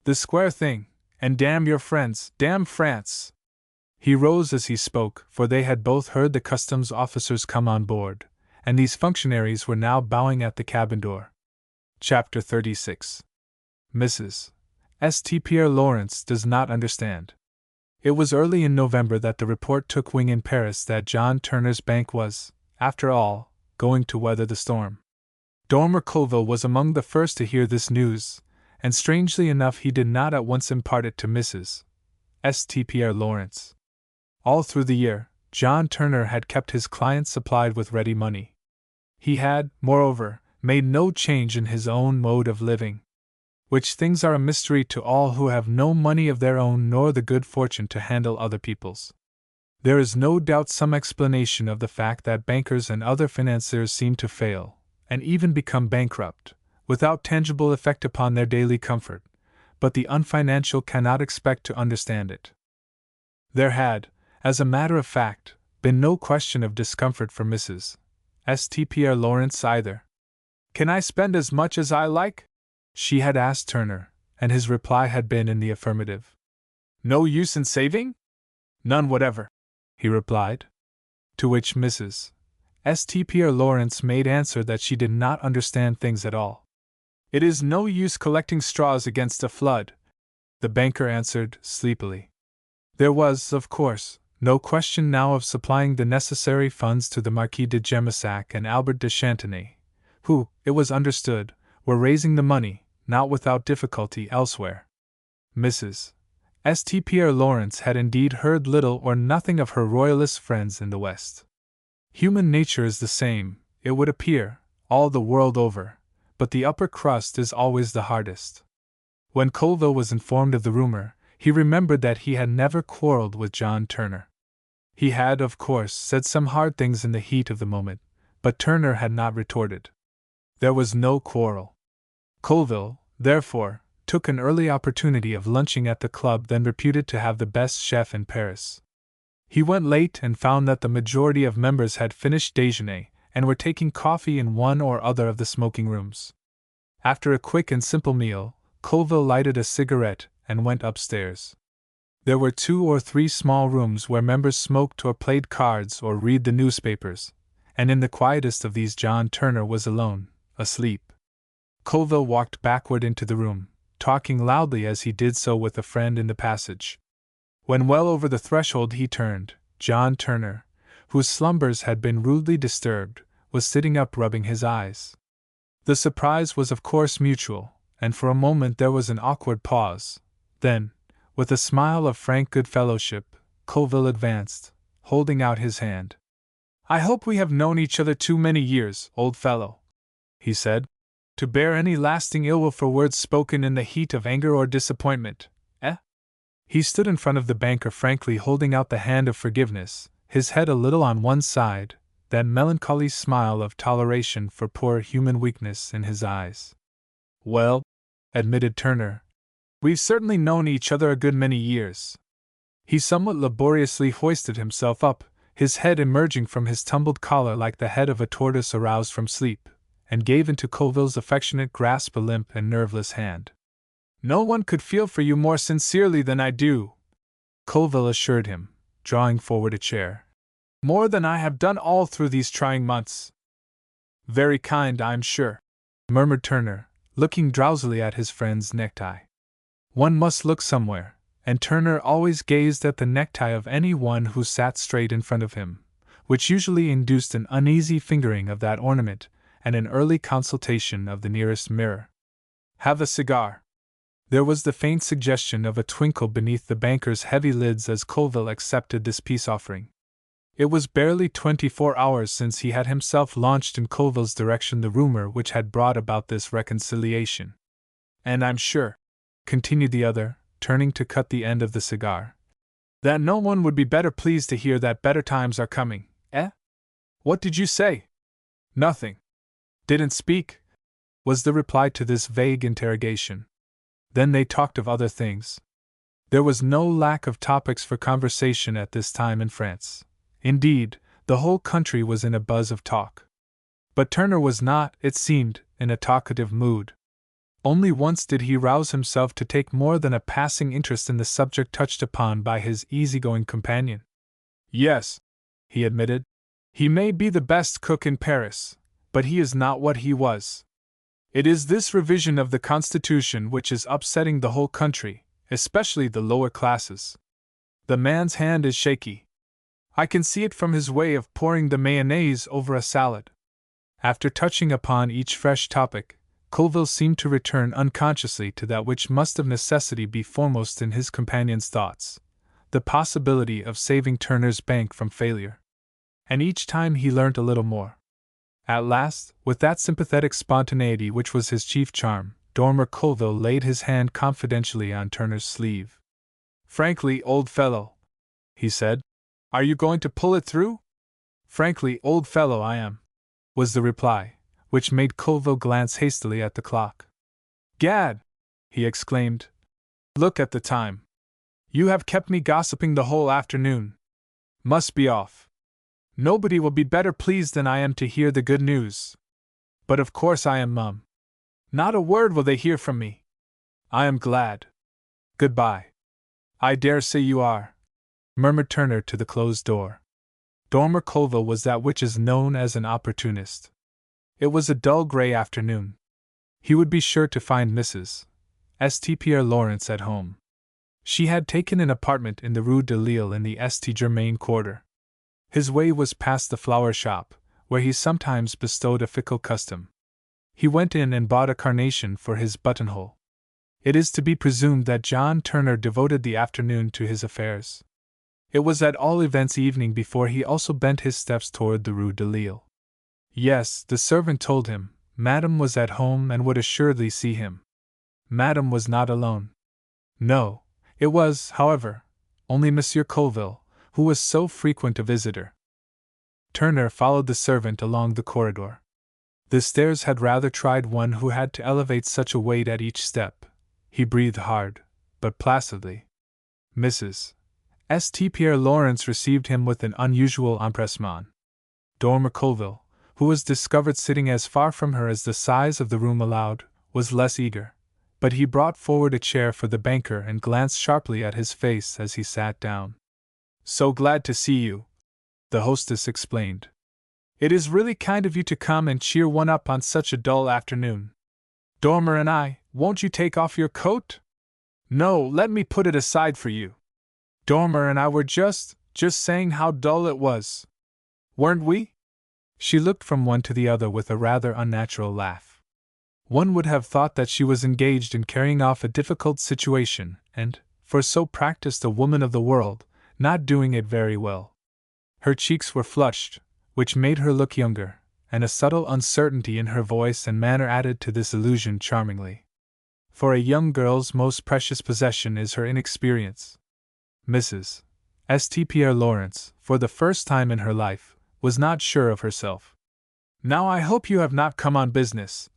Speaker 1: The square thing, and damn your friends, damn France. He rose as he spoke, for they had both heard the customs officers come on board, and these functionaries were now bowing at the cabin door. Chapter 36. Mrs. St. Pierre Lawrence does not understand. It was early in November that the report took wing in Paris that John Turner's bank was, after all, going to weather the storm. Dormer Colville was among the first to hear this news, and strangely enough he did not at once impart it to Mrs. St. Pierre Lawrence. All through the year, John Turner had kept his clients supplied with ready money. He had, moreover, made no change in his own mode of living. Which things are a mystery to all who have no money of their own nor the good fortune to handle other people's. There is no doubt some explanation of the fact that bankers and other financiers seem to fail, and even become bankrupt, without tangible effect upon their daily comfort, but the unfinancial cannot expect to understand it. There had, as a matter of fact, been no question of discomfort for Mrs. St. Pierre Lawrence either. Can I spend as much as I like? She had asked Turner, and his reply had been in the affirmative. No use in saving? None whatever, he replied. To which Mrs. St. Pierre Lawrence made answer that she did not understand things at all. It is no use collecting straws against a flood, the banker answered sleepily. There was, of course, no question now of supplying the necessary funds to the Marquis de Gemissac and Albert de Chantenay, who, it was understood, were raising the money, not without difficulty, elsewhere. Mrs. St. Pierre Lawrence had indeed heard little or nothing of her royalist friends in the West. Human nature is the same, it would appear, all the world over, but the upper crust is always the hardest. When Colville was informed of the rumor, he remembered that he had never quarreled with John Turner. He had, of course, said some hard things in the heat of the moment, but Turner had not retorted. There was no quarrel. Colville, therefore, took an early opportunity of lunching at the club then reputed to have the best chef in Paris. He went late and found that the majority of members had finished déjeuner and were taking coffee in one or other of the smoking rooms. After a quick and simple meal, Colville lighted a cigarette and went upstairs. There were 2 or 3 small rooms where members smoked or played cards or read the newspapers, and in the quietest of these John Turner was alone, asleep, Colville walked backward into the room, talking loudly as he did so with a friend in the passage. When well over the threshold he turned. John Turner, whose slumbers had been rudely disturbed, was sitting up rubbing his eyes. The surprise was of course mutual, and for a moment there was an awkward pause. Then, with a smile of frank good fellowship, Colville advanced, holding out his hand. "I hope we have known each other too many years, old fellow," he said, "to bear any lasting ill will for words spoken in the heat of anger or disappointment, eh?" He stood in front of the banker frankly holding out the hand of forgiveness, his head a little on one side, that melancholy smile of toleration for poor human weakness in his eyes. "Well," admitted Turner, "we've certainly known each other a good many years." He somewhat laboriously hoisted himself up, his head emerging from his tumbled collar like the head of a tortoise aroused from sleep, and gave into Colville's affectionate grasp a limp and nerveless hand. "No one could feel for you more sincerely than I do," Colville assured him, drawing forward a chair. "More than I have done all through these trying months." "Very kind, I'm sure," murmured Turner, looking drowsily at his friend's necktie. One must look somewhere, and Turner always gazed at the necktie of any one who sat straight in front of him, which usually induced an uneasy fingering of that ornament and an early consultation of the nearest mirror. "Have a cigar?" There was the faint suggestion of a twinkle beneath the banker's heavy lids as Colville accepted this peace offering. It was barely 24 hours since he had himself launched in Colville's direction the rumor which had brought about this reconciliation. "And I'm sure," continued the other, turning to cut the end of the cigar, "that no one would be better pleased to hear that better times are coming, eh? What did you say?" "Nothing. Didn't speak," was the reply to this vague interrogation. Then they talked of other things. There was no lack of topics for conversation at this time in France. Indeed, the whole country was in a buzz of talk. But Turner was not, it seemed, in a talkative mood. Only once did he rouse himself to take more than a passing interest in the subject touched upon by his easygoing companion. "Yes," he admitted, "he may be the best cook in Paris, but he is not what he was. It is this revision of the Constitution which is upsetting the whole country, especially the lower classes. The man's hand is shaky. I can see it from his way of pouring the mayonnaise over a salad." After touching upon each fresh topic, Colville seemed to return unconsciously to that which must of necessity be foremost in his companion's thoughts, the possibility of saving Turner's bank from failure. And each time he learnt a little more. At last, with that sympathetic spontaneity which was his chief charm, Dormer Colville laid his hand confidentially on Turner's sleeve. "Frankly, old fellow," he said, "are you going to pull it through?" "Frankly, old fellow, I am," was the reply, which made Colville glance hastily at the clock. "Gad!" he exclaimed. "Look at the time. You have kept me gossiping the whole afternoon. Must be off. Nobody will be better pleased than I am to hear the good news. But of course I am mum. Not a word will they hear from me. I am glad. Goodbye." "I dare say you are," murmured Turner to the closed door. Dormer Colville was that which is known as an opportunist. It was a dull grey afternoon. He would be sure to find Mrs. St. Pierre Lawrence at home. She had taken an apartment in the Rue de Lille in the St. Germain quarter. His way was past the flower shop, where he sometimes bestowed a fickle custom. He went in and bought a carnation for his buttonhole. It is to be presumed that John Turner devoted the afternoon to his affairs. It was at all events evening before he also bent his steps toward the Rue de Lille. Yes, the servant told him, Madame was at home and would assuredly see him. Madame was not alone. No, it was, however, only Monsieur Colville, who was so frequent a visitor. Turner followed the servant along the corridor. The stairs had rather tried one who had to elevate such a weight at each step. He breathed hard, but placidly. Mrs. St. Pierre Lawrence received him with an unusual empressement. Dormer Colville, who was discovered sitting as far from her as the size of the room allowed, was less eager, but he brought forward a chair for the banker and glanced sharply at his face as he sat down. "So glad to see you," the hostess explained. "It is really kind of you to come and cheer one up on such a dull afternoon." Dormer and I, won't you take off your coat? No, let me put it aside for you. Dormer and I were just saying how dull it was. Weren't we? She looked from one to the other with a rather unnatural laugh. One would have thought that she was engaged in carrying off a difficult situation, and, for so practiced a woman of the world, not doing it very well. Her cheeks were flushed, which made her look younger, and a subtle uncertainty in her voice and manner added to this illusion charmingly. For a young girl's most precious possession is her inexperience. Mrs. St. Pierre Lawrence, for the first time in her life, was not sure of herself. Now I hope you have not come on business,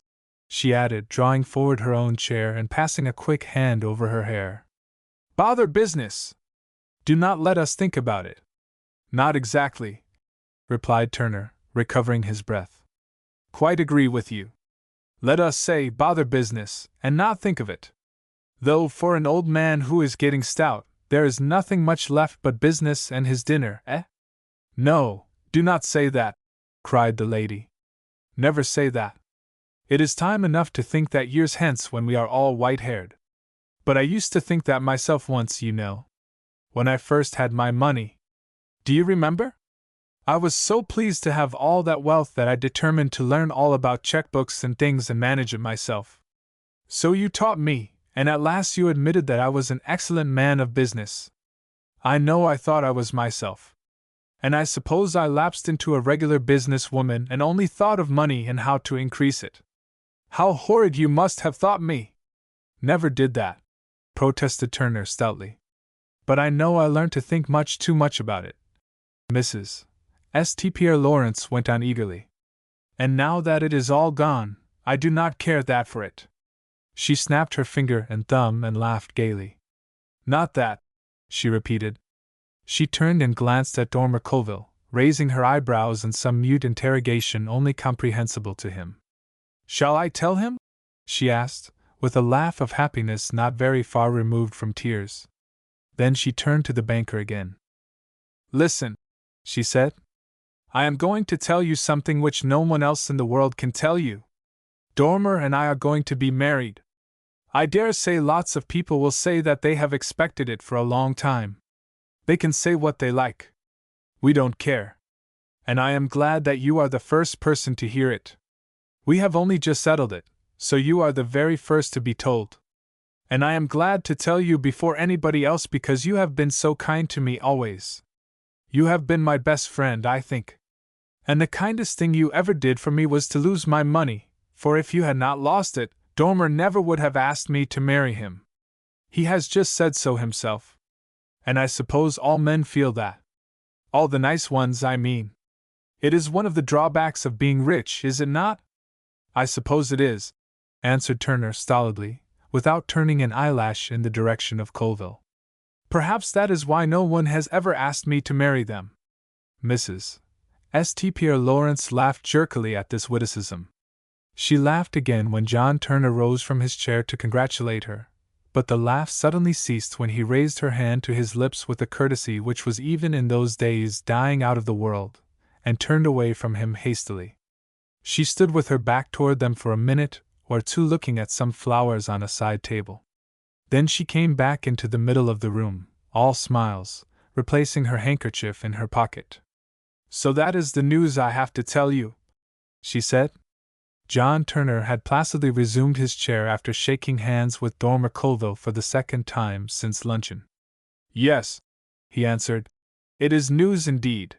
Speaker 1: she added, drawing forward her own chair and passing a quick hand over her hair. Bother business! Do not let us think about it. Not exactly, replied Turner, recovering his breath. Quite agree with you. Let us say bother business, and not think of it. Though for an old man who is getting stout, there is nothing much left but business and his dinner, eh? No, do not say that, cried the lady. Never say that. It is time enough to think that years hence when we are all white-haired. But I used to think that myself once, you know. When I first had my money. Do you remember? I was so pleased to have all that wealth that I determined to learn all about checkbooks and things and manage it myself. So you taught me, and at last you admitted that I was an excellent man of business. I know I thought I was myself. And I suppose I lapsed into a regular business woman and only thought of money and how to increase it. How horrid you must have thought me! Never did that, protested Turner stoutly. But I know I learned to think much too much about it. Mrs. St. Pierre Lawrence went on eagerly. And now that it is all gone, I do not care that for it. She snapped her finger and thumb and laughed gaily. Not that, she repeated. She turned and glanced at Dormer Colville, raising her eyebrows in some mute interrogation only comprehensible to him. Shall I tell him? She asked, with a laugh of happiness not very far removed from tears. Then she turned to the banker again. Listen, she said. I am going to tell you something which no one else in the world can tell you. Dormer and I are going to be married. I dare say lots of people will say that they have expected it for a long time. They can say what they like. We don't care. And I am glad that you are the first person to hear it. We have only just settled it, so you are the very first to be told. And I am glad to tell you before anybody else because you have been so kind to me always. You have been my best friend, I think. And the kindest thing you ever did for me was to lose my money, for if you had not lost it, Dormer never would have asked me to marry him. He has just said so himself. And I suppose all men feel that. All the nice ones, I mean. It is one of the drawbacks of being rich, is it not? I suppose it is, answered Turner stolidly, without turning an eyelash in the direction of Colville. Perhaps that is why no one has ever asked me to marry them. Mrs. St. Pierre Lawrence laughed jerkily at this witticism. She laughed again when John Turner rose from his chair to congratulate her, but the laugh suddenly ceased when he raised her hand to his lips with a courtesy which was even in those days dying out of the world, and turned away from him hastily. She stood with her back toward them for a minute or two looking at some flowers on a side table. Then she came back into the middle of the room, all smiles, replacing her handkerchief in her pocket. So that is the news I have to tell you, she said. John Turner had placidly resumed his chair after shaking hands with Dormer Colville for the second time since luncheon. Yes, he answered, it is news indeed.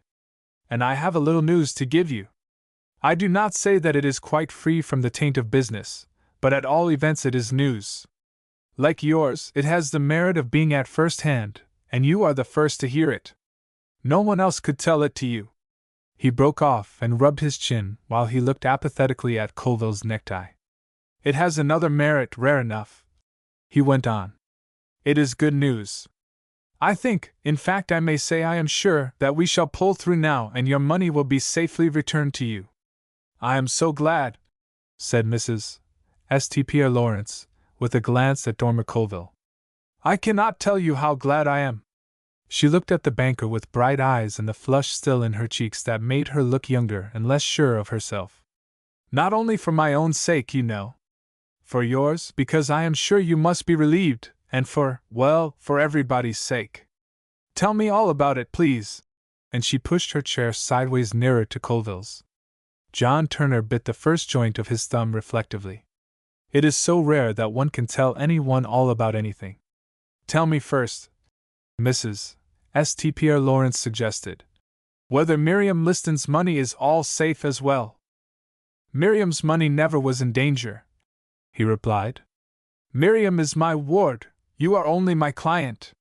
Speaker 1: And I have a little news to give you. I do not say that it is quite free from the taint of business, but at all events it is news. Like yours, it has the merit of being at first hand, and you are the first to hear it. No one else could tell it to you. He broke off and rubbed his chin while he looked apathetically at Colville's necktie. It has another merit rare enough, he went on. It is good news. I think, in fact I may say I am sure, that we shall pull through now and your money will be safely returned to you. I am so glad, said Mrs. St. Pierre Lawrence, with a glance at Dormer Colville. I cannot tell you how glad I am. She looked at the banker with bright eyes and the flush still in her cheeks that made her look younger and less sure of herself. Not only for my own sake, you know. For yours, because I am sure you must be relieved, and for everybody's sake. Tell me all about it, please. And she pushed her chair sideways nearer to Colville's. John Turner bit the first joint of his thumb reflectively. It is so rare that one can tell anyone all about anything. Tell me first, Mrs. St. Pierre Lawrence suggested, whether Miriam Liston's money is all safe as well. Miriam's money never was in danger, he replied. Miriam is my ward, you are only my client.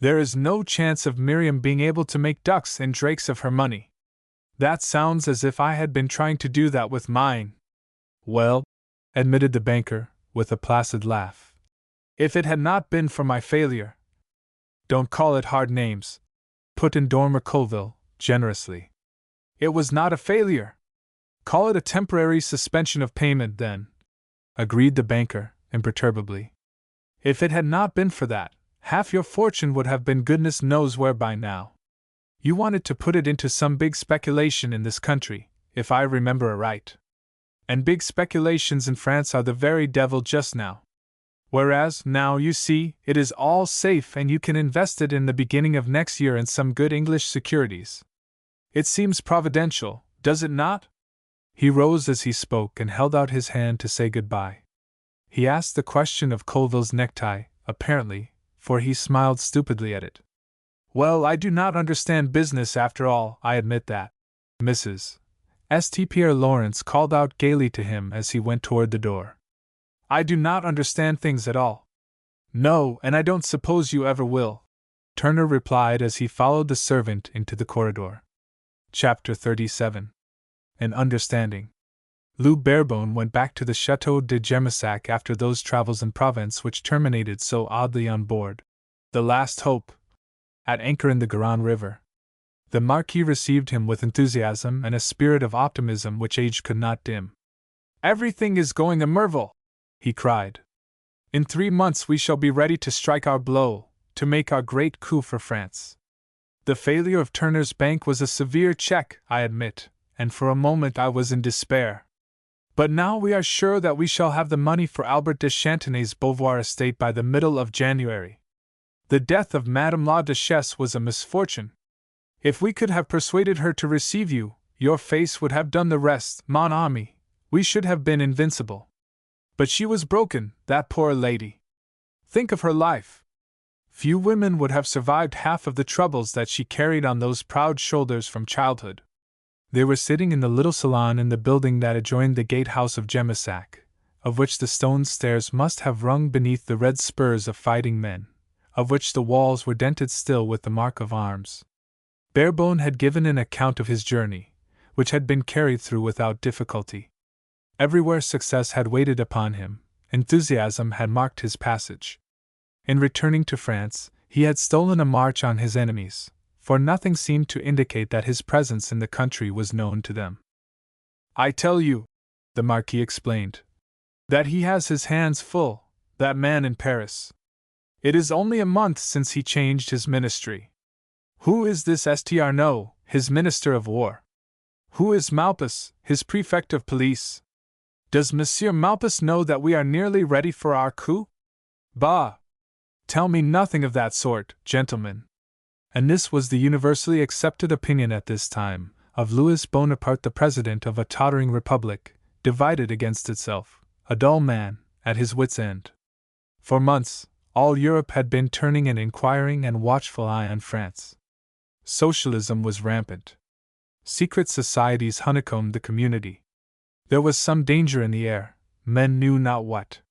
Speaker 1: There is no chance of Miriam being able to make ducks and drakes of her money. That sounds as if I had been trying to do that with mine. Well, admitted the banker, with a placid laugh, if it had not been for my failure. Don't call it hard names, put in Dormer Colville, generously. It was not a failure. Call it a temporary suspension of payment, then, agreed the banker, imperturbably. If it had not been for that, half your fortune would have been goodness knows where by now. You wanted to put it into some big speculation in this country, if I remember aright. And big speculations in France are the very devil just now. Whereas, now you see, it is all safe and you can invest it in the beginning of next year in some good English securities. It seems providential, does it not? He rose as he spoke and held out his hand to say goodbye. He asked the question of Colville's necktie, apparently, for he smiled stupidly at it. Well, I do not understand business after all, I admit that. Mrs. St. Pierre Lawrence called out gaily to him as he went toward the door. I do not understand things at all. No, and I don't suppose you ever will, Turner replied as he followed the servant into the corridor. Chapter 37. An Understanding. Lou Barebone went back to the Château de Gemissac after those travels in Provence which terminated so oddly on board the Last Hope, at anchor in the Garonne River. The Marquis received him with enthusiasm and a spirit of optimism which age could not dim. Everything is going a merveille, he cried. In 3 months we shall be ready to strike our blow, to make our great coup for France. The failure of Turner's bank was a severe check, I admit, and for a moment I was in despair. But now we are sure that we shall have the money for Albert de Chantenay's Beauvoir estate by the middle of January. The death of Madame la Duchesse was a misfortune. If we could have persuaded her to receive you, your face would have done the rest, mon ami. We should have been invincible. But she was broken, that poor lady. Think of her life. Few women would have survived half of the troubles that she carried on those proud shoulders from childhood. They were sitting in the little salon in the building that adjoined the gatehouse of Gemissac, of which the stone stairs must have rung beneath the red spurs of fighting men, of which the walls were dented still with the mark of arms. Barebone had given an account of his journey, which had been carried through without difficulty. Everywhere success had waited upon him, enthusiasm had marked his passage. In returning to France, he had stolen a march on his enemies, for nothing seemed to indicate that his presence in the country was known to them. I tell you, the Marquis explained, that he has his hands full, that man in Paris. It is only a month since he changed his ministry. Who is this St. Arnaud, his minister of war? Who is Malpas, his prefect of police? Does Monsieur Malpas know that we are nearly ready for our coup? Bah! Tell me nothing of that sort, gentlemen. And this was the universally accepted opinion at this time, of Louis Bonaparte, the president of a tottering republic, divided against itself, a dull man, at his wits' end. For months, all Europe had been turning an inquiring and watchful eye on France. Socialism was rampant. Secret societies honeycombed the community. There was some danger in the air, men knew not what.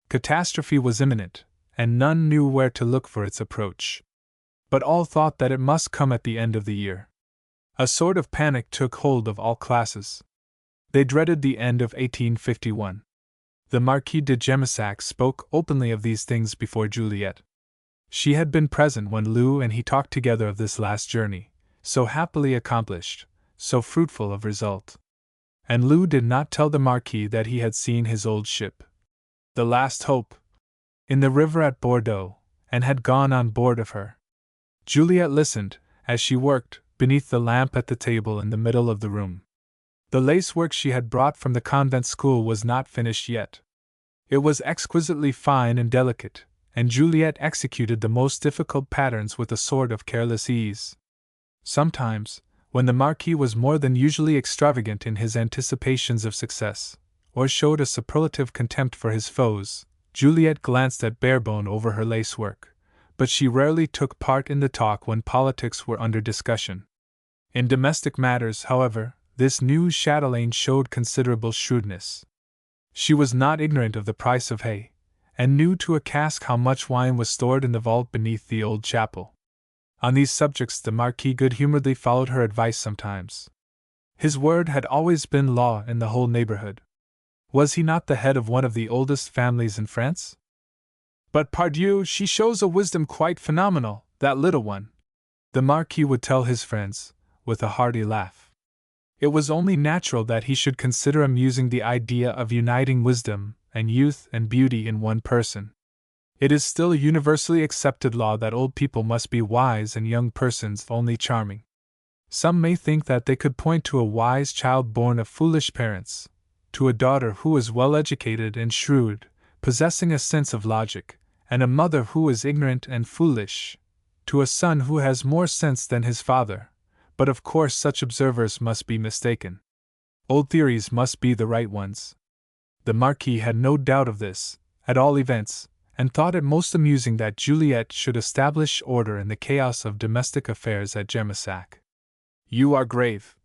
Speaker 1: Catastrophe was imminent, and none knew where to look for its approach. But all thought that it must come at the end of the year. A sort of panic took hold of all classes. They dreaded the end of 1851. The Marquis de Gemissac spoke openly of these things before Juliet. She had been present when Lou and he talked together of this last journey, so happily accomplished, so fruitful of result. And Lou did not tell the Marquis that he had seen his old ship, the Last Hope, in the river at Bordeaux, and had gone on board of her. Juliet listened, as she worked, beneath the lamp at the table in the middle of the room. The lacework she had brought from the convent school was not finished yet. It was exquisitely fine and delicate, and Juliet executed the most difficult patterns with a sort of careless ease. Sometimes, when the Marquis was more than usually extravagant in his anticipations of success, or showed a superlative contempt for his foes, Juliet glanced at Barebone over her lacework, but she rarely took part in the talk when politics were under discussion. In domestic matters, however, this new chatelaine showed considerable shrewdness. She was not ignorant of the price of hay, and knew to a cask how much wine was stored in the vault beneath the old chapel. On these subjects the Marquis good-humoredly followed her advice sometimes. His word had always been law in the whole neighborhood. Was he not the head of one of the oldest families in France? But pardieu, she shows a wisdom quite phenomenal, that little one, the Marquis would tell his friends, with a hearty laugh. It was only natural that he should consider amusing the idea of uniting wisdom and youth and beauty in one person. It is still a universally accepted law that old people must be wise and young persons only charming. Some may think that they could point to a wise child born of foolish parents, to a daughter who is well educated and shrewd, possessing a sense of logic, and a mother who is ignorant and foolish, to a son who has more sense than his father, but of course such observers must be mistaken. Old theories must be the right ones. The Marquis had no doubt of this, at all events, and thought it most amusing that Juliet should establish order in the chaos of domestic affairs at Gemissac. "You are grave,"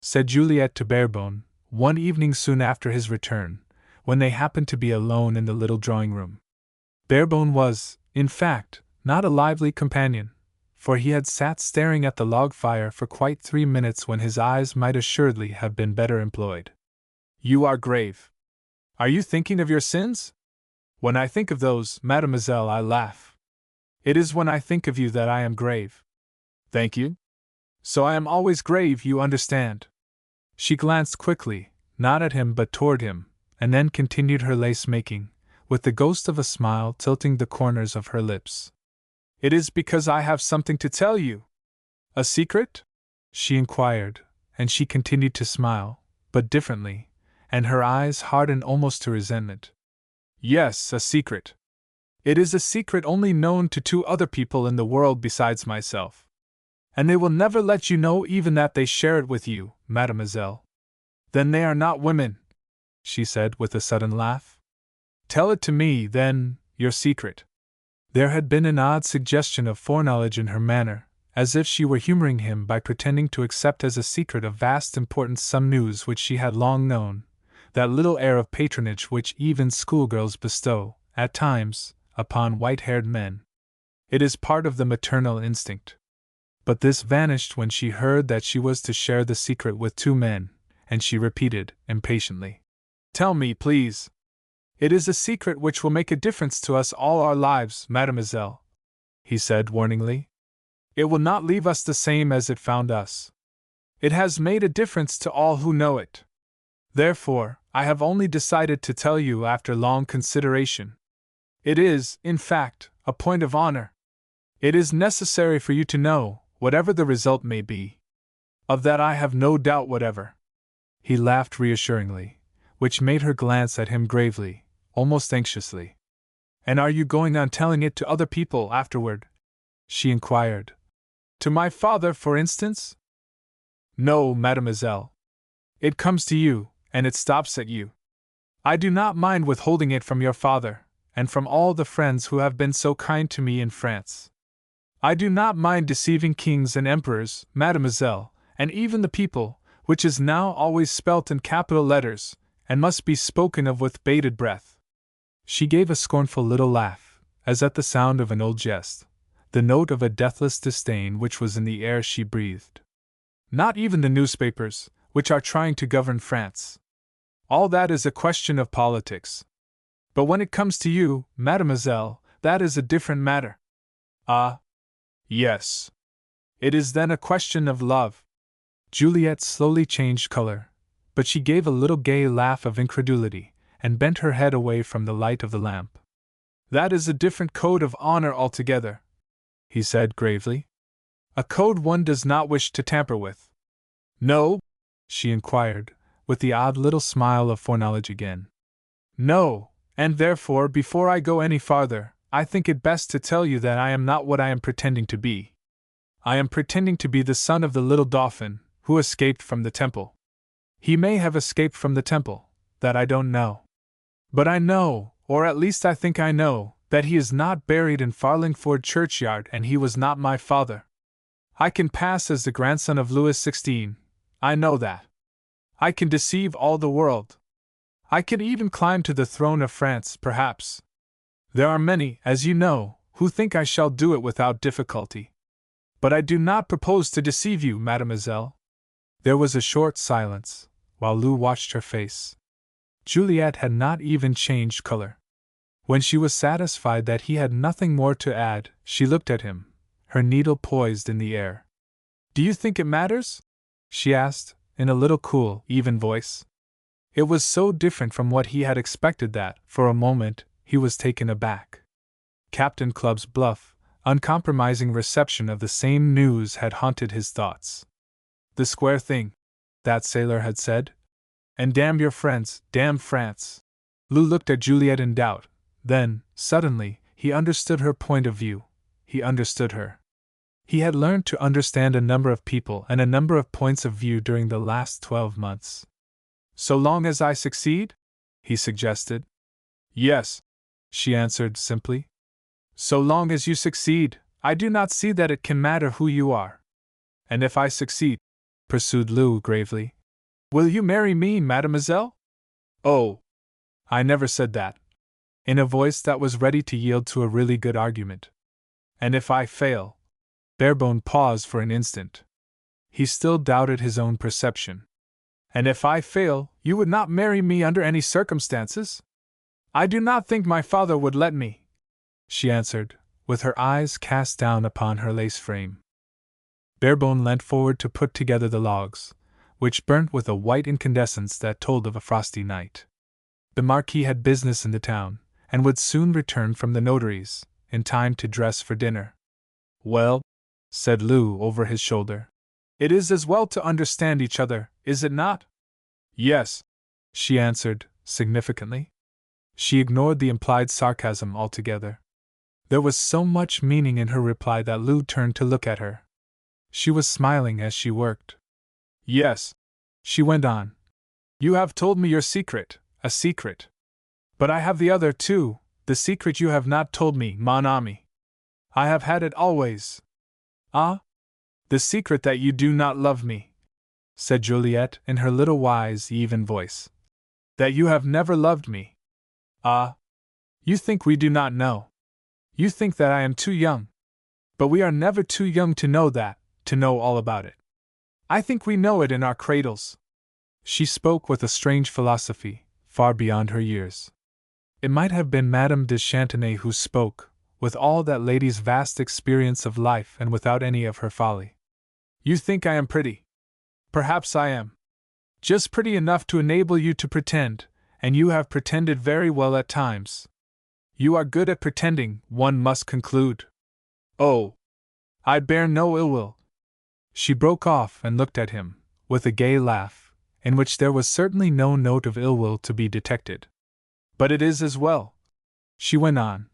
Speaker 1: said Juliet to Barebone, one evening soon after his return, when they happened to be alone in the little drawing-room. Barebone was, in fact, not a lively companion, for he had sat staring at the log fire for quite 3 minutes when his eyes might assuredly have been better employed. "You are grave. Are you thinking of your sins?" "When I think of those, mademoiselle, I laugh. It is when I think of you that I am grave." "Thank you. So I am always grave, you understand." She glanced quickly, not at him but toward him, and then continued her lace-making, with the ghost of a smile tilting the corners of her lips. "It is because I have something to tell you." "A secret?" she inquired, and she continued to smile, but differently, and her eyes hardened almost to resentment. "Yes, a secret. It is a secret only known to 2 other people in the world besides myself. And they will never let you know even that they share it with you, mademoiselle." "Then they are not women," she said with a sudden laugh. "Tell it to me, then, your secret." There had been an odd suggestion of foreknowledge in her manner, as if she were humoring him by pretending to accept as a secret of vast importance some news which she had long known, that little air of patronage which even schoolgirls bestow, at times, upon white-haired men. It is part of the maternal instinct. But this vanished when she heard that she was to share the secret with 2 men, and she repeated, impatiently, "Tell me, please. It is a secret which will make a difference to us all our lives, mademoiselle," he said warningly. "It will not leave us the same as it found us. It has made a difference to all who know it. Therefore, I have only decided to tell you after long consideration. It is, in fact, a point of honor. It is necessary for you to know, whatever the result may be. Of that I have no doubt whatever." He laughed reassuringly, which made her glance at him gravely, almost anxiously. "And are you going on telling it to other people afterward?" she inquired. "To my father, for instance?" "No, mademoiselle. It comes to you, and it stops at you. I do not mind withholding it from your father, and from all the friends who have been so kind to me in France. I do not mind deceiving kings and emperors, mademoiselle, and even the people, which is now always spelt in capital letters, and must be spoken of with bated breath." She gave a scornful little laugh, as at the sound of an old jest, the note of a deathless disdain which was in the air she breathed. "Not even the newspapers, which are trying to govern France. All that is a question of politics. But when it comes to you, mademoiselle, that is a different matter." "Ah, yes. It is then a question of love." Juliet slowly changed color, but she gave a little gay laugh of incredulity, and bent her head away from the light of the lamp. "That is a different code of honor altogether," he said gravely. "A code one does not wish to tamper with." "No?" she inquired, with the odd little smile of foreknowledge again. "No, And therefore, before I go any farther, I think it best to tell you that I am not what I am pretending to be. I am pretending to be the son of the little Dauphin, who escaped from the temple. He may have escaped from the temple, that I don't know. But I know, or at least I think I know, that he is not buried in Farlingford churchyard and he was not my father. I can pass as the grandson of Louis XVI, I know that. I can deceive all the world. I can even climb to the throne of France, perhaps. There are many, as you know, who think I shall do it without difficulty. But I do not propose to deceive you, mademoiselle. There was a short silence, while Lou watched her face. Juliet had not even changed color. When she was satisfied that he had nothing more to add, she looked at him, her needle poised in the air. Do you think it matters? She asked, in a little cool, even voice. It was so different from what he had expected that, for a moment, he was taken aback. Captain Clubb's bluff, uncompromising reception of the same news had haunted his thoughts. The square thing, that sailor had said. And damn your friends, damn France. Lou looked at Juliet in doubt. Then, suddenly, he understood her point of view. He understood her. He had learned to understand a number of people and a number of points of view during the last 12 months. So long as I succeed? He suggested. Yes, she answered simply. So long as you succeed, I do not see that it can matter who you are. And if I succeed, pursued Lou gravely, will you marry me, mademoiselle? Oh, I never said that. In a voice that was ready to yield to a really good argument. And if I fail? Barebone paused for an instant. He still doubted his own perception. And if I fail, you would not marry me under any circumstances? I do not think my father would let me, she answered, with her eyes cast down upon her lace frame. Barebone leant forward to put together the logs, which burnt with a white incandescence that told of a frosty night. The Marquis had business in the town, and would soon return from the notary's, in time to dress for dinner. Well, said Lou over his shoulder, it is as well to understand each other, is it not? Yes, she answered, significantly. She ignored the implied sarcasm altogether. There was so much meaning in her reply that Lou turned to look at her. She was smiling as she worked. Yes, she went on. You have told me your secret, a secret. But I have the other too, the secret you have not told me, mon ami. I have had it always. Ah? The secret that you do not love me, said Juliet in her little wise, even voice. That you have never loved me. Ah? You think we do not know. You think that I am too young. But we are never too young to know that, to know all about it. I think we know it in our cradles. She spoke with a strange philosophy, far beyond her years. It might have been Madame de Chantenay who spoke, with all that lady's vast experience of life and without any of her folly. You think I am pretty. Perhaps I am. Just pretty enough to enable you to pretend, and you have pretended very well at times. You are good at pretending, one must conclude. Oh, I bear no ill will. She broke off and looked at him, with a gay laugh, in which there was certainly no note of ill will to be detected. But it is as well, she went on,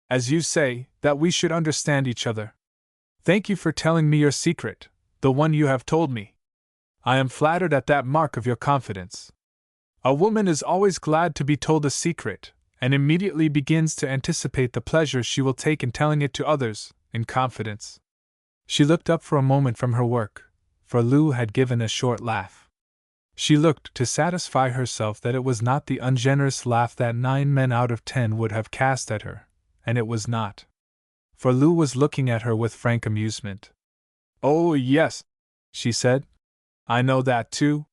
Speaker 1: as you say, that we should understand each other. Thank you for telling me your secret, the one you have told me. I am flattered at that mark of your confidence. A woman is always glad to be told a secret, and immediately begins to anticipate the pleasure she will take in telling it to others, in confidence. She looked up for a moment from her work, for Lou had given a short laugh. She looked to satisfy herself that it was not the ungenerous laugh that 9 men out of 10 would have cast at her, and it was not. For Lou was looking at her with frank amusement. Oh, yes, she said. I know that too.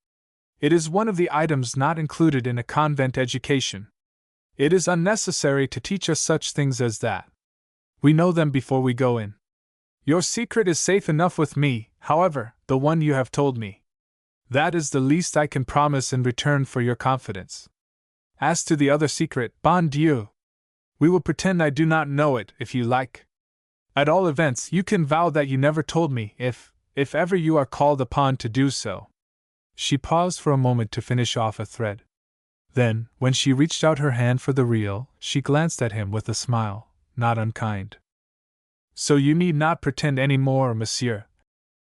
Speaker 1: It is one of the items not included in a convent education. It is unnecessary to teach us such things as that. We know them before we go in. Your secret is safe enough with me, however, the one you have told me. That is the least I can promise in return for your confidence. As to the other secret, bon Dieu, we will pretend I do not know it, if you like. At all events, you can vow that you never told me, if ever you are called upon to do so. She paused for a moment to finish off a thread. Then, when she reached out her hand for the reel, she glanced at him with a smile, not unkind. So you need not pretend any more, monsieur,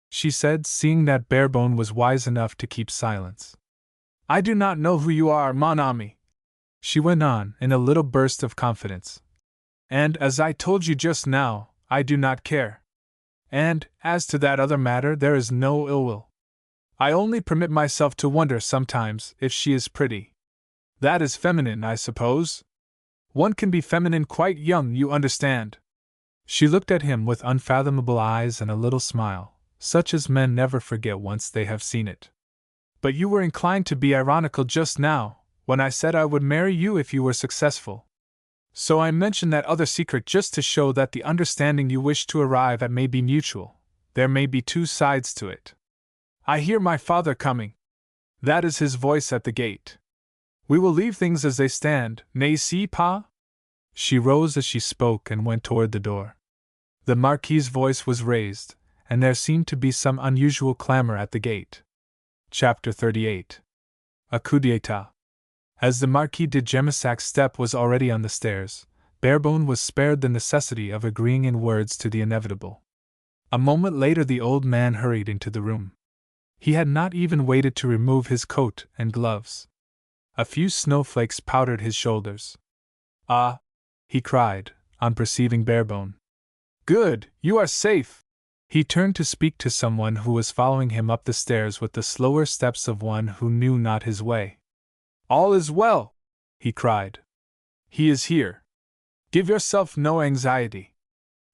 Speaker 1: she said, seeing that Barebone was wise enough to keep silence. I do not know who you are, mon ami, she went on, in a little burst of confidence. And, as I told you just now, I do not care. And, as to that other matter, there is no ill will. I only permit myself to wonder sometimes if she is pretty. That is feminine, I suppose? One can be feminine quite young, you understand. She looked at him with unfathomable eyes and a little smile, such as men never forget once they have seen it. But you were inclined to be ironical just now, when I said I would marry you if you were successful. So I mentioned that other secret just to show that the understanding you wish to arrive at may be mutual. There may be two sides to it. I hear my father coming. That is his voice at the gate. We will leave things as they stand, n'est-ce pas? She rose as she spoke and went toward the door. The Marquis's voice was raised, and there seemed to be some unusual clamor at the gate. Chapter 38. A coup d'état. As the Marquis de Gemessac's step was already on the stairs, Barebone was spared the necessity of agreeing in words to the inevitable. A moment later the old man hurried into the room. He had not even waited to remove his coat and gloves. A few snowflakes powdered his shoulders. Ah! He cried, on perceiving Barebone. Good, you are safe! He turned to speak to someone who was following him up the stairs with the slower steps of one who knew not his way. All is well, he cried. He is here. Give yourself no anxiety.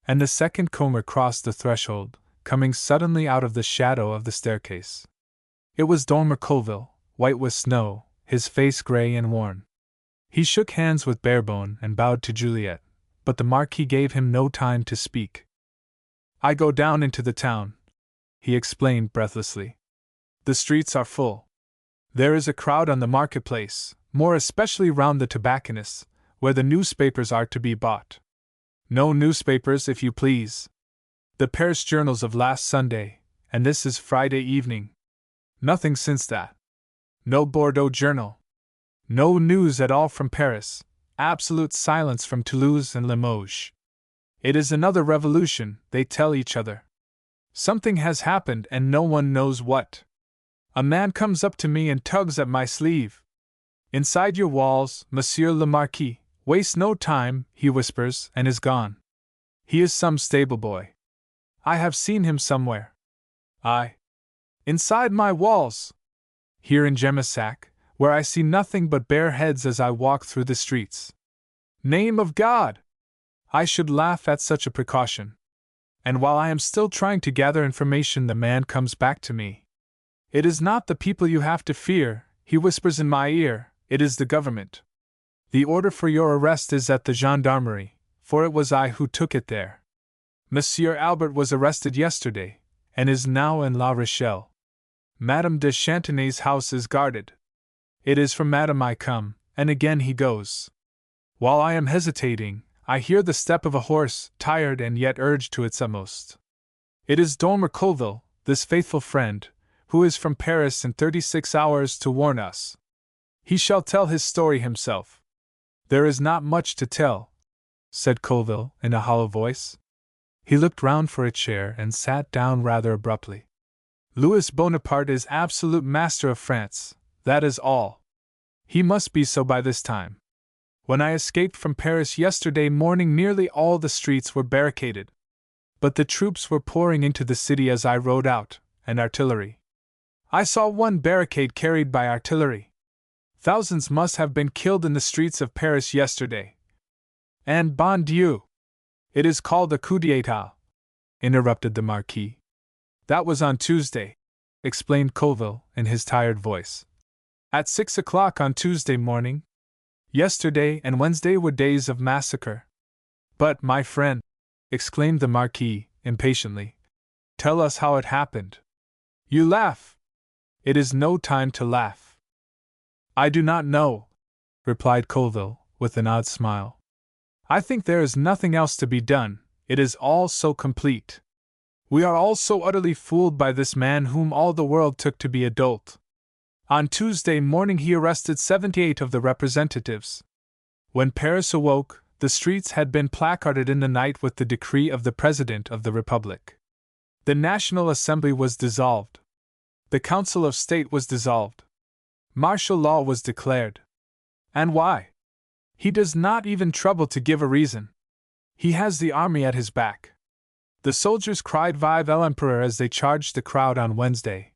Speaker 1: And the second comer crossed the threshold, coming suddenly out of the shadow of the staircase. It was Dormer Colville, white with snow, his face grey and worn. He shook hands with Barebone and bowed to Juliet, but the Marquis gave him no time to speak. I go down into the town, he explained breathlessly. The streets are full. There is a crowd on the marketplace, more especially round the tobacconists, where the newspapers are to be bought. No newspapers, if you please. The Paris journals of last Sunday, and this is Friday evening. Nothing since that. No Bordeaux journal. No news at all from Paris, absolute silence from Toulouse and Limoges. It is another revolution, they tell each other. Something has happened and no one knows what. A man comes up to me and tugs at my sleeve. Inside your walls, Monsieur le Marquis, waste no time, he whispers, and is gone. He is some stable boy. I have seen him somewhere. Inside my walls. Here in Gemissac, where I see nothing but bare heads as I walk through the streets. Name of God! I should laugh at such a precaution. And while I am still trying to gather information, the man comes back to me. It is not the people you have to fear, he whispers in my ear, it is the government. The order for your arrest is at the gendarmerie, for it was I who took it there. Monsieur Albert was arrested yesterday, and is now in La Rochelle. Madame de Chantenay's house is guarded. It is from Madame I come, and again he goes. While I am hesitating, I hear the step of a horse, tired and yet urged to its utmost. It is Dormer Colville, this faithful friend, who is from Paris in 36 hours to warn us. He shall tell his story himself. There is not much to tell, said Colville in a hollow voice. He looked round for a chair and sat down rather abruptly. Louis Bonaparte is absolute master of France, that is all. He must be so by this time. When I escaped from Paris yesterday morning, nearly all the streets were barricaded. But the troops were pouring into the city as I rode out, and artillery. I saw one barricade carried by artillery. Thousands must have been killed in the streets of Paris yesterday. And bon Dieu! It is called a coup d'état, interrupted the Marquis. That was on Tuesday, explained Colville in his tired voice. At 6 o'clock on Tuesday morning. Yesterday and Wednesday were days of massacre. But, my friend, exclaimed the Marquis, impatiently, tell us how it happened. You laugh. It is no time to laugh. I do not know, replied Colville, with an odd smile. I think there is nothing else to be done, it is all so complete. We are all so utterly fooled by this man whom all the world took to be a dolt. On Tuesday morning he arrested 78 of the representatives. When Paris awoke, the streets had been placarded in the night with the decree of the President of the Republic. The National Assembly was dissolved. The Council of State was dissolved. Martial law was declared. And why? He does not even trouble to give a reason. He has the army at his back. The soldiers cried Vive l'Empereur as they charged the crowd on Wednesday.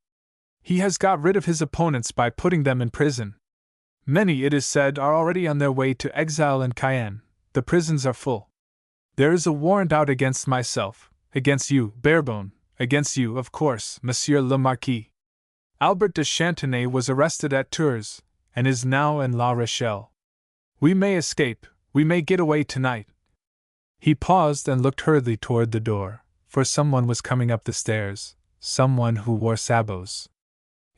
Speaker 1: He has got rid of his opponents by putting them in prison. Many, it is said, are already on their way to exile in Cayenne. The prisons are full. There is a warrant out against myself, against you, Barebone, against you, of course, Monsieur le Marquis. Albert de Chantenay was arrested at Tours, and is now in La Rochelle. We may escape, we may get away tonight. He paused and looked hurriedly toward the door, for someone was coming up the stairs, someone who wore sabots.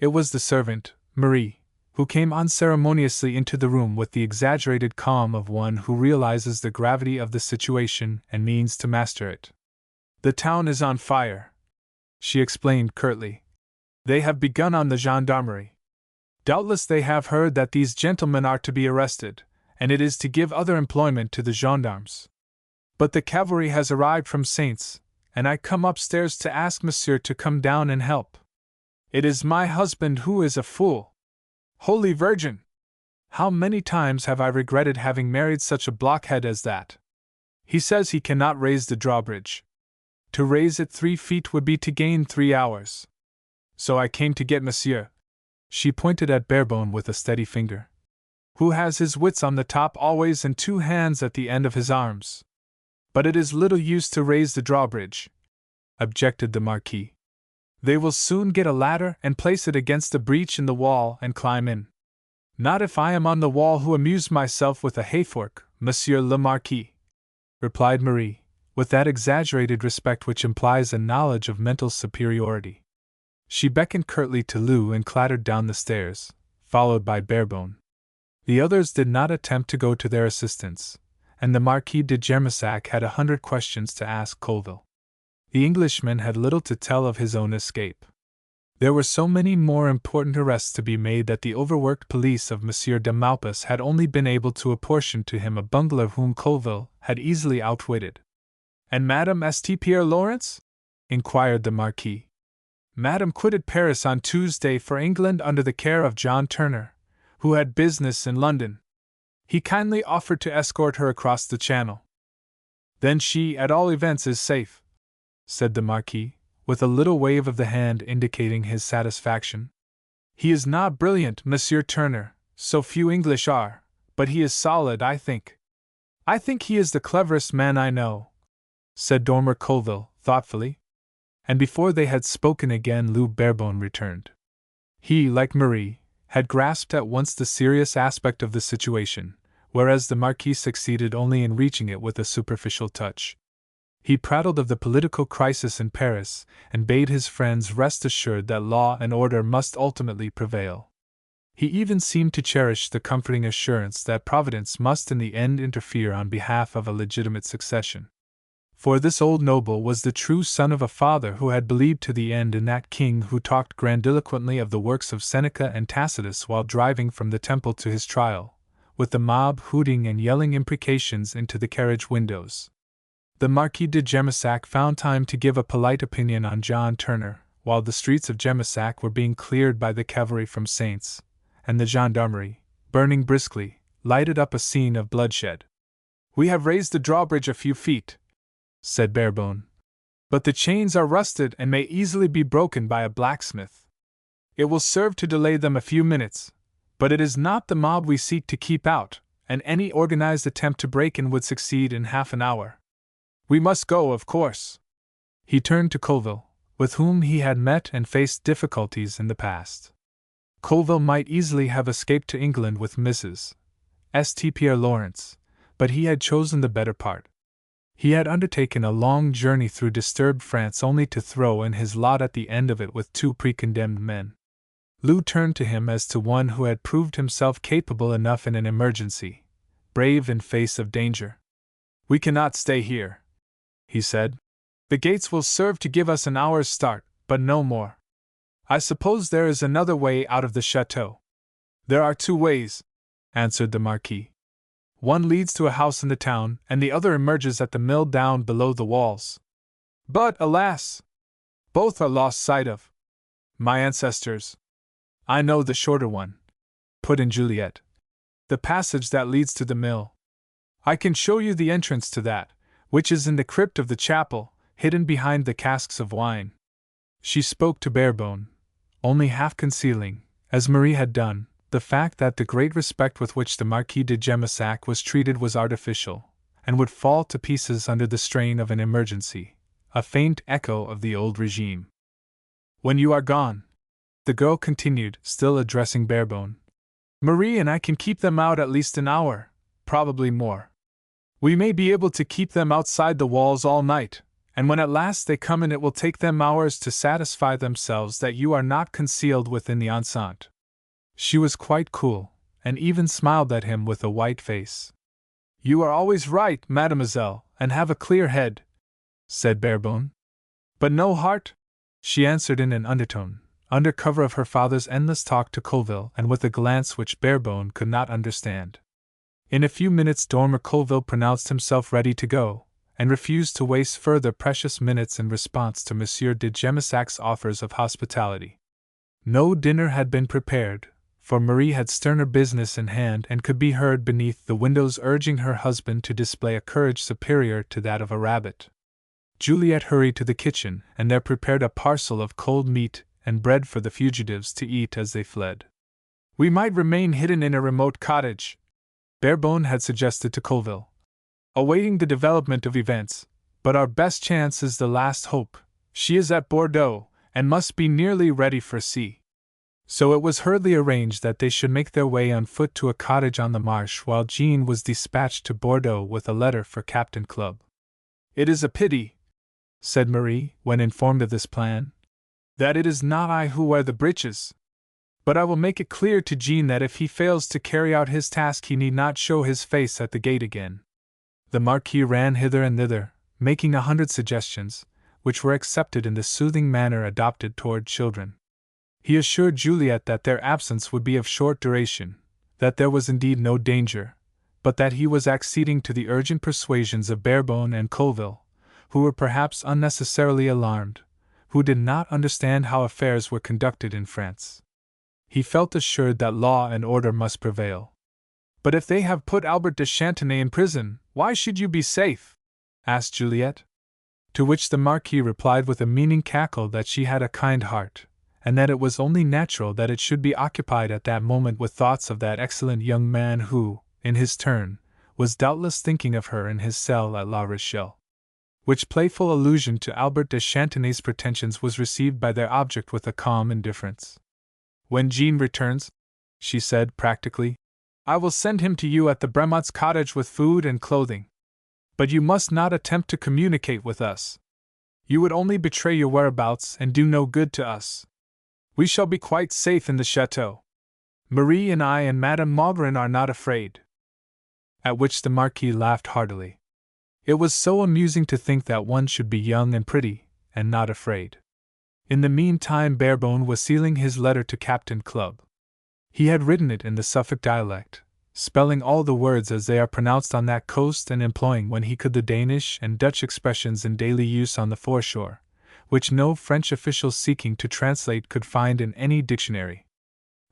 Speaker 1: It was the servant, Marie, who came unceremoniously into the room with the exaggerated calm of one who realizes the gravity of the situation and means to master it. The town is on fire, she explained curtly. They have begun on the gendarmerie. Doubtless they have heard that these gentlemen are to be arrested, and it is to give other employment to the gendarmes. But the cavalry has arrived from Saints, and I come upstairs to ask Monsieur to come down and help. It is my husband who is a fool. Holy Virgin! How many times have I regretted having married such a blockhead as that? He says he cannot raise the drawbridge. To raise it 3 feet would be to gain 3 hours. So I came to get Monsieur. She pointed at Barebone with a steady finger. Who has his wits on the top always and 2 hands at the end of his arms. But it is little use to raise the drawbridge, objected the Marquis. They will soon get a ladder and place it against a breach in the wall and climb in. Not if I am on the wall who amuse myself with a hayfork, Monsieur le Marquis, replied Marie, with that exaggerated respect which implies a knowledge of mental superiority. She beckoned curtly to Lou and clattered down the stairs, followed by Barebone. The others did not attempt to go to their assistance, and the Marquis de Germesac had 100 questions to ask Colville. The Englishman had little to tell of his own escape. There were so many more important arrests to be made that the overworked police of Monsieur de Maupas had only been able to apportion to him a bungler whom Colville had easily outwitted. And Madame St. Pierre Lawrence? Inquired the Marquis. Madame quitted Paris on Tuesday for England under the care of John Turner, who had business in London. He kindly offered to escort her across the Channel. Then she, at all events, is safe, said the Marquis, with a little wave of the hand indicating his satisfaction. He is not brilliant, Monsieur Turner, so few English are, but he is solid, I think. I think he is the cleverest man I know, said Dormer Colville, thoughtfully. And before they had spoken again, Lou Barebone returned. He, like Marie, had grasped at once the serious aspect of the situation, whereas the Marquis succeeded only in reaching it with a superficial touch. He prattled of the political crisis in Paris, and bade his friends rest assured that law and order must ultimately prevail. He even seemed to cherish the comforting assurance that Providence must in the end interfere on behalf of a legitimate succession. For this old noble was the true son of a father who had believed to the end in that king who talked grandiloquently of the works of Seneca and Tacitus while driving from the temple to his trial, with the mob hooting and yelling imprecations into the carriage windows. The Marquis de Germesac found time to give a polite opinion on John Turner, while the streets of Germesac were being cleared by the cavalry from Saints, and the gendarmerie, burning briskly, lighted up a scene of bloodshed. We have raised the drawbridge a few feet, said Barebone, but the chains are rusted and may easily be broken by a blacksmith. It will serve to delay them a few minutes, but it is not the mob we seek to keep out, and any organized attempt to break in would succeed in half an hour. We must go, of course. He turned to Colville, with whom he had met and faced difficulties in the past. Colville might easily have escaped to England with Mrs. St. Pierre Lawrence, but he had chosen the better part. He had undertaken a long journey through disturbed France only to throw in his lot at the end of it with 2 pre-condemned men. Lou turned to him as to one who had proved himself capable enough in an emergency, brave in face of danger. We cannot stay here, he said. The gates will serve to give us an hour's start, but no more. I suppose there is another way out of the chateau. There are 2 ways, answered the Marquis. One leads to a house in the town, and the other emerges at the mill down below the walls. But, alas! Both are lost sight of. My ancestors. I know the shorter one, put in Juliet. The passage that leads to the mill. I can show you the entrance to that, which is in the crypt of the chapel, hidden behind the casks of wine. She spoke to Barebone, only half concealing, as Marie had done, the fact that the great respect with which the Marquis de Gemissac was treated was artificial, and would fall to pieces under the strain of an emergency, a faint echo of the old regime. When you are gone, the girl continued, still addressing Barebone, Marie and I can keep them out at least an hour, probably more. We may be able to keep them outside the walls all night, and when at last they come in it will take them hours to satisfy themselves that you are not concealed within the enceinte. She was quite cool, and even smiled at him with a white face. You are always right, mademoiselle, and have a clear head, said Barebone. But no heart? She answered in an undertone, under cover of her father's endless talk to Colville and with a glance which Barebone could not understand. In a few minutes Dormer Colville pronounced himself ready to go, and refused to waste further precious minutes in response to Monsieur de Gemissac's offers of hospitality. No dinner had been prepared, for Marie had sterner business in hand and could be heard beneath the windows urging her husband to display a courage superior to that of a rabbit. Juliet hurried to the kitchen, and there prepared a parcel of cold meat and bread for the fugitives to eat as they fled. We might remain hidden in a remote cottage, Barebone had suggested to Colville, awaiting the development of events, but our best chance is the last hope. She is at Bordeaux, and must be nearly ready for sea. So it was hurriedly arranged that they should make their way on foot to a cottage on the marsh while Jean was dispatched to Bordeaux with a letter for Captain Clubb. It is a pity, said Marie, when informed of this plan, that it is not I who wear the breeches. But I will make it clear to Jean that if he fails to carry out his task he need not show his face at the gate again. The Marquis ran hither and thither, making 100 suggestions, which were accepted in the soothing manner adopted toward children. He assured Juliet that their absence would be of short duration, that there was indeed no danger, but that he was acceding to the urgent persuasions of Barebone and Colville, who were perhaps unnecessarily alarmed, who did not understand how affairs were conducted in France. He felt assured that law and order must prevail. But if they have put Albert de Chantenay in prison, why should you be safe? Asked Juliet. To which the Marquis replied with a meaning cackle that she had a kind heart, and that it was only natural that it should be occupied at that moment with thoughts of that excellent young man who, in his turn, was doubtless thinking of her in his cell at La Rochelle. Which playful allusion to Albert de Chantenay's pretensions was received by their object with a calm indifference. When Jean returns, she said practically, I will send him to you at the Bremont's cottage with food and clothing. But you must not attempt to communicate with us. You would only betray your whereabouts and do no good to us. We shall be quite safe in the chateau. Marie and I and Madame Maugrin are not afraid. At which the Marquis laughed heartily. It was so amusing to think that one should be young and pretty, and not afraid. In the meantime Barebone was sealing his letter to Captain Clubb. He had written it in the Suffolk dialect, spelling all the words as they are pronounced on that coast and employing when he could the Danish and Dutch expressions in daily use on the foreshore, which no French official seeking to translate could find in any dictionary.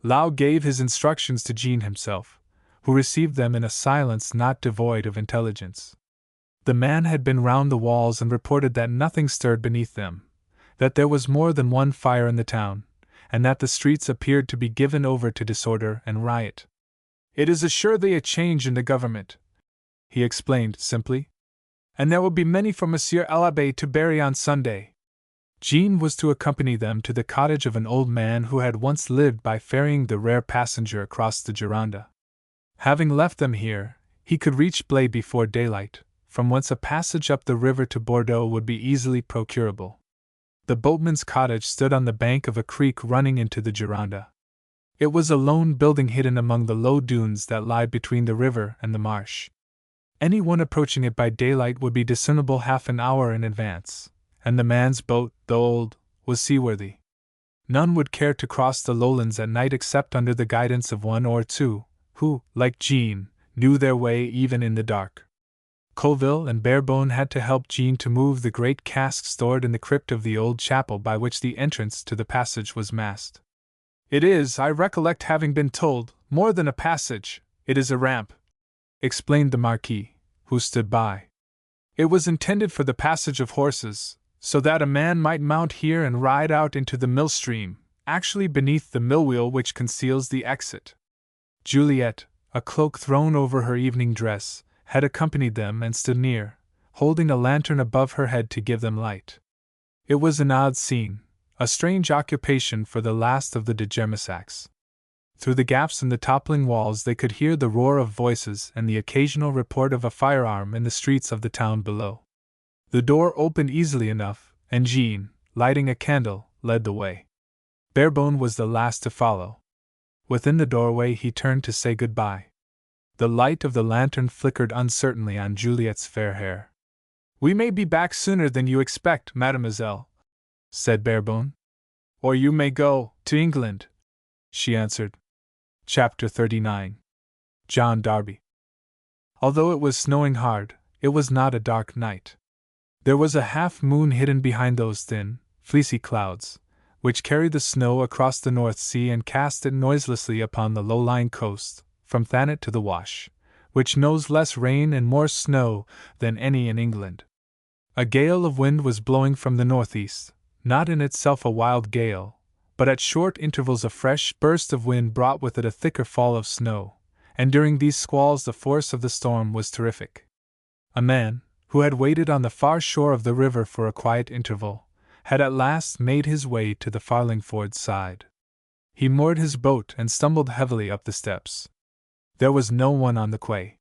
Speaker 1: Lau gave his instructions to Jean himself, who received them in a silence not devoid of intelligence. The man had been round the walls and reported that nothing stirred beneath them, that there was more than one fire in the town, and that the streets appeared to be given over to disorder and riot. It is assuredly a change in the government, he explained simply, and there will be many for Monsieur l'Abbé to bury on Sunday. Jean was to accompany them to the cottage of an old man who had once lived by ferrying the rare passenger across the Gironde. Having left them here, he could reach Blaye before daylight, from whence a passage up the river to Bordeaux would be easily procurable. The boatman's cottage stood on the bank of a creek running into the Gironde. It was a lone building hidden among the low dunes that lie between the river and the marsh. Anyone approaching it by daylight would be discernible half an hour in advance, and the man's boat, though old, was seaworthy. None would care to cross the lowlands at night except under the guidance of one or two, who, like Jean, knew their way even in the dark. Colville and Barebone had to help Jean to move the great cask stored in the crypt of the old chapel by which the entrance to the passage was masked. "It is, I recollect having been told, more than a passage, it is a ramp," explained the Marquis, who stood by. "It was intended for the passage of horses, so that a man might mount here and ride out into the mill stream, actually beneath the mill wheel which conceals the exit." Juliet, a cloak thrown over her evening dress, had accompanied them and stood near, holding a lantern above her head to give them light. It was an odd scene, a strange occupation for the last of the de Germisacs. Through the gaps in the toppling walls they could hear the roar of voices and the occasional report of a firearm in the streets of the town below. The door opened easily enough, and Jean, lighting a candle, led the way. Barebone was the last to follow. Within the doorway he turned to say good-bye. The light of the lantern flickered uncertainly on Juliet's fair hair. "We may be back sooner than you expect, mademoiselle," said Barebone. "Or you may go to England," she answered. Chapter 39. John Darby. Although it was snowing hard, it was not a dark night. There was a half-moon hidden behind those thin, fleecy clouds, which carried the snow across the North Sea and cast it noiselessly upon the low-lying coast, from Thanet to the Wash, which knows less rain and more snow than any in England. A gale of wind was blowing from the northeast, not in itself a wild gale, but at short intervals a fresh burst of wind brought with it a thicker fall of snow, and during these squalls the force of the storm was terrific. A man, who had waited on the far shore of the river for a quiet interval, had at last made his way to the Farlingford side. He moored his boat and stumbled heavily up the steps. There was no one on the quay.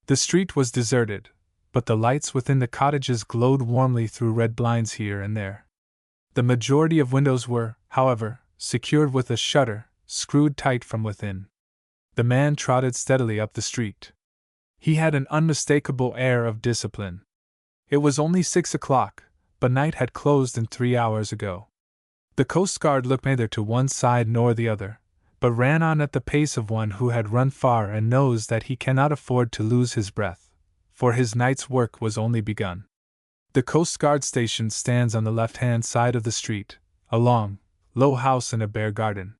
Speaker 1: The street was deserted, but the lights within the cottages glowed warmly through red blinds here and there. The majority of windows were, however, secured with a shutter, screwed tight from within. The man trotted steadily up the street. He had an unmistakable air of discipline. It was only 6 o'clock, but night had closed in 3 hours ago. The Coast Guard looked neither to one side nor the other, but ran on at the pace of one who had run far and knows that he cannot afford to lose his breath, for his night's work was only begun. The Coast Guard station stands on the left-hand side of the street, a long, low house in a bare garden.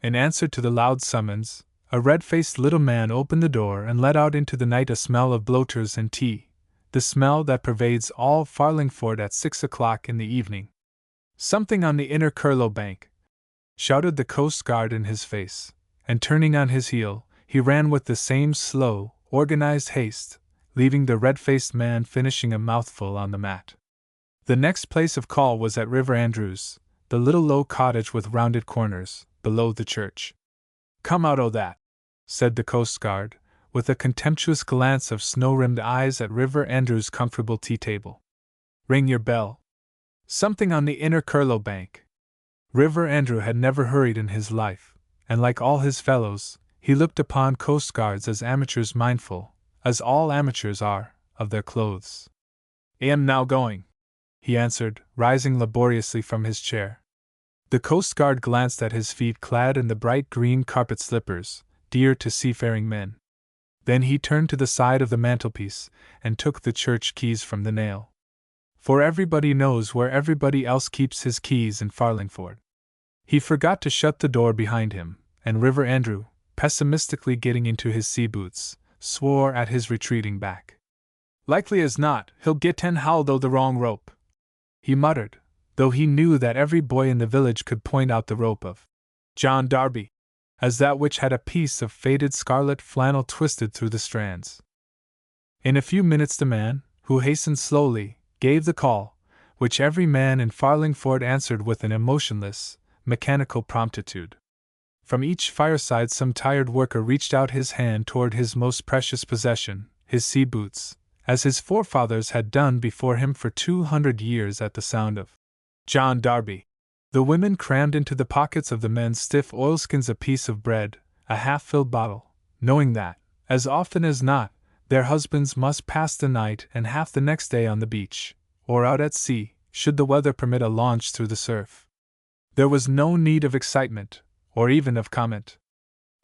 Speaker 1: In answer to the loud summons, a red-faced little man opened the door and let out into the night a smell of bloaters and tea, the smell that pervades all Farlingford at 6 o'clock in the evening. "Something on the inner Curlow bank," shouted the Coast Guard in his face, and turning on his heel, he ran with the same slow, organized haste, leaving the red-faced man finishing a mouthful on the mat. The next place of call was at River Andrews, the little low cottage with rounded corners, below the church. "Come out o' that," said the Coast Guard, with a contemptuous glance of snow-rimmed eyes at River Andrews' comfortable tea-table. "Ring your bell. Something on the inner Curlow bank." River Andrew had never hurried in his life, and like all his fellows, he looked upon Coast Guards as amateurs mindful, as all amateurs are, of their clothes. "I am now going," he answered, rising laboriously from his chair. The Coast Guard glanced at his feet clad in the bright green carpet slippers, dear to seafaring men. Then he turned to the side of the mantelpiece and took the church keys from the nail. For everybody knows where everybody else keeps his keys in Farlingford. He forgot to shut the door behind him, and River Andrew, pessimistically getting into his sea boots, swore at his retreating back. "Likely as not, he'll get ten-howled o' the wrong rope," he muttered, though he knew that every boy in the village could point out the rope of John Darby as that which had a piece of faded scarlet flannel twisted through the strands. In a few minutes the man, who hastened slowly, gave the call, which every man in Farlingford answered with an emotionless, mechanical promptitude. From each fireside some tired worker reached out his hand toward his most precious possession, his sea boots, as his forefathers had done before him for 200 years at the sound of John Darby. The women crammed into the pockets of the men's stiff oilskins a piece of bread, a half-filled bottle, knowing that, as often as not, their husbands must pass the night and half the next day on the beach, or out at sea, should the weather permit a launch through the surf. There was no need of excitement, or even of comment.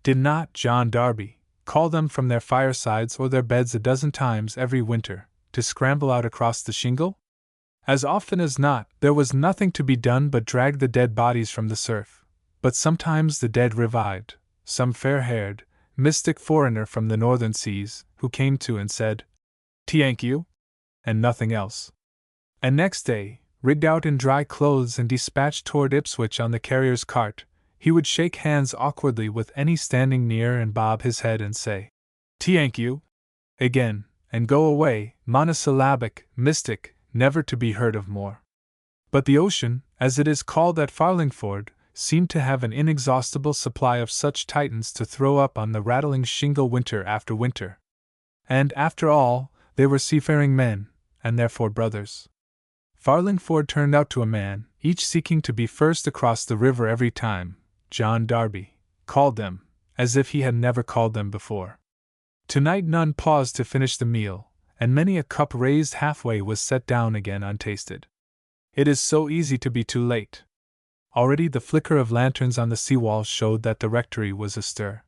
Speaker 1: Did not John Darby call them from their firesides or their beds a dozen times every winter, to scramble out across the shingle? As often as not, there was nothing to be done but drag the dead bodies from the surf, but sometimes the dead revived, some fair-haired, mystic foreigner from the northern seas, who came to and said, "Thank you," and nothing else. And next day, rigged out in dry clothes and dispatched toward Ipswich on the carrier's cart, he would shake hands awkwardly with any standing near and bob his head and say, "Thank you," again, and go away, monosyllabic, mystic, never to be heard of more. But the ocean, as it is called at Farlingford, seemed to have an inexhaustible supply of such Titans to throw up on the rattling shingle winter after winter. And, after all, they were seafaring men, and therefore brothers. Farlingford turned out to a man, each seeking to be first across the river every time John Darby called them, as if he had never called them before. Tonight none paused to finish the meal, and many a cup raised halfway was set down again untasted. It is so easy to be too late. Already the flicker of lanterns on the sea-wall showed that the rectory was astir.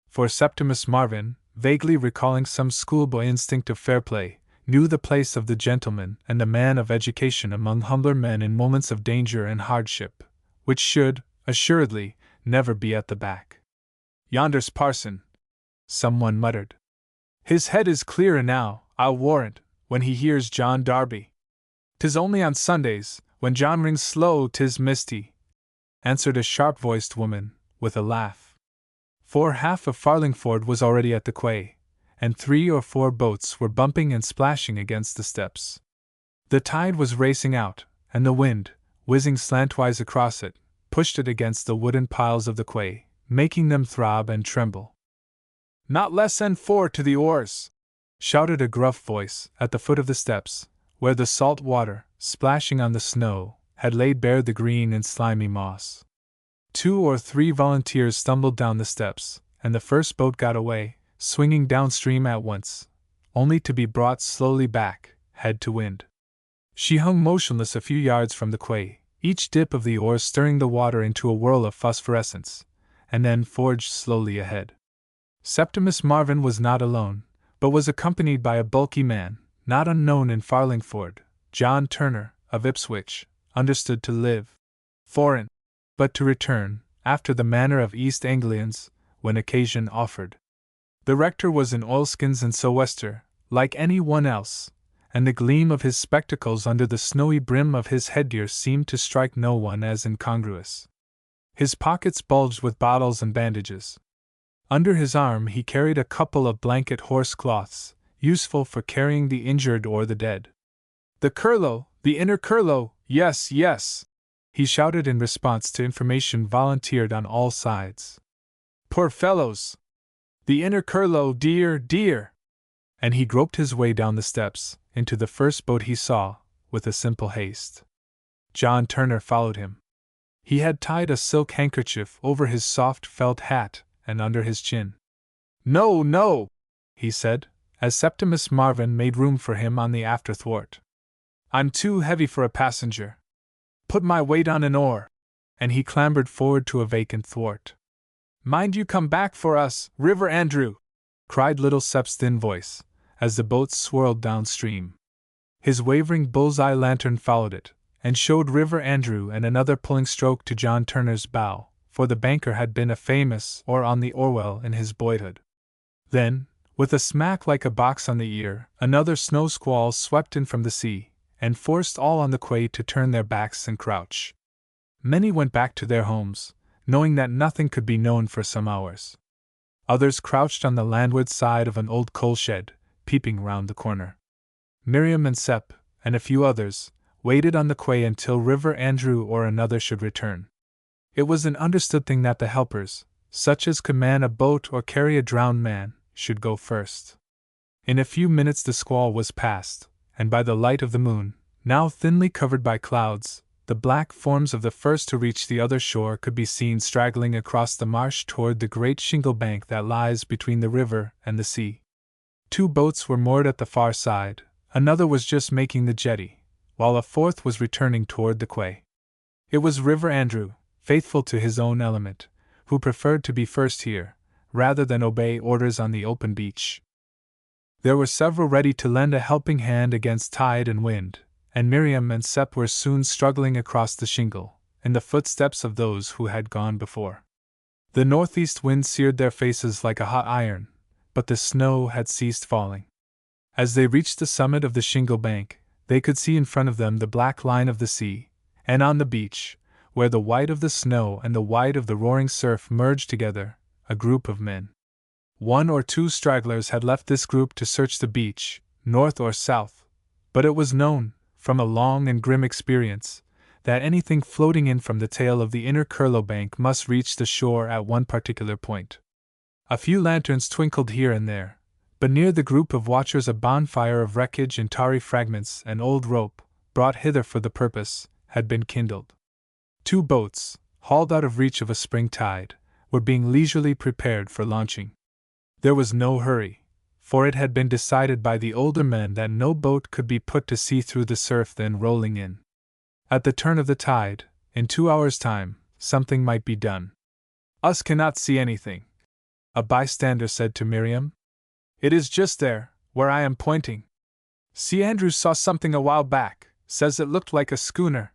Speaker 1: For Septimus Marvin, vaguely recalling some schoolboy instinct of fair play, knew the place of the gentleman and the man of education among humbler men in moments of danger and hardship, which should, assuredly, never be at the back. "Yonder's parson," someone muttered. "His head is clearer now, I'll warrant, when he hears John Darby. 'Tis only on Sundays, when John rings slow 'tis misty," answered a sharp-voiced woman, with a laugh. For half of Farlingford was already at the quay, and 3 or 4 boats were bumping and splashing against the steps. The tide was racing out, and the wind, whizzing slantwise across it, pushed it against the wooden piles of the quay, making them throb and tremble. "Not less than 4 to the oars!" shouted a gruff voice at the foot of the steps, where the salt water, splashing on the snow, had laid bare the green and slimy moss. 2 or 3 volunteers stumbled down the steps, and the first boat got away, swinging downstream at once, only to be brought slowly back, head to wind. She hung motionless a few yards from the quay, each dip of the oars stirring the water into a whirl of phosphorescence, and then forged slowly ahead. Septimus Marvin was not alone, but was accompanied by a bulky man, not unknown in Farlingford, John Turner, of Ipswich, understood to live foreign, but to return, after the manner of East Anglians, when occasion offered. The rector was in oilskins and sou'wester, like any one else, and the gleam of his spectacles under the snowy brim of his headgear seemed to strike no one as incongruous. His pockets bulged with bottles and bandages. Under his arm he carried a couple of blanket horse cloths, useful for carrying the injured or the dead. "The Curlow, the inner Curlow, yes, yes!" he shouted in response to information volunteered on all sides. "Poor fellows! The inner Curlow, dear, dear!" And he groped his way down the steps, into the first boat he saw, with a simple haste. John Turner followed him. He had tied a silk handkerchief over his soft felt hat and under his chin. "No, no!" he said, as Septimus Marvin made room for him on the after thwart. "I'm too heavy for a passenger. Put my weight on an oar," and he clambered forward to a vacant thwart. "Mind you come back for us, River Andrew!" cried little Sep's thin voice, as the boat swirled downstream. His wavering bull's-eye lantern followed it, and showed River Andrew and another pulling stroke to John Turner's bow, for the banker had been a famous oar on the Orwell in his boyhood. Then, with a smack like a box on the ear, another snow squall swept in from the sea, and forced all on the quay to turn their backs and crouch. Many went back to their homes, knowing that nothing could be known for some hours. Others crouched on the landward side of an old coal shed, peeping round the corner. Miriam and Sep, and a few others, waited on the quay until River Andrew or another should return. It was an understood thing that the helpers, such as could man a boat or carry a drowned man, should go first. In a few minutes the squall was past, and by the light of the moon, now thinly covered by clouds, the black forms of the first to reach the other shore could be seen straggling across the marsh toward the great shingle bank that lies between the river and the sea. 2 boats were moored at the far side, another was just making the jetty, while a 4th was returning toward the quay. It was River Andrew, faithful to his own element, who preferred to be first here, rather than obey orders on the open beach. There were several ready to lend a helping hand against tide and wind, and Miriam and Sep were soon struggling across the shingle, in the footsteps of those who had gone before. The northeast wind seared their faces like a hot iron, but the snow had ceased falling. As they reached the summit of the shingle bank, they could see in front of them the black line of the sea, and on the beach, where the white of the snow and the white of the roaring surf merged together, a group of men. 1 or 2 stragglers had left this group to search the beach, north or south, but it was known, from a long and grim experience, that anything floating in from the tail of the inner Curlow bank must reach the shore at one particular point. A few lanterns twinkled here and there, but near the group of watchers a bonfire of wreckage and tarry fragments and old rope, brought hither for the purpose, had been kindled. 2 boats, hauled out of reach of a spring tide, were being leisurely prepared for launching. There was no hurry, for it had been decided by the older men that no boat could be put to sea through the surf then rolling in. At the turn of the tide, in 2 hours' time, something might be done. "Us cannot see anything," a bystander said to Miriam. "It is just there, where I am pointing. See, Andrew saw something a while back, says it looked like a schooner."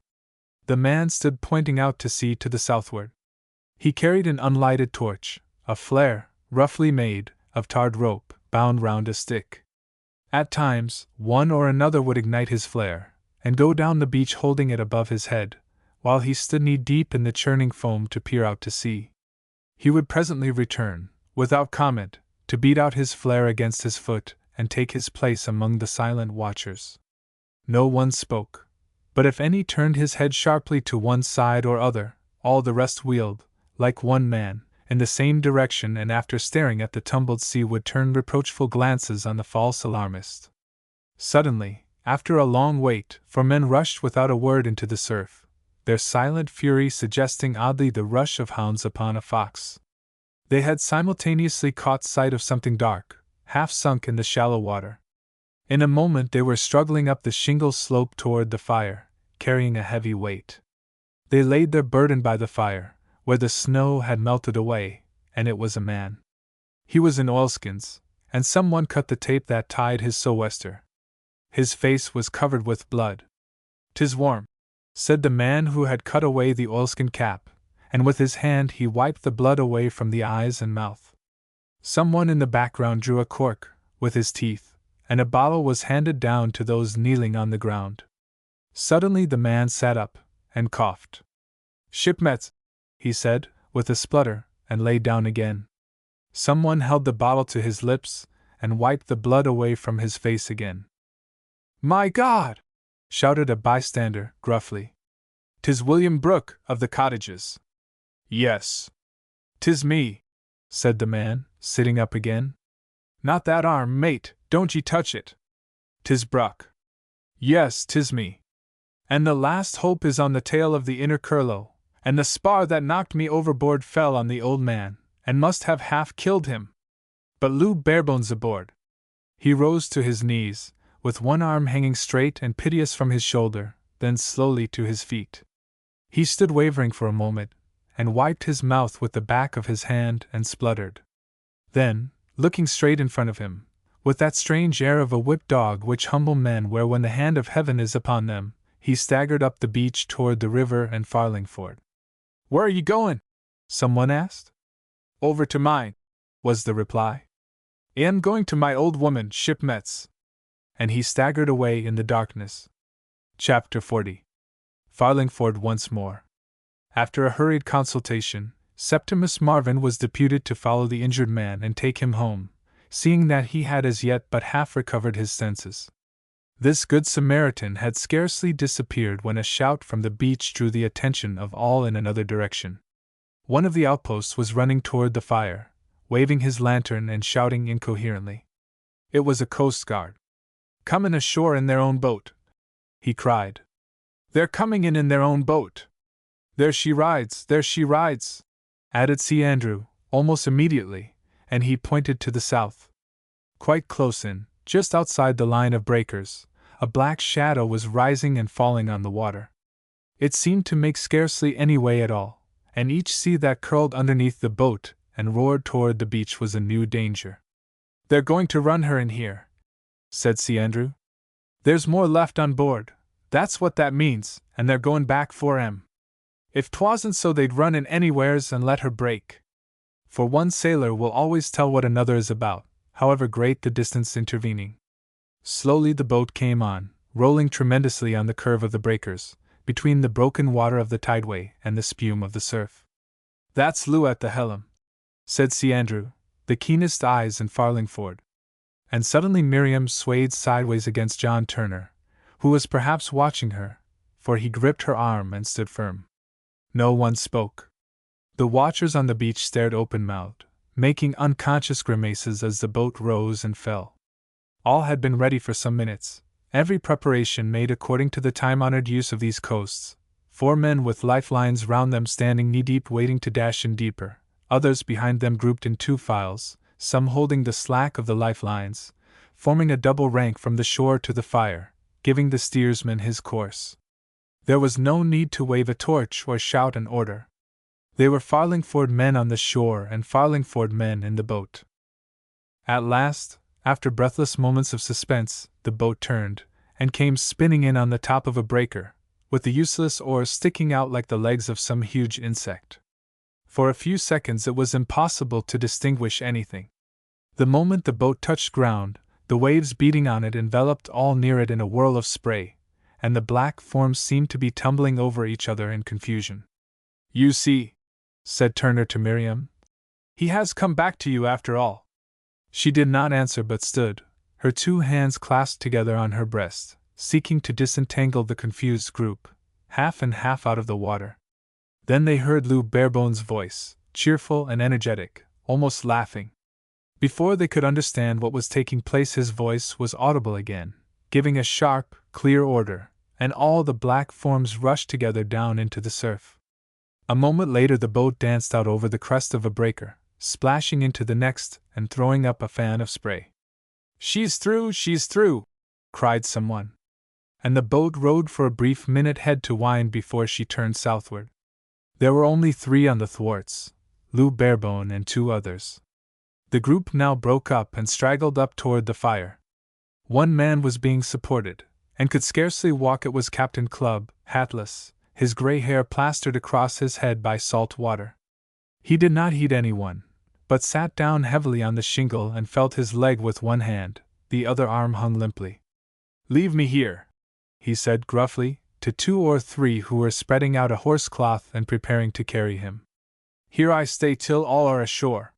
Speaker 1: The man stood pointing out to sea to the southward. He carried an unlighted torch, a flare, roughly made, of tarred rope, bound round a stick. At times, one or another would ignite his flare, and go down the beach holding it above his head, while he stood knee-deep in the churning foam to peer out to sea. He would presently return, without comment, to beat out his flare against his foot, and take his place among the silent watchers. No one spoke, but if any turned his head sharply to one side or other, all the rest wheeled, like one man, in the same direction, and after staring at the tumbled sea would turn reproachful glances on the false alarmist. Suddenly, after a long wait, 4 men rushed without a word into the surf, their silent fury suggesting oddly the rush of hounds upon a fox. They had simultaneously caught sight of something dark, half sunk in the shallow water. In a moment they were struggling up the shingle slope toward the fire, carrying a heavy weight. They laid their burden by the fire, where the snow had melted away, and it was a man. He was in oilskins, and someone cut the tape that tied his sou'wester. His face was covered with blood. "'Tis warm," said the man who had cut away the oilskin cap, and with his hand he wiped the blood away from the eyes and mouth. Someone in the background drew a cork, with his teeth, and a bottle was handed down to those kneeling on the ground. Suddenly the man sat up, and coughed. "Shipmates," he said, with a splutter, and lay down again. Someone held the bottle to his lips, and wiped the blood away from his face again. "My God!" shouted a bystander, gruffly. "'Tis William Brooke, of the cottages." "Yes. 'Tis me," said the man, sitting up again. "Not that arm, mate, don't ye touch it." "'Tis Brooke." "Yes, 'tis me. And the last hope is on the tail of the inner Curlow, and the spar that knocked me overboard fell on the old man, and must have half killed him. But Lou Barebones aboard." He rose to his knees, with one arm hanging straight and piteous from his shoulder, then slowly to his feet. He stood wavering for a moment, and wiped his mouth with the back of his hand and spluttered. Then, looking straight in front of him, with that strange air of a whipped dog which humble men wear when the hand of heaven is upon them, he staggered up the beach toward the river and Farlingford. "Where are you going?" someone asked. "Over to mine," was the reply. "I'm going to my old woman, shipmates." And he staggered away in the darkness. Chapter 40. Farlingford once more. After a hurried consultation, Septimus Marvin was deputed to follow the injured man and take him home, seeing that he had as yet but half recovered his senses. This good Samaritan had scarcely disappeared when a shout from the beach drew the attention of all in another direction. One of the outposts was running toward the fire, waving his lantern and shouting incoherently. It was a coast guard. "Coming ashore in their own boat," he cried. "They're coming in their own boat. There she rides, added Sir Andrew, almost immediately, and he pointed to the south. Quite close in, just outside the line of breakers, a black shadow was rising and falling on the water. It seemed to make scarcely any way at all, and each sea that curled underneath the boat and roared toward the beach was a new danger. "They're going to run her in here," said Sir Andrew. "There's more left on board, that's what that means, and they're going back for 'em. If 'twasn't so they'd run in anywheres and let her break. For one sailor will always tell what another is about, however great the distance intervening." Slowly the boat came on, rolling tremendously on the curve of the breakers, between the broken water of the tideway and the spume of the surf. "That's Lou at the helm," said Sir Andrew, the keenest eyes in Farlingford. And suddenly Miriam swayed sideways against John Turner, who was perhaps watching her, for he gripped her arm and stood firm. No one spoke. The watchers on the beach stared open-mouthed, making unconscious grimaces as the boat rose and fell. All had been ready for some minutes, every preparation made according to the time-honored use of these coasts, 4 men with lifelines round them standing knee-deep waiting to dash in deeper, others behind them grouped in 2 files, some holding the slack of the lifelines, forming a double rank from the shore to the fire, giving the steersman his course. There was no need to wave a torch or shout an order. They were Farlingford men on the shore and Farlingford men in the boat. At last, after breathless moments of suspense, the boat turned, and came spinning in on the top of a breaker, with the useless oars sticking out like the legs of some huge insect. For a few seconds it was impossible to distinguish anything. The moment the boat touched ground, the waves beating on it enveloped all near it in a whirl of spray, and the black forms seemed to be tumbling over each other in confusion. "You see," said Turner to Miriam, "he has come back to you after all." She did not answer but stood, her 2 hands clasped together on her breast, seeking to disentangle the confused group, half and half out of the water. Then they heard Lou Barebone's voice, cheerful and energetic, almost laughing. Before they could understand what was taking place, his voice was audible again, giving a sharp, clear order, and all the black forms rushed together down into the surf. A moment later the boat danced out over the crest of a breaker, splashing into the next and throwing up a fan of spray. "She's through, she's through!" cried someone. And the boat rode for a brief minute head to wind before she turned southward. There were only 3 on the thwarts, Lou Barebone and 2 others. The group now broke up and straggled up toward the fire. One man was being supported, and could scarcely walk. It was Captain Clubb, hatless, his gray hair plastered across his head by salt water. He did not heed anyone, but sat down heavily on the shingle and felt his leg with one hand, the other arm hung limply. "Leave me here," he said gruffly, to 2 or 3 who were spreading out a horse-cloth and preparing to carry him. "Here I stay till all are ashore."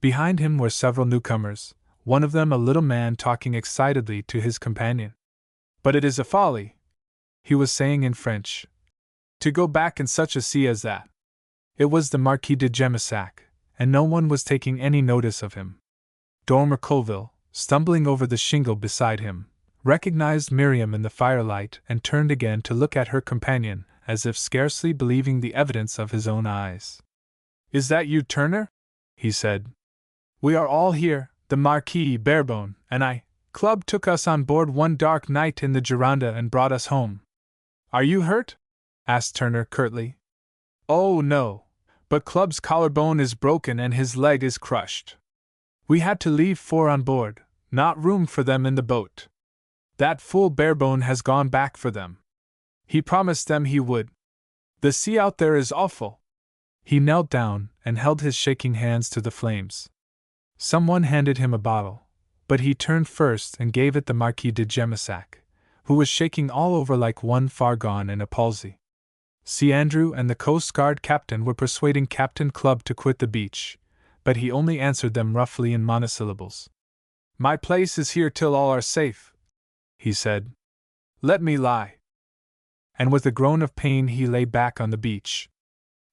Speaker 1: Behind him were several newcomers, one of them a little man talking excitedly to his companion. "But it is a folly," he was saying in French, "to go back in such a sea as that." It was the Marquis de Gemissac, and no one was taking any notice of him. Dormer Colville, stumbling over the shingle beside him, recognized Miriam in the firelight and turned again to look at her companion, as if scarcely believing the evidence of his own eyes. "Is that you, Turner?" he said. "We are all here, the Marquis Barebone and I. Clubb took us on board one dark night in the Gironda and brought us home." "Are you hurt?" asked Turner curtly. "Oh, no, but Clubb's collarbone is broken and his leg is crushed. We had to leave 4 on board, not room for them in the boat. That fool Barebone has gone back for them. He promised them he would. The sea out there is awful." He knelt down and held his shaking hands to the flames. Someone handed him a bottle, but he turned first and gave it the Marquis de Gemissac, who was shaking all over like one far gone in a palsy. Sir Andrew and the Coast Guard captain were persuading Captain Clubb to quit the beach, but he only answered them roughly in monosyllables. "My place is here till all are safe," he said. "Let me lie." And with a groan of pain he lay back on the beach.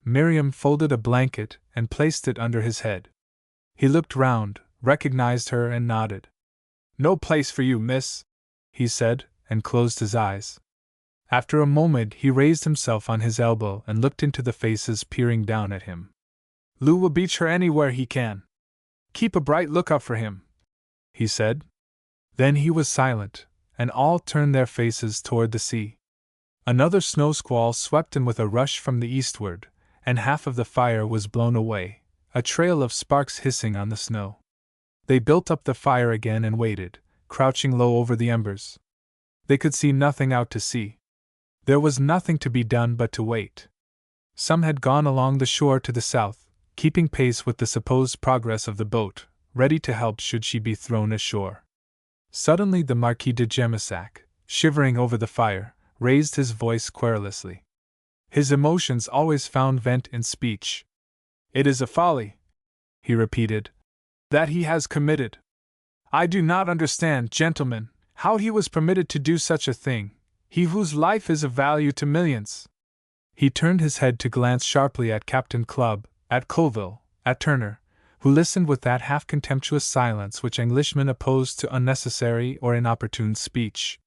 Speaker 1: Miriam folded a blanket and placed it under his head. He looked round, recognized her and nodded. "No place for you, miss," he said, and closed his eyes. After a moment he raised himself on his elbow and looked into the faces peering down at him. "Lou will beach her anywhere he can. Keep a bright lookout for him," he said. Then he was silent, and all turned their faces toward the sea. Another snow squall swept in with a rush from the eastward, and half of the fire was blown away, a trail of sparks hissing on the snow. They built up the fire again and waited, crouching low over the embers. They could see nothing out to sea. There was nothing to be done but to wait. Some had gone along the shore to the south, keeping pace with the supposed progress of the boat, ready to help should she be thrown ashore. Suddenly the Marquis de Gemissac, shivering over the fire, raised his voice querulously. His emotions always found vent in speech. "It is a folly," he repeated, "that he has committed. I do not understand, gentlemen, how he was permitted to do such a thing, he whose life is of value to millions." He turned his head to glance sharply at Captain Clubb, at Colville, at Turner, who listened with that half-contemptuous silence which Englishmen oppose to unnecessary or inopportune speech.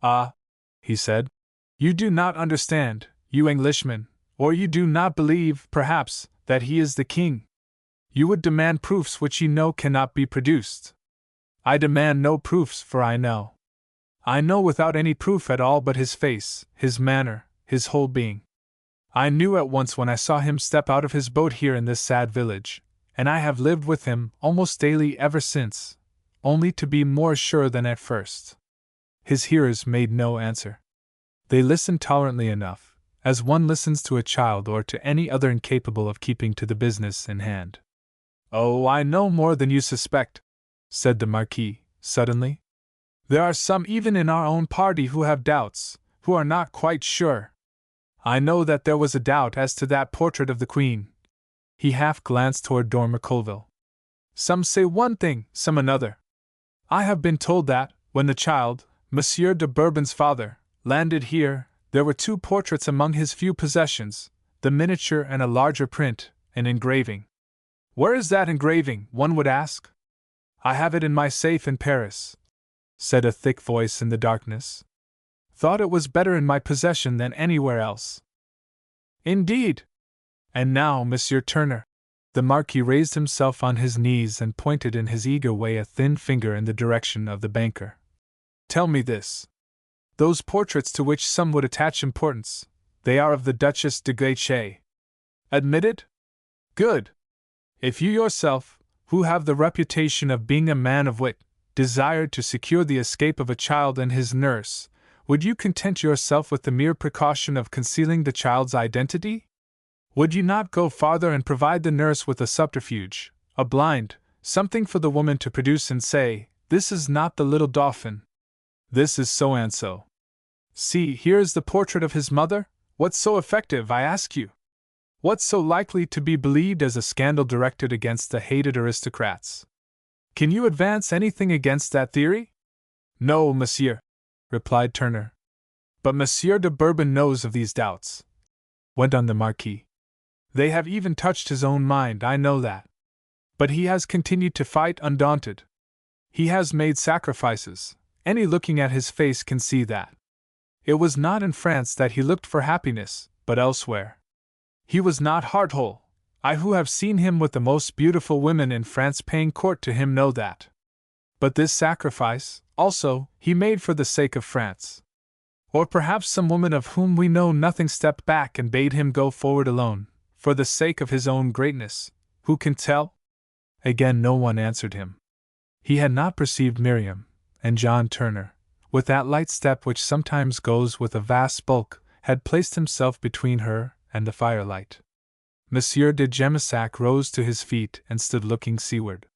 Speaker 1: "Ah," he said, "you do not understand, you Englishmen, or you do not believe, perhaps, that he is the king. You would demand proofs which you know cannot be produced. I demand no proofs, for I know. I know without any proof at all but his face, his manner, his whole being. I knew at once when I saw him step out of his boat here in this sad village, and I have lived with him almost daily ever since, only to be more sure than at first." His hearers made no answer. They listened tolerantly enough, as one listens to a child or to any other incapable of keeping to the business in hand. "Oh, I know more than you suspect," said the Marquis, suddenly. "There are some even in our own party who have doubts, who are not quite sure. I know that there was a doubt as to that portrait of the Queen." He half glanced toward Dormer Colville. "Some say one thing, some another. I have been told that, when the child, Monsieur de Bourbon's father, landed here, there were 2 portraits among his few possessions, the miniature and a larger print, an engraving. Where is that engraving, one would ask? I have it in my safe in Paris," said a thick voice in the darkness. "Thought it was better in my possession than anywhere else." "Indeed! And now, Monsieur Turner," the Marquis raised himself on his knees and pointed in his eager way a thin finger in the direction of the banker. "Tell me this. Those portraits to which some would attach importance, they are of the Duchess de Guiche. Admitted? Good. If you yourself, who have the reputation of being a man of wit, desired to secure the escape of a child and his nurse, would you content yourself with the mere precaution of concealing the child's identity? Would you not go farther and provide the nurse with a subterfuge, a blind, something for the woman to produce and say, 'This is not the little Dauphin. This is so and so. See, here is the portrait of his mother'? What's so effective, I ask you? What's so likely to be believed as a scandal directed against the hated aristocrats? Can you advance anything against that theory?" "No, monsieur," replied Turner. "But Monsieur de Bourbon knows of these doubts," went on the Marquis. "They have even touched his own mind, I know that. But he has continued to fight undaunted. He has made sacrifices, any looking at his face can see that. It was not in France that he looked for happiness, but elsewhere. He was not heart-whole. I who have seen him with the most beautiful women in France paying court to him know that. But this sacrifice, also, he made for the sake of France. Or perhaps some woman of whom we know nothing stepped back and bade him go forward alone, for the sake of his own greatness. Who can tell?" Again no one answered him. He had not perceived Miriam, and John Turner, with that light step which sometimes goes with a vast bulk, had placed himself between her and the firelight. Monsieur de Gemissac rose to his feet and stood looking seaward.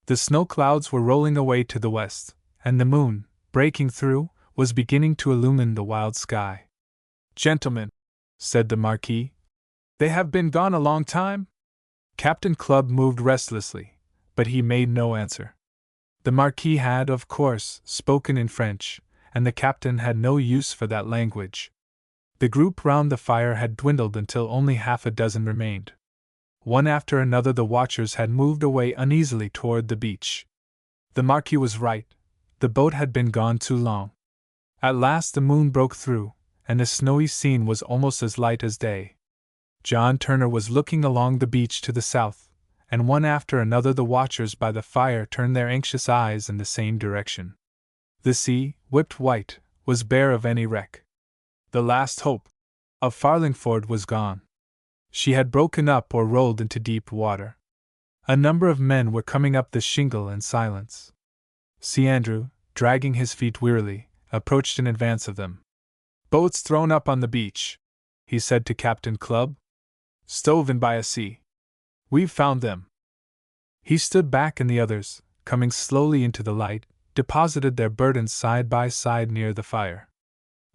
Speaker 1: The snow clouds were rolling away to the west, and the moon, breaking through, was beginning to illumine the wild sky. "Gentlemen," said the Marquis, "they have been gone a long time?" Captain Clubb moved restlessly, but he made no answer. The Marquis had, of course, spoken in French, and the captain had no use for that language. The group round the fire had dwindled until only half a dozen remained. One after another the watchers had moved away uneasily toward the beach. The Marquis was right, the boat had been gone too long. At last the moon broke through, and the snowy scene was almost as light as day. John Turner was looking along the beach to the south, and one after another the watchers by the fire turned their anxious eyes in the same direction. The sea, whipped white, was bare of any wreck. The last hope of Farlingford was gone. She had broken up or rolled into deep water. A number of men were coming up the shingle in silence. Sir Andrew, dragging his feet wearily, approached in advance of them. "Boats thrown up on the beach," he said to Captain Clubb. "Stove in by a sea. We've found them." He stood back, and the others, coming slowly into the light, deposited their burdens side by side near the fire.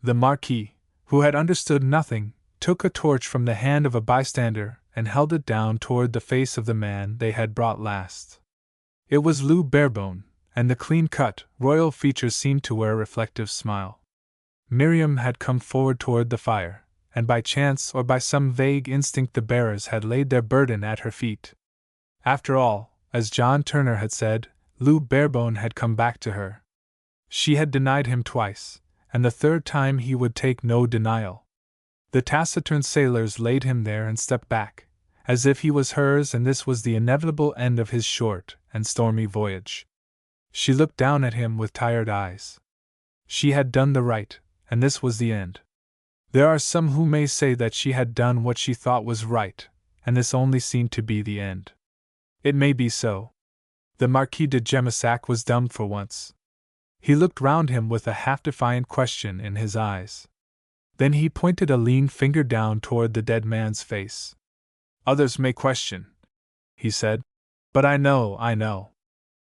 Speaker 1: The Marquis, who had understood nothing, took a torch from the hand of a bystander and held it down toward the face of the man they had brought last. It was Lou Barebone, and the clean-cut, royal features seemed to wear a reflective smile. Miriam had come forward toward the fire, and by chance or by some vague instinct the bearers had laid their burden at her feet. After all, as John Turner had said, Lou Barebone had come back to her. She had denied him twice, and the third time he would take no denial. The taciturn sailors laid him there and stepped back, as if he was hers and this was the inevitable end of his short and stormy voyage. She looked down at him with tired eyes. She had done the right, and this was the end. There are some who may say that she had done what she thought was right, and this only seemed to be the end. It may be so. The Marquis de Gemissac was dumb for once. He looked round him with a half-defiant question in his eyes. Then he pointed a lean finger down toward the dead man's face. "Others may question," he said. "But I know.